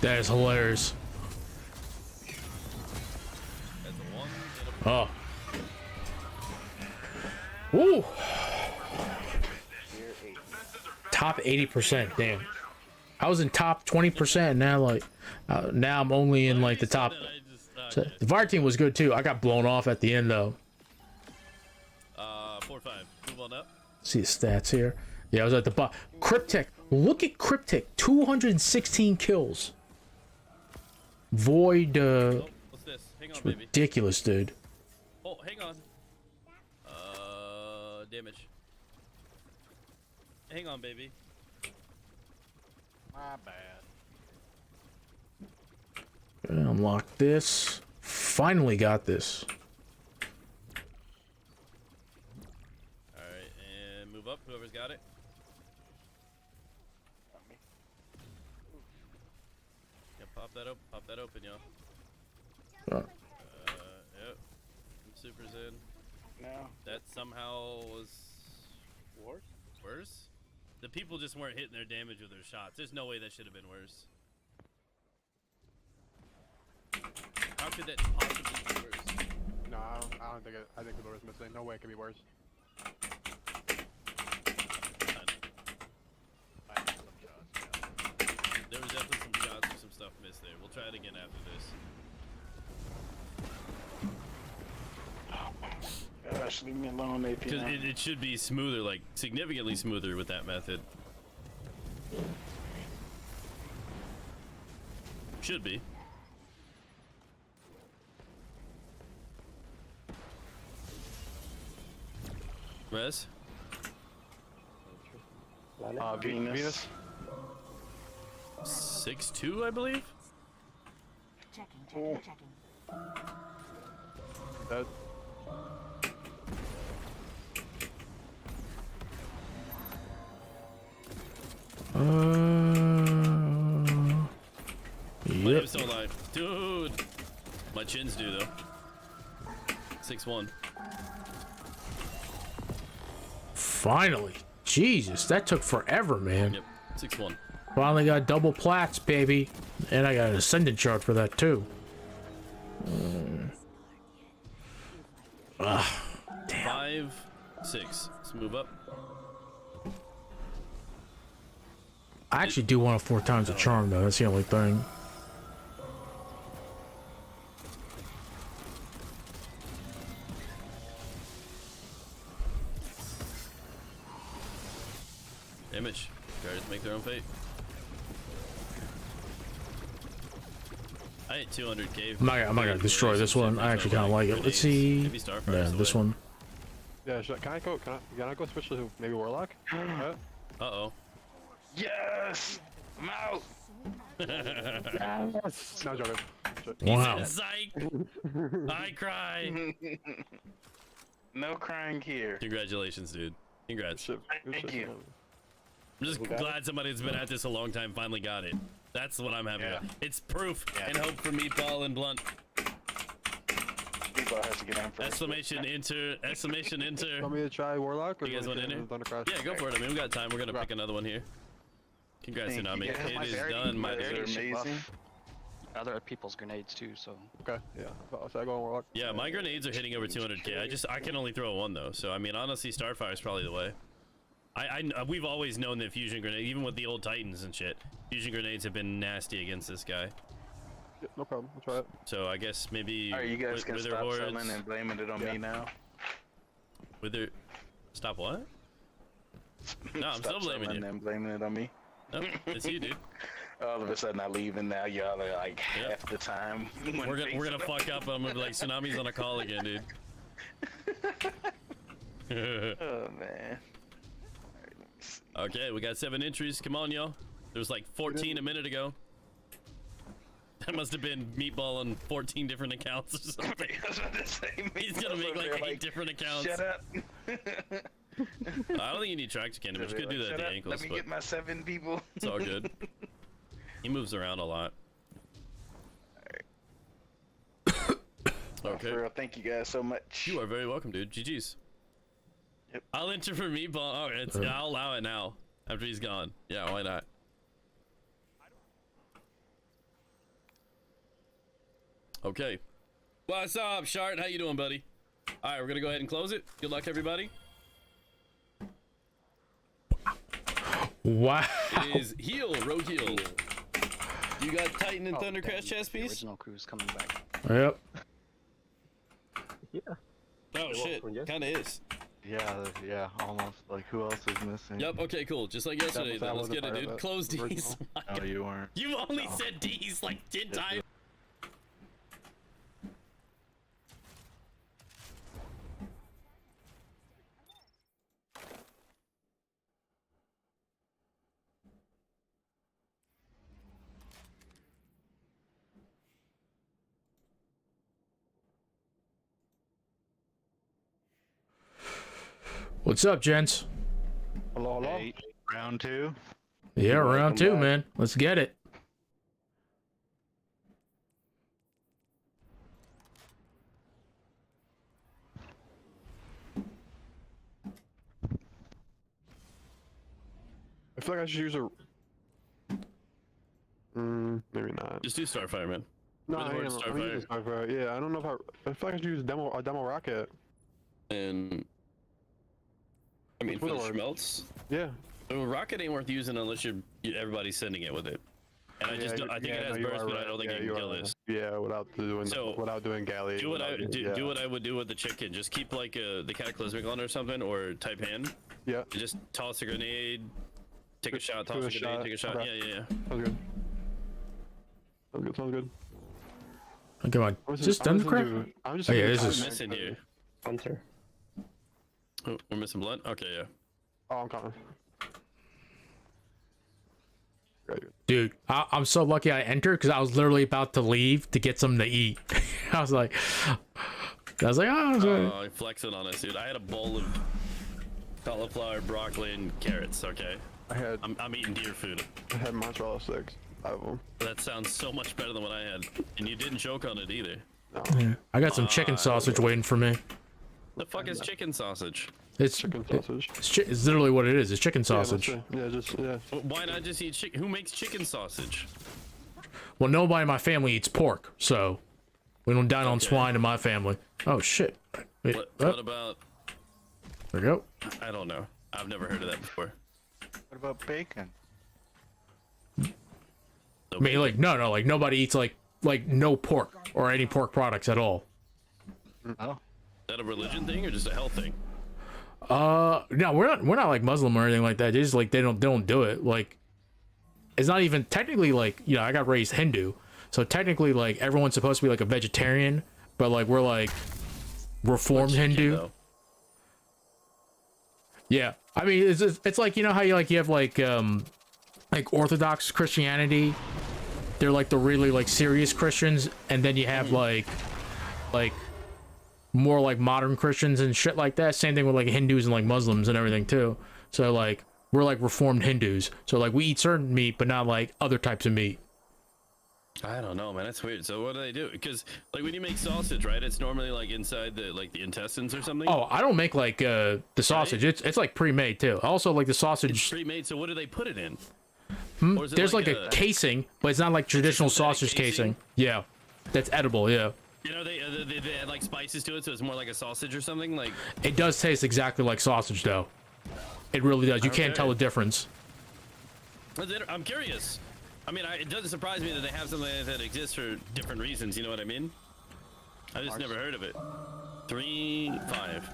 That is hilarious. Oh. Woo. Top 80%. Damn. I was in top 20%. Now now I'm only in like the top. So, the Fire team was good too. I got blown off at the end though. 4-5. Move on up. See the stats here. Yeah, I was at the bottom. Cryptek. Look at Cryptek. 216 kills. Void, what's this? Hang on, it's baby. ridiculous, dude. Oh, hang on. Damage. Hang on, baby. My bad. Unlock this. Finally got this. Alright, and move up, whoever's got it. Yeah, pop that open, y'all. Yep. Super's in. No. That somehow was Worse? Worse? The people just weren't hitting their damage with their shots. There's no way that should have been worse. How could that possibly be worse? No, I don't think it. I think the door's missing. No way it could be worse. There was definitely some shots or some stuff missed there. We'll try it again after this. Gosh, leave me alone, AP. Because it should be smoother, like significantly smoother with that method. Should be. Res? Venus. 6'2", I believe? Checking. That. My name's still alive. Dude! My chins do, though. 6'1". Finally. Jesus, that took forever, man. Yep, 6'1". Finally got double plats, baby. And I got an ascendant chart for that, too. Damn. 5, 6. Let's move up. I actually do want a 4 times a charm, though. That's the only thing. Image. Guards make their own fate. I hit 200k. I'm not gonna destroy this one. I actually kind of like it. Let's see. Yeah, this one. Yeah, can I go? Can I go switch to maybe Warlock? Uh-oh. Yes! I'm out! Yes! No joking. Wow. Psych! I cry. No crying here. Congratulations, dude. Congrats. Thank you. I'm just glad somebody that's been at this a long time finally got it. That's what I'm happy about. It's proof and hope for Meatball and Blunt. Meatball has to get in first. Exclamation enter. Exclamation enter. Want me to try Warlock? Or You guys want in there? Thundercrash? Yeah, go for it. I mean, we got time. We're gonna pick another one here. Congrats, Thank Tsunami. you. It is done, my dude. Amazing. Other people's grenades too, so. Okay, yeah. So I go on Warlock. Yeah, my grenades are hitting over 200k. I can only throw one though. So I mean, honestly, Starfire is probably the way. We've always known that fusion grenade, even with the old Titans and shit, fusion grenades have been nasty against this guy. Yeah, no problem. I'll try it. So I guess maybe. Alright, you guys can Wither stop hordes, selling and blaming it on me now. Wither, stop what? No, I'm Stop still blaming selling you. and blaming it on me. Nope, it's you, dude. All of a sudden I leave and now y'all are like half the time. We're gonna fuck up. I'm gonna be like, Tsunami's on a call again, dude. Oh man. Okay, we got 7 entries. Come on, y'all. There was like 14 a minute ago. That must have been Meatball on 14 different accounts or something. He's gonna make like 8 different accounts. Shut up. I don't think you need tractor cannon, but you could do that at the ankles. Let me but get my 7 people. it's all good. He moves around a lot. Okay. For real, thank you guys so much. You are very welcome, dude. GG's. Yep. I'll enter for Meatball. Oh, I'll allow it now. After he's gone. Yeah, why not? Okay. What's up, Shart? How you doing, buddy? All right, we're gonna go ahead and close it. Good luck, everybody. Wow. It is heal, rogue heal. You got Titan and Thundercrash chest piece? Original crew's coming back. Yep. Yeah. Oh shit, kinda is. Yeah, almost. Like, who else is missing? Yep, okay, cool. Just like yesterday, then. Let's get it, dude. Close D's. No, you weren't. You only said D's like 10 times. What's up, gents? Hello. Hey, round 2. Yeah, round 2, man. Let's get it. I feel like I should use a. Maybe not. Just do Starfire, man. No, With I the word am. Starfire. Starfire. Yeah, I don't know if I feel like I should use a demo rocket. And I mean, for the schmelts. Yeah. Rocket ain't worth using unless everybody's sending it with it. And I just don't, I think it has burst, but I don't think it can kill this. Yeah, without doing galley. Do what I would do with the chicken. Just keep like the cataclysmic on or something, or type hand. Yeah. Just toss a grenade, take a shot, toss a grenade, take a shot. Okay. Yeah. Sounds good. Okay, on. Is this Thundercraft? I'm just. Oh, yeah, this is. Missing here. Hunter. Oh, we're missing blood. Okay, yeah. Oh, I'm coming. Dude, I'm so lucky I entered because I was literally about to leave to get something to eat. I was like, oh, sorry. Flexing on us, dude. I had a bowl of cauliflower, broccoli, and carrots. Okay. I'm eating deer food. I had mozzarella sticks. 5 of them. That sounds so much better than what I had, and you didn't choke on it either. No. Yeah. I got some chicken sausage waiting for me. The fuck is chicken sausage? It's chicken sausage. It's literally what it is. It's chicken sausage. Yeah. Why not just eat chicken? Who makes chicken sausage? Well, nobody in my family eats pork, so we don't dine on swine in my family. Oh shit. Wait, what about? There we go. I don't know. I've never heard of that before. What about bacon? I mean, like no, like nobody eats like no pork or any pork products at all. Oh. Is that a religion thing or just a health thing? No, we're not like Muslim or anything like that. They just like they don't do it. Like it's not even technically like, you know, I got raised Hindu, so technically like everyone's supposed to be like a vegetarian, but like we're like reformed Hindu. Yeah, I mean, it's like, you know how you have like Orthodox Christianity. They're like the really like serious Christians, and then you have like more like modern Christians and shit like that. Same thing with like Hindus and like Muslims and everything too. So like we're like Reformed Hindus. So like we eat certain meat, but not like other types of meat. I don't know, man. That's weird. So what do they do? Because like when you make sausage, right? It's normally like inside the intestines or something. Oh, I don't make like the sausage. Right? It's like pre-made too. Also like the sausage. It's pre-made. So what do they put it in? Or is it there's like a casing, but it's not like traditional sausage casing. Yeah, that's edible. Yeah. You know they add like spices to it, so it's more like a sausage or something. Like it does taste exactly like sausage, though. It really does. You can't tell the difference. I'm curious. I mean, it doesn't surprise me that they have something that exists for different reasons. You know what I mean? I just never heard of it. 3, 5.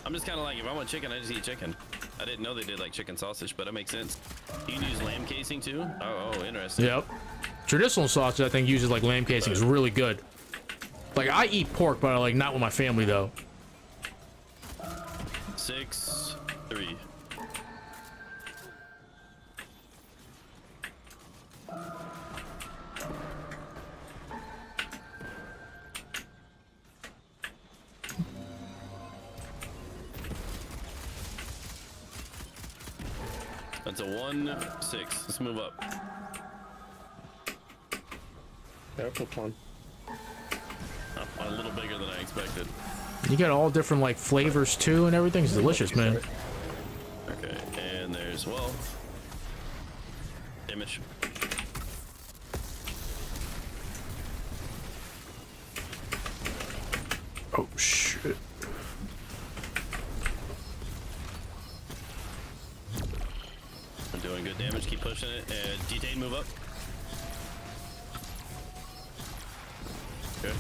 I'm just kind of like, if I want chicken, I just eat chicken. I didn't know they did like chicken sausage, but it makes sense. You can use lamb casing too. Oh, interesting. Yep. Traditional sausage, I think, uses like lamb casing. Is really good. Like I eat pork, but like not with my family though. 6, 3. That's a 1, 6. Let's move up. Careful, one. A little bigger than I expected. You got all different like flavors too, and everything's delicious, man. Okay, and there's damage. Oh shit. I'm doing good damage. Keep pushing it. And detain, move up. Okay.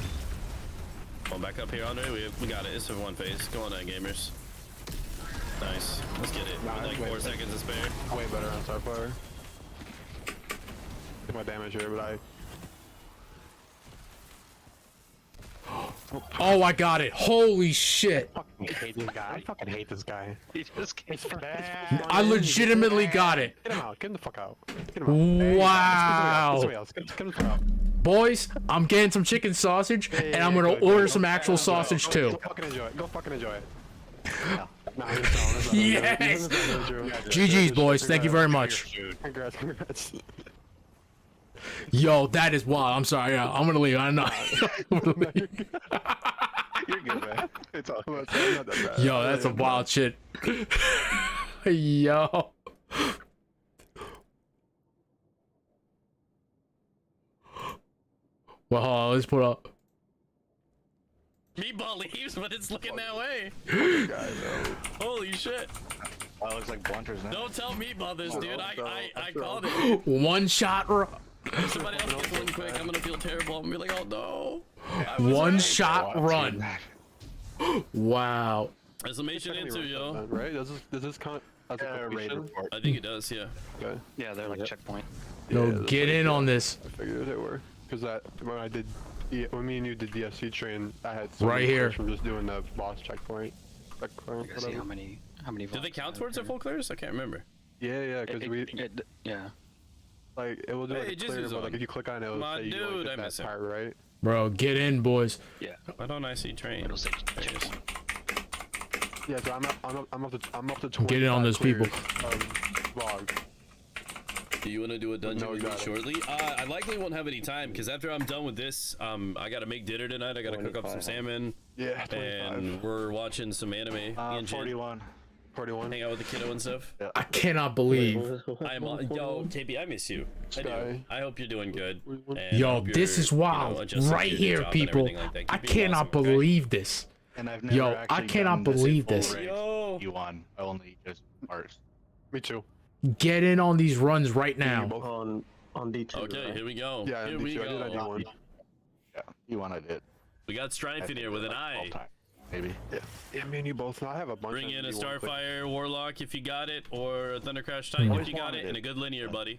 Going back up here, Andre. We got it. It's in one phase. Go on, gamers. Nice. Let's get it. With like 4 seconds to spare. Way better on Starfire. Get my damage here, but I. Oh, I got it. Holy shit. I hate this guy. I fucking hate this guy. He just came bad. I legitimately got it. Get him out. Get him the fuck out. Get him out. Wow. Get him out. Boys, I'm getting some chicken sausage, and I'm gonna order some actual sausage too. Go fucking enjoy it. Go fucking enjoy it. Yes. GG's, boys. Thank you very much. Congrats. Yo, that is wild. I'm sorry. Yeah, I'm gonna leave. I know. You're good, man. It's all not that bad. Yo, that's some wild shit. Yo. Well, hold on, let's put up. Meatball leaves, but it's looking that way. Holy shit. Oh, it looks like Blunters now. Don't tell Meatball this, dude. I called it. One shot. If somebody else gets one quick, I'm gonna feel terrible. I'm gonna be like, oh no. One shot run. Wow. Exclamation answer, yo. Right? Does this count as a raid report? I think it does, yeah. Okay. Yeah, they're like checkpoint. No, get in on this. I figured they were. Because when me and you did DSC train, I had right here from just doing the boss checkpoint. You guys see how many do they count towards a full clears? I can't remember. Yeah, because yeah. Like it will do like a clear, but like if you click on it, it'll say you like, get that part, right? Bro, get in, boys. Yeah. Why don't I see train? Yeah, so I'm up to 20. Get in on those people. Vlog. Do you want to do a dungeon review shortly? I likely won't have any time because after I'm done with this, I gotta make dinner tonight. I gotta cook up some salmon. Yeah, 25. And we're watching some anime. 41. Hang out with the kiddo and stuff. Yeah. I cannot believe. Yo, JP, I miss you. I do. I hope you're doing good. And yo, this is wild. Right here, people. I cannot believe this. And I've never yo, I cannot believe this. You won. I only just parts. Me too. Get in on these runs right now. On D2. Okay, right? Here we go. Yeah, here we go. I did D1. Yeah, D1 I did. We got Strife in here with an eye. Maybe. Yeah, me and you both. I have a bunch. Bring in a Starfire Warlock if you got it, or a Thundercrash Titan if you got it, and a good linear, buddy.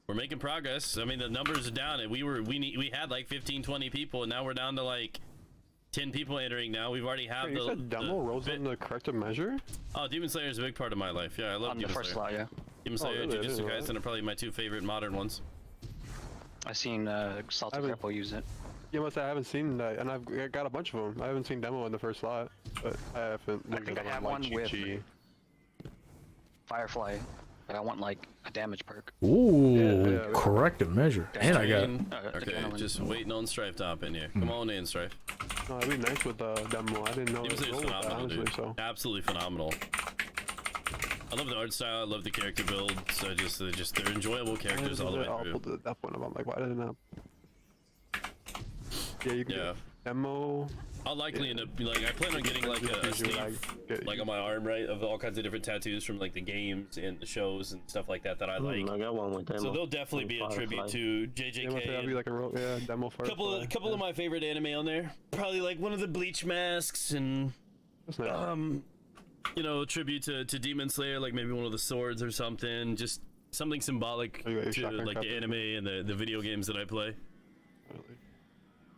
We're making progress. I mean, the numbers are down, and we had like 15, 20 people, and now we're down to like 10 people entering now. We've already have Wait, you said demo rolls in the corrective measure? Oh, Demon Slayer is a big part of my life. Yeah, I love On the Demon first Slayer. slot, yeah. Demon Slayer and really? I Jujutsu didn't know Kaisen are probably my 2 favorite modern ones. I seen Salty Grapple use it. Yeah, I haven't seen that, and I've got a bunch of them. I haven't seen demo in the first slot, but I haven't. I think I have one with Firefly, but I want like a damage perk. Ooh, corrective measure. And I got. Okay, just waiting on Strife to hop in here. Come on in, Strife. No, that'd be nice with demo. I didn't know Demon it Slayer's was phenomenal, honestly, dude. so. Absolutely phenomenal. I love the art style. I love the character build. So they're enjoyable characters all the way through. To that point, I'm like, why didn't I? Yeah, you can get demo. I'll likely end up I plan on getting like a sleeve like on my arm, right, of all kinds of different tattoos from like the games and the shows and stuff like that I like. I got one with demo. So they'll definitely be a tribute to JJK. That'd be like a demo for couple of my favorite anime on there. Probably like one of the Bleach masks and you know, tribute to Demon Slayer, like maybe one of the swords or something. Just something symbolic to like the anime and the video games that I play.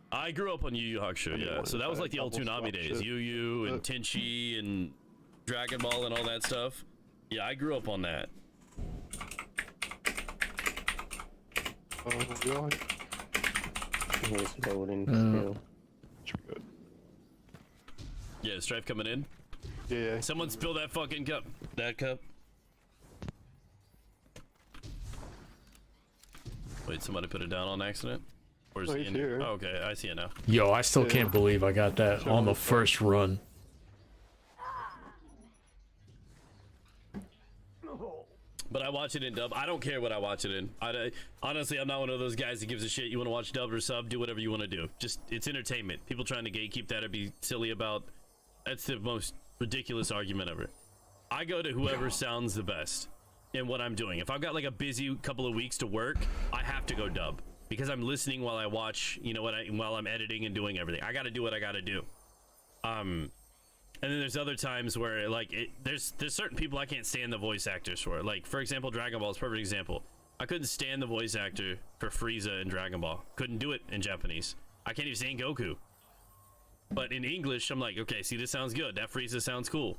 I grew up on Yu Yu Hakusho, yeah. So that was like the old Toonami days. Yu Yu and Tenchi and Dragon Ball and all that stuff. Yeah, I grew up on that. Yeah, Strife coming in. Yeah. Someone spill that fucking cup. That cup. Wait, somebody put it down on accident? Or is it in here? Oh, okay, I see it now. Yo, I still can't believe I got that on the first run. But I watch it in dub. I don't care what I watch it in. Honestly, I'm not one of those guys that gives a shit. You want to watch dub or sub, do whatever you want to do. Just, it's entertainment. People trying to gatekeep that or be silly about, that's the most ridiculous argument ever. I go to whoever sounds the best in what I'm doing. If I've got like a busy couple of weeks to work, I have to go dub. Because I'm listening while I watch, you know, while I'm editing and doing everything. I got to do what I got to do. And then there's other times where like there's certain people I can't stand the voice actors for. Like for example, Dragon Ball is a perfect example. I couldn't stand the voice actor for Frieza in Dragon Ball. Couldn't do it in Japanese. I can't even stand Goku. But in English, I'm like, okay, see, this sounds good. That Frieza sounds cool.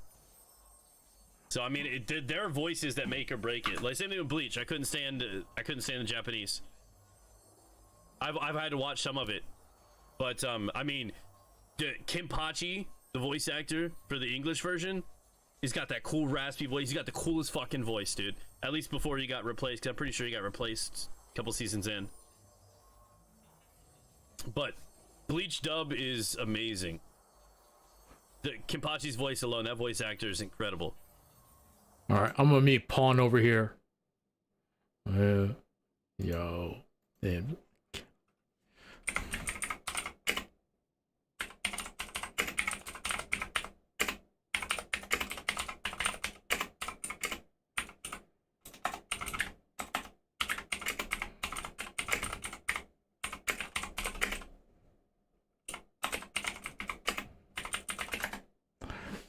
So I mean, there are voices that make or break it. Like same thing with Bleach. I couldn't stand the Japanese. I've had to watch some of it, but I mean, Kenpachi, the voice actor for the English version, he's got that cool raspy voice. He's got the coolest fucking voice, dude. At least before he got replaced, 'cause I'm pretty sure he got replaced a couple seasons in. But Bleach dub is amazing. The Kenpachi's voice alone, that voice actor is incredible. All right, I'm gonna meet Pawn over here. Yo, damn.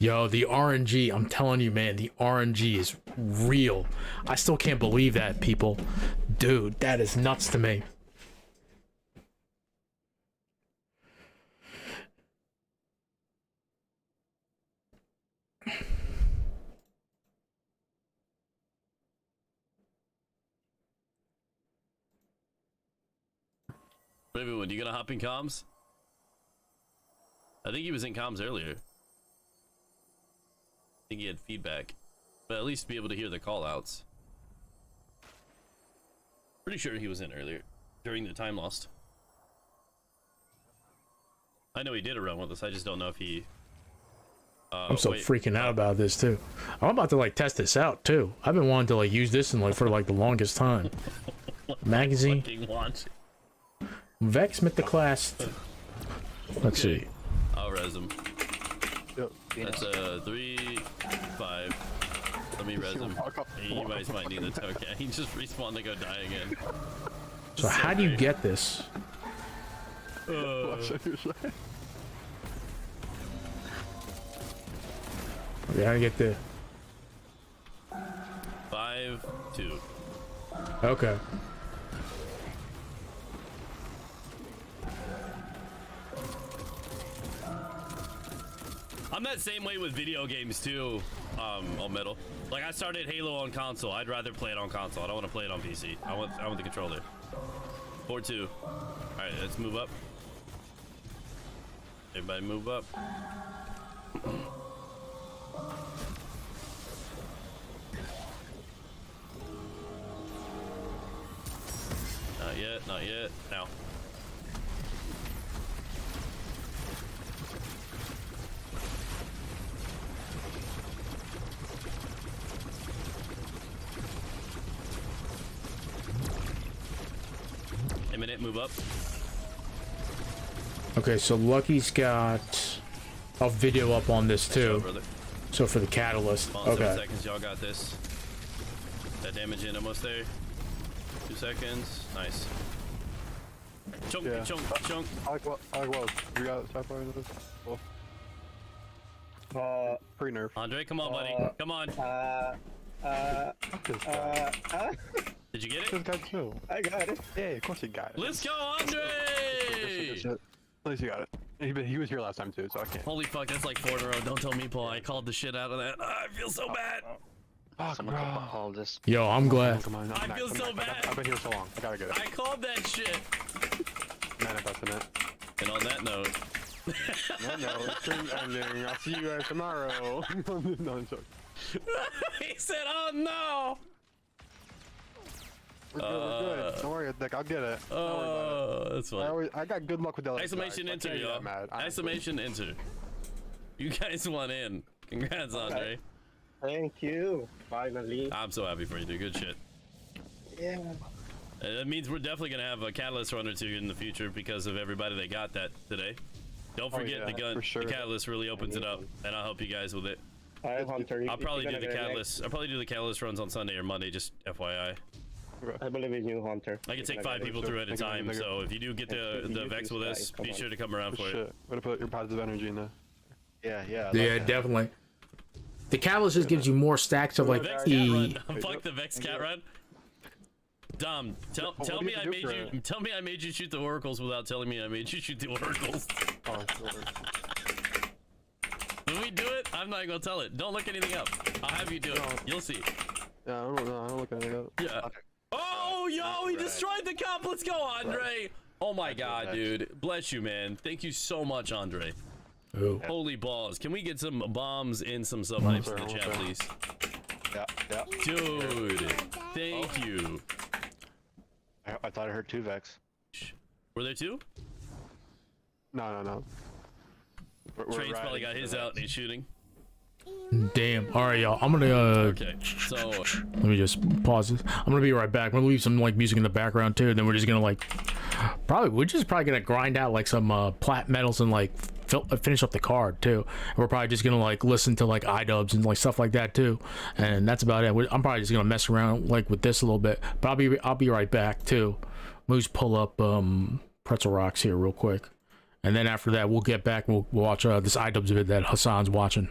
Yo, the RNG, I'm telling you, man, the RNG is real. I still can't believe that, people. Dude, that is nuts to me. Everyone, you gonna hop in comms? I think he was in comms earlier. I think he had feedback, but at least be able to hear the call outs. Pretty sure he was in earlier during the time lost. I know he did a run with us. I just don't know if he I'm so freaking out about this too. I'm about to like test this out too. I've been wanting to like use this in like for like the longest time. Magazine. Vex Mythoclast. Let's see. I'll res him. That's 3, 5. Let me res him. You guys might need the token. He just respawned to go die again. So how do you get this? We gotta get the 5, 2. Okay. I'm that same way with video games too, on Metal. Like I started Halo on console. I'd rather play it on console. I don't want to play it on PC. I want the controller. 4-2. All right, let's move up. Everybody move up. Not yet, not yet. Now. A minute, move up. Okay, so Lucky's got a video up on this too. So for the catalyst. Come on, Okay. 7 seconds, y'all got this. That damage in almost there. 2 seconds. Nice. Chunk, chunk, chunk. I like well. We got Sapphire into this. Well. Pre-nerf. Andre, come on, buddy. Come on. Did you get it? This guy too. I got it. Yeah, of course he got it. Let's go, Andre! At least you got it. He was here last time too, so I can't. Holy fuck, that's like 4 in a row. Don't tell me, Paul. I called the shit out of that. I feel so bad. All this. Yo, I'm glad. Come on, I feel so bad. I've been here so long. I gotta get it. I called that shit. Manifesting it. And on that note. no, stream ending. I'll see you guys tomorrow. No, I'm joking. He said, "Oh no." We're good. Don't worry, Dick. I'll get it. That's fine. I got good luck with the Exclamation enter, yo. Exclamation enter. You guys won in. Congrats, Andre. Thank you. Finally. I'm so happy for you, dude. Good shit. Yeah. That means we're definitely gonna have a catalyst run or two in the future because of everybody that got that today. Don't forget the gun. Sure. The catalyst really opens it up, and I'll help you guys with it. Alright, Hunter. I'll probably do the catalyst. I'll probably do the catalyst runs on Sunday or Monday, just FYI. I believe in you, Hunter. I can take 5 people through at a time, so if you do get the Vex with us, be sure to come around for it. I'm gonna put your positive energy in there. Yeah. Yeah, definitely. The catalyst just gives you more stacks of like Fuck the Vex cat run. Dom, tell me I made you shoot the oracles without telling me I made you shoot the oracles. When we do it, I'm not gonna tell it. Don't look anything up. I'll have you do it. You'll see. Yeah, I don't look anything up. Yeah. Oh, yo, he destroyed the comp. Let's go, Andre. Oh my god, dude. Bless you, man. Thank you so much, Andre. Ooh. Holy balls. Can we get some bombs and some sub-hypes in the chat, please? Yeah. Dude, thank you. I thought I heard 2 Vex. Were there 2? No. Train's probably got his out and he's shooting. Damn. All right, y'all. I'm gonna. Okay. So. Let me just pause this. I'm gonna be right back. I'm gonna leave some like music in the background too, and then we're just gonna like. We're just probably gonna grind out like some plat metals and like finish up the card too. And we're probably just gonna like listen to like iDubbbz and like stuff like that too. And that's about it. I'm probably just gonna mess around like with this a little bit. But I'll be right back too. Let me just pull up Pretzel Rocks here real quick, and then after that we'll get back and we'll watch this iDubbbz vid that Hassan's watching.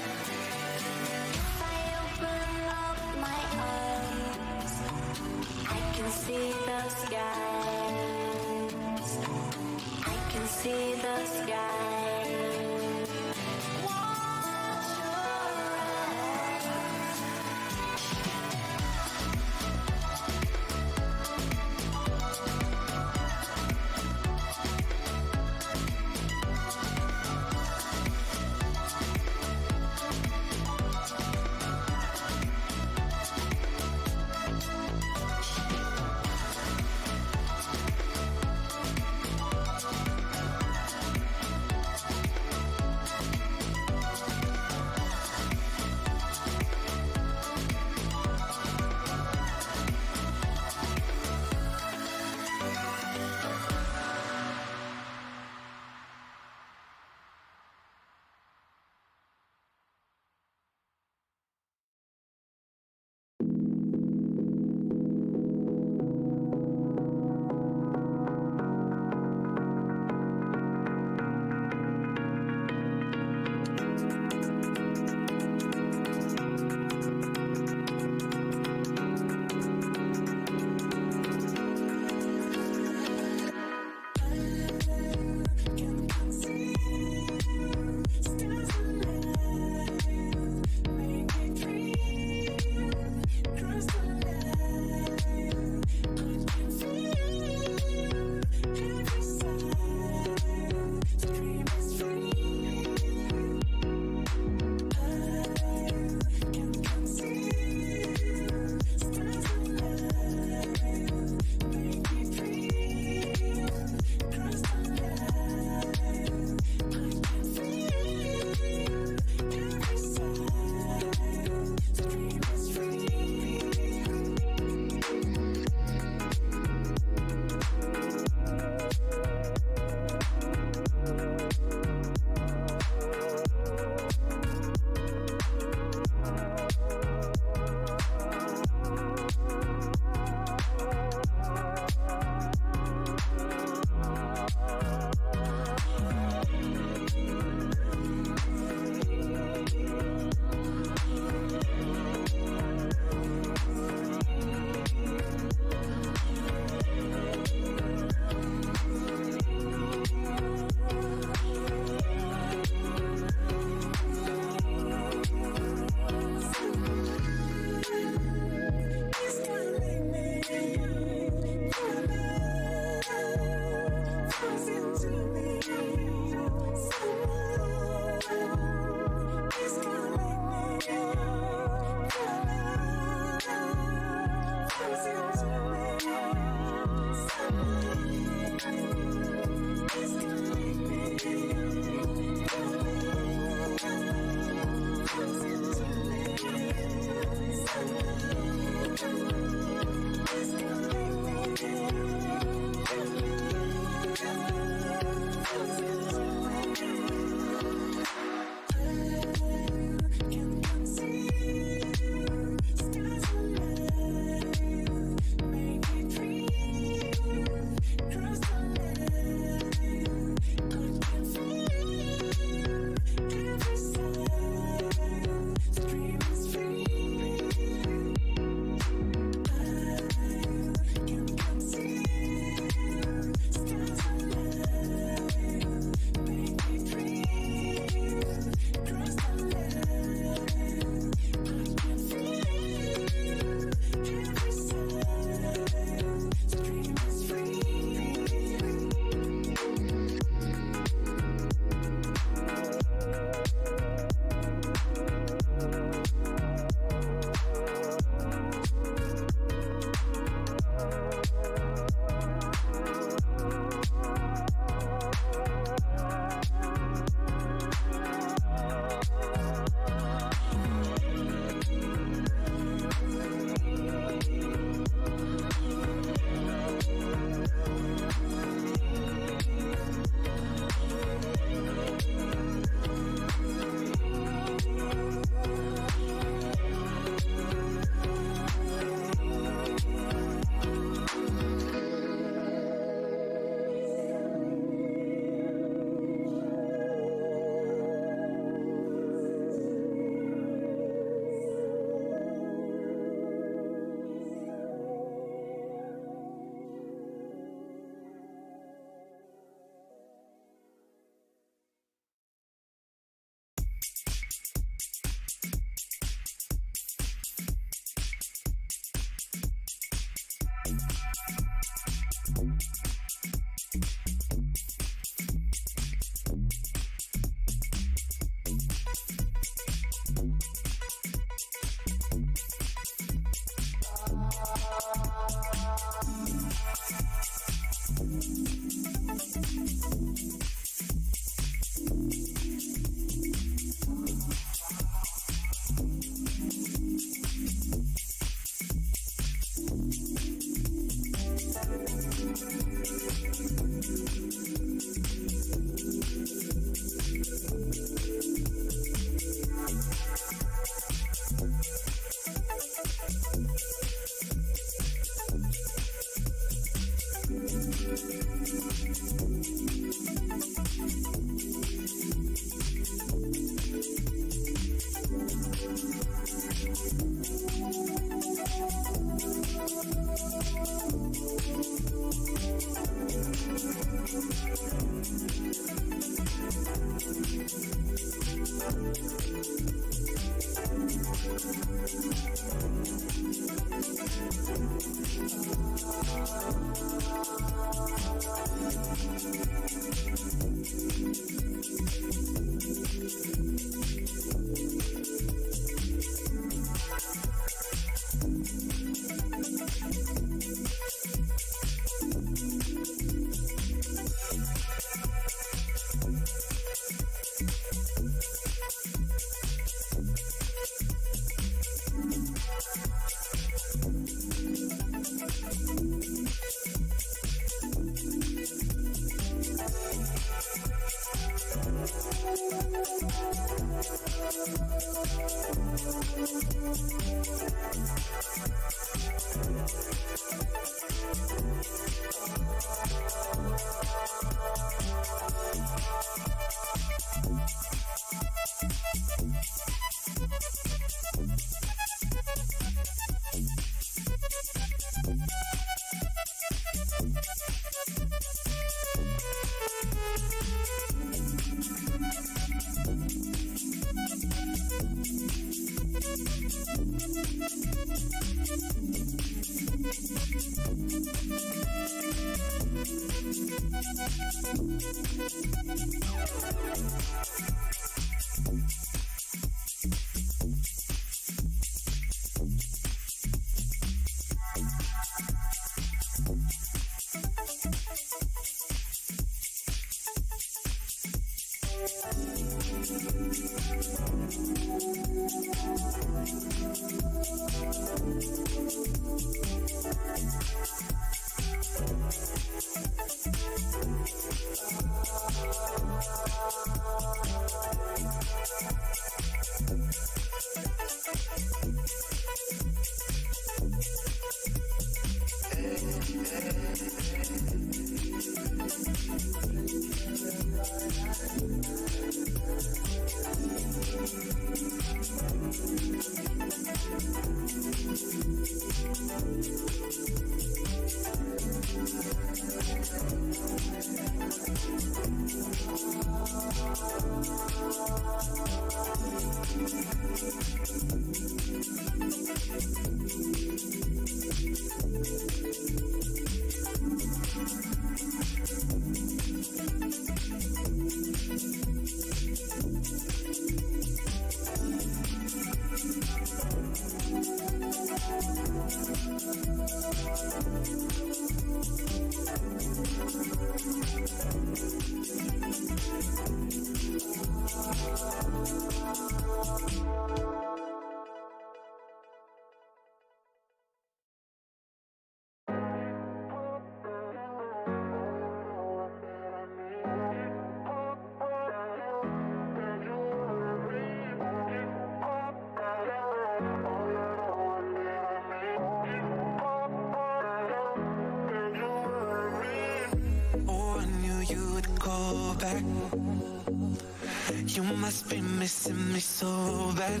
You must be missing me so bad.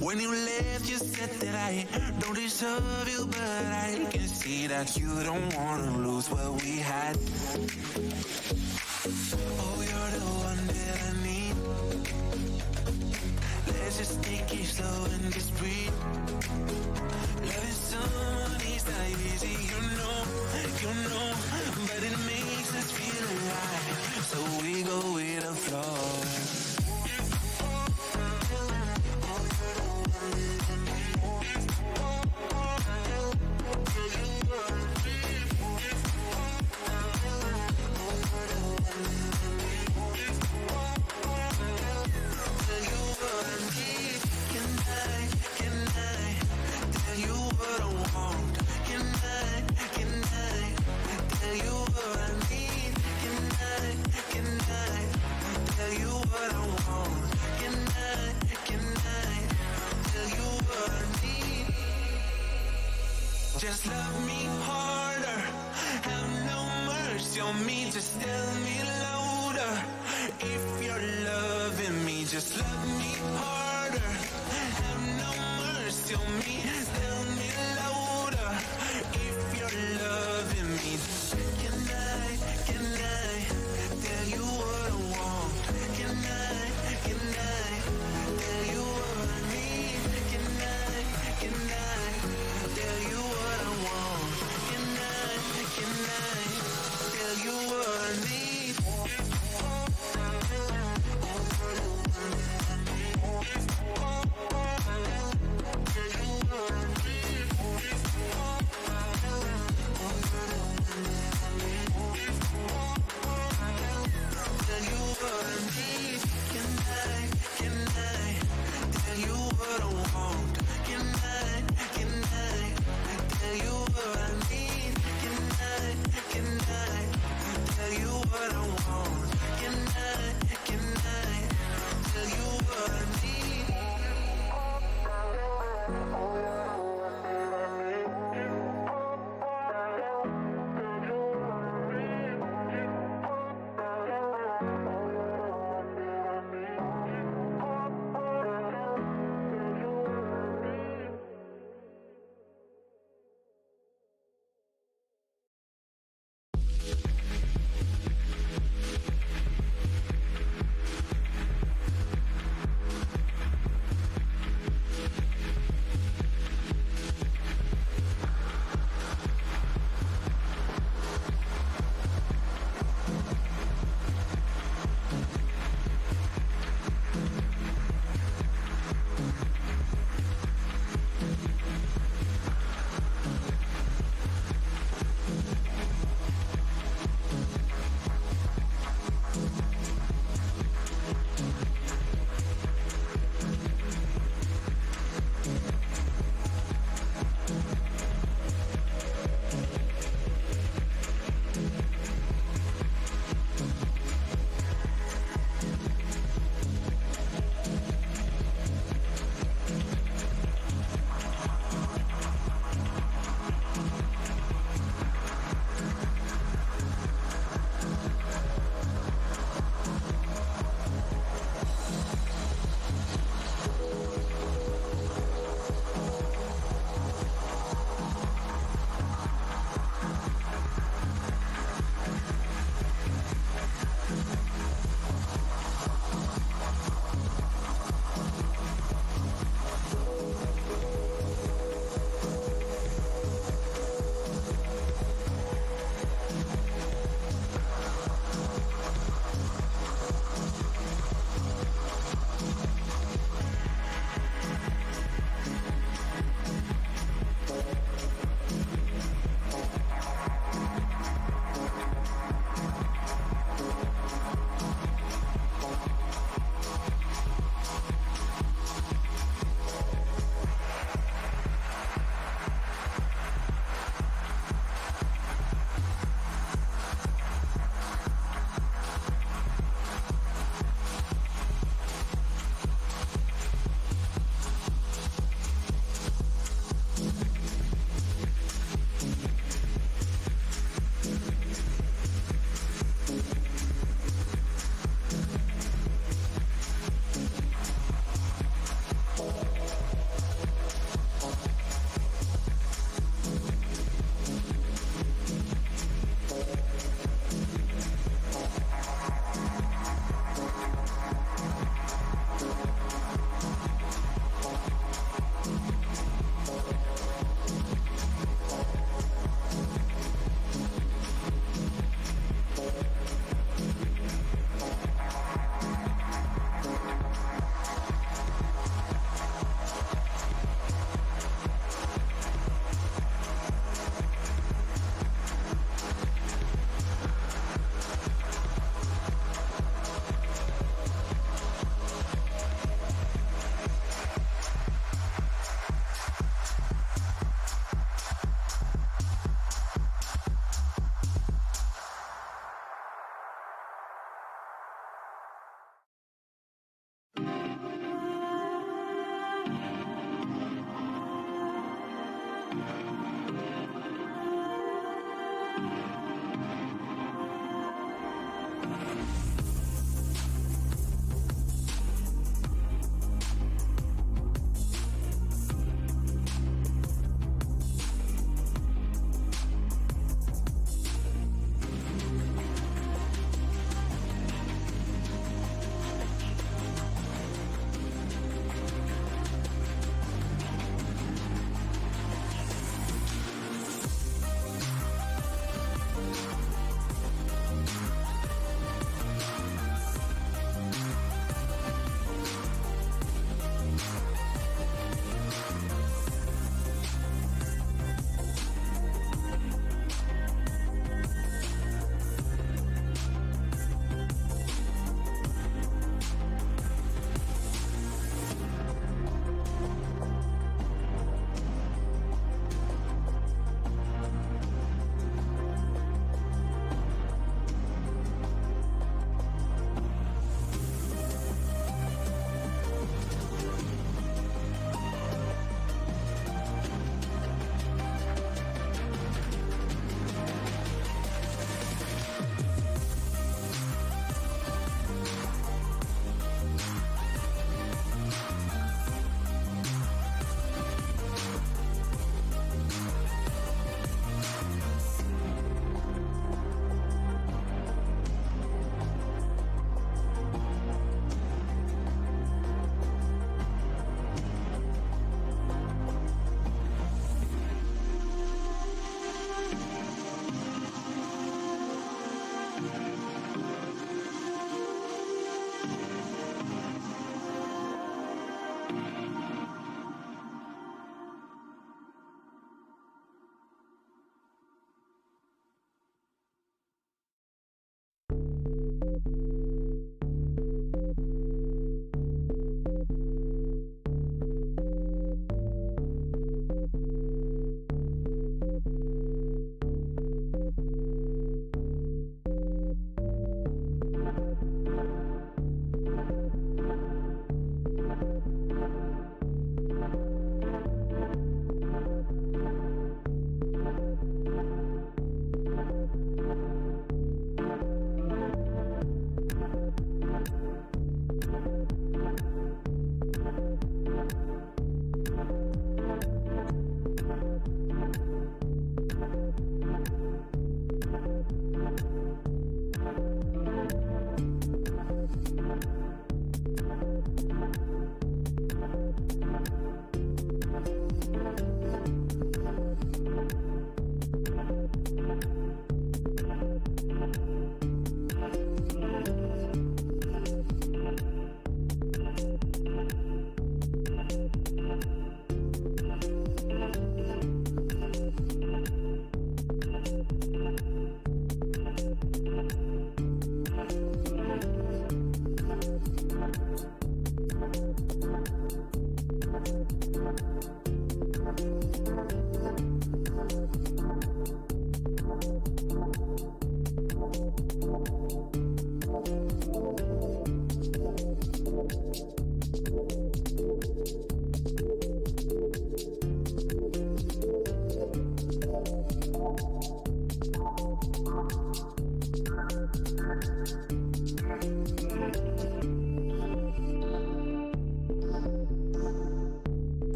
When you left, you said that I don't deserve you, but I can see that you don't wanna lose what we had. Oh, you're the one that I need. Let's just take it slow and just breathe. Loving someone is not easy, you know, but it makes us feel alive, so we go with the flow. Just love me harder, have no mercy on me, just tell me louder. If you're loving me, just love me harder, have no mercy on me, tell me louder. If you're loving me, can I tell you what I want? Can I tell you what I need? Can I tell you what I want? Can I tell you what I need? Tell you what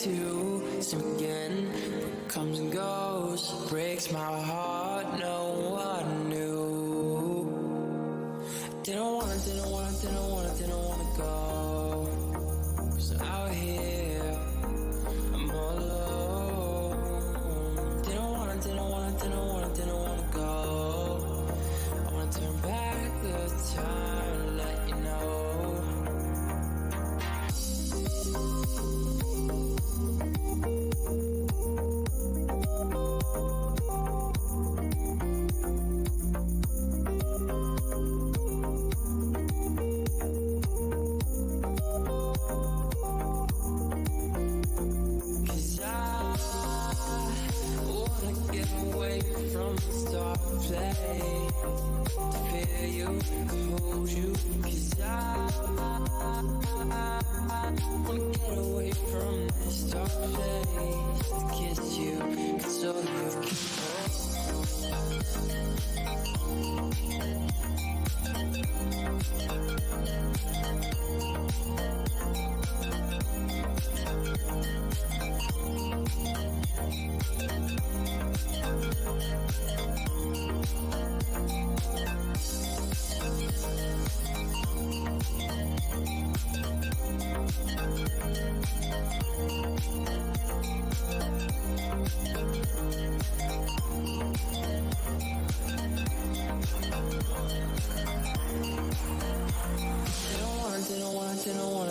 to swim again. What comes and goes, breaks my heart, no one knew. Didn't wanna go. 'Cause I'm out here, I'm all alone. Didn't wanna go. I wanna turn back the time and let you know. Cause I wanna get away from this dark place, to feel you, hold you. Cause I wanna get away from this dark place, to kiss you, console you.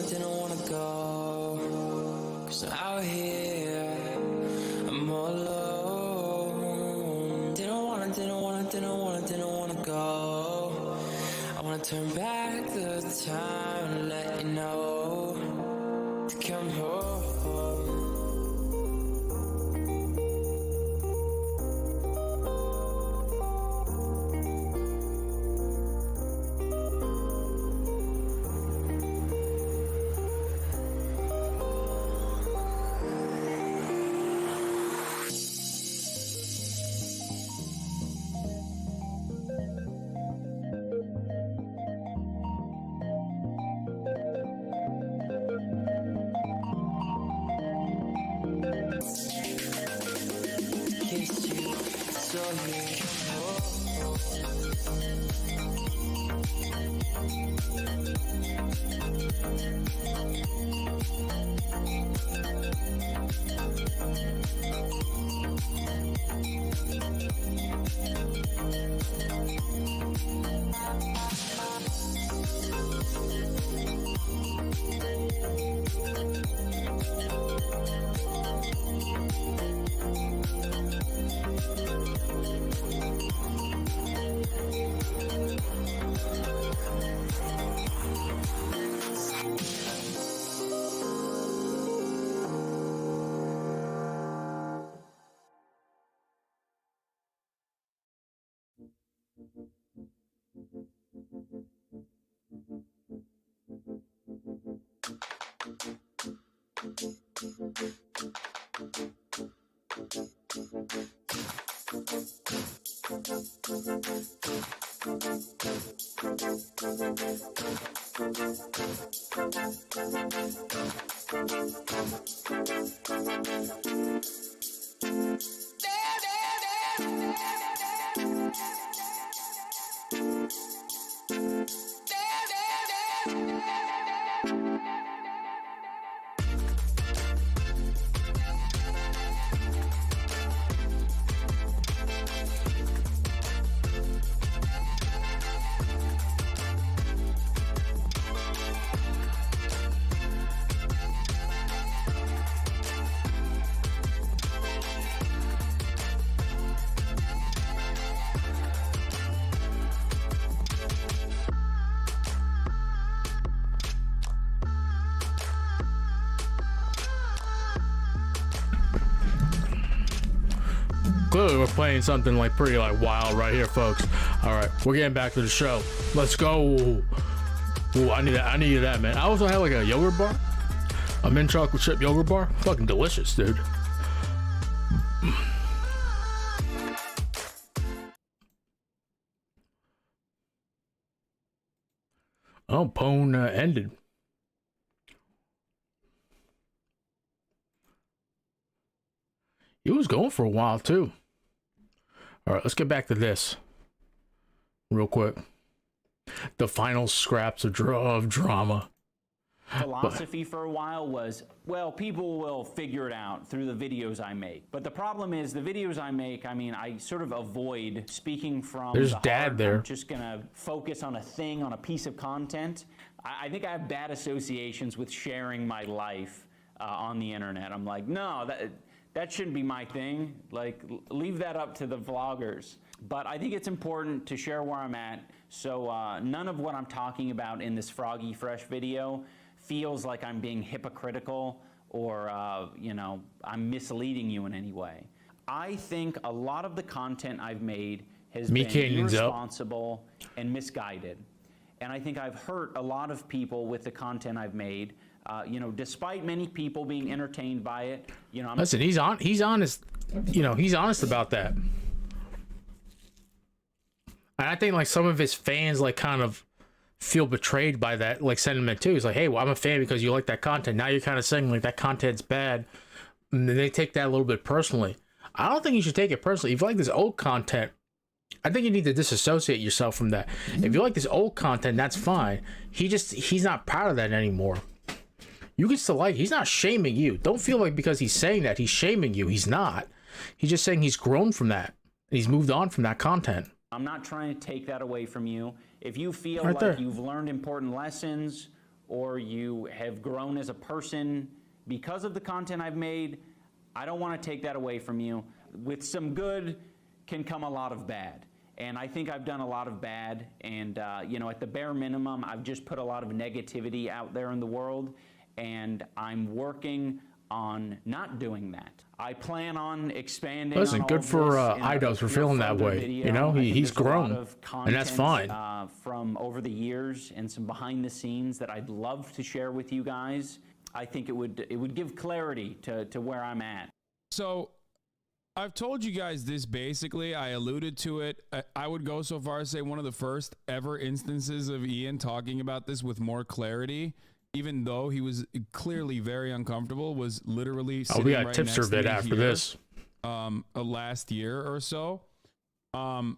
Didn't wanna go. 'Cause I'm out here, I'm all alone. Didn't wanna go. I wanna turn back the time and let you know to come home. Kiss you, console you. Clearly we're playing something like pretty like wild right here, folks. All right, we're getting back to the show. Let's go. Ooh, I need that, man. I also had like a yogurt bar, a mint chocolate chip yogurt bar. Fucking delicious, dude. Oh, Pwn ended. He was going for a while too. All right, let's get back to this real quick. The final scraps of drama. Philosophy for a while was, well, people will figure it out through the videos I make. But the problem is the videos I make, I mean, I sort of avoid speaking from There's the Dad heart. there. I'm just going to focus on a thing, on a piece of content. I think I have bad associations with sharing my life on the internet. I'm like, no, that shouldn't be my thing. Like, leave that up to the vloggers. But I think it's important to share where I'm at. So none of what I'm talking about in this Froggy Fresh video feels like I'm being hypocritical or, you know, I'm misleading you in any way. I think a lot of the content I've made has been irresponsible and misguided. And I think I've hurt a lot of people with the content I've made. You know, despite many people being entertained by it, you know. Listen, he's honest. You know, he's honest about that. And I think like some of his fans like kind of feel betrayed by that like sentiment too. He's like, hey, well, I'm a fan because you like that content. Now you're kind of saying like that content's bad. And then they take that a little bit personally. I don't think you should take it personally. If you like this old content, I think you need to disassociate yourself from that. If you like this old content, that's fine. He's not proud of that anymore. You can still like, he's not shaming you. Don't feel like because he's saying that he's shaming you. He's not. He's just saying he's grown from that. He's moved on from that content. I'm not trying to take that away from you. If you feel Right like there. you've learned important lessons or you have grown as a person because of the content I've made, I don't want to take that away from you. With some good can come a lot of bad. And I think I've done a lot of bad. And, you know, at the bare minimum, I've just put a lot of negativity out there in the world. And I'm working on not doing that. I plan on expanding. Listen, on good all for this in Idos for a feeling that further way. video. You know, I think he's there's a lot grown, of and that's content, fine. From over the years and some behind the scenes that I'd love to share with you guys. I think it would give clarity to where I'm at. So I've told you guys this basically. I alluded to it. I would go so far as to say one of the first ever instances of Ian talking about this with more clarity, even though he was clearly very uncomfortable, was literally sitting We got right tipster next to bit me after here, this. last year or so. I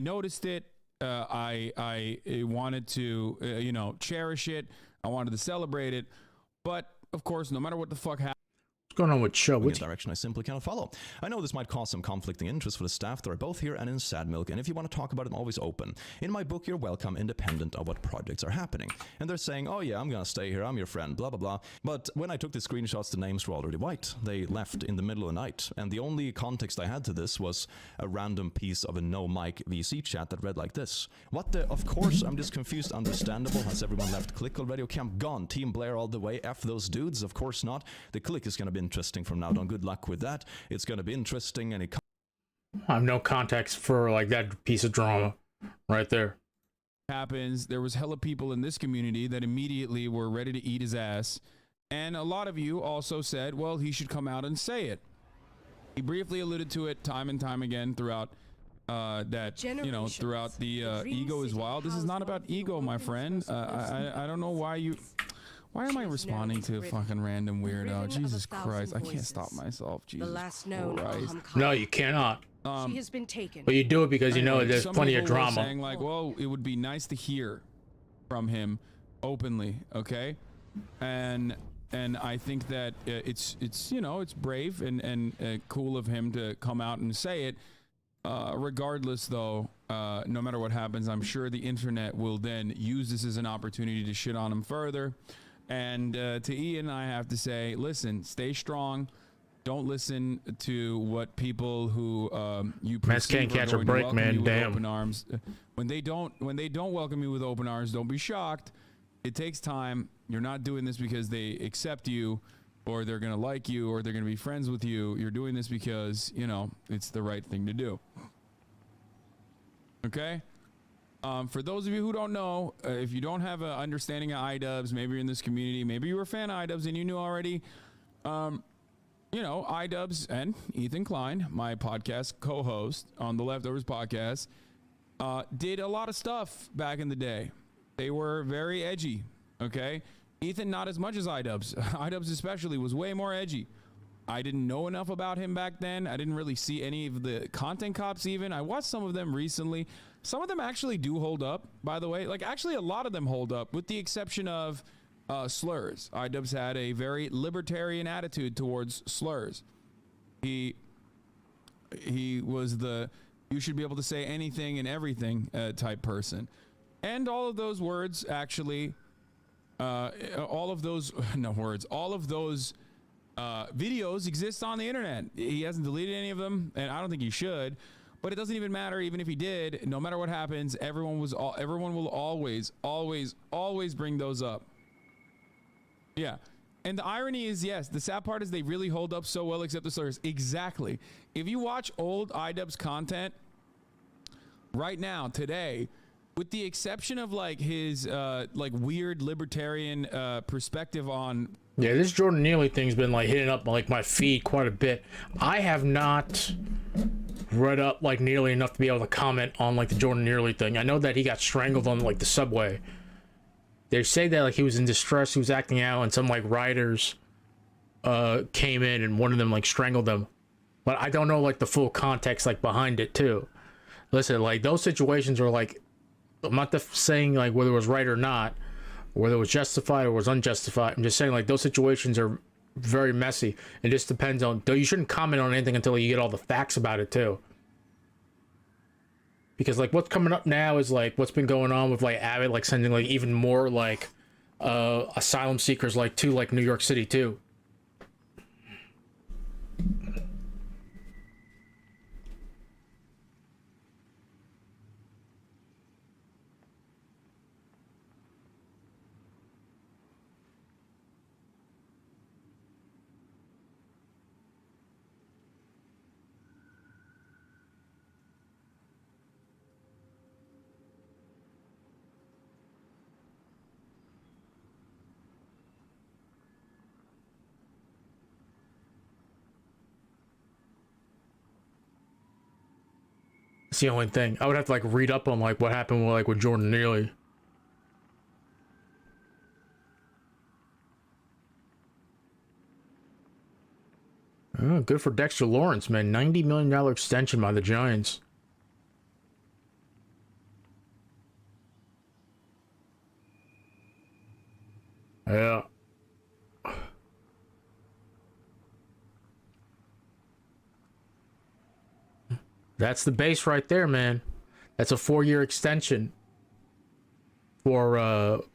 noticed it. I wanted to, you know, cherish it. I wanted to celebrate it. But of course, no matter what the fuck happens. What's going on with Show? A direction I simply cannot follow. I know this might cause some conflicting interest for the staff that are both here and in Sad Milk, and if you want to talk about it, I'm always open. In my book, you're welcome, independent of what projects are happening. And they're saying, oh yeah, I'm gonna stay here, I'm your friend, blah blah blah. But when I took the screenshots, the names were already white. They left in the middle of the night, and the only context I had to this was a random piece of a no mic VC chat that read like this. What the? Of course, I'm just confused. Understandable. Has everyone left Click already? Okay, I'm gone. Team Blair all the way. F those dudes. Of course not. The Click is gonna be interesting from now on. Good luck with that. It's going to be interesting. And I have no context for like that piece of drama right there. Happens, there was hella people in this community that immediately were ready to eat his ass. And a lot of you also said, well, he should come out and say it. He briefly alluded to it time and time again throughout that, you know, throughout the Ego is Wild. This is not about ego, my friend. I don't know why you... Why am I responding to a fucking random weirdo? Jesus Christ, I can't stop myself. Jesus Christ. No, you cannot. She has been taken. But you do it because you know there's some plenty of people were drama. saying like, well, it would be nice to hear from him openly, okay? And I think that it's you know, it's brave and cool of him to come out and say it. Regardless, though, no matter what happens, I'm sure the internet will then use this as an opportunity to shit on him further. And to Ian, I have to say, listen, stay strong. Don't listen to what people who you perceive can't catch are a going to break, welcome man. you with Damn. open arms. When they don't welcome you with open arms, don't be shocked. It takes time. You're not doing this because they accept you, or they're gonna like you, or they're gonna be friends with you. You're doing this because, you know, it's the right thing to do. Okay? For those of you who don't know, if you don't have an understanding of iDubbbz, maybe you're in this community, maybe you were a fan of iDubbbz and you knew already, you know, iDubbbz and Ethan Klein, my podcast co-host on the Leftovers podcast, did a lot of stuff back in the day. They were very edgy, okay? Ethan, not as much as iDubbbz. iDubbbz especially was way more edgy. I didn't know enough about him back then. I didn't really see any of the content cops even. I watched some of them recently. Some of them actually do hold up, by the way. Like, actually, a lot of them hold up, with the exception of slurs. iDubbbz had a very libertarian attitude towards slurs. He was the you should be able to say anything and everything type person. And all of those words actually, all of those videos exist on the internet. He hasn't deleted any of them, and I don't think he should. But it doesn't even matter. Even if he did, no matter what happens, everyone will always bring those up. Yeah. And the irony is, yes, the sad part is they really hold up so well, except the slurs. Exactly. If you watch old iDubbbz content right now, today, with the exception of like his like weird libertarian perspective on. Yeah, this Jordan Neely thing's been like hitting up like my feed quite a bit. I have not read up like nearly enough to be able to comment on like the Jordan Neely thing. I know that he got strangled on like the subway. They say that like he was in distress, he was acting out, and some like rioters came in and one of them like strangled him. But I don't know like the full context like behind it too. Listen, like those situations are like, I'm not saying like whether it was right or not, whether it was justified or was unjustified. I'm just saying like those situations are very messy. It just depends on, though you shouldn't comment on anything until you get all the facts about it too. Because like what's coming up now is like what's been going on with like Abbott like sending like even more like asylum seekers like to like New York City too. It's the only thing. I would have to like read up on like what happened with, like with Jordan Neely. Oh, good for Dexter Lawrence, man. $90 million extension by the Giants. Yeah. That's the base right there, man. That's a 4-year extension for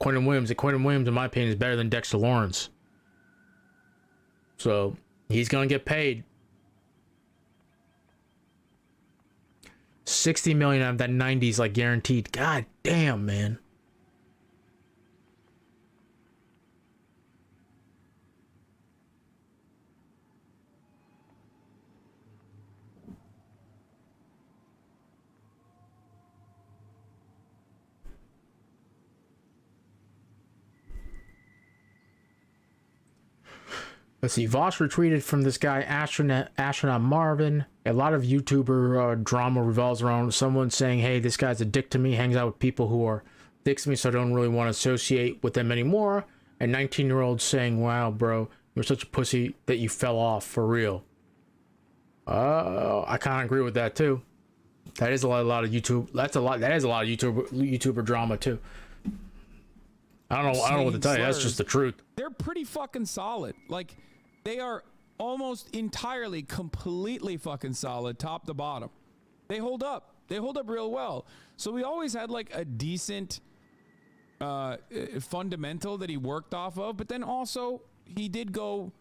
Quinnen Williams. And Quinnen Williams, in my opinion, is better than Dexter Lawrence. So he's gonna get paid. $60 million out of that 90 is like guaranteed. God damn, man. Let's see. Voss retweeted from this guy, Astronaut Marvin. A lot of YouTuber drama revolves around someone saying, hey, this guy's a dick to me, hangs out with people who are dicks to me, so I don't really want to associate with them anymore. And 19-year-olds saying, wow, bro, you're such a pussy that you fell off for real. I kind of agree with that too. That is a lot of YouTube. That is a lot of YouTuber drama too. I don't know what to tell you. That's just the truth. They're pretty fucking solid. Like, they are almost entirely, completely fucking solid, top to bottom. They hold up. They hold up real well. So we always had like a decent fundamental that he worked off of, but then also he did go,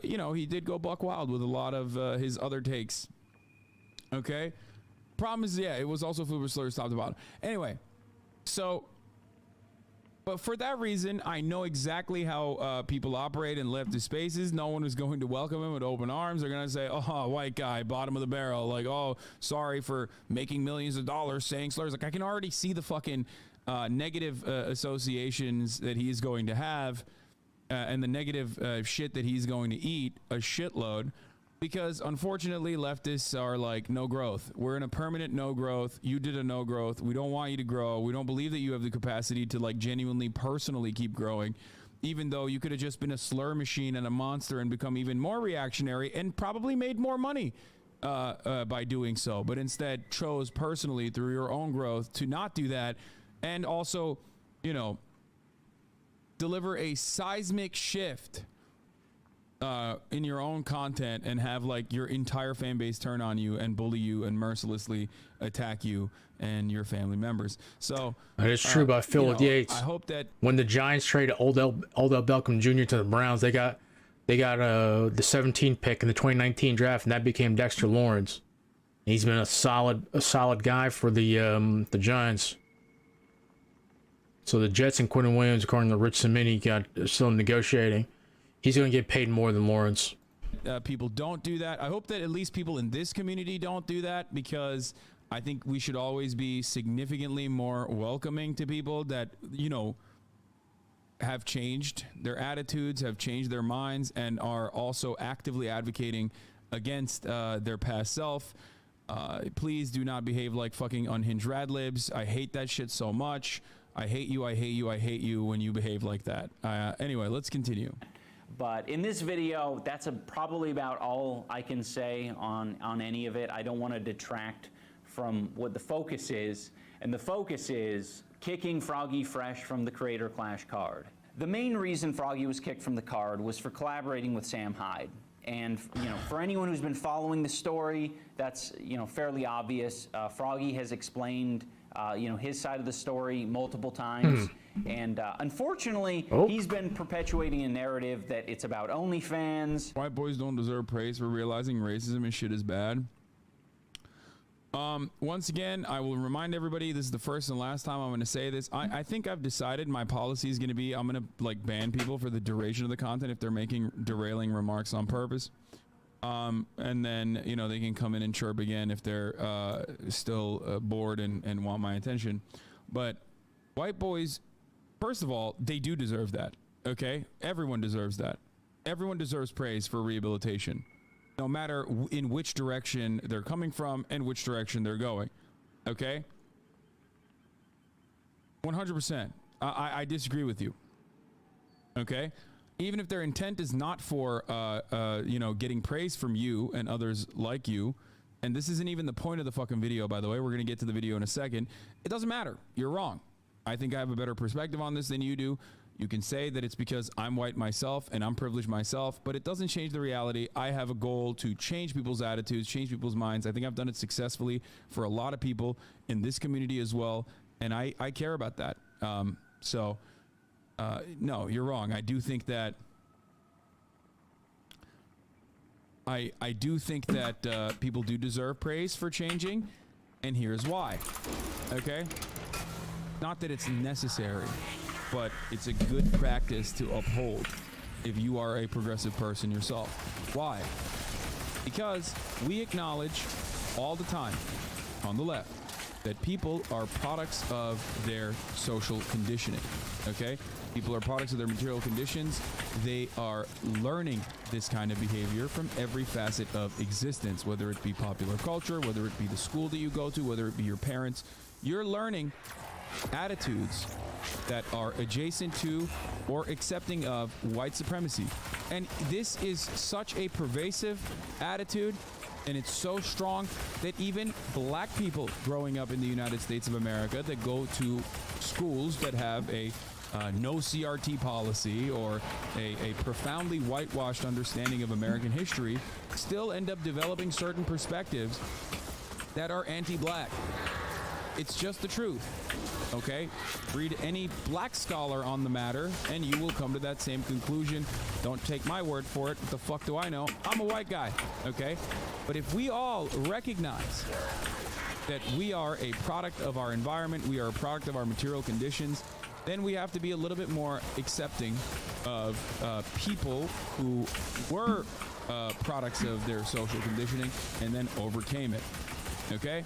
he did go buck wild with a lot of his other takes. Okay? Problem is, yeah, it was also Fuber slurs top to bottom. Anyway, so... But for that reason, I know exactly how people operate in leftist spaces. No one is going to welcome him with open arms. They're going to say, oh, white guy, bottom of the barrel. Like, oh, sorry for making millions of dollars saying slurs. Like, I can already see the fucking negative associations that he's going to have and the negative shit that he's going to eat, a shitload. Because unfortunately, leftists are like, no growth. We're in a permanent no growth. You did a no growth. We don't want you to grow. We don't believe that you have the capacity to like genuinely, personally keep growing. even though you could have just been a slur machine and a monster and become even more reactionary and probably made more money by doing so, but instead chose personally through your own growth to not do that, and also, you know, deliver a seismic shift in your own content and have like your entire fan base turn on you and bully you and mercilessly attack you and your family members. So that is true about Phil Yates. I hope that when the Giants traded Odell Beckham Jr. to the Browns, they got the 17th pick in the 2019 draft, and that became Dexter Lawrence. He's been a solid guy for the Giants. So the Jets and Quentin Williams, according to Rich Cimini, still negotiating. He's going to get paid more than Lawrence. People don't do that. I hope that at least people in this community don't do that, because I think we should always be significantly more welcoming to people that, you know, have changed their attitudes, have changed their minds, and are also actively advocating against their past self. Please do not behave like fucking unhinged radlibs. I hate that shit so much. I hate you, I hate you, I hate you when you behave like that. Anyway, let's continue. But in this video, that's probably about all I can say on any of it. I don't want to detract from what the focus is, and the focus is kicking Froggy Fresh from the Creator Clash card. The main reason Froggy was kicked from the card was for collaborating with Sam Hyde. And, you know, for anyone who's been following the story, that's, you know, fairly obvious. Froggy has explained, you know, his side of the story multiple times. And unfortunately, he's been perpetuating a narrative that it's about OnlyFans. White boys don't deserve praise for realizing racism and shit is bad. Once again, I will remind everybody, this is the first and last time I'm going to say this. I think I've decided my policy is going to be, I'm going to like ban people for the duration of the content if they're making derailing remarks on purpose. And then, you know, they can come in and chirp again if they're still bored and want my attention. But white boys, first of all, they do deserve that. Okay? Everyone deserves that. Everyone deserves praise for rehabilitation, no matter in which direction they're coming from and which direction they're going. Okay? 100%. I disagree with you. Okay? Even if their intent is not for, you know, getting praise from you and others like you, and this isn't even the point of the fucking video, by the way. We're going to get to the video in a second. It doesn't matter. You're wrong. I think I have a better perspective on this than you do. You can say that it's because I'm white myself and I'm privileged myself, but it doesn't change the reality. I have a goal to change people's attitudes, change people's minds. I think I've done it successfully for a lot of people in this community as well, and I care about that. No, you're wrong. I do think that I do think that people do deserve praise for changing, and here's why. Okay? Not that it's necessary, but it's a good practice to uphold if you are a progressive person yourself. Why? Because we acknowledge all the time on the left that people are products of their social conditioning. Okay? People are products of their material conditions. They are learning this kind of behavior from every facet of existence, whether it be popular culture, whether it be the school that you go to, whether it be your parents. You're learning attitudes that are adjacent to or accepting of white supremacy. And this is such a pervasive attitude, and it's so strong that even black people growing up in the United States of America that go to schools that have a no CRT policy or a profoundly whitewashed understanding of American history still end up developing certain perspectives that are anti-black. It's just the truth. Okay? Read any black scholar on the matter and you will come to that same conclusion. Don't take my word for it. What the fuck do I know? I'm a white guy. Okay? But if we all recognize that we are a product of our environment, we are a product of our material conditions, then we have to be a little bit more accepting of people who were products of their social conditioning and then overcame it. Okay?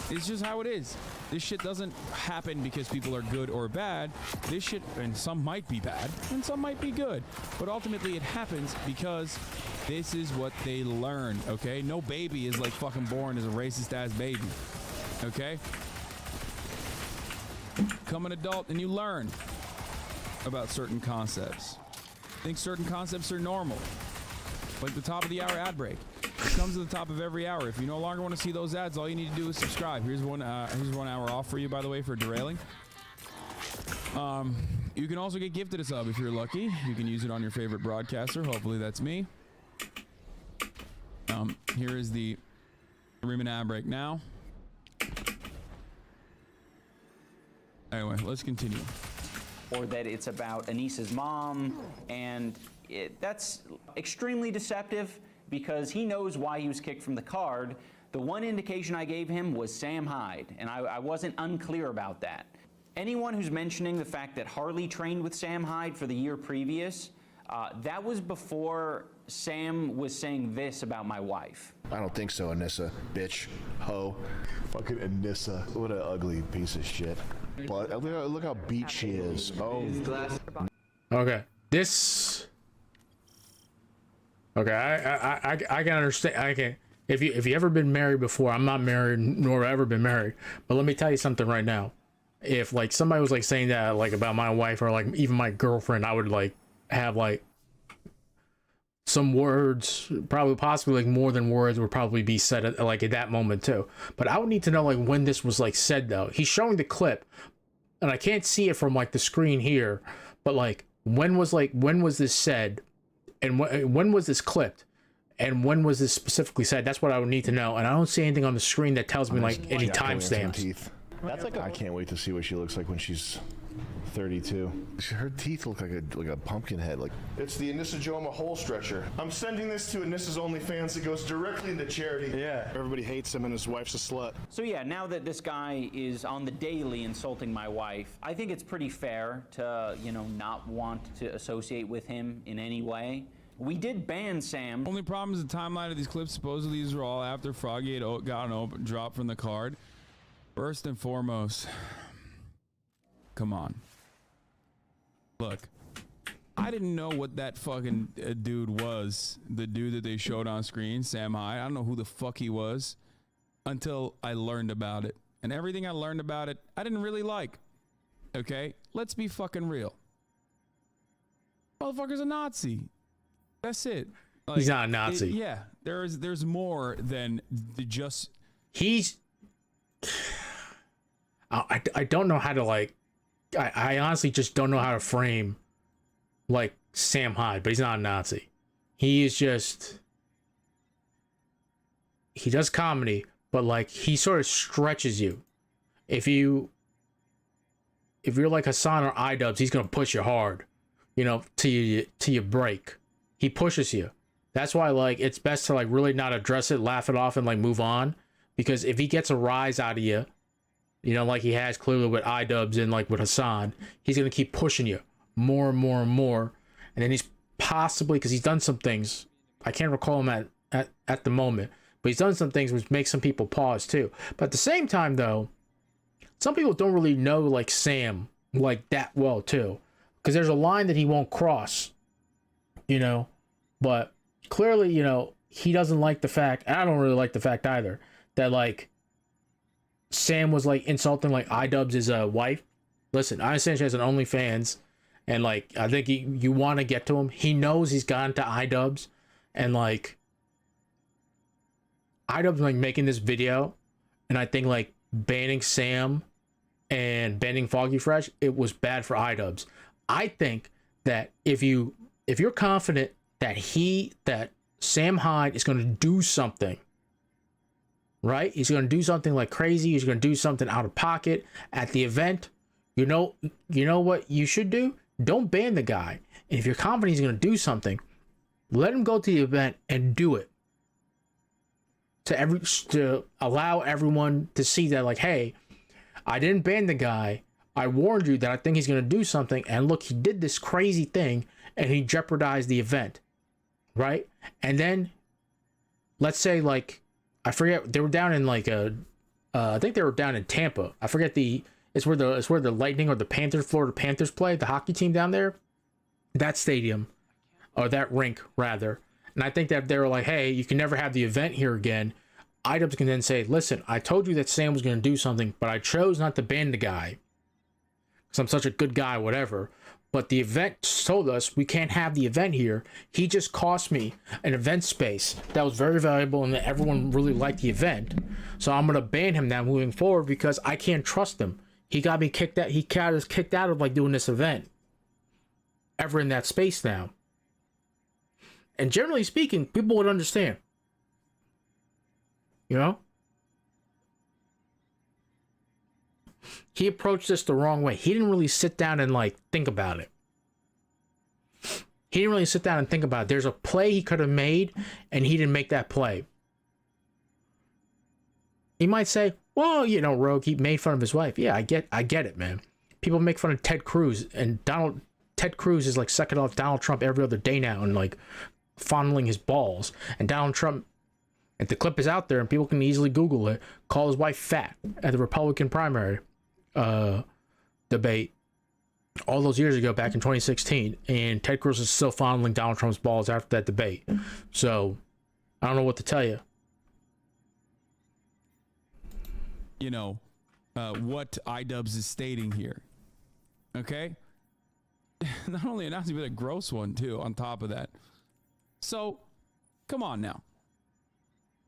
It's just how it is. This shit doesn't happen because people are good or bad. This shit, and some might be bad, and some might be good. But ultimately it happens because this is what they learn, okay? No baby is like fucking born as a racist-ass baby, okay? Become an adult and you learn. about certain concepts. I think certain concepts are normal. Like the top of the hour ad break. It comes at the top of every hour. If you no longer want to see those ads, all you need to do is subscribe. Here's 1 hour off for you, by the way, for derailing. You can also get gifted a sub if you're lucky. You can use it on your favorite broadcaster. Hopefully that's me. Here is the 3-minute ad break now. Anyway, let's continue. Or that it's about Anissa's mom, and that's extremely deceptive because he knows why he was kicked from the card. The one indication I gave him was Sam Hyde, and I wasn't unclear about that. Anyone who's mentioning the fact that Harley trained with Sam Hyde for the year previous, that was before Sam was saying this about my wife. I don't think so, Anissa. Bitch. Ho. Fucking Anissa. What an ugly piece of shit. But look how beat she is. Oh. Okay. This. Okay, I can understand. I can. If you ever been married before, I'm not married nor ever been married. But let me tell you something right now. If like somebody was like saying that like about my wife or like even my girlfriend, I would like have like some words, possibly like more than words would probably be said at, like at that moment too. But I would need to know like when this was like said though. He's showing the clip and I can't see it from like the screen here, but like when was this said and when was this clipped and when was this specifically said? That's what I would need to know. And I don't see anything on the screen that tells me like any timestamps. That's like I can't wait to see what she looks like when she's 32. Her teeth look like a pumpkin head. Like it's the Anissa Joma hole stretcher. I'm sending this to Anissa's OnlyFans. It goes directly into charity. Yeah. Everybody hates him and his wife's a slut. So yeah, now that this guy is on the daily insulting my wife, I think it's pretty fair to, you know, not want to associate with him in any way. We did ban Sam. Only problem is the timeline of these clips. Supposedly these are all after Froggy had got an open drop from the card. First and foremost, come on. Look, I didn't know what that fucking dude was. The dude that they showed on screen, Sam Hyde. I don't know who the fuck he was until I learned about it. And everything I learned about it, I didn't really like. Okay? Let's be fucking real. Motherfucker's a Nazi. That's it. Like, he's not a Nazi. Yeah. There's more than the just... He's... I don't know how to like I honestly just don't know how to frame like Sam Hyde, but he's not a Nazi. He is just, he does comedy, but like he sort of stretches you. If you're like Hassan or iDubbbz, he's gonna push you hard, you know, till you break. He pushes you. That's why like it's best to like really not address it, laugh it off, and like move on. Because if he gets a rise out of you, you know, like he has clearly with iDubbbz and like with Hassan, he's going to keep pushing you more and more and more. And then he's possibly, because he's done some things, I can't recall him at the moment, but he's done some things which make some people pause too. But at the same time though, some people don't really know like Sam like that well too. Because there's a line that he won't cross, you know, but clearly, you know, he doesn't like the fact, and I don't really like the fact either, that like Sam was like insulting like iDubbbz' wife. Listen, I understand she has an OnlyFans, and like I think you want to get to him. He knows he's gone to iDubbbz, and like iDubbbz like making this video, and I think like banning Sam and banning Foggy Fresh, it was bad for iDubbbz. I think that if you're confident that Sam Hyde is going to do something. Right? He's going to do something like crazy. He's going to do something out of pocket at the event. You know what you should do? Don't ban the guy. And if you're confident he's going to do something, let him go to the event and do it. To allow everyone to see that like, hey, I didn't ban the guy. I warned you that I think he's going to do something. And look, he did this crazy thing and he jeopardized the event. Right? And then let's say like, I forget, they were down in like I think they were down in Tampa. I forget it's where the Lightning or the Florida Panthers play, the hockey team down there. That stadium, or that rink rather. And I think that they were like, hey, you can never have the event here again. iDubbbz can then say, listen, I told you that Sam was going to do something, but I chose not to ban the guy because I'm such a good guy, whatever. But the event told us we can't have the event here. He just cost me an event space that was very valuable and that everyone really liked the event. So I'm gonna ban him now moving forward because I can't trust him. He got me kicked out. He got us kicked out of like doing this event ever in that space now. And generally speaking, people would understand. You know? He approached this the wrong way. He didn't really sit down and like think about it. He didn't really sit down and think about it. There's a play he could have made and he didn't make that play. He might say, well, you know, Rogue, he made fun of his wife. Yeah, I get it, man. People make fun of Ted Cruz, and Ted Cruz is like sucking off Donald Trump every other day now and like fondling his balls. And Donald Trump, if the clip is out there and people can easily Google it, call his wife fat at the Republican primary debate all those years ago back in 2016, and Ted Cruz is still fondling Donald Trump's balls after that debate. So I don't know what to tell you. You know, what iDubbbz is stating here. Okay? Not only an announcement, but a gross one too on top of that. So, come on now.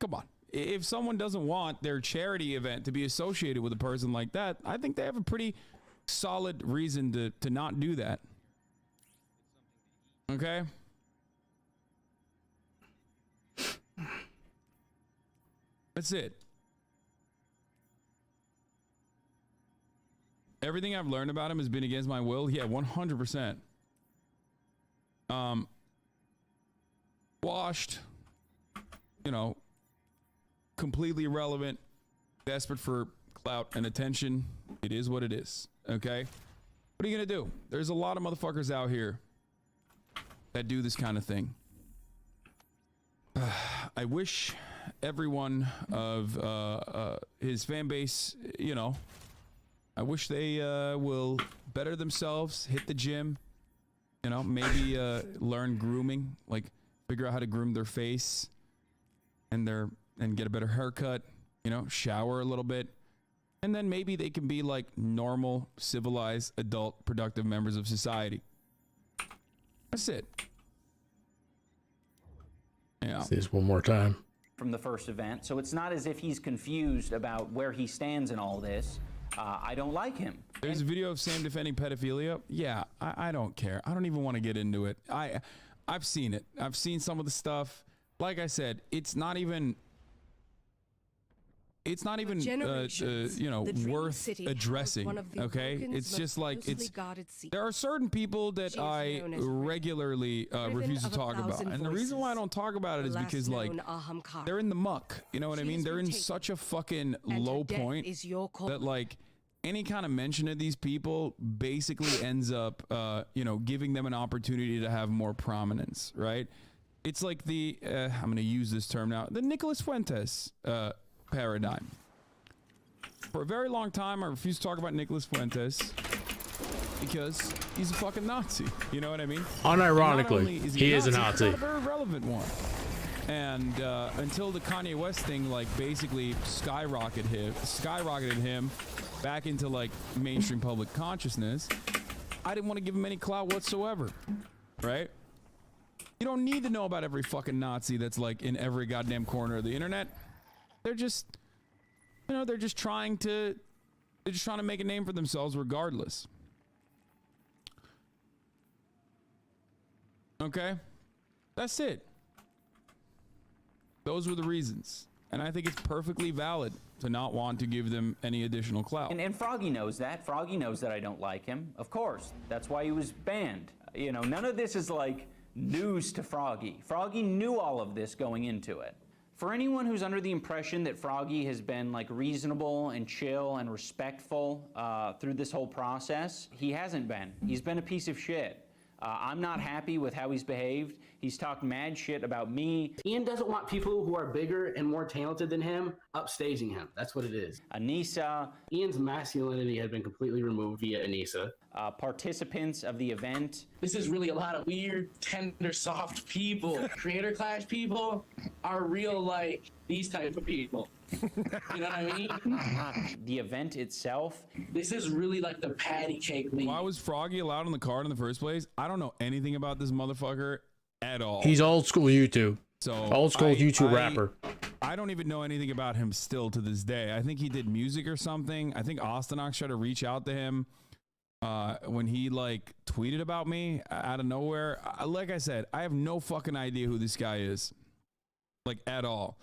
Come on. If someone doesn't want their charity event to be associated with a person like that, I think they have a pretty solid reason to not do that. Okay? That's it. Everything I've learned about him has been against my will. Yeah, 100%. Washed, you know, completely irrelevant, desperate for clout and attention. It is what it is, okay? What are you gonna do? There's a lot of motherfuckers out here that do this kind of thing. I wish everyone of his fan base, you know, I wish they will better themselves, hit the gym, you know, maybe learn grooming, like figure out how to groom their face and get a better haircut, you know, shower a little bit. And then maybe they can be like normal, civilized, adult, productive members of society. That's it. Yeah. See this one more time. From the first event, so it's not as if he's confused about where he stands in all this. I don't like him. There's a video of Sam defending pedophilia. Yeah, I don't care. I don't even want to get into it. I've seen it. I've seen some of the stuff. Like I said, it's not even you know, worth addressing. Okay, it's just like there are certain people that I regularly refuse to talk about, and the reason why I don't talk about it is because like they're in the muck. You know what I mean? They're in such a fucking low point that like any kind of mention of these people basically ends up you know, giving them an opportunity to have more prominence, right? It's like the I'm going to use this term now, the Nicolas Fuentes paradigm. For a very long time, I refused to talk about Nicolas Fuentes because he's a fucking Nazi. You know what I mean? Unironically, he is a Nazi. He's not a very relevant one. And until the Kanye West thing, like, basically skyrocketed him back into like mainstream public consciousness, I didn't want to give him any clout whatsoever, right? You don't need to know about every fucking Nazi that's like in every goddamn corner of the internet. They're just, you know, they're just trying to make a name for themselves regardless. Okay? That's it. Those were the reasons. And I think it's perfectly valid to not want to give them any additional clout. And Froggy knows that. Froggy knows that I don't like him. Of course. That's why he was banned. You know, none of this is like news to Froggy. Froggy knew all of this going into it. For anyone who's under the impression that Froggy has been like reasonable and chill and respectful through this whole process, he hasn't been. He's been a piece of shit. I'm not happy with how he's behaved. He's talked mad shit about me. Ian doesn't want people who are bigger and more talented than him upstaging him. That's what it is. Anissa. Ian's masculinity had been completely removed via Anissa. participants of the event. This is really a lot of weird, tender, soft people. Creator Clash people are real, like, these type of people. You know what I mean? The event itself. This is really like the patty cake league. Why was Froggy allowed on the card in the first place? I don't know anything about this motherfucker at all. He's old school YouTube. So old school YouTube rapper. I don't even know anything about him still to this day. I think he did music or something. I think Austinox tried to reach out to him when he like tweeted about me out of nowhere. Like I said, I have no fucking idea who this guy is, like at all.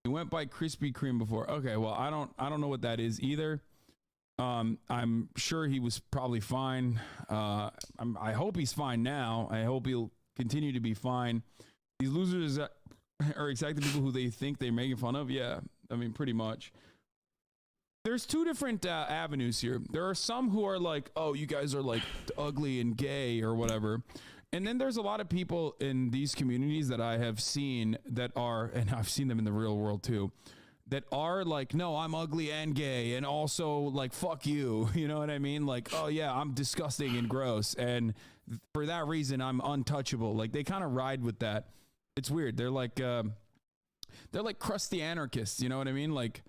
He went by Krispy Kreme before. Okay, well I don't know what that is either. I'm sure he was probably fine. I hope he's fine now. I hope he'll continue to be fine. These losers are exactly people who they think they're making fun of. Yeah, I mean, pretty much. There's two different avenues here. There are some who are like, oh, you guys are like ugly and gay or whatever. And then there's a lot of people in these communities that I have seen that are, and I've seen them in the real world too, that are like, no, I'm ugly and gay and also like, fuck you. You know what I mean? Like, oh yeah, I'm disgusting and gross. And for that reason, I'm untouchable. Like they kind of ride with that. It's weird. They're like crusty anarchists. You know what I mean? Like,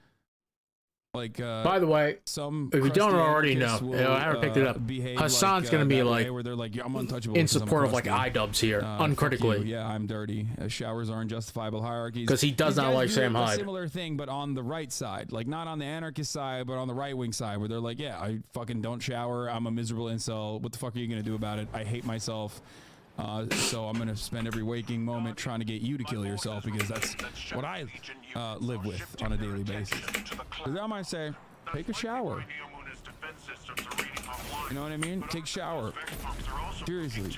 by the way, some if you don't already know, I haven't picked it up. Hassan's like, gonna be like, where they're like, yeah, I'm untouchable in support of like iDubbbz here, uncritically. Yeah, I'm dirty. Showers are unjustifiable hierarchies. Because he does not like Sam Hyde. Similar thing, but on the right side, like not on the anarchist side, but on the right wing side, where they're like, yeah, I fucking don't shower. I'm a miserable incel. What the fuck are you gonna do about it? I hate myself. So I'm gonna spend every waking moment trying to get you to kill yourself because that's what I live with on a daily basis. Because I might say, take a shower. You know what I mean? Take a shower. Seriously.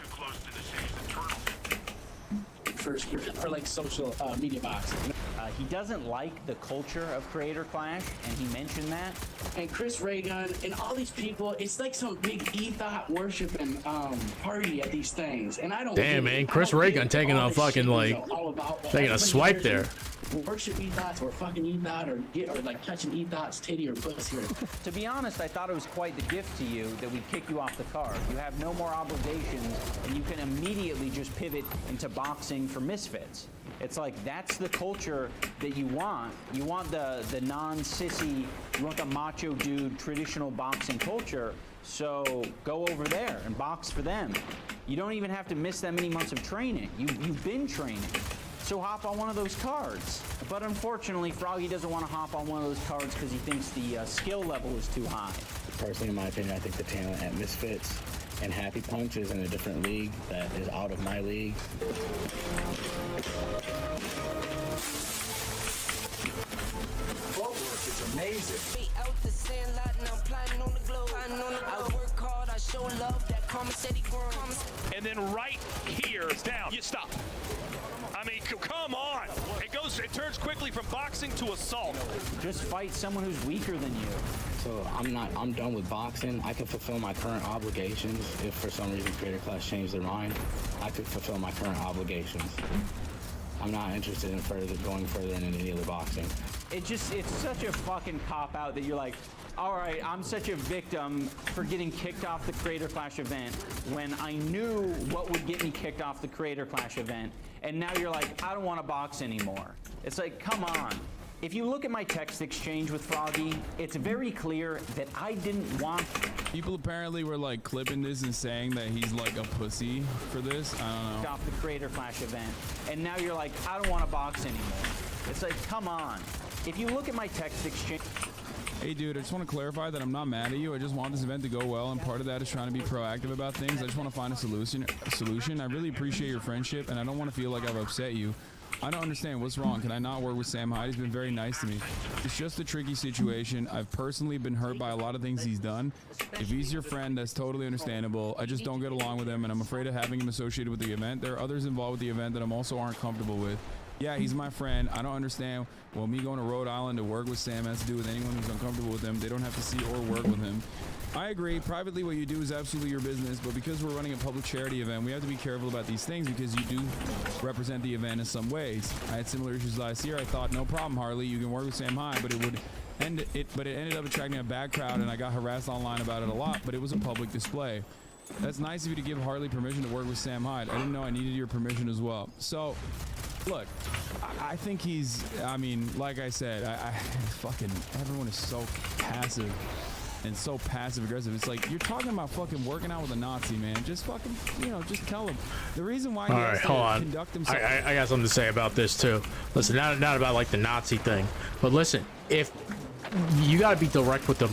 For like social media boxing. He doesn't like the culture of Creator Clash, and he mentioned that. And Chris Ray Gun and all these people, it's like some big ethot worshiping party at these things. And I don't. Damn, man, Chris Ray Gun taking a fucking like, taking a swipe there. Worship ethos or fucking ethot or like touching ethot's titty or pussy. To be honest, I thought it was quite the gift to you that we kick you off the card. You have no more obligations, and you can immediately just pivot into boxing for misfits. It's like that's the culture that you want. You want the non-sissy, you want the macho dude traditional boxing culture. So go over there and box for them. You don't even have to miss that many months of training. You've been training. So hop on one of those cards. But unfortunately, Froggy doesn't want to hop on one of those cards because he thinks the skill level is too high. Personally, in my opinion, I think the talent at Misfits and Happy Punch is in a different league that is out of my league. Footwork is amazing. And then right here, it's down. You stop. I mean, come on. It turns quickly from boxing to assault. Just fight someone who's weaker than you. So I'm done with boxing. I can fulfill my current obligations. If for some reason Creator Clash changed their mind, I could fulfill my current obligations. I'm not interested in going further in any other boxing. It's such a fucking cop-out that you're like, all right, I'm such a victim for getting kicked off the Creator Clash event when I knew what would get me kicked off the Creator Clash event, and now you're like, I don't want to box anymore. It's like, come on. If you look at my text exchange with Froggy, it's very clear that I didn't want... People apparently were like clipping this and saying that he's like a pussy for this. I don't know. Off the Creator Clash event, and now you're like, I don't want to box anymore. It's like, come on. If you look at my text exchange... Hey dude, I just want to clarify that I'm not mad at you. I just want this event to go well, and part of that is trying to be proactive about things. I just want to find a solution. I really appreciate your friendship, and I don't want to feel like I've upset you. I don't understand what's wrong. Can I not work with Sam Hyde? He's been very nice to me. It's just a tricky situation. I've personally been hurt by a lot of things he's done. If he's your friend, that's totally understandable. I just don't get along with him, and I'm afraid of having him associated with the event. There are others involved with the event that I'm also aren't comfortable with. Yeah, he's my friend. I don't understand. Well, me going to Rhode Island to work with Sam has to do with anyone who's uncomfortable with him. They don't have to see or work with him. I agree. Privately, what you do is absolutely your business, but because we're running a public charity event, we have to be careful about these things because you do represent the event in some ways. I had similar issues last year. I thought, no problem, Harley. You can work with Sam Hyde, but it would but it ended up attracting a bad crowd, and I got harassed online about it a lot. But it was a public display. That's nice of you to give Harley permission to work with Sam Hyde. I didn't know I needed your permission as well. So, look, I think he's. I mean, like I said, I fucking everyone is so passive. And so passive aggressive. It's like you're talking about fucking working out with a Nazi, man. Just fucking, just tell him the reason why he has to conduct himself. I got something to say about this too. Listen, not about like the Nazi thing, but listen, if you got to be direct with them.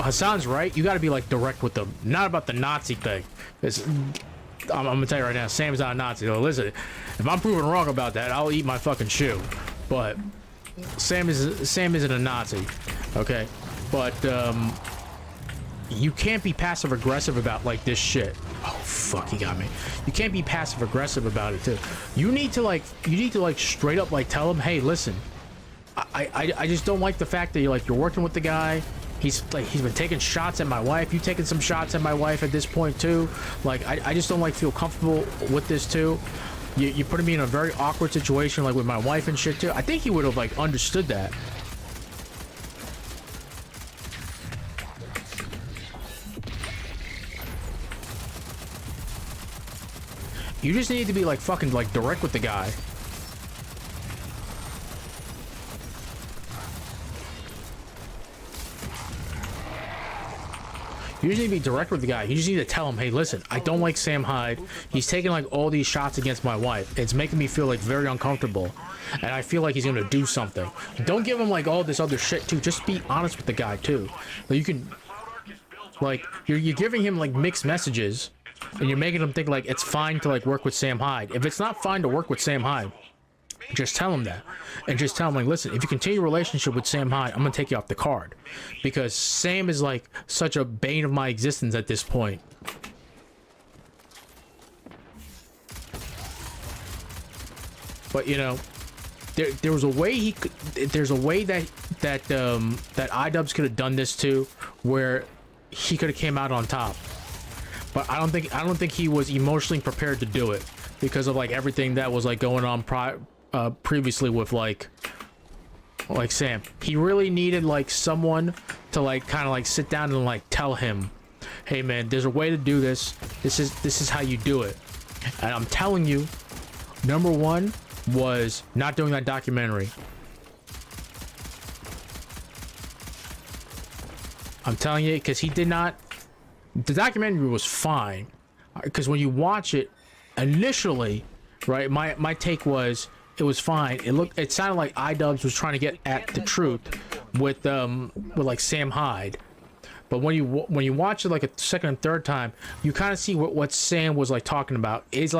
Hassan's right. You got to be like direct with them, not about the Nazi thing. I'm gonna tell you right now, Sam's not a Nazi. So listen, if I'm proven wrong about that, I'll eat my fucking shoe. But Sam isn't a Nazi, okay? But you can't be passive aggressive about like this shit. Oh fuck, he got me. You can't be passive aggressive about it too. You need to like straight up like tell him, hey, listen, I just don't like the fact that you're working with the guy. He's been taking shots at my wife. You taking some shots at my wife at this point too. Like I just don't feel comfortable with this too. You putting me in a very awkward situation like with my wife and shit too. I think he would have like understood that. You just need to be like fucking like direct with the guy. You just need to be direct with the guy. You just need to tell him, hey, listen, I don't like Sam Hyde. He's taking like all these shots against my wife. It's making me feel like very uncomfortable. And I feel like he's gonna do something. Don't give him like all this other shit too. Just be honest with the guy too. Like, you can, like, you're giving him like mixed messages. And you're making him think like it's fine to like work with Sam Hyde. If it's not fine to work with Sam Hyde, just tell him that. And just tell him like, listen, if you continue a relationship with Sam Hyde, I'm gonna take you off the card. Because Sam is like such a bane of my existence at this point. But there was a way he could, there's a way that iDubbbz could have done this too, where he could have came out on top. But I don't think he was emotionally prepared to do it because of like everything that was like going on previously with like Sam. He really needed like someone to like kind of like sit down and like tell him, hey man, there's a way to do this. This is how you do it. And I'm telling you, number one was not doing that documentary. I'm telling you, because he did not. The documentary was fine, because when you watch it initially, right, my take was it was fine. It sounded like iDubbbz was trying to get at the truth with like Sam Hyde. But when you watch it like a second and third time, you kind of see what Sam was like talking about. Is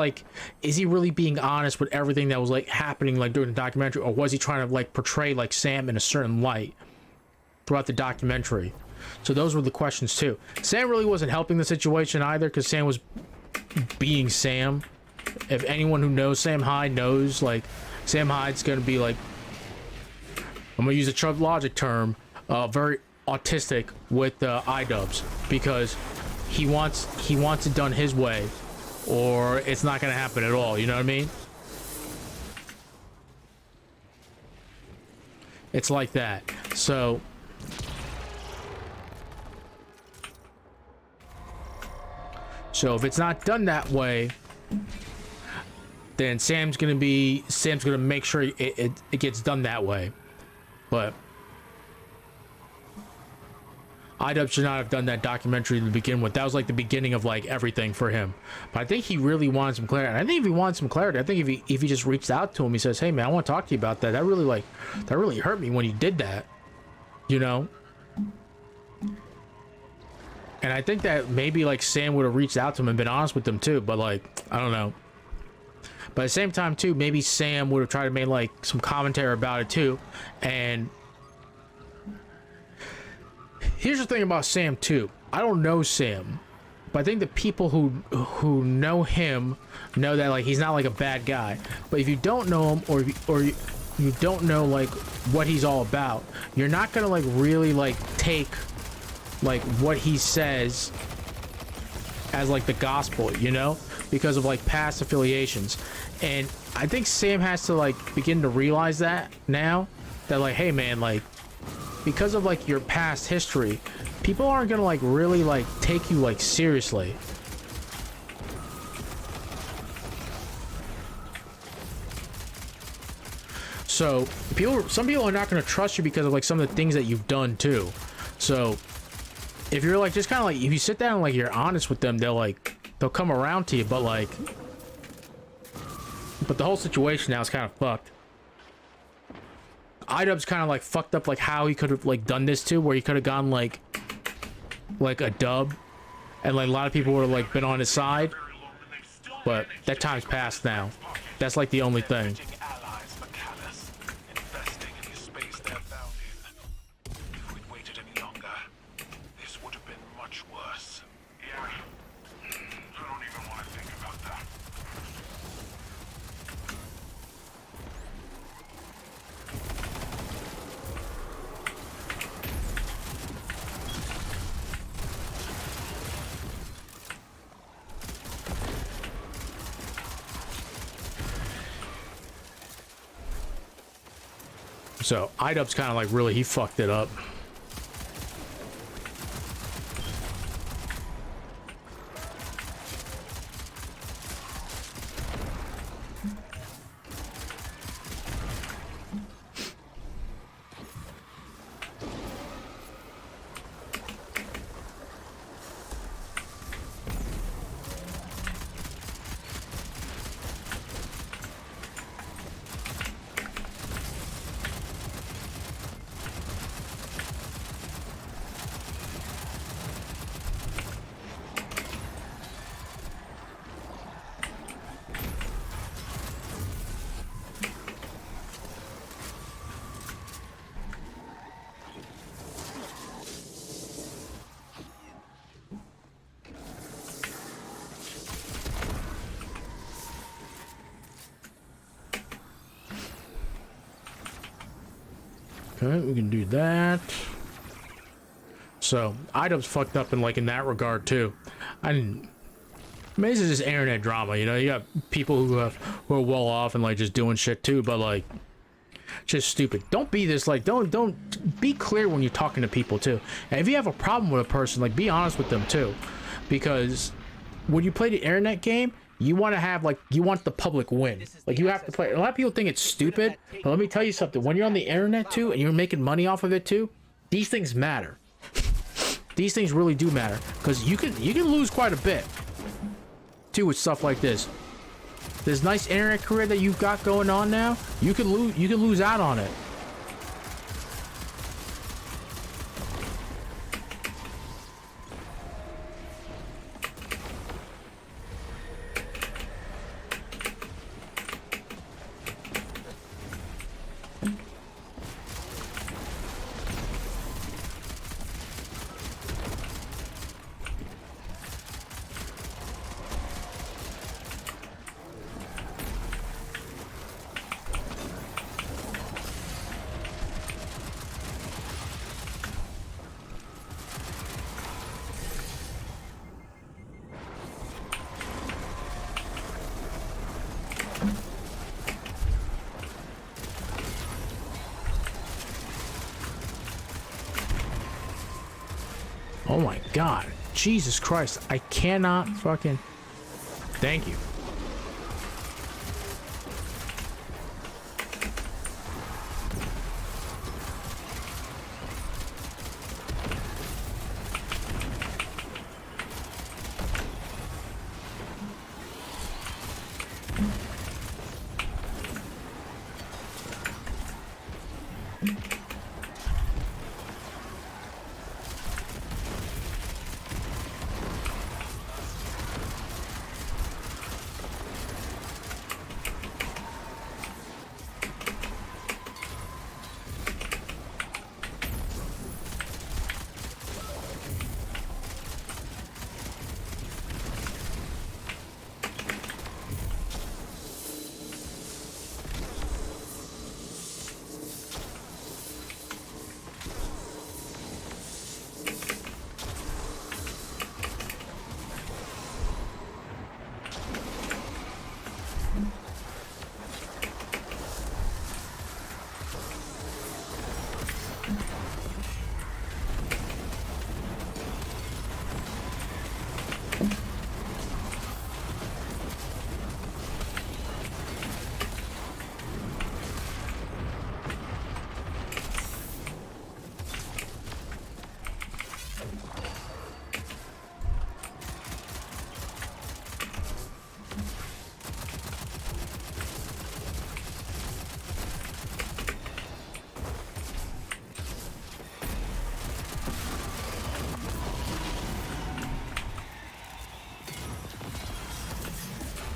he really being honest with everything that was like happening like during the documentary, or was he trying to like portray like Sam in a certain light throughout the documentary? So those were the questions too. Sam really wasn't helping the situation either, because Sam was being Sam. If anyone who knows Sam Hyde knows, like, Sam Hyde's gonna be like, I'm gonna use a Chubb Logic term, very autistic with iDubbbz, because he wants it done his way, or it's not gonna happen at all. You know what I mean? It's like that. So if it's not done that way, then Sam's gonna make sure it gets done that way. But iDubbbz should not have done that documentary to begin with. That was like the beginning of like everything for him. But I think he really wanted some clarity. And I think if he wanted some clarity, I think if he just reached out to him, he says, hey man, I want to talk to you about that. That really hurt me when you did that, you know? And I think that maybe like Sam would have reached out to him and been honest with them too, but like, I don't know. But at the same time too, maybe Sam would have tried to make like some commentary about it too. And here's the thing about Sam too. I don't know Sam, but I think the people who know him know that like he's not like a bad guy. But if you don't know him, or you don't know like what he's all about, you're not gonna like really like take like what he says as like the gospel, you know, because of like past affiliations. And I think Sam has to like begin to realize that now, that like, hey man, like because of like your past history, people aren't gonna like really like take you like seriously. So some people are not gonna trust you because of like some of the things that you've done too. So if you're like just kind of like, if you sit down and like you're honest with them, they'll come around to you. But the whole situation now is kind of fucked. iDubbbz kind of like fucked up like how he could have like done this too, where he could have gone like a dub, and like a lot of people would have like been on his side. But that time's passed now. That's like the only thing. So iDubbbz kind of like really, he fucked it up. Okay, we can do that. So iDubbbz fucked up in like in that regard too. I mean, this is just internet drama, you know. You got people who are well off and like just doing shit too, but like just stupid. Don't be this like don't be clear when you're talking to people too. And if you have a problem with a person, like be honest with them too, because when you play the internet game, you want to have like, you want the public win. Like you have to play. A lot of people think it's stupid, but let me tell you something. When you're on the internet too and you're making money off of it too, these things matter. These things really do matter, because you can lose quite a bit too with stuff like this. This nice internet career that you've got going on now, you can lose out on it. Oh my god. Jesus Christ. I cannot fucking... Thank you.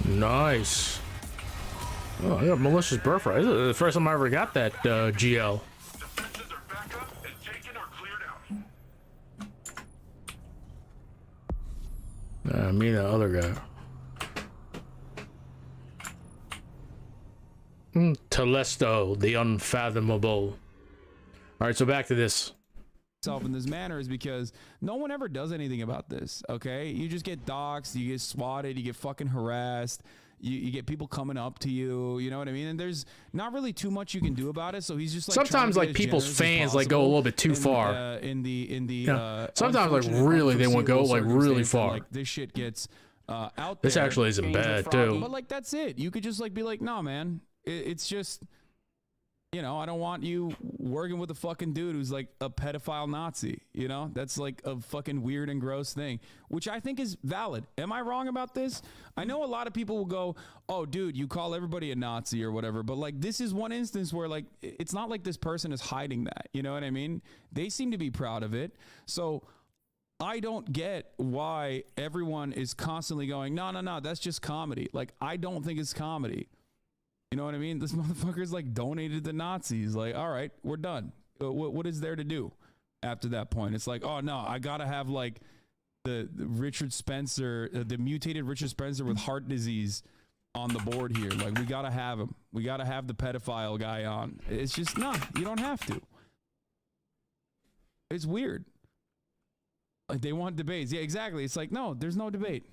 Nice. Oh, yeah, Malicious Birthright. This is the first time I ever got that GL. Me and the other guy. Telesto, the unfathomable. Alright, so back to this. In this manner is because no one ever does anything about this. Okay, you just get doxxed, you get swatted, you get fucking harassed, you get people coming up to you, you know what I mean? And there's not really too much you can do about it. So he's just like, sometimes like people's fans like go a little bit too far. Sometimes like really they want to go like really far. Like this shit gets out there. This actually isn't bad too. But like that's it. You could just like be like, nah, man. It's just, you know, I don't want you working with a fucking dude who's like a pedophile Nazi. You know, that's like a fucking weird and gross thing, which I think is valid. Am I wrong about this? I know a lot of people will go, oh, dude, you call everybody a Nazi or whatever. But like, this is one instance where like, it's not like this person is hiding that. You know what I mean? They seem to be proud of it. So I don't get why everyone is constantly going, no, that's just comedy. Like, I don't think it's comedy. You know what I mean? This motherfucker's like donated to Nazis. Like, all right, we're done. What is there to do after that point? It's like, oh no, I gotta have like the Richard Spencer, the mutated Richard Spencer with heart disease on the board here. Like, we gotta have him. We gotta have the pedophile guy on. It's just, no, you don't have to. It's weird. Like, they want debates. Yeah, exactly. It's like, no, there's no debate.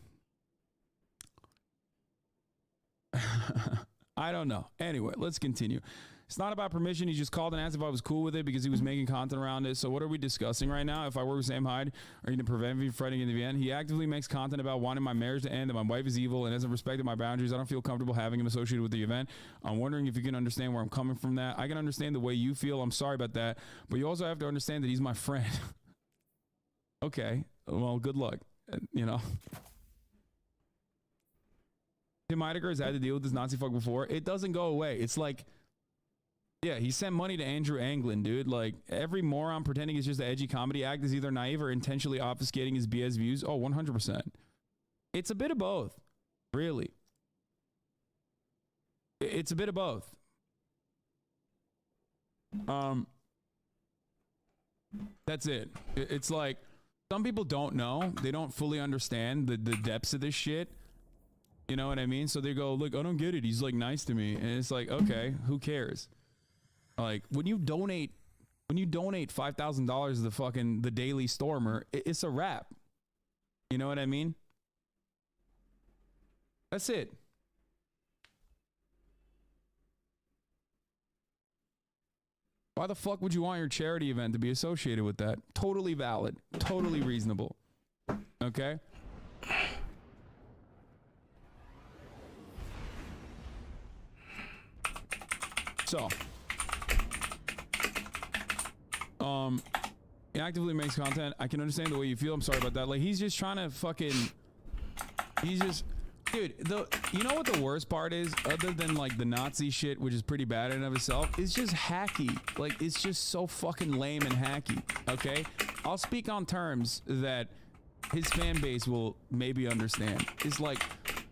I don't know. Anyway, let's continue. It's not about permission. He just called and asked if I was cool with it because he was making content around it. So what are we discussing right now? If I work with Sam Hyde, are you going to prevent me from fighting in the end? He actively makes content about wanting my marriage to end, that my wife is evil and hasn't respected my boundaries. I don't feel comfortable having him associated with the event. I'm wondering if you can understand where I'm coming from that. I can understand the way you feel. I'm sorry about that. But you also have to understand that he's my friend. Okay. Well, good luck. You know. Tim Heidecker has had to deal with this Nazi fuck before. It doesn't go away. It's like, yeah, he sent money to Andrew Anglin, dude. Like, every moron pretending it's just an edgy comedy act is either naive or intentionally obfuscating his BS views. Oh, 100%. It's a bit of both, really. It's a bit of both. That's it. It's like, some people don't know. They don't fully understand the depths of this shit. You know what I mean? So they go, look, I don't get it. He's like nice to me. And it's like, okay, who cares? Like, when you donate $5,000 to the Daily Stormer, it's a wrap. You know what I mean? That's it. Why the fuck would you want your charity event to be associated with that? Totally valid. Totally reasonable. Okay? So, he actively makes content. I can understand the way you feel. I'm sorry about that. Like, he's just trying to dude, you know what the worst part is, other than like the Nazi shit, which is pretty bad in and of itself? It's just hacky. Like, it's just so fucking lame and hacky. Okay, I'll speak on terms that his fan base will maybe understand. It's like,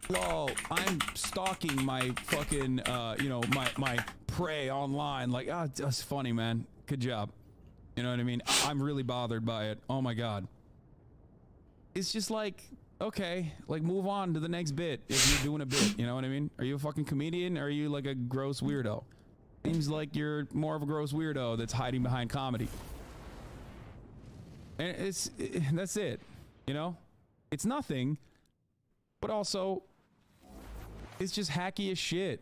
lol, I'm stalking my fucking my prey online. Like, that's funny, man. Good job. You know what I mean? I'm really bothered by it. Oh my god. It's just like, okay, like, move on to the next bit if you're doing a bit. You know what I mean? Are you a fucking comedian, or are you like a gross weirdo? Seems like you're more of a gross weirdo that's hiding behind comedy. And that's it. You know? It's nothing, but also it's just hacky as shit.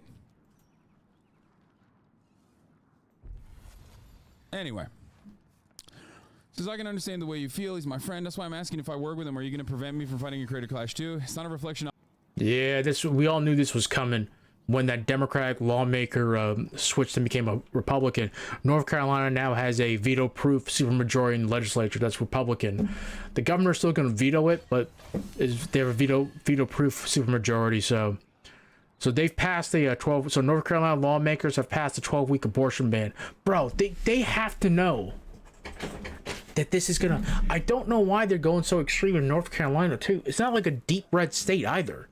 Anyway, says, I can understand the way you feel. He's my friend. That's why I'm asking if I work with him. Are you going to prevent me from fighting in Creator Clash 2? It's not a reflection on... Yeah, we all knew this was coming when that Democratic lawmaker switched and became a Republican. North Carolina now has a veto-proof supermajority in the legislature that's Republican. The governor's still going to veto it, but they have a veto-proof supermajority, so they've passed the 12. So North Carolina lawmakers have passed a 12-week abortion ban. Bro, they have to know that this is gonna. I don't know why they're going so extreme in North Carolina too. It's not like a deep red state either.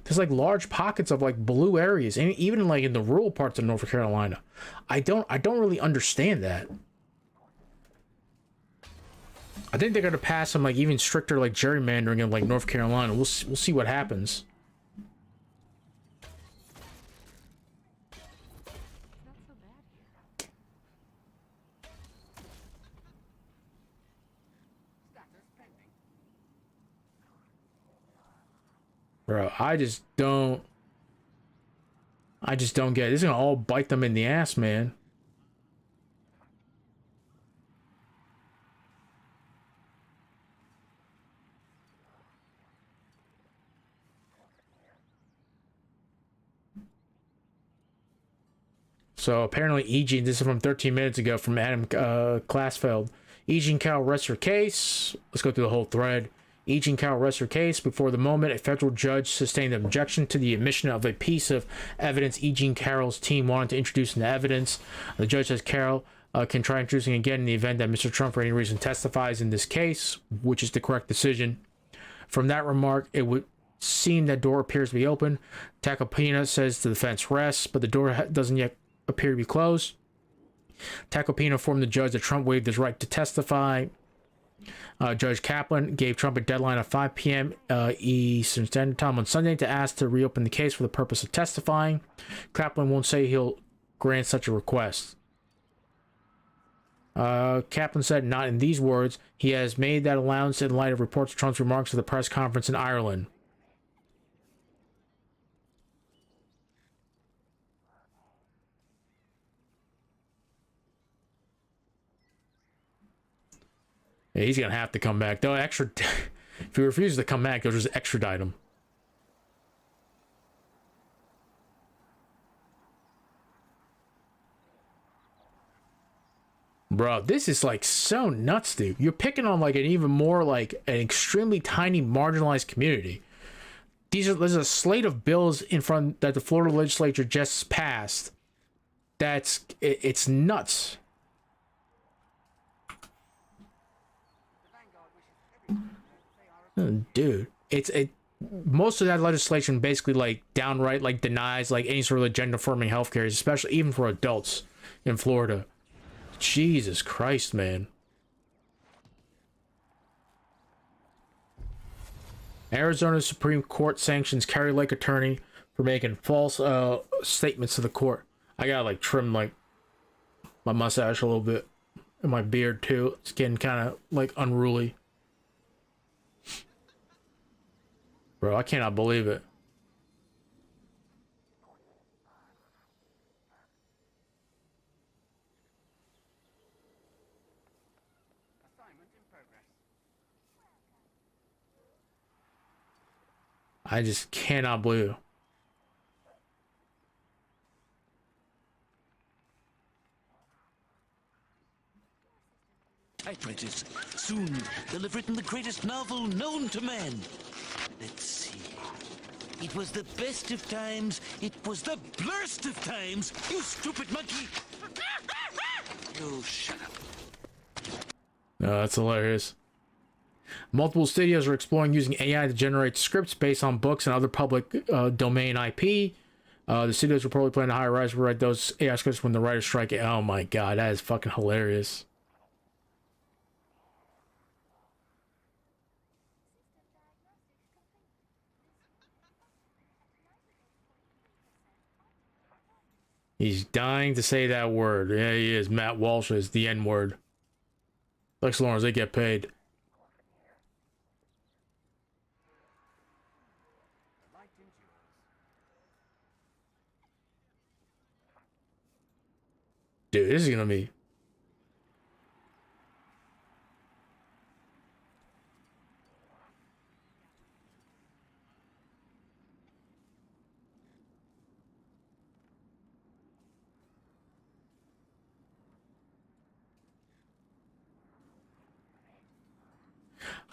There's like large pockets of like blue areas, and even like in the rural parts of North Carolina. I don't really understand that. I think they're gonna pass some like even stricter like gerrymandering in like North Carolina. We'll see what happens. Bro, I just don't get it. This is gonna all bite them in the ass, man. So apparently E.G., this is from 13 minutes ago from Adam Glassfeld. E.G. and Carroll rests her case. Let's go through the whole thread. E.G. and Carroll rests her case. Before the moment, a federal judge sustained an objection to the admission of a piece of evidence E.G. and Carroll's team wanted to introduce into evidence. The judge says Carroll can try introducing again in the event that Mr. Trump for any reason testifies in this case, which is the correct decision. From that remark, it would seem that door appears to be open. Tacopina says the defense rests, but the door doesn't yet appear to be closed. Tacopina informed the judge that Trump waived his right to testify. Judge Kaplan gave Trump a deadline of 5 p.m. Eastern Standard Time on Sunday to ask to reopen the case for the purpose of testifying. Kaplan won't say he'll grant such a request. Kaplan said, not in these words, he has made that allowance in light of reports of Trump's remarks at the press conference in Ireland. Yeah, he's gonna have to come back. They'll if he refuses to come back, they'll just extradite him. Bro, this is like so nuts, dude. You're picking on like an even more like an extremely tiny marginalized community. There's a slate of bills in front that the Florida legislature just passed. It's nuts. Dude, most of that legislation basically like downright like denies like any sort of gender affirming healthcare, especially even for adults in Florida. Jesus Christ, man. Arizona Supreme Court sanctions Kari Lake attorney for making false statements to the court. I gotta like trim like my mustache a little bit and my beard too. It's getting kind of like unruly. Bro, I cannot believe it. I just cannot believe it. Typewriters. Soon, they'll have written the greatest novel known to man. Let's see. It was the best of times. It was the blurst of times. You stupid monkey. Oh, shut up. No, that's hilarious. Multiple studios are exploring using AI to generate scripts based on books and other public domain IP. The studios will probably plan to hire writers to write those AI scripts when the writers strike. Oh my god, that is fucking hilarious. He's dying to say that word. Yeah, he is. Matt Walsh is the N word. Lex Lawrence, they get paid. Dude, this is gonna be...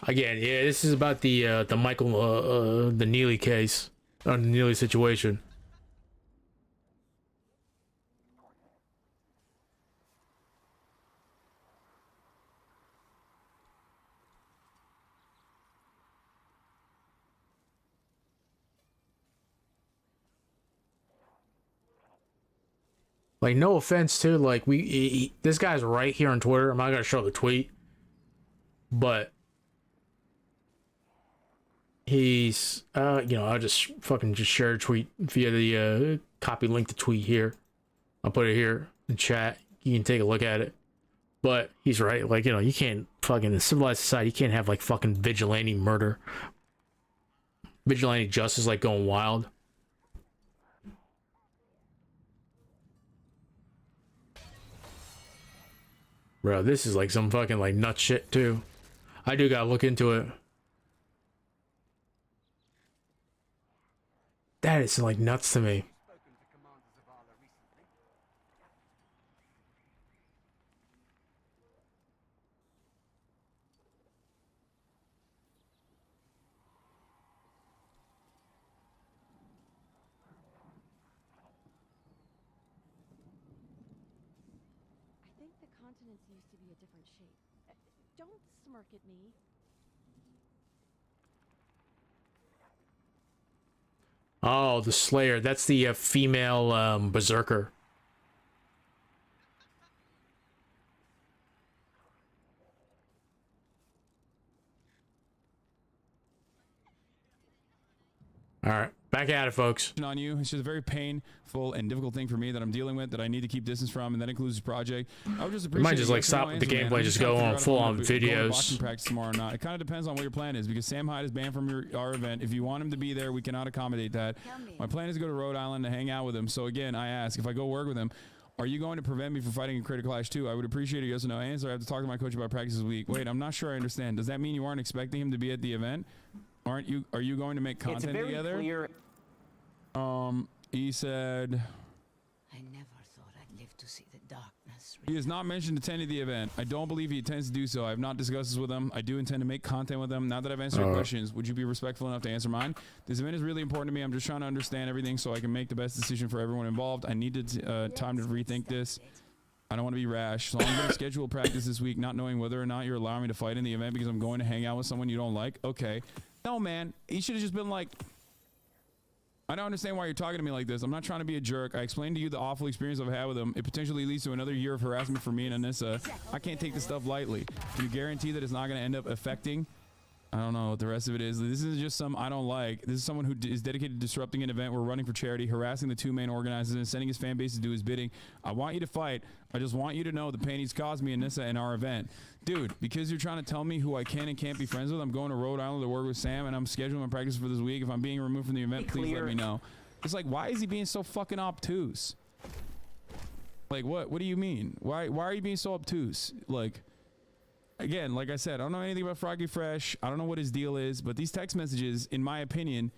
Again, yeah, this is about the Michael, the Neely case, the Neely situation. Like, no offense to, like, this guy's right here on Twitter. I'm not gonna show the tweet, but he's you know, I'll just fucking share a tweet via the copy link to tweet here. I'll put it here in chat. You can take a look at it. But he's right. Like, you know, you can't fucking, in civilized society, you can't have like fucking vigilante murder, vigilante justice like going wild. Bro, this is like some fucking like nut shit too. I do gotta look into it. That is like nuts to me. Used to be a different shape. Don't smirk at me. Oh, the Slayer. That's the female berserker. All right. Back at it, folks. On you. It's just a very painful and difficult thing for me that I'm dealing with that I need to keep distance from, and that includes this project. I would just appreciate. Might just like stop the gameplay, just go on full on videos. Boxing practice tomorrow or not. It kind of depends on what your plan is, because Sam Hyde is banned from our event. If you want him to be there, we cannot accommodate that. My plan is to go to Rhode Island to hang out with him. So again, I ask, if I go work with him, are you going to prevent me from fighting in Creator Clash 2? I would appreciate a yes or no answer. I have to talk to my coach about practice this week. Wait, I'm not sure I understand. Does that mean you aren't expecting him to be at the event? Aren't you? Are you going to make content very together? Clear. He said, I never thought I'd live to see the darkness. He has not mentioned attending the event. I don't believe he intends to do so. I have not discussed this with him. I do intend to make content with him. Now that I've answered your questions, would you be respectful enough to answer mine? This event is really important to me. I'm just trying to understand everything so I can make the best decision for everyone involved. I needed time to rethink this. I don't want to be rash, so I'm going to schedule practice this week, not knowing whether or not you're allowing me to fight in the event because I'm going to hang out with someone you don't like. Okay. No, man. He should have just been like, I don't understand why you're talking to me like this. I'm not trying to be a jerk. I explained to you the awful experience I've had with him. It potentially leads to another year of harassment for me and Anissa. I can't take this stuff lightly. Can you guarantee that it's not going to end up affecting? I don't know what the rest of it is. This is just some I don't like. This is someone who is dedicated to disrupting an event. We're running for charity, harassing the two main organizers, and sending his fan base to do his bidding. I want you to fight. I just want you to know the pain he's caused me and Nissa in our event. Dude, because you're trying to tell me who I can and can't be friends with, I'm going to Rhode Island to work with Sam, and I'm scheduling my practice for this week. If I'm being removed from the event, please let me know. It's like, why is he being so fucking obtuse? Like, what do you mean? Why are you being so obtuse? Like, again, like I said, I don't know anything about Froggy Fresh. I don't know what his deal is, but these text messages, in my opinion,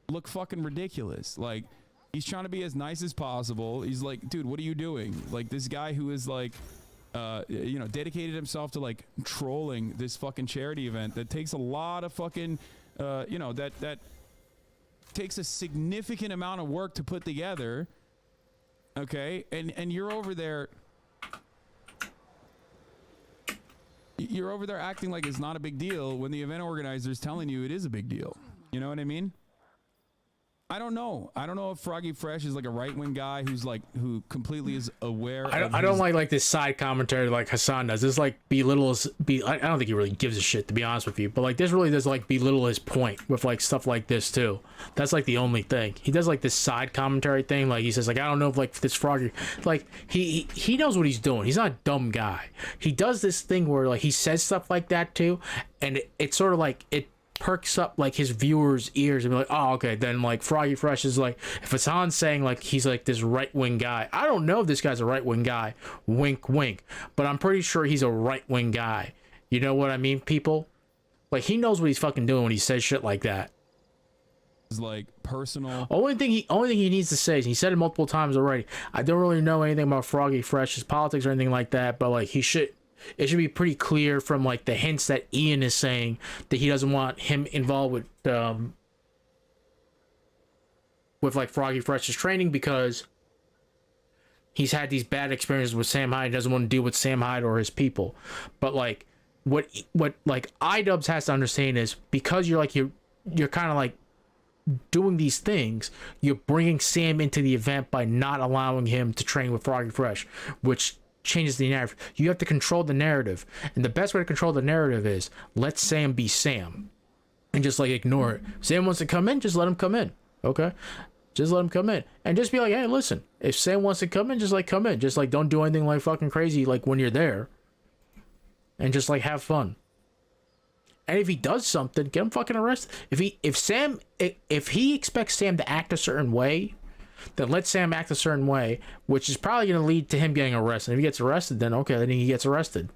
look fucking ridiculous. Like, he's trying to be as nice as possible. He's like, dude, what are you doing? Like, this guy who is like, you know, dedicated himself to like trolling this fucking charity event that takes a lot of fucking, you know, that takes a significant amount of work to put together. Okay, and you're over there. You're over there acting like it's not a big deal when the event organizer is telling you it is a big deal. You know what I mean? I don't know. I don't know if Froggy Fresh is like a right-wing guy who completely is aware. I don't like this side commentary like Hassan does. This like I don't think he really gives a shit, to be honest with you. But like this really does like belittle his point with like stuff like this too. That's like the only thing. He does like this side commentary thing. Like he says like, I don't know if like this Froggy, like he knows what he's doing. He's not a dumb guy. He does this thing where like he says stuff like that too, and it's sort of like it perks up like his viewers' ears and be like, oh, okay, then like Froggy Fresh is like, if Hassan's saying like he's like this right-wing guy, I don't know if this guy's a right-wing guy, wink wink, but I'm pretty sure he's a right-wing guy. You know what I mean, people? Like he knows what he's fucking doing when he says shit like that. It's like personal. Only thing he needs to say is, he said it multiple times already, I don't really know anything about Froggy Fresh's politics or anything like that, but like it should be pretty clear from like the hints that Ian is saying that he doesn't want him involved with like Froggy Fresh's training, because he's had these bad experiences with Sam Hyde. He doesn't want to deal with Sam Hyde or his people. But like what like iDubbbz has to understand is, because you're kind of like doing these things, you're bringing Sam into the event by not allowing him to train with Froggy Fresh, which changes the narrative. You have to control the narrative, and the best way to control the narrative is let Sam be Sam, and just like ignore it. Sam wants to come in, just let him come in. Okay, just let him come in, and just be like, hey, listen, if Sam wants to come in, just like come in, just like don't do anything like fucking crazy like when you're there, and just like have fun. And if he does something, get him fucking arrested. If he expects Sam to act a certain way, then let Sam act a certain way, which is probably going to lead to him getting arrested. If he gets arrested, then okay, then he gets arrested.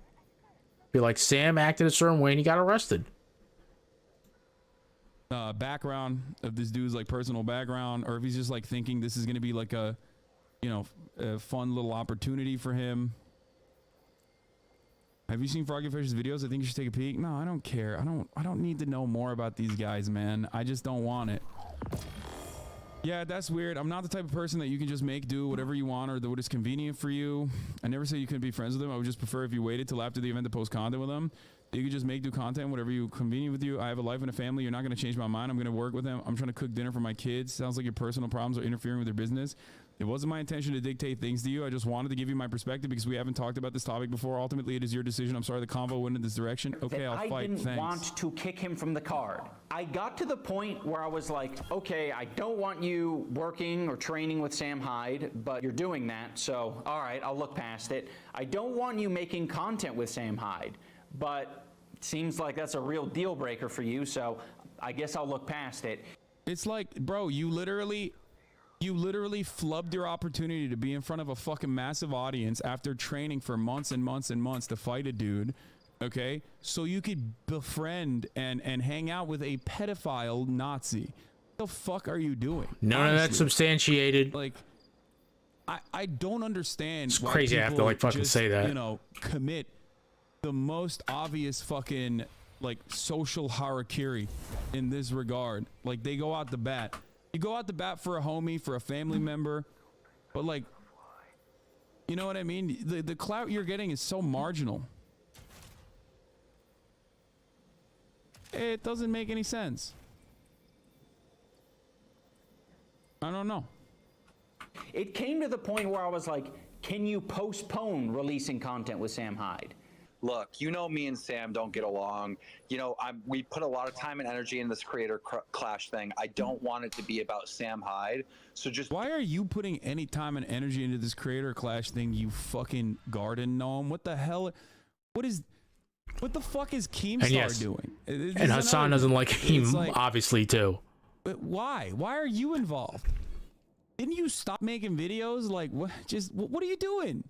Be like, Sam acted a certain way and he got arrested. Background of this dude's like personal background, or if he's just like thinking this is going to be like a, you know, a fun little opportunity for him. Have you seen Froggy Fresh's videos? I think you should take a peek. No, I don't care. I don't need to know more about these guys, man. I just don't want it. Yeah, that's weird. I'm not the type of person that you can just make do whatever you want or what is convenient for you. I never say you couldn't be friends with them. I would just prefer if you waited till after the event to post content with them. You could just make do content, whatever you convenient with you. I have a life and a family. You're not going to change my mind. I'm going to work with them. I'm trying to cook dinner for my kids. Sounds like your personal problems are interfering with their business. It wasn't my intention to dictate things to you. I just wanted to give you my perspective because we haven't talked about this topic before. Ultimately, it is your decision. I'm sorry the convo went in this direction. Okay, I'll fight. I didn't Thanks. want to kick him from the card. I got to the point where I was like, okay, I don't want you working or training with Sam Hyde, but you're doing that, so all right, I'll look past it. I don't want you making content with Sam Hyde, but it seems like that's a real deal breaker for you, so I guess I'll look past it. It's like, bro, you literally flubbed your opportunity to be in front of a fucking massive audience after training for months and months and months to fight a dude, okay? So you could befriend and hang out with a pedophile Nazi. What the fuck are you doing? None of that's substantiated. Like, I don't understand. It's crazy I have to like fucking say that. You know, commit the most obvious fucking like social harakiri in this regard. Like they go out the bat. You go out the bat for a homie, for a family member, but like, you know what I mean? The clout you're getting is so marginal. It doesn't make any sense. I don't know. It came to the point where I was like, can you postpone releasing content with Sam Hyde? Look, you know me and Sam don't get along. You know, we put a lot of time and energy in this creator clash thing. I don't want it to be about Sam Hyde. So just why are you putting any time and energy into this creator clash thing, you fucking garden gnome? What the hell? What the fuck is Keemstar doing? And Hassan doesn't like him, obviously, too. But why? Why are you involved? Didn't you stop making videos? Like, what? What are you doing?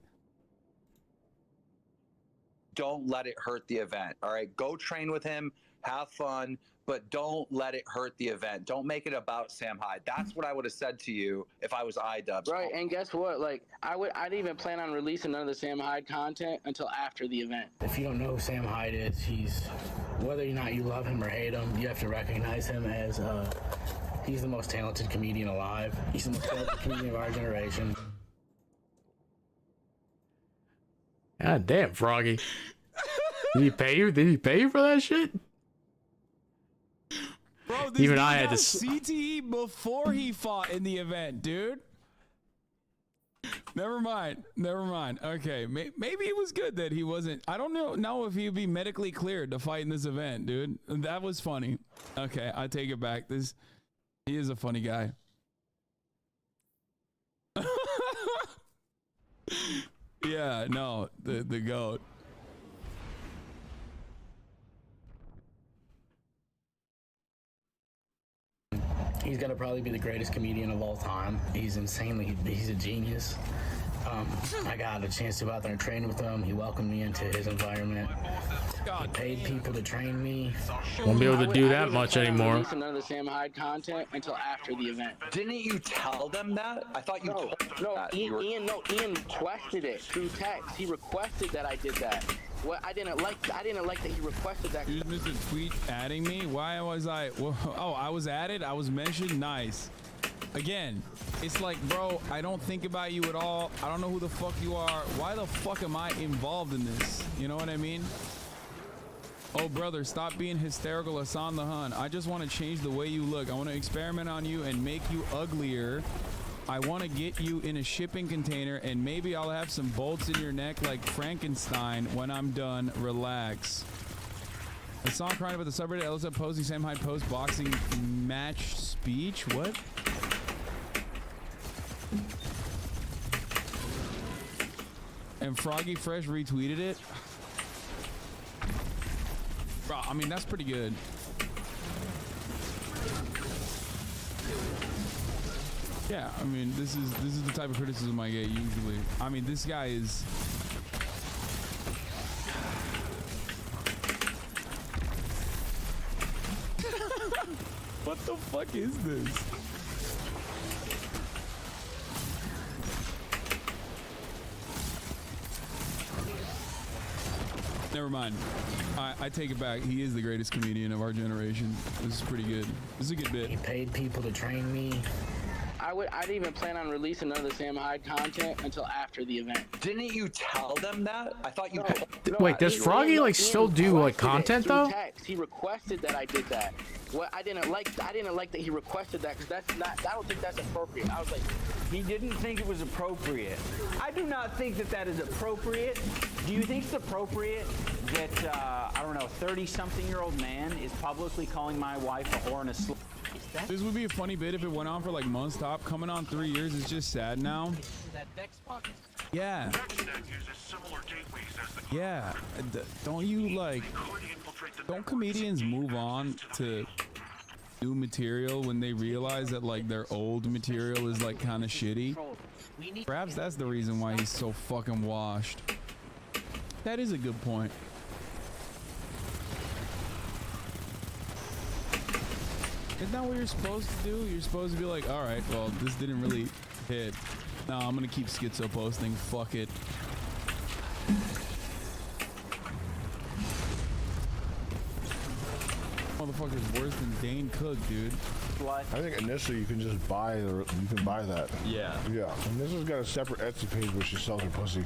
Don't let it hurt the event. All right, go train with him, have fun, but don't let it hurt the event. Don't make it about Sam Hyde. That's what I would have said to you if I was iDubbbz. Right, and guess what? Like, I didn't even plan on releasing none of the Sam Hyde content until after the event. If you don't know who Sam Hyde is, he's, whether or not you love him or hate him, you have to recognize him as he's the most talented comedian alive. He's the most talented comedian of our generation. God damn, Froggy. Did he pay you? Did he pay you for that shit? Bro, this even I had to CTE before he fought in the event, dude. Never mind. Okay, maybe it was good that he wasn't. I don't know if he'd be medically cleared to fight in this event, dude. That was funny. Okay, I take it back. He is a funny guy. Yeah, no, the GOAT. He's gonna probably be the greatest comedian of all time. He's a genius. I got a chance to go out there and train with him. He welcomed me into his environment. He paid people to train me. Won't be able to do that much anymore. None of the Sam Hyde content until after the event. Didn't you tell them that? I thought you told them that. Ian requested it through text. He requested that I did that. What I didn't like that he requested that. You just missed a tweet adding me. Why was I? Well, oh, I was added. I was mentioned. Nice. Again, it's like, bro, I don't think about you at all. I don't know who the fuck you are. Why the fuck am I involved in this? You know what I mean? Oh, brother, stop being hysterical. Hassan the Hun. I just want to change the way you look. I want to experiment on you and make you uglier. I want to get you in a shipping container, and maybe I'll have some bolts in your neck like Frankenstein when I'm done. Relax. I saw crying about the subreddit. Elsa posting Sam Hyde post boxing match speech. What? And Froggy Fresh retweeted it. Bro, I mean, that's pretty good. Yeah, I mean, this is the type of criticism I get usually. I mean, this guy is. What the fuck is this? Never mind. I take it back. He is the greatest comedian of our generation. This is pretty good. This is a good bit. He paid people to train me. I didn't even plan on releasing none of the Sam Hyde content until after the event. Didn't you tell them that? I thought you. Wait, does Froggy like still do like content though? Text. He requested that I did that. What I didn't like that he requested that, because that's not. I don't think that's appropriate. I was like, he didn't think it was appropriate. I do not think that that is appropriate. Do you think it's appropriate that I don't know, 30-something-year-old man is publicly calling my wife a whore and a slut? This would be a funny bit if it went on for like months top. Coming on 3 years is just sad now. Yeah. Yeah. Don't you like? Don't comedians move on to new material when they realize that like their old material is like kind of shitty? Perhaps that's the reason why he's so fucking washed. That is a good point. Isn't that what you're supposed to do? You're supposed to be like, all right, well, this didn't really hit. No, I'm gonna keep schizo posting. Fuck it. Motherfucker's worse than Dane Cook, dude. What? I think initially you can just buy that. Yeah. Yeah. And this has got a separate Etsy page where she sells her pussy.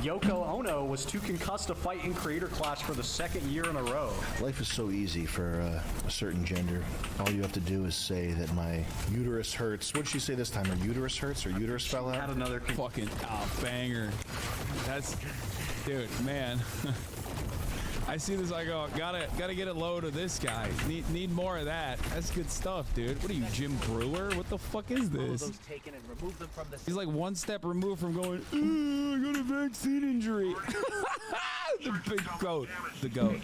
Yoko Ono was too concussed to fight in Creator Clash for the 2nd year in a row. Life is so easy for a certain gender. All you have to do is say that my uterus hurts. What'd she say this time? Her uterus hurts? Her uterus fell out? Had another fucking banger. That's, dude, man. I see this, I go, gotta get a load of this guy. Need more of that. That's good stuff, dude. What are you, Jim Brewer? What the fuck is this? He's like one step removed from going, I got a vaccine injury. The big goat. The goat.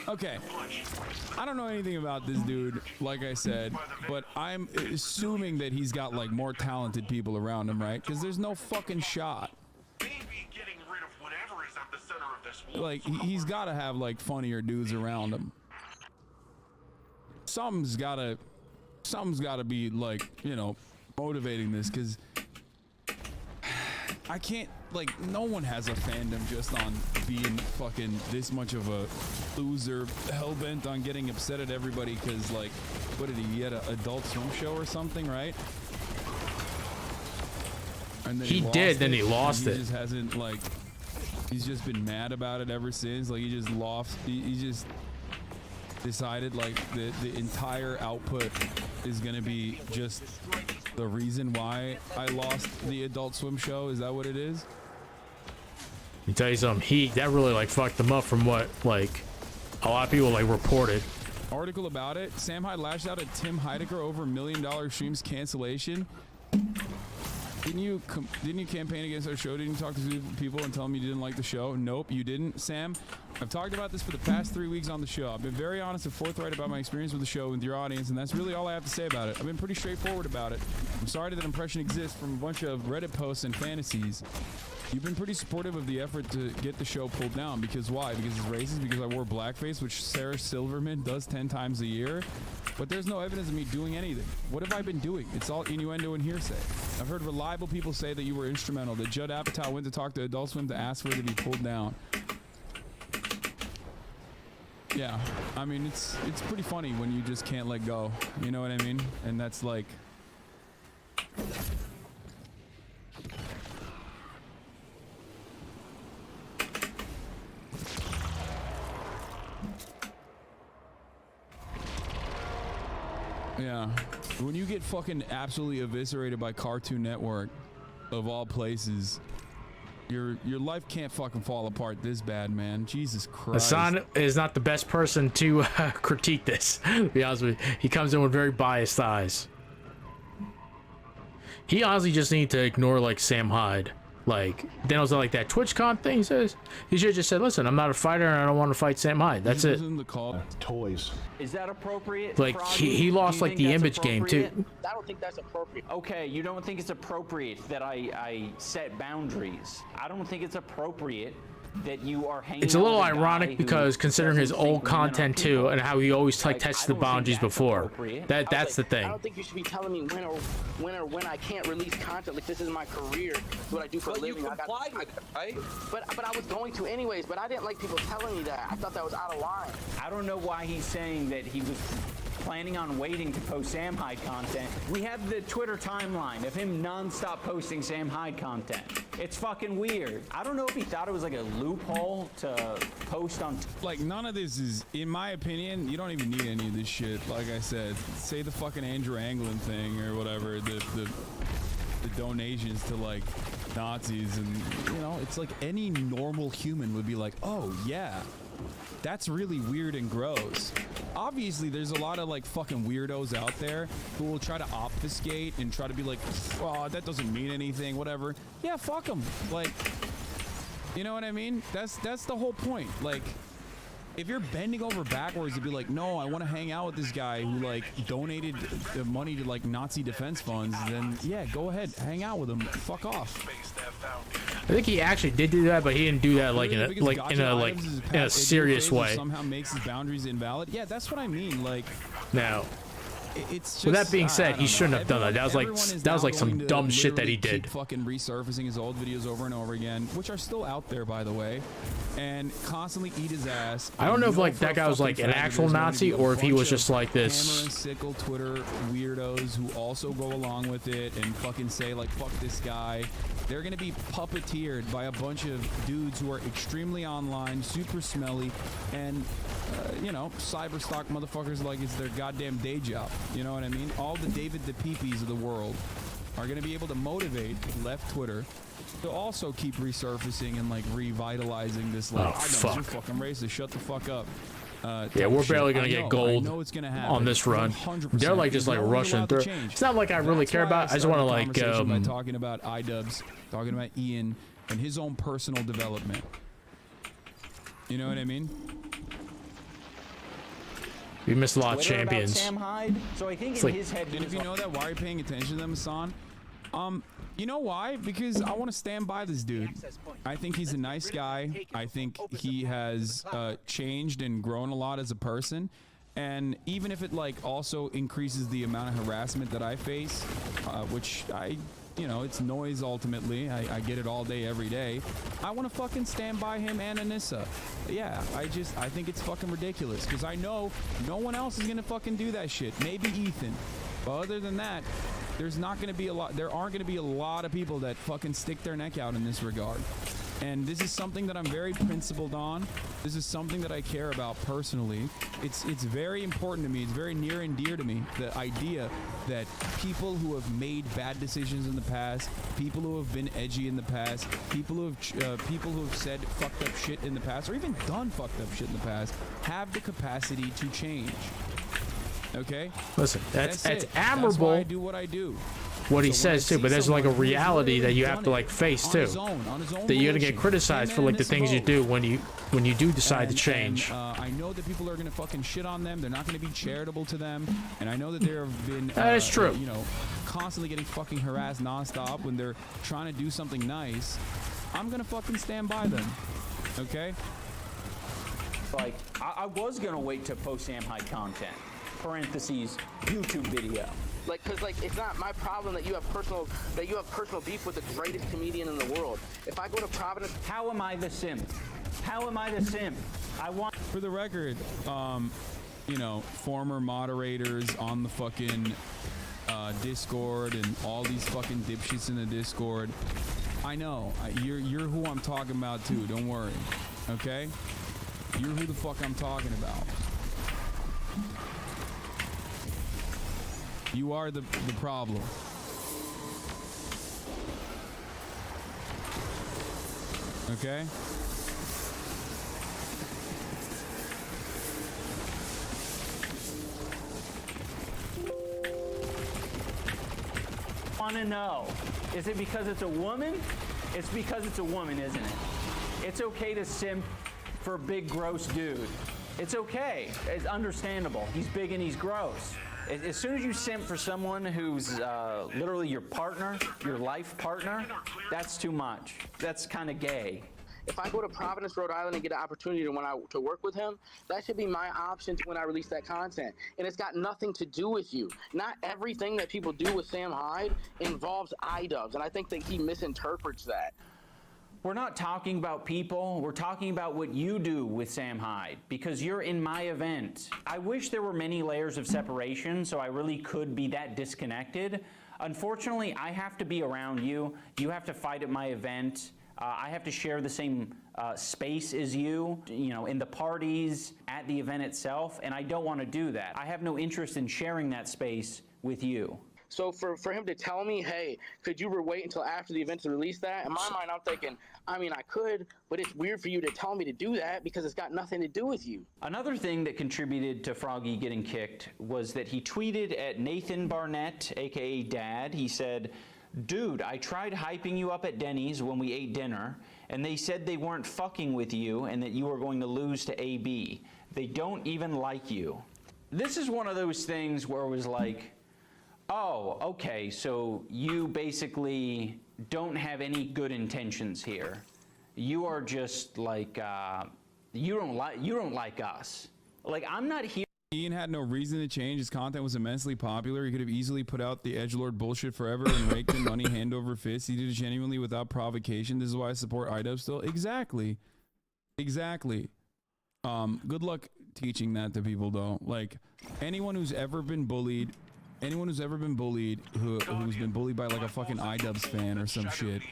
Okay. I don't know anything about this dude, like I said, but I'm assuming that he's got like more talented people around him, right? Because there's no fucking shot. Like, he's got to have like funnier dudes around him. Something's gotta be like, you know, motivating this, because I can't, like, no one has a fandom just on being fucking this much of a loser, hell-bent on getting upset at everybody because, like, what did he had an Adult Swim show or something, right? And then he did, then he lost it. He just hasn't, like, he's just been mad about it ever since. Like, he just he just decided like the entire output is gonna be just the reason why I lost the Adult Swim show. Is that what it is? Let me tell you something, that really like fucked him up from what like a lot of people like reported. Article about it. Sam Hyde lashed out at Tim Heidecker over $1 million streams cancellation. Didn't you campaign against our show? Didn't you talk to people and tell them you didn't like the show? Nope, you didn't. Sam, I've talked about this for the past 3 weeks on the show. I've been very honest and forthright about my experience with the show with your audience, and that's really all I have to say about it. I've been pretty straightforward about it. I'm sorry that impression exists from a bunch of Reddit posts and fantasies. You've been pretty supportive of the effort to get the show pulled down. Because why? Because it's racist? Because I wore blackface, which Sarah Silverman does 10 times a year? But there's no evidence of me doing anything. What have I been doing? It's all innuendo and hearsay. I've heard reliable people say that you were instrumental, that Judd Apatow went to talk to Adult Swim to ask for it to be pulled down. Yeah, I mean, it's pretty funny when you just can't let go. You know what I mean? And that's like... Yeah. When you get fucking absolutely eviscerated by Cartoon Network, of all places, your life can't fucking fall apart this bad, man. Jesus Christ. Hassan is not the best person to critique this. To be honest with you, he comes in with very biased eyes. He honestly just needs to ignore like Sam Hyde. Like, then was like that TwitchCon thing. He says he should have just said, "Listen, I'm not a fighter, and I don't want to fight Sam Hyde." That's it. Toys. Is that appropriate? Like Froggy? he Do lost you like think the that's image game too. appropriate? I don't think that's appropriate. Okay, you don't think it's appropriate that I set boundaries. I don't think it's appropriate that you are hanging It's a little out with ironic guy because who considering his doesn't think old women are content people. too, and how he always like tested the I don't think boundaries that's before. appropriate. That's the I thing. don't think you should be telling me when I can't release content. Like, this is my career. It's what I do for a living. You complied with it, right? But I was going to anyways. But I didn't like people telling me that. I thought that was out of line. I don't know why he's saying that he was planning on waiting to post Sam Hyde content. We have the Twitter timeline of him non-stop posting Sam Hyde content. It's fucking weird. I don't know if he thought it was like a loophole to post on. Like, none of this is, in my opinion, you don't even need any of this shit. Like I said, say the fucking Andrew Anglin thing or whatever, the donations to like Nazis, and you know, it's like any normal human would be like, oh yeah, that's really weird and gross. Obviously, there's a lot of like fucking weirdos out there who will try to obfuscate and try to be like, oh, that doesn't mean anything, whatever. Yeah, fuck them. Like, you know what I mean? That's the whole point. Like, if you're bending over backwards to be like, no, I want to hang out with this guy who like donated the money to like Nazi defense funds, then yeah, go ahead, hang out with him. Fuck off. I think he actually did do that, but he didn't do that like in a serious way. Somehow makes his boundaries invalid. Yeah, that's what I mean. Like, now, it's just, with that being I said, don't he know. shouldn't have done that. That was like some dumb shit that he Literally did. keep fucking resurfacing his old videos over and over again, which are still out there, by the way, and constantly eat his ass. I don't know if like that guy was like an actual Nazi or if he was just like Hammer and this. sickle Twitter weirdos who also go along with it and fucking say like, fuck this guy. They're gonna be puppeteered by a bunch of dudes who are extremely online, super smelly, and you know, cyberstock motherfuckers like it's their goddamn day job. You know what I mean? All the David DePipis of the world are gonna be able to motivate left Twitter to also keep resurfacing and like revitalizing this like, Oh, I know fuck. you're fucking racist, shut the fuck up. Yeah, we're shit. barely gonna I get know, gold I know it's gonna happen. on this run. 100%. They're like just like You're only rushing allowed to through. change. It's not like I really That's care why about. I just want to started the like conversation by talking about iDubbbz, talking about Ian and his own personal development. You know what I mean? we missed a lot of Twitter about champions. Sam Hyde. So I think It's in like- his head, he And if was you like, know that, why are you paying attention to them, Hassan? You know why? Because I want to stand by this dude. I think he's a nice guy. I think he has changed and grown a lot as a person. And even if it like also increases the amount of harassment that I face, which you know, it's noise ultimately. I get it all day, every day. I want to fucking stand by him and Anissa. Yeah, I think it's fucking ridiculous because I know no one else is going to fucking do that shit. Maybe Ethan. But other than that, there's not going to be a lot. There aren't going to be a lot of people that fucking stick their neck out in this regard. And this is something that I'm very principled on. This is something that I care about personally. It's very important to me. It's very near and dear to me. The idea that people who have made bad decisions in the past, people who have been edgy in the past, people who have said fucked up shit in the past, or even done fucked up shit in the past, have the capacity to change. Okay? Listen, that's it. admirable. That's why I do what I do. What he So when I says too, see but there's like a someone who's reality really that you done have to like it face on too. his own That you're gonna get volition, criticized for and like the Anissa things you both. do when you do decide to And, change. I know that people are gonna fucking shit on them. They're not gonna be charitable to them. And I know that there have been That is true. You know, constantly getting fucking harassed nonstop when they're trying to do something nice. I'm gonna fucking stand by them. Okay? like, I was gonna wait to post Sam Hyde content. Parentheses, YouTube video. Like, cause like it's not my problem that you have personal beef with the greatest comedian in the world. If I go to Providence, how am I the simp? How am I the simp? I want. For the record, you know, former moderators on the fucking Discord and all these fucking dipshits in the Discord. I know you're who I'm talking about too. Don't worry, okay? You're who the fuck I'm talking about. You are the problem. Okay? Want to know, is it because it's a woman? It's because it's a woman, isn't it? It's okay to simp for a big gross dude. It's okay. It's understandable. He's big and he's gross. As soon as you simp for someone who's literally your partner, your life partner, that's too much. That's kind of gay. If I go to Providence, Rhode Island and get an opportunity to work with him, that should be my option when I release that content. And it's got nothing to do with you. Not everything that people do with Sam Hyde involves iDubbbz, and I think that he misinterprets that. We're not talking about people. We're talking about what you do with Sam Hyde, because you're in my event. I wish there were many layers of separation so I really could be that disconnected. Unfortunately, I have to be around you. You have to fight at my event. I have to share the same space as you know, in the parties, at the event itself, and I don't want to do that. I have no interest in sharing that space with you. So for him to tell me, hey, could you wait until after the event to release that? In my mind, I'm thinking, I mean, I could, but it's weird for you to tell me to do that because it's got nothing to do with you. Another thing that contributed to Froggy getting kicked was that he tweeted at Nathan Barnett, aka Dad. He said, "Dude, I tried hyping you up at Denny's when we ate dinner, and they said they weren't fucking with you and that you were going to lose to AB. They don't even like you." This is one of those things where it was like, oh, okay, so you basically don't have any good intentions here. You are just like, you don't like us. Like, I'm not here. Ian had no reason to change. His content was immensely popular. He could have easily put out the edgelord bullshit forever and raked in money hand over fist. He did it genuinely without provocation. This is why I support iDubbbz still. Exactly. Exactly. Good luck teaching that to people, though. Like, anyone who's ever been bullied, who's been bullied by like a fucking iDubbbz fan or some shit,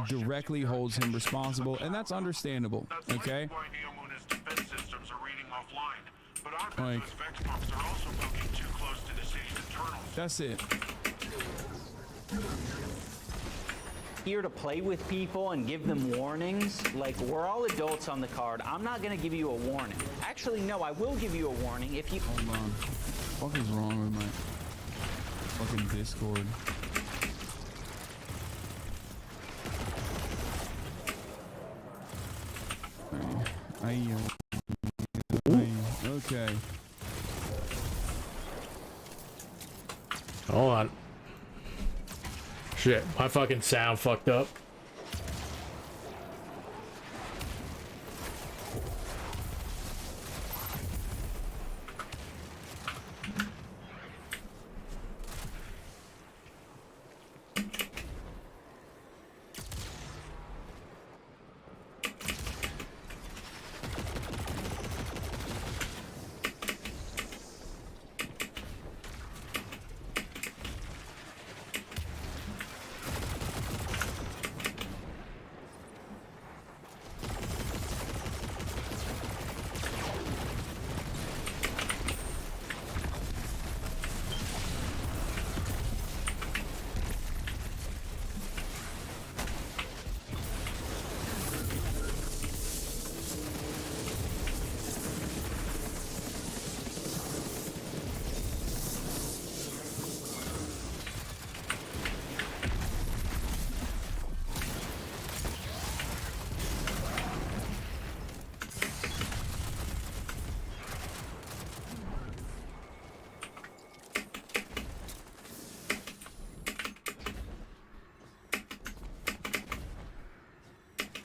directly holds him responsible, and that's understandable. Okay. Like, that's it. Here to play with people and give them warnings. Like, we're all adults on the card. I'm not gonna give you a warning. Actually, no, I will give you a warning if you— Hold on. What the fuck is wrong with my fucking Discord? Okay. Hold on. Shit, my fucking sound fucked up.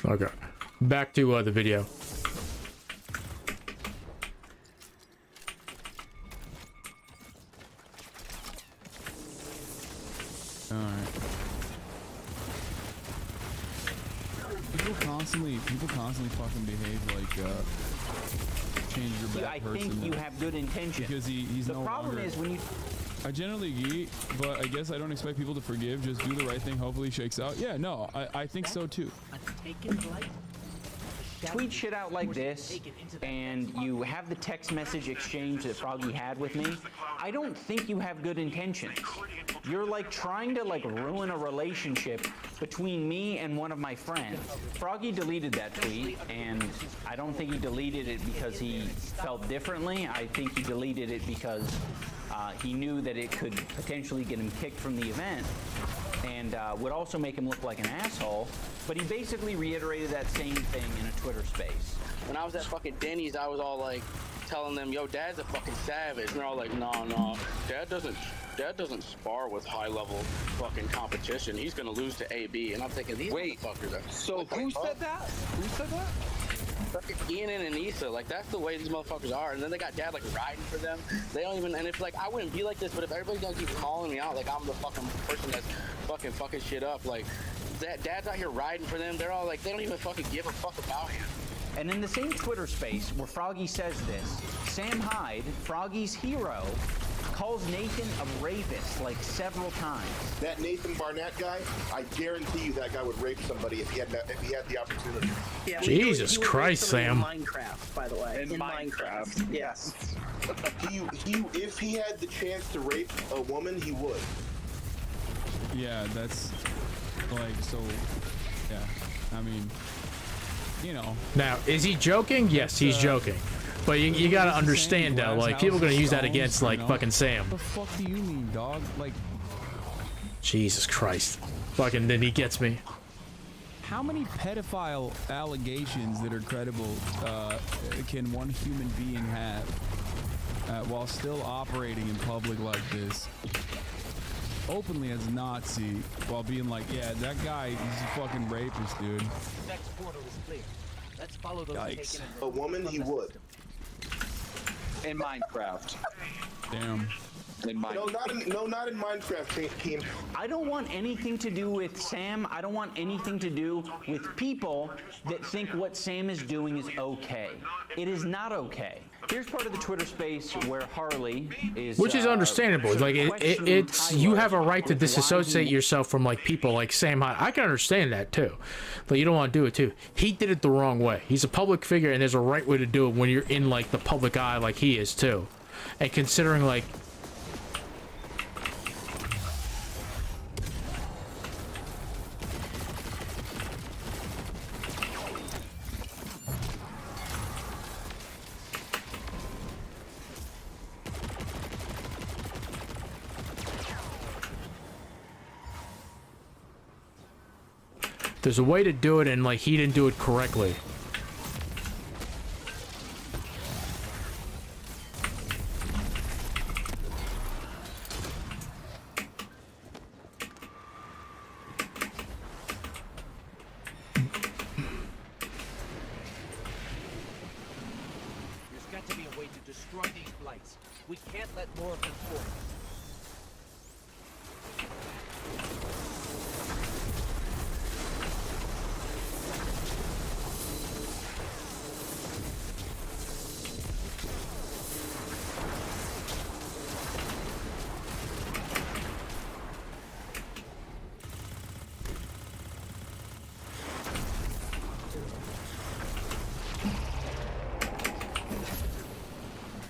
Okay, back to the video. All right. People constantly fucking behave like change your bad person. I think you have good intentions. Because he's the no problem longer. is when you— I generally geek, but I guess I don't expect people to forgive. Just do the right thing. Hopefully it shakes out. Yeah, no, I think so too. tweet shit out like this and you have the text message exchange that Froggy had with me, I don't think you have good intentions. You're like trying to like ruin a relationship between me and one of my friends. Froggy deleted that tweet, and I don't think he deleted it because he felt differently. I think he deleted it because he knew that it could potentially get him kicked from the event and would also make him look like an asshole. But he basically reiterated that same thing in a Twitter space. When I was at fucking Denny's, I was all like telling them, yo, Dad's a fucking savage. And they're all like, no, Dad doesn't spar with high-level fucking competition. He's gonna lose to AB. And I'm thinking, these motherfuckers are... So who said that? Who said that? Fucking Ian and Anissa, like that's the way these motherfuckers are. And then they got Dad like riding for them. They don't even, and it's like I wouldn't be like this, but if everybody don't keep calling me out, like I'm the fucking person that's fucking shit up, like that Dad's out here riding for them. They're all like, they don't even fucking give a fuck about him. And in the same Twitter space where Froggy says this, Sam Hyde, Froggy's hero, calls Nathan a rapist like several times. That Nathan Barnett guy, I guarantee you that guy would rape somebody if he had the opportunity. Yeah, Jesus Christ, Sam. In Minecraft, by the way. In Minecraft. Yes. If he had the chance to rape a woman, he would. Yeah, that's like so. Yeah, I mean, you know. Now, is he joking? Yes, he's joking. But you gotta understand though, like people are gonna use that against like fucking Sam. What the fuck do you mean, dog? Like, Jesus Christ, fucking then he gets me. how many pedophile allegations that are credible can one human being have while still operating in public like this, openly as a Nazi, while being like, yeah, that guy is a fucking rapist, dude. Next portal is clear. Let's follow those Yikes. A woman, he would. In Minecraft. Damn. No, not in Minecraft, team. I don't want anything to do with Sam. I don't want anything to do with people that think what Sam is doing is okay. It is not okay. Here's part of the Twitter space where Harley is... Which is understandable. Like, it's you have a right to disassociate yourself from, like, people like Sam Hyde. I can understand that, too. But you don't want to do it, too. He did it the wrong way. He's a public figure, and there's a right way to do it when you're in, like, the public eye like he is, too. And considering, like... There's a way to do it, and like he didn't do it correctly. There's got to be a way to destroy these blights. We can't let more of them forth.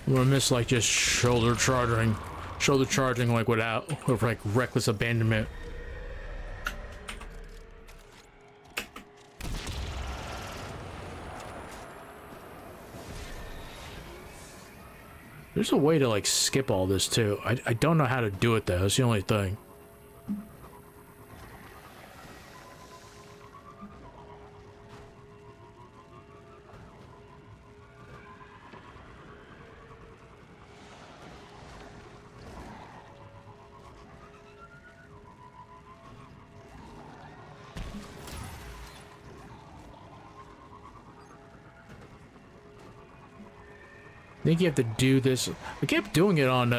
I'm gonna miss like just shoulder charging like without with like reckless abandonment. There's a way to like skip all this too. I don't know how to do it though. That's the only thing. I think you have to do this. I kept doing it on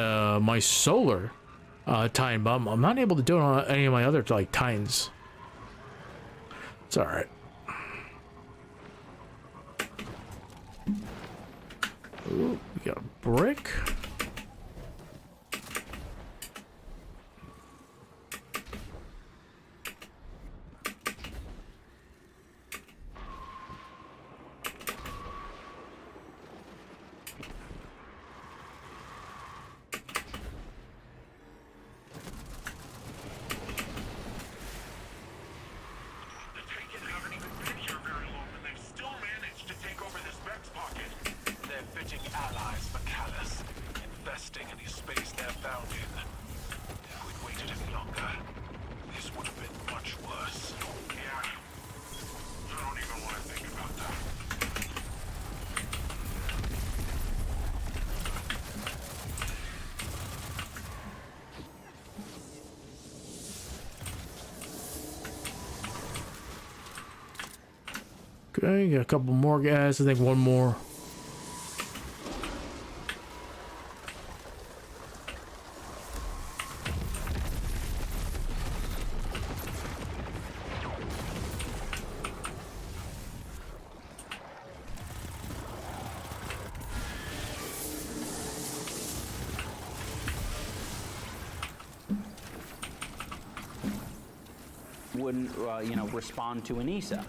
my solar Titan, but I'm not able to do it on any of my other like Titans. It's all right. Ooh, we got a brick. Okay, got a couple more guys. I think one more. Wouldn't respond to Anissa,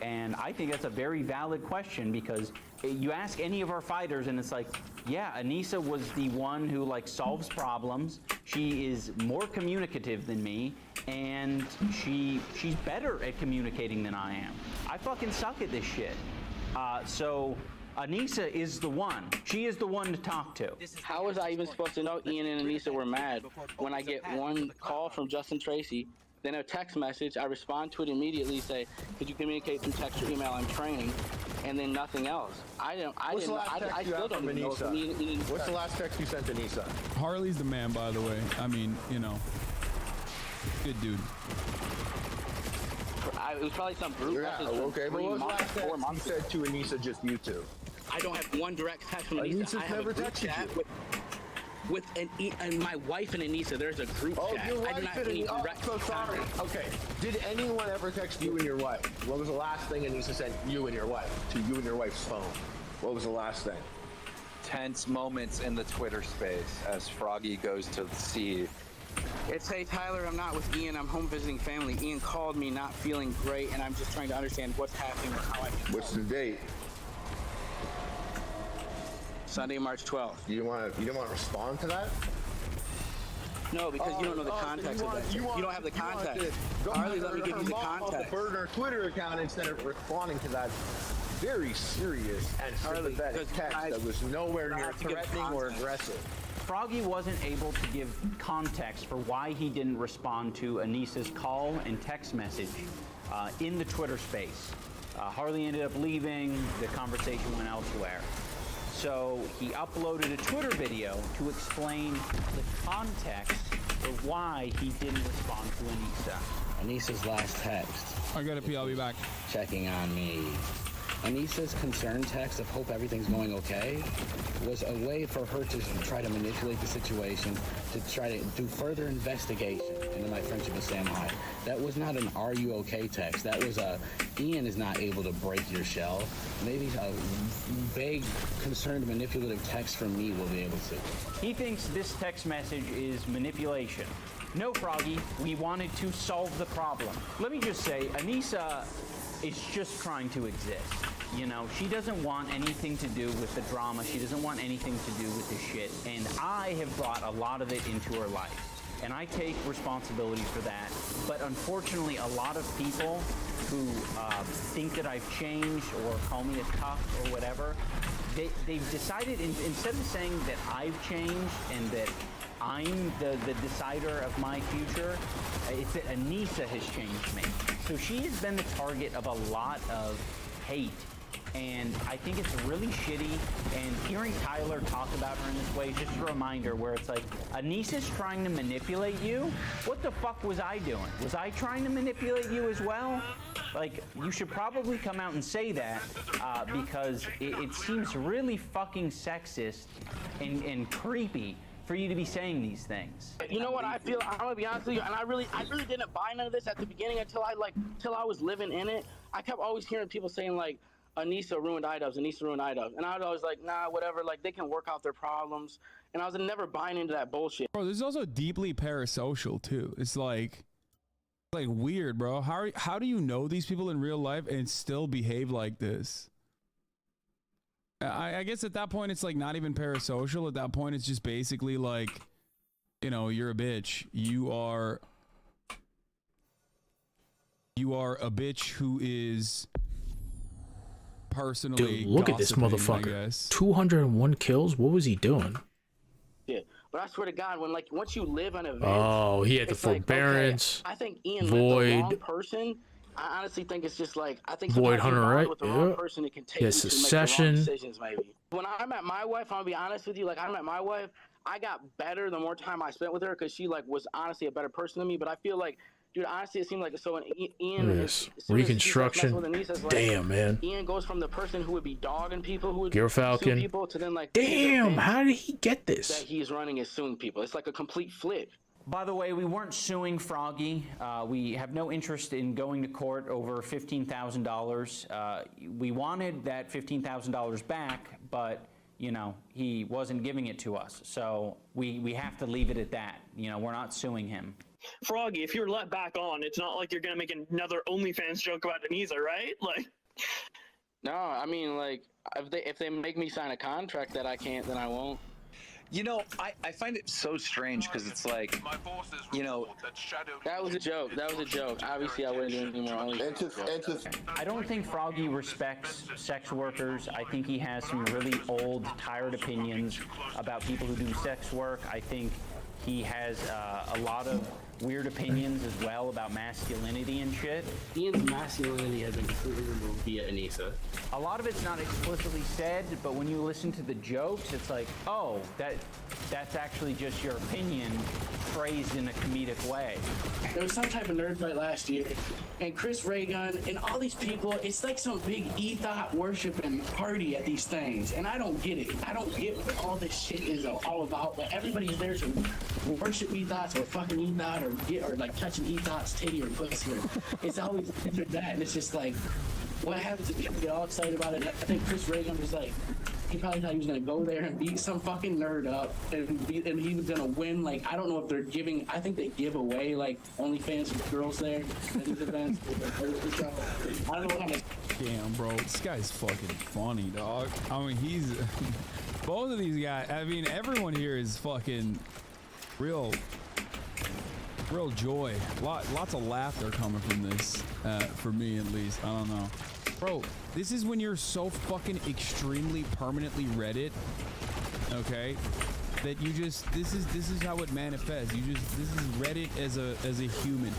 and I think that's a very valid question, because you ask any of our fighters and it's like, yeah, Anissa was the one who like solves problems. She is more communicative than me, and she's better at communicating than I am. I fucking suck at this shit. So Anissa is the one. She is the one to talk to. How was I even supposed to know Ian and Anissa were mad when I get one call from Justin Tracy, then a text message, I respond to it immediately, say, could you communicate through text or email, I'm training, and then nothing else. I still don't even know. What's the last text you sent to Anissa? Harley's the man, by the way. I mean, good dude. It was probably some group message. Okay, but what was the last text you said to Anissa, just you two? I don't have one direct text from Anissa. Anissa's never texted you. With my wife and Anissa, there's a group chat. Your I do wife not have any and direct so sorry. Okay. Did anyone ever text you and your wife? What was the last thing Anissa sent you and your wife to you and your wife's phone? What was the last thing? Tense moments in the Twitter space as Froggy goes to see. It's, hey Tyler, I'm not with Ian. I'm home visiting family. Ian called me not feeling great, and I'm just trying to understand what's happening and how I can. What's the date? Sunday, March 12th. You don't want to respond to that? No, because you don't know the context of that. You don't have the context. Harley, let me give you the context. Burn our Twitter account instead of responding to that very serious and sympathetic text that was nowhere near threatening or aggressive. Froggy wasn't able to give context for why he didn't respond to Anissa's call and text message in the Twitter space. Harley ended up leaving. The conversation went elsewhere. So he uploaded a Twitter video to explain the context for why he didn't respond to Anissa. Anissa's last text. I gotta pee, I'll be back. Checking on me. Anissa's concern text of hope everything's going okay was a way for her to try to manipulate the situation, to try to do further investigation into my friendship with Sam Hyde. That was not an "Are you okay?" text. That was a Ian is not able to break your shell. Maybe a vague, concerned, manipulative text from me will be able to. He thinks this text message is manipulation. No, Froggy, we wanted to solve the problem. Let me just say, Anissa is just trying to exist. She doesn't want anything to do with the drama. She doesn't want anything to do with the shit. And I have brought a lot of it into her life. And I take responsibility for that. But unfortunately, a lot of people who think that I've changed or call me a tough or whatever, they've decided, instead of saying that I've changed and that I'm the decider of my future, it's that Anissa has changed me. So she has been the target of a lot of hate. And I think it's really shitty, and hearing Tyler talk about her in this way is just a reminder where it's like, Anissa's trying to manipulate you? What the fuck was I doing? Was I trying to manipulate you as well? Like, you should probably come out and say that, because it seems really fucking sexist and creepy for you to be saying these things. You know what I feel? I'm gonna be honest with you, and I really didn't buy none of this at the beginning until I was living in it. I kept always hearing people saying like, Anissa ruined iDubbbz, Anissa ruined iDubbbz. And I was always like, nah, whatever, like they can work out their problems. And I was never buying into that bullshit. Bro, this is also deeply parasocial too. It's like weird, bro. How do you know these people in real life and still behave like this? I guess at that point it's like not even parasocial. At that point it's just basically like, you're a bitch. You are a bitch who is personally. Dude, look at this motherfucker. 201 kills. What was he doing? Yeah, but I swear to God, once you live an event, oh, he had the forbearance. Like, okay, I think Ian Void. the wrong person. I honestly think it's just like I think Void Hunter, right? With the wrong person, it can take you to make the wrong decisions, maybe. When I met my wife, I'm gonna be honest with you. Like I met my wife, I got better the more time I spent with her because she was honestly a better person than me. But I feel like Dude, honestly, it seemed like so. When Ian Look at this. Reconstruction. Damn, man. Ian goes from the person who would be dogging people, who would Gear sue Falcon. people, to then like. Damn, how did he get That this? he's running as suing people. It's like a complete flip. By the way, we weren't suing Froggy. We have no interest in going to court over $15,000. We wanted that $15,000 back, but you know, he wasn't giving it to us. So we have to leave it at that. You know, we're not suing him. Froggy, if you're let back on, it's not like you're gonna make another OnlyFans joke about Anisa, right? Like, No, I mean, like, if they make me sign a contract that I can't, then I won't. You know, I find it so strange because it's like, you know, that was a joke. That was a joke. Obviously, I wouldn't do anything more. I don't think Froggy respects sex workers. I think he has some really old, tired opinions about people who do sex work. I think he has a lot of weird opinions as well about masculinity and shit. Ian's masculinity has been completely removed via Anisa. A lot of it's not explicitly said, but when you listen to the jokes, it's like, oh, that's actually just your opinion phrased in a comedic way. There was some type of nerd fight last year, and Chris Raygun and all these people, it's like some big ethot worshiping party at these things, and I don't get it. I don't get what all this shit is all about, but everybody's there to worship ethos or fucking ethot or like touching ethot's titty or pussy. It's always that, and it's just like, what happens if people get all excited about it? I think Chris Raygun was like, he probably thought he was gonna go there and beat some fucking nerd up, and he was gonna win. Like, I don't know if they're giving. I think they give away like OnlyFans for girls there at these events. I don't know what kind of. Damn, bro, this guy's fucking funny, dog. I mean, he's both of these guys. I mean, everyone here is fucking real joy. Lots of laughter coming from this, for me at least. I don't know. Bro, this is when you're so fucking extremely permanently Reddit, okay, that you just this is how it manifests. This is Reddit as a human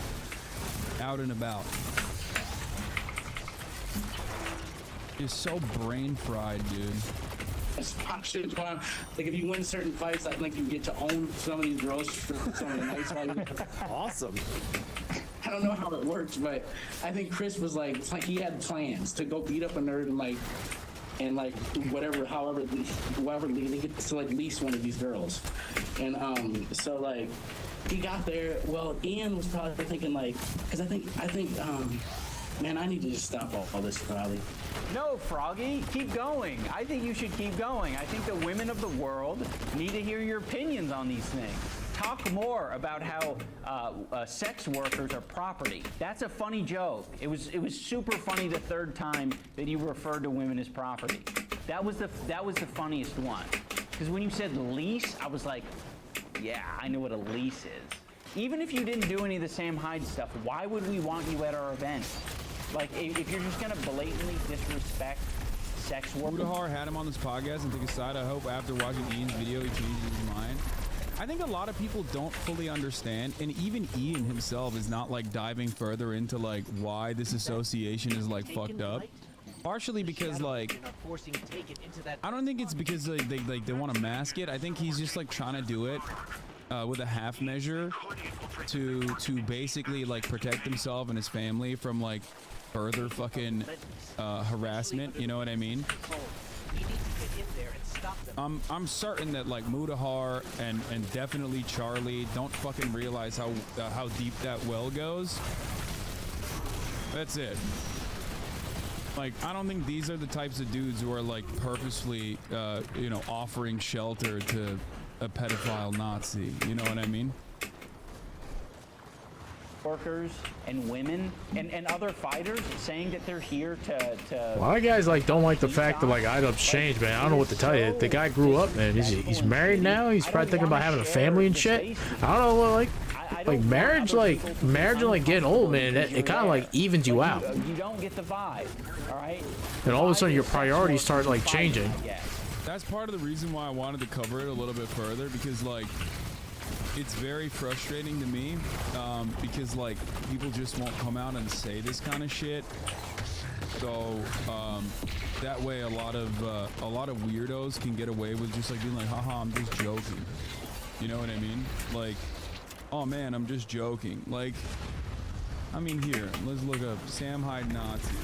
out and about. You're so brain fried, dude. Like, if you win certain fights, I think you get to own some of these girls for some of the nights. Awesome. I don't know how it works, but I think Chris was like he had plans to go beat up a nerd and however they get to like lease one of these girls, and so like he got there. Well, Ian was probably thinking like, because I think man, I need to just stop all this probably. No, Froggy, keep going. I think you should keep going. I think the women of the world need to hear your opinions on these things. Talk more about how sex workers are property. That's a funny joke. It was super funny the third time that you referred to women as property. That was the funniest one. Because when you said lease, I was like, yeah, I know what a lease is. Even if you didn't do any of the Sam Hyde stuff, why would we want you at our event? Like, if you're just gonna blatantly disrespect sex work. Mudahar had him on this podcast and took a side. I hope after watching Ian's video he changes his mind. I think a lot of people don't fully understand, and even Ian himself is not like diving further into like why this association is like fucked up. Partially because like I don't think it's because they want to mask it. I think he's just like trying to do it with a half measure to basically like protect himself and his family from like further fucking harassment. You know what I mean? I'm certain that like Mudahar and definitely Charlie don't fucking realize how deep that well goes. That's it. Like, I don't think these are the types of dudes who are like purposefully, you know, offering shelter to a pedophile Nazi. You know what I mean? Workers and women and other fighters saying that they're here to a lot of guys like don't like the fact that like items change, man. I don't know what to tell you. The guy grew up, man. He's married now. He's probably thinking about having a family and shit. I don't know, like marriage and like getting old, man. It kind of like evens you out. You don't get the vibe, all right? And all of a sudden your priorities start like changing. That's part of the reason why I wanted to cover it a little bit further, because like it's very frustrating to me, because like people just won't come out and say this kind of shit. So that way a lot of weirdos can get away with just like being like, haha, I'm just joking. You know what I mean? Like, oh man, I'm just joking. Like, I mean, here, let's look up Sam Hyde Nazi.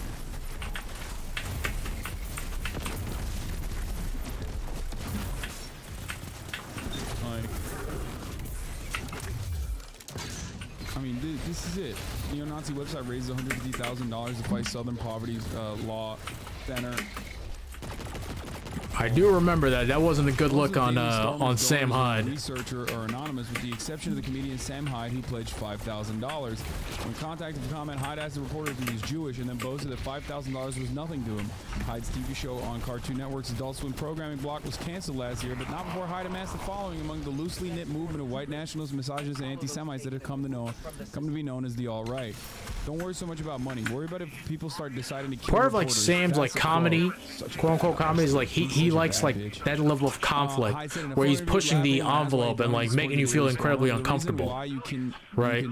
I mean, this is it. Neo-Nazi website raises $150,000 to fight Southern Poverty Law Center. I do remember that. That wasn't a good look on Sam Hyde. Researcher or anonymous, with the exception of the comedian Sam Hyde, who pledged $5,000. When contacted for comment, Hyde asked the reporter if he was Jewish, and then boasted that $5,000 was nothing to him. Hyde's TV show on Cartoon Network's Adult Swim programming block was canceled last year, but not before Hyde amassed the following among the loosely knit movement of white nationalists, misogynists, and anti-Semites that have come to be known as the alt-right. Don't worry so much about money. Worry about if people start deciding to kill part of like reporters. Sam's That's like a comedy, quote. quote unquote comedy, is like he likes like that level of conflict where he's pushing the envelope and like making you feel incredibly uncomfortable, right?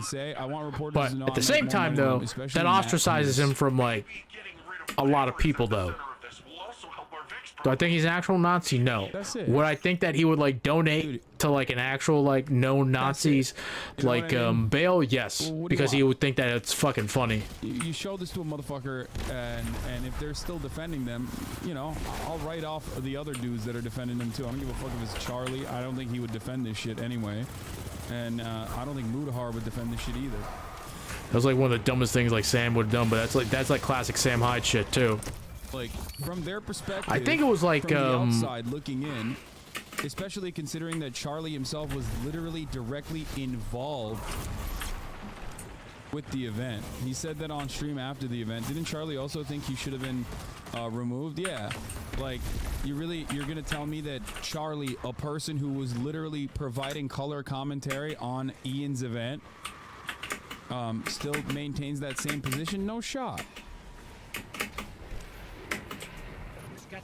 But at the same time though, that ostracizes him from like a lot of people though. Do I think he's an actual Nazi? No. Would I think that he would like donate to like an actual like known Nazis like bail? Yes, because he would think that it's fucking funny. You show this to a motherfucker, and if they're still defending them, I'll write off the other dudes that are defending them too. I don't give a fuck if it's Charlie. I don't think he would defend this shit anyway, and I don't think Mudahar would defend this shit either. That was like one of the dumbest things like Sam would have done, but that's like classic Sam Hyde shit too. Like from their perspective, I think it was like from the outside looking in, especially considering that Charlie himself was literally directly involved with the event. He said that on stream after the event. Didn't Charlie also think he should have been removed? Yeah. Like, you're gonna tell me that Charlie, a person who was literally providing color commentary on Ian's event, still maintains that same position? No shot.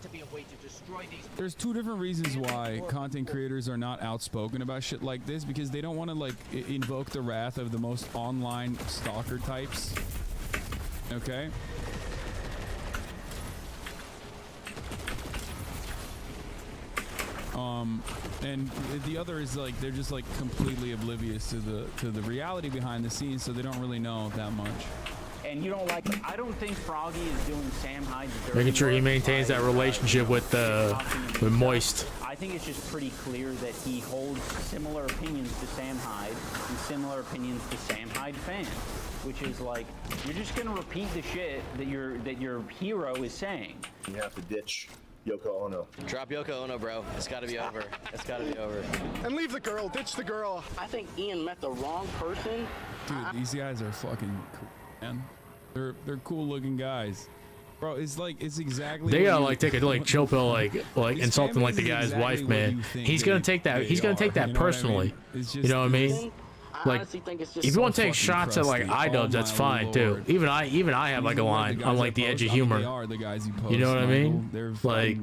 To be a way to destroy these. There's two different reasons why content creators are not outspoken about shit like this, because they don't want to like invoke the wrath of the most online stalker types. Okay? And the other is like they're just like completely oblivious to the reality behind the scenes, so they don't really know that much. And you don't like it. I don't think Froggy is doing Sam Hyde's dirty making sure he work maintains that relationship with Moist. I think it's just pretty clear that he holds similar opinions to Sam Hyde and similar opinions to Sam Hyde fans, which is like you're just gonna repeat the shit that your hero is saying. You have to ditch Yoko Ono. Drop Yoko Ono, bro. It's gotta be over. It's gotta be over. And leave the girl. Ditch the girl. I think Ian met the wrong person. Dude, these guys are fucking cool, man. They're cool looking guys. Bro, it's exactly. They gotta like take a like chill pill, like insulting like the guy's wife, man. He's gonna take that. He's gonna take that personally. You know what I mean? Like, if you want to take shots at like iDubbbz, that's fine too. Even I have like a line on like the edge of humor. You know what I mean? Like,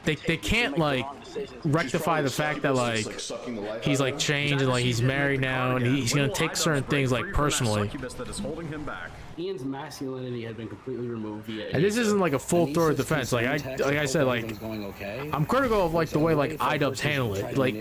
they can't like rectify the fact that like he's like changed and like he's married now and he's gonna take certain things like personally. Ian's masculinity had been completely removed via. And this isn't like a full throw defense. Like I said, like I'm critical of like the way like iDubbbz handled it. Like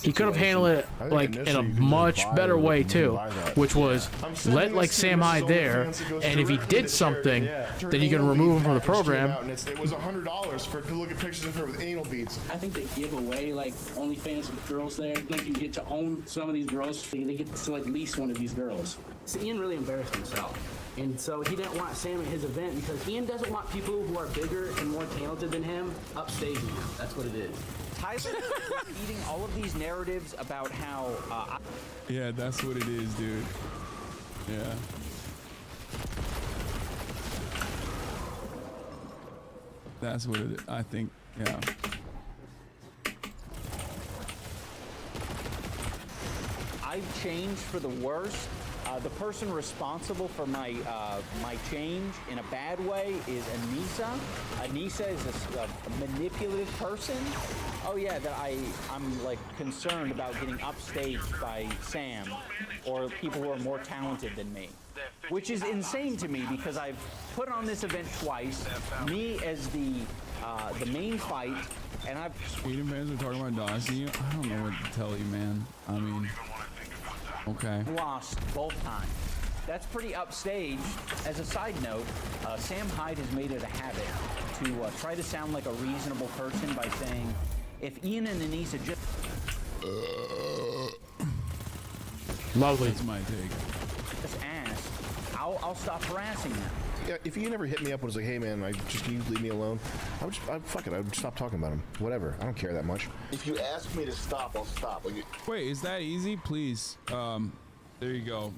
he could have handled it like in a much better way too, which was let like Sam Hyde there, and if he did something, then you can remove him from the program. It was $100 to look at pictures of her with anal beads. I think they give away like OnlyFans with girls there. Like you get to own some of these girls. They get to like lease one of these girls. So Ian really embarrassed himself. And so he didn't want Sam at his event because Ian doesn't want people who are bigger and more talented than him upstaging him. That's what it is. Tyler is eating all of these narratives about how. Yeah, that's what it is, dude. Yeah. That's what it is. I think. Yeah. I've changed for the worst. The person responsible for my change in a bad way is Anissa. Anissa is a manipulative person. Oh yeah, that I'm like concerned about getting upstaged by Sam or people who are more talented than me, which is insane to me because I've put on this event twice. Me as the main fight, and I've. Sweden fans are talking about dodging you. I don't know what to tell you, man. I mean. Okay. Lost both times. That's pretty upstaged. As a side note, Sam Hyde has made it a habit to try to sound like a reasonable person by saying, if Ian and Anissa just... Lovely. That's my take. Just ask, I'll stop harassing them. Yeah, if you never hit me up and was like, hey man, can you leave me alone? Fuck it, I would stop talking about him. Whatever, I don't care that much. If you ask me to stop, I'll stop. Wait, is that easy? Please. There you go.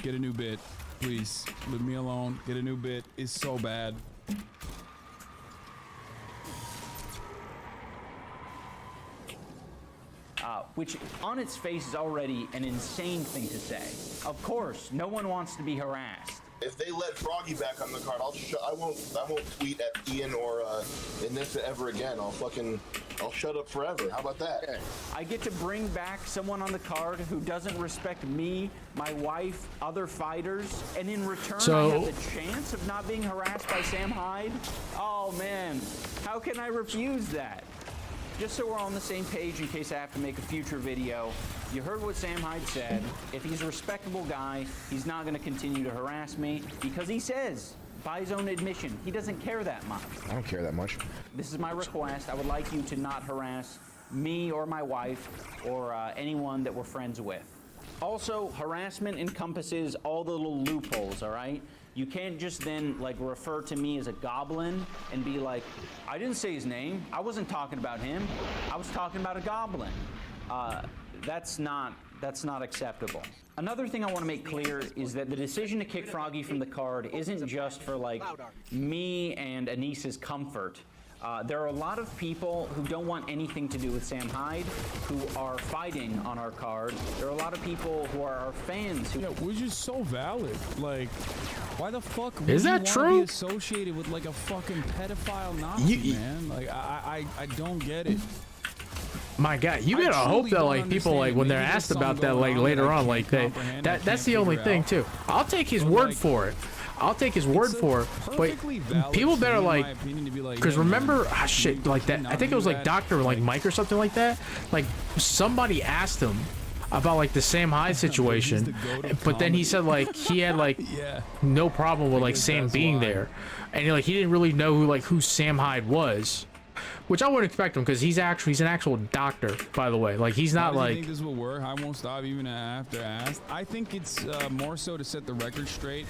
Get a new bit, please. Leave me alone. Get a new bit. It's so bad. Which on its face is already an insane thing to say. Of course, no one wants to be harassed. If they let Froggy back on the card, I won't tweet at Ian or Anissa ever again. I'll shut up forever. How about that? I get to bring back someone on the card who doesn't respect me, my wife, other fighters, and in return I have the chance of not being harassed by Sam Hyde? Oh man, how can I refuse that? Just so we're all on the same page in case I have to make a future video, you heard what Sam Hyde said. If he's a respectable guy, he's not going to continue to harass me because he says, by his own admission, he doesn't care that much. I don't care that much. This is my request. I would like you to not harass me or my wife or anyone that we're friends with. Also, harassment encompasses all the little loopholes, all right? You can't just then like refer to me as a goblin and be like, I didn't say his name. I wasn't talking about him. I was talking about a goblin. That's not acceptable. Another thing I want to make clear is that the decision to kick Froggy from the card isn't just for like me and Anissa's comfort. There are a lot of people who don't want anything to do with Sam Hyde who are fighting on our card. There are a lot of people who are our fans who... Yeah, which is so valid. Like, why the fuck would is that you true? Want to be associated with like a fucking pedophile Nazi, man? Like, I don't get it. My God, you gotta hope that like people like when they're asked about that like later on, like that's the only thing too. I'll take his word for it. I'll take his word for it, but people better like, because remember, shit, like that, I think it was like Dr. like Mike or something like that, like somebody asked him about like the Sam Hyde situation, but then he said like he had like no problem with like Sam being there, and like he didn't really know who Sam Hyde was. Which I wouldn't expect him because he's an actual doctor, by the way. Like he's not like. I think this will work. I won't stop even after asked. I think it's more so to set the record straight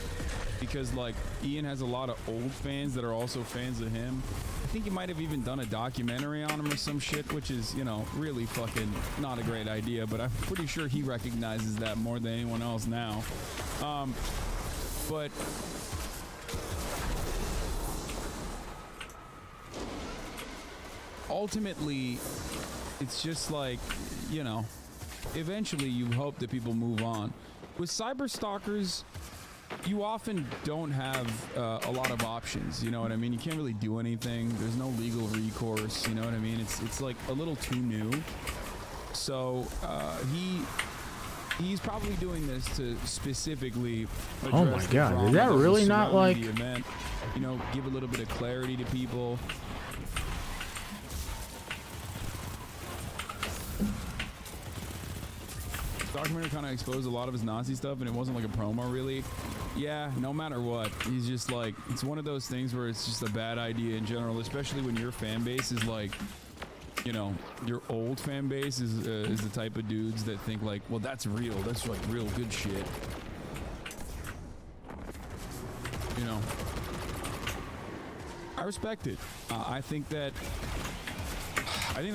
because like Ian has a lot of old fans that are also fans of him. I think he might have even done a documentary on him or some shit, which is, you know, really fucking not a great idea. But I'm pretty sure he recognizes that more than anyone else now. But. Ultimately, it's just like, you know, eventually you hope that people move on. With cyberstalkers, you often don't have a lot of options, you know what I mean? You can't really do anything. There's no legal recourse, you know what I mean? It's like a little too new. So he's probably doing this to specifically address oh my God, is that really not like the event, you know, give a little bit of clarity to people. Documentary kind of exposed a lot of his Nazi stuff, and it wasn't like a promo, really. Yeah, no matter what, he's just like, it's one of those things where it's just a bad idea in general, especially when your fan base is like, you know, your old fan base is the type of dudes that think like, well, that's real, that's like real good shit. You know, I respect it. I think that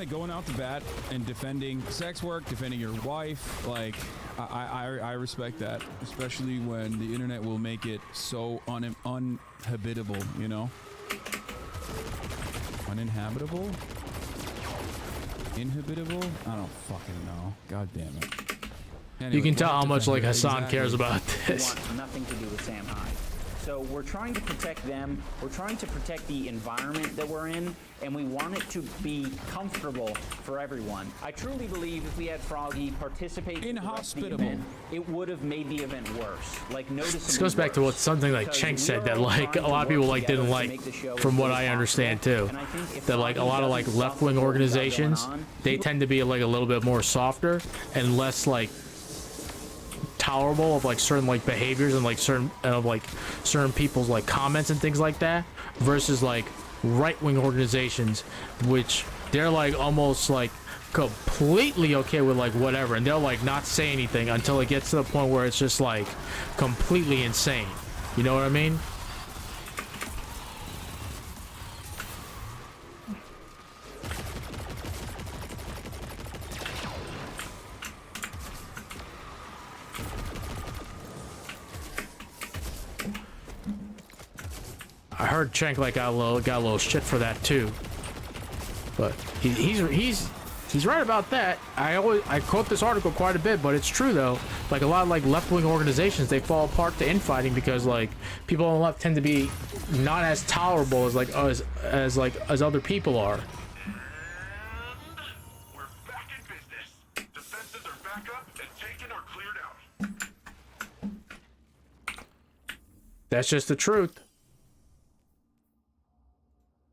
going out to bat and defending sex work, defending your wife, like, I respect that, especially when the internet will make it so uninhabitable, you know? Uninhabitable? Inhabitable? I don't fucking know. God damn it. Anyway, you can tell how much like Hassan cares about this. Want nothing to do with Sam Hyde. So we're trying to protect them. We're trying to protect the environment that we're in, and we want it to be comfortable for everyone. I truly believe if we had Froggy participate in the event, it would have made the event worse. Like noticeably. This goes back to what something like Cenk said that like a lot of people like didn't like, from what I understand too. That like a lot of like left-wing organizations, they tend to be like a little bit more softer and less like tolerable of like certain like behaviors and like certain people's like comments and things like that, versus like right-wing organizations, which they're like almost like completely okay with like whatever, and they'll like not say anything until it gets to the point where it's just like completely insane. You know what I mean? I heard Cenk like got a little shit for that too, but he's right about that. I quote this article quite a bit, but it's true though. Like a lot of like left-wing organizations, they fall apart to infighting because like people on the left tend to be not as tolerable as like as other people are. That's just the truth.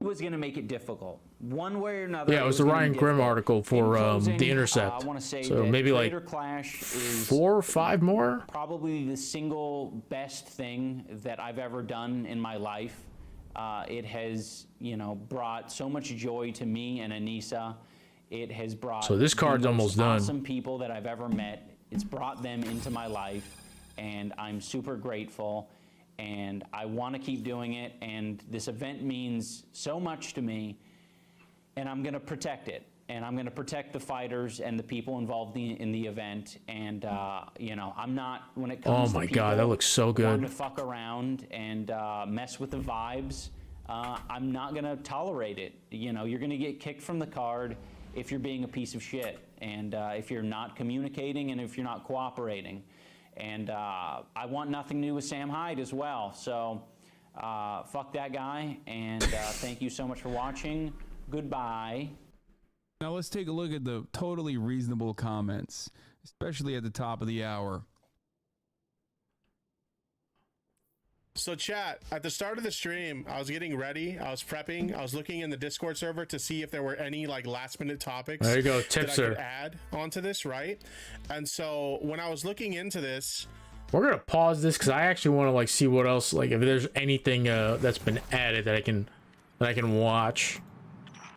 Was going to make it difficult one way or another. Yeah, it was the Ryan Grimm article for The Intercept. I want to say so that maybe like Clash is 4 or 5 more. Probably the single best thing that I've ever done in my life. It has, you know, brought so much joy to me and Anissa. It has brought so this card's almost done. Awesome people that I've ever met. It's brought them into my life, and I'm super grateful. And I want to keep doing it, and this event means so much to me, and I'm going to protect it, and I'm going to protect the fighters and the people involved in the event. And you know, I'm not, when it comes to people God, that looks so good, wanting to fuck around and mess with the vibes, I'm not going to tolerate it. You know, you're going to get kicked from the card if you're being a piece of shit, and if you're not communicating and if you're not cooperating. And I want nothing new with Sam Hyde as well. So fuck that guy. And thank you so much for watching. Goodbye. Now let's take a look at the totally reasonable comments, especially at the top of the hour. So chat, at the start of the stream, I was getting ready, I was prepping, I was looking in the Discord server to see if there were any like last minute topics there you go, that I could add onto this, right? And so when I was looking into this, we're gonna pause this because I actually want to like see what else, like if there's anything that's been added that I can watch.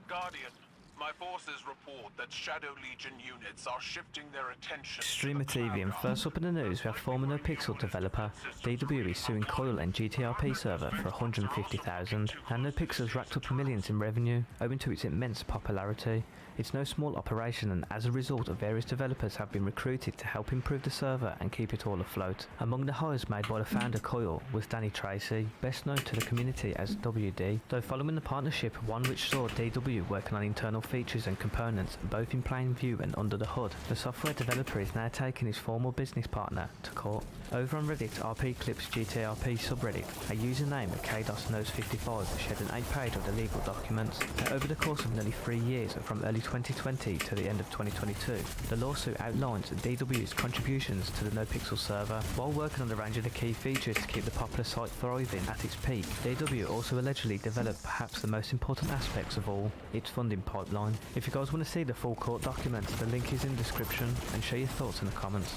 Guardian, my forces report that Shadow Legion units are shifting their attention. Streamer TV, and first up in the news, we have former NoPixel developer DW suing Coil and GTRP server for $150,000, and NoPixel has racked up millions in revenue owing to its immense popularity. It's no small operation, and as a result, various developers have been recruited to help improve the server and keep it all afloat. Among the hires made by the founder Coil was Danny Tracy, best known to the community as WD, though following the partnership, one which saw DW working on internal features and components, both in plain view and under the hood, the software developer is now taking his former business partner to court. Over on Reddit, RP Clips GTRP subreddit, a username of KDOS-Knows55 shared an 8-page of the legal documents. Now, over the course of nearly 3 years, from early 2020 to the end of 2022, the lawsuit outlines DW's contributions to the NoPixel server. While working on a range of the key features to keep the popular site thriving at its peak, DW also allegedly developed perhaps the most important aspects of all, its funding pipeline. If you guys want to see the full court documents, the link is in the description, and share your thoughts in the comments.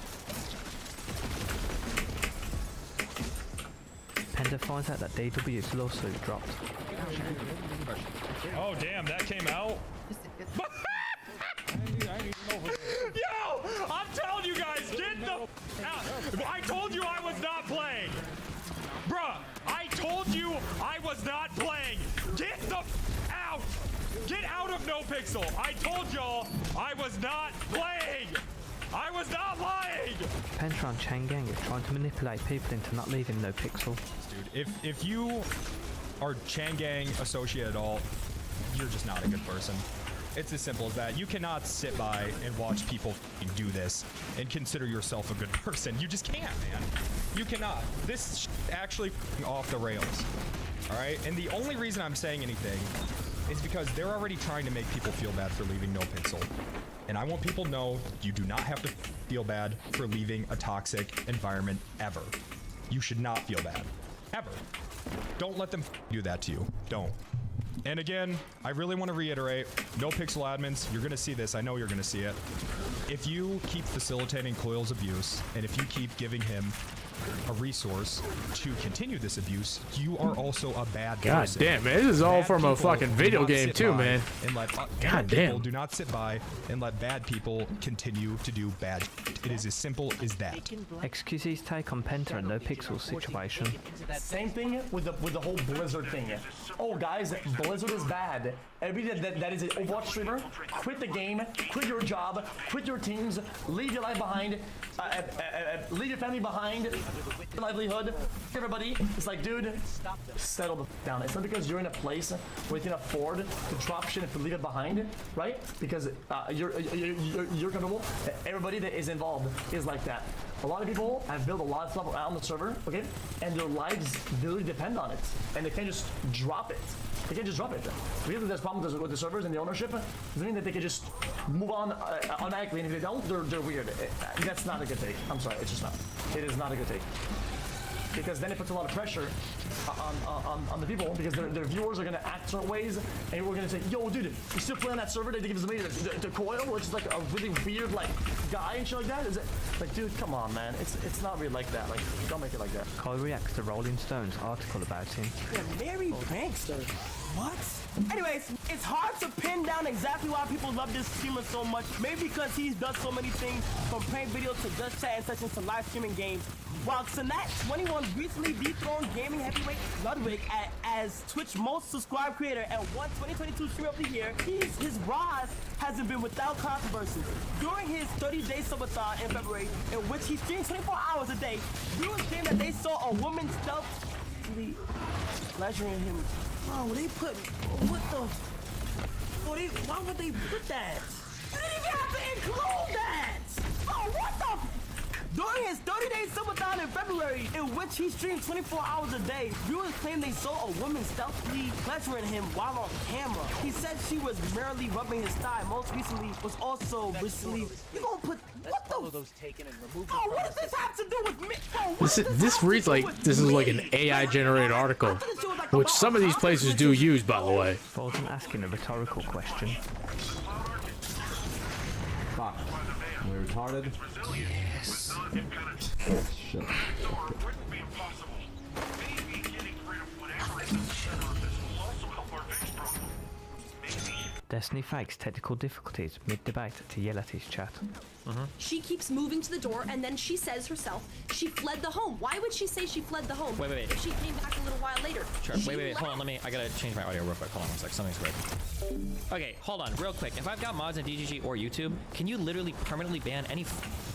Pender finds out that DW's lawsuit dropped. Oh damn, that came out? Yo! I'm telling you guys, get the out! I told you I was not playing! Bruh, I told you I was not playing! Get the out! Get out of NoPixel! I told y'all I was not playing! I was not lying! Pentron Changgang is trying to manipulate people into not leaving NoPixel. Dude, if you are Changgang associate at all, you're just not a good person. It's as simple as that. You cannot sit by and watch people do this and consider yourself a good person. You just can't, man. You cannot. This is actually off the rails. All right? And the only reason I'm saying anything is because they're already trying to make people feel bad for leaving NoPixel. And I want people to know you do not have to feel bad for leaving a toxic environment ever. You should not feel bad. Ever. Don't let them do that to you. Don't. And again, I really want to reiterate, NoPixel admins, you're going to see this. I know you're going to see it. if you keep facilitating Coil's abuse, and if you keep giving him a resource to continue this abuse, you are also a bad God person. damn, man, this is all Bad from a people fucking do video not game sit too, by man. And let God bad damn. people do not sit by and let bad people continue to do bad shit. It is as simple as that. XQC's take on Penta and No Pixels situation. Same thing with the whole Blizzard thing. Oh, guys, Blizzard is bad. Everybody that is an Overwatch streamer, quit the game, quit your job, quit your teams, leave your life behind, leave your family behind, your livelihood. Everybody, it's like, dude, settle the f down. It's not because you're in a place where you can afford to drop shit and to leave it behind, right? Because you're comfortable. Everybody that is involved is like that. A lot of people have built a lot of stuff on the server, okay? And their lives really depend on it. And they can't just drop it. They can't just drop it. Because there's problems with the servers and the ownership, doesn't mean that they can just move on automatically. And if they don't, they're weird. That's not a good take. I'm sorry, it's just not. It is not a good take. Because then it puts a lot of pressure on the people, because their viewers are going to act certain ways, and we're going to say, yo, dude, you still playing that server that gives me the Coil, which is like a really weird like guy and shit like that? Is it like, dude, come on, man, it's not really like that. Like, don't make it like that. Kyle reacts to Rolling Stone's article about him. Mary Prankster. What? Anyways, it's hard to pin down exactly why people love this streamer so much. Maybe because he's done so many things, from prank videos to just chatting sessions to live streaming games. While Sanat21 recently dethroned gaming heavyweight Ludwig as Twitch most subscribed creator and won 2022 Streamer of the Year, his rise hasn't been without controversy. During his 30-day subathon in February, in which he streamed 24 hours a day, viewers claimed that they saw a woman stealthily pleasuring him. Oh, they put what the? Oh, why would they put that? You didn't even have to include that. Oh, what the? During his 30-day subathon in February, in which he streamed 24 hours a day, viewers claimed they saw a woman stealthily pleasuring him while on camera. He said she was merely rubbing his thigh. Most recently, was also recently. You gonna put what the? Those taken and removed. Oh, what does this have to do with me? Oh, This reads like this is like an AI generated article, which some of these places do use, by the way. Fulton asking a rhetorical question. Fuck. Am we retarded? Yes. Shit. Destiny fakes technical difficulties mid-debate to yell at his chat. She keeps moving to the door, and then she says herself she fled the home. Why would she say she fled the home Wait. if she came back a little while later? Sure. Wait. Hold on. I gotta change my audio real quick. Hold on one sec. Something's weird. Okay, hold on, real quick. If I've got mods in DGG or YouTube, can you literally permanently ban any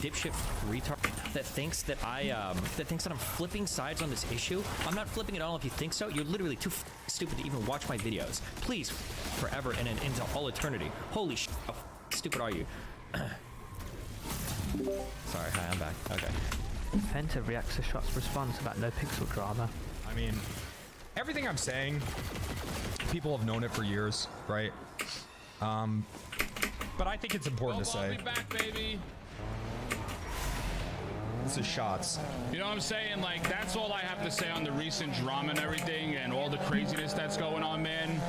dipshit retard that thinks that I'm flipping sides on this issue? I'm not flipping at all. If you think so, you're literally too stupid to even watch my videos. Please, forever and into all eternity. Holy shit, how stupid are you? Sorry, hi, I'm back. Okay. Penta reacts to Shot's response about No Pixel drama. I mean, everything I'm saying, people have known it for years, right? But I think it's important to say. Back, baby. This is Shots. You know what I'm saying? Like, that's all I have to say on the recent drama and everything and all the craziness that's going on, man.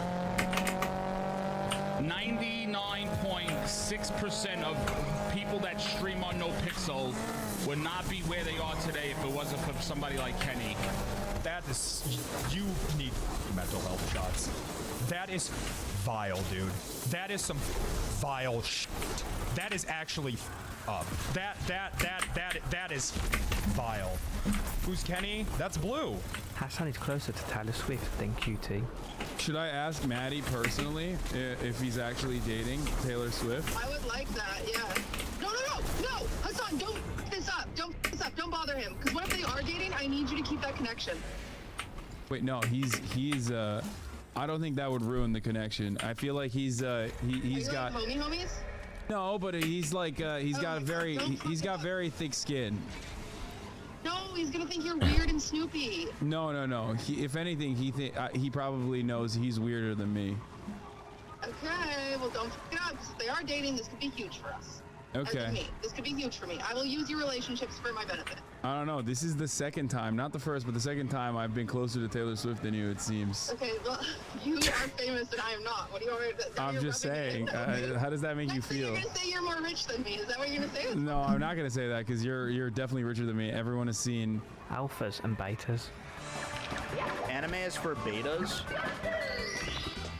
99.6% of people that stream on No Pixel would not be where they are today if it wasn't for somebody like Kenny. That is, you need mental health, Shots. That is vile, dude. That is some vile shit. That is actually up. That is vile. Who's Kenny? That's Blue. Hassan is closer to Taylor Swift than QT. Should I ask Maddie personally if he's actually dating Taylor Swift? I would like that, yeah. No, Hassan, don't this up. Don't bother him. Because what if they are dating? I need you to keep that connection. Wait, no, he's I don't think that would ruin the connection. I feel like he's got like homies? No, but he's like he's got very thick skin. No, he's gonna think you're weird and Snoopy. No. If anything, he probably knows he's weirder than me. Okay, well don't fuck it up. Because if they are dating, this could be huge for us. Okay. As in me. This could be huge for me. I will use your relationships for my benefit. I don't know. This is the second time, not the first, but the second time I've been closer to Taylor Swift than you, it seems. Okay, well, you are famous and I am not. What do you want me to I'm just saying. How does that make you feel? You're gonna say you're more rich than me. Is that what you're gonna say? No, I'm not gonna say that because you're definitely richer than me. Everyone has seen alphas and betas. Anime is for betas?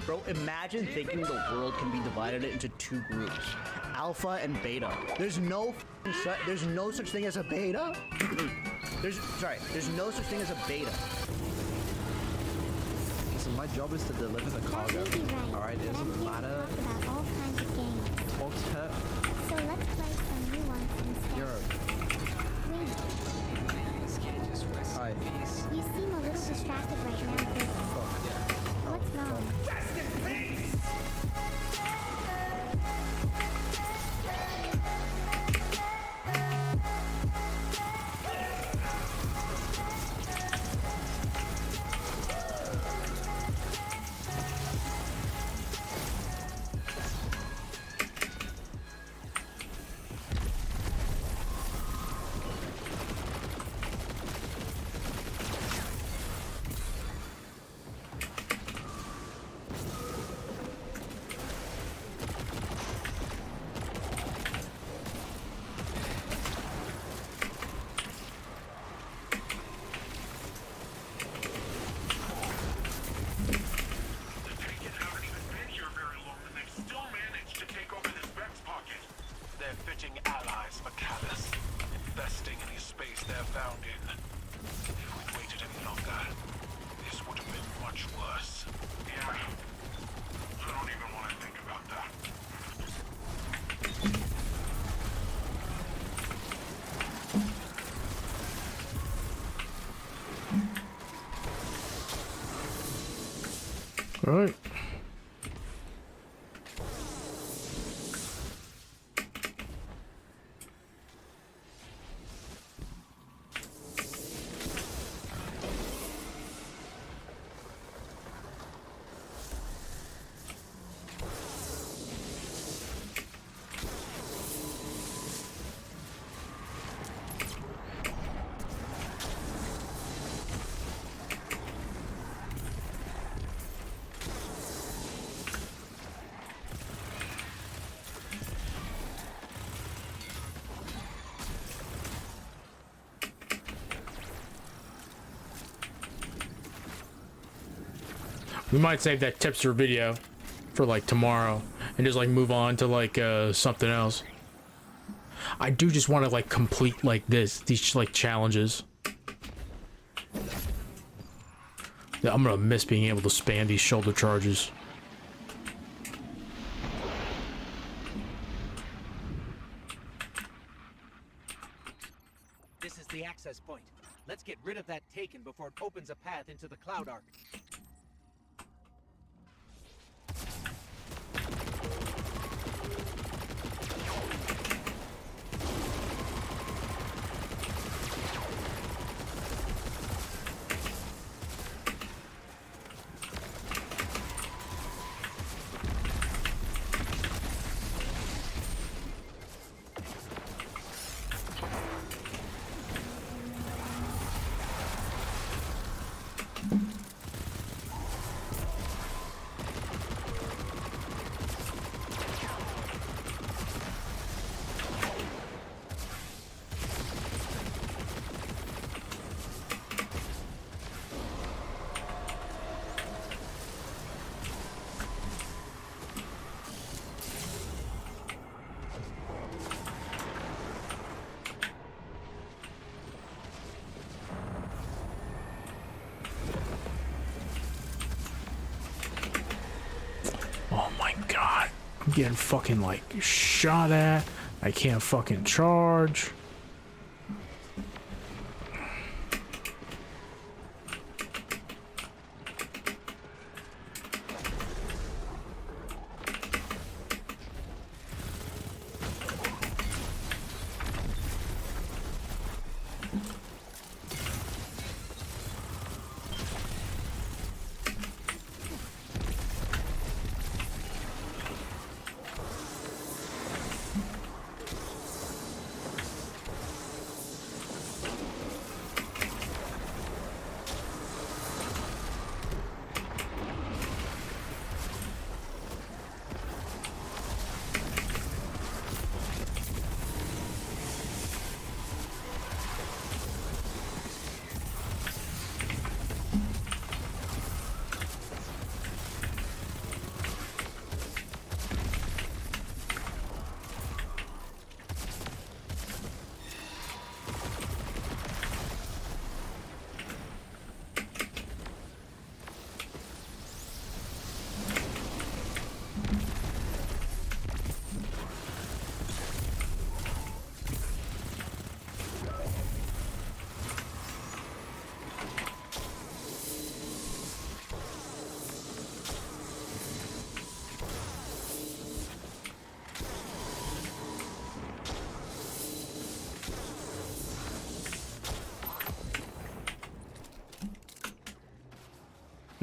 Bro, imagine thinking the world can be divided into two groups, alpha and beta. There's no such thing as a beta. there's no such thing as a beta. Listen, my job is to deliver the cargo. All right, it doesn't matter. What's her? So let's play some new ones instead. You're Hi. You seem a little distracted right now, Chris. What's wrong? Rest in peace! All right. We might save that tipster video for like tomorrow and just like move on to like something else. I do just want to like complete like these like challenges. Yeah, I'm gonna miss being able to spam these shoulder charges. This is the access point. Let's get rid of that Taken before it opens a path into the Cloud Arc. Oh my god. I'm getting fucking like shot at. I can't fucking charge.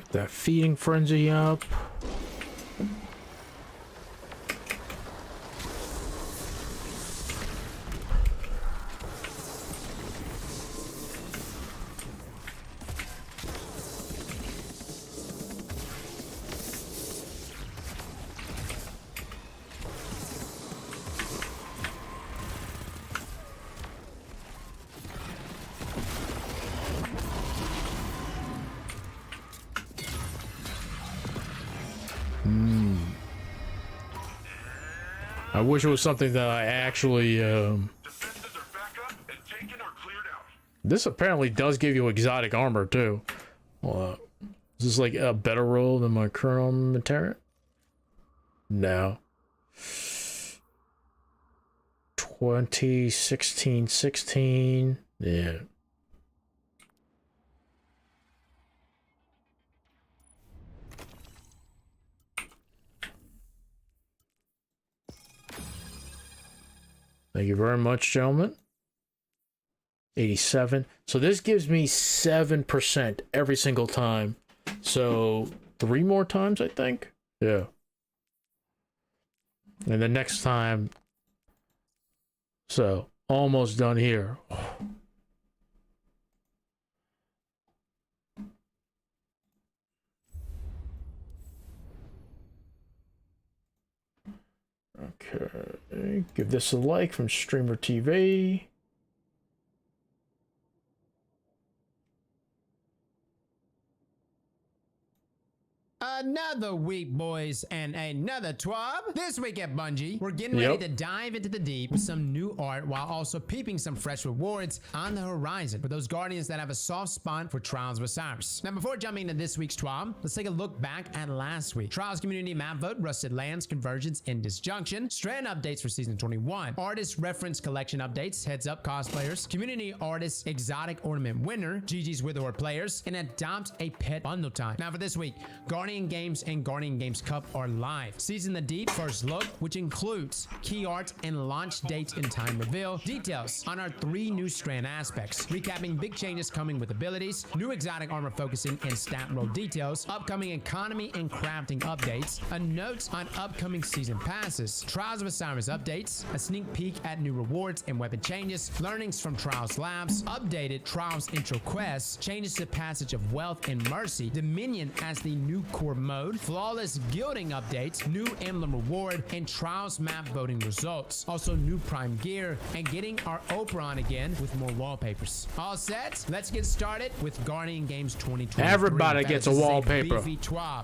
Get that feeding frenzy up. I wish it was something that I actually, This apparently does give you exotic armor, too. Is this like a better roll than my current armamentarium? No. 20, 16, 16. Yeah. Thank you very much, gentlemen. 87. So this gives me 7% every single time. So 3 more times, I think. Yeah. And the next time. So almost done here. Okay, give this a like from Streamer TV. Another week, boys, and another twab. This week at Bungie, we're getting ready to dive into the deep with some new art while also peeping some fresh rewards on the horizon for those Guardians that have a soft spot for Trials of Osiris. Now, before jumping into this week's twab, let's take a look back at last week. Trials community map vote, Rusted Lands, Convergence, and Disjunction, Strand updates for Season 21, Artist Reference Collection updates, Heads Up cosplayers, Community Artist Exotic Ornament winner, GG's Witherhoard players, and Adopt a Pet bundle time. Now for this week, Guardian Games and Guardian Games Cup are live. Season the Deep first look, which includes key art and launch dates and time reveal, details on our 3 new strand aspects, recapping big changes coming with abilities, new exotic armor focusing and stat roll details, upcoming economy and crafting updates, a note on upcoming season passes, Trials of Osiris updates, a sneak peek at new rewards and weapon changes, learnings from Trials Labs, updated Trials intro quests, changes to Passage of Wealth and Mercy, Dominion as the new core mode, flawless gilding updates, new emblem reward, and Trials map voting results. Also new prime gear, and getting our Oprah on again with more wallpapers. All set? Let's get started with Guardian Games 2023. Everybody gets a wallpaper.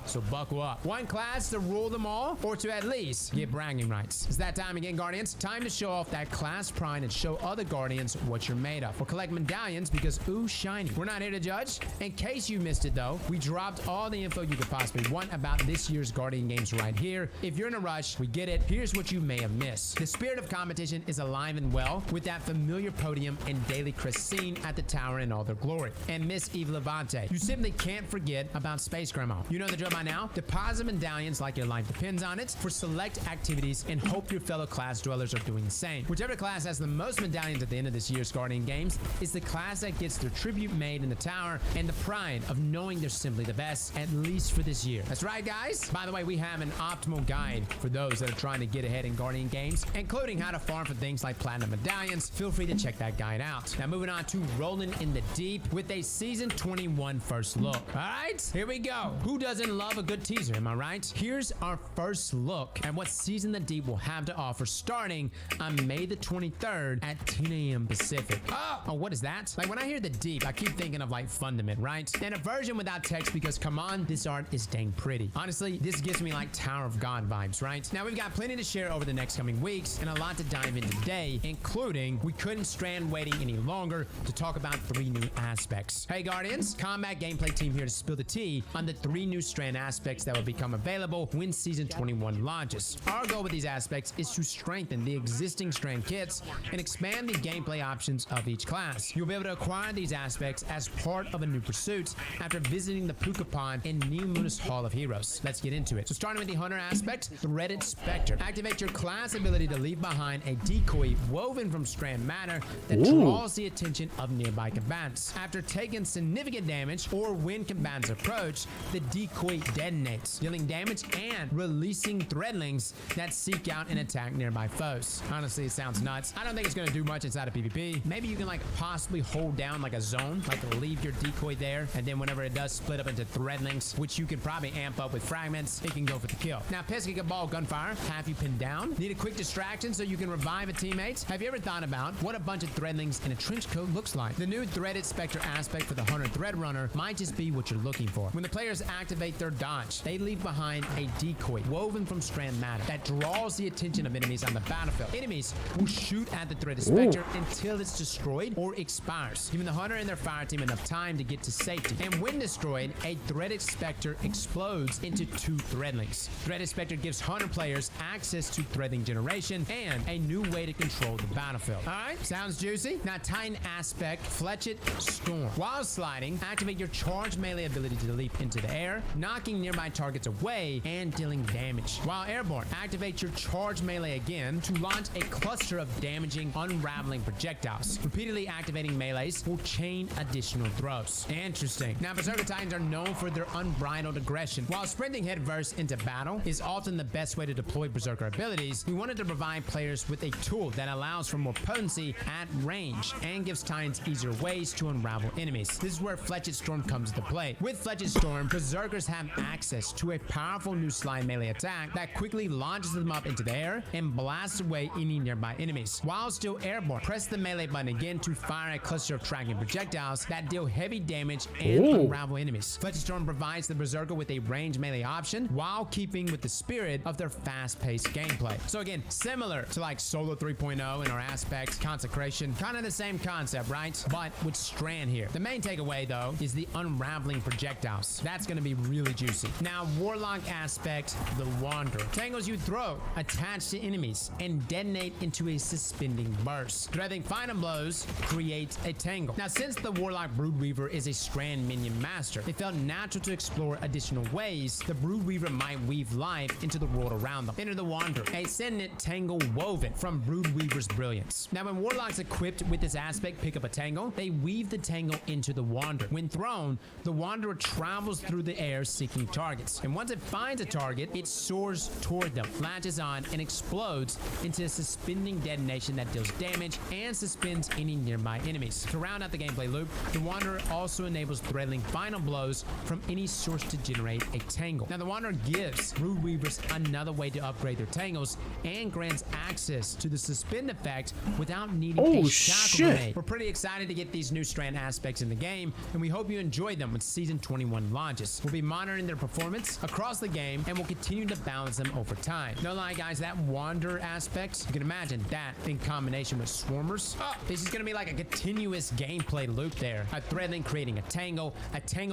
So buckle up. One class to rule them all, or to at least get bragging rights. It's that time again, Guardians. Time to show off that class pride and show other Guardians what you're made of. We'll collect medallions because ooh, shiny. We're not here to judge. In case you missed it though, we dropped all the info you could possibly want about this year's Guardian Games right here. If you're in a rush, we get it. Here's what you may have missed. The spirit of competition is alive and well with that familiar podium and daily Chris scene at the tower in all their glory. And Miss Eve Levante. You simply can't forget about Space Grandma. You know the drill by now. Deposit medallions like your life depends on it for select activities and hope your fellow class dwellers are doing the same. Whichever class has the most medallions at the end of this year's Guardian Games is the class that gets their tribute made in the tower and the pride of knowing they're simply the best, at least for this year. That's right, guys. By the way, we have an optimal guide for those that are trying to get ahead in Guardian Games, including how to farm for things like platinum medallions. Feel free to check that guide out. Now moving on to Rolling in the Deep with a Season 21 first look. All right, here we go. Who doesn't love a good teaser, am I right? Here's our first look at what Season the Deep will have to offer starting on May the 23rd at 10 a.m. Pacific. Oh, what is that? Like when I hear the Deep, I keep thinking of like Fundament, right? And a version without text because come on, this art is dang pretty. Honestly, this gives me like Tower of God vibes, right? Now we've got plenty to share over the next coming weeks and a lot to dive into today, including we couldn't stand waiting any longer to talk about 3 new aspects. Hey Guardians, combat gameplay team here to spill the tea on the 3 new strand aspects that will become available when Season 21 launches. Our goal with these aspects is to strengthen the existing strand kits and expand the gameplay options of each class. You'll be able to acquire these aspects as part of a new pursuit after visiting the Puka Pond in New Moon newest Hall of Heroes. Let's get into it. So starting with the Hunter aspect, Threaded Spectre. Activate your class ability to leave behind a decoy woven from strand matter that draws the attention of nearby combatants. After taking significant damage or when combatants approach, the decoy detonates, dealing damage and releasing threadlings that seek out and attack nearby foes. Honestly, it sounds nuts. I don't think it's going to do much inside of PvP. Maybe you can like possibly hold down like a zone, like leave your decoy there, and then whenever it does split up into threadlings, which you can probably amp up with fragments, it can go for the kill. Now, Pesky Cabal Gunfire, have you pinned down? Need a quick distraction so you can revive a teammate? Have you ever thought about what a bunch of threadlings in a trench coat looks like? The new Threaded Spectre aspect for the Hunter Thread Runner might just be what you're looking for. When the players activate their dodge, they leave behind a decoy woven from strand matter that draws the attention of enemies on the battlefield. Enemies will shoot at the Threaded Spectre until it's destroyed or expires, giving the Hunter and their fire team enough time to get to safety. And when destroyed, a Threaded Spectre explodes into 2 threadlings. Threaded Spectre gives Hunter players access to threadling generation and a new way to control the battlefield. Alright, sounds juicy. Now Titan aspect, Fletched Storm. While sliding, activate your charge melee ability to leap into the air, knocking nearby targets away and dealing damage. While airborne, activate your charge melee again to launch a cluster of damaging, unraveling projectiles. Repeatedly activating melees will chain additional throws. Interesting. Now, Berserker Titans are known for their unbridled aggression. While sprinting headfirst into battle is often the best way to deploy Berserker abilities, we wanted to provide players with a tool that allows for more potency at range and gives Titans easier ways to unravel enemies. This is where Fletched Storm comes into play. With Fletched Storm, Berserkers have access to a powerful new slide melee attack that quickly launches them up into the air and blasts away any nearby enemies. While still airborne, press the melee button again to fire a cluster of tracking projectiles that deal heavy damage and unravel enemies. Fletched Storm provides the Berserker with a range melee option while keeping with the spirit of their fast-paced gameplay. So again, similar to like Solo 3.0 in our aspects, Consecration, kind of the same concept, right? But with Strand here. The main takeaway though is the unraveling projectiles. That's going to be really juicy. Now, Warlock aspect, the Wanderer. Tangles you throw attach to enemies and detonate into a suspending burst. Threading final blows creates a tangle. Now, since the Warlock Broodweaver is a Strand minion master, it felt natural to explore additional ways the Broodweaver might weave life into the world around them. Enter the Wanderer, a sentient tangle woven from Broodweaver's brilliance. Now, when Warlocks equipped with this aspect pick up a tangle, they weave the tangle into the Wanderer. When thrown, the Wanderer travels through the air seeking targets. And once it finds a target, it soars toward them, latches on, and explodes into a suspending detonation that deals damage and suspends any nearby enemies. To round out the gameplay loop, the Wanderer also enables threadling final blows from any source to generate a tangle. Now, the Wanderer gives Broodweavers another way to upgrade their tangles and grants access to the suspend effect without needing a shackle grenade. We're pretty excited to get these new Strand aspects in the game, and we hope you enjoy them when Season 21 launches. We'll be monitoring their performance across the game, and we'll continue to balance them over time. No lie, guys, that Wanderer aspect, you can imagine that in combination with Swarmers. Oh, this is going to be like a continuous gameplay loop there. A threadling creating a tangle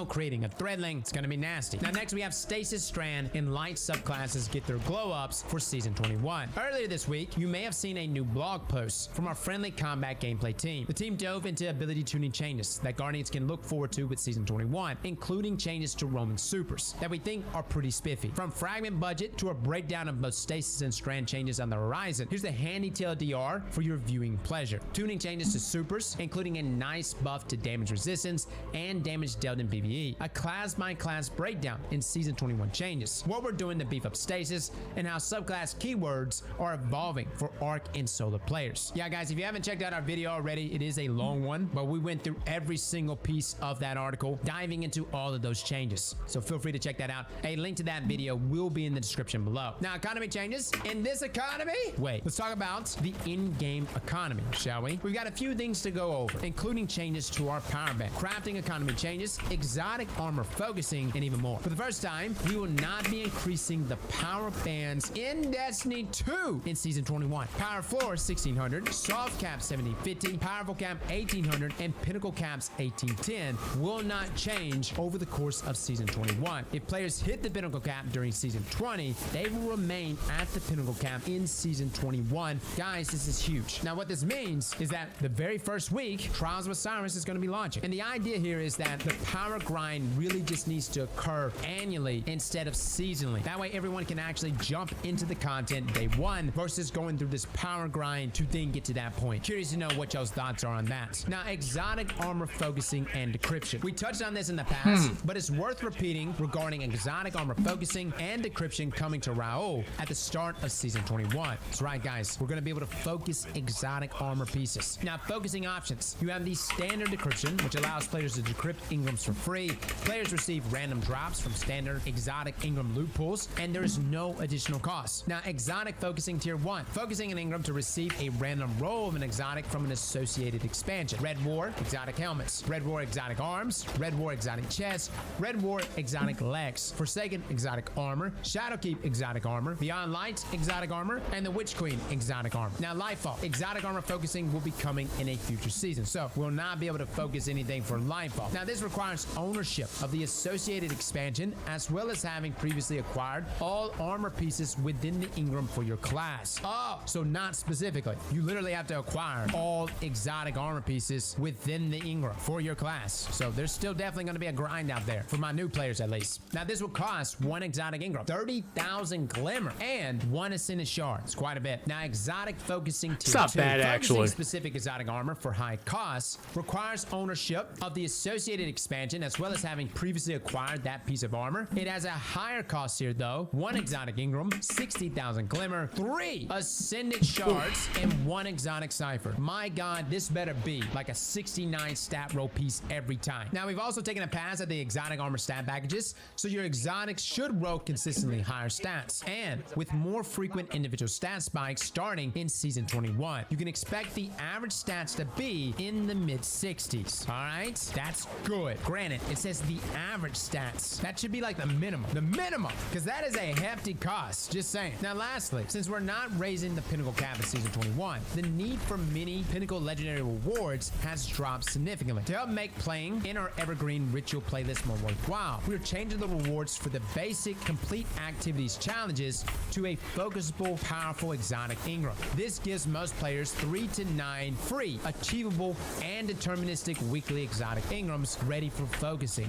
creating a threadling. It's going to be nasty. Now, next we have Stasis Strand and light subclasses get their glow-ups for Season 21. Earlier this week, you may have seen a new blog post from our friendly combat gameplay team. The team dove into ability tuning changes that Guardians can look forward to with Season 21, including changes to roaming supers that we think are pretty spiffy. From fragment budget to a breakdown of both Stasis and Strand changes on the horizon, here's the handy TLDR for your viewing pleasure. Tuning changes to supers, including a nice buff to damage resistance and damage dealt in PvE. A class-by-class breakdown in Season 21 changes. What we're doing to beef up Stasis and how subclass keywords are evolving for Arc and Solo players. Yeah, guys, if you haven't checked out our video already, it is a long one, but we went through every single piece of that article, diving into all of those changes. So feel free to check that out. A link to that video will be in the description below. Now, economy changes. In this economy, wait, let's talk about the in-game economy, shall we? We've got a few things to go over, including changes to our power band, crafting economy changes, exotic armor focusing, and even more. For the first time, we will not be increasing the power bands in Destiny 2 in Season 21. Power floor 1600, soft cap 1750, powerful cap 1800, and pinnacle caps 1810 will not change over the course of Season 21. If players hit the pinnacle cap during Season 20, they will remain at the pinnacle cap in Season 21. Guys, this is huge. Now, what this means is that the very first week, Trials of Osiris is going to be launching. And the idea here is that the power grind really just needs to occur occur annually instead of seasonally. That way everyone can actually jump into the content day one versus going through this power grind to then get to that point. Curious to know what y'all's thoughts are on that. Now, exotic armor focusing and decryption. We touched on this in the past, but it's worth repeating regarding exotic armor focusing and decryption coming to Raoh at the start of season 21. That's right, guys. We're going to be able to focus exotic armor pieces. Now, focusing options. You have the standard decryption, which allows players to decrypt Ingrams for free. Players receive random drops from standard exotic Ingram loot pools, and there is no additional cost. Now, exotic focusing tier 1. Focusing an Ingram to receive a random roll of an exotic from an associated expansion. Red War exotic helmets, Red War exotic arms, Red War exotic chest, Red War exotic legs, Forsaken exotic armor, Shadowkeep exotic armor, Beyond Light exotic armor, and the Witch Queen exotic armor. Now, Lightfall exotic armor focusing will be coming in a future season, so we'll not be able to focus anything for Lightfall. Now, this requires ownership of the associated expansion as well as having previously acquired all armor pieces within the Ingram for your class. Oh, so not specifically. You literally have to acquire all exotic armor pieces within the Ingram for your class. So there's still definitely going to be a grind out there for my new players at least. Now, this will cost one exotic Ingram, 30,000 Glimmer, and one Ascendant Shard. It's quite a bit. Now, exotic focusing tier 2. It's not bad, actually. Specific exotic armor for high costs requires ownership of the associated expansion as well as having previously acquired that piece of armor. It has a higher cost here though. One exotic Ingram, 60,000 Glimmer, 3 Ascendant Shards, and 1 exotic Cipher. My god, this better be like a 69 stat roll piece every time. Now, we've also taken a pass at the exotic armor stat packages, so your exotics should roll consistently higher stats. And with more frequent individual stat spikes starting in season 21, you can expect the average stats to be in the mid-60s. All right, that's good. Granted, it says the average stats. That should be like the minimum, because that is a hefty cost. Just saying. Now, lastly, since we're not raising the pinnacle cap in season 21, the need for many pinnacle legendary rewards has dropped significantly. To help make playing in our evergreen ritual playlist more worthwhile, we're changing the rewards for the basic complete activities challenges to a focusable, powerful exotic Ingram. This gives most players 3 to 9 free, achievable, and deterministic weekly exotic Ingrams ready for focusing.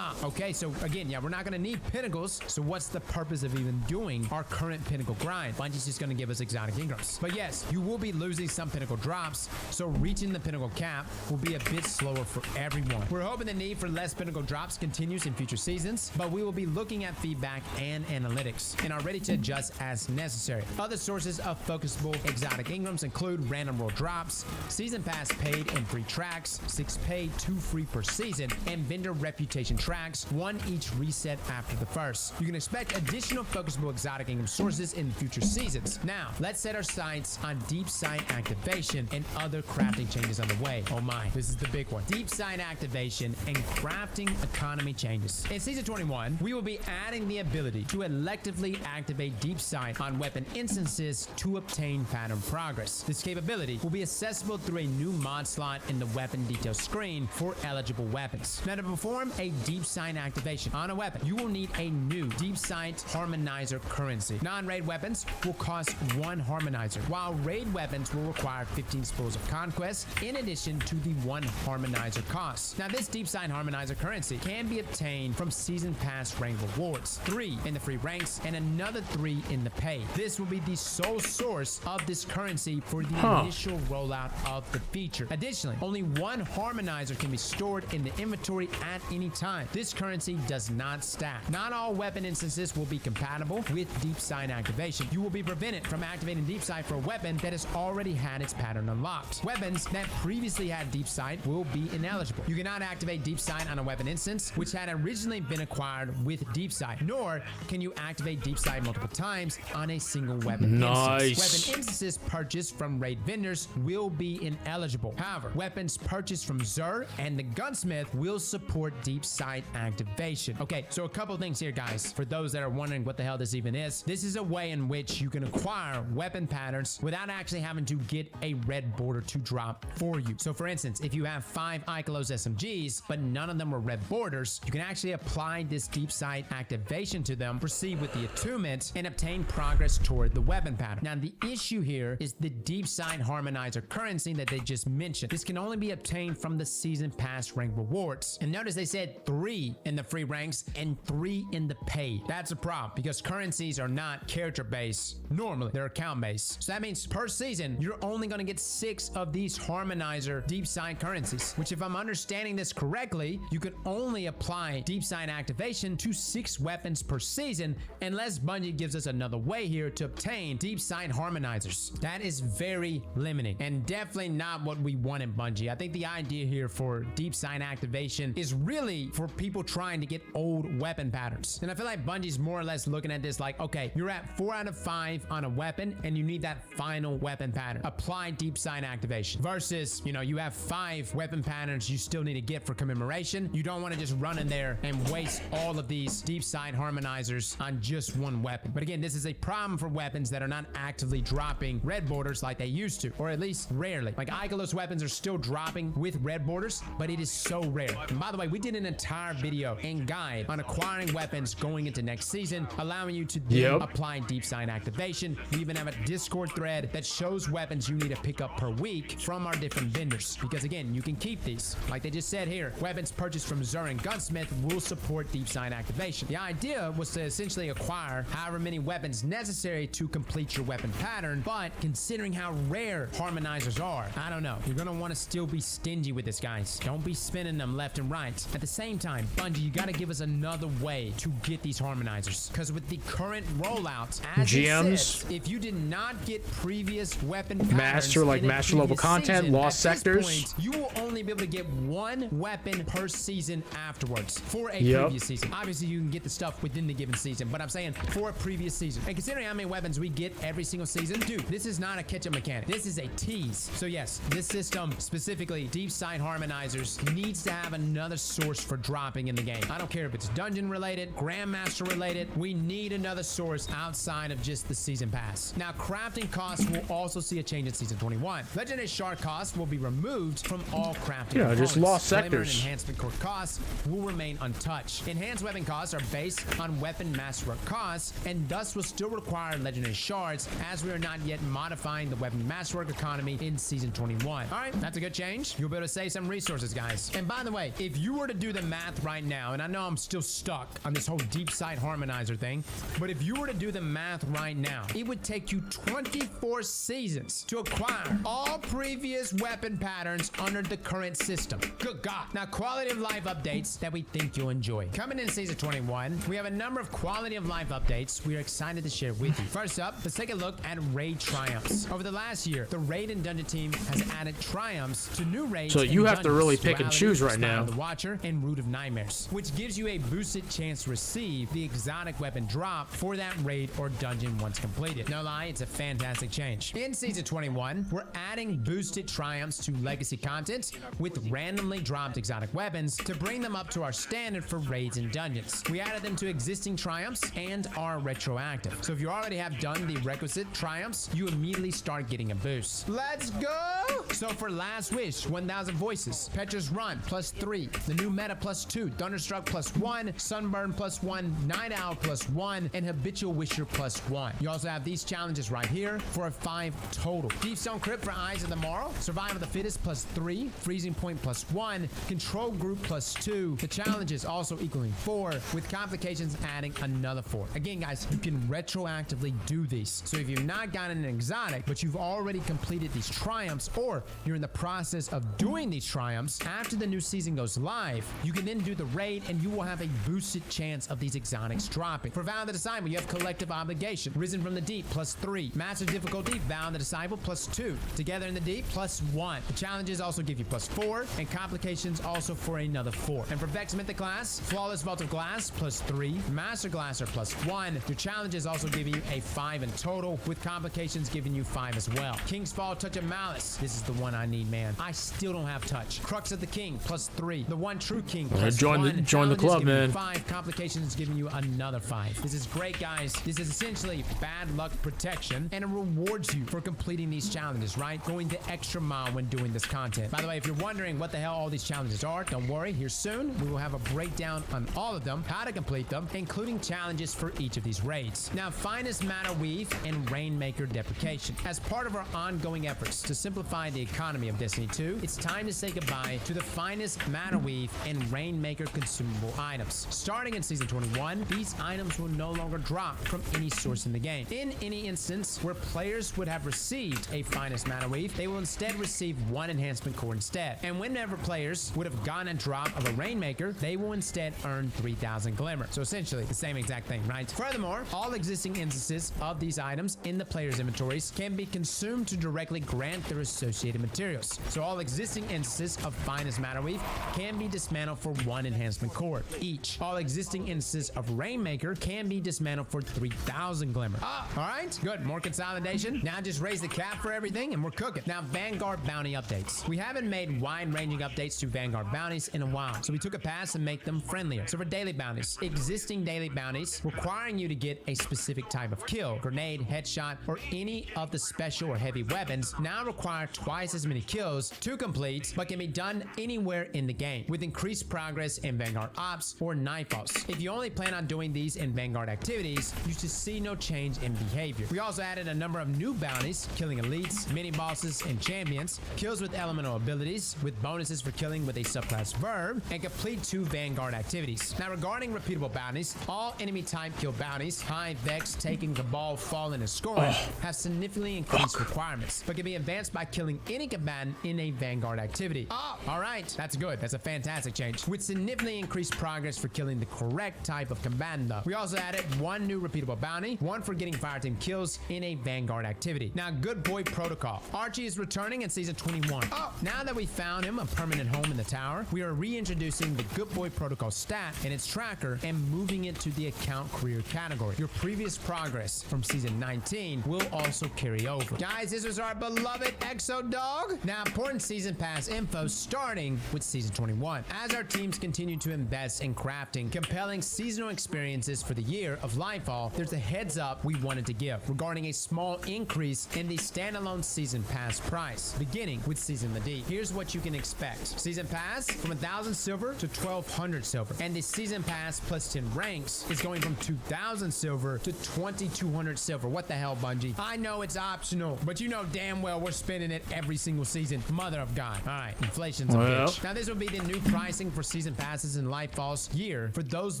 Okay, so again, yeah, we're not gonna need pinnacles, so what's the purpose of even doing our current pinnacle grind? Bungie's just gonna give us exotic Ingrams. But yes, you will be losing some pinnacle drops, so reaching the pinnacle cap will be a bit slower for everyone. We're hoping the need for less pinnacle drops continues in future seasons, but we will be looking at feedback and analytics and are ready to adjust as necessary. Other sources of focusable exotic Ingrams include random roll drops, season pass paid and free tracks, 6 paid, 2 free per season, and vendor reputation tracks, 1 each reset after the first. You can expect additional focusable exotic Ingram sources in future seasons. Now, let's set our sights on deep sight activation and other crafting changes on the way. Oh my, this is the big one. Deep sight activation and crafting economy changes. In season 21, we will be adding the ability to electively activate deep sight on weapon instances to obtain pattern progress. This capability will be accessible through a new mod slot in the weapon detail screen for eligible weapons. Now, to perform a deep sight activation on a weapon, you will need a new deep sight harmonizer currency. Non-raid weapons will cost 1 harmonizer, while raid weapons will require 15 spools of conquest in addition to the 1 harmonizer cost. Now, this deep sight harmonizer currency can be obtained from season pass rank rewards, 3 in the free ranks and another 3 in the pay. This will be the sole source of this currency for the initial rollout of the feature. Additionally, only 1 harmonizer can be stored in the inventory at any time. This currency does not stack. Not all weapon instances will be compatible with deep sight activation. You will be prevented from activating deep sight for a weapon that has already had its pattern unlocked. Weapons that previously had deep sight will be ineligible. You cannot activate deep sight on a weapon instance which had originally been acquired with deep sight, nor can you activate deep sight multiple times on a single weapon instance. Weapon instances purchased from raid vendors will be ineligible. However, weapons purchased from Xur and the gunsmith will support deep sight activation. Okay, so a couple things here, guys. For those that are wondering what the hell this even is, this is a way in which you can acquire weapon patterns without actually having to get a red border to drop for you. So for instance, if you have 5 Ikelos SMGs, but none of them were red borders, you can actually apply this deep sight activation to them, proceed with the attunement, and obtain progress toward the weapon pattern. Now, the issue here is the deep sight harmonizer currency that they just mentioned. This can only be obtained from the season pass rank rewards. And notice they said 3 in the free rank ranks and 3 in the paid. That's a problem because currencies are not character-based. Normally, they're account-based. So that means per season, you're only going to get 6 of these Harmonizer deep side currencies, which if I'm understanding this correctly, you can only apply deep side activation to 6 weapons per season unless Bungie gives us another way here to obtain deep side Harmonizers. That is very limiting and definitely not what we want in Bungie. I think the idea here for deep side activation is really for people trying to get old weapon patterns. And I feel like Bungie's more or less looking at this like, okay, you're at 4 out of 5 on a weapon and you need that final weapon pattern. Apply deep side activation versus, you know, you have 5 weapon patterns you still need to get for commemoration. You don't want to just run in there and waste all of these deep side Harmonizers on just one weapon. But again, this is a problem for weapons that are not actively dropping red borders like they used to, or at least rarely. Like Ikelos weapons are still dropping with red borders, but it is so rare. And by the way, we did an entire video and guide on acquiring weapons going into next season, allowing you to then apply deep side activation. We even have a Discord thread that shows weapons you need to pick up per week from our different vendors. Because again, you can keep these. Like they just said here, weapons purchased from Xur and Gunsmith will support deep side activation. The idea was to essentially acquire however many weapons necessary to complete your weapon pattern, but considering how rare Harmonizers are, I don't know. You're gonna want to still be stingy with this, guys. Don't be spinning them left and right. At the same time, Bungie, you gotta give us another way to get these Harmonizers. Because with the current rollouts, as GMs, it says, if you did not get previous weapon master level content, season, lost sectors, point, you will only be able to get 1 weapon per season afterwards for a previous season. Obviously, you can get the stuff within the given season, but I'm saying for a previous season. And considering how many weapons we get every single season, dude, this is not a catch-up mechanic. This is a tease. So yes, this system, specifically deep side Harmonizers, needs to have another source for dropping in the game. I don't care if it's dungeon related, Grandmaster related, we need another source outside of just the season pass. Now, crafting costs will also see a change in season 21. Legendary shard costs will be removed from all crafting components. Just lost sectors. Flamer and enhancement core costs will remain untouched. Enhanced weapon costs are based on weapon masterwork costs and thus will still require legendary shards as we are not yet modifying the weapon masterwork economy in season 21. All right, that's a good change. You'll be able to save some resources, guys. And by the way, if you were to do the math right now, and I know I'm still stuck on this whole deep side Harmonizer thing, but if you were to do the math right now, it would take you 24 seasons to acquire all previous weapon patterns under the current system. Good God. Now, quality of life updates that we think you'll enjoy. Coming in season 21, we have a number of quality of life updates we are excited to share with you. First up, let's take a look at raid triumphs. Over the last year, the raid and dungeon team has added triumphs to new raids. So you have to really pick and choose right now. The Watcher and Root of Nightmares, which gives you a boosted chance to receive the exotic weapon drop for that raid or dungeon once completed. No lie, it's a fantastic change. In season 21, we're adding boosted triumphs to legacy content with randomly dropped exotic weapons to bring them up to our standard for raids and dungeons. We added them to existing triumphs and are retroactive. So if you already have done the requisite triumphs, you immediately start getting a boost. Let's go! So for Last Wish, 1000 Voices, Petra's Run, +3, the new meta +2, Thunderstruck +1, Sunburn +1, Night Owl +1, and Habitual Wisher +1. You also have these challenges right here for a 5 total. Deep Stone Crypt for Eyes of the Morrow, Survival of the Fittest +3, Freezing Point +1, Control Group +2. The challenges also equaling 4, with complications adding another 4. Again, guys, you can retroactively do these. So if you've not gotten an exotic, but you've already completed these triumphs, or you're in the process of doing these triumphs, after the new season goes live, you can then do the raid and you will have a boosted chance of these exotics dropping. For Vow of the Disciple, you have Collective Obligation, Risen from the Deep +3, Master Difficulty, Vow of the Disciple +2, Together in the Deep +1. The challenges also give you +4, and complications also for another 4. And for Vex Mythic class, Flawless Vault of Glass +3, Master Glasser +1. Your challenges also give you a 5 in total, with complications giving you 5 as well. King's Fall, Touch of Malice. This is the one I need, man. I still don't have touch. Crux of the King +3. The One True King +1. Join the club, man. 5 complications giving you another 5. This is great, guys. This is essentially bad luck protection, and it rewards you for completing these challenges, right? Going the extra mile when doing this content. By the way, if you're wondering what the hell all these challenges are, don't worry. Here soon, we will have a breakdown on all of them, how to complete them, including challenges for each of these raids. Now, Finest Matter Weave and Rainmaker Deprecation. As part of our ongoing efforts to simplify the economy of Destiny 2, it's time to say goodbye to the finest Mana Weave and Rainmaker consumable items. Starting in Season 21, these items will no longer drop from any source in the game. In any instance where players would have received a finest Mana Weave, they will instead receive one enhancement core instead. And whenever players would have gotten a drop of a Rainmaker, they will instead earn 3,000 Glimmer. So essentially the same exact thing, right? Furthermore, all existing instances of these items in the player's inventories can be consumed to directly grant their associated materials. So all existing instances of finest Mana Weave can be dismantled for one enhancement core each. All existing instances of Rainmaker can be dismantled for 3,000 Glimmer. All right, good. More consolidation. Now just raise the cap for everything and we're cooking. Now, Vanguard bounty updates. We haven't made wide-ranging updates to Vanguard bounties in a while, so we took a pass and make them friendlier. So for daily bounties, existing daily bounties requiring you to get a specific type of kill, grenade, headshot, or any of the special or heavy weapons now require twice as many kills to complete, but can be done anywhere in the game with increased progress in Vanguard Ops or Nightfalls. If you only plan on doing these in Vanguard activities, you should see no change in behavior. We also added a number of new bounties, killing elites, mini bosses, and champions, kills with elemental abilities, with bonuses for killing with a subclass verb, and complete 2 Vanguard activities. Now regarding repeatable bounties, all enemy type kill bounties, High Vex, Taking, Cabal, Fallen, and Scorn, have significantly increased requirements, but can be advanced by killing any combatant in a Vanguard activity. All right, that's good. That's a fantastic change. With significantly increased progress for killing the correct type of combatant though. We also added 1 new repeatable bounty, 1 for getting fireteam kills in a Vanguard activity. Now, Good Boy Protocol. Archie is returning in Season 21. Now that we found him a permanent home in the tower, we are reintroducing the Good Boy Protocol stat and its tracker and moving it to the account career category. Your previous progress from Season 19 will also carry over. Guys, this was our beloved Exo Dog. Now, important Season Pass info starting with Season 21. As our teams continue to invest in crafting compelling seasonal experiences for the year of Lightfall, there's a heads up we wanted to give regarding a small increase in the standalone Season Pass price, beginning with Season the Deep. Here's what you can expect. Season Pass from 1,000 silver to 1,200 silver. And the Season Pass plus 10 ranks is going from 2,000 silver to 2,200 silver. What the hell, Bungie? I know it's optional, but you know damn well we're spending it every single season. Mother of God. All right, inflation's a bitch. Now, this will be the new pricing for Season Passes in Lightfall's year for those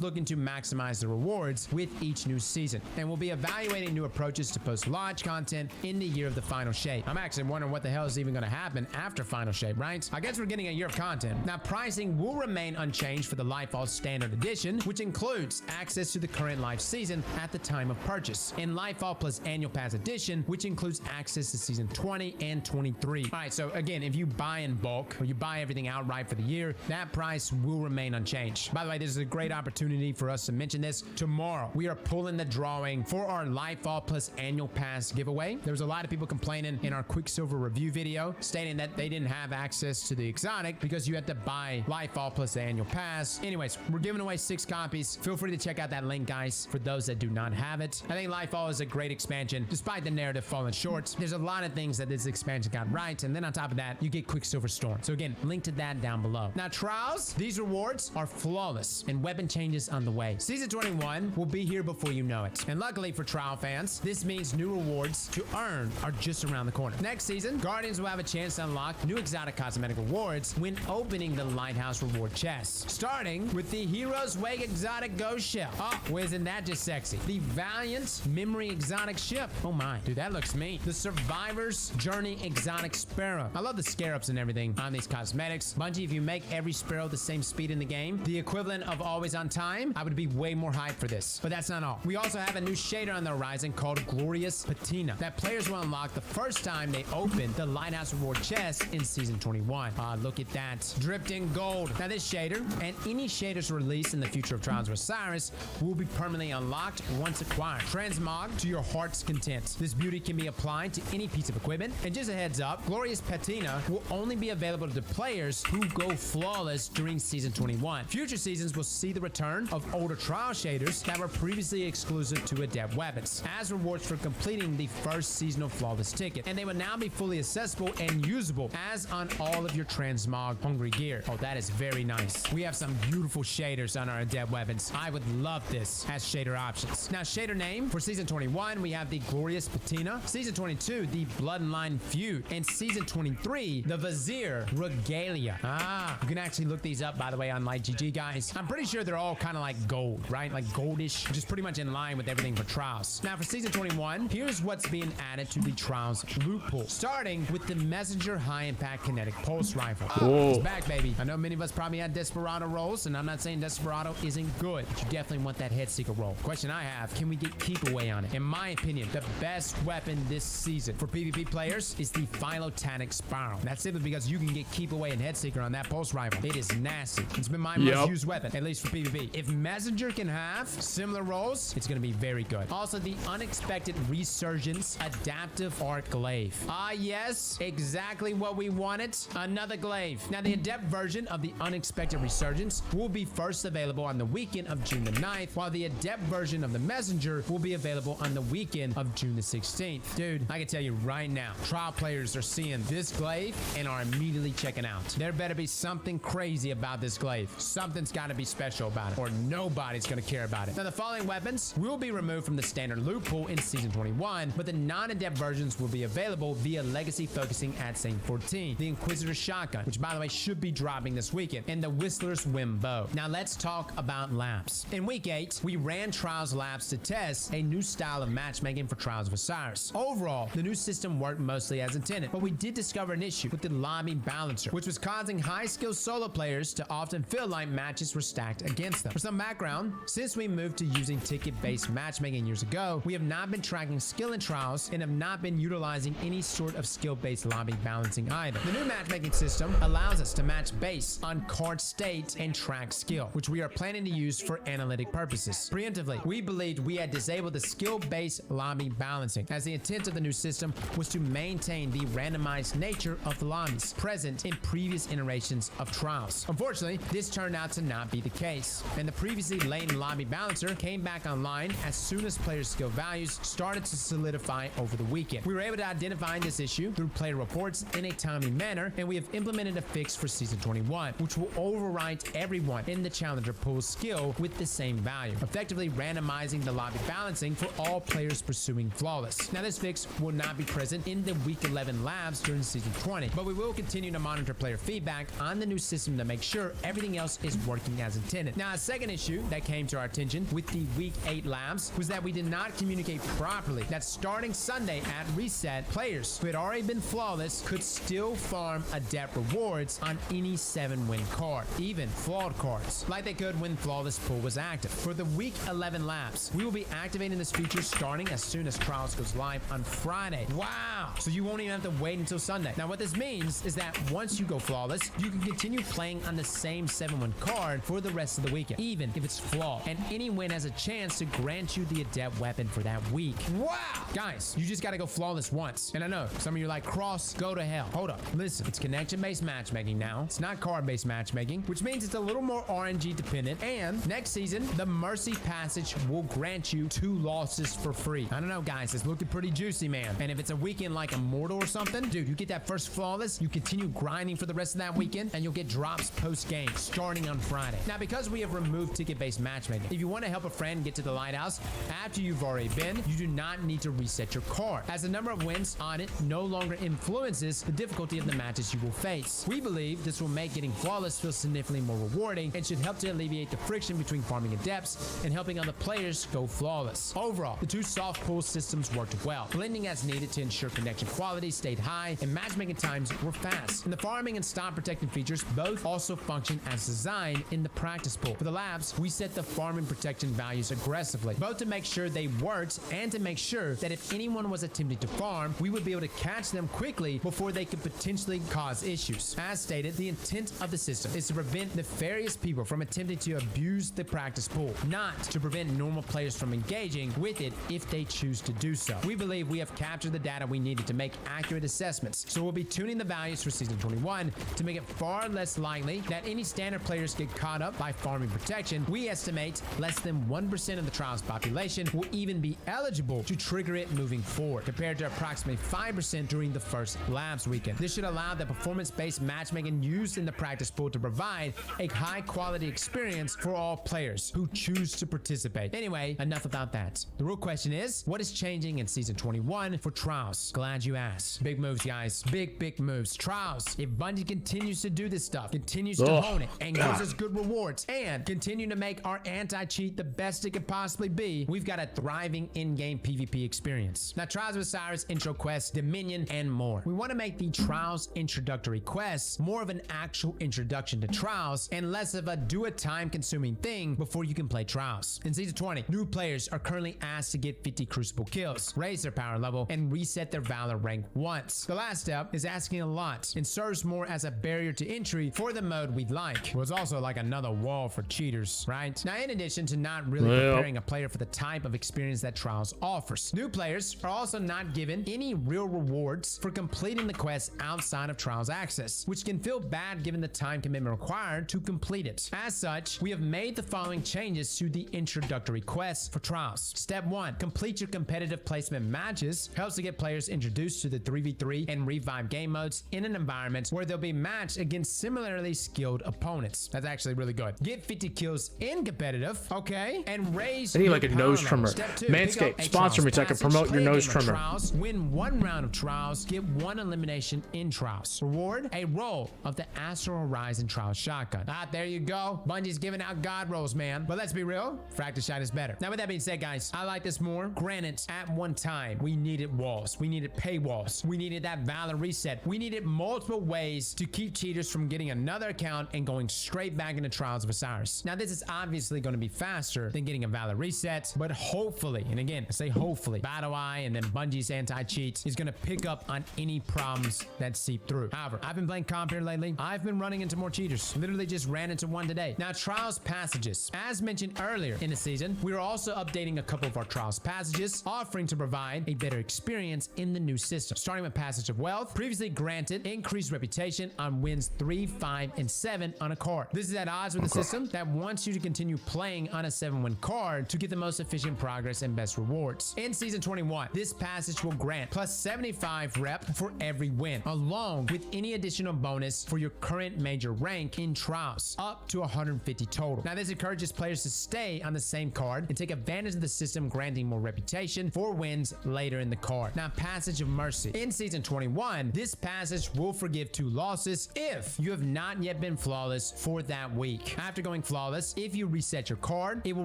looking to maximize the rewards with each new season. And we'll be evaluating new approaches to post-launch content in the year of the Final Shape. I'm actually wondering what the hell is even going to happen after Final Shape, right? I guess we're getting a year of content. Now, pricing will remain unchanged for the Lightfall Standard Edition, which includes access to the current live season at the time of purchase, and Lightfall Plus Annual Pass Edition, which includes access to Season 20 and 23. All right, so again, if you buy in bulk or you buy everything outright for the year, that price will remain unchanged. By the way, this is a great opportunity for us to mention this. Tomorrow, we are pulling the drawing for our Lightfall Plus Annual Pass giveaway. There was a lot of people complaining in our Quicksilver review video, stating that they didn't have access to the exotic because you had to buy Lightfall Plus the Annual Pass. Anyways, we're giving away 6 copies. Feel free to check out that link, guys, for those that do not have it. I think Lightfall is a great expansion, despite the narrative falling short. There's a lot of things that this expansion got right, and then on top of that, you get Quicksilver Storm. So again, link to that down below. Now, Trials, these rewards are flawless, and weapon changes on the way. Season 21 will be here before you know it. And luckily for Trial fans, this means new rewards to earn are just around the corner. Next season, Guardians will have a chance to unlock new exotic cosmetic rewards when opening the Lighthouse reward chest, starting with the Hero's Way exotic ghost shell. Oh, well, isn't that just sexy? The Valiant Memory exotic ship. Oh my, dude, that looks mean. The Survivor's Journey exotic sparrow. I love the scarabs and everything on these cosmetics. Bungie, if you make every sparrow the same speed in the game, the equivalent of always on time, I would be way more hyped for this. But that's not all. We also have a new shader on the horizon called Glorious Patina that players will unlock the first time they open the Lighthouse reward chest in Season 21. Look at that. Dripped in gold. Now this shader, and any shaders released in the future of Trials of Osiris, will be permanently unlocked once acquired. Transmog to your heart's content. This beauty can be applied to any piece of equipment. And just a heads up, Glorious Patina will only be available to players who go flawless during Season 21. Future seasons will see the return of older trial shaders that were previously exclusive to Adept weapons as rewards for completing the first seasonal flawless ticket. And they will now be fully accessible and usable as on all of your Transmog Hungry gear. Oh, that is very nice. We have some beautiful shaders on our Adept weapons. I would love this as shader options. Now, shader name for Season 21, we have the Glorious Patina. Season 22, the Bloodline Feud. And Season 23, the Vizier Regalia. Ah, you can actually look these up, by the way, on LightGG, guys. I'm pretty sure they're all kind of like gold, right? Like goldish, which is pretty much in line with everything for Trials. Now, for Season 21, here's what's being added to the Trials loot pool, starting with the Messenger High Impact Kinetic Pulse Rifle. It's back, baby. I know many of us probably had Desperado rolls, and I'm not saying Desperado isn't good, but you definitely want that head seeker roll. Question I have, can we get keep away on it? In my opinion, the best weapon this season for PvP players is the Philotanic Spiral. That's simply because you can get keep away and head seeker on that pulse rifle. It is nasty. It's been my most used weapon, at least for PvP. If Messenger can have similar rolls, it's going to be very good. Also, the Unexpected Resurgence Adaptive Arc Glaive. Ah, yes, exactly what we wanted. Another glaive. Now, the adept version of the Unexpected Resurgence will be first available on the weekend of June the 9th, while the adept version of the Messenger will be available on the weekend of June the 16th. Dude, I can tell you right now, trial players are seeing this glaive and are immediately checking out. There better be something crazy about this glaive. Something's got to be special about it, or nobody's going to care about it. Now, the following weapons will be removed from the standard loot pool in Season 21, but the non-adept versions will be available via legacy focusing at Saint 14. The Inquisitor Shotgun, which by the way should be dropping this weekend, and the Whistler's Whim Bow. Now, let's talk about labs. In week 8, we ran Trials labs to test a new style of matchmaking for Trials of Osiris. Overall, the new system worked mostly as intended, but we did discover an issue with the lobby balancer, which was causing high-skill solo players to often feel like matches were stacked against them. For some background, since we moved to using ticket-based matchmaking years ago, we have not been tracking skill in Trials and have not been utilizing any sort of skill-based lobby balancing either. The new matchmaking system allows us to match based on card state and track skill, which we are planning to use for analytic purposes. Preemptively, we believed we had disabled the skill-based lobby balancing, as the intent of the new system was to maintain the randomized nature of the lobbies present in previous iterations of Trials. Unfortunately, this turned out to not be the case, and the previously latent lobby balancer came back online as soon as players' skill values started to solidify over the weekend. We were able to identify this issue through player reports in a timely manner, and we have implemented a fix for Season 21, which will overwrite everyone in the Challenger pool's skill with the same value, effectively randomizing the lobby balancing for all players pursuing Flawless. Now, this fix will not be present in the Week 11 labs during Season 20, but we will continue to monitor player feedback on the new system to make sure everything else is working as intended. Now, a second issue that came to our attention with the Week 8 labs was that we did not communicate properly that starting Sunday at reset, players who had already been Flawless could still farm adept rewards on any 7-win card, even flawed cards, like they could when Flawless pool was active. For the Week 11 labs, we will be activating this feature starting as soon as Trials goes live on Friday. Wow! So you won't even have to wait until Sunday. Now, what this means is that once you go Flawless, you can continue playing on the same 7-win card for the rest of the weekend, even if it's flawed, and any win has a chance to grant you the adept weapon for that week. Wow! Guys, you just gotta go Flawless once. And I know some of you are like, Cross, go to hell. Hold up. Listen, it's connection-based matchmaking now. It's not card-based matchmaking, which means it's a little more RNG dependent. And next season, the Mercy Passage will grant you 2 losses for free. I don't know, guys. It's looking pretty juicy, man. And if it's a weekend like Immortal or something, dude, you get that first Flawless, you continue grinding for the rest of that weekend, and you'll get drops post-game starting on Friday. Now, because we have removed ticket-based matchmaking, if you want to help a friend get to the Lighthouse after you've already been, you do not need to reset your card, as the number of wins on it no longer influences the difficulty of the matches you will face. We believe this will make getting Flawless feel significantly more rewarding and should help to alleviate the friction between farming adepts and helping other players go Flawless. Overall, the 2 soft pool systems worked well, blending as needed to ensure connection quality stayed high and matchmaking times were fast. And the farming and stop protecting features both also function as designed in the practice pool. For the labs, we set the farming protection values aggressively, both to make sure they worked and to make sure that if anyone was attempting to farm, we would be able to catch them quickly before they could potentially cause issues. As stated, the intent of the system is to prevent nefarious people from attempting to abuse the practice pool, not to prevent normal players from engaging with it if they choose to do so. We believe we have captured the data we needed to make accurate assessments, so we'll be tuning the values for Season 21 to make it far less likely that any standard players get caught up by farming protection. We estimate less than 1% of the Trials population will even be eligible to trigger it moving forward, compared to approximately 5% during the first labs weekend. This should allow the performance-based matchmaking used in the practice pool to provide a high-quality experience for all players who choose to participate. Anyway, enough about that. The real question is, what is changing in Season 21 for Trials? Glad you asked. Big big moves, guys. Big moves. Trials. If Bungie continues to do this stuff, continues to hone it, and gives us good rewards, and continue to make our anti-cheat the best it could possibly be, we've got a thriving in-game PvP experience. Now, Trials of Osiris, intro quests, Dominion, and more. We want to make the Trials introductory quests more of an actual introduction to Trials and less of a time-consuming thing before you can play Trials. In Season 20, new players are currently asked to get 50 Crucible kills, raise their power level, and reset their Valor rank once. The last step is asking a lot and serves more as a barrier to entry for the mode we'd like. It was also like another wall for cheaters, right? Now, in addition to not really preparing a player for the type of experience that Trials offers, new players are also not given any real rewards for completing the quest outside of Trials access, which can feel bad given the time commitment required to complete it. As such, we have made the following changes to the introductory quests for Trials. Step 1, complete your competitive placement matches. Helps to get players introduced to the 3v3 and revive game modes in an environment where they'll be matched against similarly skilled opponents. That's actually really good. Get 50 kills in competitive, okay, and raise I need your like a power nose level. trimmer. Step 2, Manscaped, pick up a sponsor me Trials so I can passage, promote your play a nose game of trimmer. Trials, win 1 round of Trials, get 1 elimination in Trials. Reward, a roll of the Astral Horizon Trials shotgun. There you go. Bungie's giving out god rolls, man. But let's be real, Fractus Shot is better. Now, with that being said, guys, I like this more. Granted, at one time, we needed walls. We needed paywalls. We needed that Valor reset. We needed multiple ways to keep cheaters from getting another account and going straight back into Trials of Osiris. Now, this is obviously going to be faster than getting a Valor reset, but hopefully, and again, I say hopefully, BattleEye and then Bungie's anti-cheat is going to pick up on any problems that seep through. However, I've been playing comp here lately. I've been running into more cheaters. Literally just ran into one today. Now, Trials passages. As mentioned earlier in the season, we are also updating a couple of our Trials passages, offering to provide a better experience in the new system. Starting with Passage of Wealth, previously granted increased reputation on wins 3, 5, and 7 on a card. This is at odds with the system that wants you to continue playing on a 7-win card to get the most efficient progress and best rewards. In Season 21, this passage will grant plus 75 rep for every win, along with any additional bonus for your current major rank in Trials, up to 150 total. Now, this encourages players to stay on the same card and take advantage of the system granting more reputation for wins later in the card. Now, Passage of Mercy. In Season 21, this passage will forgive 2 losses if you have not yet been flawless for that week. After going flawless, if you reset your card, it will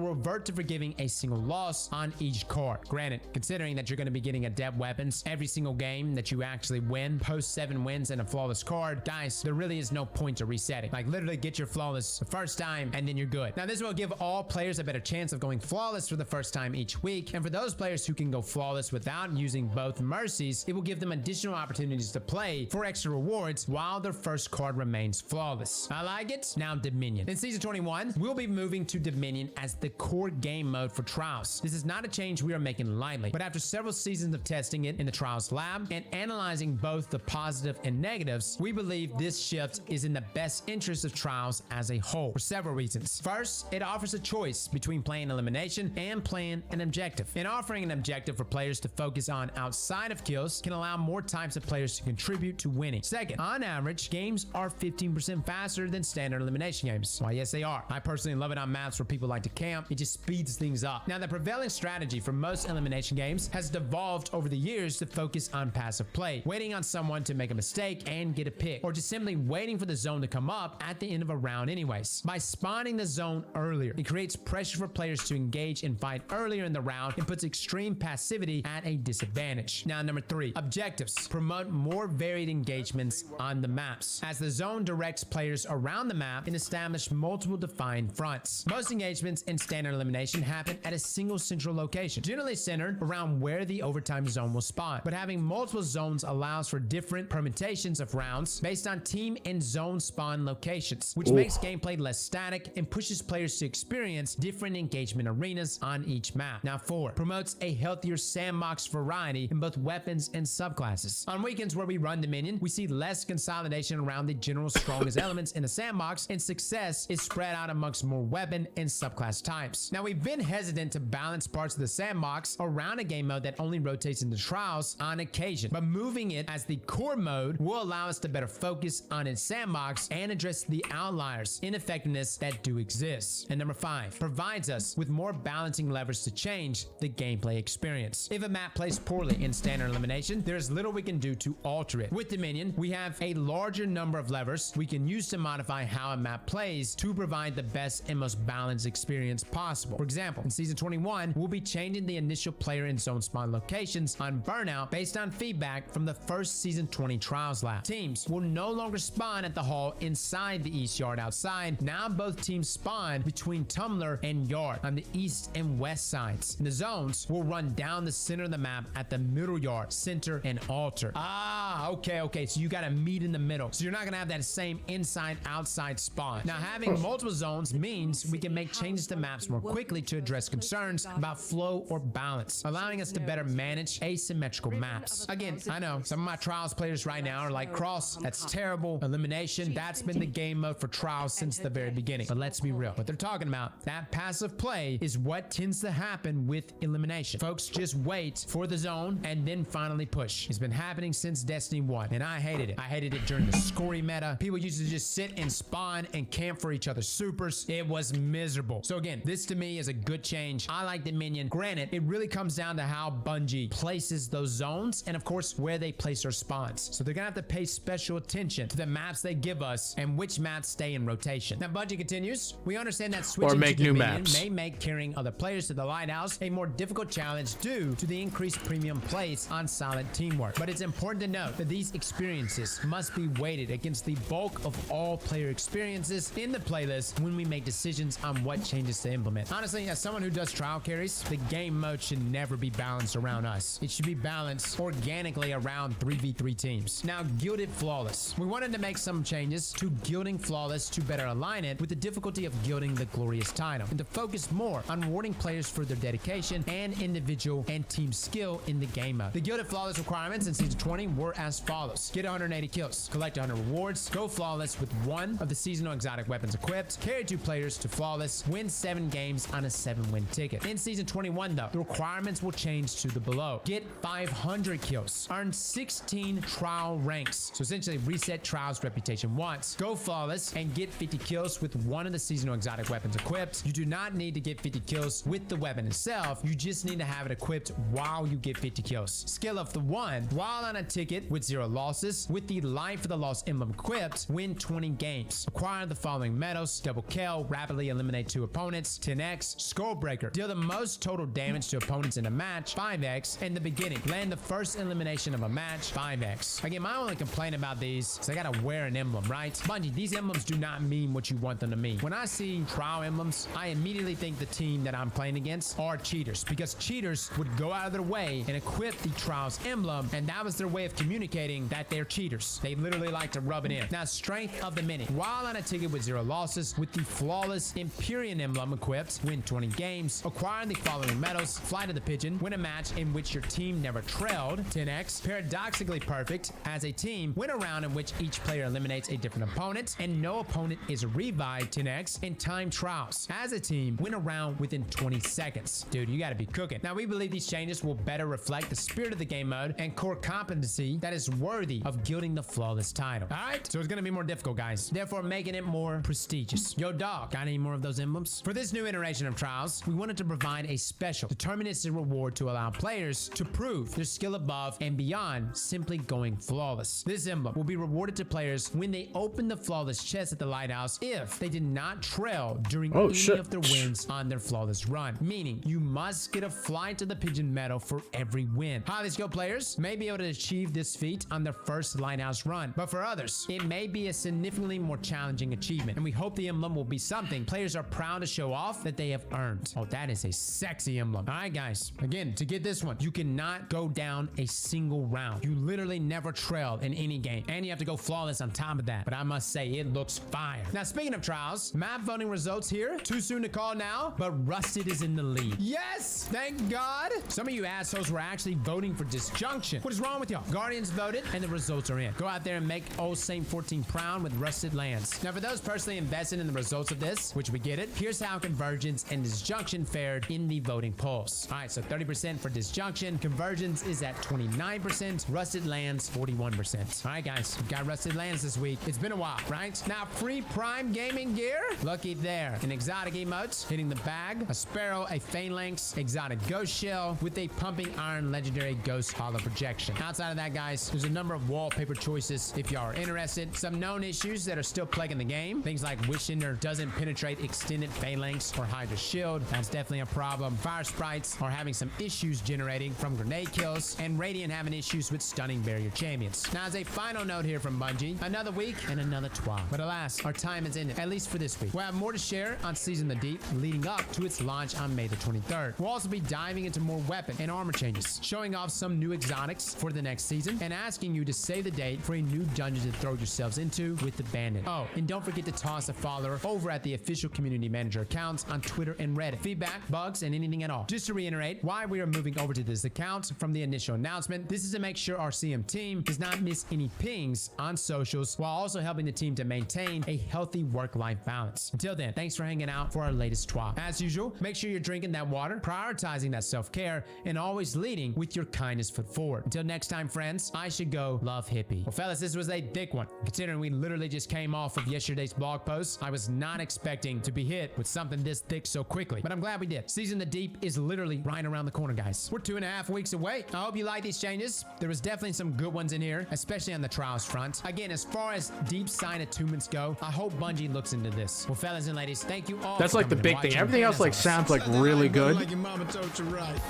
revert to forgiving a single loss on each card. Granted, considering that you're going to be getting adept weapons every single game that you actually win, post 7 wins and a flawless card, guys, there really is no point to resetting. Like, literally get your flawless the first time and then you're good. Now, this will give all players a better chance of going flawless for the first time each week, and for those players who can go flawless without using both mercies, it will give them additional opportunities to play for extra rewards while their first card remains flawless. I like it. Now, Dominion. In Season 21, we'll be moving to Dominion as the core game mode for Trials. This is not a change we are making lightly, but after several seasons of testing it in the Trials lab and analyzing both the positive and negatives, we believe this shift is in the best interest of Trials as a whole for several reasons. First, it offers a choice between playing elimination and playing an objective. And offering an objective for players to focus on outside of kills can allow more types of players to contribute to winning. Second, on average, games are 15% faster than standard elimination games. Why, yes, they are. I personally love it on maps where people like to camp. It just speeds things up. Now, the prevailing strategy for most elimination games has devolved over the years to focus on passive play, waiting on someone to make a mistake and get a pick, or just simply waiting for the zone to come up at the end of a round anyways. By spawning the zone earlier, it creates pressure for players to engage and fight earlier in the round and puts extreme passivity at a disadvantage. Now, number 3, objectives. Promote more varied engagements on the maps, as the zone directs players around the map and establish multiple defined fronts. Most engagements in standard elimination happen at a single central location, generally centered around where the overtime zone will spawn, but having multiple zones allows for different permutations of rounds based on team and zone spawn locations, which makes gameplay less static and pushes players to experience different engagement arenas on each map. Now, 4, promotes a healthier sandbox variety in both weapons and subclasses. On weekends where we run Dominion, we see less consolidation around the general strongest elements in the sandbox, and success is spread out amongst more weapon and subclass types. Now, we've been hesitant to balance parts of the sandbox around a game mode that only rotates into Trials on occasion, but moving it as the core mode will allow us to better focus on its sandbox and address the outliers in effectiveness that do exist. And number 5, provides us with more balancing levers to change the gameplay experience. If a map plays poorly in standard elimination, there is little little we can do to alter it. With Dominion, we have a larger number of levers we can use to modify how a map plays to provide the best and most balanced experience possible. For example, in Season 21, we'll be changing the initial player and zone spawn locations on Burnout based on feedback from the first Season 20 Trials lab. Teams will no longer spawn at the hall inside the east yard outside. Now both teams spawn between Tumblr and yard on the east and west sides. And the zones will run down the center of the map at the middle yard, center, and altar. Ah, okay. So you gotta meet in the middle. So you're not gonna have that same inside-outside spawn. Now, having multiple zones means we can make changes to maps more quickly to address concerns about flow or balance, allowing us to better manage asymmetrical maps. Again, I know some of my Trials players right now are like, Cross, that's terrible. Elimination, that's been the game mode for Trials since the very beginning. But let's be real. What they're talking about, that passive play is what tends to happen with elimination. Folks just wait for the zone and then finally push. It's been happening since Destiny 1, and I hated it. I hated it during the scoring meta. People used to just sit and spawn and camp for each other's supers. It was miserable. So again, this to me is a good change. I like Dominion. Granted, it really comes down to how Bungie places those zones and of course where they place their spawns. So they're gonna have to pay special attention to the maps they give us and which maps stay in rotation. Now Bungie continues, we understand that switching to Dominion may make carrying other players to the Lighthouse a more difficult challenge due to the increased premium place on solid teamwork. But it's important to note that these experiences must be weighted against the bulk of all player experiences in the playlist when we make decisions on what changes to implement. Honestly, as someone who does trial carries, the game mode should never be balanced around us. It should be balanced organically around 3v3 teams. Now, Gilded Flawless. We wanted to make some changes to Gilding Flawless to better align it with the difficulty of gilding the glorious title and to focus more on rewarding players for their dedication and individual and team skill in the game mode. The Gilded Flawless requirements in Season 20 were as follows. Get 180 kills, collect 100 rewards, go flawless with one of the seasonal exotic weapons equipped, carry 2 players to flawless, win 7 games on a 7-win ticket. In Season 21 though, the requirements will change to the below. Get 500 kills, earn 16 trial ranks, so essentially reset Trial's reputation once, go flawless, and get 50 kills with one of the seasonal exotic weapons equipped. You do not need to get 50 kills with the weapon itself, you just need to have it equipped while you get 50 kills. Skill of the 1, while on a ticket with 0 losses, with the Life for the Lost emblem equipped, win 20 games. Acquire the following medals: double kill, rapidly eliminate 2 opponents, 10x, skull breaker, deal the most total damage to opponents in a match, 5x, in the beginning, land the first elimination of a match, 5x. Again, my only complaint about these is I gotta wear an emblem, right? Bungie, these emblems do not mean what you want them to mean. When I see trial emblems, I immediately think the team that I'm playing against are cheaters, because cheaters would go out of their way and equip the Trials emblem, and that was their way of communicating that they're cheaters. They literally like to rub it in. Now, Strength of the Many. While on a ticket with 0 losses, with the flawless Empyrean emblem equipped, win 20 games, acquire the following medals: Flight of the Pigeon, win a match in which your team never trailed, 10x, Paradoxically Perfect, as a team, win a round in which each player eliminates a different opponent and no opponent is revived, 10x, and Time Trials, as a team, win a round within 20 seconds. Dude, you gotta be cooking. Now, we believe these changes will better reflect the spirit of the game mode and core competency that is worthy of gilding the flawless title. Alright, so it's gonna be more difficult, guys, therefore making it more prestigious. Yo, dog, got any more of those emblems? For this new iteration of Trials, we wanted to provide a special deterministic reward to allow players to prove their skill above and beyond simply going flawless. This emblem will be rewarded to players when they open the flawless chest at the Lighthouse if they did not trail during any of their wins on their flawless run, meaning you must get a Flight of the Pigeon medal for every win. Highly skilled players may be able to achieve this feat on their first Lighthouse run, but for others, it may be a significantly more challenging achievement, and we hope the emblem will be something players are proud to show off that they have earned. Oh, that is a sexy emblem. All right, guys, again, to get this one, you cannot go down a single round. You literally never trail in any game, and you have to go flawless on top of that, but I must say, it looks fire. Now, speaking of Trials, map voting results here. Too soon to call now, but Rusted is in the lead. Yes, thank God. Some of you assholes were actually voting for Disjunction. What is wrong with y'all? Guardians voted, and the results are in. Go out there and make old Saint 14 proud with Rusted lands. Now, for those personally invested in the results of this, which we get it, here's how Convergence and Disjunction fared in the voting polls. All right, so 30% for Disjunction. Convergence is at 29%. Rusted lands, 41%. All right, guys, we got Rusted lands this week. It's been a while, right? Now, free Prime gaming gear. Looky there. An exotic emotes hitting the bag. A Sparrow, a Phalanx, exotic Ghost Shell with a Pumping Iron legendary Ghost Hollow projector. protection. Outside of that, guys, there's a number of wallpaper choices if you are interested. Some known issues that are still plaguing the game. Things like Wishender doesn't penetrate extended phalanx or Hydra shield. That's definitely a problem. Fire sprites are having some issues generating from grenade kills, and Radiant having issues with stunning barrier champions. Now, as a final note here from Bungie, another week and another twat. But alas, our time is ended, at least for this week. We'll have more to share on Season the Deep leading up to its launch on May the 23rd. We'll also be diving into more weapon and armor changes, showing off some new exotics for the next season, and asking you to save the date for a new dungeon to throw yourselves into with the Bandit. Oh, and don't forget to toss a follower over at the official community manager accounts on Twitter and Reddit. Feedback, bugs, and anything at all. Just to reiterate why we are moving over to this account from the initial announcement, this is to make sure our CM team does not miss any pings on socials, while also helping the team to maintain a healthy work-life balance. Until then, thanks for hanging out for our latest twat. As usual, make sure you're drinking that water, prioritizing that self-care, and always leading with your kindest foot forward. Until next time, friends, I should go love hippie. Well, fellas, this was a thick one. Considering we literally just came off of yesterday's blog post, I was not expecting to be hit with something this thick so quickly, but I'm glad we did. Season the Deep is literally right around the corner, guys. We're 2.5 weeks away. I hope you like these changes. There was definitely some good ones in here, especially on the trials front. Again, as far as deep sign attunements go, I hope Bungie looks into this. Well, fellas and ladies, thank you all. That's like the big thing. Everything else like sounds like really good. Like your mama told you right.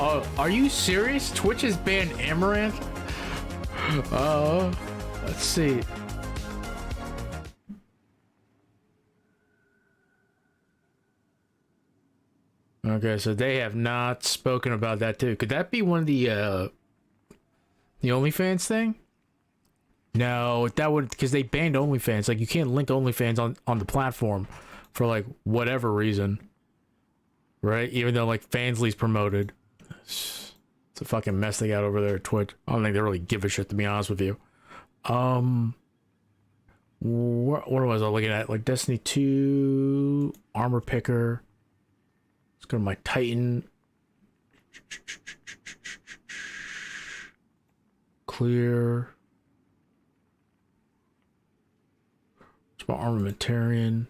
Oh, are you serious? Twitch has banned Amaranth? Let's see. Okay, so they have not spoken about that too. Could that be one of the OnlyFans thing? No, that would, because they banned OnlyFans. Like, you can't link OnlyFans on the platform for like whatever reason, right? Even though like Fansly's promoted. It's a fucking mess they got over there at Twitch. I don't think they really give a shit, to be honest with you. What was I looking at? Like Destiny 2, Armor Picker. Let's go to my Titan. Clear. It's my Armamentarian.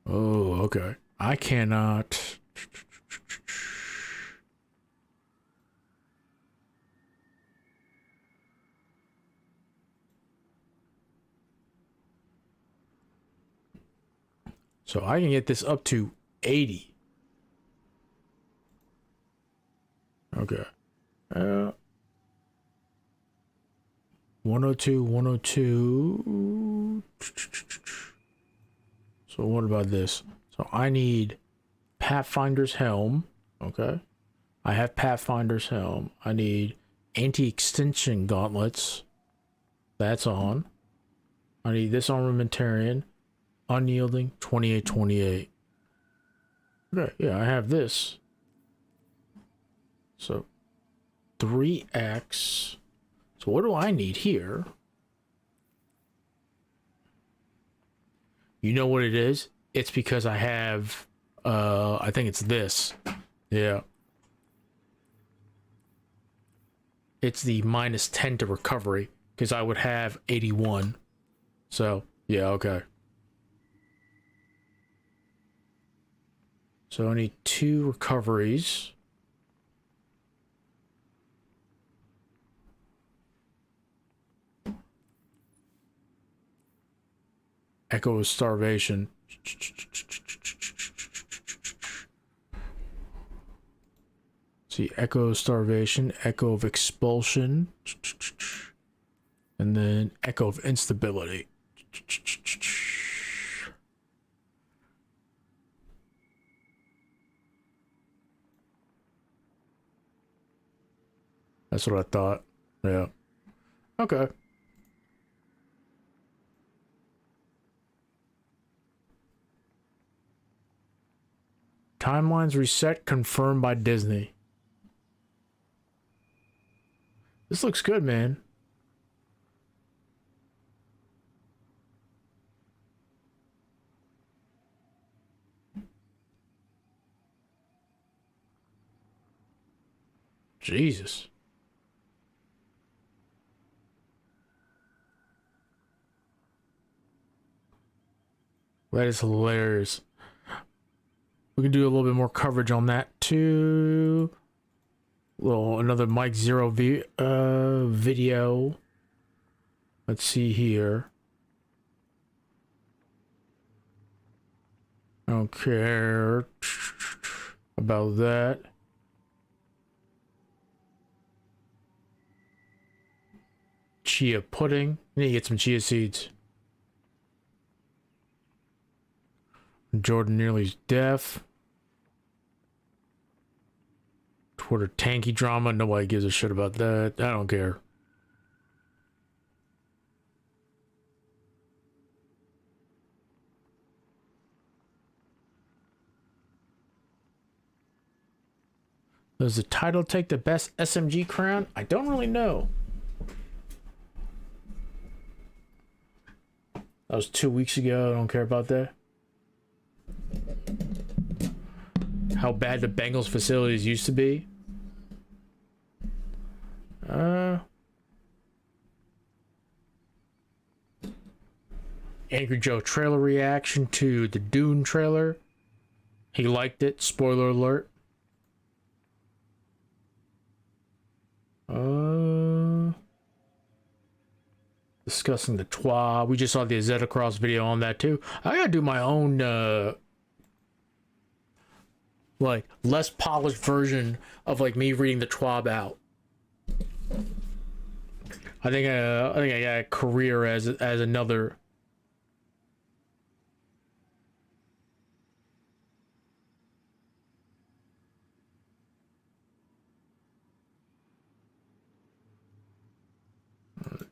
Oh, okay. I cannot. So I can get this up to 80. Okay. 102, 102. So what about this? So I need Pathfinder's Helm. Okay. I have Pathfinder's Helm. I need Anti-Extinction Gauntlets. That's on. I need this Armamentarian. Unyielding, 2828. Okay, yeah, I have this. So 3x. So what do I need here? You know what it is? It's because I have I think it's this. Yeah. It's the -10 to recovery, because I would have 81. So yeah, okay. So I need 2 recoveries. Echo of Starvation. See, Echo of Starvation, Echo of Expulsion, and then Echo of Instability. That's what I thought. Yeah. Okay. Timelines reset, confirmed by Disney. This looks good, man. Jesus. That is hilarious. We can do a little bit more coverage on that too. Another Mike Zero video. Let's see here. I don't care about that. Chia pudding. I need to get some chia seeds. Jordan nearly deaf. Twitter tanky drama. Nobody gives a shit about that. I don't care. Does the title take the best SMG crown? I don't really know. That was 2 weeks ago. I don't care about that. How bad the Bengals facilities used to be. Angry Joe trailer reaction to the Dune trailer. He liked it. Spoiler alert. Discussing the TWA. We just saw the Zeta Cross video on that too. I gotta do my own like less polished version of like me reading the TWAB out. I think I got a career as another.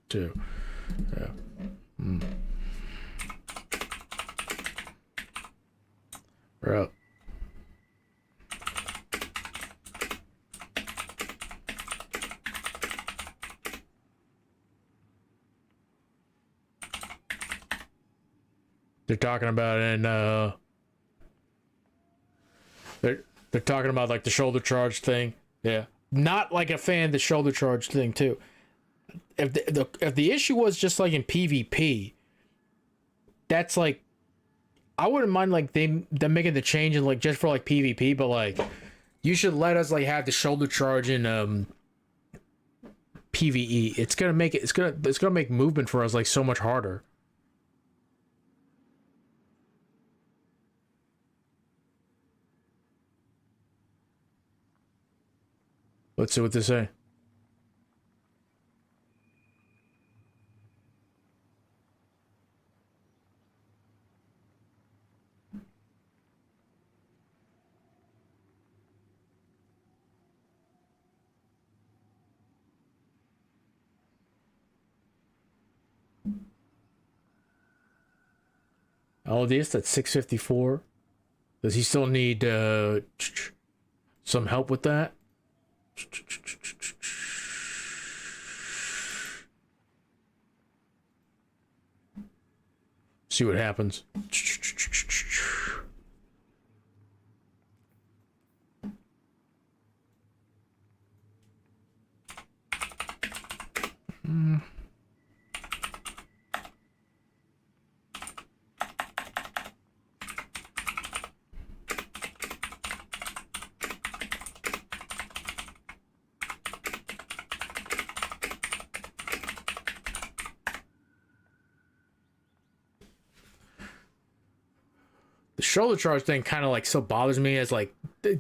Too. Yeah. We're up. They're talking about it in they're talking about like the shoulder charge thing. Yeah. Not like a fan of the shoulder charge thing too. If the issue was just like in PvP, that's like I wouldn't mind like them making the change in like just for like PvP, but like you should let us like have the shoulder charge in PvE. It's gonna make it. It's gonna make movement for us like so much harder. Let's see what they say. Oh, this at 654. Does he still need some help with that? See what happens. The shoulder charge thing kind of like still bothers me as like,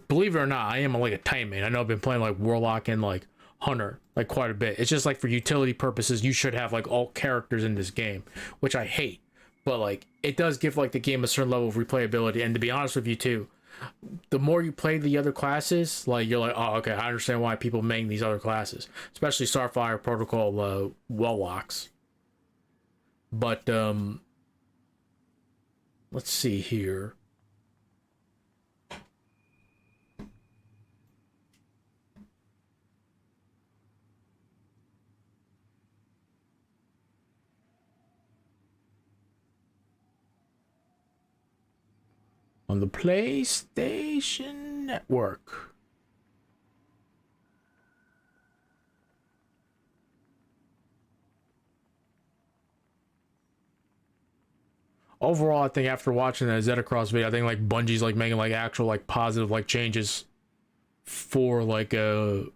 believe it or not, I am like a Titan main. I know I've been playing like Warlock and like Hunter like quite a bit. It's just like for utility purposes, you should have like all characters in this game, which I hate. But like it does give like the game a certain level of replayability. And to be honest with you too, the more you play the other classes, like you're like, oh, okay, I understand why people main these other classes, especially Starfire Protocol Warlocks. But let's see here. On the PlayStation Network. overall, I think after watching that Zedacross video, I think like Bungie's like making like actual like positive like changes for like whatchamacallit,